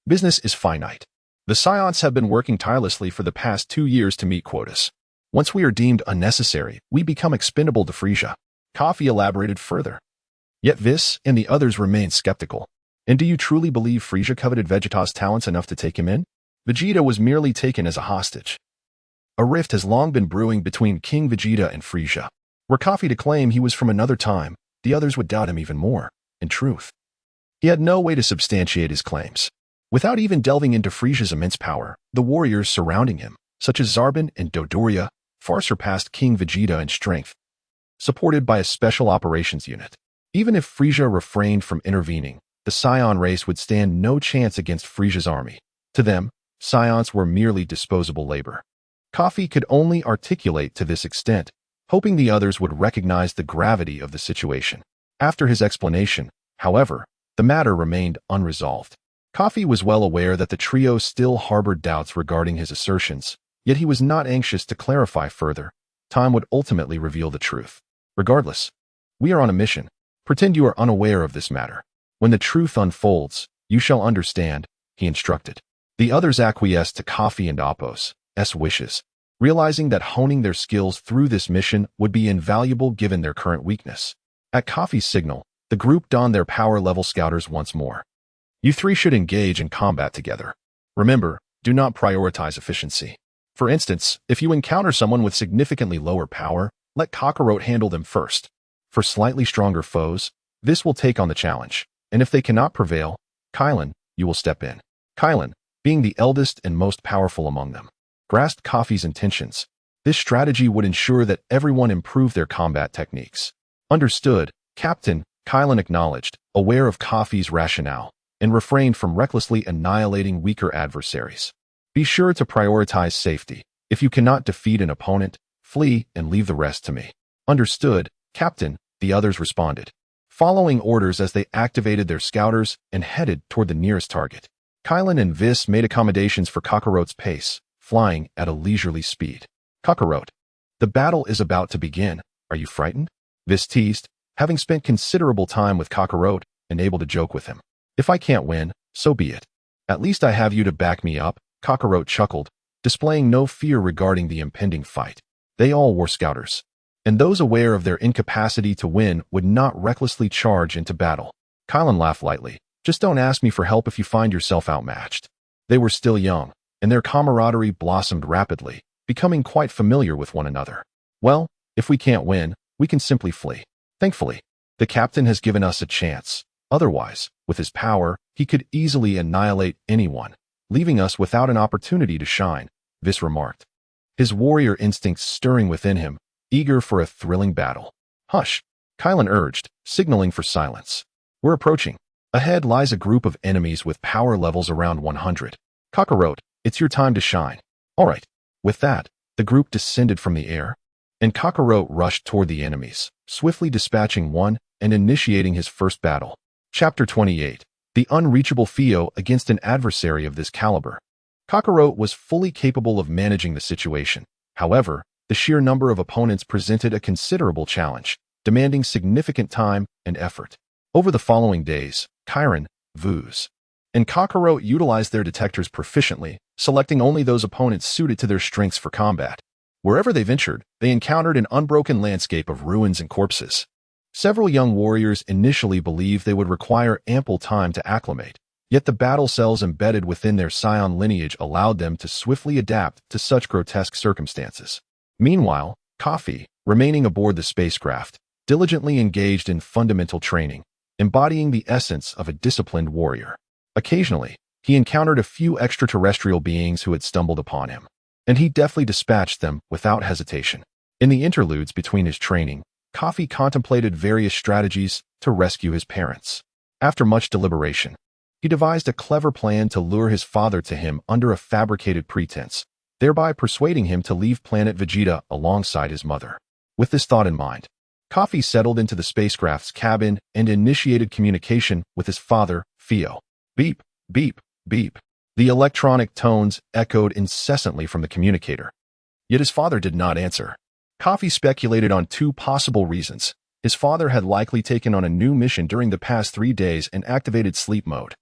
business is finite. The Scions have been working tirelessly for the past 2 years to meet quotas. Once we are deemed unnecessary, we become expendable to Frieza." Kafi elaborated further. Yet Vis and the others remained skeptical. "And do you truly believe Frieza coveted Vegeta's talents enough to take him in? Vegeta was merely taken as a hostage." A rift has long been brewing between King Vegeta and Frieza. Were Kafi to claim he was from another time, the others would doubt him even more. In truth, he had no way to substantiate his claims. Without even delving into Frieza's immense power, the warriors surrounding him, such as Zarbon and Dodoria, far surpassed King Vegeta in strength, supported by a special operations unit. Even if Frieza refrained from intervening, the Scion race would stand no chance against Frieza's army. To them, Scions were merely disposable labor. Kafi could only articulate to this extent, hoping the others would recognize the gravity of the situation. After his explanation, however, the matter remained unresolved. Kafi was well aware that the trio still harbored doubts regarding his assertions, yet he was not anxious to clarify further. Time would ultimately reveal the truth. "Regardless, we are on a mission. Pretend you are unaware of this matter. When the truth unfolds, you shall understand," he instructed. The others acquiesced to Kafi and Appo's wishes, realizing that honing their skills through this mission would be invaluable given their current weakness. At Kafi's signal, the group donned their power-level scouters once more. "You 3 should engage in combat together. Remember, do not prioritize efficiency. For instance, if you encounter someone with significantly lower power, let Cockaro handle them first. For slightly stronger foes, this will take on the challenge, and if they cannot prevail, Kylan, you will step in." Kylan, being the eldest and most powerful among them, grasped Kafi's intentions. This strategy would ensure that everyone improved their combat techniques. Understood, Captain, Kylan acknowledged, aware of Kafi's rationale, and refrained from recklessly annihilating weaker adversaries. Be sure to prioritize safety. If you cannot defeat an opponent, flee and leave the rest to me. Understood, Captain, the others responded, following orders as they activated their scouters and headed toward the nearest target. Kylan and Vis made accommodations for Cockarote's pace, flying at a leisurely speed. Cockarote, the battle is about to begin. Are you frightened? Vis teased, having spent considerable time with Cockarote and able to joke with him. If I can't win, so be it. At least I have you to back me up, Cockarote chuckled, displaying no fear regarding the impending fight. They all wore scouters, and those aware of their incapacity to win would not recklessly charge into battle. Kylan laughed lightly. Just don't ask me for help if you find yourself outmatched. They were still young, and their camaraderie blossomed rapidly, becoming quite familiar with one another. Well, if we can't win, we can simply flee. Thankfully, the captain has given us a chance. Otherwise, with his power, he could easily annihilate anyone, leaving us without an opportunity to shine, Vis remarked, his warrior instincts stirring within him, eager for a thrilling battle. Hush, Kylan urged, signaling for silence. We're approaching. Ahead lies a group of enemies with power levels around 100. Cockarote, it's your time to shine. All right. With that, the group descended from the air, and Cockarote rushed toward the enemies, swiftly dispatching one and initiating his first battle. Chapter 28. The unreachable Theo against an adversary of this caliber. Cockaro was fully capable of managing the situation. However, the sheer number of opponents presented a considerable challenge, demanding significant time and effort. Over the following days, Chiron, Vuz, and Cockaro utilized their detectors proficiently, selecting only those opponents suited to their strengths for combat. Wherever they ventured, they encountered an unbroken landscape of ruins and corpses. Several young warriors initially believed they would require ample time to acclimate, yet the battle cells embedded within their Scion lineage allowed them to swiftly adapt to such grotesque circumstances. Meanwhile, Kafi, remaining aboard the spacecraft, diligently engaged in fundamental training, embodying the essence of a disciplined warrior. Occasionally, he encountered a few extraterrestrial beings who had stumbled upon him, and he deftly dispatched them without hesitation. In the interludes between his training, Kafi contemplated various strategies to rescue his parents. After much deliberation, he devised a clever plan to lure his father to him under a fabricated pretense, thereby persuading him to leave planet Vegeta alongside his mother. With this thought in mind, Kafi settled into the spacecraft's cabin and initiated communication with his father, Theo. Beep, beep, beep. The electronic tones echoed incessantly from the communicator. Yet his father did not answer. Kafi speculated on two possible reasons. His father had likely taken on a new mission during the past 3 days and activated sleep mode,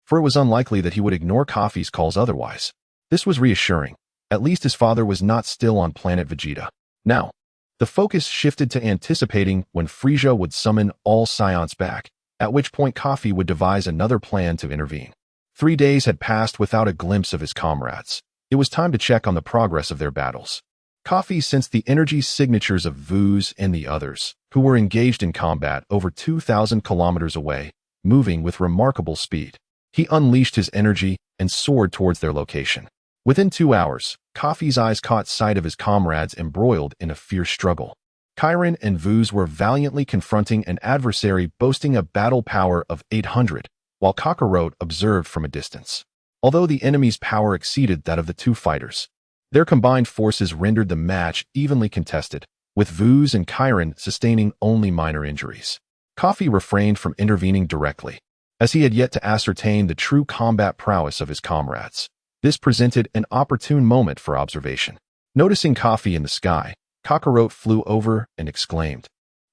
for it was unlikely that he would ignore Kafi's calls otherwise. This was reassuring. At least his father was not still on planet Vegeta. Now, the focus shifted to anticipating when Frieza would summon all Scions back, at which point Kafi would devise another plan to intervene. 3 days had passed without a glimpse of his comrades. It was time to check on the progress of their battles. Kafi sensed the energy signatures of Vuz and the others, who were engaged in combat over 2,000 kilometers away, moving with remarkable speed. He unleashed his energy and soared towards their location. Within 2 hours, Kafi's eyes caught sight of his comrades embroiled in a fierce struggle. Chiron and Vuz were valiantly confronting an adversary boasting a battle power of 800, while Cockaro observed from a distance. Although the enemy's power exceeded that of the two fighters, their combined forces rendered the match evenly contested, with Vuz and Chiron sustaining only minor injuries. Kafi refrained from intervening directly, as he had yet to ascertain the true combat prowess of his comrades. This presented an opportune moment for observation. Noticing Kafi in the sky, Cockaro flew over and exclaimed,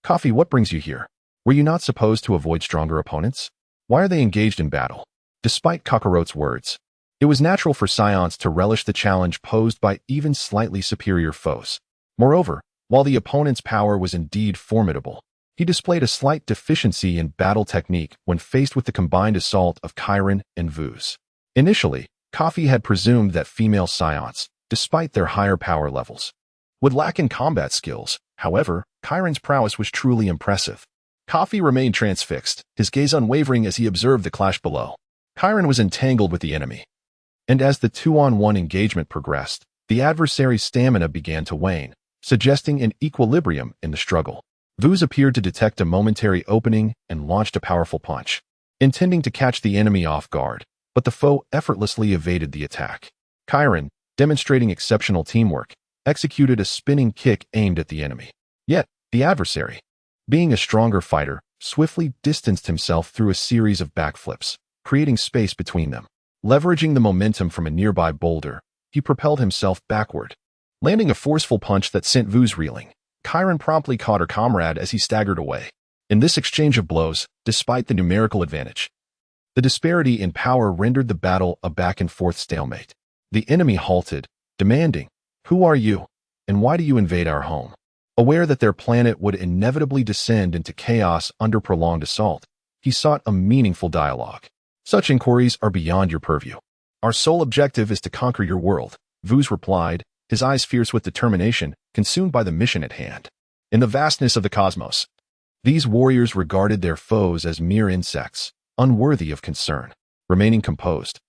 "Kafi, what brings you here? Were you not supposed to avoid stronger opponents? Why are they engaged in battle?" Despite Cockarote's words, it was natural for Scions to relish the challenge posed by even slightly superior foes. Moreover, while the opponent's power was indeed formidable, he displayed a slight deficiency in battle technique when faced with the combined assault of Chiron and Vuz. Initially, Kafi had presumed that female Scions, despite their higher power levels, would lack in combat skills. However, Chiron's prowess was truly impressive. Kafi remained transfixed, his gaze unwavering as he observed the clash below. Chiron was entangled with the enemy, And as the 2-on-1 engagement progressed, the adversary's stamina began to wane, suggesting an equilibrium in the struggle. Vuz appeared to detect a momentary opening and launched a powerful punch, intending to catch the enemy off guard, but the foe effortlessly evaded the attack. Chiron, demonstrating exceptional teamwork, executed a spinning kick aimed at the enemy. Yet, the adversary, being a stronger fighter, swiftly distanced himself through a series of backflips, creating space between them. Leveraging the momentum from a nearby boulder, he propelled himself backward, landing a forceful punch that sent Vuz reeling. Chiron promptly caught her comrade as he staggered away. In this exchange of blows, despite the numerical advantage, the disparity in power rendered the battle a back-and-forth stalemate. The enemy halted, demanding, "Who are you, and why do you invade our home?" Aware that their planet would inevitably descend into chaos under prolonged assault, he sought a meaningful dialogue. "Such inquiries are beyond your purview. Our sole objective is to conquer your world," Vuz replied, his eyes fierce with determination, consumed by the mission at hand. In the vastness of the cosmos, these warriors regarded their foes as mere insects, unworthy of concern. Remaining composed,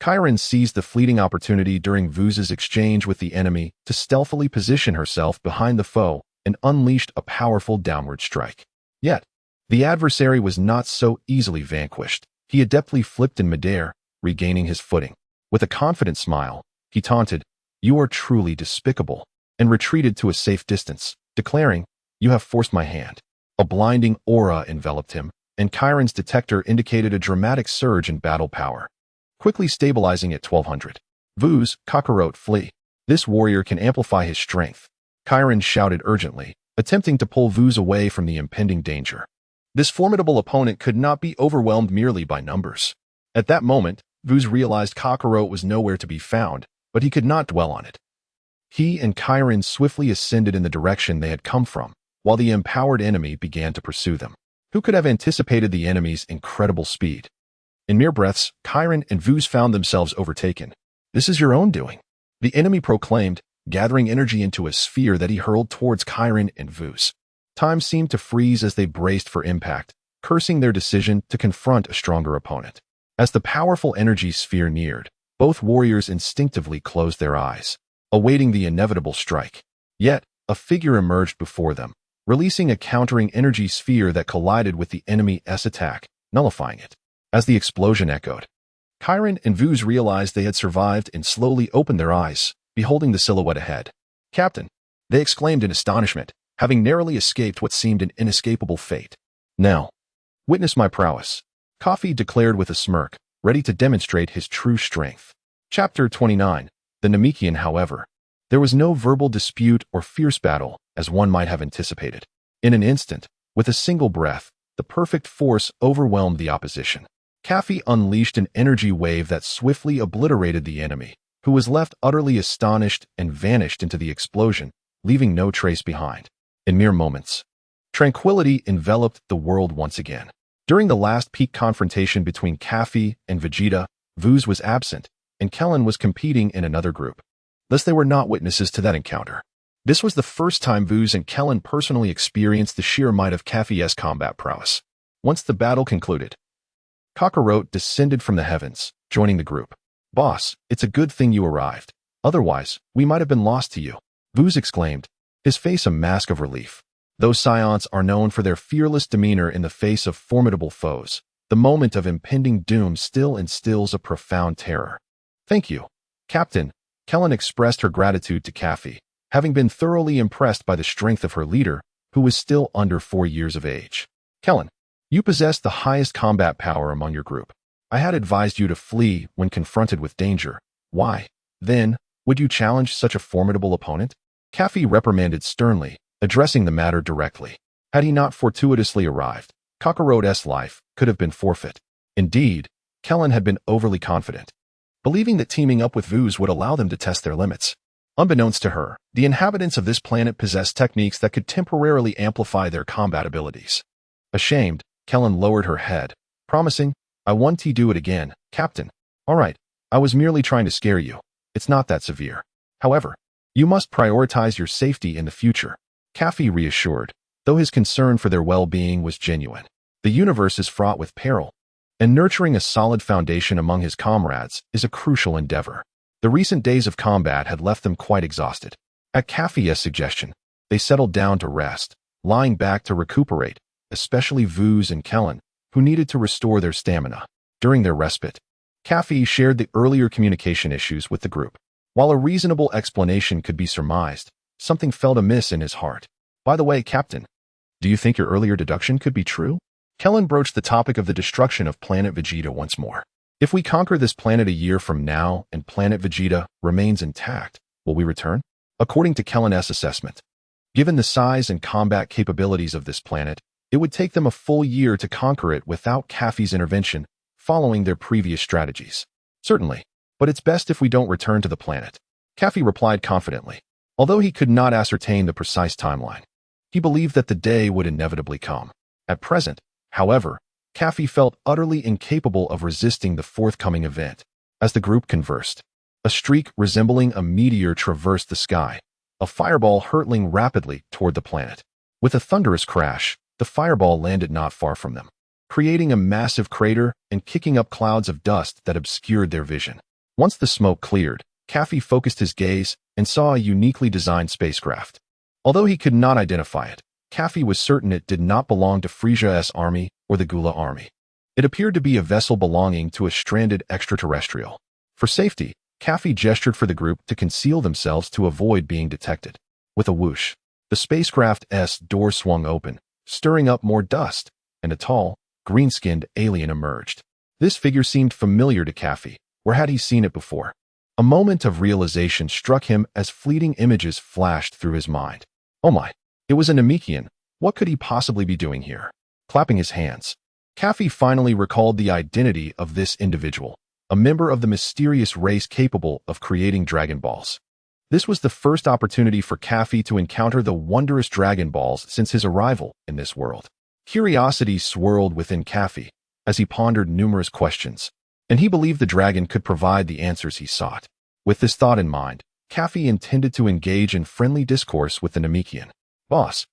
Chiron seized the fleeting opportunity during Vuz's exchange with the enemy to stealthily position herself behind the foe and unleashed a powerful downward strike. Yet, the adversary was not so easily vanquished. He adeptly flipped in midair, regaining his footing. With a confident smile, he taunted, "You are truly despicable," and retreated to a safe distance, declaring, "You have forced my hand." A blinding aura enveloped him, and Chiron's detector indicated a dramatic surge in battle power, quickly stabilizing at 1200. "Vuz, Cockaro, flee. This warrior can amplify his strength," Chiron shouted urgently, attempting to pull Vuz away from the impending danger. This formidable opponent could not be overwhelmed merely by numbers. At that moment, Vuz realized Cockaro was nowhere to be found, but he could not dwell on it. He and Chiron swiftly ascended in the direction they had come from, while the empowered enemy began to pursue them. Who could have anticipated the enemy's incredible speed? In mere breaths, Chiron and Vuz found themselves overtaken. "This is your own doing," the enemy proclaimed, gathering energy into a sphere that he hurled towards Chiron and Vuz. Time seemed to freeze as they braced for impact, cursing their decision to confront a stronger opponent. As the powerful energy sphere neared, both warriors instinctively closed their eyes, awaiting the inevitable strike. Yet, a figure emerged before them, releasing a countering energy sphere that collided with the enemy's attack, nullifying it. As the explosion echoed, Chiron and Vuz realized they had survived and slowly opened their eyes, beholding the silhouette ahead. "Captain," they exclaimed in astonishment, having narrowly escaped what seemed an inescapable fate. "Now, witness my prowess," Kafi declared with a smirk, ready to demonstrate his true strength. Chapter 29. The Namekian. However, there was no verbal dispute or fierce battle, as one might have anticipated. In an instant, with a single breath, the perfect force overwhelmed the opposition. Kafi unleashed an energy wave that swiftly obliterated the enemy, who was left utterly astonished and vanished into the explosion, leaving no trace behind. In mere moments, tranquility enveloped the world once again. During the last peak confrontation between Kafi and Vegeta, Vuz was absent, and Kellen was competing in another group. Thus they were not witnesses to that encounter. This was the first time Vuz and Kellen personally experienced the sheer might of Kafi's combat prowess. Once the battle concluded, Cockaro descended from the heavens, joining the group. "Boss, it's a good thing you arrived. Otherwise, we might have been lost to you," Vuz exclaimed, his face a mask of relief. Though Scions are known for their fearless demeanor in the face of formidable foes, the moment of impending doom still instills a profound terror. "Thank you, Captain," Kellen expressed her gratitude to Kafi, having been thoroughly impressed by the strength of her leader, who was still under 4 years of age. "Kellen, you possess the highest combat power among your group. I had advised you to flee when confronted with danger. Why, then, would you challenge such a formidable opponent?" Kafi reprimanded sternly, addressing the matter directly. Had he not fortuitously arrived, Cockaro's life could have been forfeit. Indeed, Kellen had been overly confident, believing that teaming up with Vuz would allow them to test their limits. Unbeknownst to her, the inhabitants of this planet possessed techniques that could temporarily amplify their combat abilities. Ashamed, Kellen lowered her head, promising, "I won't do it again, Captain. All right, I was merely trying to scare you. It's not that severe. However, you must prioritize your safety in the future," Kafi reassured, though his concern for their well-being was genuine. "The universe is fraught with peril, and nurturing a solid foundation among his comrades is a crucial endeavor. The recent days of combat had left them quite exhausted. At Kafi's suggestion, they settled down to rest, lying back to recuperate, especially Vuz and Kellen, who needed to restore their stamina. During their respite, Kafi shared the earlier communication issues with the group. While a reasonable explanation could be surmised, something felt amiss in his heart. By the way, Captain, do you think your earlier deduction could be true? Kellen broached the topic of the destruction of planet Vegeta once more. If we conquer this planet a year from now and planet Vegeta remains intact, will we return? According to Kellen's assessment, given the size and combat capabilities of this planet, it would take them a full year to conquer it without Kafi's intervention, following their previous strategies. Certainly, but it's best if we don't return to the planet, Kafi replied confidently. Although he could not ascertain the precise timeline, he believed that the day would inevitably come. At present, however, Kafi felt utterly incapable of resisting the forthcoming event. As the group conversed, a streak resembling a meteor traversed the sky, a fireball hurtling rapidly toward the planet. With a thunderous crash, the fireball landed not far from them, creating a massive crater and kicking up clouds of dust that obscured their vision. Once the smoke cleared, Kafi focused his gaze and saw a uniquely designed spacecraft. Although he could not identify it, Kafi was certain it did not belong to Frieza's army or the Gula army. It appeared to be a vessel belonging to a stranded extraterrestrial. For safety, Kafi gestured for the group to conceal themselves to avoid being detected. With a whoosh, the spacecraft's door swung open, stirring up more dust, and a tall, green-skinned alien emerged. This figure seemed familiar to Kafi. Where had he seen it before? A moment of realization struck him as fleeting images flashed through his mind. Oh my, it was a Namekian. What could he possibly be doing here? Clapping his hands, Kafi finally recalled the identity of this individual, a member of the mysterious race capable of creating Dragon Balls. This was the first opportunity for Kafi to encounter the wondrous Dragon Balls since his arrival in this world. Curiosity swirled within Kafi as he pondered numerous questions, and he believed the dragon could provide the answers he sought. With this thought in mind, Kafi intended to engage in friendly discourse with the Namekian. Boss,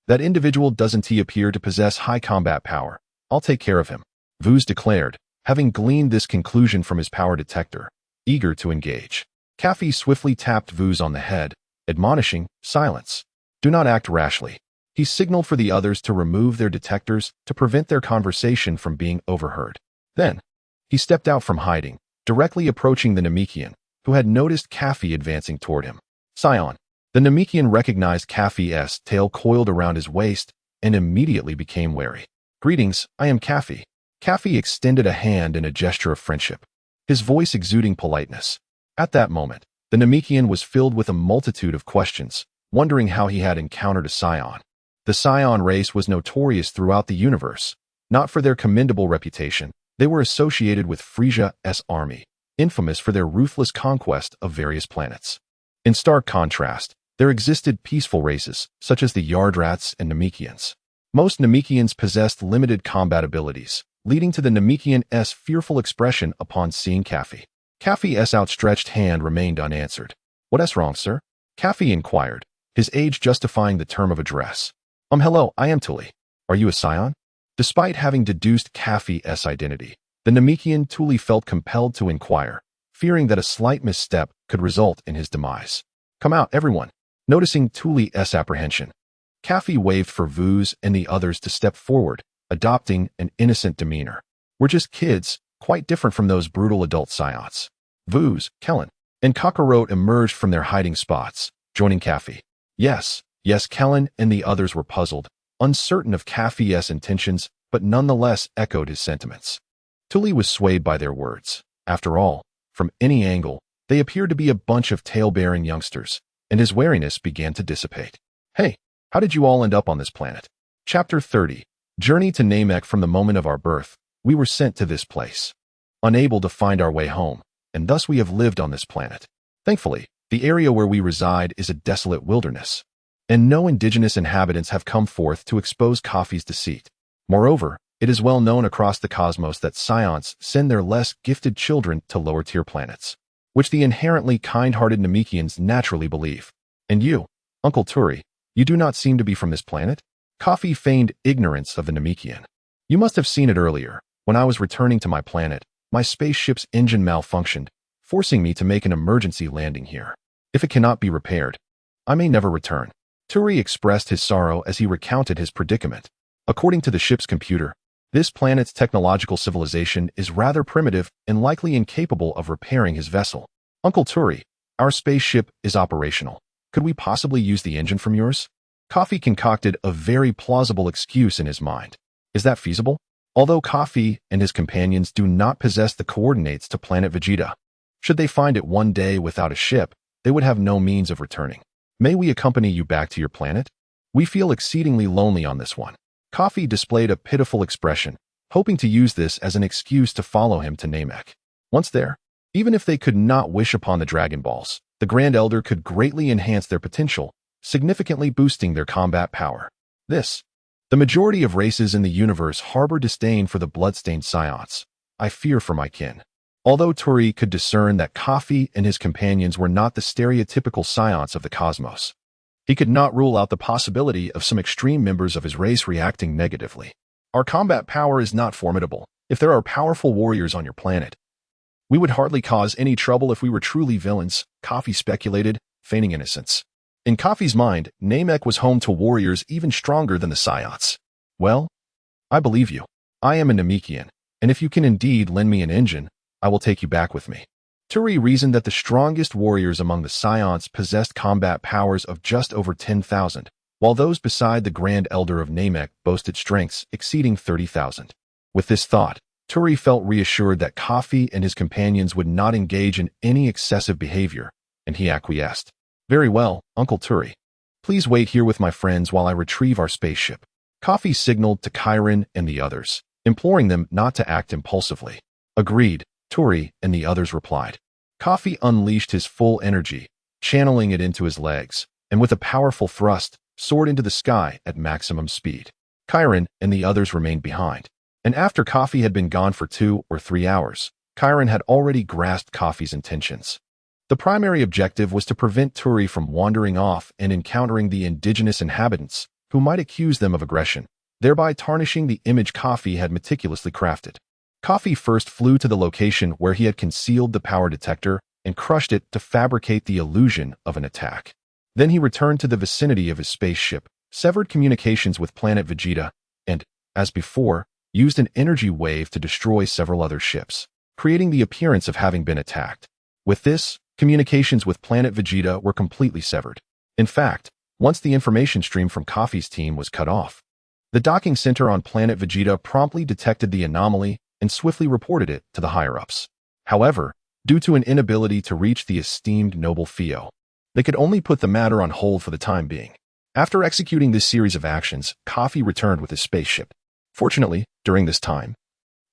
that individual doesn't he appear to possess high combat power? I'll take care of him, Vuz declared, having gleaned this conclusion from his power detector, eager to engage. Kafi swiftly tapped Vuz on the head, admonishing, silence. Do not act rashly. He signaled for the others to remove their detectors to prevent their conversation from being overheard. Then, he stepped out from hiding, directly approaching the Namekian, who had noticed Kafi advancing toward him. Scion. The Namekian recognized Kafi's tail coiled around his waist and immediately became wary. Greetings, I am Kafi. Kafi extended a hand in a gesture of friendship, his voice exuding politeness. At that moment, the Namekian was filled with a multitude of questions, wondering how he had encountered a Scion. The Scion race was notorious throughout the universe. Not for their commendable reputation, they were associated with Frieza's army, infamous for their ruthless conquest of various planets. In stark contrast, there existed peaceful races, such as the Yardrats and Namekians. Most Namekians possessed limited combat abilities, leading to the Namekian's fearful expression upon seeing Kafi. Kafi's outstretched hand remained unanswered. What's wrong, sir? Kafi inquired, his age justifying the term of address. Hello, I am Tuli. Are you a Scion? Despite having deduced Kafi's identity, the Namekian Tuli felt compelled to inquire, fearing that a slight misstep could result in his demise. Come out, everyone. Noticing Tuli's apprehension, Kafi waved for Vuz and the others to step forward, adopting an innocent demeanor. We're just kids, quite different from those brutal adult Scions. Vuz, Kellen, and Cockaro emerged from their hiding spots, joining Kafi. Yes, Kellen and the others were puzzled, uncertain of Kafi's intentions, but nonetheless echoed his sentiments. Tuli was swayed by their words. After all, from any angle, they appeared to be a bunch of tail-bearing youngsters, and his wariness began to dissipate. Hey, how did you all end up on this planet? Chapter 30. Journey to Namek. From the moment of our birth, we were sent to this place, unable to find our way home, and thus we have lived on this planet. Thankfully, the area where we reside is a desolate wilderness, and no indigenous inhabitants have come forth to expose Kafi's deceit. Moreover, it is well known across the cosmos that Scions send their less gifted children to lower-tier planets, which the inherently kind-hearted Namekians naturally believe. And you, Uncle Turi, you do not seem to be from this planet? Kafi feigned ignorance of the Namekian. You must have seen it earlier. When I was returning to my planet, my spaceship's engine malfunctioned, forcing me to make an emergency landing here. If it cannot be repaired, I may never return. Turi expressed his sorrow as he recounted his predicament. According to the ship's computer, this planet's technological civilization is rather primitive and likely incapable of repairing his vessel. Uncle Turi, our spaceship is operational. Could we possibly use the engine from yours? Kafi concocted a very plausible excuse in his mind. Is that feasible? Although Kafi and his companions do not possess the coordinates to planet Vegeta, should they find it one day without a ship, they would have no means of returning. May we accompany you back to your planet? We feel exceedingly lonely on this one. Kafi displayed a pitiful expression, hoping to use this as an excuse to follow him to Namek. Once there, even if they could not wish upon the Dragon Balls, the Grand Elder could greatly enhance their potential, significantly boosting their combat power. The majority of races in the universe harbor disdain for the bloodstained Scions. I fear for my kin. Although Turi could discern that Kafi and his companions were not the stereotypical Scions of the cosmos, he could not rule out the possibility of some extreme members of his race reacting negatively. Our combat power is not formidable. If there are powerful warriors on your planet, we would hardly cause any trouble if we were truly villains, Kafi speculated, feigning innocence. In Kafi's mind, Namek was home to warriors even stronger than the Scions. Well, I believe you. I am a Namekian, and if you can indeed lend me an engine, I will take you back with me. Turi reasoned that the strongest warriors among the Scions possessed combat powers of just over 10,000, while those beside the Grand Elder of Namek boasted strengths exceeding 30,000. With this thought, Turi felt reassured that Kafi and his companions would not engage in any excessive behavior, and he acquiesced. Very well, Uncle Turi. Please wait here with my friends while I retrieve our spaceship. Kafi signaled to Chiron and the others, imploring them not to act impulsively. Agreed, Turi and the others replied. Kafi unleashed his full energy, channeling it into his legs, and with a powerful thrust, soared into the sky at maximum speed. Chiron and the others remained behind, and after Kafi had been gone for 2 or 3 hours, Chiron had already grasped Kafi's intentions. The primary objective was to prevent Turi from wandering off and encountering the indigenous inhabitants, who might accuse them of aggression, thereby tarnishing the image Kafi had meticulously crafted. Kafi first flew to the location where he had concealed the power detector and crushed it to fabricate the illusion of an attack. Then he returned to the vicinity of his spaceship, severed communications with planet Vegeta, and, as before, used an energy wave to destroy several other ships, creating the appearance of having been attacked. With this, communications with planet Vegeta were completely severed. In fact, once the information stream from Kafi's team was cut off, the docking center on planet Vegeta promptly detected the anomaly and swiftly reported it to the higher-ups. However, due to an inability to reach the esteemed Noble Theo, they could only put the matter on hold for the time being. After executing this series of actions, Kafi returned with his spaceship. Fortunately, during this time,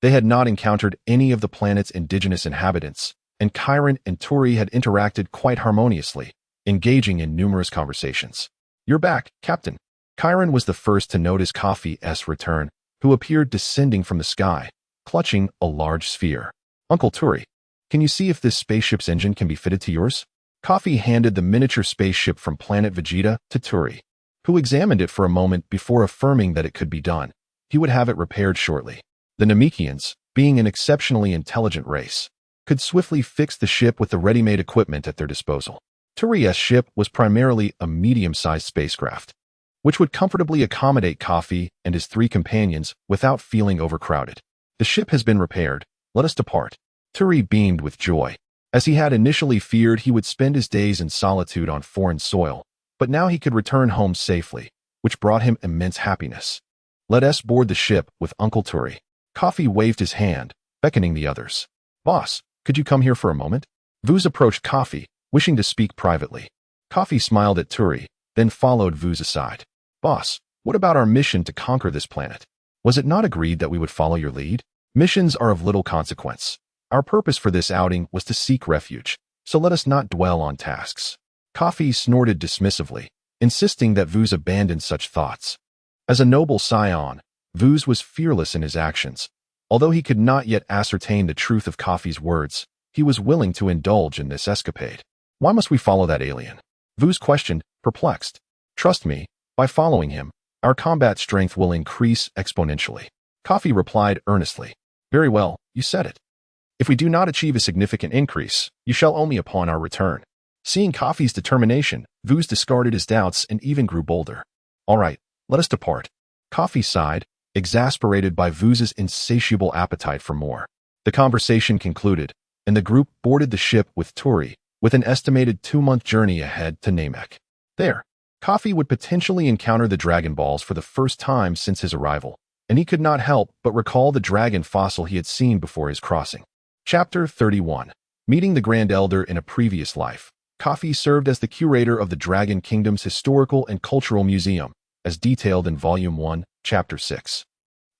they had not encountered any of the planet's indigenous inhabitants, and Chiron and Turi had interacted quite harmoniously, engaging in numerous conversations. You're back, Captain. Chiron was the first to notice Kafi's return, who appeared descending from the sky, clutching a large sphere. Uncle Turi, can you see if this spaceship's engine can be fitted to yours? Kafi handed the miniature spaceship from planet Vegeta to Turi, who examined it for a moment before affirming that it could be done. He would have it repaired shortly. The Namekians, being an exceptionally intelligent race, could swiftly fix the ship with the ready-made equipment at their disposal. Turi's ship was primarily a medium-sized spacecraft, which would comfortably accommodate Kafi and his 3 companions without feeling overcrowded. The ship has been repaired. Let us depart. Turi beamed with joy, as he had initially feared he would spend his days in solitude on foreign soil, but now he could return home safely, which brought him immense happiness. Let us board the ship with Uncle Turi. Kafi waved his hand, beckoning the others. Boss, could you come here for a moment? Vuz approached Kafi, wishing to speak privately. Kafi smiled at Turi, then followed Vuz aside. Boss, what about our mission to conquer this planet? Was it not agreed that we would follow your lead? Missions are of little consequence. Our purpose for this outing was to seek refuge, so let us not dwell on tasks. Kafi snorted dismissively, insisting that Vuz abandon such thoughts. As a noble Scion, Vuz was fearless in his actions. Although he could not yet ascertain the truth of Kafi's words, he was willing to indulge in this escapade. Why must we follow that alien? Vuz questioned, perplexed. Trust me, by following him, our combat strength will increase exponentially. Kafi replied earnestly. Very well, you said it. If we do not achieve a significant increase, you shall owe me upon our return. Seeing Kafi's determination, Vuz discarded his doubts and even grew bolder. All right, let us depart. Kafi sighed, exasperated by Vuz's insatiable appetite for more. The conversation concluded, and the group boarded the ship with Turi, with an estimated 2-month journey ahead to Namek. There, Kafi would potentially encounter the Dragon Balls for the first time since his arrival, and he could not help but recall the dragon fossil he had seen before his crossing. Chapter 31. Meeting the Grand Elder in a previous life. Kafi served as the curator of the Dragon Kingdom's Historical and Cultural Museum, as detailed in Volume 1, Chapter 6.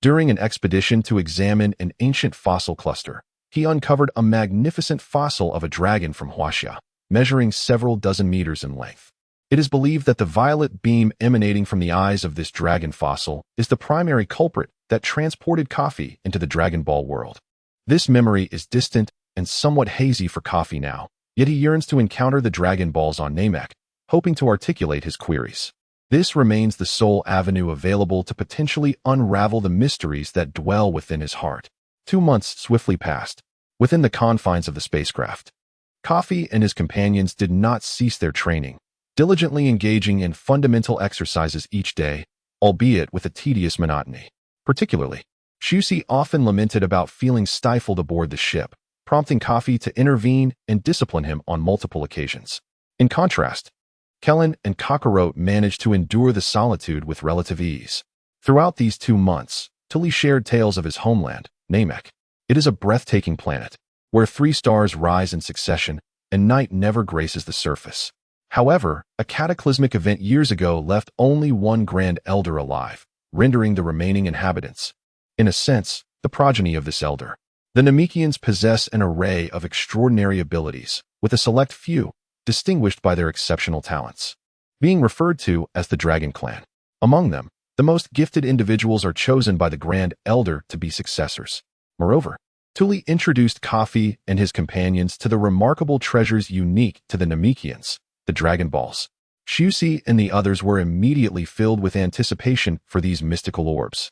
During an expedition to examine an ancient fossil cluster, he uncovered a magnificent fossil of a dragon from Huaxia, measuring several dozen meters in length. It is believed that the violet beam emanating from the eyes of this dragon fossil is the primary culprit that transported Kafi into the Dragon Ball world. This memory is distant and somewhat hazy for Kafi now, yet he yearns to encounter the Dragon Balls on Namek, hoping to articulate his queries. This remains the sole avenue available to potentially unravel the mysteries that dwell within his heart. 2 months swiftly passed. Within the confines of the spacecraft, Kafi and his companions did not cease their training, diligently engaging in fundamental exercises each day, albeit with a tedious monotony. Particularly, Shusi often lamented about feeling stifled aboard the ship, prompting Kafi to intervene and discipline him on multiple occasions. In contrast, Kellen and Cockaro managed to endure the solitude with relative ease. Throughout these 2 months, Tully shared tales of his homeland, Namek. It is a breathtaking planet, where 3 stars rise in succession and night never graces the surface. However, a cataclysmic event years ago left only one Grand Elder alive, rendering the remaining inhabitants, in a sense, the progeny of this elder. The Namekians possess an array of extraordinary abilities, with a select few distinguished by their exceptional talents, being referred to as the Dragon Clan. Among them, the most gifted individuals are chosen by the Grand Elder to be successors. Moreover, Tully introduced Kafi and his companions to the remarkable treasures unique to the Namekians, the Dragon Balls. Shusi and the others were immediately filled with anticipation for these mystical orbs.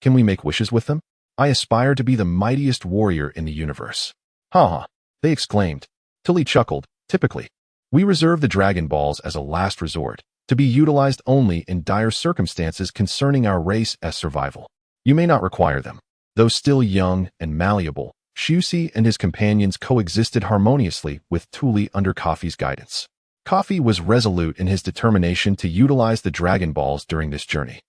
Can we make wishes with them? I aspire to be the mightiest warrior in the universe. Ha ha, they exclaimed. Tully chuckled. Typically, we reserve the Dragon Balls as a last resort, to be utilized only in dire circumstances concerning our race's survival. You may not require them. Though still young and malleable, Shusi and his companions coexisted harmoniously with Tully under Kafi's guidance. Kafi was resolute in his determination to utilize the Dragon Balls during this journey.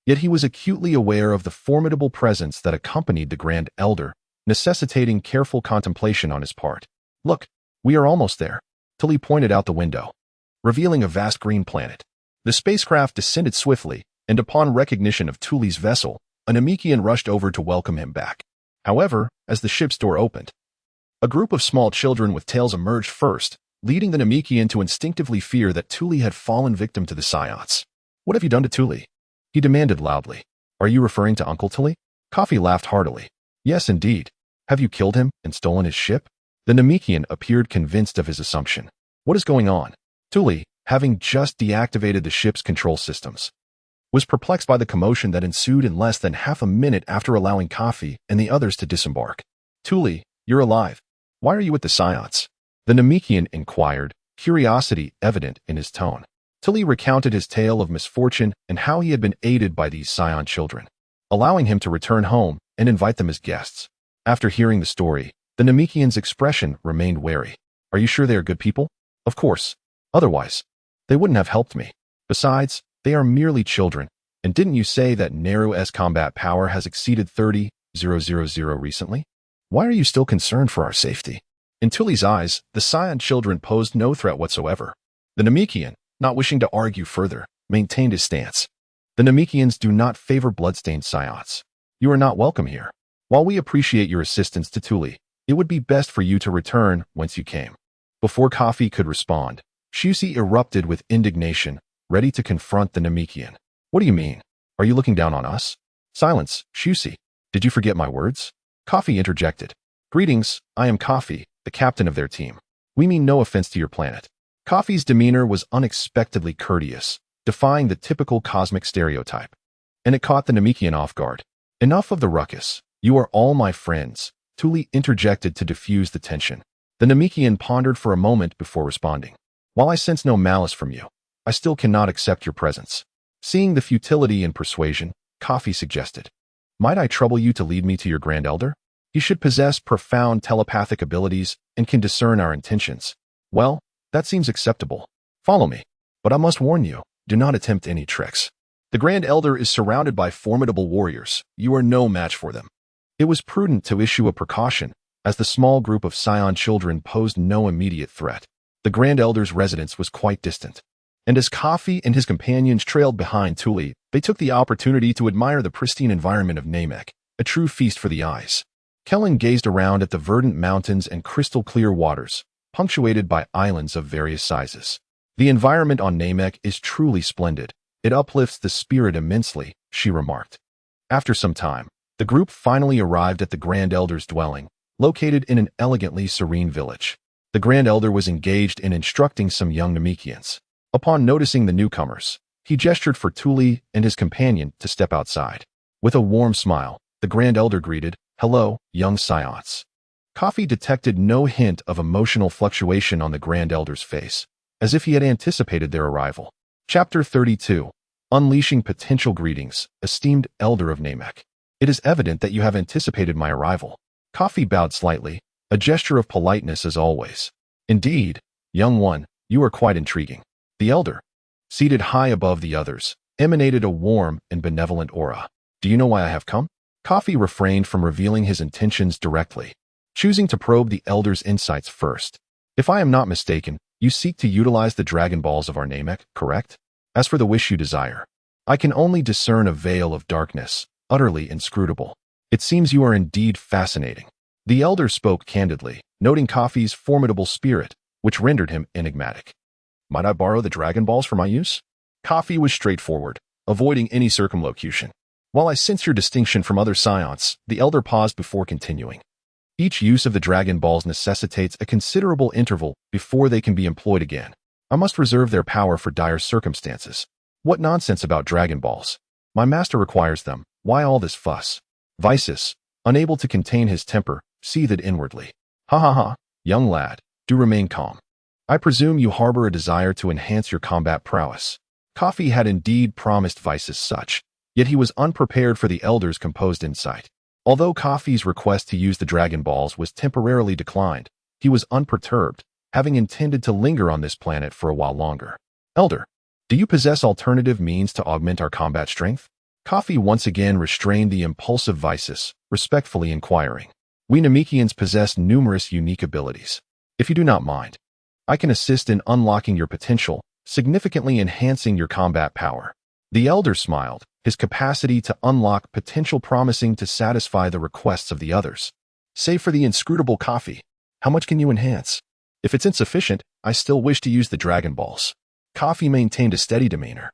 Yet he was acutely aware of the formidable presence that accompanied the Grand Elder, necessitating careful contemplation on his part. Look, we are almost there. Tully pointed out the window, revealing a vast green planet. The spacecraft descended swiftly, and upon recognition of Tully's vessel, a Namekian rushed over to welcome him back. However, as the ship's door opened, a group of small children with tails emerged first, leading the Namekian to instinctively fear that Tully had fallen victim to the Scions. What have you done to Tully? He demanded loudly. Are you referring to Uncle Tully? Kafi laughed heartily. Yes, indeed. Have you killed him and stolen his ship? The Namekian appeared convinced of his assumption. What is going on? Tully, having just deactivated the ship's control systems, was perplexed by the commotion that ensued in less than half a minute after allowing Kafi and the others to disembark. Tully, you're alive. Why are you with the Scions? The Namekian inquired, curiosity evident in his tone. Tully recounted his tale of misfortune and how he had been aided by these Scion children, allowing him to return home and invite them as guests. After hearing the story, the Namekian's expression remained wary. Are you sure they are good people? Of course. Otherwise, they wouldn't have helped me. Besides, they are merely children. And didn't you say that Naru's combat power has exceeded 30,000 recently? Why are you still concerned for our safety? In Tully's eyes, the Scion children posed no threat whatsoever. The Namekian, not wishing to argue further, maintained his stance. The Namekians do not favor bloodstained Scions. You are not welcome here. While we appreciate your assistance to Tully, it would be best for you to return whence you came. Before Kafi could respond, Shusi erupted with indignation, ready to confront the Namekian. What do you mean? Are you looking down on us? Silence, Shusi. Did you forget my words? Kafi interjected. Greetings, I am Kafi, the captain of their team. We mean no offense to your planet. Kafi's demeanor was unexpectedly courteous, defying the typical cosmic stereotype. And it caught the Namekian off guard. Enough of the ruckus. You are all my friends, Tuli interjected to diffuse the tension. The Namekian pondered for a moment before responding. While I sense no malice from you, I still cannot accept your presence. Seeing the futility in persuasion, Kafi suggested. Might I trouble you to lead me to your Grand Elder? He should possess profound telepathic abilities and can discern our intentions. Well, that seems acceptable. Follow me. But I must warn you, do not attempt any tricks. The Grand Elder is surrounded by formidable warriors. You are no match for them. It was prudent to issue a precaution, as the small group of Scion children posed no immediate threat. The Grand Elder's residence was quite distant. And as Kafi and his companions trailed behind Tuli, they took the opportunity to admire the pristine environment of Namek, a true feast for the eyes. Kellen gazed around at the verdant mountains and crystal-clear waters, punctuated by islands of various sizes. The environment on Namek is truly splendid. It uplifts the spirit immensely, she remarked. After some time, the group finally arrived at the Grand Elder's dwelling, located in an elegantly serene village. The Grand Elder was engaged in instructing some young Namekians. Upon noticing the newcomers, he gestured for Tuli and his companion to step outside. With a warm smile, the Grand Elder greeted, "Hello, young Scions." Kafi detected no hint of emotional fluctuation on the Grand Elder's face, as if he had anticipated their arrival. Chapter 32. Unleashing Potential. Greetings, esteemed Elder of Namek. It is evident that you have anticipated my arrival. Kafi bowed slightly, a gesture of politeness as always. Indeed, young one, you are quite intriguing. The Elder, seated high above the others, emanated a warm and benevolent aura. Do you know why I have come? Kafi refrained from revealing his intentions directly, choosing to probe the Elder's insights first. If I am not mistaken, you seek to utilize the Dragon Balls of our Namek, correct? As for the wish you desire, I can only discern a veil of darkness, utterly inscrutable. It seems you are indeed fascinating. The Elder spoke candidly, noting Kafi's formidable spirit, which rendered him enigmatic. Might I borrow the Dragon Balls for my use? Kafi was straightforward, avoiding any circumlocution. While I sense your distinction from other Scions, the Elder paused before continuing. Each use of the Dragon Balls necessitates a considerable interval before they can be employed again. I must reserve their power for dire circumstances. What nonsense about Dragon Balls? My master requires them. Why all this fuss? Visus, unable to contain his temper, seethed inwardly. Ha ha ha, young lad, do remain calm. I presume you harbor a desire to enhance your combat prowess. Kafi had indeed promised Visus such, yet he was unprepared for the Elder's composed insight. Although Kafi's request to use the Dragon Balls was temporarily declined, he was unperturbed, having intended to linger on this planet for a while longer. Elder, do you possess alternative means to augment our combat strength? Kafi once again restrained the impulsive Visus, respectfully inquiring. We Namekians possess numerous unique abilities. If you do not mind, I can assist in unlocking your potential, significantly enhancing your combat power. The Elder smiled, his capacity to unlock potential promising to satisfy the requests of the others. Save for the inscrutable Kafi, how much can you enhance? If it's insufficient, I still wish to use the Dragon Balls. Kafi maintained a steady demeanor,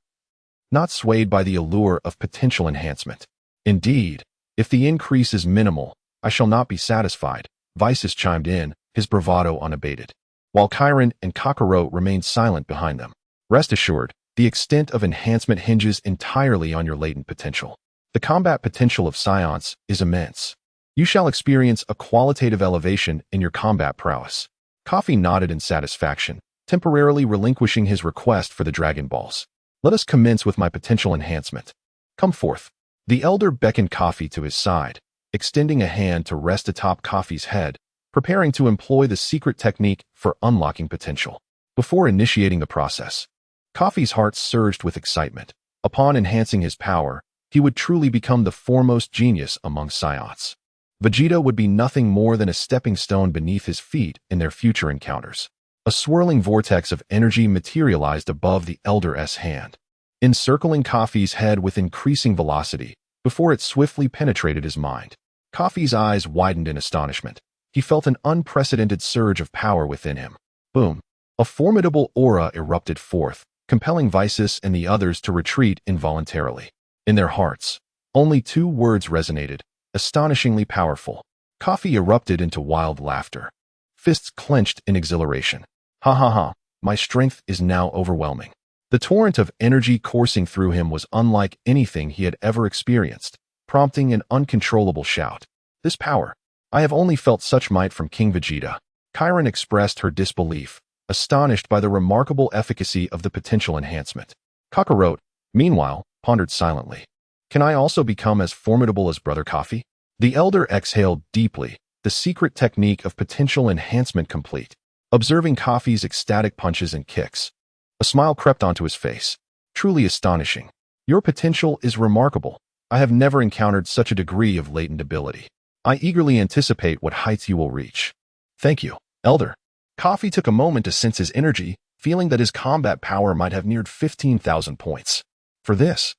not swayed by the allure of potential enhancement. Indeed, if the increase is minimal, I shall not be satisfied, Visus chimed in, his bravado unabated, while Chiron and Cockaro remained silent behind them. Rest assured, the extent of enhancement hinges entirely on your latent potential. The combat potential of Science is immense. You shall experience a qualitative elevation in your combat prowess. Kafi nodded in satisfaction, temporarily relinquishing his request for the Dragon Balls. Let us commence with my potential enhancement. Come forth. The Elder beckoned Kafi to his side, extending a hand to rest atop Kafi's head, preparing to employ the secret technique for unlocking potential. Before initiating the process, Kafi's heart surged with excitement. Upon enhancing his power, he would truly become the foremost genius among Scions. Vegeta would be nothing more than a stepping stone beneath his feet in their future encounters. A swirling vortex of energy materialized above the Elder's hand, encircling Kafi's head with increasing velocity before it swiftly penetrated his mind. Kafi's eyes widened in astonishment. He felt an unprecedented surge of power within him. Boom! A formidable aura erupted forth, compelling Visus and the others to retreat involuntarily. In their hearts, only two words resonated, astonishingly powerful. Kafi erupted into wild laughter, fists clenched in exhilaration. Ha ha ha, my strength is now overwhelming. The torrent of energy coursing through him was unlike anything he had ever experienced, prompting an uncontrollable shout. This power. I have only felt such might from King Vegeta. Chiron expressed her disbelief, astonished by the remarkable efficacy of the potential enhancement. Cockaro, meanwhile, pondered silently. Can I also become as formidable as Brother Kafi? The elder exhaled deeply, the secret technique of potential enhancement complete, observing Kafi's ecstatic punches and kicks. A smile crept onto his face. Truly astonishing. Your potential is remarkable. I have never encountered such a degree of latent ability. I eagerly anticipate what heights you will reach. Thank you, Elder. Kafi took a moment to sense his energy, feeling that his combat power might have neared 15,000 points. For this,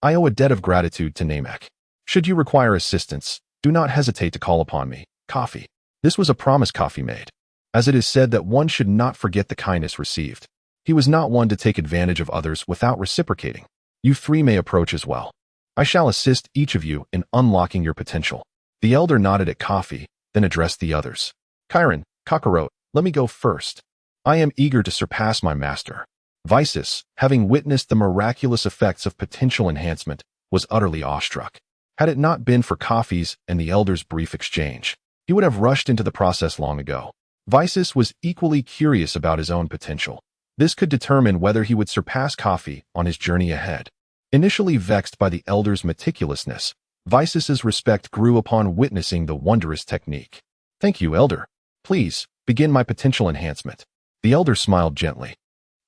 I owe a debt of gratitude to Namek. Should you require assistance, do not hesitate to call upon me, Kafi. This was a promise Kafi made, as it is said that one should not forget the kindness received. He was not one to take advantage of others without reciprocating. You three may approach as well. I shall assist each of you in unlocking your potential. The elder nodded at Kafi, then addressed the others. Chiron, Cockaro, let me go first. I am eager to surpass my master. Vysis, having witnessed the miraculous effects of potential enhancement, was utterly awestruck. Had it not been for Kafi's and the elder's brief exchange, he would have rushed into the process long ago. Vysis was equally curious about his own potential. This could determine whether he would surpass Kafi on his journey ahead. Initially vexed by the elder's meticulousness, Vysis's respect grew upon witnessing the wondrous technique. Thank you, Elder. Please, begin my potential enhancement. The elder smiled gently,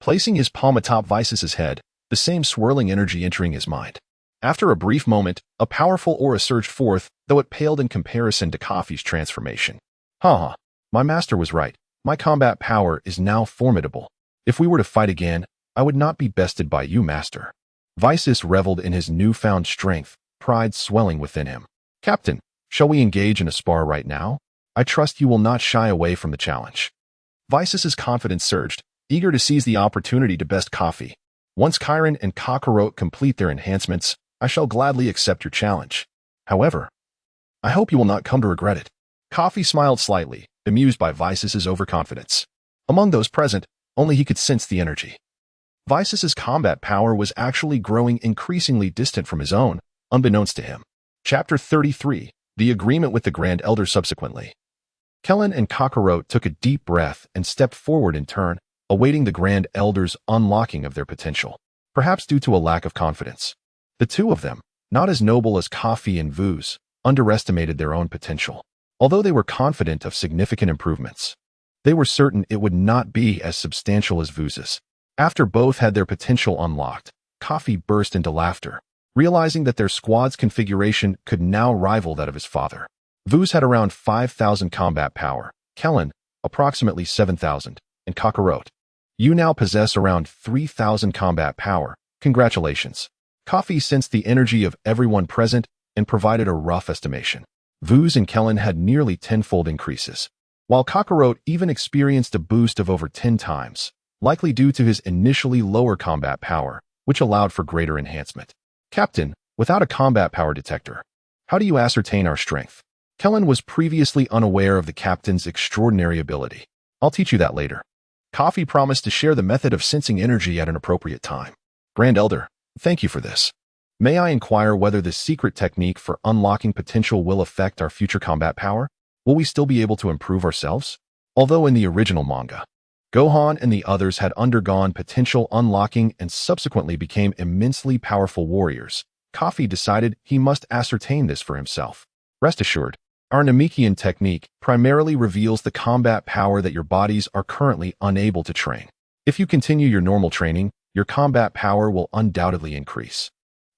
placing his palm atop Vysis's head, the same swirling energy entering his mind. After a brief moment, a powerful aura surged forth, though it paled in comparison to Kafi's transformation. Ha! My master was right. My combat power is now formidable. If we were to fight again, I would not be bested by you, master. Vysis reveled in his newfound strength, pride swelling within him. Captain, shall we engage in a spar right now? I trust you will not shy away from the challenge. Vysis's confidence surged, eager to seize the opportunity to best Kafi. Once Chiron and Cockaro complete their enhancements, I shall gladly accept your challenge. However, I hope you will not come to regret it. Kafi smiled slightly, amused by Vysis's overconfidence. Among those present, only he could sense the energy. Vysis's combat power was actually growing increasingly distant from his own, unbeknownst to him. Chapter 33, The Agreement with the Grand Elder subsequently. Kellen and Cockaro took a deep breath and stepped forward in turn, awaiting the Grand Elder's unlocking of their potential, perhaps due to a lack of confidence. The two of them, not as noble as Kafi and Vuz, underestimated their own potential. Although they were confident of significant improvements, they were certain it would not be as substantial as Vuz's. After both had their potential unlocked, Kafi burst into laughter, realizing that their squad's configuration could now rival that of his father. Vuz had around 5,000 combat power, Kellen, approximately 7,000, and Cockaro. You now possess around 3,000 combat power. Congratulations. Kafi sensed the energy of everyone present and provided a rough estimation. Vuz and Kellen had nearly tenfold increases, while Cockaro even experienced a boost of over 10 times, likely due to his initially lower combat power, which allowed for greater enhancement. Captain, without a combat power detector, how do you ascertain our strength? Kellen was previously unaware of the captain's extraordinary ability. I'll teach you that later. Kafi promised to share the method of sensing energy at an appropriate time. Grand Elder, thank you for this. May I inquire whether this secret technique for unlocking potential will affect our future combat power? Will we still be able to improve ourselves? Although in the original manga, Gohan and the others had undergone potential unlocking and subsequently became immensely powerful warriors, Kafi decided he must ascertain this for himself. Rest assured, our Namekian technique primarily reveals the combat power that your bodies are currently unable to train. If you continue your normal training, your combat power will undoubtedly increase.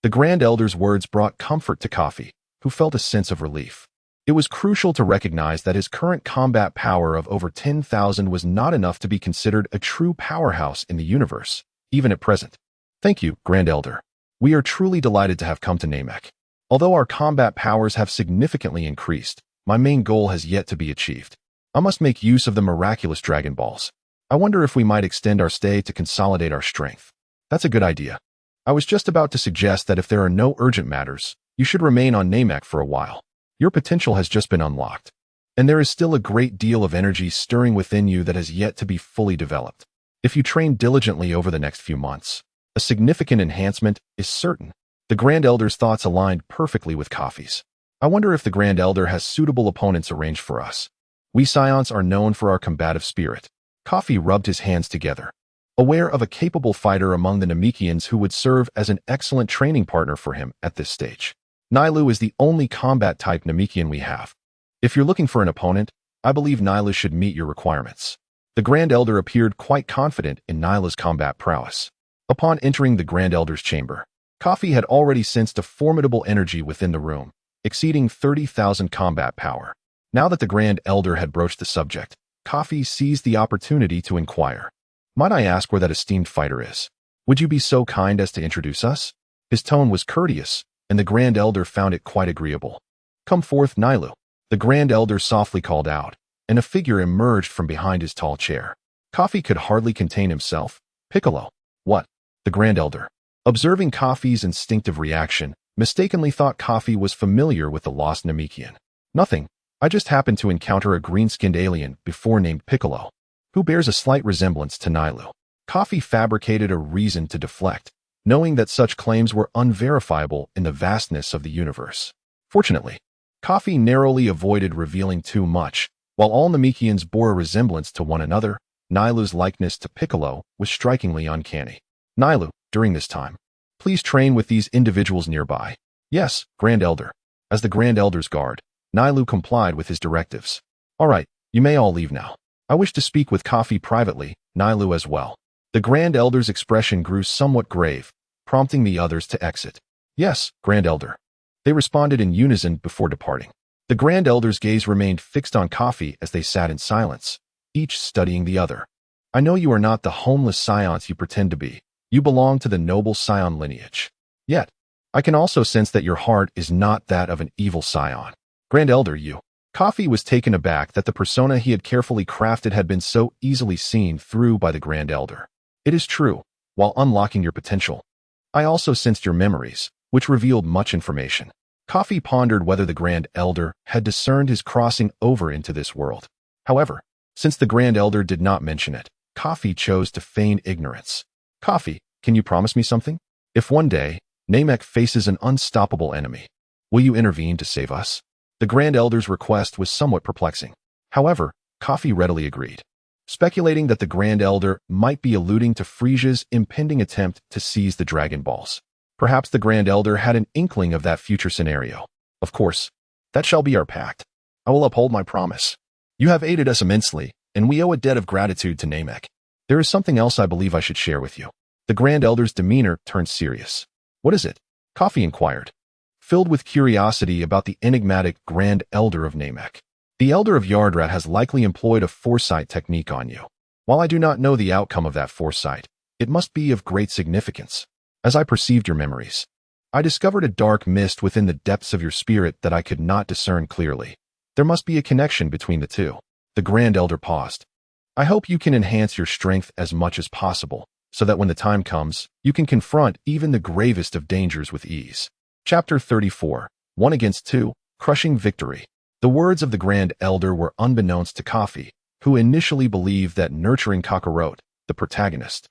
The Grand Elder's words brought comfort to Kafi, who felt a sense of relief. It was crucial to recognize that his current combat power of over 10,000 was not enough to be considered a true powerhouse in the universe, even at present. Thank you, Grand Elder. We are truly delighted to have come to Namek. Although our combat powers have significantly increased, my main goal has yet to be achieved. I must make use of the miraculous Dragon Balls. I wonder if we might extend our stay to consolidate our strength. That's a good idea. I was just about to suggest that if there are no urgent matters, you should remain on Namek for a while. Your potential has just been unlocked, and there is still a great deal of energy stirring within you that has yet to be fully developed. If you train diligently over the next few months, a significant enhancement is certain. The Grand Elder's thoughts aligned perfectly with Kafi's. I wonder if the Grand Elder has suitable opponents arranged for us. We Scions are known for our combative spirit. Kafi rubbed his hands together, aware of a capable fighter among the Namekians who would serve as an excellent training partner for him at this stage. Nailu is the only combat-type Namekian we have. If you're looking for an opponent, I believe Nyla should meet your requirements. The Grand Elder appeared quite confident in Nyla's combat prowess. Upon entering the Grand Elder's chamber, Kafi had already sensed a formidable energy within the room, exceeding 30,000 combat power. Now that the Grand Elder had broached the subject, Kafi seized the opportunity to inquire. Might I ask where that esteemed fighter is? Would you be so kind as to introduce us? His tone was courteous, and the Grand Elder found it quite agreeable. Come forth, Nylu. The Grand Elder softly called out, and a figure emerged from behind his tall chair. Kafi could hardly contain himself. Piccolo. What? The Grand Elder, observing Kafi's instinctive reaction, mistakenly thought Kafi was familiar with the lost Namekian. Nothing. I just happened to encounter a green-skinned alien before named Piccolo, who bears a slight resemblance to Nylu. Kafi fabricated a reason to deflect, knowing that such claims were unverifiable in the vastness of the universe. Fortunately, Kafi narrowly avoided revealing too much. While all Namekians bore a resemblance to one another, Nylu's likeness to Piccolo was strikingly uncanny. Nylu, during this time, please train with these individuals nearby. Yes, Grand Elder. As the Grand Elder's guard, Nylu complied with his directives. All right, you may all leave now. I wish to speak with Kafi privately, Nylu as well. The Grand Elder's expression grew somewhat grave, prompting the others to exit. Yes, Grand Elder. They responded in unison before departing. The Grand Elder's gaze remained fixed on Kafi as they sat in silence, each studying the other. I know you are not the homeless scions you pretend to be. You belong to the noble Scion lineage. Yet, I can also sense that your heart is not that of an evil Scion. Grand Elder, you. Kafi was taken aback that the persona he had carefully crafted had been so easily seen through by the Grand Elder. It is true, while unlocking your potential, I also sensed your memories, which revealed much information. Kafi pondered whether the Grand Elder had discerned his crossing over into this world. However, since the Grand Elder did not mention it, Kafi chose to feign ignorance. Kafi, can you promise me something? If one day, Namek faces an unstoppable enemy, will you intervene to save us? The Grand Elder's request was somewhat perplexing. However, Kafi readily agreed, speculating that the Grand Elder might be alluding to Frieza's impending attempt to seize the Dragon Balls. Perhaps the Grand Elder had an inkling of that future scenario. Of course, that shall be our pact. I will uphold my promise. You have aided us immensely, and we owe a debt of gratitude to Namek. There is something else I believe I should share with you. The Grand Elder's demeanor turned serious. What is it? Kafi inquired, filled with curiosity about the enigmatic Grand Elder of Namek. The Elder of Adrat has likely employed a foresight technique on you. While I do not know the outcome of that foresight, it must be of great significance. As I perceived your memories, I discovered a dark mist within the depths of your spirit that I could not discern clearly. There must be a connection between the two. The Grand Elder paused. I hope you can enhance your strength as much as possible, so that when the time comes, you can confront even the gravest of dangers with ease. Chapter 34, 1 against 2, Crushing Victory. The words of the Grand Elder were unbeknownst to Kafi, who initially believed that nurturing Cockaro, the protagonist,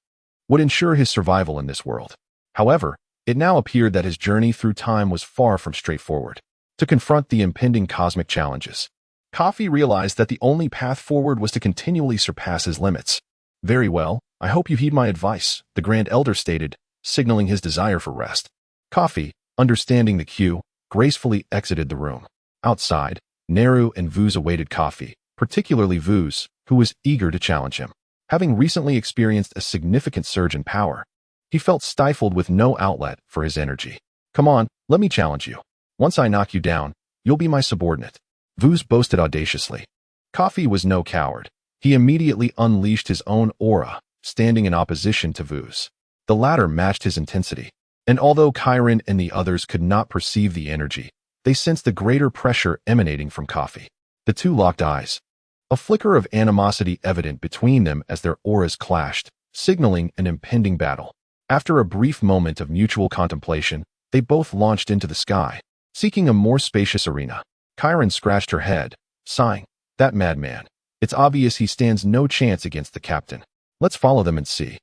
would ensure his survival in this world. However, it now appeared that his journey through time was far from straightforward. To confront the impending cosmic challenges, Kafi realized that the only path forward was to continually surpass his limits. Very well, I hope you heed my advice, the Grand Elder stated, signaling his desire for rest. Kafi, understanding the cue, gracefully exited the room. Outside, Naru and Vuz awaited Kafi, particularly Vuz, who was eager to challenge him. Having recently experienced a significant surge in power, he felt stifled with no outlet for his energy. Come on, let me challenge you. Once I knock you down, you'll be my subordinate. Vuz boasted audaciously. Kafi was no coward. He immediately unleashed his own aura, standing in opposition to Vuz. The latter matched his intensity, and although Chiron and the others could not perceive the energy, they sensed the greater pressure emanating from Kafi. The two locked eyes, a flicker of animosity evident between them as their auras clashed, signaling an impending battle. After a brief moment of mutual contemplation, they both launched into the sky, seeking a more spacious arena. Chiron scratched her head, sighing. That madman. It's obvious he stands no chance against the captain. Let's follow them and see.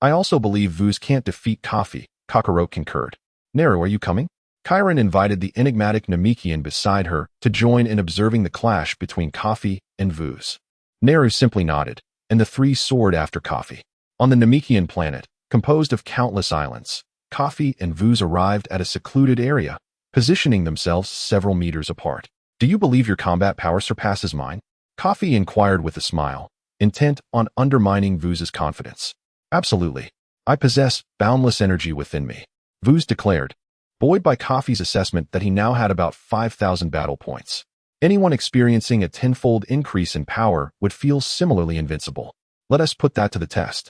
I also believe Vuz can't defeat Kafi, Cockaro concurred. Naru, are you coming? Chiron invited the enigmatic Namekian beside her to join in observing the clash between Kafi and Vuz. Naru simply nodded, and the three soared after Kafi. On the Namekian planet, composed of countless islands, Kafi and Vuz arrived at a secluded area, positioning themselves several meters apart. "Do you believe your combat power surpasses mine?" Kafi inquired with a smile, intent on undermining Vuz's confidence. "Absolutely. I possess boundless energy within me," Vuz declared, buoyed by Kafi's assessment that he now had about 5,000 battle points. Anyone experiencing a tenfold increase in power would feel similarly invincible. "Let us put that to the test,"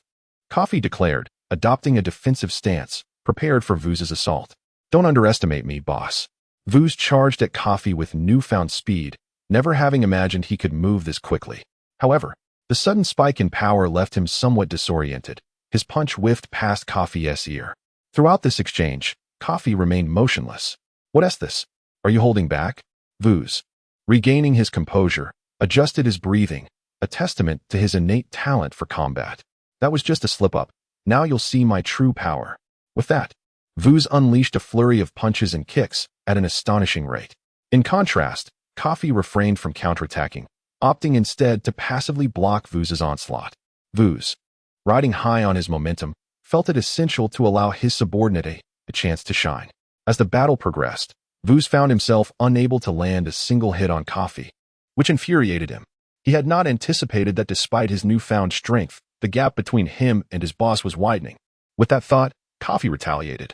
Kafi declared, adopting a defensive stance, prepared for Vuz's assault. "Don't underestimate me, boss." Vuz charged at Kafi with newfound speed, never having imagined he could move this quickly. However, the sudden spike in power left him somewhat disoriented. His punch whiffed past Kafi's ear. Throughout this exchange, Kafi remained motionless. "What's this? Are you holding back?" Vuz, regaining his composure, adjusted his breathing, a testament to his innate talent for combat. "That was just a slip-up. Now you'll see my true power." With that, Vuz unleashed a flurry of punches and kicks at an astonishing rate. In contrast, Kafi refrained from counterattacking, opting instead to passively block Vuz's onslaught. Vuz, riding high on his momentum, felt it essential to allow his subordinate a chance to shine. As the battle progressed, Vuz found himself unable to land a single hit on Kafi, which infuriated him. He had not anticipated that despite his newfound strength, the gap between him and his boss was widening. With that thought, Kafi retaliated,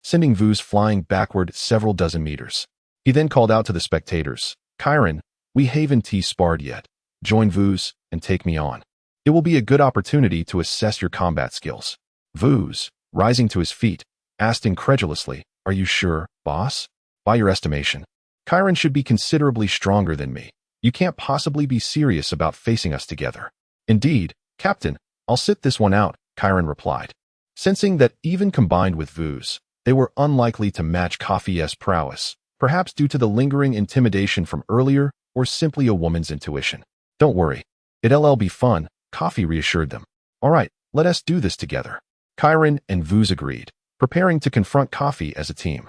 sending Vuz flying backward several dozen meters. He then called out to the spectators, "Chiron, we haven't sparred yet. Join Vuz and take me on. It will be a good opportunity to assess your combat skills." Vuz, rising to his feet, asked incredulously, "Are you sure, boss? By your estimation, Chiron should be considerably stronger than me. You can't possibly be serious about facing us together." "Indeed, Captain, I'll sit this one out," Chiron replied, sensing that even combined with Vuz, they were unlikely to match Kafi's prowess, perhaps due to the lingering intimidation from earlier or simply a woman's intuition. "Don't worry, it'll be fun," Kafi reassured them. "All right, let us do this together." Chiron and Vuz agreed, preparing to confront Kafi as a team.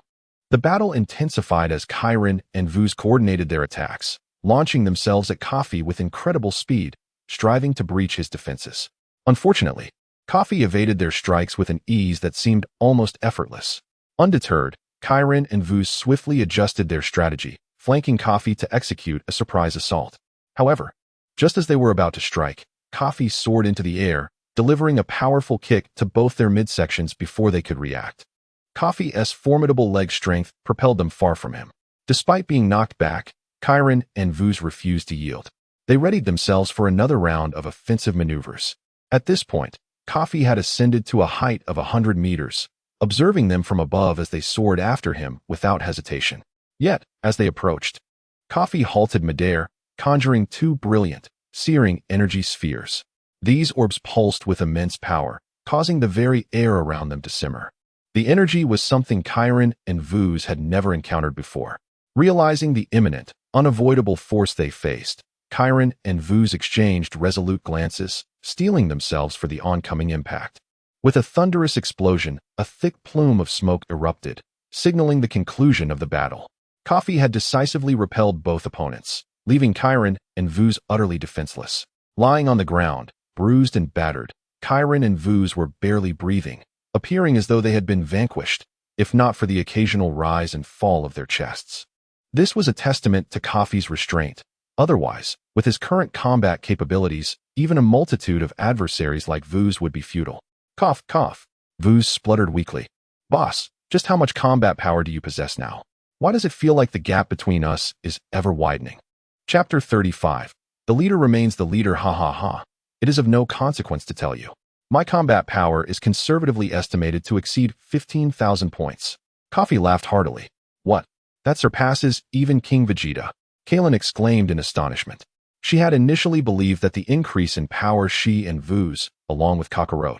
The battle intensified as Chiron and Vuz coordinated their attacks, launching themselves at Kafi with incredible speed, striving to breach his defenses. Unfortunately, Kafi evaded their strikes with an ease that seemed almost effortless. Undeterred, Chiron and Vuz swiftly adjusted their strategy, flanking Kafi to execute a surprise assault. However, just as they were about to strike, Kafi soared into the air, delivering a powerful kick to both their midsections before they could react. Kafi's formidable leg strength propelled them far from him. Despite being knocked back, Chiron and Vuz refused to yield. They readied themselves for another round of offensive maneuvers. At this point, Kafi had ascended to a height of 100 meters, observing them from above as they soared after him without hesitation. Yet, as they approached, Kafi halted midair, conjuring two brilliant, searing energy spheres. These orbs pulsed with immense power, causing the very air around them to simmer. The energy was something Chiron and Vuz had never encountered before. Realizing the imminent, unavoidable force they faced, Chiron and Vuz exchanged resolute glances, steeling themselves for the oncoming impact. With a thunderous explosion, a thick plume of smoke erupted, signaling the conclusion of the battle. Kafi had decisively repelled both opponents, leaving Chiron and Vuz utterly defenseless. Lying on the ground, bruised and battered, Chiron and Vuz were barely breathing, appearing as though they had been vanquished, if not for the occasional rise and fall of their chests. This was a testament to Kafi's restraint. Otherwise, with his current combat capabilities, even a multitude of adversaries like Vuz would be futile. "Cough, cough." Vuz spluttered weakly. "Boss, just how much combat power do you possess now? Why does it feel like the gap between us is ever widening?" Chapter 35. The leader remains the leader, ha ha ha. It is of no consequence to tell you. My combat power is conservatively estimated to exceed 15,000 points. Kafi laughed heartily. "What? That surpasses even King Vegeta," Kalin exclaimed in astonishment. She had initially believed that the increase in power she and Vuz, along with Cockaro,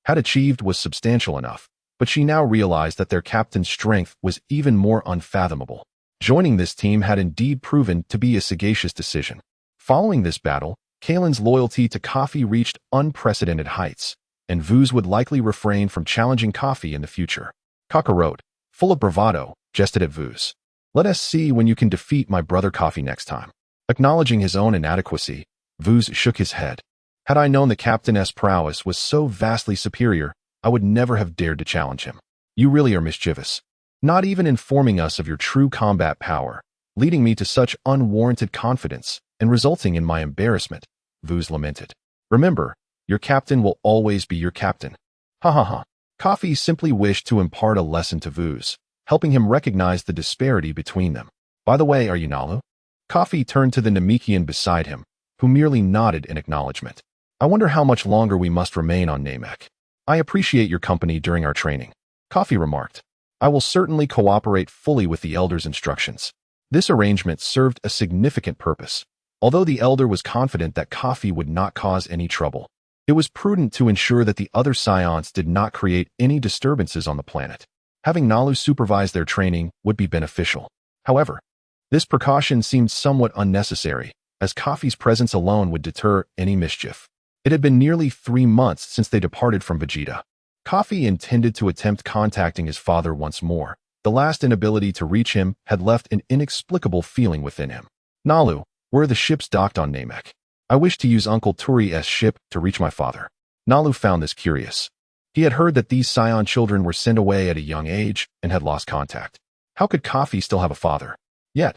had achieved was substantial enough, but she now realized that their captain's strength was even more unfathomable. Joining this team had indeed proven to be a sagacious decision. Following this battle, Kalin's loyalty to Kafi reached unprecedented heights, and Vuz would likely refrain from challenging Kafi in the future. Cockaro, full of bravado, jested at Vuz. Let us see when you can defeat my brother Kafi next time. Acknowledging his own inadequacy, Vuz shook his head. Had I known the captain's prowess was so vastly superior, I would never have dared to challenge him. You really are mischievous. Not even informing us of your true combat power, leading me to such unwarranted confidence and resulting in my embarrassment, Vuz lamented. Remember, your captain will always be your captain. Ha ha ha. Kafi simply wished to impart a lesson to Vuz, helping him recognize the disparity between them. By the way, are you Nalu? Kafi turned to the Namekian beside him, who merely nodded in acknowledgement. I wonder how much longer we must remain on Namek. I appreciate your company during our training, Kafi remarked. I will certainly cooperate fully with the Elder's instructions. This arrangement served a significant purpose. Although the Elder was confident that Kafi would not cause any trouble, it was prudent to ensure that the other Scions did not create any disturbances on the planet. Having Nalu supervise their training would be beneficial. However, this precaution seemed somewhat unnecessary, as Kafi's presence alone would deter any mischief. It had been nearly 3 months since they departed from Vegeta. Kafi intended to attempt contacting his father once more. The last inability to reach him had left an inexplicable feeling within him. Nalu, where are the ships docked on Namek? I wish to use Uncle Turi's ship to reach my father. Nalu found this curious. He had heard that these Scion children were sent away at a young age and had lost contact. How could Kafi still have a father? Yet,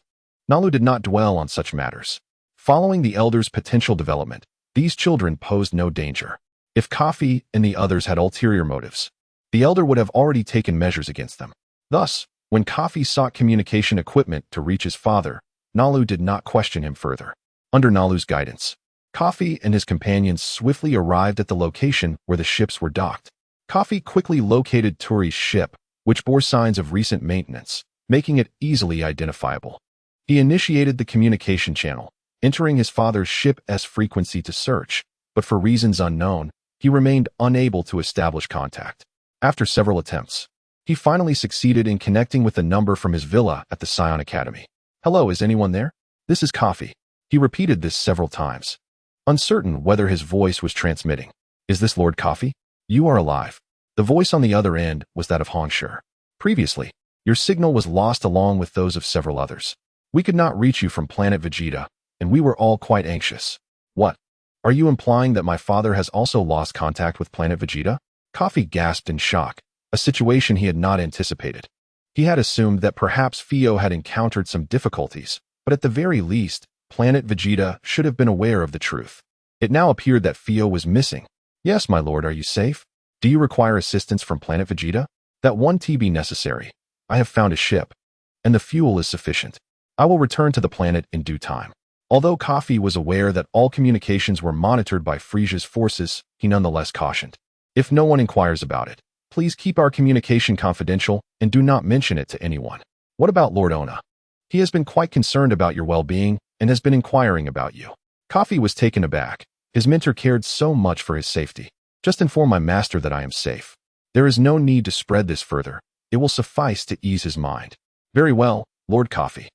Nalu did not dwell on such matters. Following the Elder's potential development, these children posed no danger. If Kafi and the others had ulterior motives, the Elder would have already taken measures against them. Thus, when Kafi sought communication equipment to reach his father, Nalu did not question him further. Under Nalu's guidance, Kafi and his companions swiftly arrived at the location where the ships were docked. Kafi quickly located Turi's ship, which bore signs of recent maintenance, making it easily identifiable. He initiated the communication channel, entering his father's ship's frequency to search, but for reasons unknown, he remained unable to establish contact. After several attempts, he finally succeeded in connecting with a number from his villa at the Scion Academy. Hello, is anyone there? This is Kafi. He repeated this several times, uncertain whether his voice was transmitting. Is this Lord Kafi? You are alive. The voice on the other end was that of Hongshur. Previously, your signal was lost along with those of several others. We could not reach you from planet Vegeta, and we were all quite anxious. What? Are you implying that my father has also lost contact with planet Vegeta? Kafi gasped in shock, a situation he had not anticipated. He had assumed that perhaps Fio had encountered some difficulties, but at the very least, planet Vegeta should have been aware of the truth. It now appeared that Fio was missing. Yes, my lord, are you safe? Do you require assistance from planet Vegeta? That won't be necessary. I have found a ship, and the fuel is sufficient. I will return to the planet in due time. Although Kafi was aware that all communications were monitored by Frieza's forces, he nonetheless cautioned. If no one inquires about it, please keep our communication confidential and do not mention it to anyone. What about Lord Ona? He has been quite concerned about your well-being and has been inquiring about you. Kafi was taken aback. His mentor cared so much for his safety. Just inform my master that I am safe. There is no need to spread this further. It will suffice to ease his mind. Very well, Lord Kafi.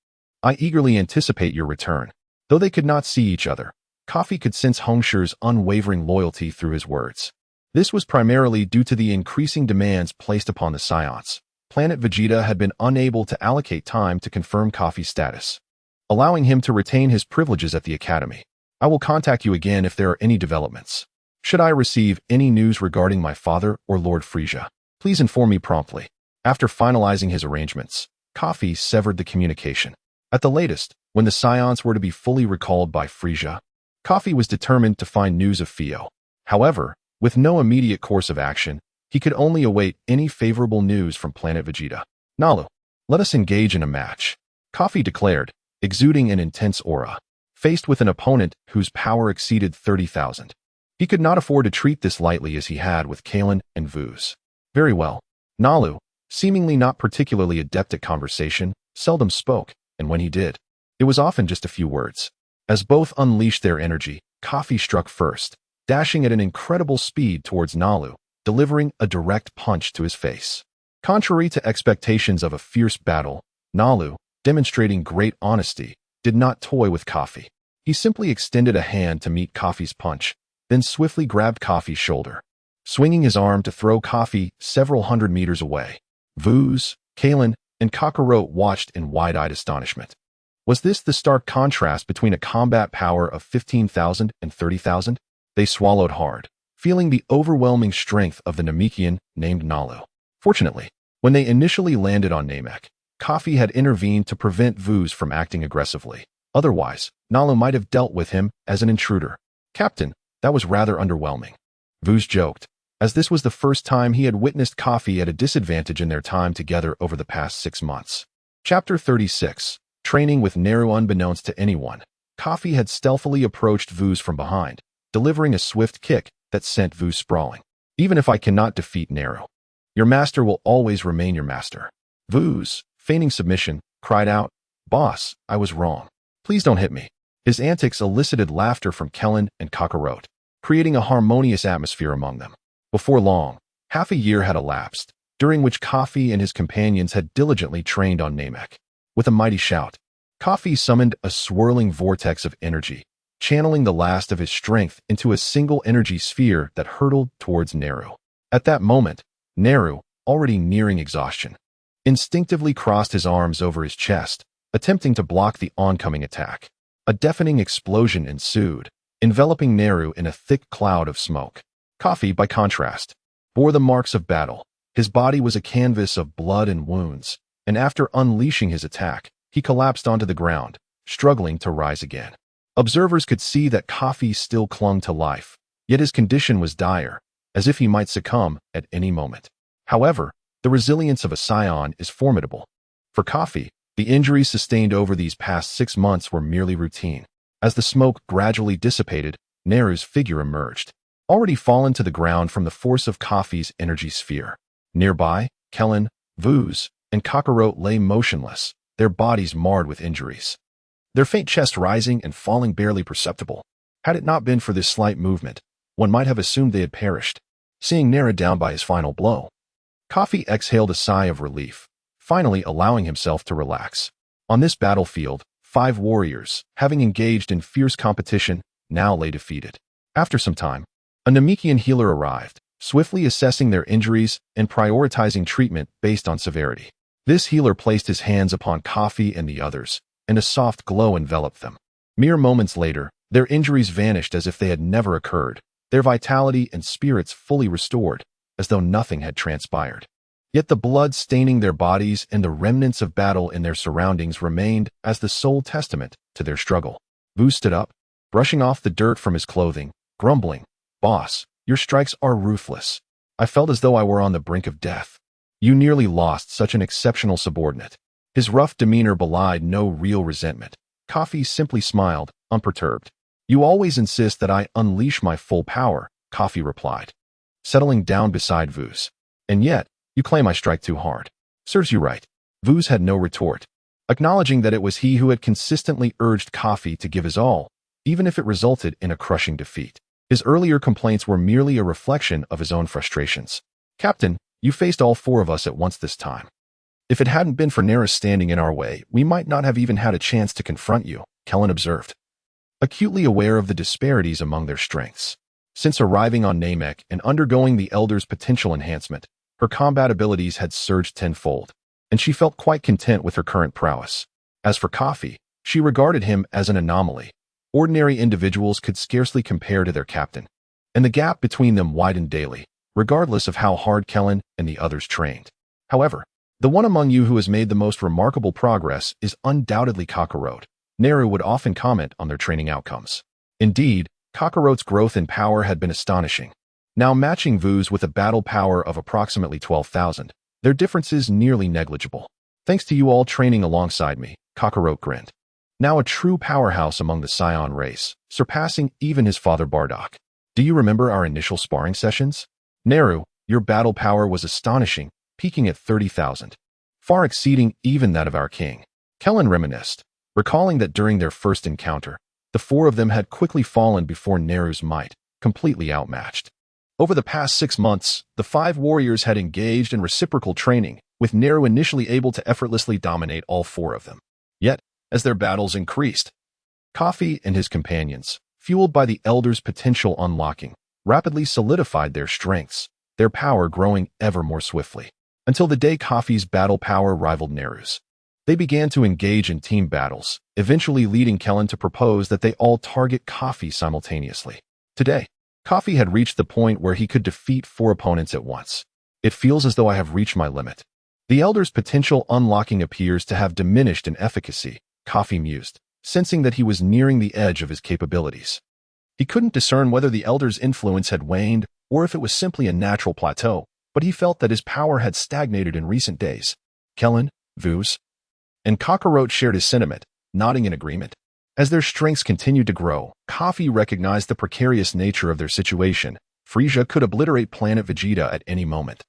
I eagerly anticipate your return. Though they could not see each other, Kafi could sense Hongshur's unwavering loyalty through his words. This was primarily due to the increasing demands placed upon the Scions. Planet Vegeta had been unable to allocate time to confirm Kafi's status, allowing him to retain his privileges at the Academy. I will contact you again if there are any developments. Should I receive any news regarding my father or Lord Frieza, please inform me promptly. After finalizing his arrangements, Kafi severed the communication. At the latest, when the Scions were to be fully recalled by Frieza, Kafi was determined to find news of Fio. However, with no immediate course of action, he could only await any favorable news from planet Vegeta. Nalu, let us engage in a match, Kafi declared, exuding an intense aura. Faced with an opponent whose power exceeded 30,000. He could not afford to treat this lightly as he had with Kalen and Vuz. Very well. Nalu, seemingly not particularly adept at conversation, seldom spoke, and when he did, it was often just a few words. As both unleashed their energy, Kafi struck first, dashing at an incredible speed towards Nalu, delivering a direct punch to his face. Contrary to expectations of a fierce battle, Nalu, demonstrating great honesty, did not toy with Kafi. He simply extended a hand to meet Kafi's punch, then swiftly grabbed Kafi's shoulder, swinging his arm to throw Kafi several hundred meters away. Vuz, Kalen, and Cockaro watched in wide-eyed astonishment. Was this the stark contrast between a combat power of 15,000 and 30,000? They swallowed hard, feeling the overwhelming strength of the Namekian named Nalu. Fortunately, when they initially landed on Namek, Kafi had intervened to prevent Vuz from acting aggressively. Otherwise, Nalu might have dealt with him as an intruder. Captain, that was rather underwhelming. Vuz joked, as this was the first time he had witnessed Kafi at a disadvantage in their time together over the past 6 months. Chapter 36. Training with Naru. Unbeknownst to anyone, Kafi had stealthily approached Vuz from behind, delivering a swift kick that sent Vuz sprawling. Even if I cannot defeat Naru, your master will always remain your master. Vuz, feigning submission, cried out, Boss, I was wrong. Please don't hit me. His antics elicited laughter from Kellen and Cockaro, creating a harmonious atmosphere among them. Before long, half a year had elapsed, during which Kafi and his companions had diligently trained on Namek. With a mighty shout, Kafi summoned a swirling vortex of energy, channeling the last of his strength into a single energy sphere that hurtled towards Naru. At that moment, Naru, already nearing exhaustion, instinctively crossed his arms over his chest, attempting to block the oncoming attack. A deafening explosion ensued, enveloping Naru in a thick cloud of smoke. Kafi, by contrast, bore the marks of battle. His body was a canvas of blood and wounds, and after unleashing his attack, he collapsed onto the ground, struggling to rise again. Observers could see that Kafi still clung to life, yet his condition was dire, as if he might succumb at any moment. However, the resilience of a Scion is formidable. For Kafi, the injuries sustained over these past 6 months were merely routine. As the smoke gradually dissipated, Naru's figure emerged, already fallen to the ground from the force of Kafi's energy sphere. Nearby, Kellen, Vuz, and Cockaro lay motionless, their bodies marred with injuries. Their faint chest rising and falling barely perceptible. Had it not been for this slight movement, one might have assumed they had perished. Seeing Naru down by his final blow, Kafi exhaled a sigh of relief, finally allowing himself to relax. On this battlefield, 5 warriors, having engaged in fierce competition, now lay defeated. After some time, a Namekian healer arrived, swiftly assessing their injuries and prioritizing treatment based on severity. This healer placed his hands upon Kafi and the others, and a soft glow enveloped them. Mere moments later, their injuries vanished as if they had never occurred, their vitality and spirits fully restored, as though nothing had transpired. Yet the blood staining their bodies and the remnants of battle in their surroundings remained as the sole testament to their struggle. Vuz stood up, brushing off the dirt from his clothing, grumbling, Boss, your strikes are ruthless. I felt as though I were on the brink of death. You nearly lost such an exceptional subordinate. His rough demeanor belied no real resentment. Kafi simply smiled, unperturbed. You always insist that I unleash my full power, Kafi replied, settling down beside Vuz. And yet, you claim I strike too hard. Serves you right. Vuz had no retort, acknowledging that it was he who had consistently urged Kafi to give his all, even if it resulted in a crushing defeat. His earlier complaints were merely a reflection of his own frustrations. Captain, you faced all 4 of us at once this time. If it hadn't been for Naru standing in our way, we might not have even had a chance to confront you, Kellen observed, acutely aware of the disparities among their strengths. Since arriving on Namek and undergoing the Elder's potential enhancement, her combat abilities had surged tenfold, and she felt quite content with her current prowess. As for Kafi, she regarded him as an anomaly. Ordinary individuals could scarcely compare to their captain, and the gap between them widened daily, regardless of how hard Kellen and the others trained. However, the one among you who has made the most remarkable progress is undoubtedly Cockaro. Naru would often comment on their training outcomes. Indeed, Cockaro's growth in power had been astonishing. Now matching Vuz with a battle power of approximately 12,000, their differences nearly negligible. Thanks to you all training alongside me, Cockaro grinned. Now a true powerhouse among the Scion race, surpassing even his father Bardock. Do you remember our initial sparring sessions? Naru, your battle power was astonishing, peaking at 30,000, far exceeding even that of our king. Kellen reminisced, recalling that during their first encounter, the 4 of them had quickly fallen before Naru's might, completely outmatched. Over the past 6 months, the 5 warriors had engaged in reciprocal training, with Naru initially able to effortlessly dominate all 4 of them. Yet, as their battles increased, Kafi and his companions, fueled by the Elder's potential unlocking, rapidly solidified their strengths, their power growing ever more swiftly. until the day Kafi's battle power rivaled Naru's. They began to engage in team battles, eventually leading Kellen to propose that they all target Kafi simultaneously. Today, Kafi had reached the point where he could defeat 4 opponents at once. It feels as though I have reached my limit. The Elder's potential unlocking appears to have diminished in efficacy, Kafi mused, sensing that he was nearing the edge of his capabilities. He couldn't discern whether the Elder's influence had waned or if it was simply a natural plateau, but he felt that his power had stagnated in recent days. Kellen, Vuz, and Cockaro shared his sentiment, nodding in agreement. As their strengths continued to grow, Kafi recognized the precarious nature of their situation. Frieza could obliterate planet Vegeta at any moment.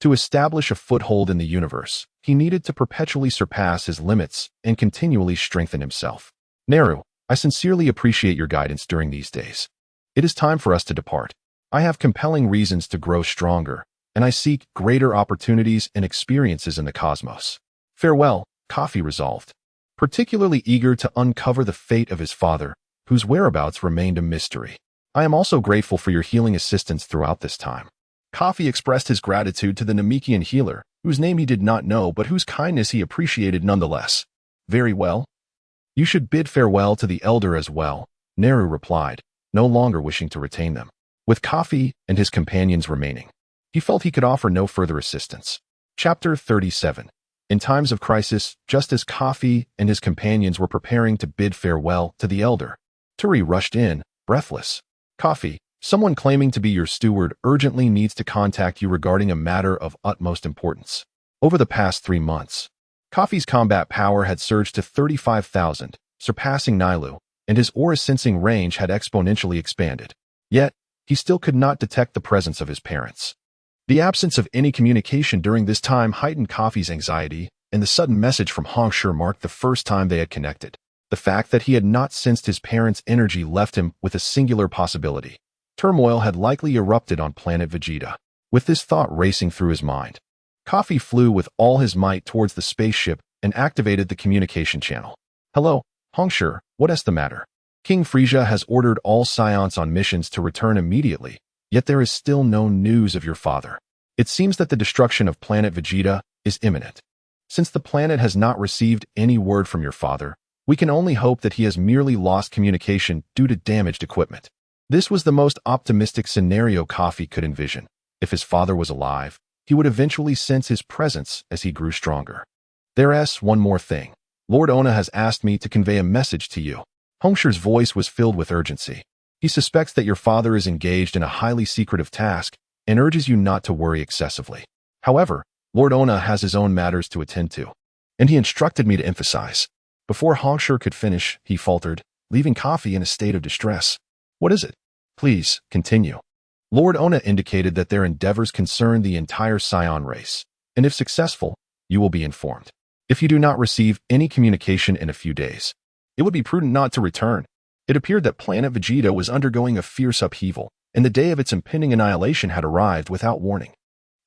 To establish a foothold in the universe, he needed to perpetually surpass his limits and continually strengthen himself. Naru, I sincerely appreciate your guidance during these days. It is time for us to depart. I have compelling reasons to grow stronger, and I seek greater opportunities and experiences in the cosmos. Farewell, Kafi resolved, particularly eager to uncover the fate of his father, whose whereabouts remained a mystery. I am also grateful for your healing assistance throughout this time. Kafi expressed his gratitude to the Namekian healer, whose name he did not know but whose kindness he appreciated nonetheless. Very well. You should bid farewell to the Elder as well, Naru replied, no longer wishing to retain them. With Kafi and his companions remaining, he felt he could offer no further assistance. Chapter 37. In times of crisis, just as Kafi and his companions were preparing to bid farewell to the Elder, Turi rushed in, breathless. Kafi, someone claiming to be your steward urgently needs to contact you regarding a matter of utmost importance. Over the past 3 months, Kafi's combat power had surged to 35,000, surpassing Nailu, and his aura sensing range had exponentially expanded. Yet, he still could not detect the presence of his parents. The absence of any communication during this time heightened Kafi's anxiety, and the sudden message from Hongshi marked the first time they had connected. The fact that he had not sensed his parents' energy left him with a singular possibility. Turmoil had likely erupted on planet Vegeta. With this thought racing through his mind, Kafi flew with all his might towards the spaceship and activated the communication channel. Hello, Hongshi, what is the matter? King Frieza has ordered all Scions on missions to return immediately, yet there is still no news of your father. It seems that the destruction of planet Vegeta is imminent. Since the planet has not received any word from your father, we can only hope that he has merely lost communication due to damaged equipment. This was the most optimistic scenario Kafi could envision. If his father was alive, he would eventually sense his presence as he grew stronger. There's one more thing. Lord Ona has asked me to convey a message to you. Hongshi's voice was filled with urgency. He suspects that your father is engaged in a highly secretive task and urges you not to worry excessively. However, Lord Ona has his own matters to attend to, and he instructed me to emphasize. Before Hongshi could finish, he faltered, leaving Kafi in a state of distress. What is it? Please, continue. Lord Ona indicated that their endeavors concern the entire Scion race, and if successful, you will be informed. If you do not receive any communication in a few days, it would be prudent not to return. It appeared that planet Vegeta was undergoing a fierce upheaval, and the day of its impending annihilation had arrived without warning.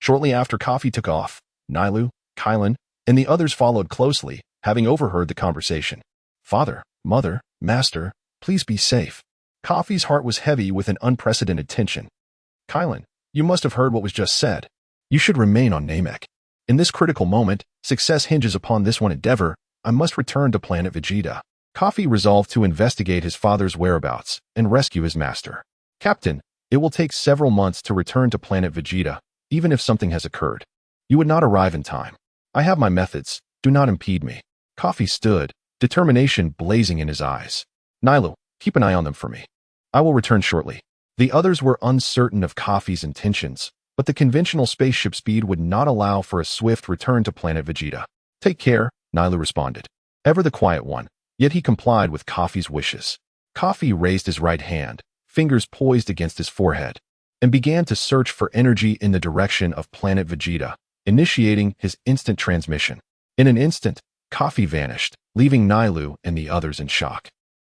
Shortly after Kafi took off, Nailu, Kylan, and the others followed closely, having overheard the conversation. Father, mother, master, please be safe. Kafi's heart was heavy with an unprecedented tension. Kylan, you must have heard what was just said. You should remain on Namek. In this critical moment, success hinges upon this one endeavor. I must return to planet Vegeta. Kafi resolved to investigate his father's whereabouts and rescue his master. Captain, it will take several months to return to planet Vegeta, even if something has occurred. You would not arrive in time. I have my methods. Do not impede me. Kafi stood, determination blazing in his eyes. Nailu, keep an eye on them for me. I will return shortly. The others were uncertain of Kafi's intentions, but the conventional spaceship speed would not allow for a swift return to planet Vegeta. Take care, Nailu responded. Ever the quiet one, yet he complied with Kafi's wishes. Kafi raised his right hand, fingers poised against his forehead, and began to search for energy in the direction of planet Vegeta, initiating his instant transmission. In an instant, Kafi vanished, leaving Nailu and the others in shock.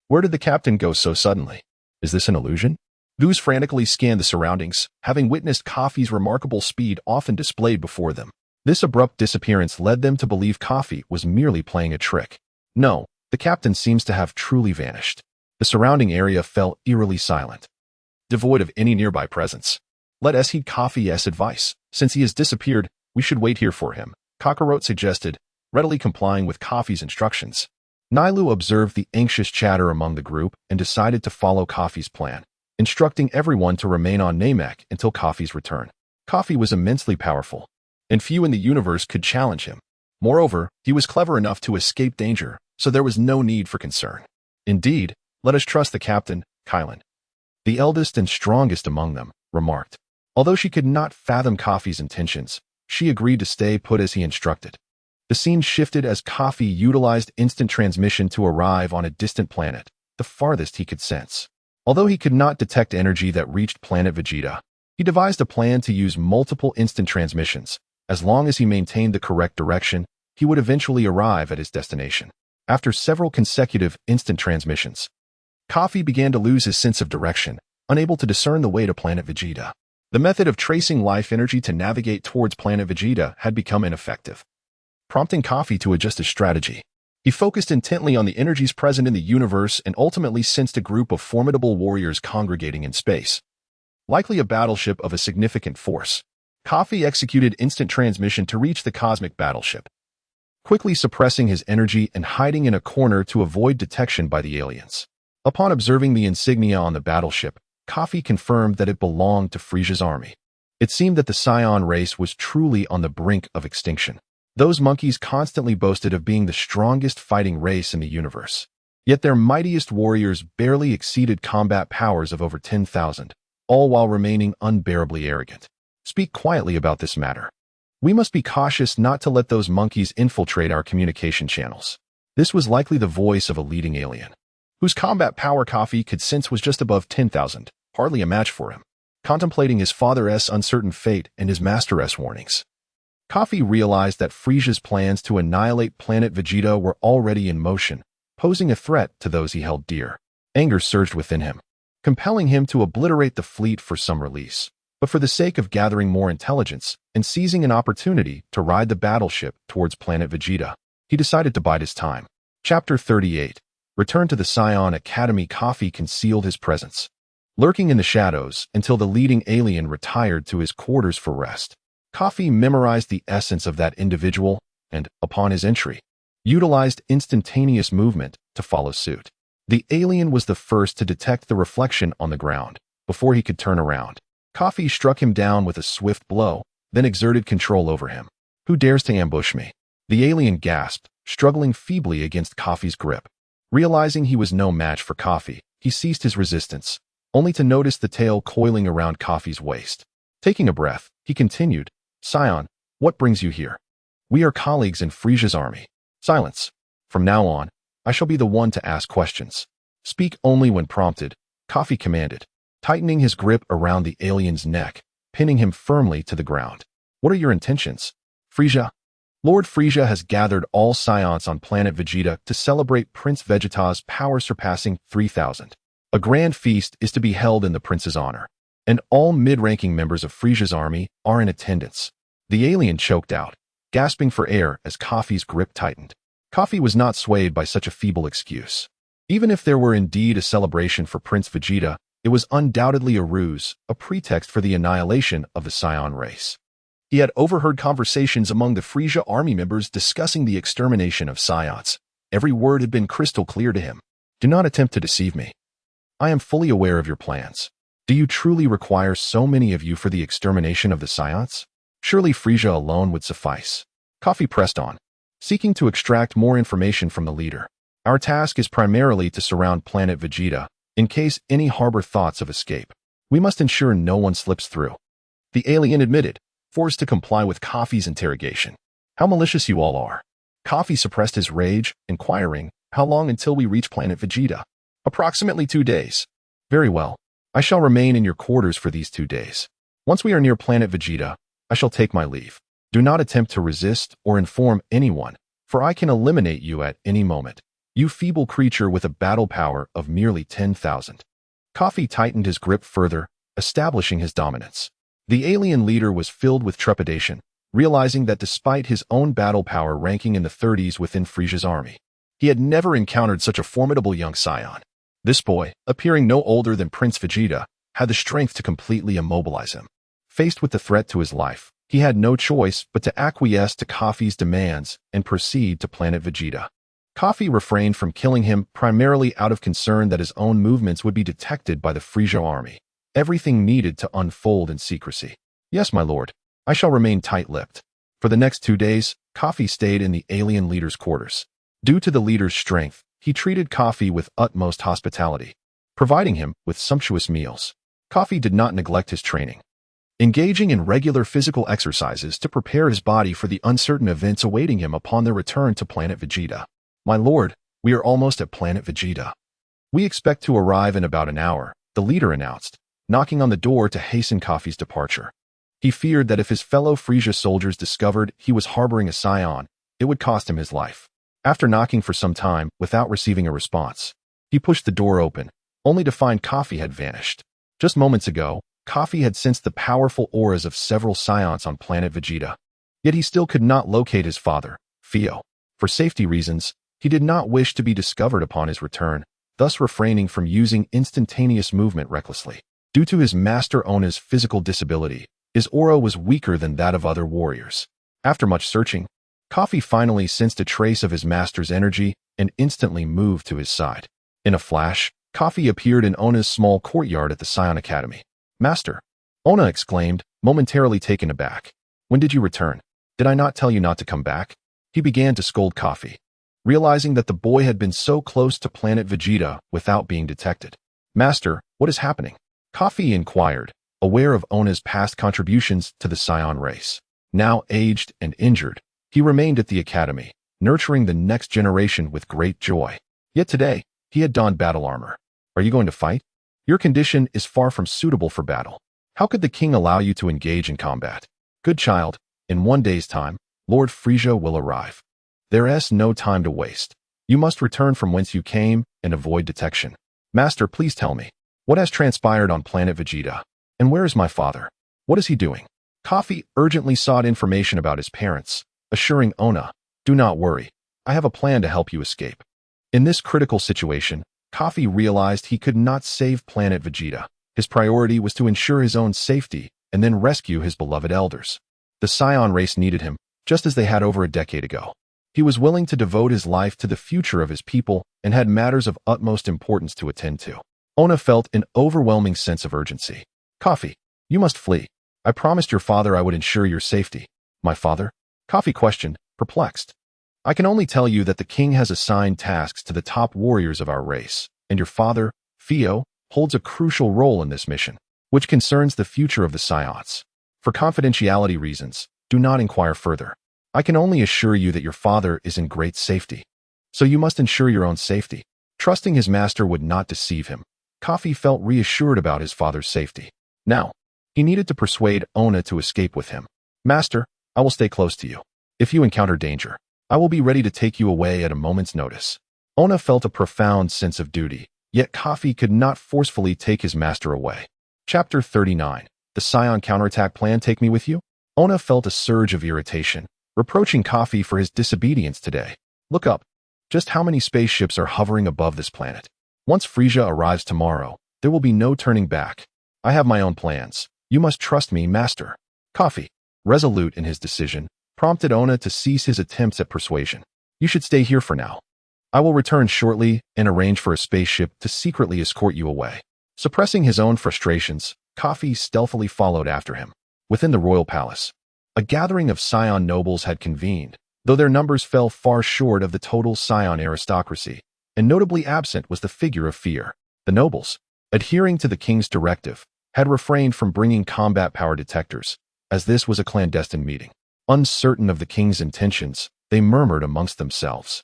Where did the captain go so suddenly? Is this an illusion? Vuz frantically scanned the surroundings, having witnessed Kafi's remarkable speed often displayed before them. This abrupt disappearance led them to believe Kafi was merely playing a trick. No, the captain seems to have truly vanished. The surrounding area fell eerily silent, devoid of any nearby presence. Let us heed Kafi's advice. Since he has disappeared, We should wait here for him, Cockaro suggested, readily complying with Kafi's instructions. Nailu observed the anxious chatter among the group and decided to follow Kafi's plan, instructing everyone to remain on Namek until Kafi's return. Kafi was immensely powerful, and few in the universe could challenge him. Moreover, he was clever enough to escape danger, so there was no need for concern. Indeed, let us trust the captain, Kylan. The eldest and strongest among them remarked. Although she could not fathom Kafi's intentions, she agreed to stay put as he instructed. The scene shifted as Kafi utilized instant transmission to arrive on a distant planet, the farthest he could sense. Although he could not detect energy that reached planet Vegeta, he devised a plan to use multiple instant transmissions. As long as he maintained the correct direction, he would eventually arrive at his destination. After several consecutive instant transmissions, Kafi began to lose his sense of direction, unable to discern the way to planet Vegeta. The method of tracing life energy to navigate towards planet Vegeta had become ineffective, prompting Kafi to adjust his strategy. He focused intently on the energies present in the universe and ultimately sensed a group of formidable warriors congregating in space. Likely a battleship of a significant force, Kafi executed instant transmission to reach the cosmic battleship, quickly suppressing his energy and hiding in a corner to avoid detection by the aliens. Upon observing the insignia on the battleship, Kafi confirmed that it belonged to Frieza's army. It seemed that the Scion race was truly on the brink of extinction. Those monkeys constantly boasted of being the strongest fighting race in the universe. Yet their mightiest warriors barely exceeded combat powers of over 10,000, all while remaining unbearably arrogant. Speak quietly about this matter. We must be cautious not to let those monkeys infiltrate our communication channels. This was likely the voice of a leading alien, whose combat power Kafi could sense was just above 10,000, hardly a match for him. Contemplating his father's uncertain fate and his master's warnings, Kafi realized that Frieza's plans to annihilate planet Vegeta were already in motion, posing a threat to those he held dear. Anger surged within him, compelling him to obliterate the fleet for some release. But for the sake of gathering more intelligence and seizing an opportunity to ride the battleship towards planet Vegeta, he decided to bide his time. Chapter 38. Return to the Scion Academy. Kafi concealed his presence, lurking in the shadows until the leading alien retired to his quarters for rest. Kafi memorized the essence of that individual and, upon his entry, utilized instantaneous movement to follow suit. The alien was the first to detect the reflection on the ground. Before he could turn around, Kafi struck him down with a swift blow, then exerted control over him. Who dares to ambush me? The alien gasped, struggling feebly against Kafi's grip. Realizing he was no match for Kafi, he ceased his resistance, only to notice the tail coiling around Kafi's waist. Taking a breath, he continued, Scion, what brings you here? We are colleagues in Frieza's army. Silence. From now on, I shall be the one to ask questions. Speak only when prompted, Kafi commanded, tightening his grip around the alien's neck, pinning him firmly to the ground. What are your intentions? Frieza? Lord Frieza has gathered all Scions on planet Vegeta to celebrate Prince Vegeta's power surpassing 3,000. A grand feast is to be held in the prince's honor, and all mid-ranking members of Frieza's army are in attendance. The alien choked out, gasping for air as Kafi's grip tightened. Kafi was not swayed by such a feeble excuse. Even if there were indeed a celebration for Prince Vegeta, it was undoubtedly a ruse, a pretext for the annihilation of the Scion race. He had overheard conversations among the Frieza army members discussing the extermination of Scions. Every word had been crystal clear to him. Do not attempt to deceive me. I am fully aware of your plans. Do you truly require so many of you for the extermination of the Scions? Surely Frieza alone would suffice. Kafi pressed on, seeking to extract more information from the leader. Our task is primarily to surround planet Vegeta, in case any harbor thoughts of escape. We must ensure no one slips through. The alien admitted, forced to comply with Kafi's interrogation. How malicious you all are. Kafi suppressed his rage, inquiring, how long until we reach planet Vegeta? Approximately 2 days. Very well. I shall remain in your quarters for these 2 days. Once we are near planet Vegeta, I shall take my leave. Do not attempt to resist or inform anyone, for I can eliminate you at any moment. You feeble creature with a battle power of merely 10,000. Kafi tightened his grip further, establishing his dominance. The alien leader was filled with trepidation, realizing that despite his own battle power ranking in the 30s within Frieza's army, he had never encountered such a formidable young Scion. This boy, appearing no older than Prince Vegeta, had the strength to completely immobilize him. Faced with the threat to his life, He had no choice but to acquiesce to Kafi's demands and proceed to planet Vegeta. Kafi refrained from killing him primarily out of concern that his own movements would be detected by the Frieza army. Everything needed to unfold in secrecy. Yes, my lord. I shall remain tight-lipped. For the next 2 days, Kafi stayed in the alien leader's quarters. Due to the leader's strength, he treated Kafi with utmost hospitality, providing him with sumptuous meals. Kafi did not neglect his training, engaging in regular physical exercises to prepare his body for the uncertain events awaiting him upon their return to planet Vegeta. My lord, we are almost at planet Vegeta. We expect to arrive in about an hour, the leader announced, knocking on the door to hasten Kafi's departure. He feared that if his fellow Frieza soldiers discovered he was harboring a Scion, it would cost him his life. After knocking for some time without receiving a response, he pushed the door open, only to find Kafi had vanished. Just moments ago, Kafi had sensed the powerful auras of several Scions on planet Vegeta. Yet he still could not locate his father, Theo. For safety reasons, he did not wish to be discovered upon his return, thus refraining from using instantaneous movement recklessly. Due to his master Ona's physical disability, his aura was weaker than that of other warriors. After much searching, Kafi finally sensed a trace of his master's energy and instantly moved to his side. In a flash, Kafi appeared in Ona's small courtyard at the Scion Academy. Master! Ona exclaimed, momentarily taken aback. When did you return? Did I not tell you not to come back? He began to scold Kafi, realizing that the boy had been so close to planet Vegeta without being detected. Master, what is happening? Kafi inquired, aware of Ona's past contributions to the Scion race. Now aged and injured, he remained at the academy, nurturing the next generation with great joy. Yet today, he had donned battle armor. Are you going to fight? Your condition is far from suitable for battle. How could the king allow you to engage in combat? Good child, in 1 day's time, Lord Frieza will arrive. There is no time to waste. You must return from whence you came and avoid detection. Master, please tell me, what has transpired on planet Vegeta? And where is my father? What is he doing? Kafi urgently sought information about his parents, assuring Ona, do not worry, I have a plan to help you escape. In this critical situation, Kafi realized he could not save planet Vegeta. His priority was to ensure his own safety and then rescue his beloved elders. The Scion race needed him, just as they had over a decade ago. He was willing to devote his life to the future of his people and had matters of utmost importance to attend to. Ona felt an overwhelming sense of urgency. Kafi, you must flee. I promised your father I would ensure your safety. My father? Kafi questioned, perplexed. I can only tell you that the king has assigned tasks to the top warriors of our race, and your father, Theo, holds a crucial role in this mission, which concerns the future of the Scions. For confidentiality reasons, do not inquire further. I can only assure you that your father is in great safety. So you must ensure your own safety. Trusting his master would not deceive him, Kafi felt reassured about his father's safety. Now, he needed to persuade Ona to escape with him. Master, I will stay close to you. If you encounter danger, I will be ready to take you away at a moment's notice. Ona felt a profound sense of duty, yet Kafi could not forcefully take his master away. Chapter 39. The Scion counterattack plan. Take me with you? Ona felt a surge of irritation, reproaching Kafi for his disobedience today. Look up. Just how many spaceships are hovering above this planet? Once Frieza arrives tomorrow, there will be no turning back. I have my own plans. You must trust me, master. Kafi, resolute in his decision, prompted Ona to cease his attempts at persuasion. You should stay here for now. I will return shortly and arrange for a spaceship to secretly escort you away. Suppressing his own frustrations, Kafi stealthily followed after him. Within the royal palace, a gathering of Scion nobles had convened, though their numbers fell far short of the total Scion aristocracy, and notably absent was the figure of fear. The nobles, adhering to the king's directive, had refrained from bringing combat power detectors, as this was a clandestine meeting. Uncertain of the king's intentions, they murmured amongst themselves.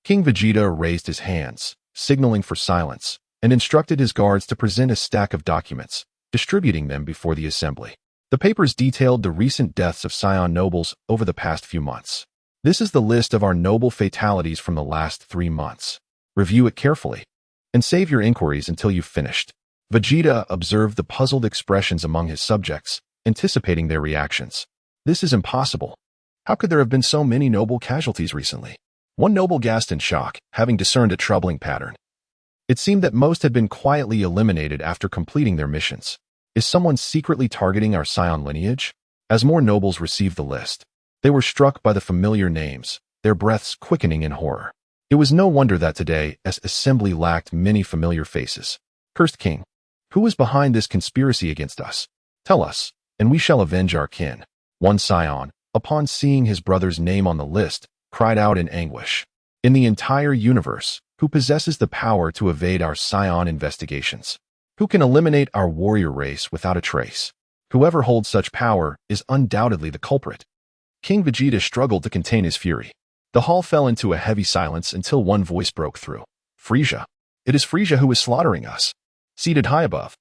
King Vegeta raised his hands, signaling for silence, and instructed his guards to present a stack of documents, distributing them before the assembly. The papers detailed the recent deaths of Scion nobles over the past few months. This is the list of our noble fatalities from the last 3 months. Review it carefully, and save your inquiries until you've finished. Vegeta observed the puzzled expressions among his subjects, anticipating their reactions. This is impossible. How could there have been so many noble casualties recently? One noble gasped in shock, having discerned a troubling pattern. It seemed that most had been quietly eliminated after completing their missions. Is someone secretly targeting our Scion lineage? As more nobles received the list, they were struck by the familiar names, their breaths quickening in horror. It was no wonder that today's assembly lacked many familiar faces. Cursed King, who is behind this conspiracy against us? Tell us, and we shall avenge our kin. One Scion, upon seeing his brother's name on the list, cried out in anguish. In the entire universe, who possesses the power to evade our Scion investigations? Who can eliminate our warrior race without a trace? Whoever holds such power is undoubtedly the culprit. King Vegeta struggled to contain his fury. The hall fell into a heavy silence until one voice broke through. Frieza. It is Frieza who is slaughtering us. Seated high above.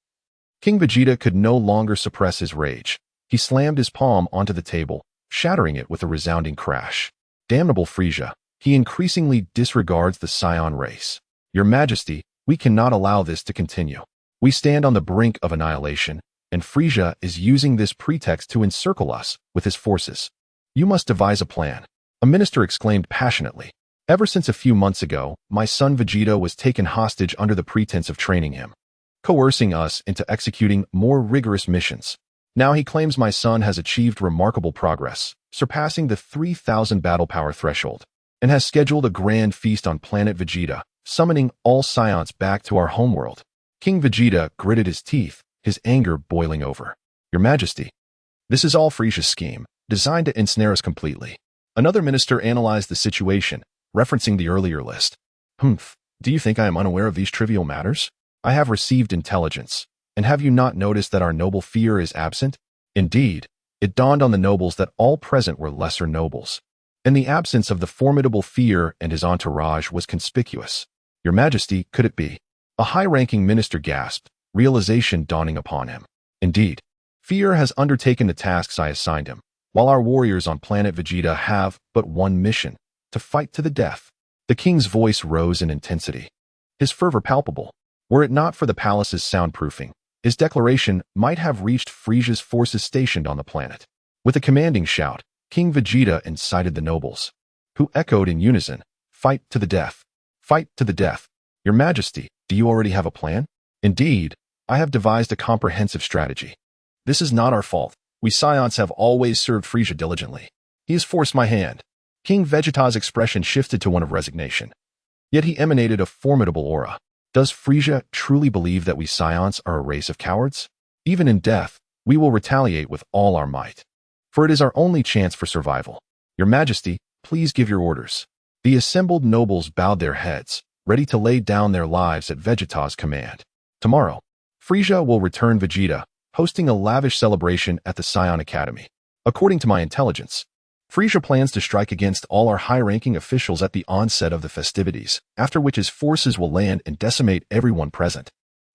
King Vegeta could no longer suppress his rage. He slammed his palm onto the table, shattering it with a resounding crash. Damnable Frieza. He increasingly disregards the Scion race. Your Majesty, we cannot allow this to continue. We stand on the brink of annihilation, and Frieza is using this pretext to encircle us with his forces. You must devise a plan. A minister exclaimed passionately. Ever since a few months ago, my son Vegeta was taken hostage under the pretense of training him, coercing us into executing more rigorous missions. Now he claims my son has achieved remarkable progress, surpassing the 3,000 battle power threshold, and has scheduled a grand feast on planet Vegeta, summoning all Scions back to our homeworld. King Vegeta gritted his teeth, his anger boiling over. Your Majesty, this is all Frieza's scheme, designed to ensnare us completely. Another minister analyzed the situation, referencing the earlier list. Do you think I am unaware of these trivial matters? I have received intelligence, and have you not noticed that our noble fear is absent? Indeed, it dawned on the nobles that all present were lesser nobles, and the absence of the formidable fear and his entourage was conspicuous. Your Majesty, could it be? A high-ranking minister gasped, realization dawning upon him. Indeed, fear has undertaken the tasks I assigned him, while our warriors on planet Vegeta have but one mission, to fight to the death. The king's voice rose in intensity, his fervor palpable. Were it not for the palace's soundproofing, his declaration might have reached Frieza's forces stationed on the planet. With a commanding shout, King Vegeta incited the nobles, who echoed in unison, "Fight to the death! Fight to the death! Your Majesty, do you already have a plan?" "Indeed, I have devised a comprehensive strategy. This is not our fault. We Scions have always served Frieza diligently. He has forced my hand." King Vegeta's expression shifted to one of resignation. Yet he emanated a formidable aura. Does Frieza truly believe that we Scions are a race of cowards? Even in death, we will retaliate with all our might. For it is our only chance for survival. Your Majesty, please give your orders. The assembled nobles bowed their heads, ready to lay down their lives at Vegeta's command. Tomorrow, Frieza will return Vegeta, hosting a lavish celebration at the Scion Academy. According to my intelligence, Frieza plans to strike against all our high-ranking officials at the onset of the festivities, after which his forces will land and decimate everyone present.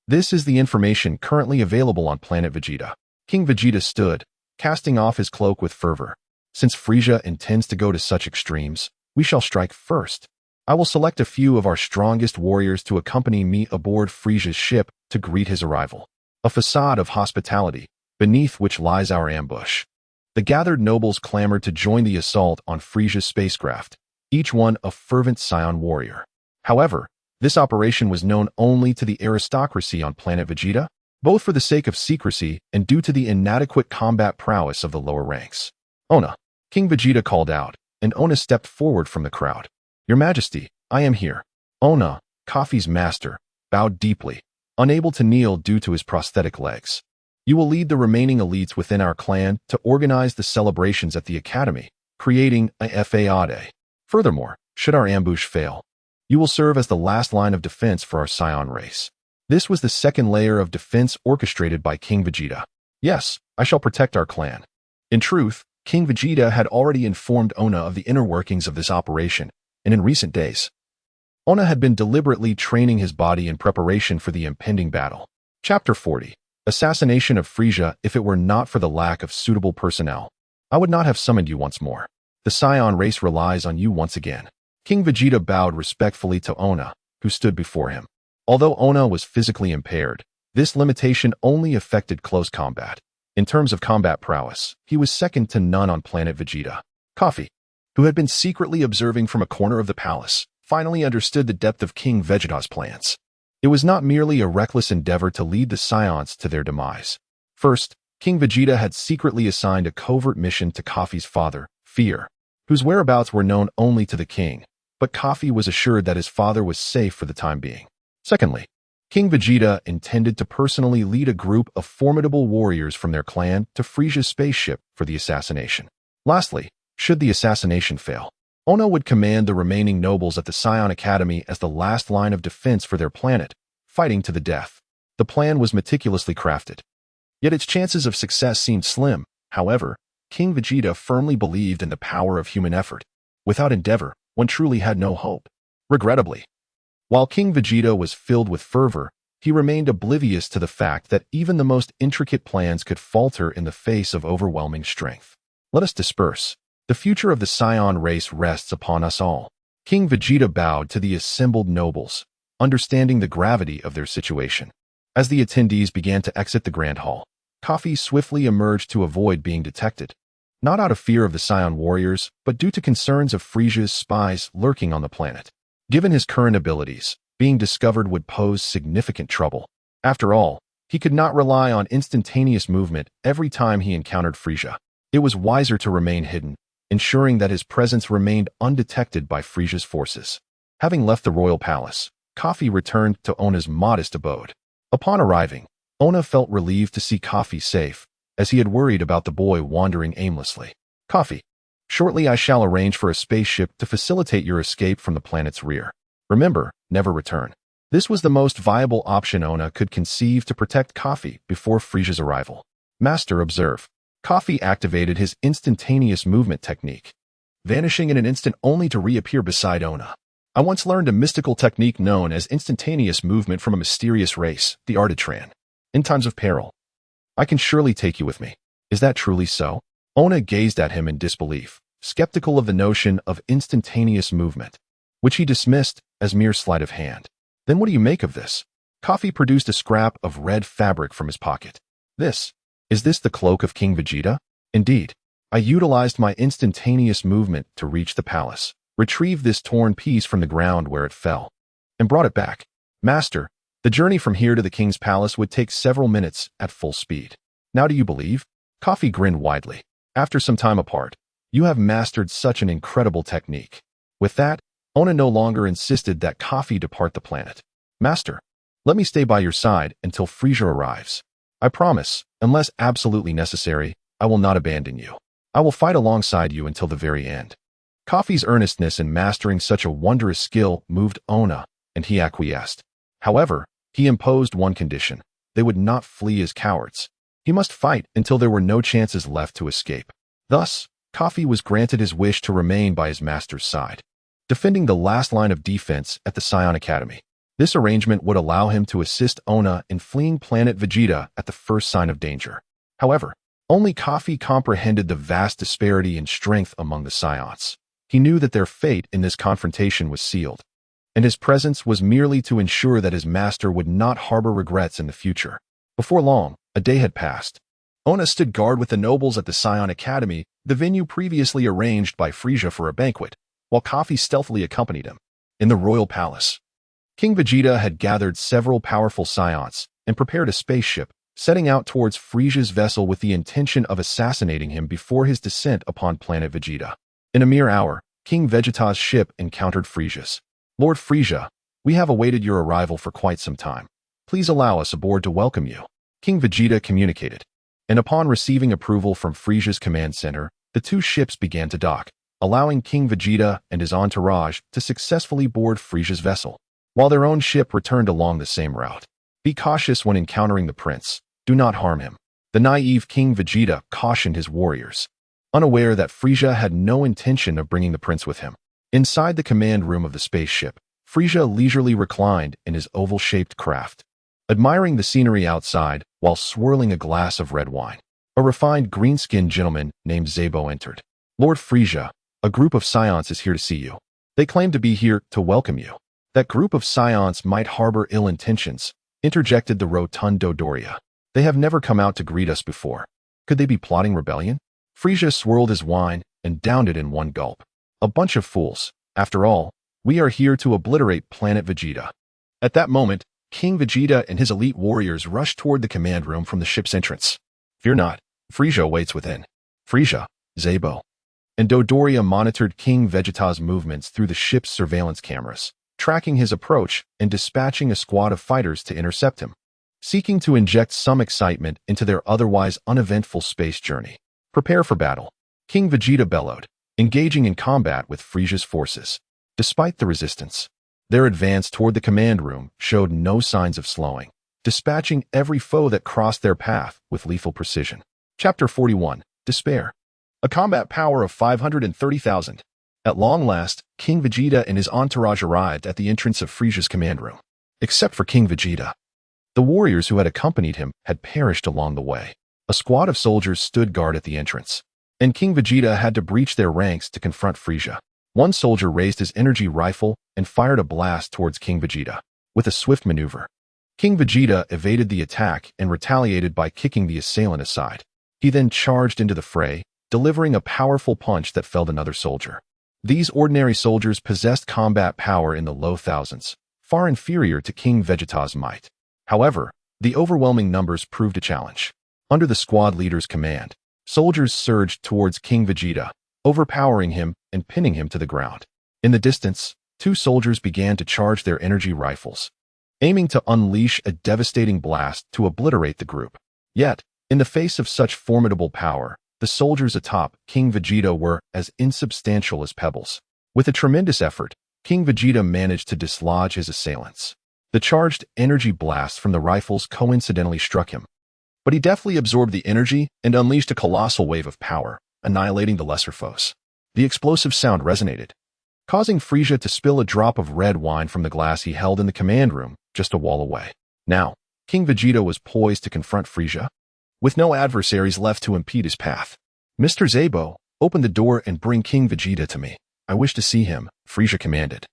This is the information currently available on planet Vegeta. King Vegeta stood, casting off his cloak with fervor. Since Frieza intends to go to such extremes, we shall strike first. I will select a few of our strongest warriors to accompany me aboard Frieza's ship to greet his arrival. A facade of hospitality, beneath which lies our ambush. The gathered nobles clamored to join the assault on Frieza's spacecraft, each one a fervent Scion warrior. However, this operation was known only to the aristocracy on planet Vegeta, both for the sake of secrecy and due to the inadequate combat prowess of the lower ranks. "Ona," King Vegeta called out, and Ona stepped forward from the crowd. "Your Majesty, I am here." Ona, Kafi's master, bowed deeply, unable to kneel due to his prosthetic legs. "You will lead the remaining elites within our clan to organize the celebrations at the Academy, creating a fade. Furthermore, should our ambush fail, you will serve as the last line of defense for our Scion race." This was the second layer of defense orchestrated by King Vegeta. "Yes, I shall protect our clan." In truth, King Vegeta had already informed Ona of the inner workings of this operation, and in recent days, Ona had been deliberately training his body in preparation for the impending battle. Chapter 40. Assassination of Frieza. If it were not for the lack of suitable personnel, I would not have summoned you once more. The Scion race relies on you once again. King Vegeta bowed respectfully to Ona, who stood before him. Although Ona was physically impaired, this limitation only affected close combat. In terms of combat prowess, he was second to none on planet Vegeta. Kafi, who had been secretly observing from a corner of the palace, finally understood the depth of King Vegeta's plans. It was not merely a reckless endeavor to lead the Scions to their demise. First, King Vegeta had secretly assigned a covert mission to Kafi's father, Fear, whose whereabouts were known only to the king, but Kafi was assured that his father was safe for the time being. Secondly, King Vegeta intended to personally lead a group of formidable warriors from their clan to Frieza's spaceship for the assassination. Lastly, should the assassination fail, Ono would command the remaining nobles at the Scion Academy as the last line of defense for their planet, fighting to the death. The plan was meticulously crafted. Yet its chances of success seemed slim. However, King Vegeta firmly believed in the power of human effort. Without endeavor, one truly had no hope. Regrettably, while King Vegeta was filled with fervor, he remained oblivious to the fact that even the most intricate plans could falter in the face of overwhelming strength. Let us disperse. The future of the Scion race rests upon us all. King Vegeta bowed to the assembled nobles, understanding the gravity of their situation. As the attendees began to exit the Grand Hall, Kafi swiftly emerged to avoid being detected. Not out of fear of the Scion warriors, but due to concerns of Frieza's spies lurking on the planet. Given his current abilities, being discovered would pose significant trouble. After all, he could not rely on instantaneous movement every time he encountered Frieza. It was wiser to remain hidden, ensuring that his presence remained undetected by Frieza's forces. Having left the royal palace, Kafi returned to Ona's modest abode. Upon arriving, Ona felt relieved to see Kafi safe, as he had worried about the boy wandering aimlessly. Kafi, shortly I shall arrange for a spaceship to facilitate your escape from the planet's rear. Remember, never return. This was the most viable option Ona could conceive to protect Kafi before Frieza's arrival. Master, observe. Kafi activated his instantaneous movement technique, vanishing in an instant only to reappear beside Ona. I once learned a mystical technique known as instantaneous movement from a mysterious race, the Artatran. In times of peril, I can surely take you with me. Is that truly so? Ona gazed at him in disbelief, skeptical of the notion of instantaneous movement, which he dismissed as mere sleight of hand. Then what do you make of this? Kafi produced a scrap of red fabric from his pocket. Is this the cloak of King Vegeta? Indeed. I utilized my instantaneous movement to reach the palace, retrieve this torn piece from the ground where it fell, and brought it back. Master, the journey from here to the king's palace would take several minutes at full speed. Now do you believe? Kafi grinned widely. After some time apart, you have mastered such an incredible technique. With that, Ona no longer insisted that Kafi depart the planet. Master, let me stay by your side until Frieza arrives. I promise, unless absolutely necessary, I will not abandon you. I will fight alongside you until the very end. Kafi's earnestness in mastering such a wondrous skill moved Ona, and he acquiesced. However, he imposed one condition. They would not flee as cowards. He must fight until there were no chances left to escape. Thus, Kafi was granted his wish to remain by his master's side, defending the last line of defense at the Scion Academy. This arrangement would allow him to assist Ona in fleeing planet Vegeta at the first sign of danger. However, only Kafi comprehended the vast disparity in strength among the Scions. He knew that their fate in this confrontation was sealed, and his presence was merely to ensure that his master would not harbor regrets in the future. Before long, a day had passed. Ona stood guard with the nobles at the Scion Academy, the venue previously arranged by Frieza for a banquet, while Kafi stealthily accompanied him. In the royal palace, King Vegeta had gathered several powerful Scions and prepared a spaceship, setting out towards Frieza's vessel with the intention of assassinating him before his descent upon planet Vegeta. In a mere hour, King Vegeta's ship encountered Frieza's. Lord Frieza, we have awaited your arrival for quite some time. Please allow us aboard to welcome you. King Vegeta communicated, and upon receiving approval from Frieza's command center, the two ships began to dock, allowing King Vegeta and his entourage to successfully board Frieza's vessel, while their own ship returned along the same route. Be cautious when encountering the prince. Do not harm him. The naive King Vegeta cautioned his warriors, unaware that Frieza had no intention of bringing the prince with him. Inside the command room of the spaceship, Frieza leisurely reclined in his oval-shaped craft, admiring the scenery outside while swirling a glass of red wine. A refined green-skinned gentleman named Zabo entered. Lord Frieza, a group of Scions is here to see you. They claim to be here to welcome you. That group of Scions might harbor ill intentions, interjected the rotund Dodoria. They have never come out to greet us before. Could they be plotting rebellion? Frieza swirled his wine and downed it in one gulp. A bunch of fools. After all, we are here to obliterate planet Vegeta. At that moment, King Vegeta and his elite warriors rushed toward the command room from the ship's entrance. Fear not, Frieza waits within. Frieza, Zabo, and Dodoria monitored King Vegeta's movements through the ship's surveillance cameras, tracking his approach and dispatching a squad of fighters to intercept him, seeking to inject some excitement into their otherwise uneventful space journey. Prepare for battle, King Vegeta bellowed, engaging in combat with Frieza's forces. Despite the resistance, their advance toward the command room showed no signs of slowing, dispatching every foe that crossed their path with lethal precision. Chapter 41, Despair. A combat power of 530,000. At long last, King Vegeta and his entourage arrived at the entrance of Frieza's command room. Except for King Vegeta, the warriors who had accompanied him had perished along the way. A squad of soldiers stood guard at the entrance, and King Vegeta had to breach their ranks to confront Frieza. One soldier raised his energy rifle and fired a blast towards King Vegeta. With a swift maneuver, King Vegeta evaded the attack and retaliated by kicking the assailant aside. He then charged into the fray, delivering a powerful punch that felled another soldier. These ordinary soldiers possessed combat power in the low thousands, far inferior to King Vegeta's might. However, the overwhelming numbers proved a challenge. Under the squad leader's command, soldiers surged towards King Vegeta, overpowering him and pinning him to the ground. In the distance, two soldiers began to charge their energy rifles, aiming to unleash a devastating blast to obliterate the group. Yet, in the face of such formidable power, the soldiers atop King Vegeta were as insubstantial as pebbles. With a tremendous effort, King Vegeta managed to dislodge his assailants. The charged energy blast from the rifles coincidentally struck him, but he deftly absorbed the energy and unleashed a colossal wave of power, annihilating the lesser foes. The explosive sound resonated, causing Frieza to spill a drop of red wine from the glass he held in the command room just a wall away. Now, King Vegeta was poised to confront Frieza, with no adversaries left to impede his path. Mr. Zabo, open the door and bring King Vegeta to me. I wish to see him, Frieza commanded.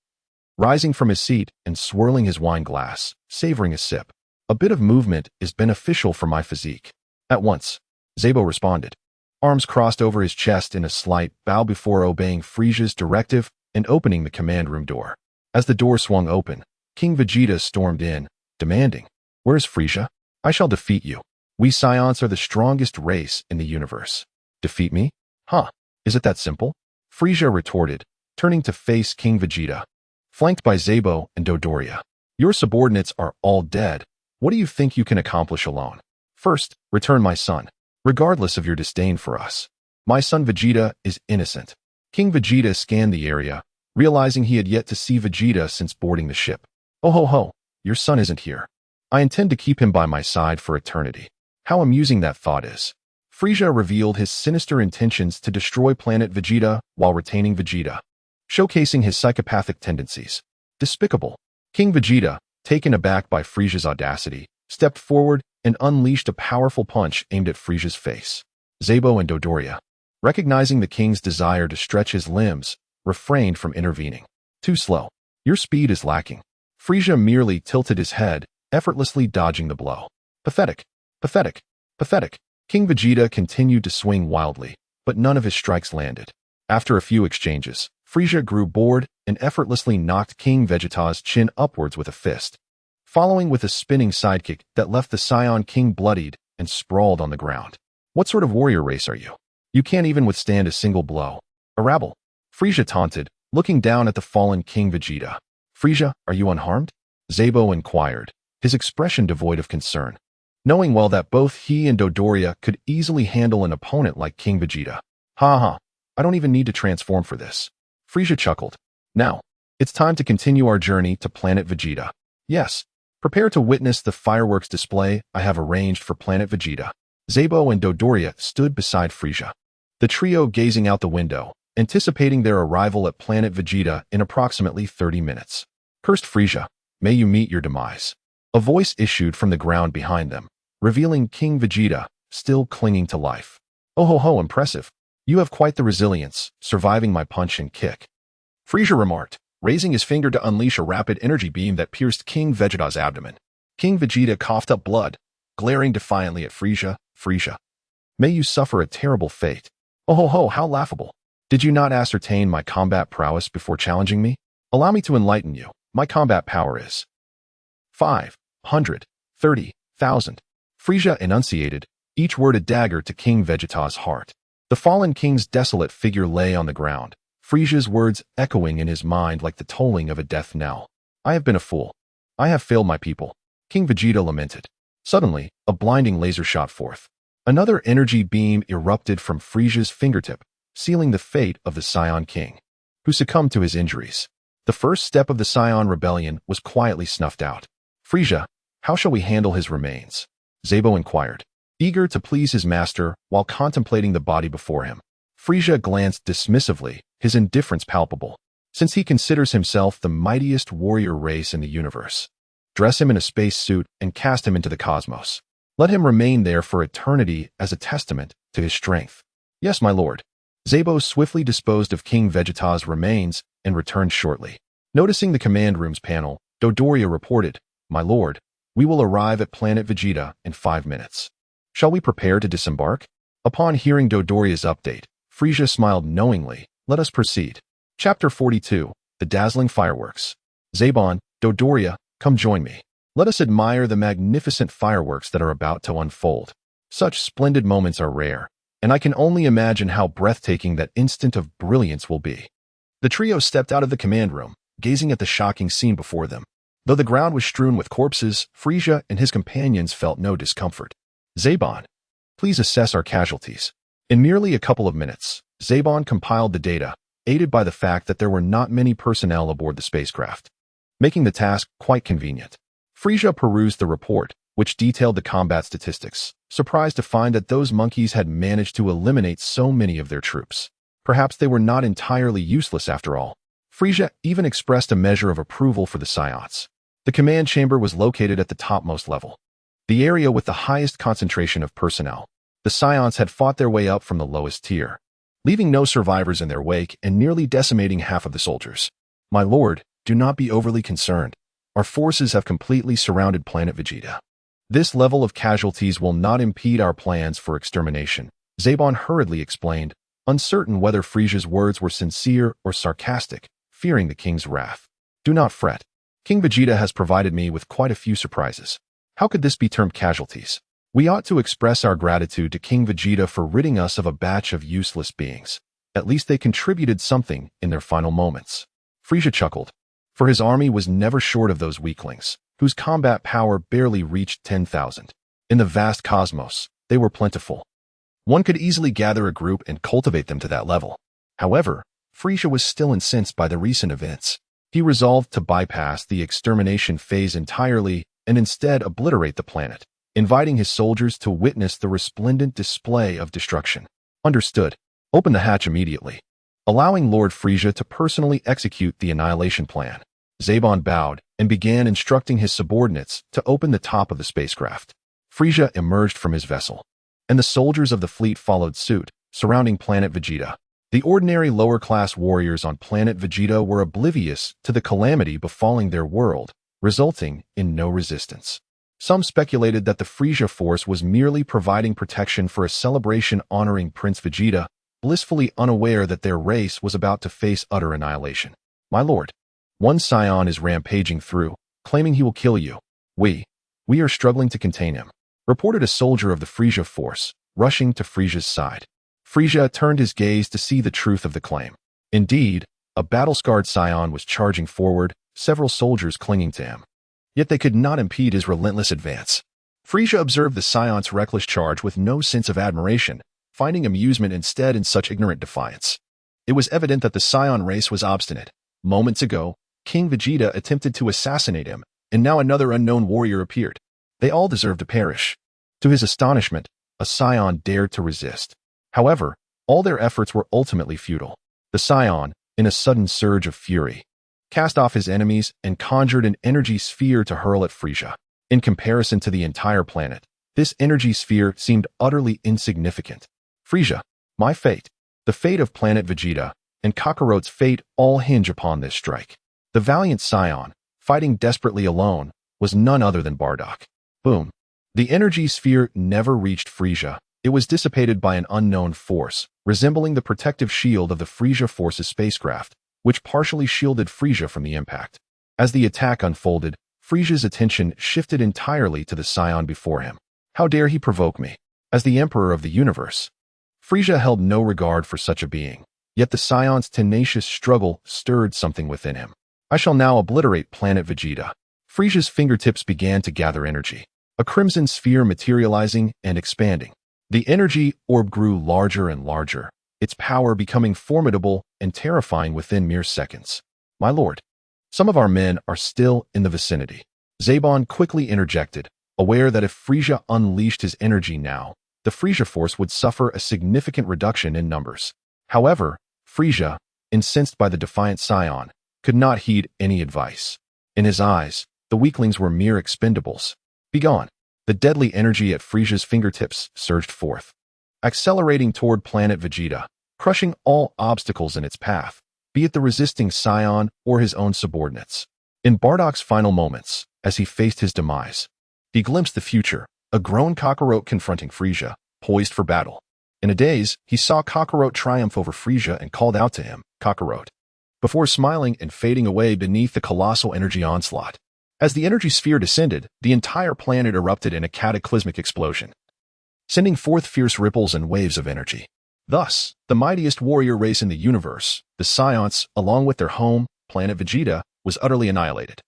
Rising from his seat and swirling his wine glass, savoring a sip. A bit of movement is beneficial for my physique. At once, Zabo responded, arms crossed over his chest in a slight bow before obeying Frieza's directive and opening the command room door. As the door swung open, King Vegeta stormed in, demanding, "Where's Frieza? I shall defeat you. We Scions are the strongest race in the universe." Defeat me? Huh, is it that simple? Frieza retorted, turning to face King Vegeta, flanked by Zabo and Dodoria. Your subordinates are all dead. What do you think you can accomplish alone? First, return my son, regardless of your disdain for us. My son Vegeta is innocent. King Vegeta scanned the area, realizing he had yet to see Vegeta since boarding the ship. Oh ho ho, your son isn't here. I intend to keep him by my side for eternity. How amusing that thought is. Frieza revealed his sinister intentions to destroy planet Vegeta while retaining Vegeta, showcasing his psychopathic tendencies. Despicable. King Vegeta, taken aback by Frieza's audacity, stepped forward and unleashed a powerful punch aimed at Frieza's face. Zabo and Dodoria, recognizing the king's desire to stretch his limbs, refrained from intervening. Too slow. Your speed is lacking. Frieza merely tilted his head, effortlessly dodging the blow. Pathetic. Pathetic. Pathetic. King Vegeta continued to swing wildly, but none of his strikes landed. After a few exchanges, Frieza grew bored and effortlessly knocked King Vegeta's chin upwards with a fist, following with a spinning sidekick that left the Scion King bloodied and sprawled on the ground. What sort of warrior race are you? You can't even withstand a single blow. A rabble. Frieza taunted, looking down at the fallen King Vegeta. Frieza, are you unharmed? Zabo inquired, his expression devoid of concern, knowing well that both he and Dodoria could easily handle an opponent like King Vegeta. Ha ha, I don't even need to transform for this. Frieza chuckled. Now, it's time to continue our journey to planet Vegeta. Yes, prepare to witness the fireworks display I have arranged for planet Vegeta. Zabo and Dodoria stood beside Frieza, the trio gazing out the window, anticipating their arrival at planet Vegeta in approximately 30 minutes. Cursed Frieza, may you meet your demise. A voice issued from the ground behind them, revealing King Vegeta, still clinging to life. Oh ho ho, impressive. You have quite the resilience, surviving my punch and kick. Frieza remarked, raising his finger to unleash a rapid energy beam that pierced King Vegeta's abdomen. King Vegeta coughed up blood, glaring defiantly at Frieza. Frieza, may you suffer a terrible fate. Oh ho ho, how laughable. Did you not ascertain my combat prowess before challenging me? Allow me to enlighten you. My combat power is 530,000. Frieza enunciated, each word a dagger to King Vegeta's heart. The fallen king's desolate figure lay on the ground, Frieza's words echoing in his mind like the tolling of a death knell. I have been a fool. I have failed my people. King Vegeta lamented. Suddenly, a blinding laser shot forth. Another energy beam erupted from Frieza's fingertip, sealing the fate of the Saiyan king, who succumbed to his injuries. The first step of the Scion rebellion was quietly snuffed out. Frieza, how shall we handle his remains? Zabo inquired, eager to please his master while contemplating the body before him. Frieza glanced dismissively, his indifference palpable, since he considers himself the mightiest warrior race in the universe. Dress him in a space suit and cast him into the cosmos. Let him remain there for eternity as a testament to his strength. Yes, my lord. Zabo swiftly disposed of King Vegeta's remains and returned shortly. Noticing the command room's panel, Dodoria reported, My lord, we will arrive at planet Vegeta in 5 minutes. Shall we prepare to disembark? Upon hearing Dodoria's update, Frieza smiled knowingly. Let us proceed. Chapter 42, The Dazzling Fireworks. Zabon, Dodoria, come join me. Let us admire the magnificent fireworks that are about to unfold. Such splendid moments are rare, and I can only imagine how breathtaking that instant of brilliance will be. The trio stepped out of the command room, gazing at the shocking scene before them. Though the ground was strewn with corpses, Frieza and his companions felt no discomfort. Zabon, please assess our casualties. In merely a couple of minutes, Zabon compiled the data, aided by the fact that there were not many personnel aboard the spacecraft, making the task quite convenient. Frieza perused the report, which detailed the combat statistics, surprised to find that those monkeys had managed to eliminate so many of their troops. Perhaps they were not entirely useless after all. Frieza even expressed a measure of approval for the Scions. The command chamber was located at the topmost level, the area with the highest concentration of personnel. The Scions had fought their way up from the lowest tier, leaving no survivors in their wake and nearly decimating half of the soldiers. My lord, do not be overly concerned. Our forces have completely surrounded planet Vegeta. This level of casualties will not impede our plans for extermination, Zabon hurriedly explained, uncertain whether Frieza's words were sincere or sarcastic, fearing the king's wrath. Do not fret. King Vegeta has provided me with quite a few surprises. How could this be termed casualties? We ought to express our gratitude to King Vegeta for ridding us of a batch of useless beings. At least they contributed something in their final moments. Frieza chuckled, for his army was never short of those weaklings, whose combat power barely reached 10,000. In the vast cosmos, they were plentiful. One could easily gather a group and cultivate them to that level. However, Frieza was still incensed by the recent events. He resolved to bypass the extermination phase entirely and instead obliterate the planet, inviting his soldiers to witness the resplendent display of destruction. Understood. Open the hatch immediately. Allowing Lord Frieza to personally execute the annihilation plan, Zabon bowed and began instructing his subordinates to open the top of the spacecraft. Frieza emerged from his vessel, and the soldiers of the fleet followed suit, surrounding planet Vegeta. The ordinary lower-class warriors on planet Vegeta were oblivious to the calamity befalling their world, resulting in no resistance. Some speculated that the Frieza force was merely providing protection for a celebration honoring Prince Vegeta, blissfully unaware that their race was about to face utter annihilation. My lord, one Scion is rampaging through, claiming he will kill you. We are struggling to contain him, reported a soldier of the Frieza force, rushing to Frieza's side. Frieza turned his gaze to see the truth of the claim. Indeed, a battle-scarred Scion was charging forward, several soldiers clinging to him. Yet they could not impede his relentless advance. Frieza observed the Scion's reckless charge with no sense of admiration, finding amusement instead in such ignorant defiance. It was evident that the Scion race was obstinate. Moments ago, King Vegeta attempted to assassinate him, and now another unknown warrior appeared. They all deserved to perish. To his astonishment, a Scion dared to resist. However, all their efforts were ultimately futile. The Scion, in a sudden surge of fury, cast off his enemies and conjured an energy sphere to hurl at Frieza. In comparison to the entire planet, this energy sphere seemed utterly insignificant. Frieza, my fate, the fate of planet Vegeta, and Kakaro's fate all hinge upon this strike. The valiant Scion, fighting desperately alone, was none other than Bardock. Boom. The energy sphere never reached Frieza. It was dissipated by an unknown force, resembling the protective shield of the Frieza Force's spacecraft, which partially shielded Frieza from the impact. As the attack unfolded, Frieza's attention shifted entirely to the Scion before him. How dare he provoke me? As the Emperor of the universe, Frieza held no regard for such a being, yet the Scion's tenacious struggle stirred something within him. I shall now obliterate planet Vegeta. Frieza's fingertips began to gather energy, a crimson sphere materializing and expanding. The energy orb grew larger and larger, its power becoming formidable and terrifying within mere seconds. My lord, some of our men are still in the vicinity. Zaban quickly interjected, aware that if Frieza unleashed his energy now, the Frieza force would suffer a significant reduction in numbers. However, Frieza, incensed by the defiant Scion, could not heed any advice. In his eyes, the weaklings were mere expendables. Begone! The deadly energy at Frieza's fingertips surged forth, accelerating toward planet Vegeta, crushing all obstacles in its path, be it the resisting Scion or his own subordinates. In Bardock's final moments, as he faced his demise, he glimpsed the future, a grown Cockaro confronting Frieza, poised for battle. In a daze, he saw Cockaro triumph over Frieza and called out to him, Cockaro, before smiling and fading away beneath the colossal energy onslaught. As the energy sphere descended, the entire planet erupted in a cataclysmic explosion, sending forth fierce ripples and waves of energy. Thus, the mightiest warrior race in the universe, the Scions, along with their home, planet Vegeta, was utterly annihilated,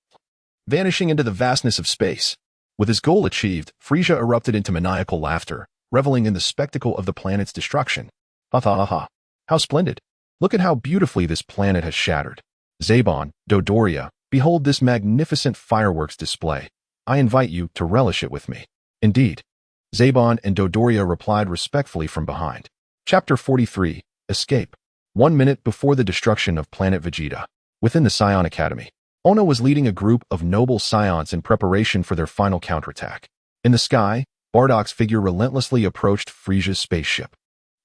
vanishing into the vastness of space. With his goal achieved, Frieza erupted into maniacal laughter, reveling in the spectacle of the planet's destruction. Ha ha ha ha. How splendid! Look at how beautifully this planet has shattered. Zaban, Dodoria, behold this magnificent fireworks display. I invite you to relish it with me. Indeed. Zaban and Dodoria replied respectfully from behind. Chapter 43, Escape. 1 minute before the destruction of planet Vegeta. Within the Scion Academy, Ono was leading a group of noble Scions in preparation for their final counterattack. In the sky, Bardock's figure relentlessly approached Frieza's spaceship.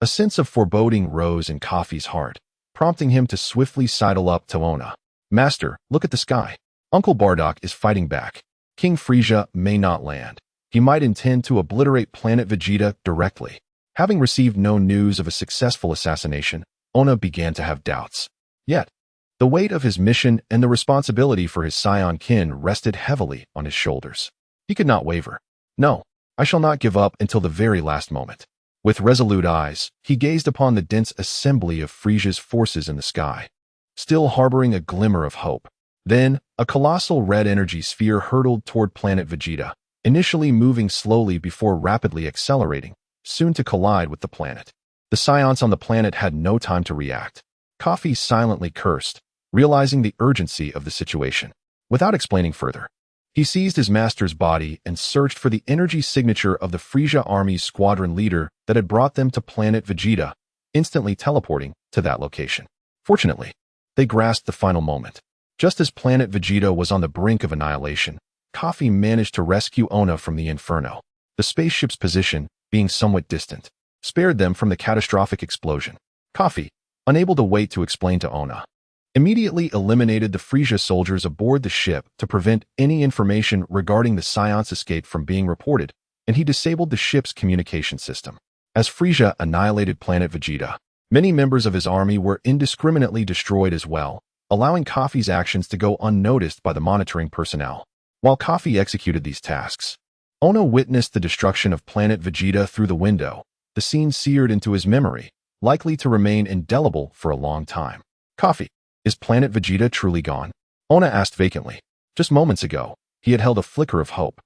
A sense of foreboding rose in Kafi's heart, prompting him to swiftly sidle up to Ono. Master, look at the sky. Uncle Bardock is fighting back. King Frieza may not land. He might intend to obliterate planet Vegeta directly. Having received no news of a successful assassination, Ono began to have doubts. Yet, the weight of his mission and the responsibility for his Scion kin rested heavily on his shoulders. He could not waver. No, I shall not give up until the very last moment. With resolute eyes, he gazed upon the dense assembly of Frieza's forces in the sky, still harboring a glimmer of hope. Then, a colossal red energy sphere hurtled toward planet Vegeta, initially moving slowly before rapidly accelerating, soon to collide with the planet. The Scions on the planet had no time to react. Kafi silently cursed, realizing the urgency of the situation. Without explaining further, he seized his master's body and searched for the energy signature of the Frieza Army's squadron leader that had brought them to planet Vegeta, instantly teleporting to that location. Fortunately, they grasped the final moment. Just as planet Vegeta was on the brink of annihilation, Kafi managed to rescue Ono from the inferno. The spaceship's position, being somewhat distant, spared them from the catastrophic explosion. Kafi, unable to wait to explain to Ono, immediately eliminated the Frieza soldiers aboard the ship to prevent any information regarding the Scion's escape from being reported, and he disabled the ship's communication system. As Frieza annihilated planet Vegeta, many members of his army were indiscriminately destroyed as well, allowing Kafi's actions to go unnoticed by the monitoring personnel. While Kafi executed these tasks, Ono witnessed the destruction of planet Vegeta through the window, the scene seared into his memory, likely to remain indelible for a long time. Kafi, is planet Vegeta truly gone? Ono asked vacantly. Just moments ago, he had held a flicker of hope.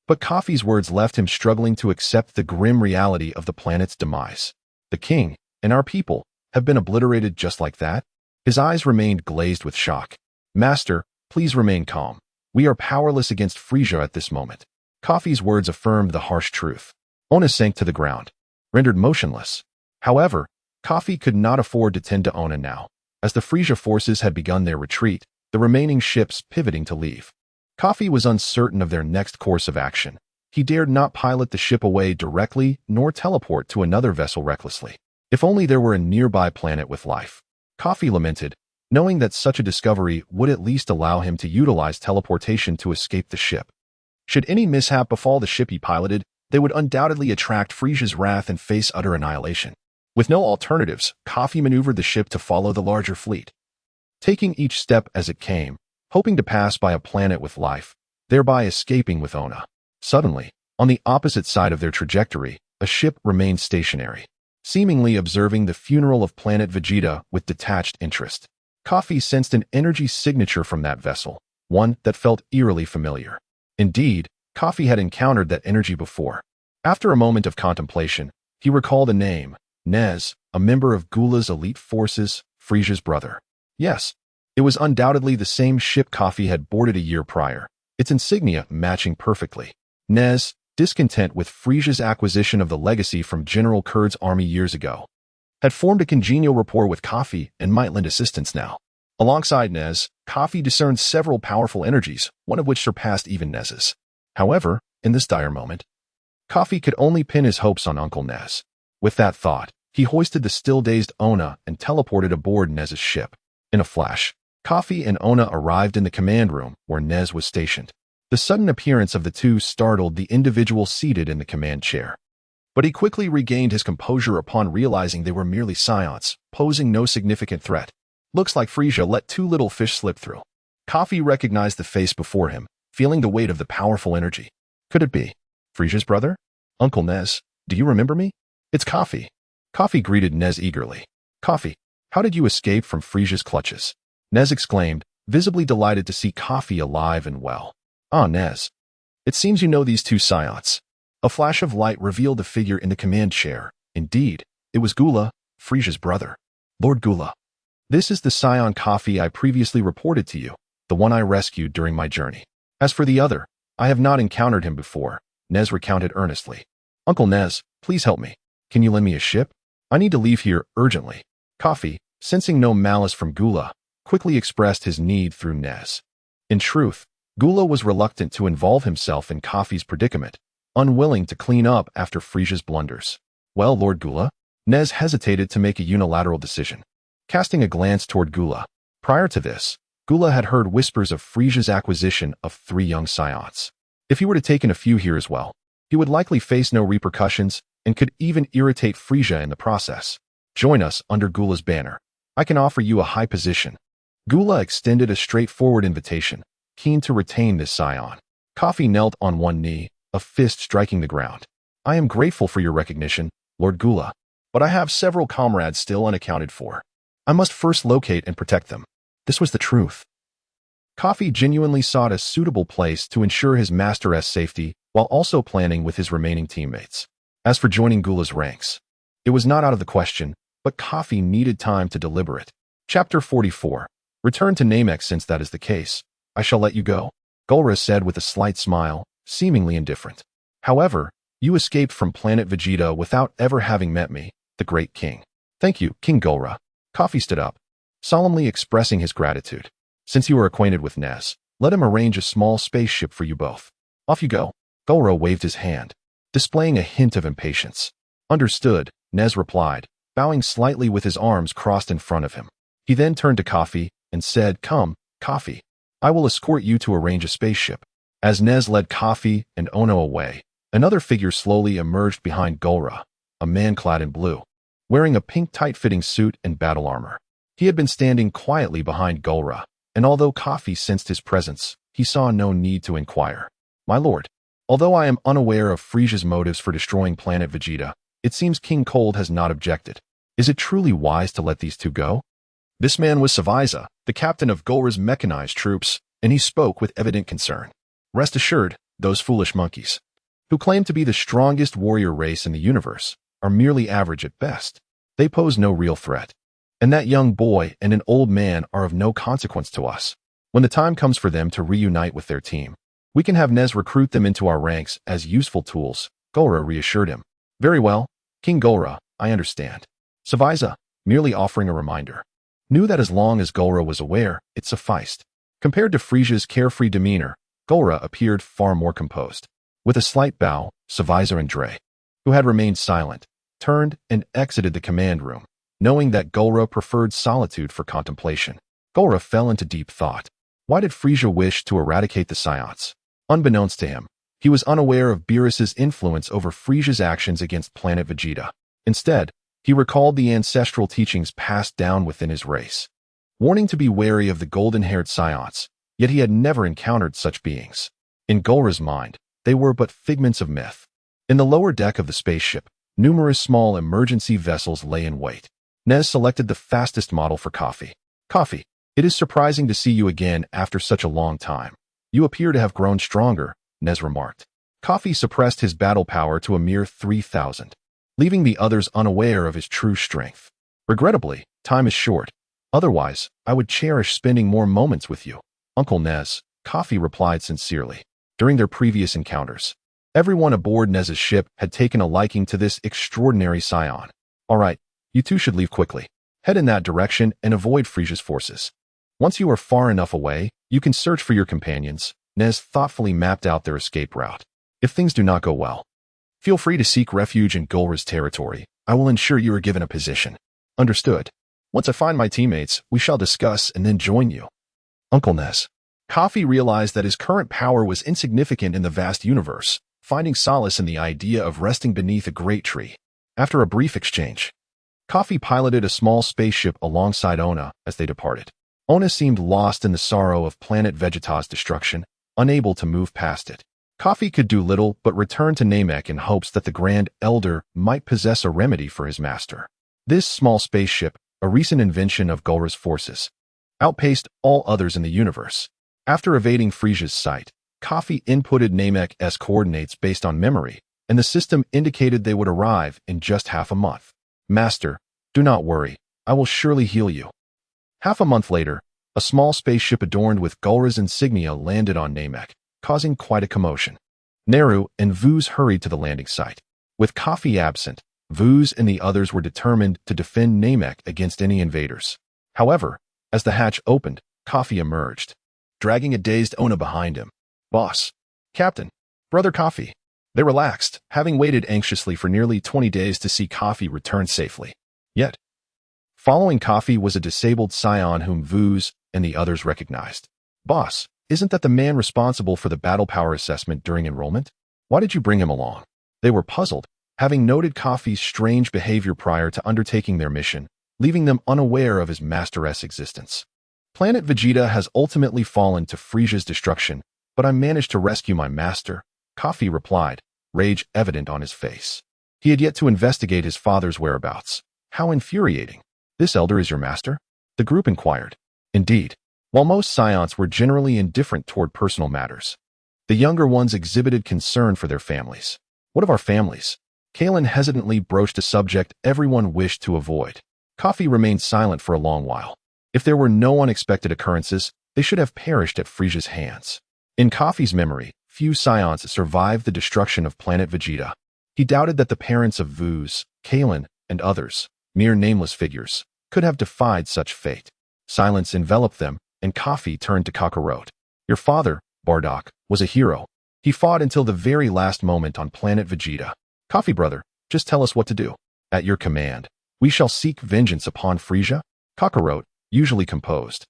But Kafi's words left him struggling to accept the grim reality of the planet's demise. The king, and our people, have been obliterated just like that? His eyes remained glazed with shock. Master, please remain calm. We are powerless against Frieza at this moment. Kafi's words affirmed the harsh truth. Ono sank to the ground, rendered motionless. However, Kafi could not afford to tend to Ono now. As the Frieza forces had begun their retreat, the remaining ships pivoting to leave. Kafi was uncertain of their next course of action. He dared not pilot the ship away directly nor teleport to another vessel recklessly. If only there were a nearby planet with life. Kafi lamented, knowing that such a discovery would at least allow him to utilize teleportation to escape the ship. Should any mishap befall the ship he piloted, they would undoubtedly attract Frieza's wrath and face utter annihilation. With no alternatives, Kafi maneuvered the ship to follow the larger fleet, taking each step as it came, hoping to pass by a planet with life, thereby escaping with Ono. Suddenly, on the opposite side of their trajectory, a ship remained stationary, seemingly observing the funeral of planet Vegeta with detached interest. Kafi sensed an energy signature from that vessel, one that felt eerily familiar. Indeed, Kafi had encountered that energy before. After a moment of contemplation, he recalled a name, Nez, a member of Gula's elite forces, Frieza's brother. Yes, it was undoubtedly the same ship Kafi had boarded a year prior, its insignia matching perfectly. Nez, discontent with Frieza's acquisition of the legacy from General Kurd's army years ago, had formed a congenial rapport with Kafi and might lend assistance now. Alongside Nez, Kafi discerned several powerful energies, one of which surpassed even Nez's. However, in this dire moment, Kafi could only pin his hopes on Uncle Nez. With that thought, he hoisted the still-dazed Ona and teleported aboard Nez's ship. In a flash, Kafi and Ona arrived in the command room where Nez was stationed. The sudden appearance of the two startled the individual seated in the command chair. But he quickly regained his composure upon realizing they were merely scions, posing no significant threat. Looks like Frieza let too little fish slip through. Kafi recognized the face before him, feeling the weight of the powerful energy. Could it be Frieza's brother? Uncle Nez, do you remember me? It's Kafi. Kafi greeted Nez eagerly. Kafi, how did you escape from Frieza's clutches? Nez exclaimed, visibly delighted to see Kafi alive and well. Ah, Nez. It seems you know these two scions. A flash of light revealed the figure in the command chair. Indeed, it was Gula, Frieza's brother. Lord Gula. This is the Scion Kafi I previously reported to you, the one I rescued during my journey. As for the other, I have not encountered him before, Nez recounted earnestly. Uncle Nez, please help me. Can you lend me a ship? I need to leave here urgently. Kafi, sensing no malice from Gula, quickly expressed his need through Nez. In truth, Gula was reluctant to involve himself in Kafi's predicament, unwilling to clean up after Frieza's blunders. Well, Lord Gula, Nez hesitated to make a unilateral decision. Casting a glance toward Gula, prior to this, Gula had heard whispers of Frieza's acquisition of 3 young scions. If he were to take in a few here as well, he would likely face no repercussions and could even irritate Frieza in the process. Join us under Gula's banner. I can offer you a high position. Gula extended a straightforward invitation, keen to retain this scion. Kafi knelt on one knee, a fist striking the ground. I am grateful for your recognition, Lord Gula, but I have several comrades still unaccounted for. I must first locate and protect them. This was the truth. Kafi genuinely sought a suitable place to ensure his master's safety while also planning with his remaining teammates. As for joining Gula's ranks, it was not out of the question, but Kafi needed time to deliberate. Chapter 44. Return to Namek since that is the case. I shall let you go, Gulra said with a slight smile, seemingly indifferent. However, you escaped from planet Vegeta without ever having met me, the great king. Thank you, King Gulra. Kafi stood up, solemnly expressing his gratitude. Since you are acquainted with Nez, let him arrange a small spaceship for you both. Off you go. Gulra waved his hand, displaying a hint of impatience. Understood, Nez replied, bowing slightly with his arms crossed in front of him. He then turned to Kafi and said, Come, Kafi. I will escort you to arrange a spaceship. As Nez led Kafi and Ono away, another figure slowly emerged behind Gulra, a man clad in blue, wearing a pink tight-fitting suit and battle armor. He had been standing quietly behind Gulra, and although Kafi sensed his presence, he saw no need to inquire. My lord, although I am unaware of Frieza's motives for destroying planet Vegeta, it seems King Cold has not objected. Is it truly wise to let these two go? This man was Frieza, the captain of Gulra's mechanized troops, and he spoke with evident concern. Rest assured, those foolish monkeys, who claim to be the strongest warrior race in the universe, are merely average at best. They pose no real threat. And that young boy and an old man are of no consequence to us. When the time comes for them to reunite with their team, we can have Nez recruit them into our ranks as useful tools, Gulra reassured him. Very well, King Gulra, I understand. Frieza, merely offering a reminder, knew that as long as Gulra was aware, it sufficed. Compared to Frieza's carefree demeanor, Gulra appeared far more composed. With a slight bow, Frieza and Dre, who had remained silent, turned and exited the command room, knowing that Gulra preferred solitude for contemplation. Gulra fell into deep thought. Why did Frieza wish to eradicate the Scions? Unbeknownst to him, he was unaware of Beerus's influence over Frieza's actions against planet Vegeta. Instead, he recalled the ancestral teachings passed down within his race, warning to be wary of the golden-haired Scions, yet he had never encountered such beings. In Gulra's mind, they were but figments of myth. In the lower deck of the spaceship, numerous small emergency vessels lay in wait. Nez selected the fastest model for Kafi. Kafi, it is surprising to see you again after such a long time. You appear to have grown stronger, Nez remarked. Kafi suppressed his battle power to a mere 3,000, leaving the others unaware of his true strength. Regrettably, time is short. Otherwise, I would cherish spending more moments with you, Uncle Nez, Kafi replied sincerely. During their previous encounters, everyone aboard Nez's ship had taken a liking to this extraordinary Scion. All right, you two should leave quickly. Head in that direction and avoid Frieza's forces. Once you are far enough away, you can search for your companions. Nez thoughtfully mapped out their escape route. If things do not go well, feel free to seek refuge in Golra's territory. I will ensure you are given a position. Understood. Once I find my teammates, we shall discuss and then join you. Uncle Nez. Kafi realized that his current power was insignificant in the vast universe, finding solace in the idea of resting beneath a great tree. After a brief exchange, Kafi piloted a small spaceship alongside Ona as they departed. Ona seemed lost in the sorrow of planet Vegeta's destruction, unable to move past it. Kafi could do little but return to Namek in hopes that the Grand Elder might possess a remedy for his master. This small spaceship, a recent invention of Golra's forces, outpaced all others in the universe. After evading Frieza's sight, Kafi inputted Namek's coordinates based on memory, and the system indicated they would arrive in just half a month. Master, do not worry, I will surely heal you. Half a month later, a small spaceship adorned with Golra's insignia landed on Namek, causing quite a commotion. Naru and Vuz hurried to the landing site. With Kafi absent, Vuz and the others were determined to defend Namek against any invaders. However, as the hatch opened, Kafi emerged, dragging a dazed Ona behind him. Boss. Captain. Brother Kafi. They relaxed, having waited anxiously for nearly 20 days to see Kafi return safely. Yet, following Kafi was a disabled Scion whom Vuz and the others recognized. Boss, isn't that the man responsible for the battle power assessment during enrollment? Why did you bring him along? They were puzzled, having noted Kafi's strange behavior prior to undertaking their mission, leaving them unaware of his master's existence. Planet Vegeta has ultimately fallen to Frieza's destruction, but I managed to rescue my master, Kafi replied, rage evident on his face. He had yet to investigate his father's whereabouts. How infuriating. This elder is your master? The group inquired. Indeed. While most Scions were generally indifferent toward personal matters, the younger ones exhibited concern for their families. What of our families? Kalen hesitantly broached a subject everyone wished to avoid. Kafi remained silent for a long while. If there were no unexpected occurrences, they should have perished at Frieza's hands. In Kafi's memory, few Scions survived the destruction of planet Vegeta. He doubted that the parents of Vuz, Kalen, and others, mere nameless figures, could have defied such fate. Silence enveloped them, and Kafi turned to Cockaro. Your father, Bardock, was a hero. He fought until the very last moment on planet Vegeta. Kafi brother, just tell us what to do. At your command, we shall seek vengeance upon Frieza. Cockaro, usually composed,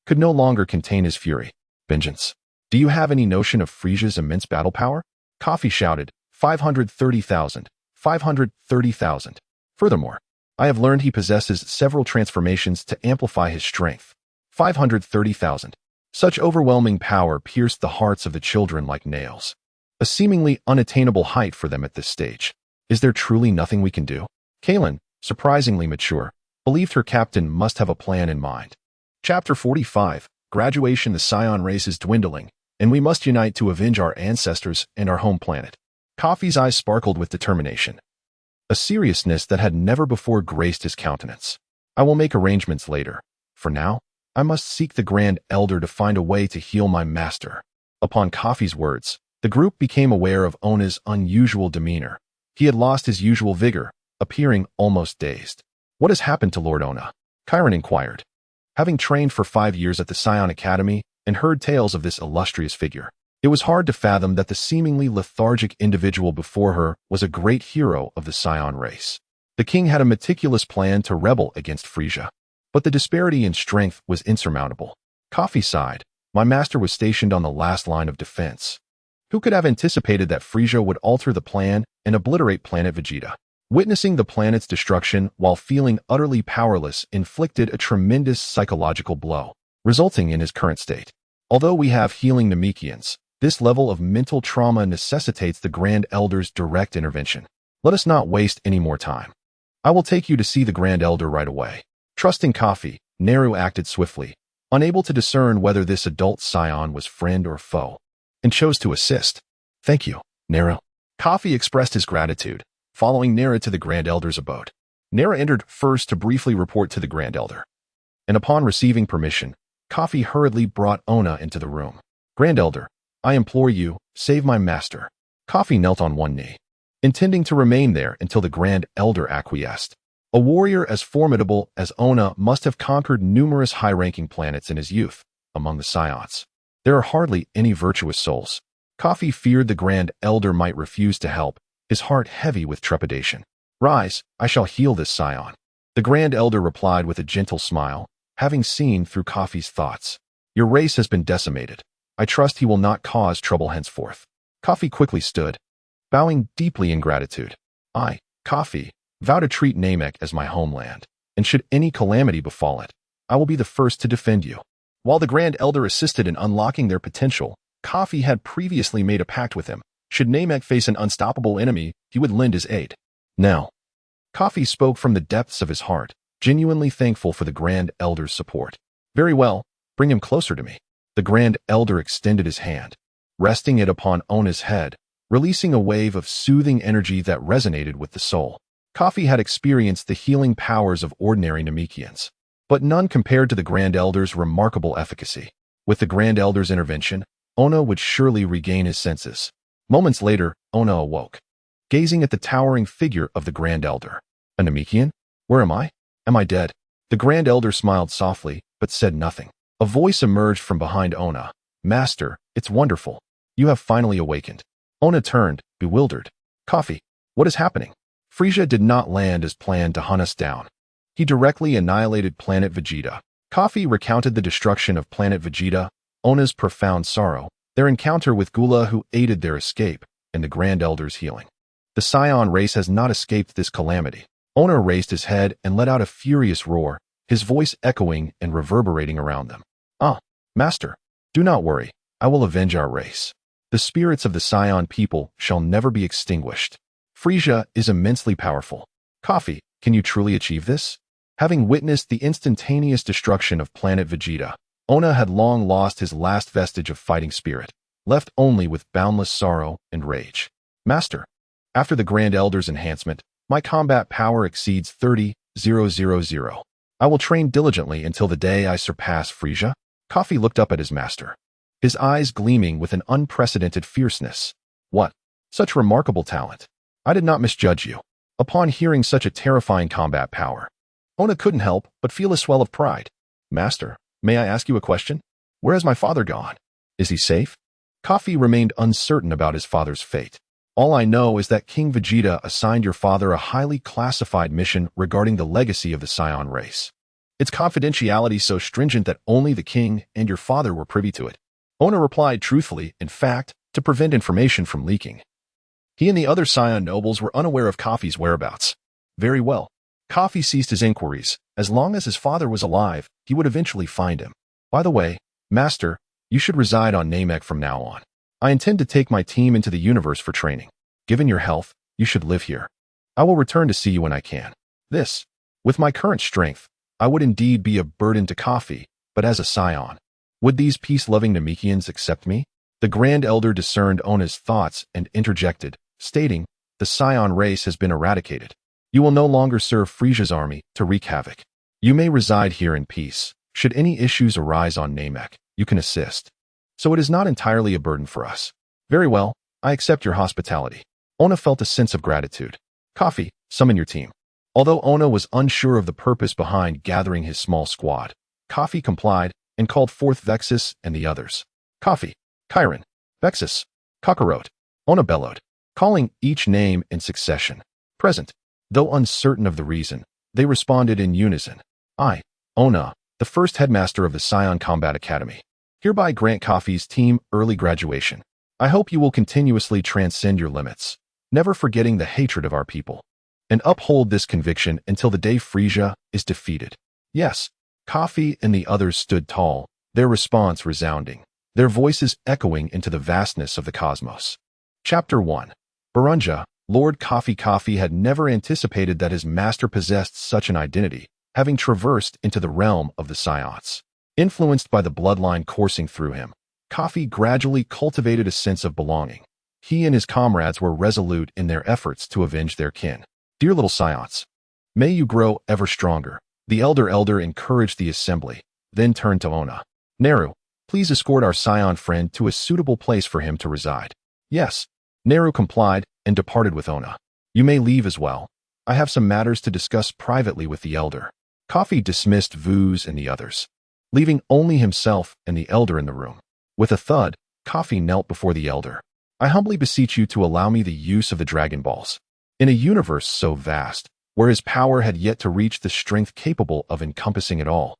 could no longer contain his fury. Vengeance. Do you have any notion of Frieza's immense battle power? Kafi shouted, 530,000, 530,000. Furthermore, I have learned he possesses several transformations to amplify his strength. 530,000. Such overwhelming power pierced the hearts of the children like nails. A seemingly unattainable height for them at this stage. Is there truly nothing we can do? Kalen, surprisingly mature, believed her captain must have a plan in mind. Chapter 45, Graduation. The Scion race is dwindling, and we must unite to avenge our ancestors and our home planet. Kafi's eyes sparkled with determination, a seriousness that had never before graced his countenance. I will make arrangements later. For now, I must seek the Grand Elder to find a way to heal my master. Upon Kafi's words, the group became aware of Ona's unusual demeanor. He had lost his usual vigor, appearing almost dazed. What has happened to Lord Ona? Chiron inquired. Having trained for 5 years at the Scion Academy and heard tales of this illustrious figure, it was hard to fathom that the seemingly lethargic individual before her was a great hero of the Scion race. The king had a meticulous plan to rebel against Frieza, but the disparity in strength was insurmountable. Kafi sighed. My master was stationed on the last line of defense. Who could have anticipated that Frieza would alter the plan and obliterate planet Vegeta? Witnessing the planet's destruction while feeling utterly powerless inflicted a tremendous psychological blow, resulting in his current state. Although we have healing Namekians, This level of mental trauma necessitates the Grand Elder's direct intervention. Let us not waste any more time. I will take you to see the Grand Elder right away. Trusting Kafi, Naru acted swiftly, unable to discern whether this adult Scion was friend or foe, and chose to assist. Thank you, Naru. Kafi expressed his gratitude, following Naru to the Grand Elder's abode. Naru entered first to briefly report to the Grand Elder, and upon receiving permission, Kafi hurriedly brought Ona into the room. Grand Elder, I implore you, save my master. Kafi knelt on one knee, intending to remain there until the Grand Elder acquiesced. A warrior as formidable as Ona must have conquered numerous high-ranking planets in his youth among the Scions. There are hardly any virtuous souls. Kafi feared the Grand Elder might refuse to help, his heart heavy with trepidation. Rise, I shall heal this Scion. The Grand Elder replied with a gentle smile, having seen through Kafi's thoughts. Your race has been decimated. I trust he will not cause trouble henceforth. Kafi quickly stood, bowing deeply in gratitude. I, Kafi, vow to treat Namek as my homeland, and should any calamity befall it, I will be the first to defend you. While the Grand Elder assisted in unlocking their potential, Kafi had previously made a pact with him. Should Namek face an unstoppable enemy, he would lend his aid. Now, Kafi spoke from the depths of his heart, genuinely thankful for the Grand Elder's support. Very well, bring him closer to me. The Grand Elder extended his hand, resting it upon Ona's head, releasing a wave of soothing energy that resonated with the soul. Kafi had experienced the healing powers of ordinary Namekians, but none compared to the Grand Elder's remarkable efficacy. With the Grand Elder's intervention, Ona would surely regain his senses. Moments later, Ona awoke, gazing at the towering figure of the Grand Elder. A Namekian? Where am I? Am I dead? The Grand Elder smiled softly, but said nothing. A voice emerged from behind Ona. Master, it's wonderful. You have finally awakened. Ona turned, bewildered. Kafi, what is happening? Frieza did not land as planned to hunt us down. He directly annihilated planet Vegeta. Kafi recounted the destruction of planet Vegeta, Ona's profound sorrow, their encounter with Gula who aided their escape, and the Grand Elder's healing. The Scion race has not escaped this calamity. Ona raised his head and let out a furious roar, his voice echoing and reverberating around them. Ah, Master, do not worry, I will avenge our race. The spirits of the Scion people shall never be extinguished. Frieza is immensely powerful. Kafi, can you truly achieve this? Having witnessed the instantaneous destruction of planet Vegeta, Ona had long lost his last vestige of fighting spirit, left only with boundless sorrow and rage. Master, after the Grand Elder's enhancement, my combat power exceeds 30,000. I will train diligently until the day I surpass Frieza. Kafi looked up at his master, his eyes gleaming with an unprecedented fierceness. What? Such remarkable talent. I did not misjudge you. Upon hearing such a terrifying combat power, Ona couldn't help but feel a swell of pride. Master, may I ask you a question? Where has my father gone? Is he safe? Kafi remained uncertain about his father's fate. All I know is that King Vegeta assigned your father a highly classified mission regarding the legacy of the Scion race. Its confidentiality so stringent that only the king and your father were privy to it. Ona replied truthfully, in fact, to prevent information from leaking. He and the other Scion nobles were unaware of Kafi's whereabouts. Very well. Kafi ceased his inquiries. As long as his father was alive, he would eventually find him. By the way, Master, you should reside on Namek from now on. I intend to take my team into the universe for training. Given your health, you should live here. I will return to see you when I can. With my current strength, I would indeed be a burden to Kafi, but as a Scion, would these peace-loving Namekians accept me? The Grand Elder discerned Ona's thoughts and interjected, stating, the Scion race has been eradicated. You will no longer serve Frieza's army to wreak havoc. You may reside here in peace. Should any issues arise on Namek, you can assist. So it is not entirely a burden for us. Very well, I accept your hospitality. Ona felt a sense of gratitude. Kafi, summon your team. Although Ona was unsure of the purpose behind gathering his small squad, Kafi complied and called forth Vexus and the others. Kafi, Chiron, Vexus, Cockaro, Ona bellowed, calling each name in succession. Present. Though uncertain of the reason, they responded in unison. I, Ona, the first headmaster of the Scion Combat Academy, hereby grant Kafi's team early graduation. I hope you will continuously transcend your limits, never forgetting the hatred of our people, and uphold this conviction until the day Frieza is defeated. Yes, Kafi and the others stood tall, their response resounding. their voices echoing into the vastness of the cosmos. Chapter 1. Barunja, Lord Kafi had never anticipated that his master possessed such an identity, having traversed into the realm of the Scions. Influenced by the bloodline coursing through him, Kafi gradually cultivated a sense of belonging. He and his comrades were resolute in their efforts to avenge their kin. Dear little Scions, may you grow ever stronger. The elder encouraged the assembly, then turned to Ona. Naru, please escort our Scion friend to a suitable place for him to reside. Yes. Naru complied and departed with Ona. You may leave as well. I have some matters to discuss privately with the elder. Kafi dismissed Vuz and the others, leaving only himself and the elder in the room. With a thud, Kafi knelt before the elder. I humbly beseech you to allow me the use of the Dragon Balls. In a universe so vast, where his power had yet to reach the strength capable of encompassing it all,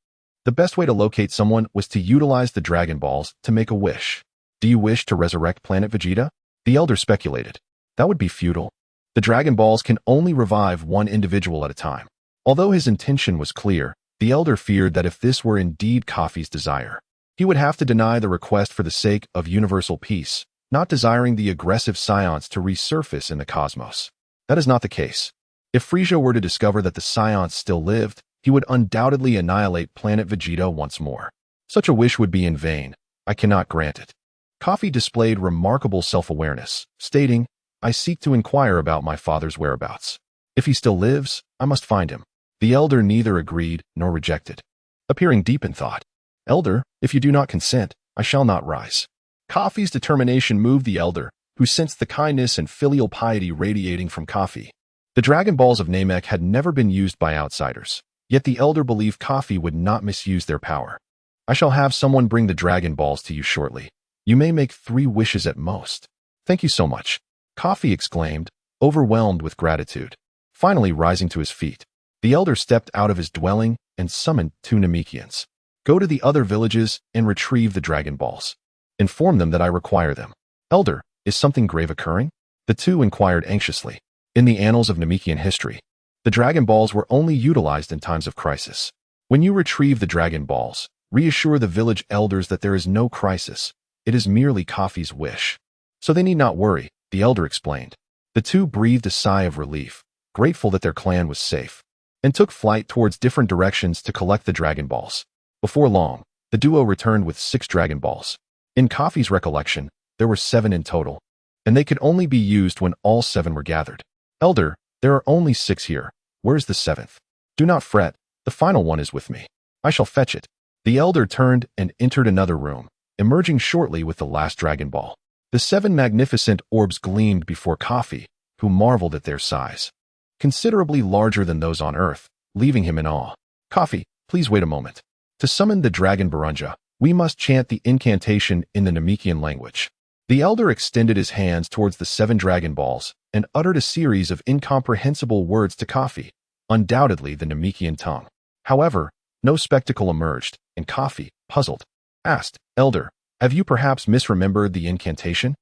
the best way to locate someone was to utilize the Dragon Balls to make a wish. Do you wish to resurrect planet Vegeta? The elder speculated. That would be futile. The Dragon Balls can only revive one individual at a time. Although his intention was clear, the elder feared that if this were indeed Kafi's desire, he would have to deny the request for the sake of universal peace, not desiring the aggressive Scions to resurface in the cosmos. That is not the case. If Frieza were to discover that the Scions still lived, he would undoubtedly annihilate planet Vegeta once more. Such a wish would be in vain. I cannot grant it. Kafi displayed remarkable self-awareness, stating, I seek to inquire about my father's whereabouts. If he still lives, I must find him. The elder neither agreed nor rejected. Appearing deep in thought, Elder, if you do not consent, I shall not rise. Kafi's determination moved the elder, who sensed the kindness and filial piety radiating from Kafi. The Dragon Balls of Namek had never been used by outsiders, yet the elder believed Kafi would not misuse their power. I shall have someone bring the Dragon Balls to you shortly. You may make 3 wishes at most. Thank you so much. Kafi exclaimed, overwhelmed with gratitude. Finally rising to his feet, the elder stepped out of his dwelling and summoned 2 Namekians. Go to the other villages and retrieve the Dragon Balls. Inform them that I require them. Elder, is something grave occurring? The 2 inquired anxiously. In the annals of Namekian history, the Dragon Balls were only utilized in times of crisis. When you retrieve the Dragon Balls, reassure the village elders that there is no crisis. It is merely Kafi's wish. So they need not worry, the elder explained. The 2 breathed a sigh of relief, grateful that their clan was safe, and took flight towards different directions to collect the Dragon Balls. Before long, the duo returned with 6 Dragon Balls. In Kafi's recollection, there were 7 in total, and they could only be used when all 7 were gathered. Elder, there are only 6 here. Where's the 7th? Do not fret, the final one is with me. I shall fetch it. The elder turned and entered another room, emerging shortly with the last Dragon Ball. The 7 magnificent orbs gleamed before Kafi, who marveled at their size, considerably larger than those on Earth, leaving him in awe. Kafi, please wait a moment. To summon the Dragon Barunja, we must chant the incantation in the Namekian language. The elder extended his hands towards the 7 Dragon Balls and uttered a series of incomprehensible words to Kafi, undoubtedly the Namekian tongue. However, no spectacle emerged, and Kafi, puzzled, asked, Elder, have you perhaps misremembered the incantation?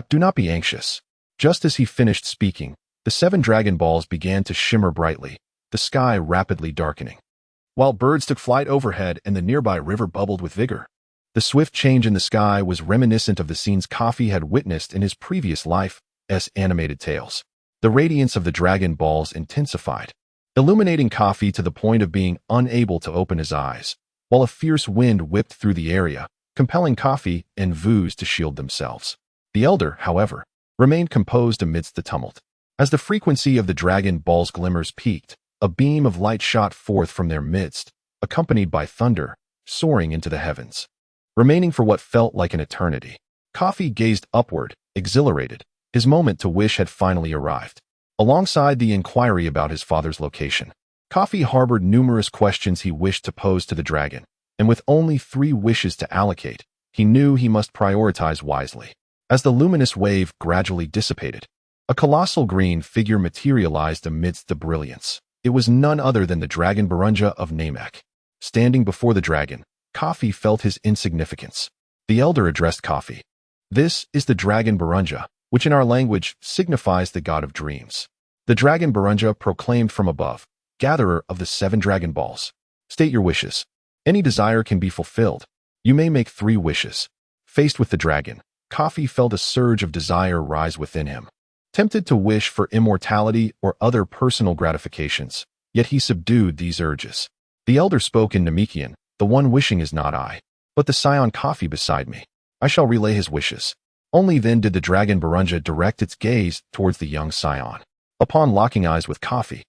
Do not be anxious. Just as he finished speaking, the 7 Dragon Balls began to shimmer brightly, the sky rapidly darkening, while birds took flight overhead and the nearby river bubbled with vigor. The swift change in the sky was reminiscent of the scenes Kafi had witnessed in his previous life as animated tales. The radiance of the Dragon Balls intensified, illuminating Kafi to the point of being unable to open his eyes, while a fierce wind whipped through the area, compelling Kafi and Vuz to shield themselves. The elder, however, remained composed amidst the tumult. As the frequency of the Dragon Balls' glimmers peaked, a beam of light shot forth from their midst, accompanied by thunder, soaring into the heavens. Remaining for what felt like an eternity, Kafi gazed upward, exhilarated. His moment to wish had finally arrived. Alongside the inquiry about his father's location, Kafi harbored numerous questions he wished to pose to the dragon, and with only 3 wishes to allocate, he knew he must prioritize wisely. As the luminous wave gradually dissipated, a colossal green figure materialized amidst the brilliance. It was none other than the Dragon Barunja of Namek. Standing before the dragon, Kafi felt his insignificance. The elder addressed Kafi. This is the Dragon Barunja, which in our language signifies the god of dreams. The Dragon Barunja proclaimed from above, gatherer of the 7 Dragon Balls. State your wishes. Any desire can be fulfilled. You may make 3 wishes. Faced with the dragon, Kafi felt a surge of desire rise within him. Tempted to wish for immortality or other personal gratifications, yet he subdued these urges. The elder spoke in Namekian, "The one wishing is not I, but the Scion Kafi beside me. I shall relay his wishes." Only then did the dragon Barunja direct its gaze towards the young Scion. Upon locking eyes with Kafi,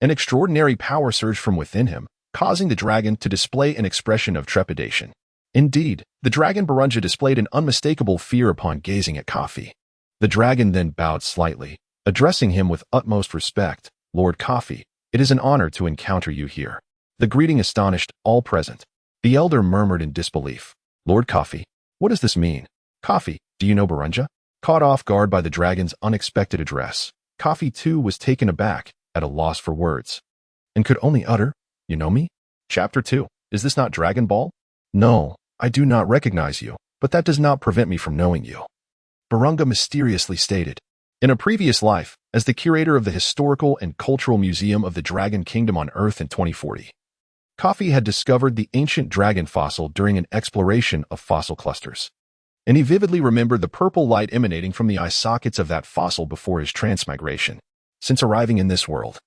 an extraordinary power surged from within him, causing the dragon to display an expression of trepidation. Indeed, the dragon Barunja displayed an unmistakable fear upon gazing at Kafi. The dragon then bowed slightly, addressing him with utmost respect. "Lord Kafi, it is an honor to encounter you here." The greeting astonished all present. The elder murmured in disbelief. "Lord Kafi, what does this mean? Kafi, do you know Barunja?" Caught off guard by the dragon's unexpected address, Kafi too was taken aback, at a loss for words, and could only utter, "You know me?" Chapter 2. Is this not Dragon Ball? "No, I do not recognize you, but that does not prevent me from knowing you," Barunga mysteriously stated. In a previous life, as the curator of the Historical and Cultural Museum of the Dragon Kingdom on Earth in 2040, Kafi had discovered the ancient dragon fossil during an exploration of fossil clusters. And he vividly remembered the purple light emanating from the eye sockets of that fossil before his transmigration. Since arriving in this world,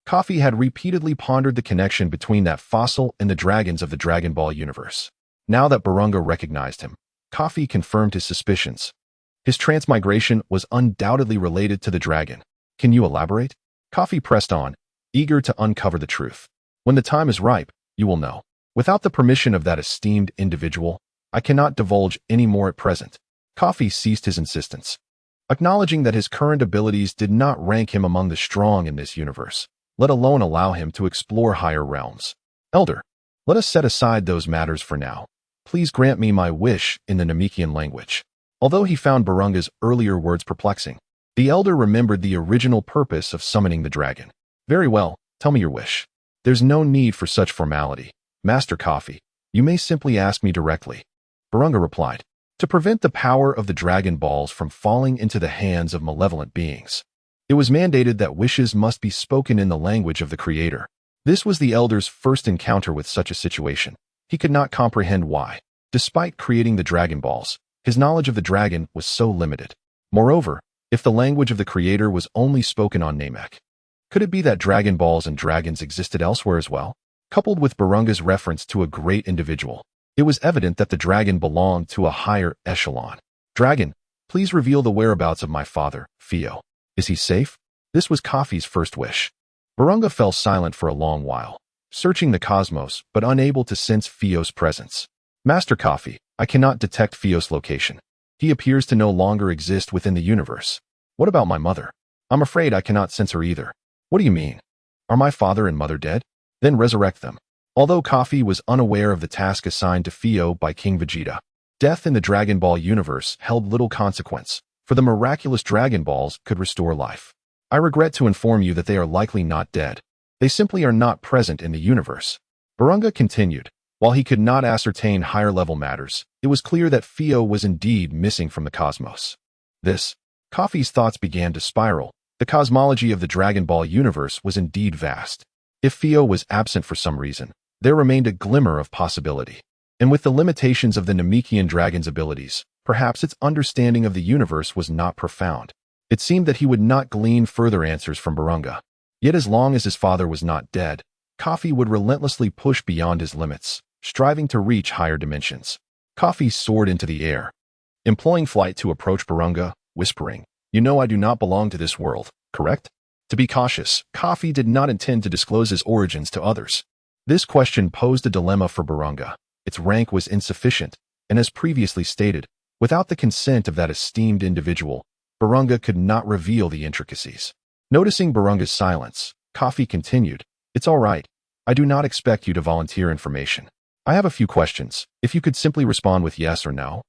Kafi had repeatedly pondered the connection between that fossil and the dragons of the Dragon Ball universe. Now that Barunga recognized him, Kafi confirmed his suspicions. His transmigration was undoubtedly related to the dragon. "Can you elaborate?" Kafi pressed on, eager to uncover the truth. "When the time is ripe, you will know. Without the permission of that esteemed individual, I cannot divulge any more at present." Kafi ceased his insistence, acknowledging that his current abilities did not rank him among the strong in this universe, let alone allow him to explore higher realms. "Elder, let us set aside those matters for now. Please grant me my wish in the Namekian language." Although he found Barunga's earlier words perplexing, the elder remembered the original purpose of summoning the dragon. "Very well, tell me your wish. There's no need for such formality. Master Kafi, you may simply ask me directly." Barunga replied, "To prevent the power of the Dragon Balls from falling into the hands of malevolent beings, it was mandated that wishes must be spoken in the language of the Creator." This was the elder's first encounter with such a situation. He could not comprehend why, despite creating the Dragon Balls, his knowledge of the dragon was so limited. Moreover, if the language of the Creator was only spoken on Namek, could it be that Dragon Balls and dragons existed elsewhere as well? Coupled with Barunga's reference to a great individual, it was evident that the dragon belonged to a higher echelon. "Dragon, please reveal the whereabouts of my father, Fio. Is he safe?" This was Kafi's first wish. Barunga fell silent for a long while, searching the cosmos but unable to sense Fio's presence. "Master Kafi, I cannot detect Fio's location. He appears to no longer exist within the universe." "What about my mother?" "I'm afraid I cannot sense her either." "What do you mean? Are my father and mother dead?" "Then resurrect them." Although Kafi was unaware of the task assigned to Fio by King Vegeta, death in the Dragon Ball universe held little consequence, for the miraculous Dragon Balls could restore life. "I regret to inform you that they are likely not dead. They simply are not present in the universe." Barunga continued. While he could not ascertain higher-level matters, it was clear that Fio was indeed missing from the cosmos. Kafi's thoughts began to spiral. The cosmology of the Dragon Ball universe was indeed vast. If Fio was absent for some reason, there remained a glimmer of possibility. And with the limitations of the Namekian dragon's abilities, perhaps its understanding of the universe was not profound. It seemed that he would not glean further answers from Barunga. Yet as long as his father was not dead, Kafi would relentlessly push beyond his limits, striving to reach higher dimensions. Kafi soared into the air, employing flight to approach Barunga, whispering, "You know I do not belong to this world, correct?" To be cautious, Kafi did not intend to disclose his origins to others. This question posed a dilemma for Barunga. Its rank was insufficient, and as previously stated, without the consent of that esteemed individual, Barunga could not reveal the intricacies. Noticing Barunga's silence, Kafi continued, "It's all right. I do not expect you to volunteer information. I have a few questions. If you could simply respond with yes or no,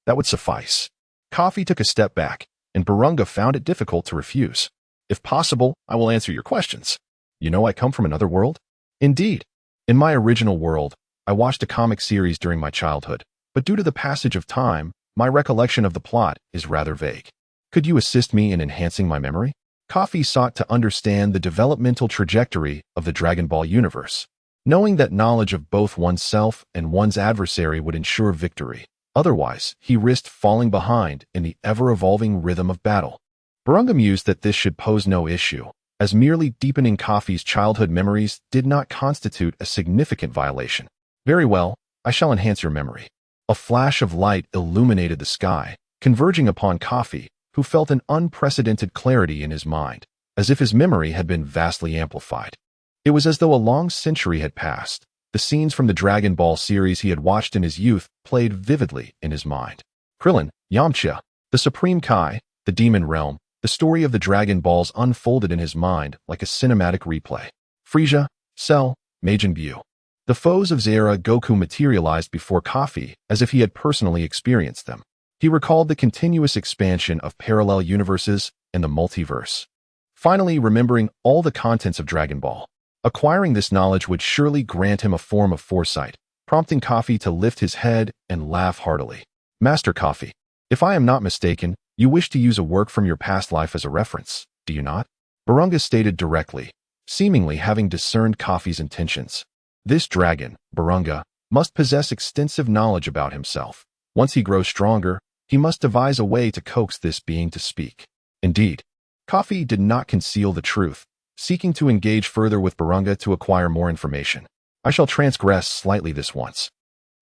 that would suffice." Kafi took a step back, and Barunga found it difficult to refuse. "If possible, I will answer your questions. You know I come from another world?" "Indeed. In my original world, I watched a comic series during my childhood, but due to the passage of time, my recollection of the plot is rather vague. Could you assist me in enhancing my memory?" Kafi sought to understand the developmental trajectory of the Dragon Ball universe, knowing that knowledge of both oneself and one's adversary would ensure victory. Otherwise, he risked falling behind in the ever-evolving rhythm of battle. Bardock mused that this should pose no issue, as merely deepening Kafi's childhood memories did not constitute a significant violation. Very well, I shall enhance your memory. A flash of light illuminated the sky, converging upon Kafi, who felt an unprecedented clarity in his mind, as if his memory had been vastly amplified. It was as though a long century had passed. The scenes from the Dragon Ball series he had watched in his youth played vividly in his mind. Krillin, Yamcha, the Supreme Kai, the Demon Realm, the story of the Dragon Balls unfolded in his mind like a cinematic replay. Frieza, Cell, Majin Buu. The foes of Zera Goku materialized before Kafi as if he had personally experienced them. He recalled the continuous expansion of parallel universes and the multiverse. Finally, remembering all the contents of Dragon Ball. Acquiring this knowledge would surely grant him a form of foresight, prompting Kafi to lift his head and laugh heartily. Master Kafi, if I am not mistaken, you wish to use a work from your past life as a reference, do you not? Bardock stated directly, seemingly having discerned Kafi's intentions. This dragon, Bardock, must possess extensive knowledge about himself. Once he grows stronger, he must devise a way to coax this being to speak. Indeed, Kafi did not conceal the truth, seeking to engage further with Bardock to acquire more information. I shall transgress slightly this once.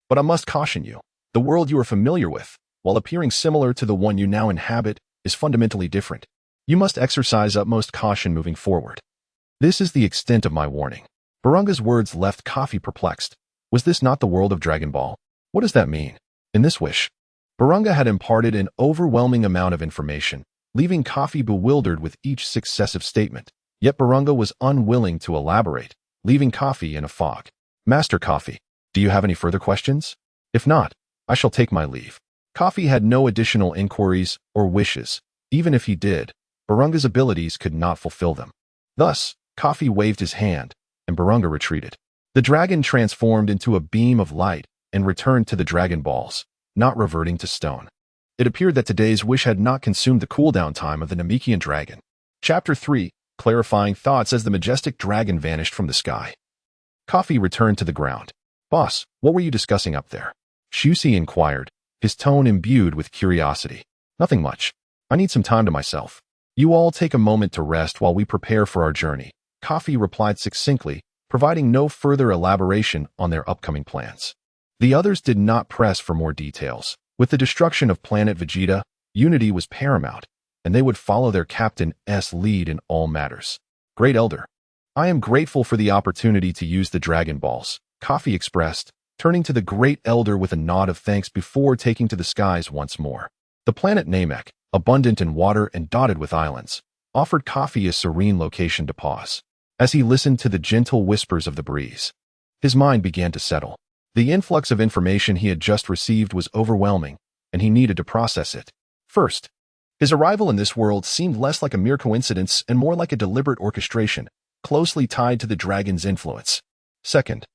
But I must caution you, the world you are familiar with, while appearing similar to the one you now inhabit, is fundamentally different. You must exercise utmost caution moving forward. This is the extent of my warning. Bardock's words left Kafi perplexed. Was this not the world of Dragon Ball? What does that mean? In this wish, Bardock had imparted an overwhelming amount of information, leaving Kafi bewildered with each successive statement. Yet Bardock was unwilling to elaborate, leaving Kafi in a fog. Master Kafi, do you have any further questions? If not, I shall take my leave. Kafi had no additional inquiries or wishes. Even if he did, Bardock's abilities could not fulfill them. Thus, Kafi waved his hand, and Bardock retreated. The dragon transformed into a beam of light and returned to the Dragon Balls, not reverting to stone. It appeared that today's wish had not consumed the cooldown time of the Namekian dragon. Chapter 3, Clarifying Thoughts as the majestic dragon vanished from the sky. Kafi returned to the ground. Boss, what were you discussing up there? Shusi inquired, his tone imbued with curiosity. Nothing much. I need some time to myself. You all take a moment to rest while we prepare for our journey. Kafi replied succinctly, providing no further elaboration on their upcoming plans. The others did not press for more details. With the destruction of planet Vegeta, unity was paramount, and they would follow their captain's lead in all matters. Great Elder, I am grateful for the opportunity to use the Dragon Balls, Kafi expressed, turning to the Great Elder with a nod of thanks before taking to the skies once more. The planet Namek, abundant in water and dotted with islands, offered Kafi a serene location to pause. As he listened to the gentle whispers of the breeze, his mind began to settle. The influx of information he had just received was overwhelming, and he needed to process it. First, his arrival in this world seemed less like a mere coincidence and more like a deliberate orchestration, closely tied to the dragon's influence. Second,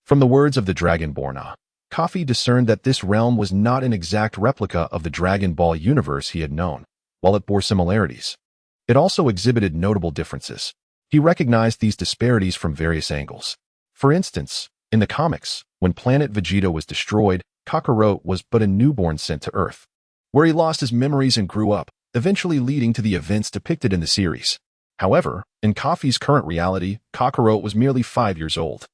from the words of the Dragonborn, Kafi discerned that this realm was not an exact replica of the Dragon Ball universe he had known. While it bore similarities, it also exhibited notable differences. He recognized these disparities from various angles. For instance, in the comics, when planet Vegeta was destroyed, Cockaro was but a newborn sent to Earth, where he lost his memories and grew up, eventually leading to the events depicted in the series. However, in Kafi's current reality, Cockaro was merely 5 years old,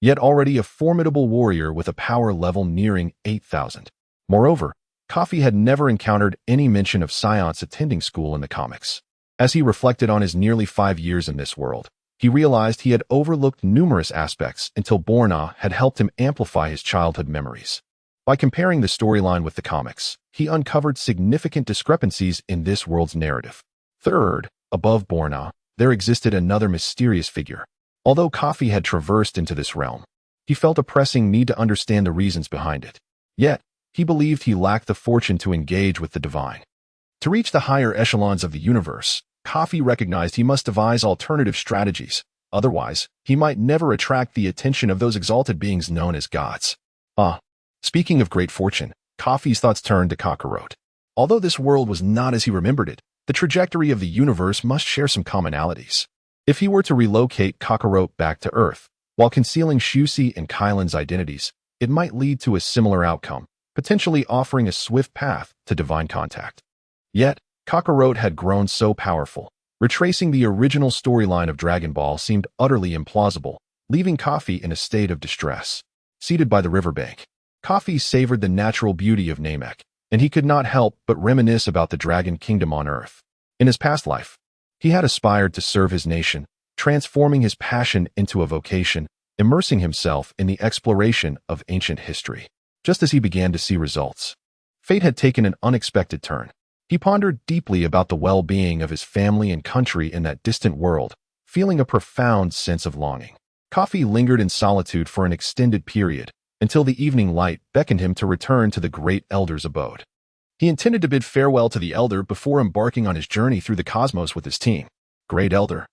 yet already a formidable warrior with a power level nearing 8,000. Moreover, Kafi had never encountered any mention of Scions attending school in the comics. As he reflected on his nearly 5 years in this world, he realized he had overlooked numerous aspects until Borna had helped him amplify his childhood memories. By comparing the storyline with the comics, he uncovered significant discrepancies in this world's narrative. Third, above Borna, there existed another mysterious figure. Although Kafi had traversed into this realm, he felt a pressing need to understand the reasons behind it. Yet, he believed he lacked the fortune to engage with the divine. To reach the higher echelons of the universe, Kafi recognized he must devise alternative strategies. Otherwise, he might never attract the attention of those exalted beings known as gods. Speaking of great fortune, Kafi's thoughts turned to Cockaro. Although this world was not as he remembered it, the trajectory of the universe must share some commonalities. If he were to relocate Cockaro back to Earth, while concealing Shusi and Kylan's identities, it might lead to a similar outcome, potentially offering a swift path to divine contact. Yet, Cockaro had grown so powerful. Retracing the original storyline of Dragon Ball seemed utterly implausible, leaving Kafi in a state of distress. Seated by the riverbank, Kafi savored the natural beauty of Namek, and he could not help but reminisce about the Dragon Kingdom on Earth. In his past life, he had aspired to serve his nation, transforming his passion into a vocation, immersing himself in the exploration of ancient history. Just as he began to see results, fate had taken an unexpected turn. He pondered deeply about the well-being of his family and country in that distant world, feeling a profound sense of longing. Kafi lingered in solitude for an extended period, until the evening light beckoned him to return to the Great Elder's abode. He intended to bid farewell to the Elder before embarking on his journey through the cosmos with his team. Great Elder,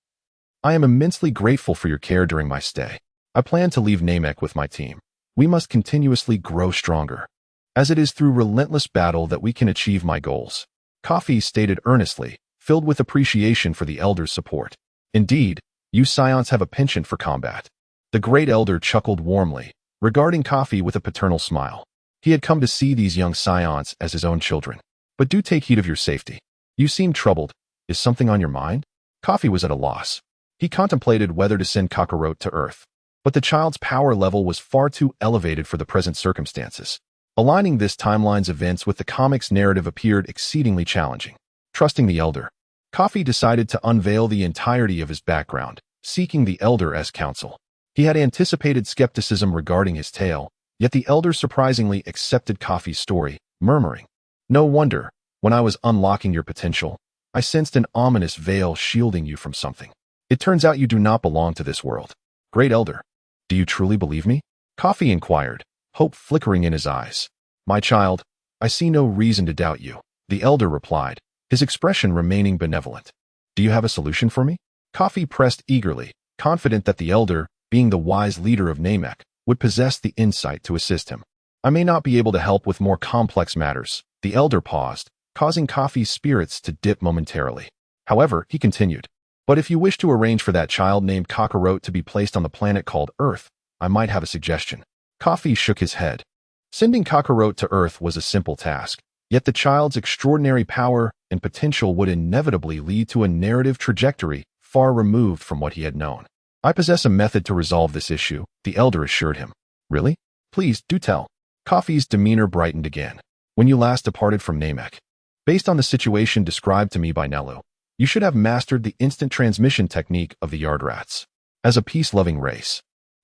I am immensely grateful for your care during my stay. I plan to leave Namek with my team. We must continuously grow stronger, as it is through relentless battle that we can achieve my goals. Kafi stated earnestly, filled with appreciation for the Elder's support. Indeed, you Scions have a penchant for combat. The Great Elder chuckled warmly, regarding Kafi with a paternal smile. He had come to see these young Scions as his own children. But do take heed of your safety. You seem troubled. Is something on your mind? Kafi was at a loss. He contemplated whether to send Cockaro to Earth, but the child's power level was far too elevated for the present circumstances. Aligning this timeline's events with the comic's narrative appeared exceedingly challenging. Trusting the Elder, Kafi decided to unveil the entirety of his background, seeking the Elder's counsel. He had anticipated skepticism regarding his tale, yet the Elder surprisingly accepted Kafi's story, murmuring, "No wonder, when I was unlocking your potential, I sensed an ominous veil shielding you from something. It turns out you do not belong to this world." Great Elder, do you truly believe me? Kafi inquired, hope flickering in his eyes. My child, I see no reason to doubt you, the Elder replied, his expression remaining benevolent. Do you have a solution for me? Kafi pressed eagerly, confident that the Elder, being the wise leader of Namek, would possess the insight to assist him. I may not be able to help with more complex matters. The Elder paused, causing Kafi's spirits to dip momentarily. However, he continued, but if you wish to arrange for that child named Cockaro to be placed on the planet called Earth, I might have a suggestion. Kafi shook his head. Sending Cockaro to Earth was a simple task, yet the child's extraordinary power and potential would inevitably lead to a narrative trajectory far removed from what he had known. I possess a method to resolve this issue, the Elder assured him. Really? Please, do tell. Kafi's demeanor brightened again. When you last departed from Namek, based on the situation described to me by Naru, you should have mastered the instant transmission technique of the Adrats. As a peace-loving race,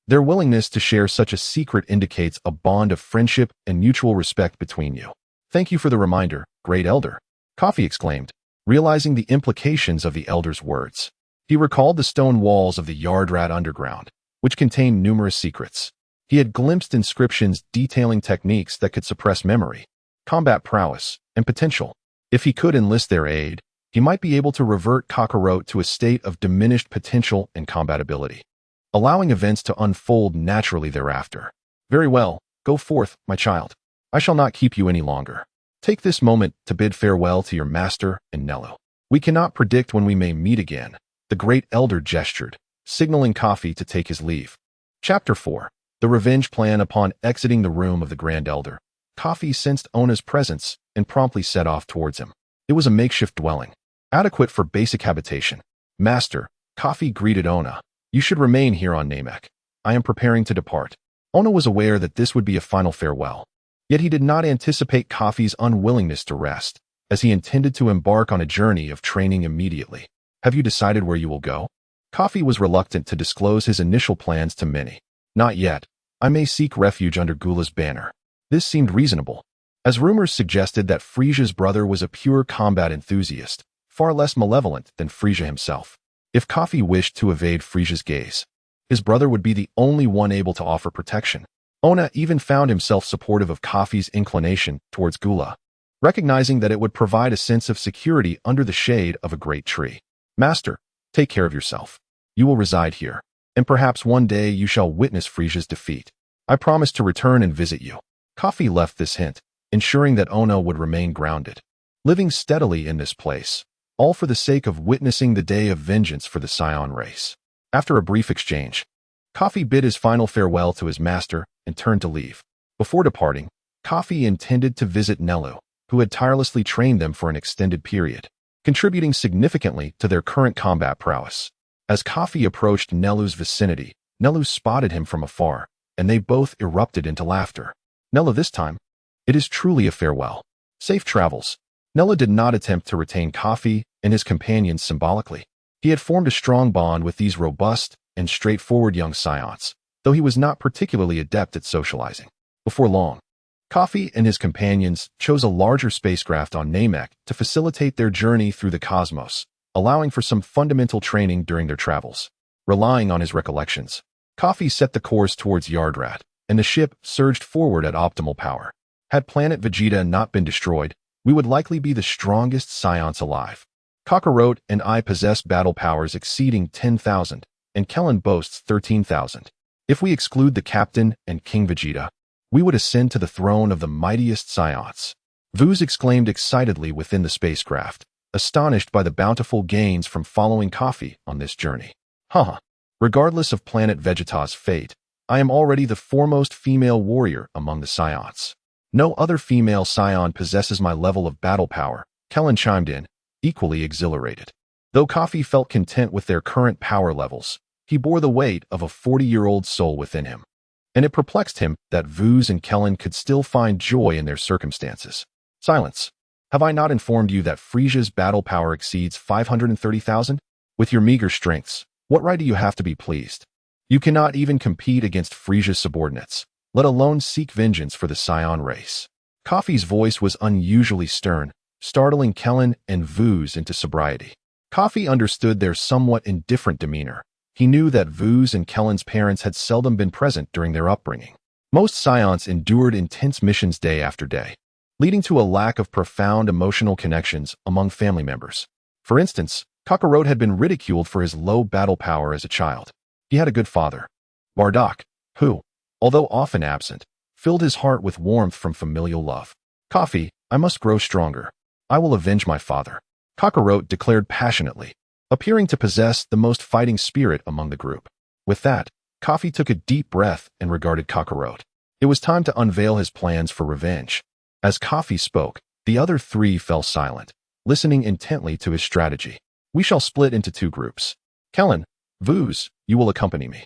their willingness to share such a secret indicates a bond of friendship and mutual respect between you. Thank you for the reminder, Great Elder, Kafi exclaimed, realizing the implications of the Elder's words. He recalled the stone walls of the Adrat underground, which contained numerous secrets. He had glimpsed inscriptions detailing techniques that could suppress memory, combat prowess, and potential. If he could enlist their aid, he might be able to revert Cockaro to a state of diminished potential and combatability, allowing events to unfold naturally thereafter. Very well, go forth, my child. I shall not keep you any longer. Take this moment to bid farewell to your master and Naru. We cannot predict when we may meet again. The Great Elder gestured, signaling Kafi to take his leave. Chapter 4. The Revenge Plan. Upon exiting the room of the Grand Elder, Kafi sensed Ona's presence and promptly set off towards him. It was a makeshift dwelling, adequate for basic habitation. Master, Kafi greeted Ona. You should remain here on Namek. I am preparing to depart. Ona was aware that this would be a final farewell, yet he did not anticipate Kafi's unwillingness to rest, as he intended to embark on a journey of training immediately. Have you decided where you will go? Kafi was reluctant to disclose his initial plans to many. Not yet. I may seek refuge under Gula's banner. This seemed reasonable, as rumors suggested that Frieza's brother was a pure combat enthusiast, far less malevolent than Frieza himself. If Kafi wished to evade Frieza's gaze, his brother would be the only one able to offer protection. Ona even found himself supportive of Kafi's inclination towards Gula, recognizing that it would provide a sense of security under the shade of a great tree. Master, take care of yourself. You will reside here, and perhaps one day you shall witness Frieza's defeat. I promise to return and visit you. Kafi left this hint, ensuring that Ona would remain grounded, living steadily in this place, all for the sake of witnessing the day of vengeance for the Scion race. After a brief exchange, Kafi bid his final farewell to his master and turned to leave. Before departing, Kafi intended to visit Nelu, who had tirelessly trained them for an extended period, contributing significantly to their current combat prowess. As Kafi approached Nelu's vicinity, Nelu spotted him from afar, and they both erupted into laughter. Nelu, this time, it is truly a farewell. Safe travels. Nelu did not attempt to retain Kafi and his companions symbolically. He had formed a strong bond with these robust and straightforward young scions, though he was not particularly adept at socializing. Before long, Kafi and his companions chose a larger spacecraft on Namek to facilitate their journey through the cosmos, allowing for some fundamental training during their travels. Relying on his recollections, Kafi set the course towards Adrat, and the ship surged forward at optimal power. Had planet Vegeta not been destroyed, we would likely be the strongest scions alive. Cockaro and I possess battle powers exceeding 10,000, and Kellen boasts 13,000. If we exclude the captain and King Vegeta, we would ascend to the throne of the mightiest scions. Vuz exclaimed excitedly within the spacecraft, astonished by the bountiful gains from following Kafi on this journey. Regardless of planet Vegeta's fate, I am already the foremost female warrior among the scions. No other female scion possesses my level of battle power, Kellen chimed in, equally exhilarated. Though Kafi felt content with their current power levels, he bore the weight of a 40-year-old soul within him. And it perplexed him that Vuz and Kellen could still find joy in their circumstances. Silence. Have I not informed you that Frieza's battle power exceeds 530,000? With your meager strengths, what right do you have to be pleased? You cannot even compete against Frieza's subordinates, let alone seek vengeance for the Scion race. Kafi's voice was unusually stern, startling Kellen and Vuz into sobriety. Kafi understood their somewhat indifferent demeanor. He knew that Vuz and Kellen's parents had seldom been present during their upbringing. Most scions endured intense missions day after day, leading to a lack of profound emotional connections among family members. For instance, Cockaro had been ridiculed for his low battle power as a child. He had a good father, Bardock, who, although often absent, filled his heart with warmth from familial love. Kafi, I must grow stronger. I will avenge my father, Cockaro declared passionately, appearing to possess the most fighting spirit among the group. With that, Kafi took a deep breath and regarded Cockaro. It was time to unveil his plans for revenge. As Kafi spoke, the other three fell silent, listening intently to his strategy. We shall split into two groups. Kellen, Vuz, you will accompany me.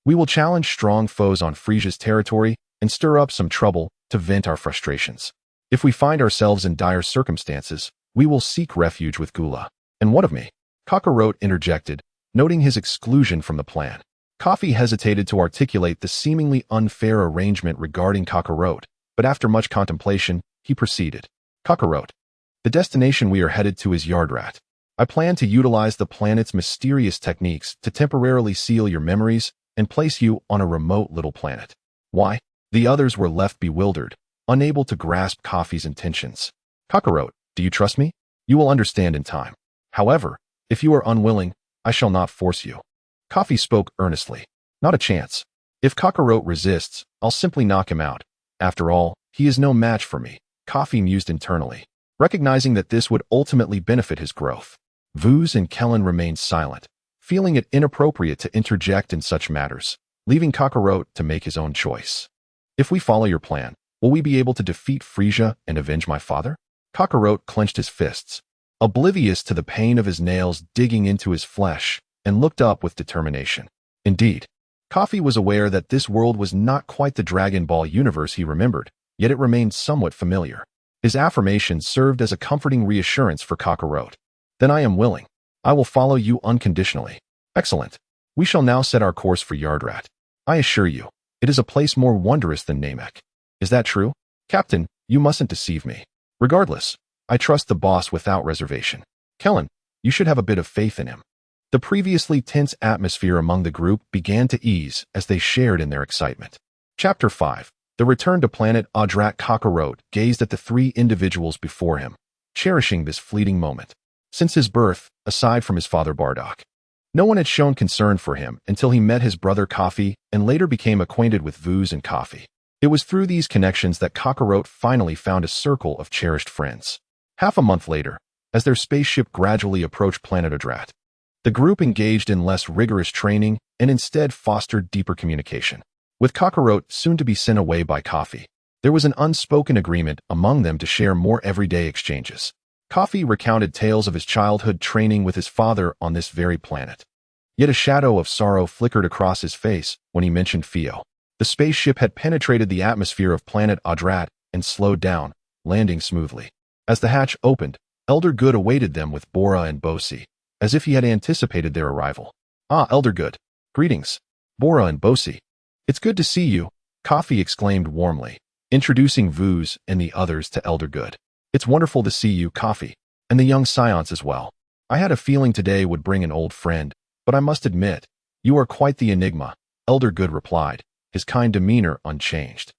We will challenge strong foes on Frieza's territory and stir up some trouble to vent our frustrations. If we find ourselves in dire circumstances, we will seek refuge with Gula. And what of me? Cockaro interjected, noting his exclusion from the plan. Kafi hesitated to articulate the seemingly unfair arrangement regarding Cockaro, but after much contemplation, he proceeded. Cockaro, the destination we are headed to is Adrat. I plan to utilize the planet's mysterious techniques to temporarily seal your memories and place you on a remote little planet. Why? The others were left bewildered, unable to grasp Kafi's intentions. Cockaro, do you trust me? You will understand in time. However, if you are unwilling, I shall not force you. Kafi spoke earnestly. Not a chance. If Cockaro resists, I'll simply knock him out. After all, he is no match for me, Kafi mused internally, recognizing that this would ultimately benefit his growth. Vuz and Kellen remained silent, feeling it inappropriate to interject in such matters, leaving Cockaro to make his own choice. If we follow your plan, will we be able to defeat Frieza and avenge my father? Cockaro clenched his fists, oblivious to the pain of his nails digging into his flesh, and looked up with determination. Indeed, Kafi was aware that this world was not quite the Dragon Ball universe he remembered, yet it remained somewhat familiar. His affirmation served as a comforting reassurance for Cockaro. Then I am willing. I will follow you unconditionally. Excellent. We shall now set our course for Adrat. I assure you, it is a place more wondrous than Namek. Is that true? Captain, you mustn't deceive me. Regardless, I trust the boss without reservation. Kellen, you should have a bit of faith in him. The previously tense atmosphere among the group began to ease as they shared in their excitement. Chapter 5. The return to planet Adrat. Cockaro gazed at the three individuals before him, cherishing this fleeting moment. Since his birth, aside from his father Bardock, no one had shown concern for him until he met his brother Kafi and later became acquainted with Vuz and Kafi. It was through these connections that Cockaro finally found a circle of cherished friends. Half a month later, as their spaceship gradually approached planet Adrat, the group engaged in less rigorous training and instead fostered deeper communication. With Cockaro soon to be sent away by Kafi, There was an unspoken agreement among them to share more everyday exchanges. Kafi recounted tales of his childhood training with his father on this very planet. Yet a shadow of sorrow flickered across his face when he mentioned Fio. The spaceship had penetrated the atmosphere of planet Adrat and slowed down, landing smoothly. As the hatch opened, Elder Good awaited them with Bora and Bosi, as if he had anticipated their arrival. "Ah, Elder Good. Greetings, Bora and Bosi. It's good to see you," Kafi exclaimed warmly, introducing Vuz and the others to Elder Good. "It's wonderful to see you, Kafi, and the young Scions as well. I had a feeling today would bring an old friend, but I must admit, you are quite the enigma," Elder Good replied, his kind demeanor unchanged.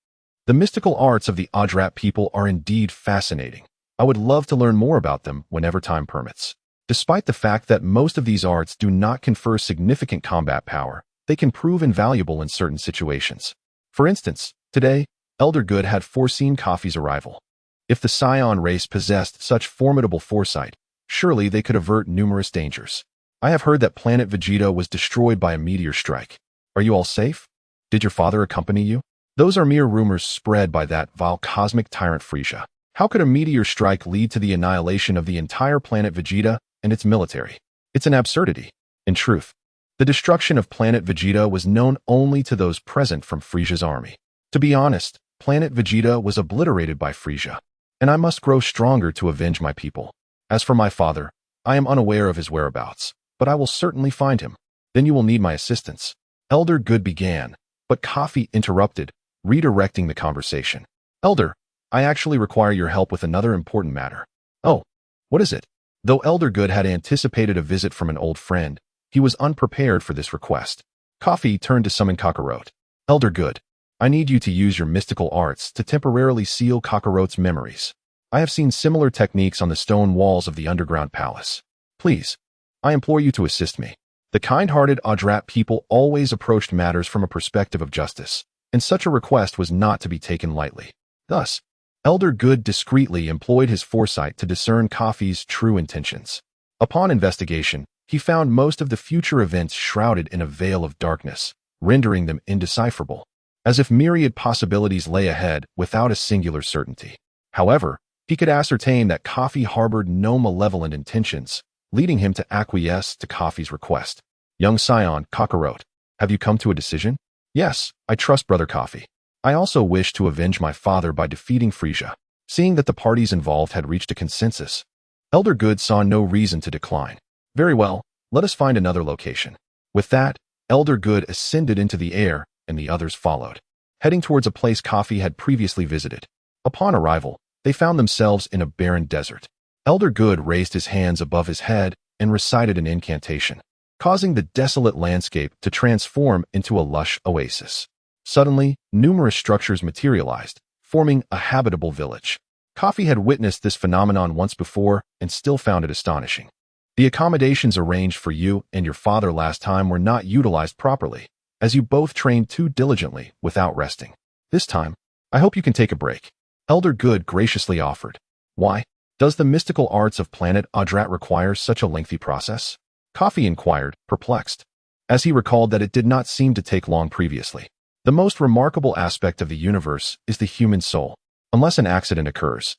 "The mystical arts of the Adrat people are indeed fascinating. I would love to learn more about them whenever time permits. Despite the fact that most of these arts do not confer significant combat power, they can prove invaluable in certain situations. For instance, today, Elder Good had foreseen Kafi's arrival. If the Scion race possessed such formidable foresight, surely they could avert numerous dangers. I have heard that planet Vegeta was destroyed by a meteor strike. Are you all safe? Did your father accompany you? Those are mere rumors spread by that vile cosmic tyrant Frieza. How could a meteor strike lead to the annihilation of the entire planet Vegeta and its military? It's an absurdity. In truth, the destruction of planet Vegeta was known only to those present from Frieza's army. To be honest, planet Vegeta was obliterated by Frieza, and I must grow stronger to avenge my people. As for my father, I am unaware of his whereabouts, but I will certainly find him. Then you will need my assistance." Elder Good began, but Kafi interrupted, redirecting the conversation. "Elder, I actually require your help with another important matter." "Oh, what is it?" Though Elder Good had anticipated a visit from an old friend, he was unprepared for this request. Kafi turned to summon Cockaro. "Elder Good, I need you to use your mystical arts to temporarily seal Cockaro's memories. I have seen similar techniques on the stone walls of the underground palace. Please, I implore you to assist me." The kind-hearted Adrat people always approached matters from a perspective of justice, and such a request was not to be taken lightly. Thus, Elder Good discreetly employed his foresight to discern Kafi's true intentions. Upon investigation, he found most of the future events shrouded in a veil of darkness, rendering them indecipherable, as if myriad possibilities lay ahead without a singular certainty. However, he could ascertain that Kafi harbored no malevolent intentions, leading him to acquiesce to Kafi's request. "Young Scion, Cockaro, have you come to a decision?" "Yes, I trust Brother Kafi. I also wish to avenge my father by defeating Frieza." Seeing that the parties involved had reached a consensus, Elder Good saw no reason to decline. "Very well, let us find another location." With that, Elder Good ascended into the air, and the others followed, heading towards a place Kafi had previously visited. Upon arrival, they found themselves in a barren desert. Elder Good raised his hands above his head and recited an incantation, causing the desolate landscape to transform into a lush oasis. Suddenly, numerous structures materialized, forming a habitable village. Kafi had witnessed this phenomenon once before and still found it astonishing. "The accommodations arranged for you and your father last time were not utilized properly, as you both trained too diligently without resting. This time, I hope you can take a break," Elder Good graciously offered. "Why? Does the mystical arts of planet Adrat require such a lengthy process?" Kafi inquired, perplexed, as he recalled that it did not seem to take long previously. "The most remarkable aspect of the universe is the human soul, unless an accident occurs.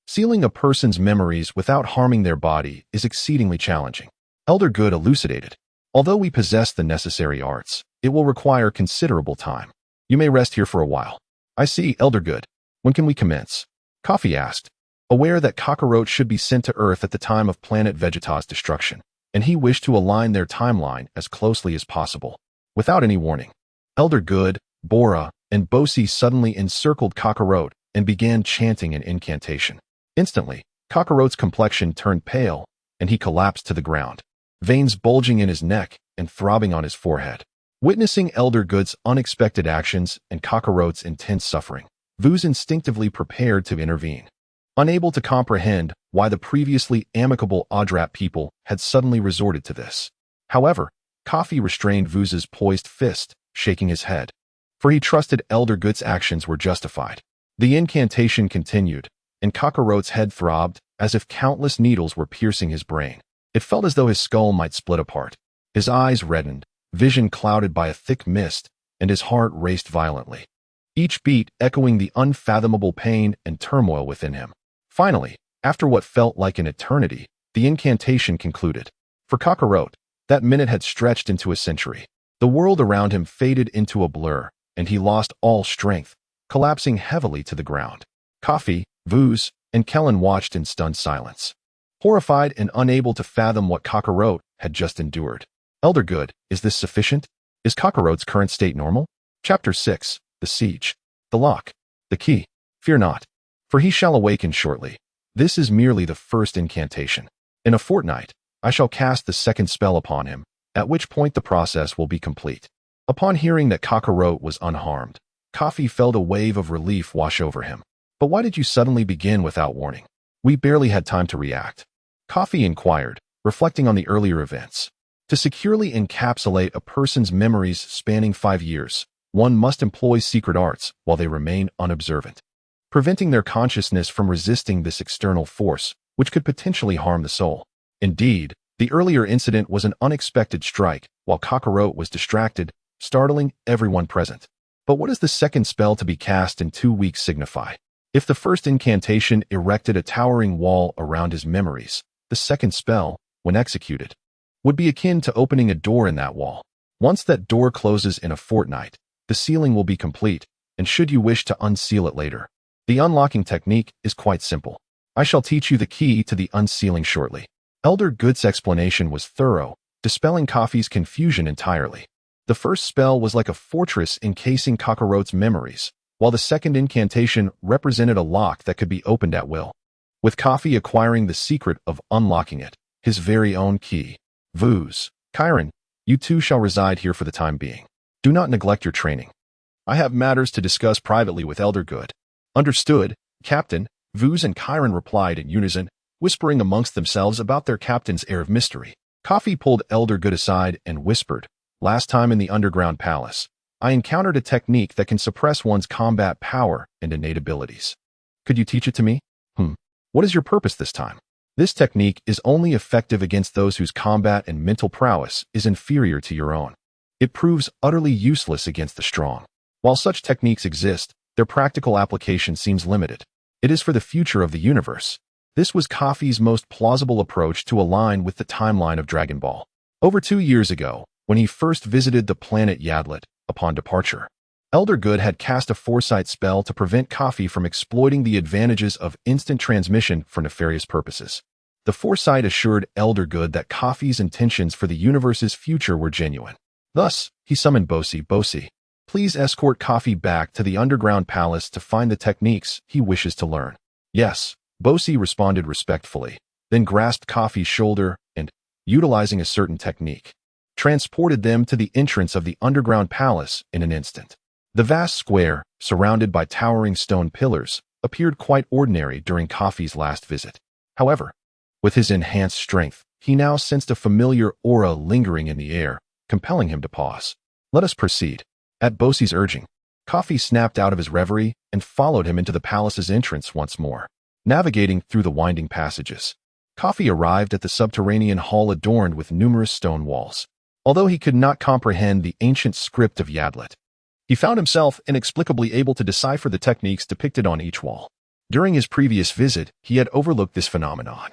Sealing a person's memories without harming their body is exceedingly challenging," Elder Good elucidated. "Although we possess the necessary arts, it will require considerable time. You may rest here for a while." "I see, Elder Good. When can we commence?" Kafi asked, aware that Cockaro should be sent to Earth at the time of planet Vegeta's destruction, and he wished to align their timeline as closely as possible. Without any warning, Elder Good, Bora, and Bosi suddenly encircled Cockaro and began chanting an incantation. Instantly, Cockaro's complexion turned pale, and he collapsed to the ground, veins bulging in his neck and throbbing on his forehead. Witnessing Elder Good's unexpected actions and Cockaro's intense suffering, Vuz instinctively prepared to intervene. Unable to comprehend why the previously amicable Adrat people had suddenly resorted to this. However, Kafi restrained Vuz's poised fist, shaking his head, for he trusted Elder Good's actions were justified. The incantation continued, and Cockaro's head throbbed as if countless needles were piercing his brain. It felt as though his skull might split apart. His eyes reddened, vision clouded by a thick mist, and his heart raced violently. each beat echoing the unfathomable pain and turmoil within him. Finally, after what felt like an eternity, the incantation concluded. For Cockaro, that minute had stretched into a century. The world around him faded into a blur, and he lost all strength, collapsing heavily to the ground. Kafi, Vuz, and Kellen watched in stunned silence, horrified and unable to fathom what Cockaro had just endured. Elder Good, is this sufficient? Is Cockaro's current state normal? Chapter 6, The Siege. The Lock. The Key. Fear not, for he shall awaken shortly. This is merely the first incantation. In a fortnight, I shall cast the second spell upon him, at which point the process will be complete. Upon hearing that Cockaro was unharmed, Kafi felt a wave of relief wash over him. But why did you suddenly begin without warning? We barely had time to react. Kafi inquired, reflecting on the earlier events. To securely encapsulate a person's memories spanning 5 years, one must employ secret arts while they remain unobservant, preventing their consciousness from resisting this external force, which could potentially harm the soul. Indeed, the earlier incident was an unexpected strike, while Cockaro was distracted, startling everyone present. But what does the second spell to be cast in 2 weeks signify? If the first incantation erected a towering wall around his memories, the second spell, when executed, would be akin to opening a door in that wall. Once that door closes in a fortnight, the sealing will be complete, and should you wish to unseal it later, the unlocking technique is quite simple. I shall teach you the key to the unsealing shortly. Elder Good's explanation was thorough, dispelling Kafi's confusion entirely. The first spell was like a fortress encasing Cockaro's memories, while the second incantation represented a lock that could be opened at will, with Kafi acquiring the secret of unlocking it, his very own key. Vuz, Chiron, you two shall reside here for the time being. Do not neglect your training. I have matters to discuss privately with Elder Good. Understood, Captain, Vuz and Chiron replied in unison, whispering amongst themselves about their captain's air of mystery. Kafi pulled Elder Good aside and whispered, last time in the underground palace, I encountered a technique that can suppress one's combat power and innate abilities. Could you teach it to me? What is your purpose this time? This technique is only effective against those whose combat and mental prowess is inferior to your own. It proves utterly useless against the strong. While such techniques exist, their practical application seems limited. It is for the future of the universe. This was Kafi's most plausible approach to align with the timeline of Dragon Ball. Over 2 years ago, when he first visited the planet Yadlet, upon departure, Elder Good had cast a foresight spell to prevent Kafi from exploiting the advantages of instant transmission for nefarious purposes. The foresight assured Elder Good that Kafi's intentions for the universe's future were genuine. Thus, he summoned Bosi, please escort Kafi back to the underground palace to find the techniques he wishes to learn. Yes, Bosi responded respectfully, then grasped Kafi's shoulder and, utilizing a certain technique, transported them to the entrance of the underground palace in an instant. The vast square, surrounded by towering stone pillars, appeared quite ordinary during Kafi's last visit. However, with his enhanced strength, he now sensed a familiar aura lingering in the air, compelling him to pause. Let us proceed. At Bosi's urging, Kafi snapped out of his reverie and followed him into the palace's entrance once more. Navigating through the winding passages, Kafi arrived at the subterranean hall adorned with numerous stone walls. Although he could not comprehend the ancient script of Yadlet, he found himself inexplicably able to decipher the techniques depicted on each wall. During his previous visit, he had overlooked this phenomenon,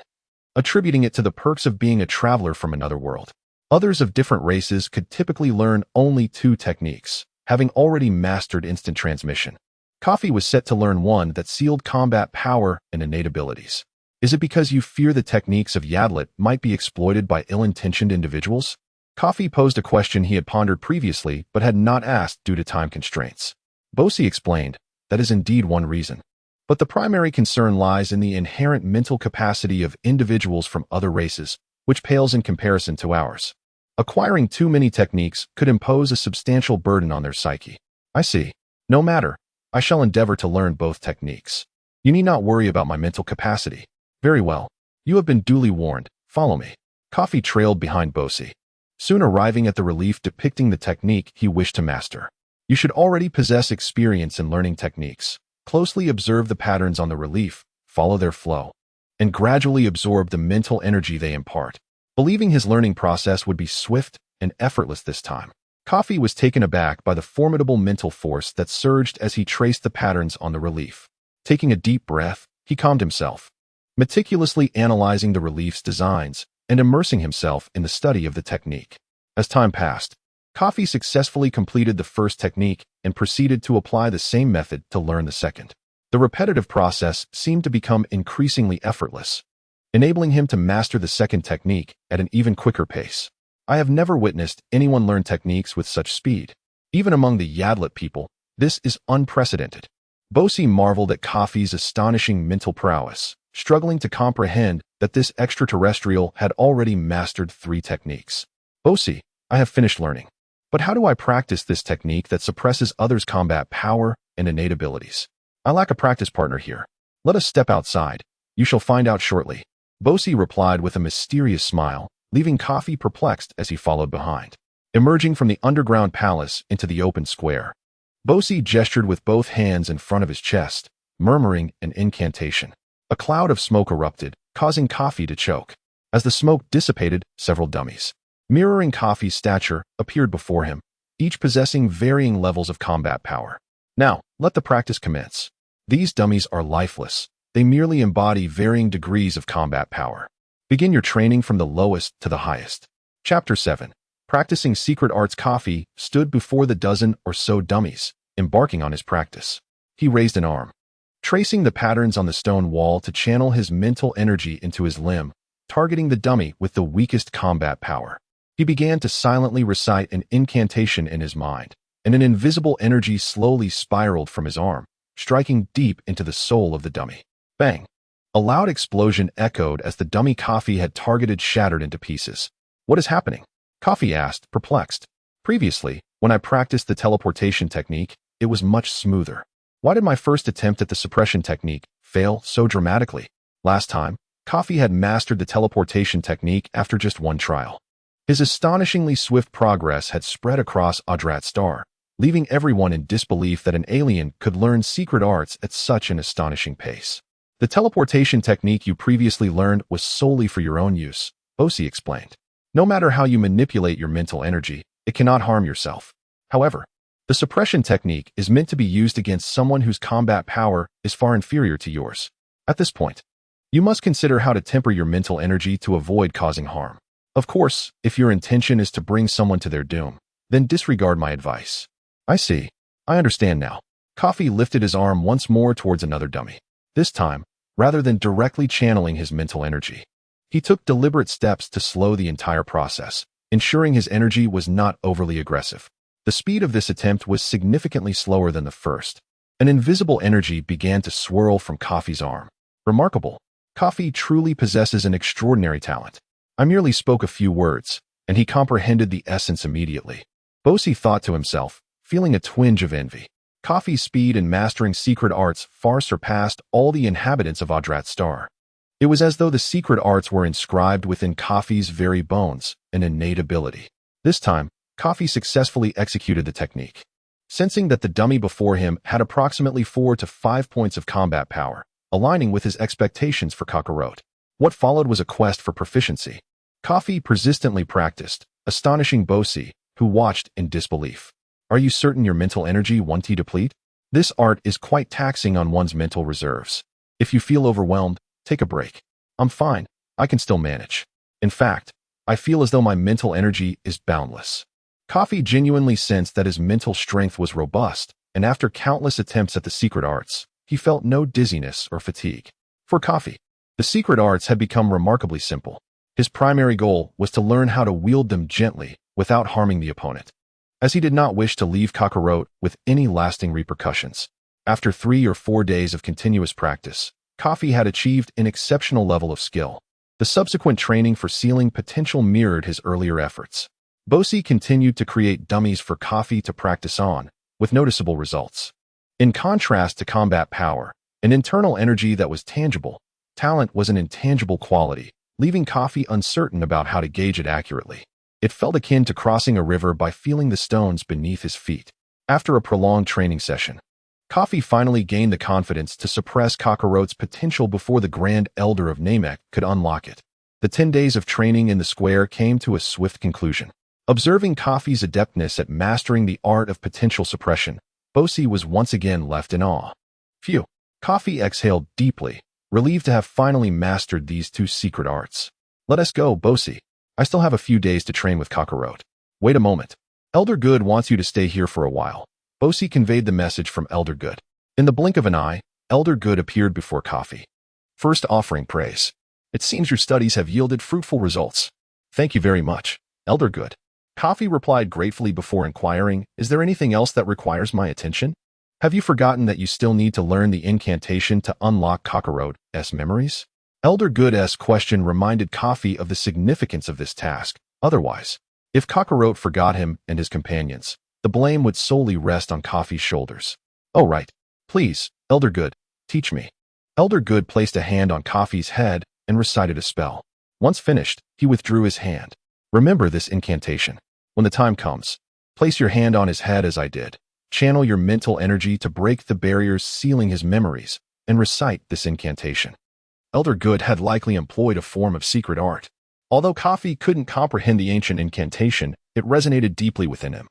attributing it to the perks of being a traveler from another world. Others of different races could typically learn only 2 techniques, having already mastered instant transmission. Kafi was set to learn one that sealed combat power and innate abilities. Is it because you fear the techniques of Yadlet might be exploited by ill-intentioned individuals? Kafi posed a question he had pondered previously but had not asked due to time constraints. Bosi explained, that is indeed one reason. But the primary concern lies in the inherent mental capacity of individuals from other races, which pales in comparison to ours. Acquiring too many techniques could impose a substantial burden on their psyche. I see. No matter. I shall endeavor to learn both techniques. You need not worry about my mental capacity. Very well. You have been duly warned. Follow me. Kafi trailed behind Bosi, soon arriving at the relief depicting the technique he wished to master. You should already possess experience in learning techniques. Closely observe the patterns on the relief, follow their flow, and gradually absorb the mental energy they impart. Believing his learning process would be swift and effortless this time, Kafi was taken aback by the formidable mental force that surged as he traced the patterns on the relief. Taking a deep breath, he calmed himself, meticulously analyzing the relief's designs and immersing himself in the study of the technique. As time passed, Kafi successfully completed the first technique and proceeded to apply the same method to learn the second. The repetitive process seemed to become increasingly effortless, enabling him to master the second technique at an even quicker pace. I have never witnessed anyone learn techniques with such speed. Even among the Yadlet people, this is unprecedented. Bosi marveled at Kafi's astonishing mental prowess, struggling to comprehend that this extraterrestrial had already mastered 3 techniques. Bosi, I have finished learning. But how do I practice this technique that suppresses others' combat power and innate abilities? I lack a practice partner here. Let us step outside. You shall find out shortly. Bosi replied with a mysterious smile, leaving Kafi perplexed as he followed behind. Emerging from the underground palace into the open square, Bosi gestured with both hands in front of his chest, murmuring an incantation. A cloud of smoke erupted, causing Kafi to choke. As the smoke dissipated, several dummies, mirroring Kafi's stature, appeared before him, each possessing varying levels of combat power. Now, let the practice commence. These dummies are lifeless. They merely embody varying degrees of combat power. Begin your training from the lowest to the highest. Chapter 7. Practicing Secret Arts. Kafi stood before the dozen or so dummies, embarking on his practice. He raised an arm, tracing the patterns on the stone wall to channel his mental energy into his limb, targeting the dummy with the weakest combat power. He began to silently recite an incantation in his mind, and an invisible energy slowly spiraled from his arm, striking deep into the soul of the dummy. Bang! A loud explosion echoed as the dummy Kafi had targeted shattered into pieces. What is happening? Kafi asked, perplexed. Previously, when I practiced the teleportation technique, it was much smoother. Why did my first attempt at the suppression technique fail so dramatically? Last time, Kafi had mastered the teleportation technique after just one trial. His astonishingly swift progress had spread across Adrat Star, leaving everyone in disbelief that an alien could learn secret arts at such an astonishing pace. The teleportation technique you previously learned was solely for your own use, Bosi explained. No matter how you manipulate your mental energy, it cannot harm yourself. However, the suppression technique is meant to be used against someone whose combat power is far inferior to yours. At this point, you must consider how to temper your mental energy to avoid causing harm. Of course, if your intention is to bring someone to their doom, then disregard my advice. I see. I understand now. Kafi lifted his arm once more towards another dummy. This time, rather than directly channeling his mental energy, he took deliberate steps to slow the entire process, ensuring his energy was not overly aggressive. The speed of this attempt was significantly slower than the first. An invisible energy began to swirl from Kafi's arm. Remarkable. Kafi truly possesses an extraordinary talent. I merely spoke a few words, and he comprehended the essence immediately. Bosi thought to himself, feeling a twinge of envy. Kafi's speed in mastering secret arts far surpassed all the inhabitants of Adrat Star. It was as though the secret arts were inscribed within Kafi's very bones, an innate ability. This time, Kafi successfully executed the technique. Sensing that the dummy before him had approximately 4 to 5 points of combat power, aligning with his expectations for Cockaro. What followed was a quest for proficiency. Kafi persistently practiced, astonishing Bosi, who watched in disbelief. Are you certain your mental energy won't deplete? This art is quite taxing on one's mental reserves. If you feel overwhelmed, take a break. I'm fine. I can still manage. In fact, I feel as though my mental energy is boundless. Kafi genuinely sensed that his mental strength was robust, and after countless attempts at the secret arts, he felt no dizziness or fatigue. For Kafi, the secret arts had become remarkably simple. His primary goal was to learn how to wield them gently without harming the opponent, as he did not wish to leave Cockaro with any lasting repercussions. After 3 or 4 days of continuous practice, Kafi had achieved an exceptional level of skill. The subsequent training for sealing potential mirrored his earlier efforts. Bosi continued to create dummies for Kafi to practice on, with noticeable results. In contrast to combat power, an internal energy that was tangible, talent was an intangible quality, leaving Kafi uncertain about how to gauge it accurately. It felt akin to crossing a river by feeling the stones beneath his feet. After a prolonged training session, Kafi finally gained the confidence to suppress Cockaro's potential before the Grand Elder of Namek could unlock it. The 10 days of training in the square came to a swift conclusion. Observing Kafi's adeptness at mastering the art of potential suppression, Bosi was once again left in awe. Phew. Kafi exhaled deeply, relieved to have finally mastered these two secret arts. Let us go, Bosi. I still have a few days to train with Cockaro. Wait a moment. Elder Good wants you to stay here for a while. Bosi conveyed the message from Elder Good. In the blink of an eye, Elder Good appeared before Kafi. First offering praise. It seems your studies have yielded fruitful results. Thank you very much, Elder Good. Kafi replied gratefully before inquiring, is there anything else that requires my attention? Have you forgotten that you still need to learn the incantation to unlock Cockaro's memories? Elder Good's question reminded Kafi of the significance of this task. Otherwise, if Cockaro forgot him and his companions, the blame would solely rest on Kafi's shoulders. Oh right. Please, Elder Good, teach me. Elder Good placed a hand on Kafi's head and recited a spell. Once finished, he withdrew his hand. Remember this incantation. When the time comes, place your hand on his head as I did. Channel your mental energy to break the barriers sealing his memories, and recite this incantation. Elder Good had likely employed a form of secret art. Although Kafi couldn't comprehend the ancient incantation, it resonated deeply within him,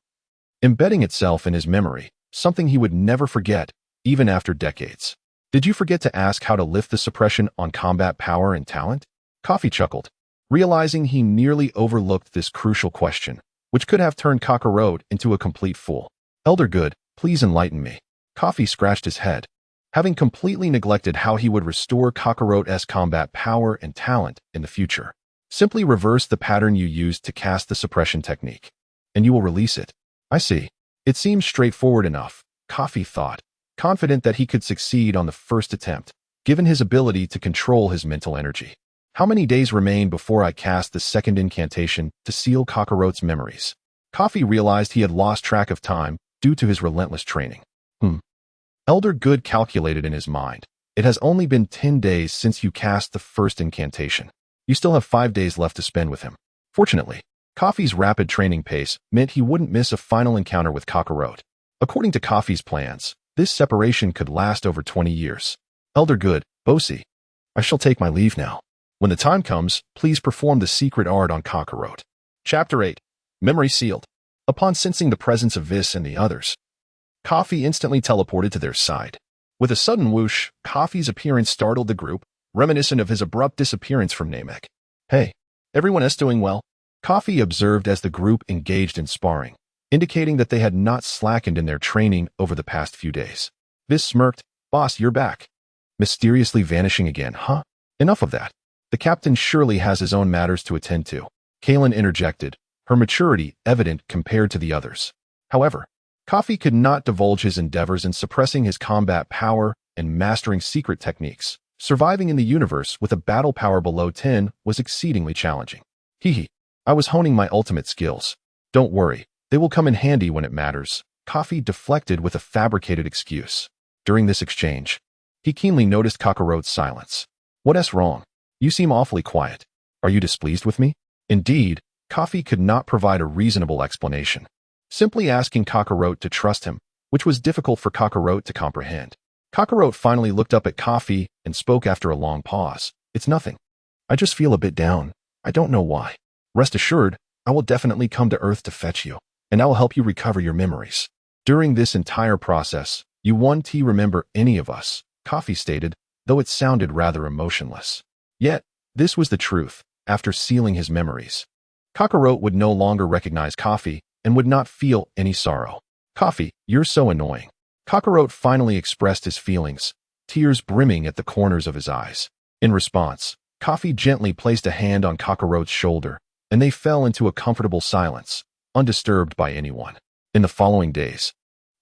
embedding itself in his memory, something he would never forget, even after decades. Did you forget to ask how to lift the suppression on combat power and talent? Kafi chuckled, realizing he nearly overlooked this crucial question, which could have turned Cockaro into a complete fool. Elder Good, please enlighten me. Kafi scratched his head, having completely neglected how he would restore Cockaro's combat power and talent in the future. Simply reverse the pattern you used to cast the suppression technique, and you will release it. I see. It seems straightforward enough, Kafi thought, confident that he could succeed on the first attempt, given his ability to control his mental energy. How many days remain before I cast the second incantation to seal Cockaro's memories? Kafi realized he had lost track of time due to his relentless training. Elder Good calculated in his mind. It has only been 10 days since you cast the first incantation. You still have 5 days left to spend with him. Fortunately, Kafi's rapid training pace meant he wouldn't miss a final encounter with Cockaro. According to Kafi's plans, this separation could last over 20 years. Elder Good, Bosi, I shall take my leave now. When the time comes, please perform the secret art on Cockaro. Chapter 8. Memory Sealed. Upon sensing the presence of Vis and the others, Kafi instantly teleported to their side. With a sudden whoosh, Kafi's appearance startled the group, reminiscent of his abrupt disappearance from Namek. Hey, everyone else doing well? Kafi observed as the group engaged in sparring, indicating that they had not slackened in their training over the past few days. Vis smirked, Boss, you're back. Mysteriously vanishing again, huh? Enough of that. The captain surely has his own matters to attend to. Kaylin interjected, her maturity evident compared to the others. However, Kafi could not divulge his endeavors in suppressing his combat power and mastering secret techniques. Surviving in the universe with a battle power below 10 was exceedingly challenging. I was honing my ultimate skills. Don't worry, they will come in handy when it matters. Kafi deflected with a fabricated excuse. During this exchange, he keenly noticed Cockaro's silence. What's wrong? You seem awfully quiet. Are you displeased with me? Indeed, Kafi could not provide a reasonable explanation, simply asking Cockaro to trust him, which was difficult for Cockaro to comprehend. Cockaro finally looked up at Kafi and spoke after a long pause. It's nothing. I just feel a bit down. I don't know why. Rest assured, I will definitely come to Earth to fetch you, and I will help you recover your memories. During this entire process, you won't remember any of us, Kafi stated, though it sounded rather emotionless. Yet, this was the truth. After sealing his memories, Cockaro would no longer recognize Kafi and would not feel any sorrow. Kafi, you're so annoying. Cockaro finally expressed his feelings, tears brimming at the corners of his eyes. In response, Kafi gently placed a hand on Cockaro's shoulder, and they fell into a comfortable silence, undisturbed by anyone. In the following days,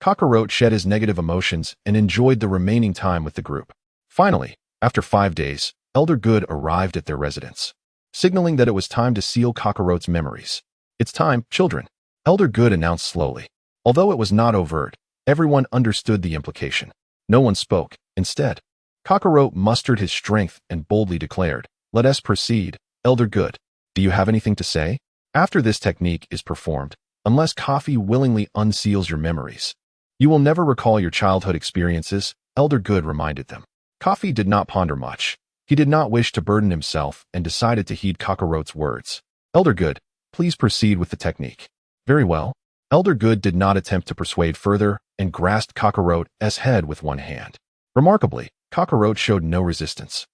Cockaro shed his negative emotions and enjoyed the remaining time with the group. Finally, after 5 days, Elder Good arrived at their residence, signaling that it was time to seal Cockaro's memories. It's time, children, Elder Good announced slowly. Although it was not overt, everyone understood the implication. No one spoke. Instead, Cockaro mustered his strength and boldly declared, Let us proceed, Elder Good. Do you have anything to say? After this technique is performed, unless Kafi willingly unseals your memories, you will never recall your childhood experiences, Elder Good reminded them. Kafi did not ponder much. He did not wish to burden himself and decided to heed Cockaro's words. Elder Good, Please proceed with the technique. Very well. Elder Good did not attempt to persuade further and grasped Cockoro's head with one hand. Remarkably, Cockaro showed no resistance,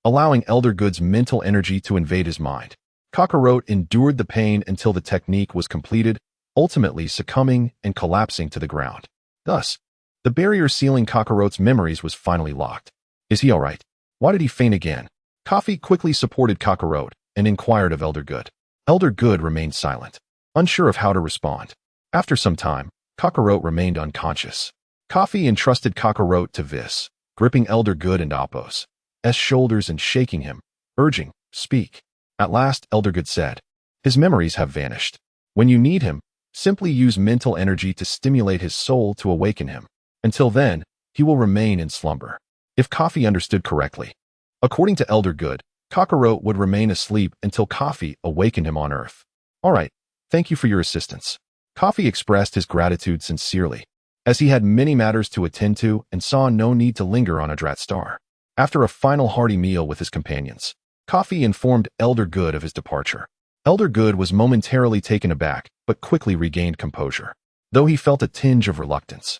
allowing Elder Good's mental energy to invade his mind. Cockaro endured the pain until the technique was completed, ultimately succumbing and collapsing to the ground. Thus, the barrier sealing Cockaro's memories was finally locked. Is he all right? Why did he faint again? Kafi quickly supported Cockaro and inquired of Elder Good. Elder Good remained silent, unsure of how to respond. After some time, Cockaro remained unconscious. Kafi entrusted Cockaro to Vis, gripping Elder Good and Appo's shoulders and shaking him, urging, "Speak." At last, Elder Good said, "His memories have vanished. When you need him, simply use mental energy to stimulate his soul to awaken him. Until then, he will remain in slumber." If Kafi understood correctly, according to Elder Good, Cockaro would remain asleep until Kafi awakened him on Earth. "All right, thank you for your assistance." Kafi expressed his gratitude sincerely, as he had many matters to attend to and saw no need to linger on Adrat Star. After a final hearty meal with his companions, Kafi informed Elder Good of his departure. Elder Good was momentarily taken aback, but quickly regained composure, though he felt a tinge of reluctance.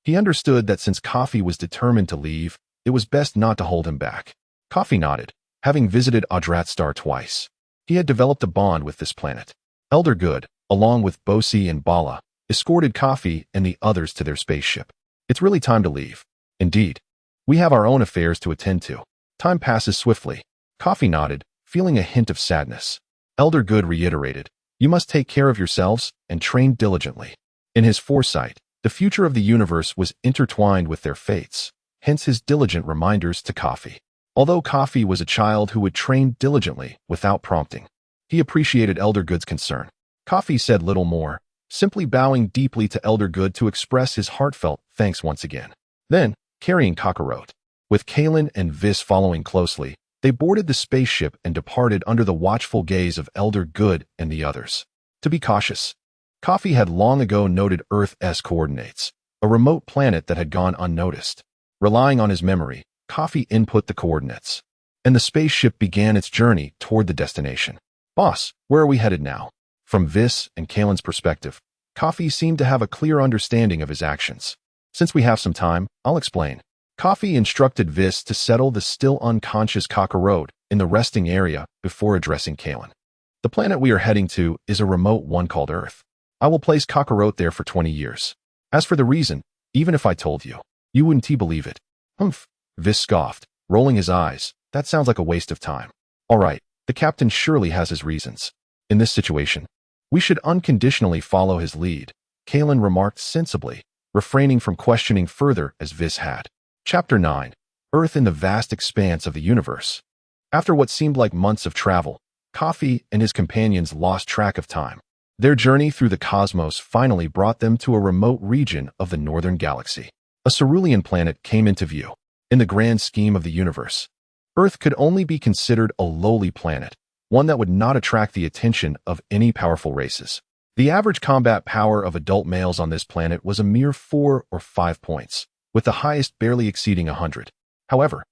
He understood that since Kafi was determined to leave, it was best not to hold him back. Kafi nodded, having visited Adrat Star twice. He had developed a bond with this planet. Elder Good, along with Bosi and Bala, escorted Kafi and the others to their spaceship. "It's really time to leave." "Indeed. We have our own affairs to attend to." "Time passes swiftly." Kafi nodded, feeling a hint of sadness. Elder Good reiterated, "You must take care of yourselves and train diligently." In his foresight, the future of the universe was intertwined with their fates, hence his diligent reminders to Kafi. Although Kafi was a child who would train diligently without prompting, he appreciated Elder Good's concern. Kafi said little more, simply bowing deeply to Elder Good to express his heartfelt thanks once again. Then, carrying Cockaro, with Kalen and Vis following closely, they boarded the spaceship and departed under the watchful gaze of Elder Good and the others. To be cautious, Kafi had long ago noted Earth's coordinates, a remote planet that had gone unnoticed. Relying on his memory, Kafi input the coordinates, and the spaceship began its journey toward the destination. "Boss, where are we headed now?" From Vis and Kalen's perspective, Kafi seemed to have a clear understanding of his actions. "Since we have some time, I'll explain." Kafi instructed Vis to settle the still unconscious Cockaro in the resting area before addressing Kalen. "The planet we are heading to is a remote one called Earth. I will place Cockaro there for 20 years. As for the reason, even if I told you, you wouldn't believe it." "Humph," Vis scoffed, rolling his eyes. "That sounds like a waste of time." "All right, the captain surely has his reasons. In this situation, we should unconditionally follow his lead," Kalen remarked sensibly, refraining from questioning further as Vis had. Chapter 9. Earth in the vast expanse of the universe. After what seemed like months of travel, Kafi and his companions lost track of time. Their journey through the cosmos finally brought them to a remote region of the northern galaxy. A cerulean planet came into view. In the grand scheme of the universe, Earth could only be considered a lowly planet, one that would not attract the attention of any powerful races. The average combat power of adult males on this planet was a mere 4 or 5 points, with the highest barely exceeding 100. However,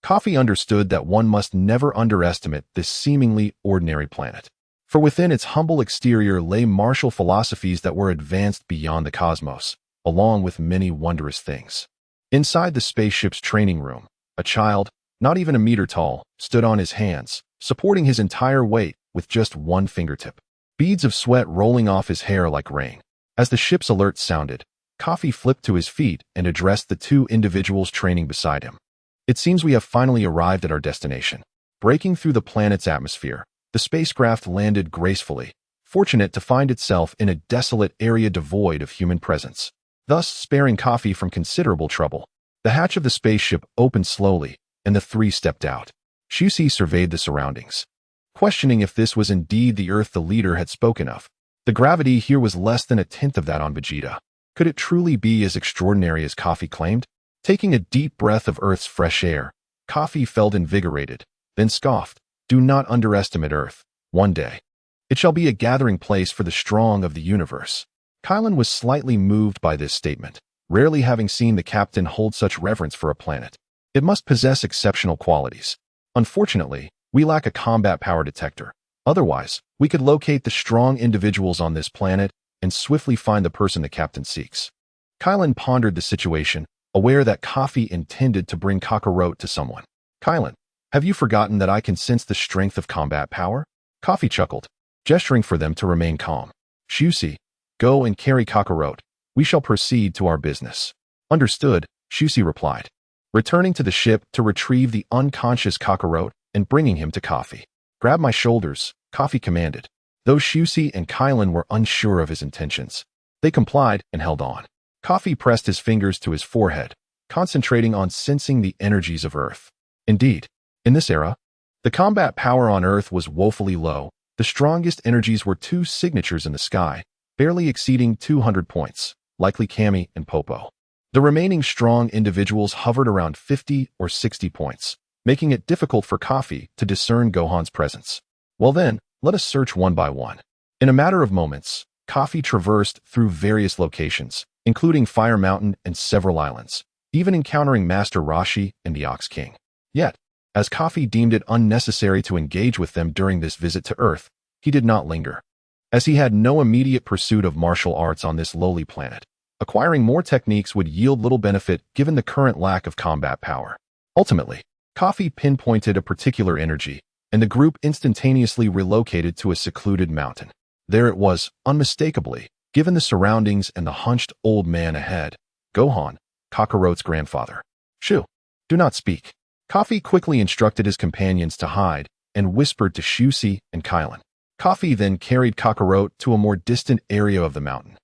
Kafi understood that one must never underestimate this seemingly ordinary planet. For within its humble exterior lay martial philosophies that were advanced beyond the cosmos, along with many wondrous things. Inside the spaceship's training room, a child, not even a meter tall, stood on his hands, supporting his entire weight with just one fingertip, beads of sweat rolling off his hair like rain. As the ship's alert sounded, Kafi flipped to his feet and addressed the two individuals training beside him. "It seems we have finally arrived at our destination." Breaking through the planet's atmosphere, the spacecraft landed gracefully, fortunate to find itself in a desolate area devoid of human presence, thus sparing Kafi from considerable trouble. The hatch of the spaceship opened slowly, and the three stepped out. Shusi surveyed the surroundings, questioning if this was indeed the Earth the leader had spoken of. The gravity here was less than a tenth of that on Vegeta. Could it truly be as extraordinary as Kafi claimed? Taking a deep breath of Earth's fresh air, Kafi felt invigorated, then scoffed. "Do not underestimate Earth. One day, it shall be a gathering place for the strong of the universe." Kylan was slightly moved by this statement, rarely having seen the captain hold such reverence for a planet. "It must possess exceptional qualities. Unfortunately, we lack a combat power detector, Otherwise, we could locate the strong individuals on this planet and swiftly find the person the captain seeks. Kylan pondered the situation, aware that Kafi intended to bring Cockaro to someone. Kylan, have you forgotten that I can sense the strength of combat power? Kafi chuckled, gesturing for them to remain calm. Shusi, go and carry Cockaro. We shall proceed to our business. Understood, Shusi replied, returning to the ship to retrieve the unconscious Cockaro and bringing him to Kafi. Grab my shoulders, Kafi commanded. Though Shusi and Kylan were unsure of his intentions, they complied and held on. Kafi pressed his fingers to his forehead, concentrating on sensing the energies of Earth. Indeed, in this era, the combat power on Earth was woefully low. The strongest energies were two signatures in the sky, barely exceeding 200 points, likely Kami and Popo. The remaining strong individuals hovered around 50 or 60 points, making it difficult for Kafi to discern Gohan's presence. Well then, let us search one by one. In a matter of moments, Kafi traversed through various locations, including Fire Mountain and several islands, even encountering Master Rashi and the Ox King. Yet, as Kafi deemed it unnecessary to engage with them during this visit to Earth, he did not linger. As he had no immediate pursuit of martial arts on this lowly planet, acquiring more techniques would yield little benefit given the current lack of combat power. Ultimately, Kafi pinpointed a particular energy, and the group instantaneously relocated to a secluded mountain. There it was, unmistakably, given the surroundings and the hunched old man ahead, Gohan, Kakaro's grandfather. Shoo, do not speak. Kafi quickly instructed his companions to hide and whispered to Shusi and Kylan. Kafi then carried Cockaro to a more distant area of the mountain,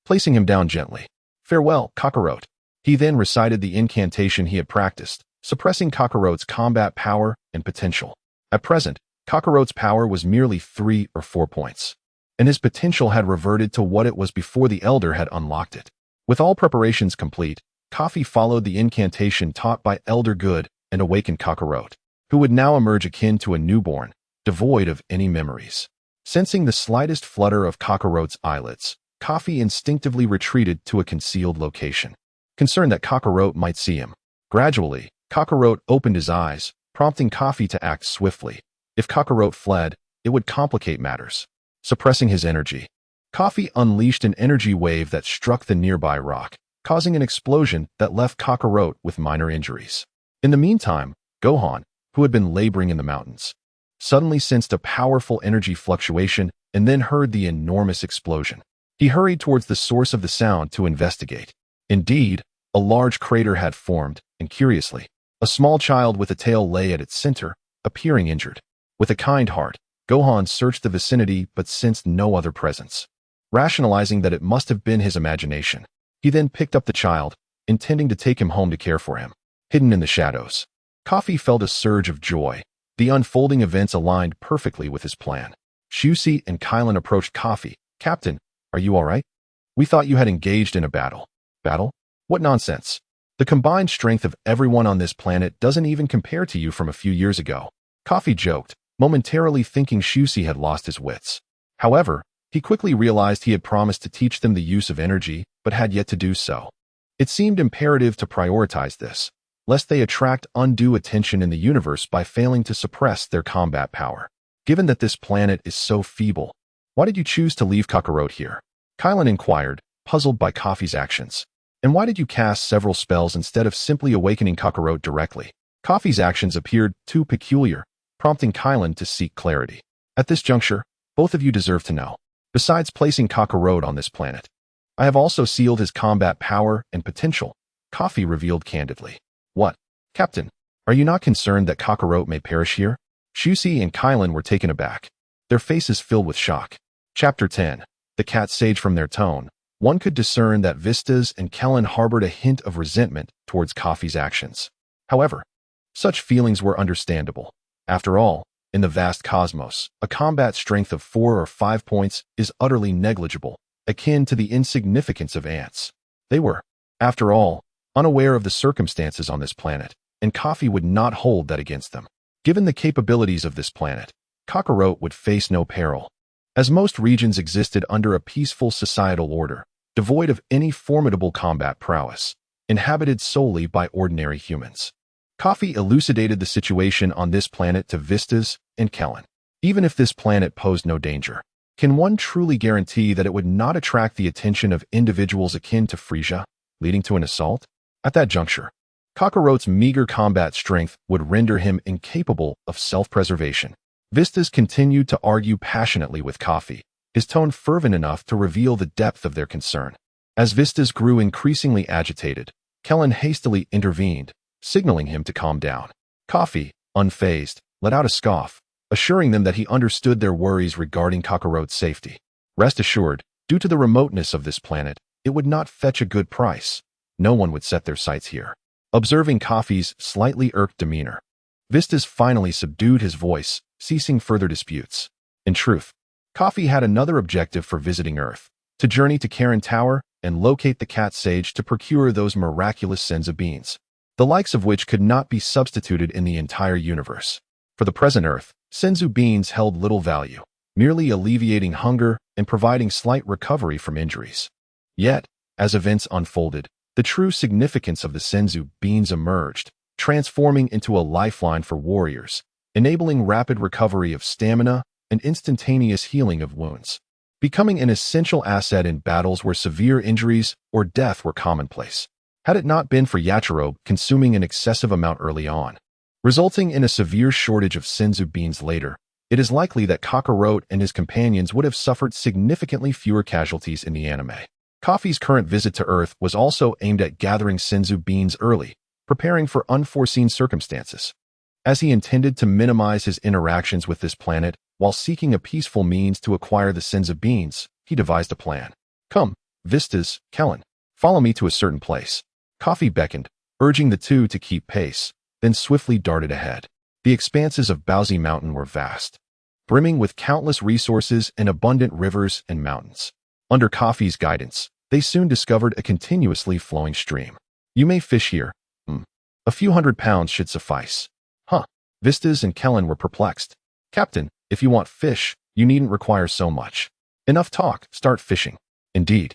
placing him down gently. Farewell, Cockaro. He then recited the incantation he had practiced, suppressing Kakaro's combat power and potential. At present, Kakaro's power was merely 3 or 4 points, and his potential had reverted to what it was before the Elder had unlocked it. With all preparations complete, Kafi followed the incantation taught by Elder Good and awakened Cockaro, who would now emerge akin to a newborn, devoid of any memories. Sensing the slightest flutter of Kakaro's eyelids, Kafi instinctively retreated to a concealed location, concerned that Cockaro might see him. Gradually, Cockaro opened his eyes, prompting Kafi to act swiftly. If Cockaro fled, it would complicate matters. Suppressing his energy, Kafi unleashed an energy wave that struck the nearby rock, causing an explosion that left Cockaro with minor injuries. In the meantime, Gohan, who had been laboring in the mountains, suddenly sensed a powerful energy fluctuation and then heard the enormous explosion. He hurried towards the source of the sound to investigate. Indeed, a large crater had formed, and curiously, a small child with a tail lay at its center, appearing injured. With a kind heart, Gohan searched the vicinity but sensed no other presence. Rationalizing that it must have been his imagination, he then picked up the child, intending to take him home to care for him. Hidden in the shadows, Kafi felt a surge of joy. The unfolding events aligned perfectly with his plan. Shusi and Kylan approached Kafi. Captain, are you all right? We thought you had engaged in a battle. Battle? What nonsense. The combined strength of everyone on this planet doesn't even compare to you from a few years ago. Kafi joked, momentarily thinking Shusi had lost his wits. However, he quickly realized he had promised to teach them the use of energy, but had yet to do so. It seemed imperative to prioritize this, lest they attract undue attention in the universe by failing to suppress their combat power. Given that this planet is so feeble, why did you choose to leave Cockaro here? Kylan inquired, puzzled by Kafi's actions. And why did you cast several spells instead of simply awakening Cockaro directly? Kafi's actions appeared too peculiar, prompting Kylan to seek clarity. At this juncture, both of you deserve to know. Besides placing Cockaro on this planet, I have also sealed his combat power and potential, Kafi revealed candidly. What? Captain, are you not concerned that Cockaro may perish here? Shusi and Kylan were taken aback, their faces filled with shock. Chapter 10. The Cat Sage. From their tone, one could discern that Vistas and Kellen harbored a hint of resentment towards Kafi's actions. However, such feelings were understandable. After all, in the vast cosmos, a combat strength of 4 or 5 points is utterly negligible, akin to the insignificance of ants. They were, after all, unaware of the circumstances on this planet, and Kafi would not hold that against them. Given the capabilities of this planet, Cockaro would face no peril, as most regions existed under a peaceful societal order, devoid of any formidable combat prowess, inhabited solely by ordinary humans. Kafi elucidated the situation on this planet to Vistas and Kellen. Even if this planet posed no danger, can one truly guarantee that it would not attract the attention of individuals akin to Frieza, leading to an assault? At that juncture, Kakaro's meager combat strength would render him incapable of self-preservation. Vistas continued to argue passionately with Kafi, his tone fervent enough to reveal the depth of their concern. As Vistas grew increasingly agitated, Kellen hastily intervened, signaling him to calm down. Kafi, unfazed, let out a scoff, assuring them that he understood their worries regarding Kakaro's safety. Rest assured, due to the remoteness of this planet, it would not fetch a good price. No one would set their sights here. Observing Kafi's slightly irked demeanor, Vistas finally subdued his voice, ceasing further disputes. In truth, Kafi had another objective for visiting Earth, to journey to Karin Tower and locate the cat sage to procure those miraculous senzu beans, the likes of which could not be substituted in the entire universe. For the present Earth, senzu beans held little value, merely alleviating hunger and providing slight recovery from injuries. Yet, as events unfolded, the true significance of the senzu beans emerged, transforming into a lifeline for warriors, enabling rapid recovery of stamina and instantaneous healing of wounds, becoming an essential asset in battles where severe injuries or death were commonplace. Had it not been for Yachirobe consuming an excessive amount early on, resulting in a severe shortage of senzu beans later, it is likely that Cockaro and his companions would have suffered significantly fewer casualties in the anime. Kafi's current visit to Earth was also aimed at gathering senzu beans early, preparing for unforeseen circumstances. As he intended to minimize his interactions with this planet while seeking a peaceful means to acquire the senzu beans, he devised a plan. Come, Vistas, Kellen, follow me to a certain place. Kafi beckoned, urging the two to keep pace, then swiftly darted ahead. The expanses of Bowsy Mountain were vast, brimming with countless resources and abundant rivers and mountains. Under Kafi's guidance, they soon discovered a continuously flowing stream. You may fish here. A few 100 pounds should suffice. Huh. Vistas and Kellen were perplexed. Captain, if you want fish, you needn't require so much. Enough talk, start fishing. Indeed.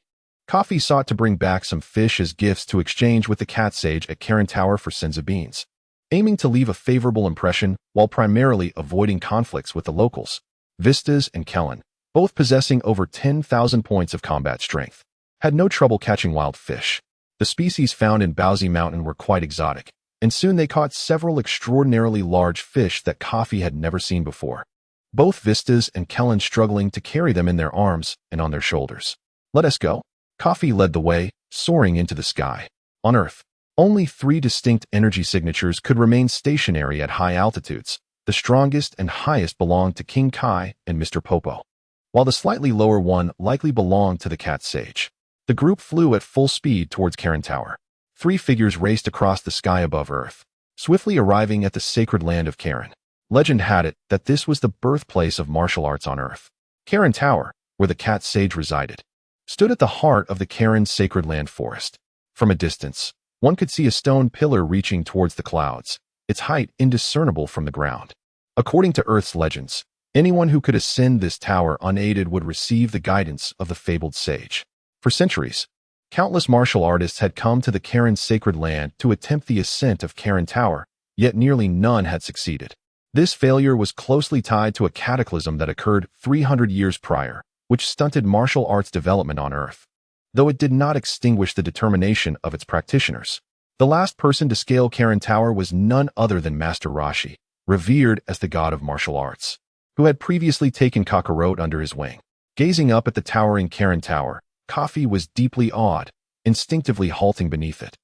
Kafi sought to bring back some fish as gifts to exchange with the cat sage at Karin Tower for senzu beans, aiming to leave a favorable impression while primarily avoiding conflicts with the locals. Vistas and Kellen, both possessing over 10,000 points of combat strength, had no trouble catching wild fish. The species found in Bowsy Mountain were quite exotic, and soon they caught several extraordinarily large fish that Kafi had never seen before. Both Vistas and Kellen struggling to carry them in their arms and on their shoulders. Let us go. Kafi led the way, soaring into the sky. On Earth, only 3 distinct energy signatures could remain stationary at high altitudes. The strongest and highest belonged to King Kai and Mr. Popo, while the slightly lower one likely belonged to the cat sage. The group flew at full speed towards Karin Tower. 3 figures raced across the sky above Earth, swiftly arriving at the sacred land of Karin. Legend had it that this was the birthplace of martial arts on Earth. Karin Tower, where the cat sage resided, stood at the heart of the Karin sacred land forest. From a distance, one could see a stone pillar reaching towards the clouds, its height indiscernible from the ground. According to Earth's legends, anyone who could ascend this tower unaided would receive the guidance of the fabled sage. For centuries, countless martial artists had come to the Karin sacred land to attempt the ascent of Karin Tower, yet nearly none had succeeded. This failure was closely tied to a cataclysm that occurred 300 years prior, which stunted martial arts development on Earth, though it did not extinguish the determination of its practitioners. The last person to scale Karin Tower was none other than Master Roshi, revered as the god of martial arts, who had previously taken Cockaro under his wing. Gazing up at the towering Karin Tower, Kafi was deeply awed, instinctively halting beneath it.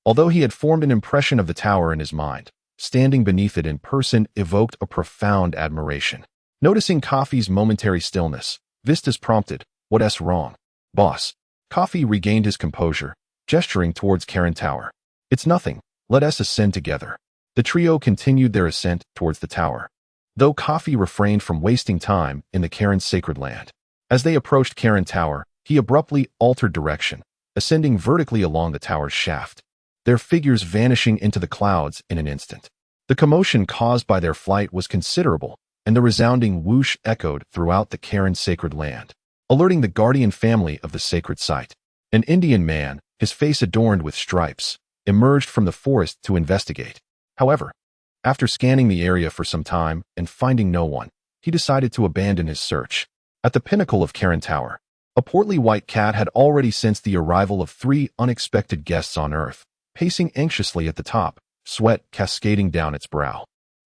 Although he had formed an impression of the tower in his mind, standing beneath it in person evoked a profound admiration. Noticing Kafi's momentary stillness, Vistas prompted, "What's wrong, boss?" Kafi regained his composure, gesturing towards Karin Tower. "It's nothing, let us ascend together." The trio continued their ascent towards the tower, though Kafi refrained from wasting time in the Karin sacred land. As they approached Karin Tower, he abruptly altered direction, ascending vertically along the tower's shaft, their figures vanishing into the clouds in an instant. The commotion caused by their flight was considerable, and the resounding whoosh echoed throughout the Karin sacred land, alerting the guardian family of the sacred site. An Indian man, his face adorned with stripes, emerged from the forest to investigate. However, after scanning the area for some time and finding no one, he decided to abandon his search. At the pinnacle of Karen Tower, a portly white cat had already sensed the arrival of 3 unexpected guests on Earth, pacing anxiously at the top, sweat cascading down its brow.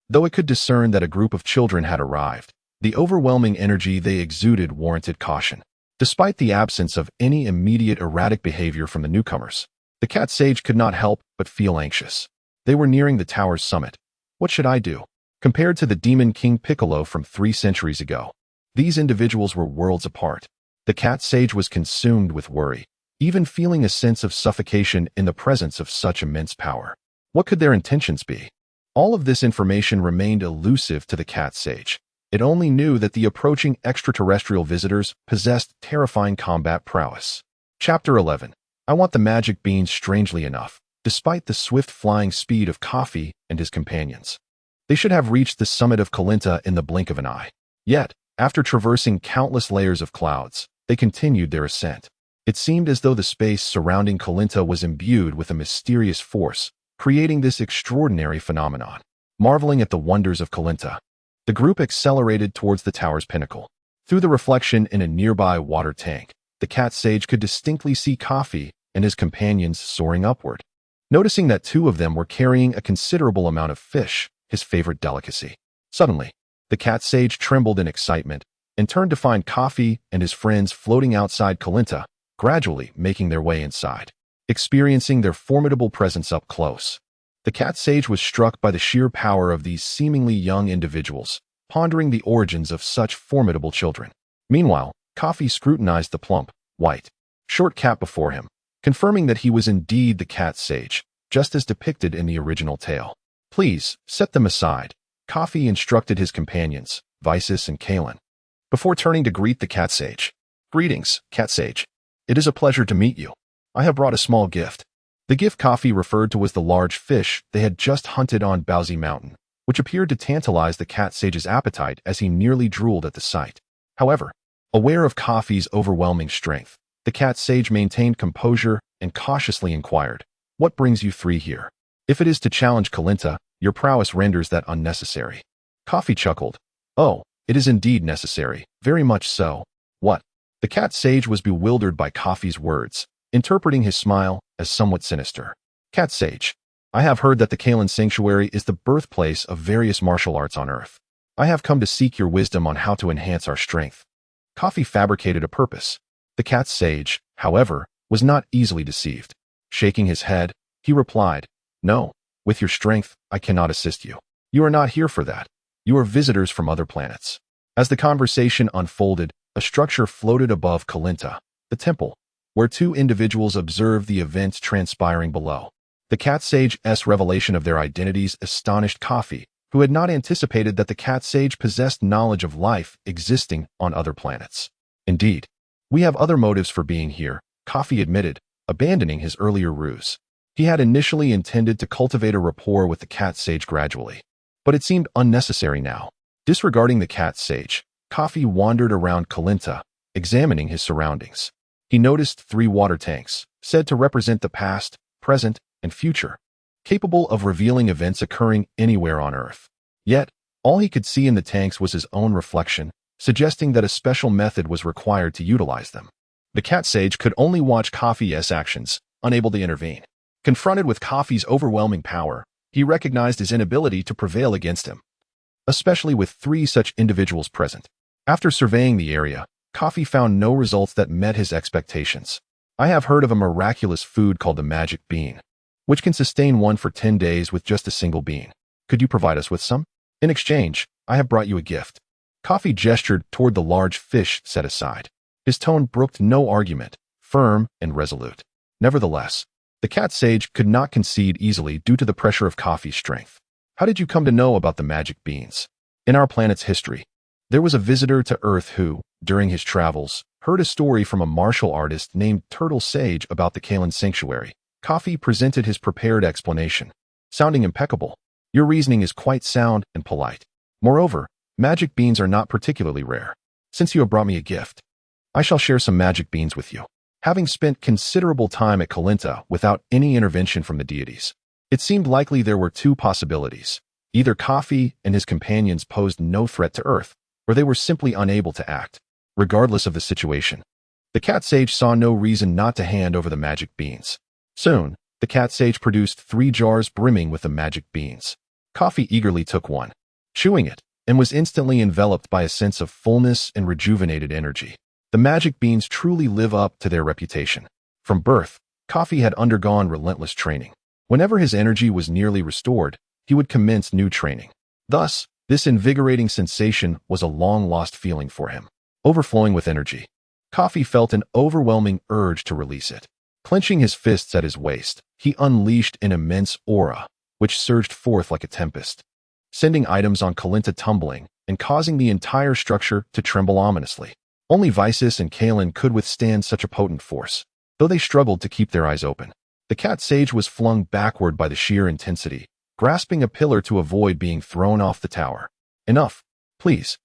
Though it could discern that a group of children had arrived, the overwhelming energy they exuded warranted caution. Despite the absence of any immediate erratic behavior from the newcomers, the cat sage could not help but feel anxious. They were nearing the tower's summit. What should I do? Compared to the Demon King Piccolo from 3 centuries ago, these individuals were worlds apart. The cat sage was consumed with worry, even feeling a sense of suffocation in the presence of such immense power. What could their intentions be? All of this information remained elusive to the cat sage. It only knew that the approaching extraterrestrial visitors possessed terrifying combat prowess. Chapter 11. I want the magic beans. Strangely enough, despite the swift flying speed of Kafi and his companions, they should have reached the summit of Kalinta in the blink of an eye. Yet, after traversing countless layers of clouds, they continued their ascent. It seemed as though the space surrounding Kalinta was imbued with a mysterious force, creating this extraordinary phenomenon. Marveling at the wonders of Kalinta, the group accelerated towards the tower's pinnacle. Through the reflection in a nearby water tank, the cat sage could distinctly see Kafi and his companions soaring upward. Noticing that 2 of them were carrying a considerable amount of fish, his favorite delicacy. Suddenly, the cat sage trembled in excitement and turned to find Kafi and his friends floating outside Kalinta, gradually making their way inside. Experiencing their formidable presence up close, the cat sage was struck by the sheer power of these seemingly young individuals, pondering the origins of such formidable children. Meanwhile, Kafi scrutinized the plump, white, short cat before him, confirming that he was indeed the cat sage, just as depicted in the original tale. Please, set them aside, Kafi instructed his companions, Visus and Kalen, before turning to greet the cat sage. Greetings, cat sage. It is a pleasure to meet you. I have brought a small gift. The gift Kafi referred to was the large fish they had just hunted on Bowsy Mountain, which appeared to tantalize the cat sage's appetite as he nearly drooled at the sight. However, aware of Kafi's overwhelming strength, the cat sage maintained composure and cautiously inquired, "What brings you 3 here? If it is to challenge Kalinta, your prowess renders that unnecessary." Kafi chuckled. "Oh, it is indeed necessary, very much so." "What?" The cat sage was bewildered by Kafi's words, interpreting his smile as somewhat sinister. "Cat sage, I have heard that the Kalen Sanctuary is the birthplace of various martial arts on Earth. I have come to seek your wisdom on how to enhance our strength." Kafi fabricated a purpose. The cat sage, however, was not easily deceived. Shaking his head, he replied, "No, with your strength, I cannot assist you. You are not here for that. You are visitors from other planets." As the conversation unfolded, a structure floated above Kalinta, the temple, where 2 individuals observed the events transpiring below. The cat sage's revelation of their identities astonished Kafi, who had not anticipated that the cat sage possessed knowledge of life existing on other planets. "Indeed, we have other motives for being here," Kafi admitted, abandoning his earlier ruse. He had initially intended to cultivate a rapport with the cat sage gradually, but it seemed unnecessary now. Disregarding the cat sage, Kafi wandered around Kalinta, examining his surroundings. He noticed 3 water tanks, said to represent the past, present, and future, capable of revealing events occurring anywhere on Earth. Yet, all he could see in the tanks was his own reflection, suggesting that a special method was required to utilize them. The cat sage could only watch Kafi's actions, unable to intervene. Confronted with Kafi's overwhelming power, he recognized his inability to prevail against him, especially with 3 such individuals present. After surveying the area, Kafi found no results that met his expectations. "I have heard of a miraculous food called the magic bean, which can sustain one for 10 days with just a single bean. Could you provide us with some? In exchange, I have brought you a gift." Kafi gestured toward the large fish set aside. His tone brooked no argument, firm and resolute. Nevertheless, the cat sage could not concede easily due to the pressure of Kafi's strength. "How did you come to know about the magic beans?" "In our planet's history, there was a visitor to Earth who, during his travels, heard a story from a martial artist named Turtle Sage about the Kalen Sanctuary." Kafi presented his prepared explanation, sounding impeccable. "Your reasoning is quite sound and polite. Moreover, magic beans are not particularly rare. Since you have brought me a gift, I shall share some magic beans with you." Having spent considerable time at Kalinta without any intervention from the deities, it seemed likely there were 2 possibilities. Either Kafi and his companions posed no threat to Earth, or they were simply unable to act, regardless of the situation. The cat sage saw no reason not to hand over the magic beans. Soon, the cat sage produced 3 jars brimming with the magic beans. Kafi eagerly took one, chewing it, and was instantly enveloped by a sense of fullness and rejuvenated energy. The magic beans truly live up to their reputation. From birth, Kafi had undergone relentless training. Whenever his energy was nearly restored, he would commence new training. Thus, this invigorating sensation was a long-lost feeling for him. Overflowing with energy, Kafi felt an overwhelming urge to release it. Clenching his fists at his waist, he unleashed an immense aura, which surged forth like a tempest, sending items on Kalinta tumbling and causing the entire structure to tremble ominously. Only Visus and Kalen could withstand such a potent force, though they struggled to keep their eyes open. The cat sage was flung backward by the sheer intensity, grasping a pillar to avoid being thrown off the tower. Enough, please.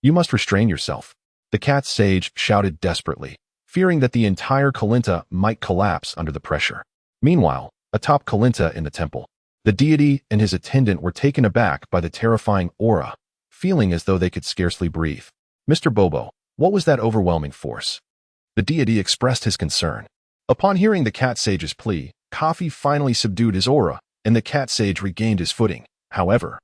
You must restrain yourself. The cat sage shouted desperately, fearing that the entire Kalinta might collapse under the pressure. Meanwhile, atop Kalinta in the temple, the deity and his attendant were taken aback by the terrifying aura, feeling as though they could scarcely breathe. Mr. Bobo, what was that overwhelming force? The deity expressed his concern. Upon hearing the cat sage's plea, Kafi finally subdued his aura, and the cat sage regained his footing. However,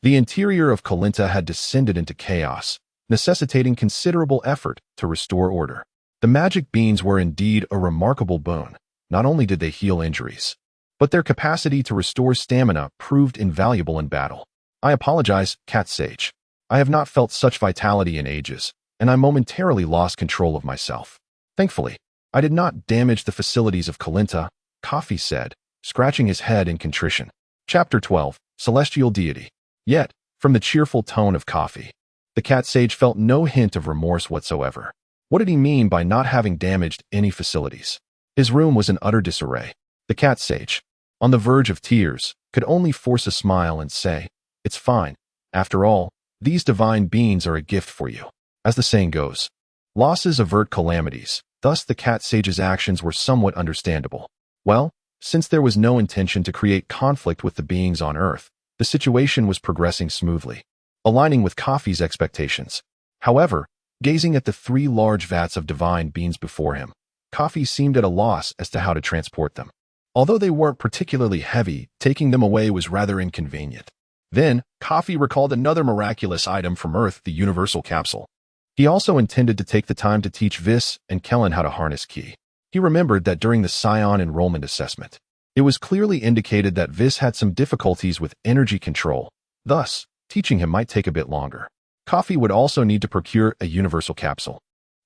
the interior of Kalinta had descended into chaos, necessitating considerable effort to restore order. The magic beans were indeed a remarkable boon. Not only did they heal injuries, but their capacity to restore stamina proved invaluable in battle. I apologize, cat sage. I have not felt such vitality in ages, and I momentarily lost control of myself. Thankfully, I did not damage the facilities of Kalinta, Kafi said, scratching his head in contrition. Chapter 12, Celestial Deity. Yet, from the cheerful tone of Kafi, the cat sage felt no hint of remorse whatsoever. What did he mean by not having damaged any facilities? His room was in utter disarray. The cat sage, on the verge of tears, could only force a smile and say, "It's fine. After all, these divine beings are a gift for you." As the saying goes, losses avert calamities. Thus the cat sage's actions were somewhat understandable. Well, since there was no intention to create conflict with the beings on Earth, the situation was progressing smoothly, aligning with Kafi's expectations. However, gazing at the 3 large vats of divine beings before him, Kafi seemed at a loss as to how to transport them. Although they weren't particularly heavy, taking them away was rather inconvenient. Then, Kafi recalled another miraculous item from Earth, the Universal Capsule. He also intended to take the time to teach Vis and Kellen how to harness Ki. He remembered that during the Scion enrollment assessment, it was clearly indicated that Vis had some difficulties with energy control. Thus, teaching him might take a bit longer. Kafi would also need to procure a universal capsule,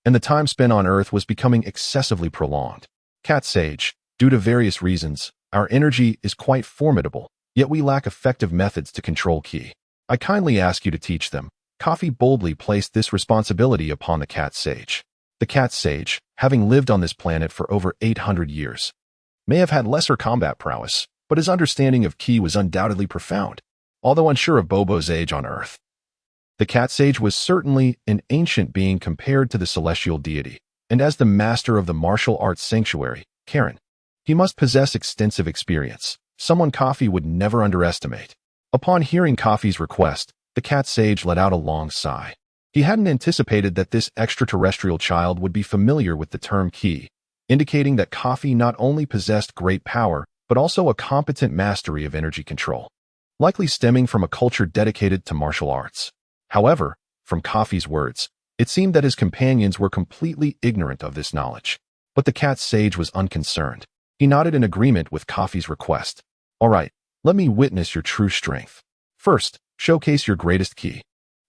and the time spent on Earth was becoming excessively prolonged. Cat Sage, due to various reasons, our energy is quite formidable, yet we lack effective methods to control Ki. I kindly ask you to teach them. Kafi boldly placed this responsibility upon the cat sage. The cat sage, having lived on this planet for over 800 years, may have had lesser combat prowess, but his understanding of Ki was undoubtedly profound, although unsure of Bobo's age on Earth. The cat sage was certainly an ancient being compared to the celestial deity, and as the master of the martial arts sanctuary, Karen, he must possess extensive experience, someone Kafi would never underestimate. Upon hearing Kafi's request, the cat sage let out a long sigh. He hadn't anticipated that this extraterrestrial child would be familiar with the term Ki, indicating that Kafi not only possessed great power, but also a competent mastery of energy control, likely stemming from a culture dedicated to martial arts. However, from Kafi's words, it seemed that his companions were completely ignorant of this knowledge. But the cat sage was unconcerned. He nodded in agreement with Kafi's request. "All right, let me witness your true strength. First, showcase your greatest Ki."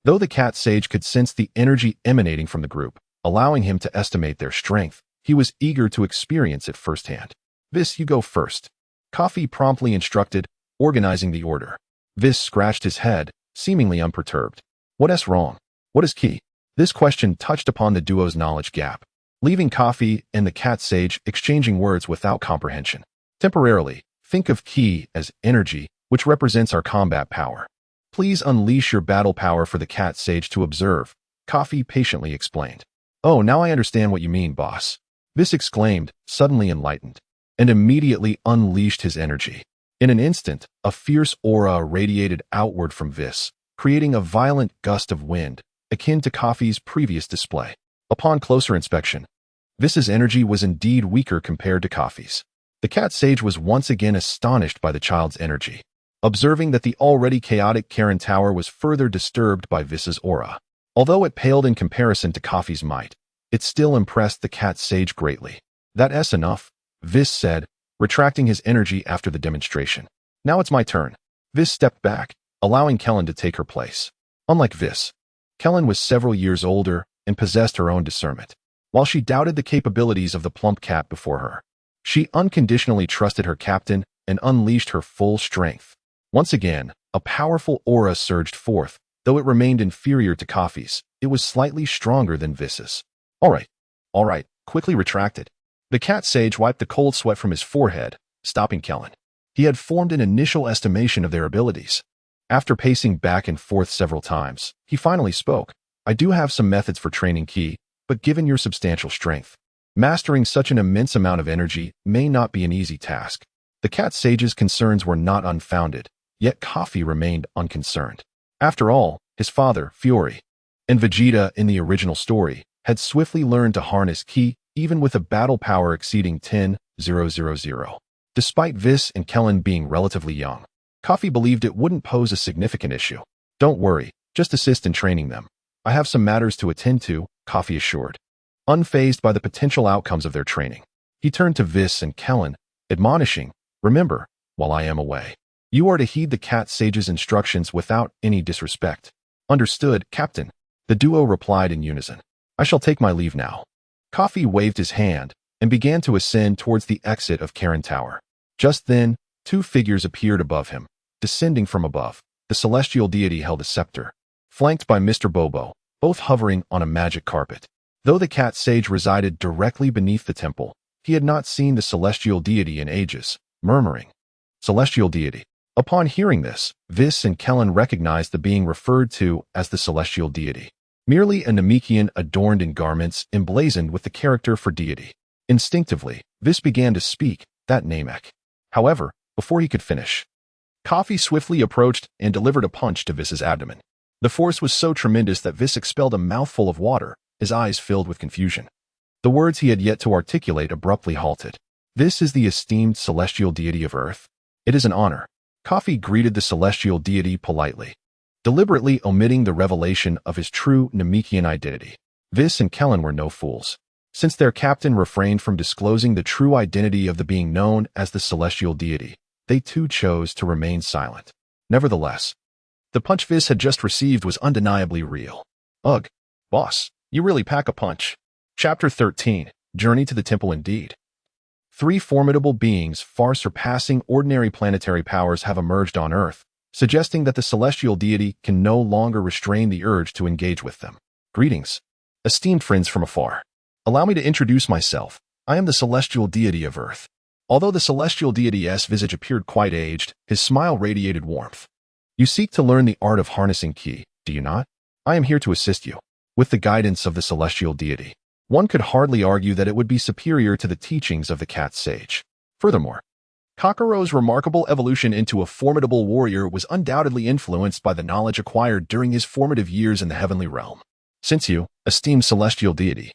Though the cat sage could sense the energy emanating from the group, allowing him to estimate their strength, he was eager to experience it firsthand. "Vis, you go first." Kafi promptly instructed, organizing the order. Vis scratched his head, seemingly unperturbed. "What's wrong? What is Ki?" This question touched upon the duo's knowledge gap, leaving Kafi and the cat sage exchanging words without comprehension. Temporarily, think of Ki as energy, which represents our combat power. "Please unleash your battle power for the cat sage to observe," Kafi patiently explained. "Oh, now I understand what you mean, boss." Vis exclaimed, suddenly enlightened, and immediately unleashed his energy. In an instant, a fierce aura radiated outward from Vis, creating a violent gust of wind, akin to Kafi's previous display. Upon closer inspection, Vis's energy was indeed weaker compared to Kafi's. The cat sage was once again astonished by the child's energy, observing that the already chaotic Karen Tower was further disturbed by Vis's aura. Although it paled in comparison to Kafi's might, it still impressed the cat sage greatly. "That's enough," Vis said, retracting his energy after the demonstration. "Now it's my turn." Vis stepped back, allowing Kellen to take her place. Unlike Vis, Kellen was several years older and possessed her own discernment. While she doubted the capabilities of the plump cat before her, she unconditionally trusted her captain and unleashed her full strength. Once again, a powerful aura surged forth. Though it remained inferior to Kafi's, it was slightly stronger than Vis's. All right, quickly retracted. The cat sage wiped the cold sweat from his forehead, stopping Kellen. He had formed an initial estimation of their abilities. After pacing back and forth several times, he finally spoke. "I do have some methods for training Ki, but given your substantial strength, mastering such an immense amount of energy may not be an easy task." The cat sage's concerns were not unfounded, yet Kafi remained unconcerned. After all, his father, Fury, and Vegeta in the original story had swiftly learned to harness Ki, even with a battle power exceeding 10,000. Despite Vis and Kellen being relatively young, Kafi believed it wouldn't pose a significant issue. "Don't worry, just assist in training them. I have some matters to attend to," Kafi assured. Unfazed by the potential outcomes of their training, he turned to Vis and Kellen, admonishing, "Remember, while I am away, you are to heed the cat sage's instructions without any disrespect." "Understood, Captain," the duo replied in unison. "I shall take my leave now." Kafi waved his hand and began to ascend towards the exit of Karen Tower. Just then, two figures appeared above him. Descending from above, the celestial deity held a scepter, flanked by Mr. Bobo, both hovering on a magic carpet. Though the cat sage resided directly beneath the temple, he had not seen the celestial deity in ages, murmuring, "Celestial deity." Upon hearing this, Vis and Kellen recognized the being referred to as the celestial deity, merely a Namekian adorned in garments emblazoned with the character for deity. Instinctively, Vis began to speak, "That Namek." However, before he could finish, Kafi swiftly approached and delivered a punch to Vis's abdomen. The force was so tremendous that Vis expelled a mouthful of water, his eyes filled with confusion. The words he had yet to articulate abruptly halted. "This is the esteemed celestial deity of Earth. It is an honor." Kafi greeted the celestial deity politely, deliberately omitting the revelation of his true Namekian identity. Vis and Kellen were no fools. Since their captain refrained from disclosing the true identity of the being known as the celestial deity, they too chose to remain silent. Nevertheless, the punch Vis had just received was undeniably real. "Ugh, boss, you really pack a punch." Chapter 13, Journey to the Temple Indeed. Three formidable beings far surpassing ordinary planetary powers have emerged on Earth, suggesting that the celestial deity can no longer restrain the urge to engage with them. "Greetings, esteemed friends from afar. Allow me to introduce myself. I am the celestial deity of Earth." Although the celestial deity's visage appeared quite aged, his smile radiated warmth. "You seek to learn the art of harnessing Ki, do you not? I am here to assist you." With the guidance of the celestial deity, one could hardly argue that it would be superior to the teachings of the cat sage. Furthermore, Cockaro's remarkable evolution into a formidable warrior was undoubtedly influenced by the knowledge acquired during his formative years in the heavenly realm. "Since you, esteemed celestial deity,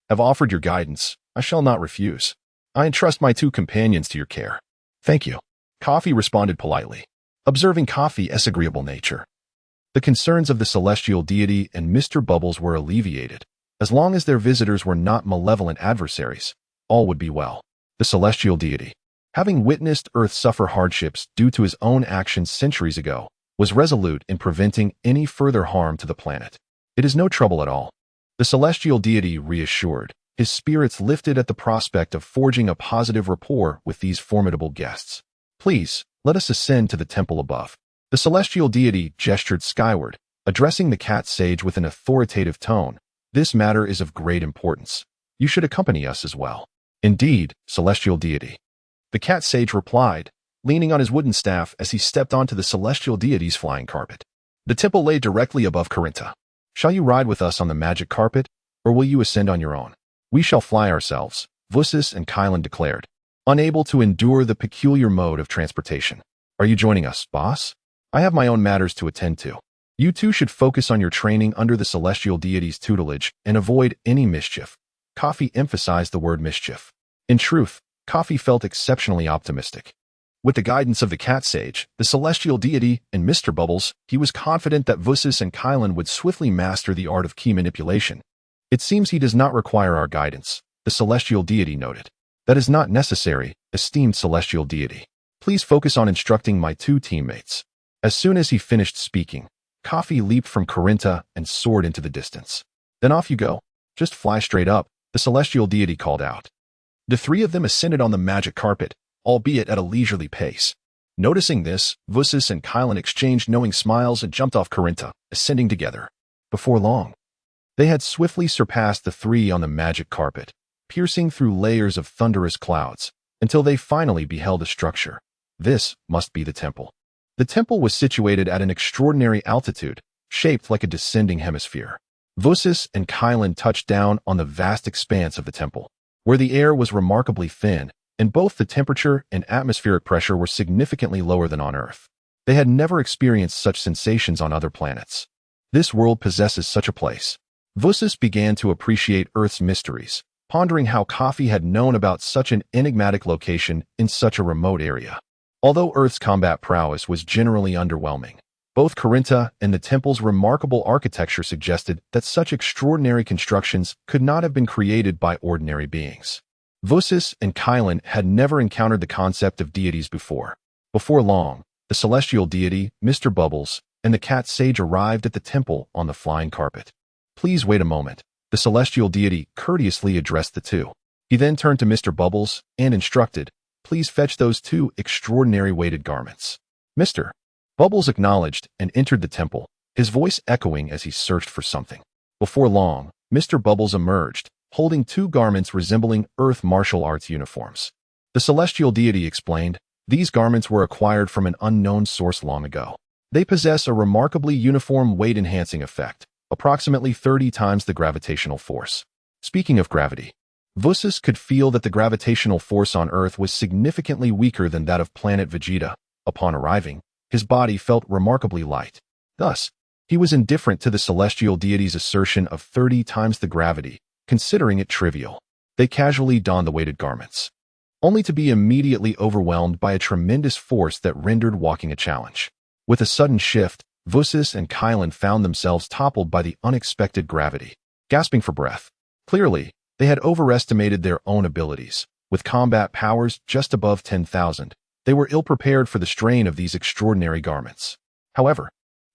have offered your guidance, I shall not refuse. I entrust my two companions to your care." "Thank you," Kafi responded politely, observing Kafi's agreeable nature. The concerns of the celestial deity and Mr. Bubbles were alleviated. As long as their visitors were not malevolent adversaries, all would be well. The celestial deity, having witnessed Earth suffer hardships due to his own actions centuries ago, was resolute in preventing any further harm to the planet. "It is no trouble at all," the celestial deity reassured, his spirits lifted at the prospect of forging a positive rapport with these formidable guests. "Please, let us ascend to the temple above." The celestial deity gestured skyward, addressing the cat sage with an authoritative tone. "This matter is of great importance. You should accompany us as well." "Indeed, celestial deity," the cat sage replied, leaning on his wooden staff as he stepped onto the celestial deity's flying carpet. The temple lay directly above Corinta. "Shall you ride with us on the magic carpet, or will you ascend on your own?" "We shall fly ourselves," Vusis and Kylan declared, unable to endure the peculiar mode of transportation. "Are you joining us, boss?" "I have my own matters to attend to." You two should focus on your training under the celestial deity's tutelage and avoid any mischief. Kafi emphasized the word mischief. In truth, Kafi felt exceptionally optimistic. With the guidance of the cat sage, the celestial deity, and Mr. Bubbles, he was confident that Vusis and Kylan would swiftly master the art of key manipulation. It seems he does not require our guidance, the celestial deity noted. That is not necessary, esteemed celestial deity. Please focus on instructing my two teammates. As soon as he finished speaking, Kafi leaped from Corinta and soared into the distance. Then off you go. Just fly straight up, the celestial deity called out. The three of them ascended on the magic carpet, albeit at a leisurely pace. Noticing this, Vusis and Kylan exchanged knowing smiles and jumped off Corinta, ascending together. Before long, they had swiftly surpassed the three on the magic carpet, piercing through layers of thunderous clouds, until they finally beheld a structure. This must be the temple. The temple was situated at an extraordinary altitude, shaped like a descending hemisphere. Vusis and Kylan touched down on the vast expanse of the temple, where the air was remarkably thin, and both the temperature and atmospheric pressure were significantly lower than on Earth. They had never experienced such sensations on other planets. This world possesses such a place. Vusis began to appreciate Earth's mysteries, pondering how Kafi had known about such an enigmatic location in such a remote area. Although Earth's combat prowess was generally underwhelming, both Corinta and the temple's remarkable architecture suggested that such extraordinary constructions could not have been created by ordinary beings. Vusis and Kylan had never encountered the concept of deities before. Before long, the celestial deity, Mr. Bubbles, and the cat sage arrived at the temple on the flying carpet. Please wait a moment, the celestial deity courteously addressed the two. He then turned to Mr. Bubbles and instructed, please fetch those two extraordinary weighted garments. Mr. Bubbles acknowledged and entered the temple, his voice echoing as he searched for something. Before long, Mr. Bubbles emerged, holding two garments resembling Earth martial arts uniforms. The celestial deity explained, these garments were acquired from an unknown source long ago. They possess a remarkably uniform weight-enhancing effect, approximately 30 times the gravitational force. Speaking of gravity, Vusis could feel that the gravitational force on Earth was significantly weaker than that of planet Vegeta. Upon arriving, his body felt remarkably light. Thus, he was indifferent to the celestial deity's assertion of 30 times the gravity, considering it trivial. They casually donned the weighted garments, only to be immediately overwhelmed by a tremendous force that rendered walking a challenge. With a sudden shift, Vusis and Kylan found themselves toppled by the unexpected gravity. Gasping for breath, clearly, they had overestimated their own abilities. With combat powers just above 10,000, they were ill-prepared for the strain of these extraordinary garments. However,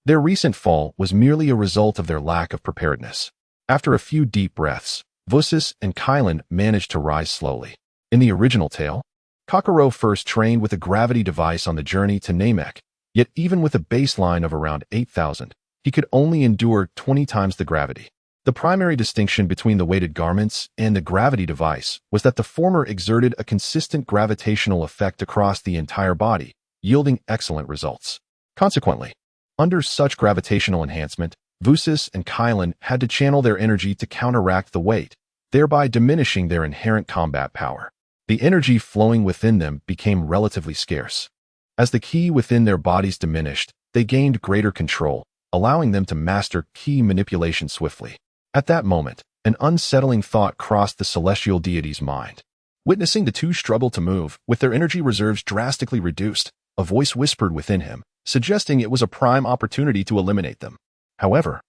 their recent fall was merely a result of their lack of preparedness. After a few deep breaths, Vusis and Kylan managed to rise slowly. In the original tale, Cockaro first trained with a gravity device on the journey to Namek, yet even with a baseline of around 8,000, he could only endure 20 times the gravity. The primary distinction between the weighted garments and the gravity device was that the former exerted a consistent gravitational effect across the entire body, yielding excellent results. Consequently, under such gravitational enhancement, Vusis and Kylan had to channel their energy to counteract the weight, thereby diminishing their inherent combat power. The energy flowing within them became relatively scarce. As the ki within their bodies diminished, they gained greater control, allowing them to master ki manipulation swiftly. At that moment, an unsettling thought crossed the celestial deity's mind. Witnessing the two struggle to move, with their energy reserves drastically reduced, a voice whispered within him, suggesting it was a prime opportunity to eliminate them. However,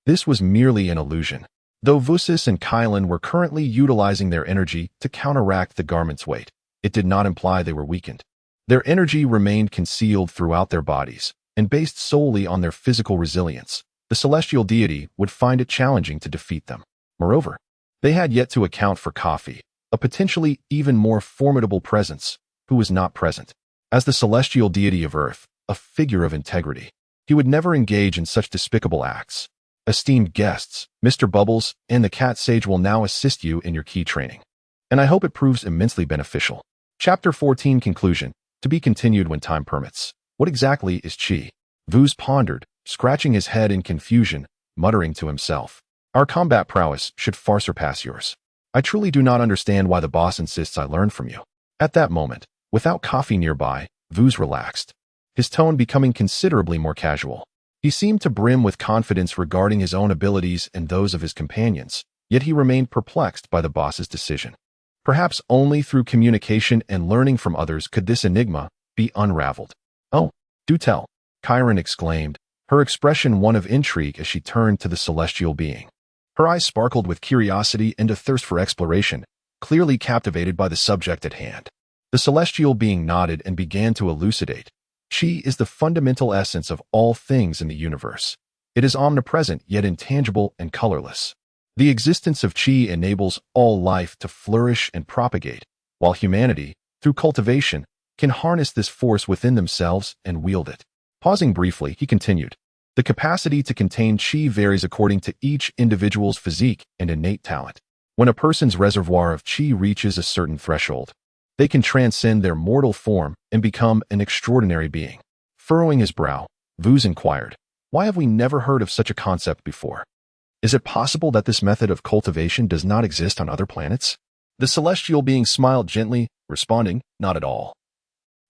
this was merely an illusion. Though Vusis and Kylan were currently utilizing their energy to counteract the garment's weight, it did not imply they were weakened. Their energy remained concealed throughout their bodies, and based solely on their physical resilience, the celestial deity would find it challenging to defeat them. Moreover, they had yet to account for Kafi, a potentially even more formidable presence, who was not present. As the celestial deity of Earth, a figure of integrity, he would never engage in such despicable acts. Esteemed guests, Mr. Bubbles and the cat sage will now assist you in your ki training, and I hope it proves immensely beneficial. Chapter 14 Conclusion, to be continued when time permits. What exactly is Chi? Vuz pondered, scratching his head in confusion, muttering to himself. Our combat prowess should far surpass yours. I truly do not understand why the boss insists I learn from you. At that moment, without Kafi nearby, Vuz relaxed, his tone becoming considerably more casual. He seemed to brim with confidence regarding his own abilities and those of his companions, yet he remained perplexed by the boss's decision. Perhaps only through communication and learning from others could this enigma be unraveled. "Oh, do tell," Chiron exclaimed, her expression one of intrigue as she turned to the celestial being. Her eyes sparkled with curiosity and a thirst for exploration, clearly captivated by the subject at hand. The celestial being nodded and began to elucidate. Chi is the fundamental essence of all things in the universe. It is omnipresent yet intangible and colorless. The existence of Chi enables all life to flourish and propagate, while humanity, through cultivation, can harness this force within themselves and wield it. Pausing briefly, he continued, "The capacity to contain Chi varies according to each individual's physique and innate talent. When a person's reservoir of Chi reaches a certain threshold, they can transcend their mortal form and become an extraordinary being." Furrowing his brow, Vuz inquired, "Why have we never heard of such a concept before? Is it possible that this method of cultivation does not exist on other planets?" The celestial being smiled gently, responding, "Not at all.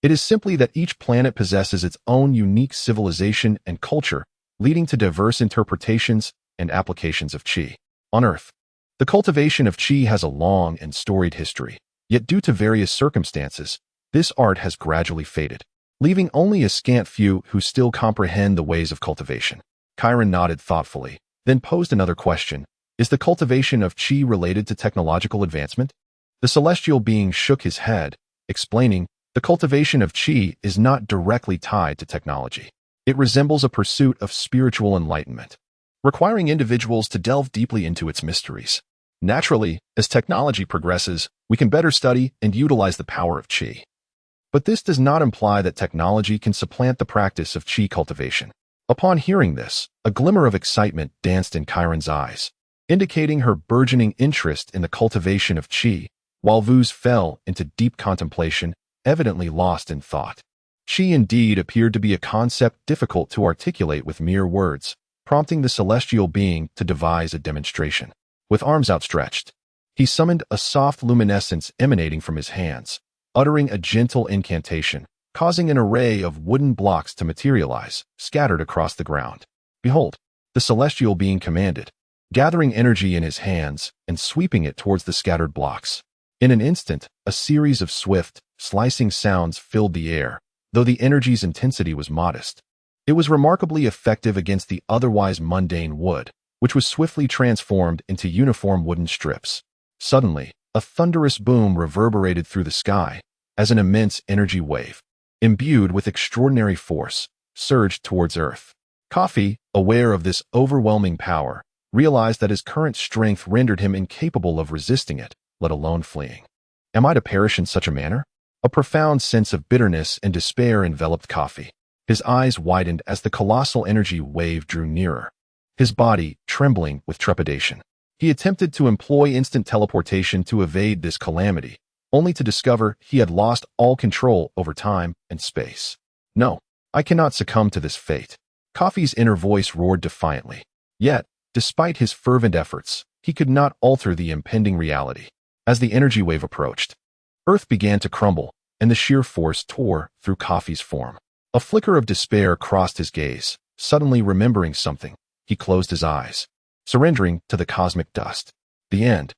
It is simply that each planet possesses its own unique civilization and culture, leading to diverse interpretations and applications of Chi. On Earth, the cultivation of Chi has a long and storied history, yet due to various circumstances, this art has gradually faded, leaving only a scant few who still comprehend the ways of cultivation." Chiron nodded thoughtfully, then posed another question. "Is the cultivation of Chi related to technological advancement?" The celestial being shook his head, explaining, "The cultivation of Chi is not directly tied to technology. It resembles a pursuit of spiritual enlightenment, requiring individuals to delve deeply into its mysteries. Naturally, as technology progresses, we can better study and utilize the power of Chi. But this does not imply that technology can supplant the practice of Chi cultivation." Upon hearing this, a glimmer of excitement danced in Chiron's eyes, indicating her burgeoning interest in the cultivation of Chi, while Vuz fell into deep contemplation, evidently lost in thought. Chi indeed appeared to be a concept difficult to articulate with mere words, prompting the celestial being to devise a demonstration. With arms outstretched, he summoned a soft luminescence emanating from his hands, uttering a gentle incantation, causing an array of wooden blocks to materialize, scattered across the ground. "Behold," the celestial being commanded, gathering energy in his hands and sweeping it towards the scattered blocks. In an instant, a series of swift, slicing sounds filled the air, though the energy's intensity was modest. It was remarkably effective against the otherwise mundane wood, which was swiftly transformed into uniform wooden strips. Suddenly, a thunderous boom reverberated through the sky as an immense energy wave, imbued with extraordinary force, surged towards Earth. Kafi, aware of this overwhelming power, realized that his current strength rendered him incapable of resisting it, let alone fleeing. "Am I to perish in such a manner?" A profound sense of bitterness and despair enveloped Kafi. His eyes widened as the colossal energy wave drew nearer, his body trembling with trepidation. He attempted to employ instant teleportation to evade this calamity, only to discover he had lost all control over time and space. "No, I cannot succumb to this fate." Kafi's inner voice roared defiantly. Yet, despite his fervent efforts, he could not alter the impending reality. As the energy wave approached, Earth began to crumble, and the sheer force tore through Kafi's form. A flicker of despair crossed his gaze. Suddenly remembering something, he closed his eyes, surrendering to the cosmic dust. The end.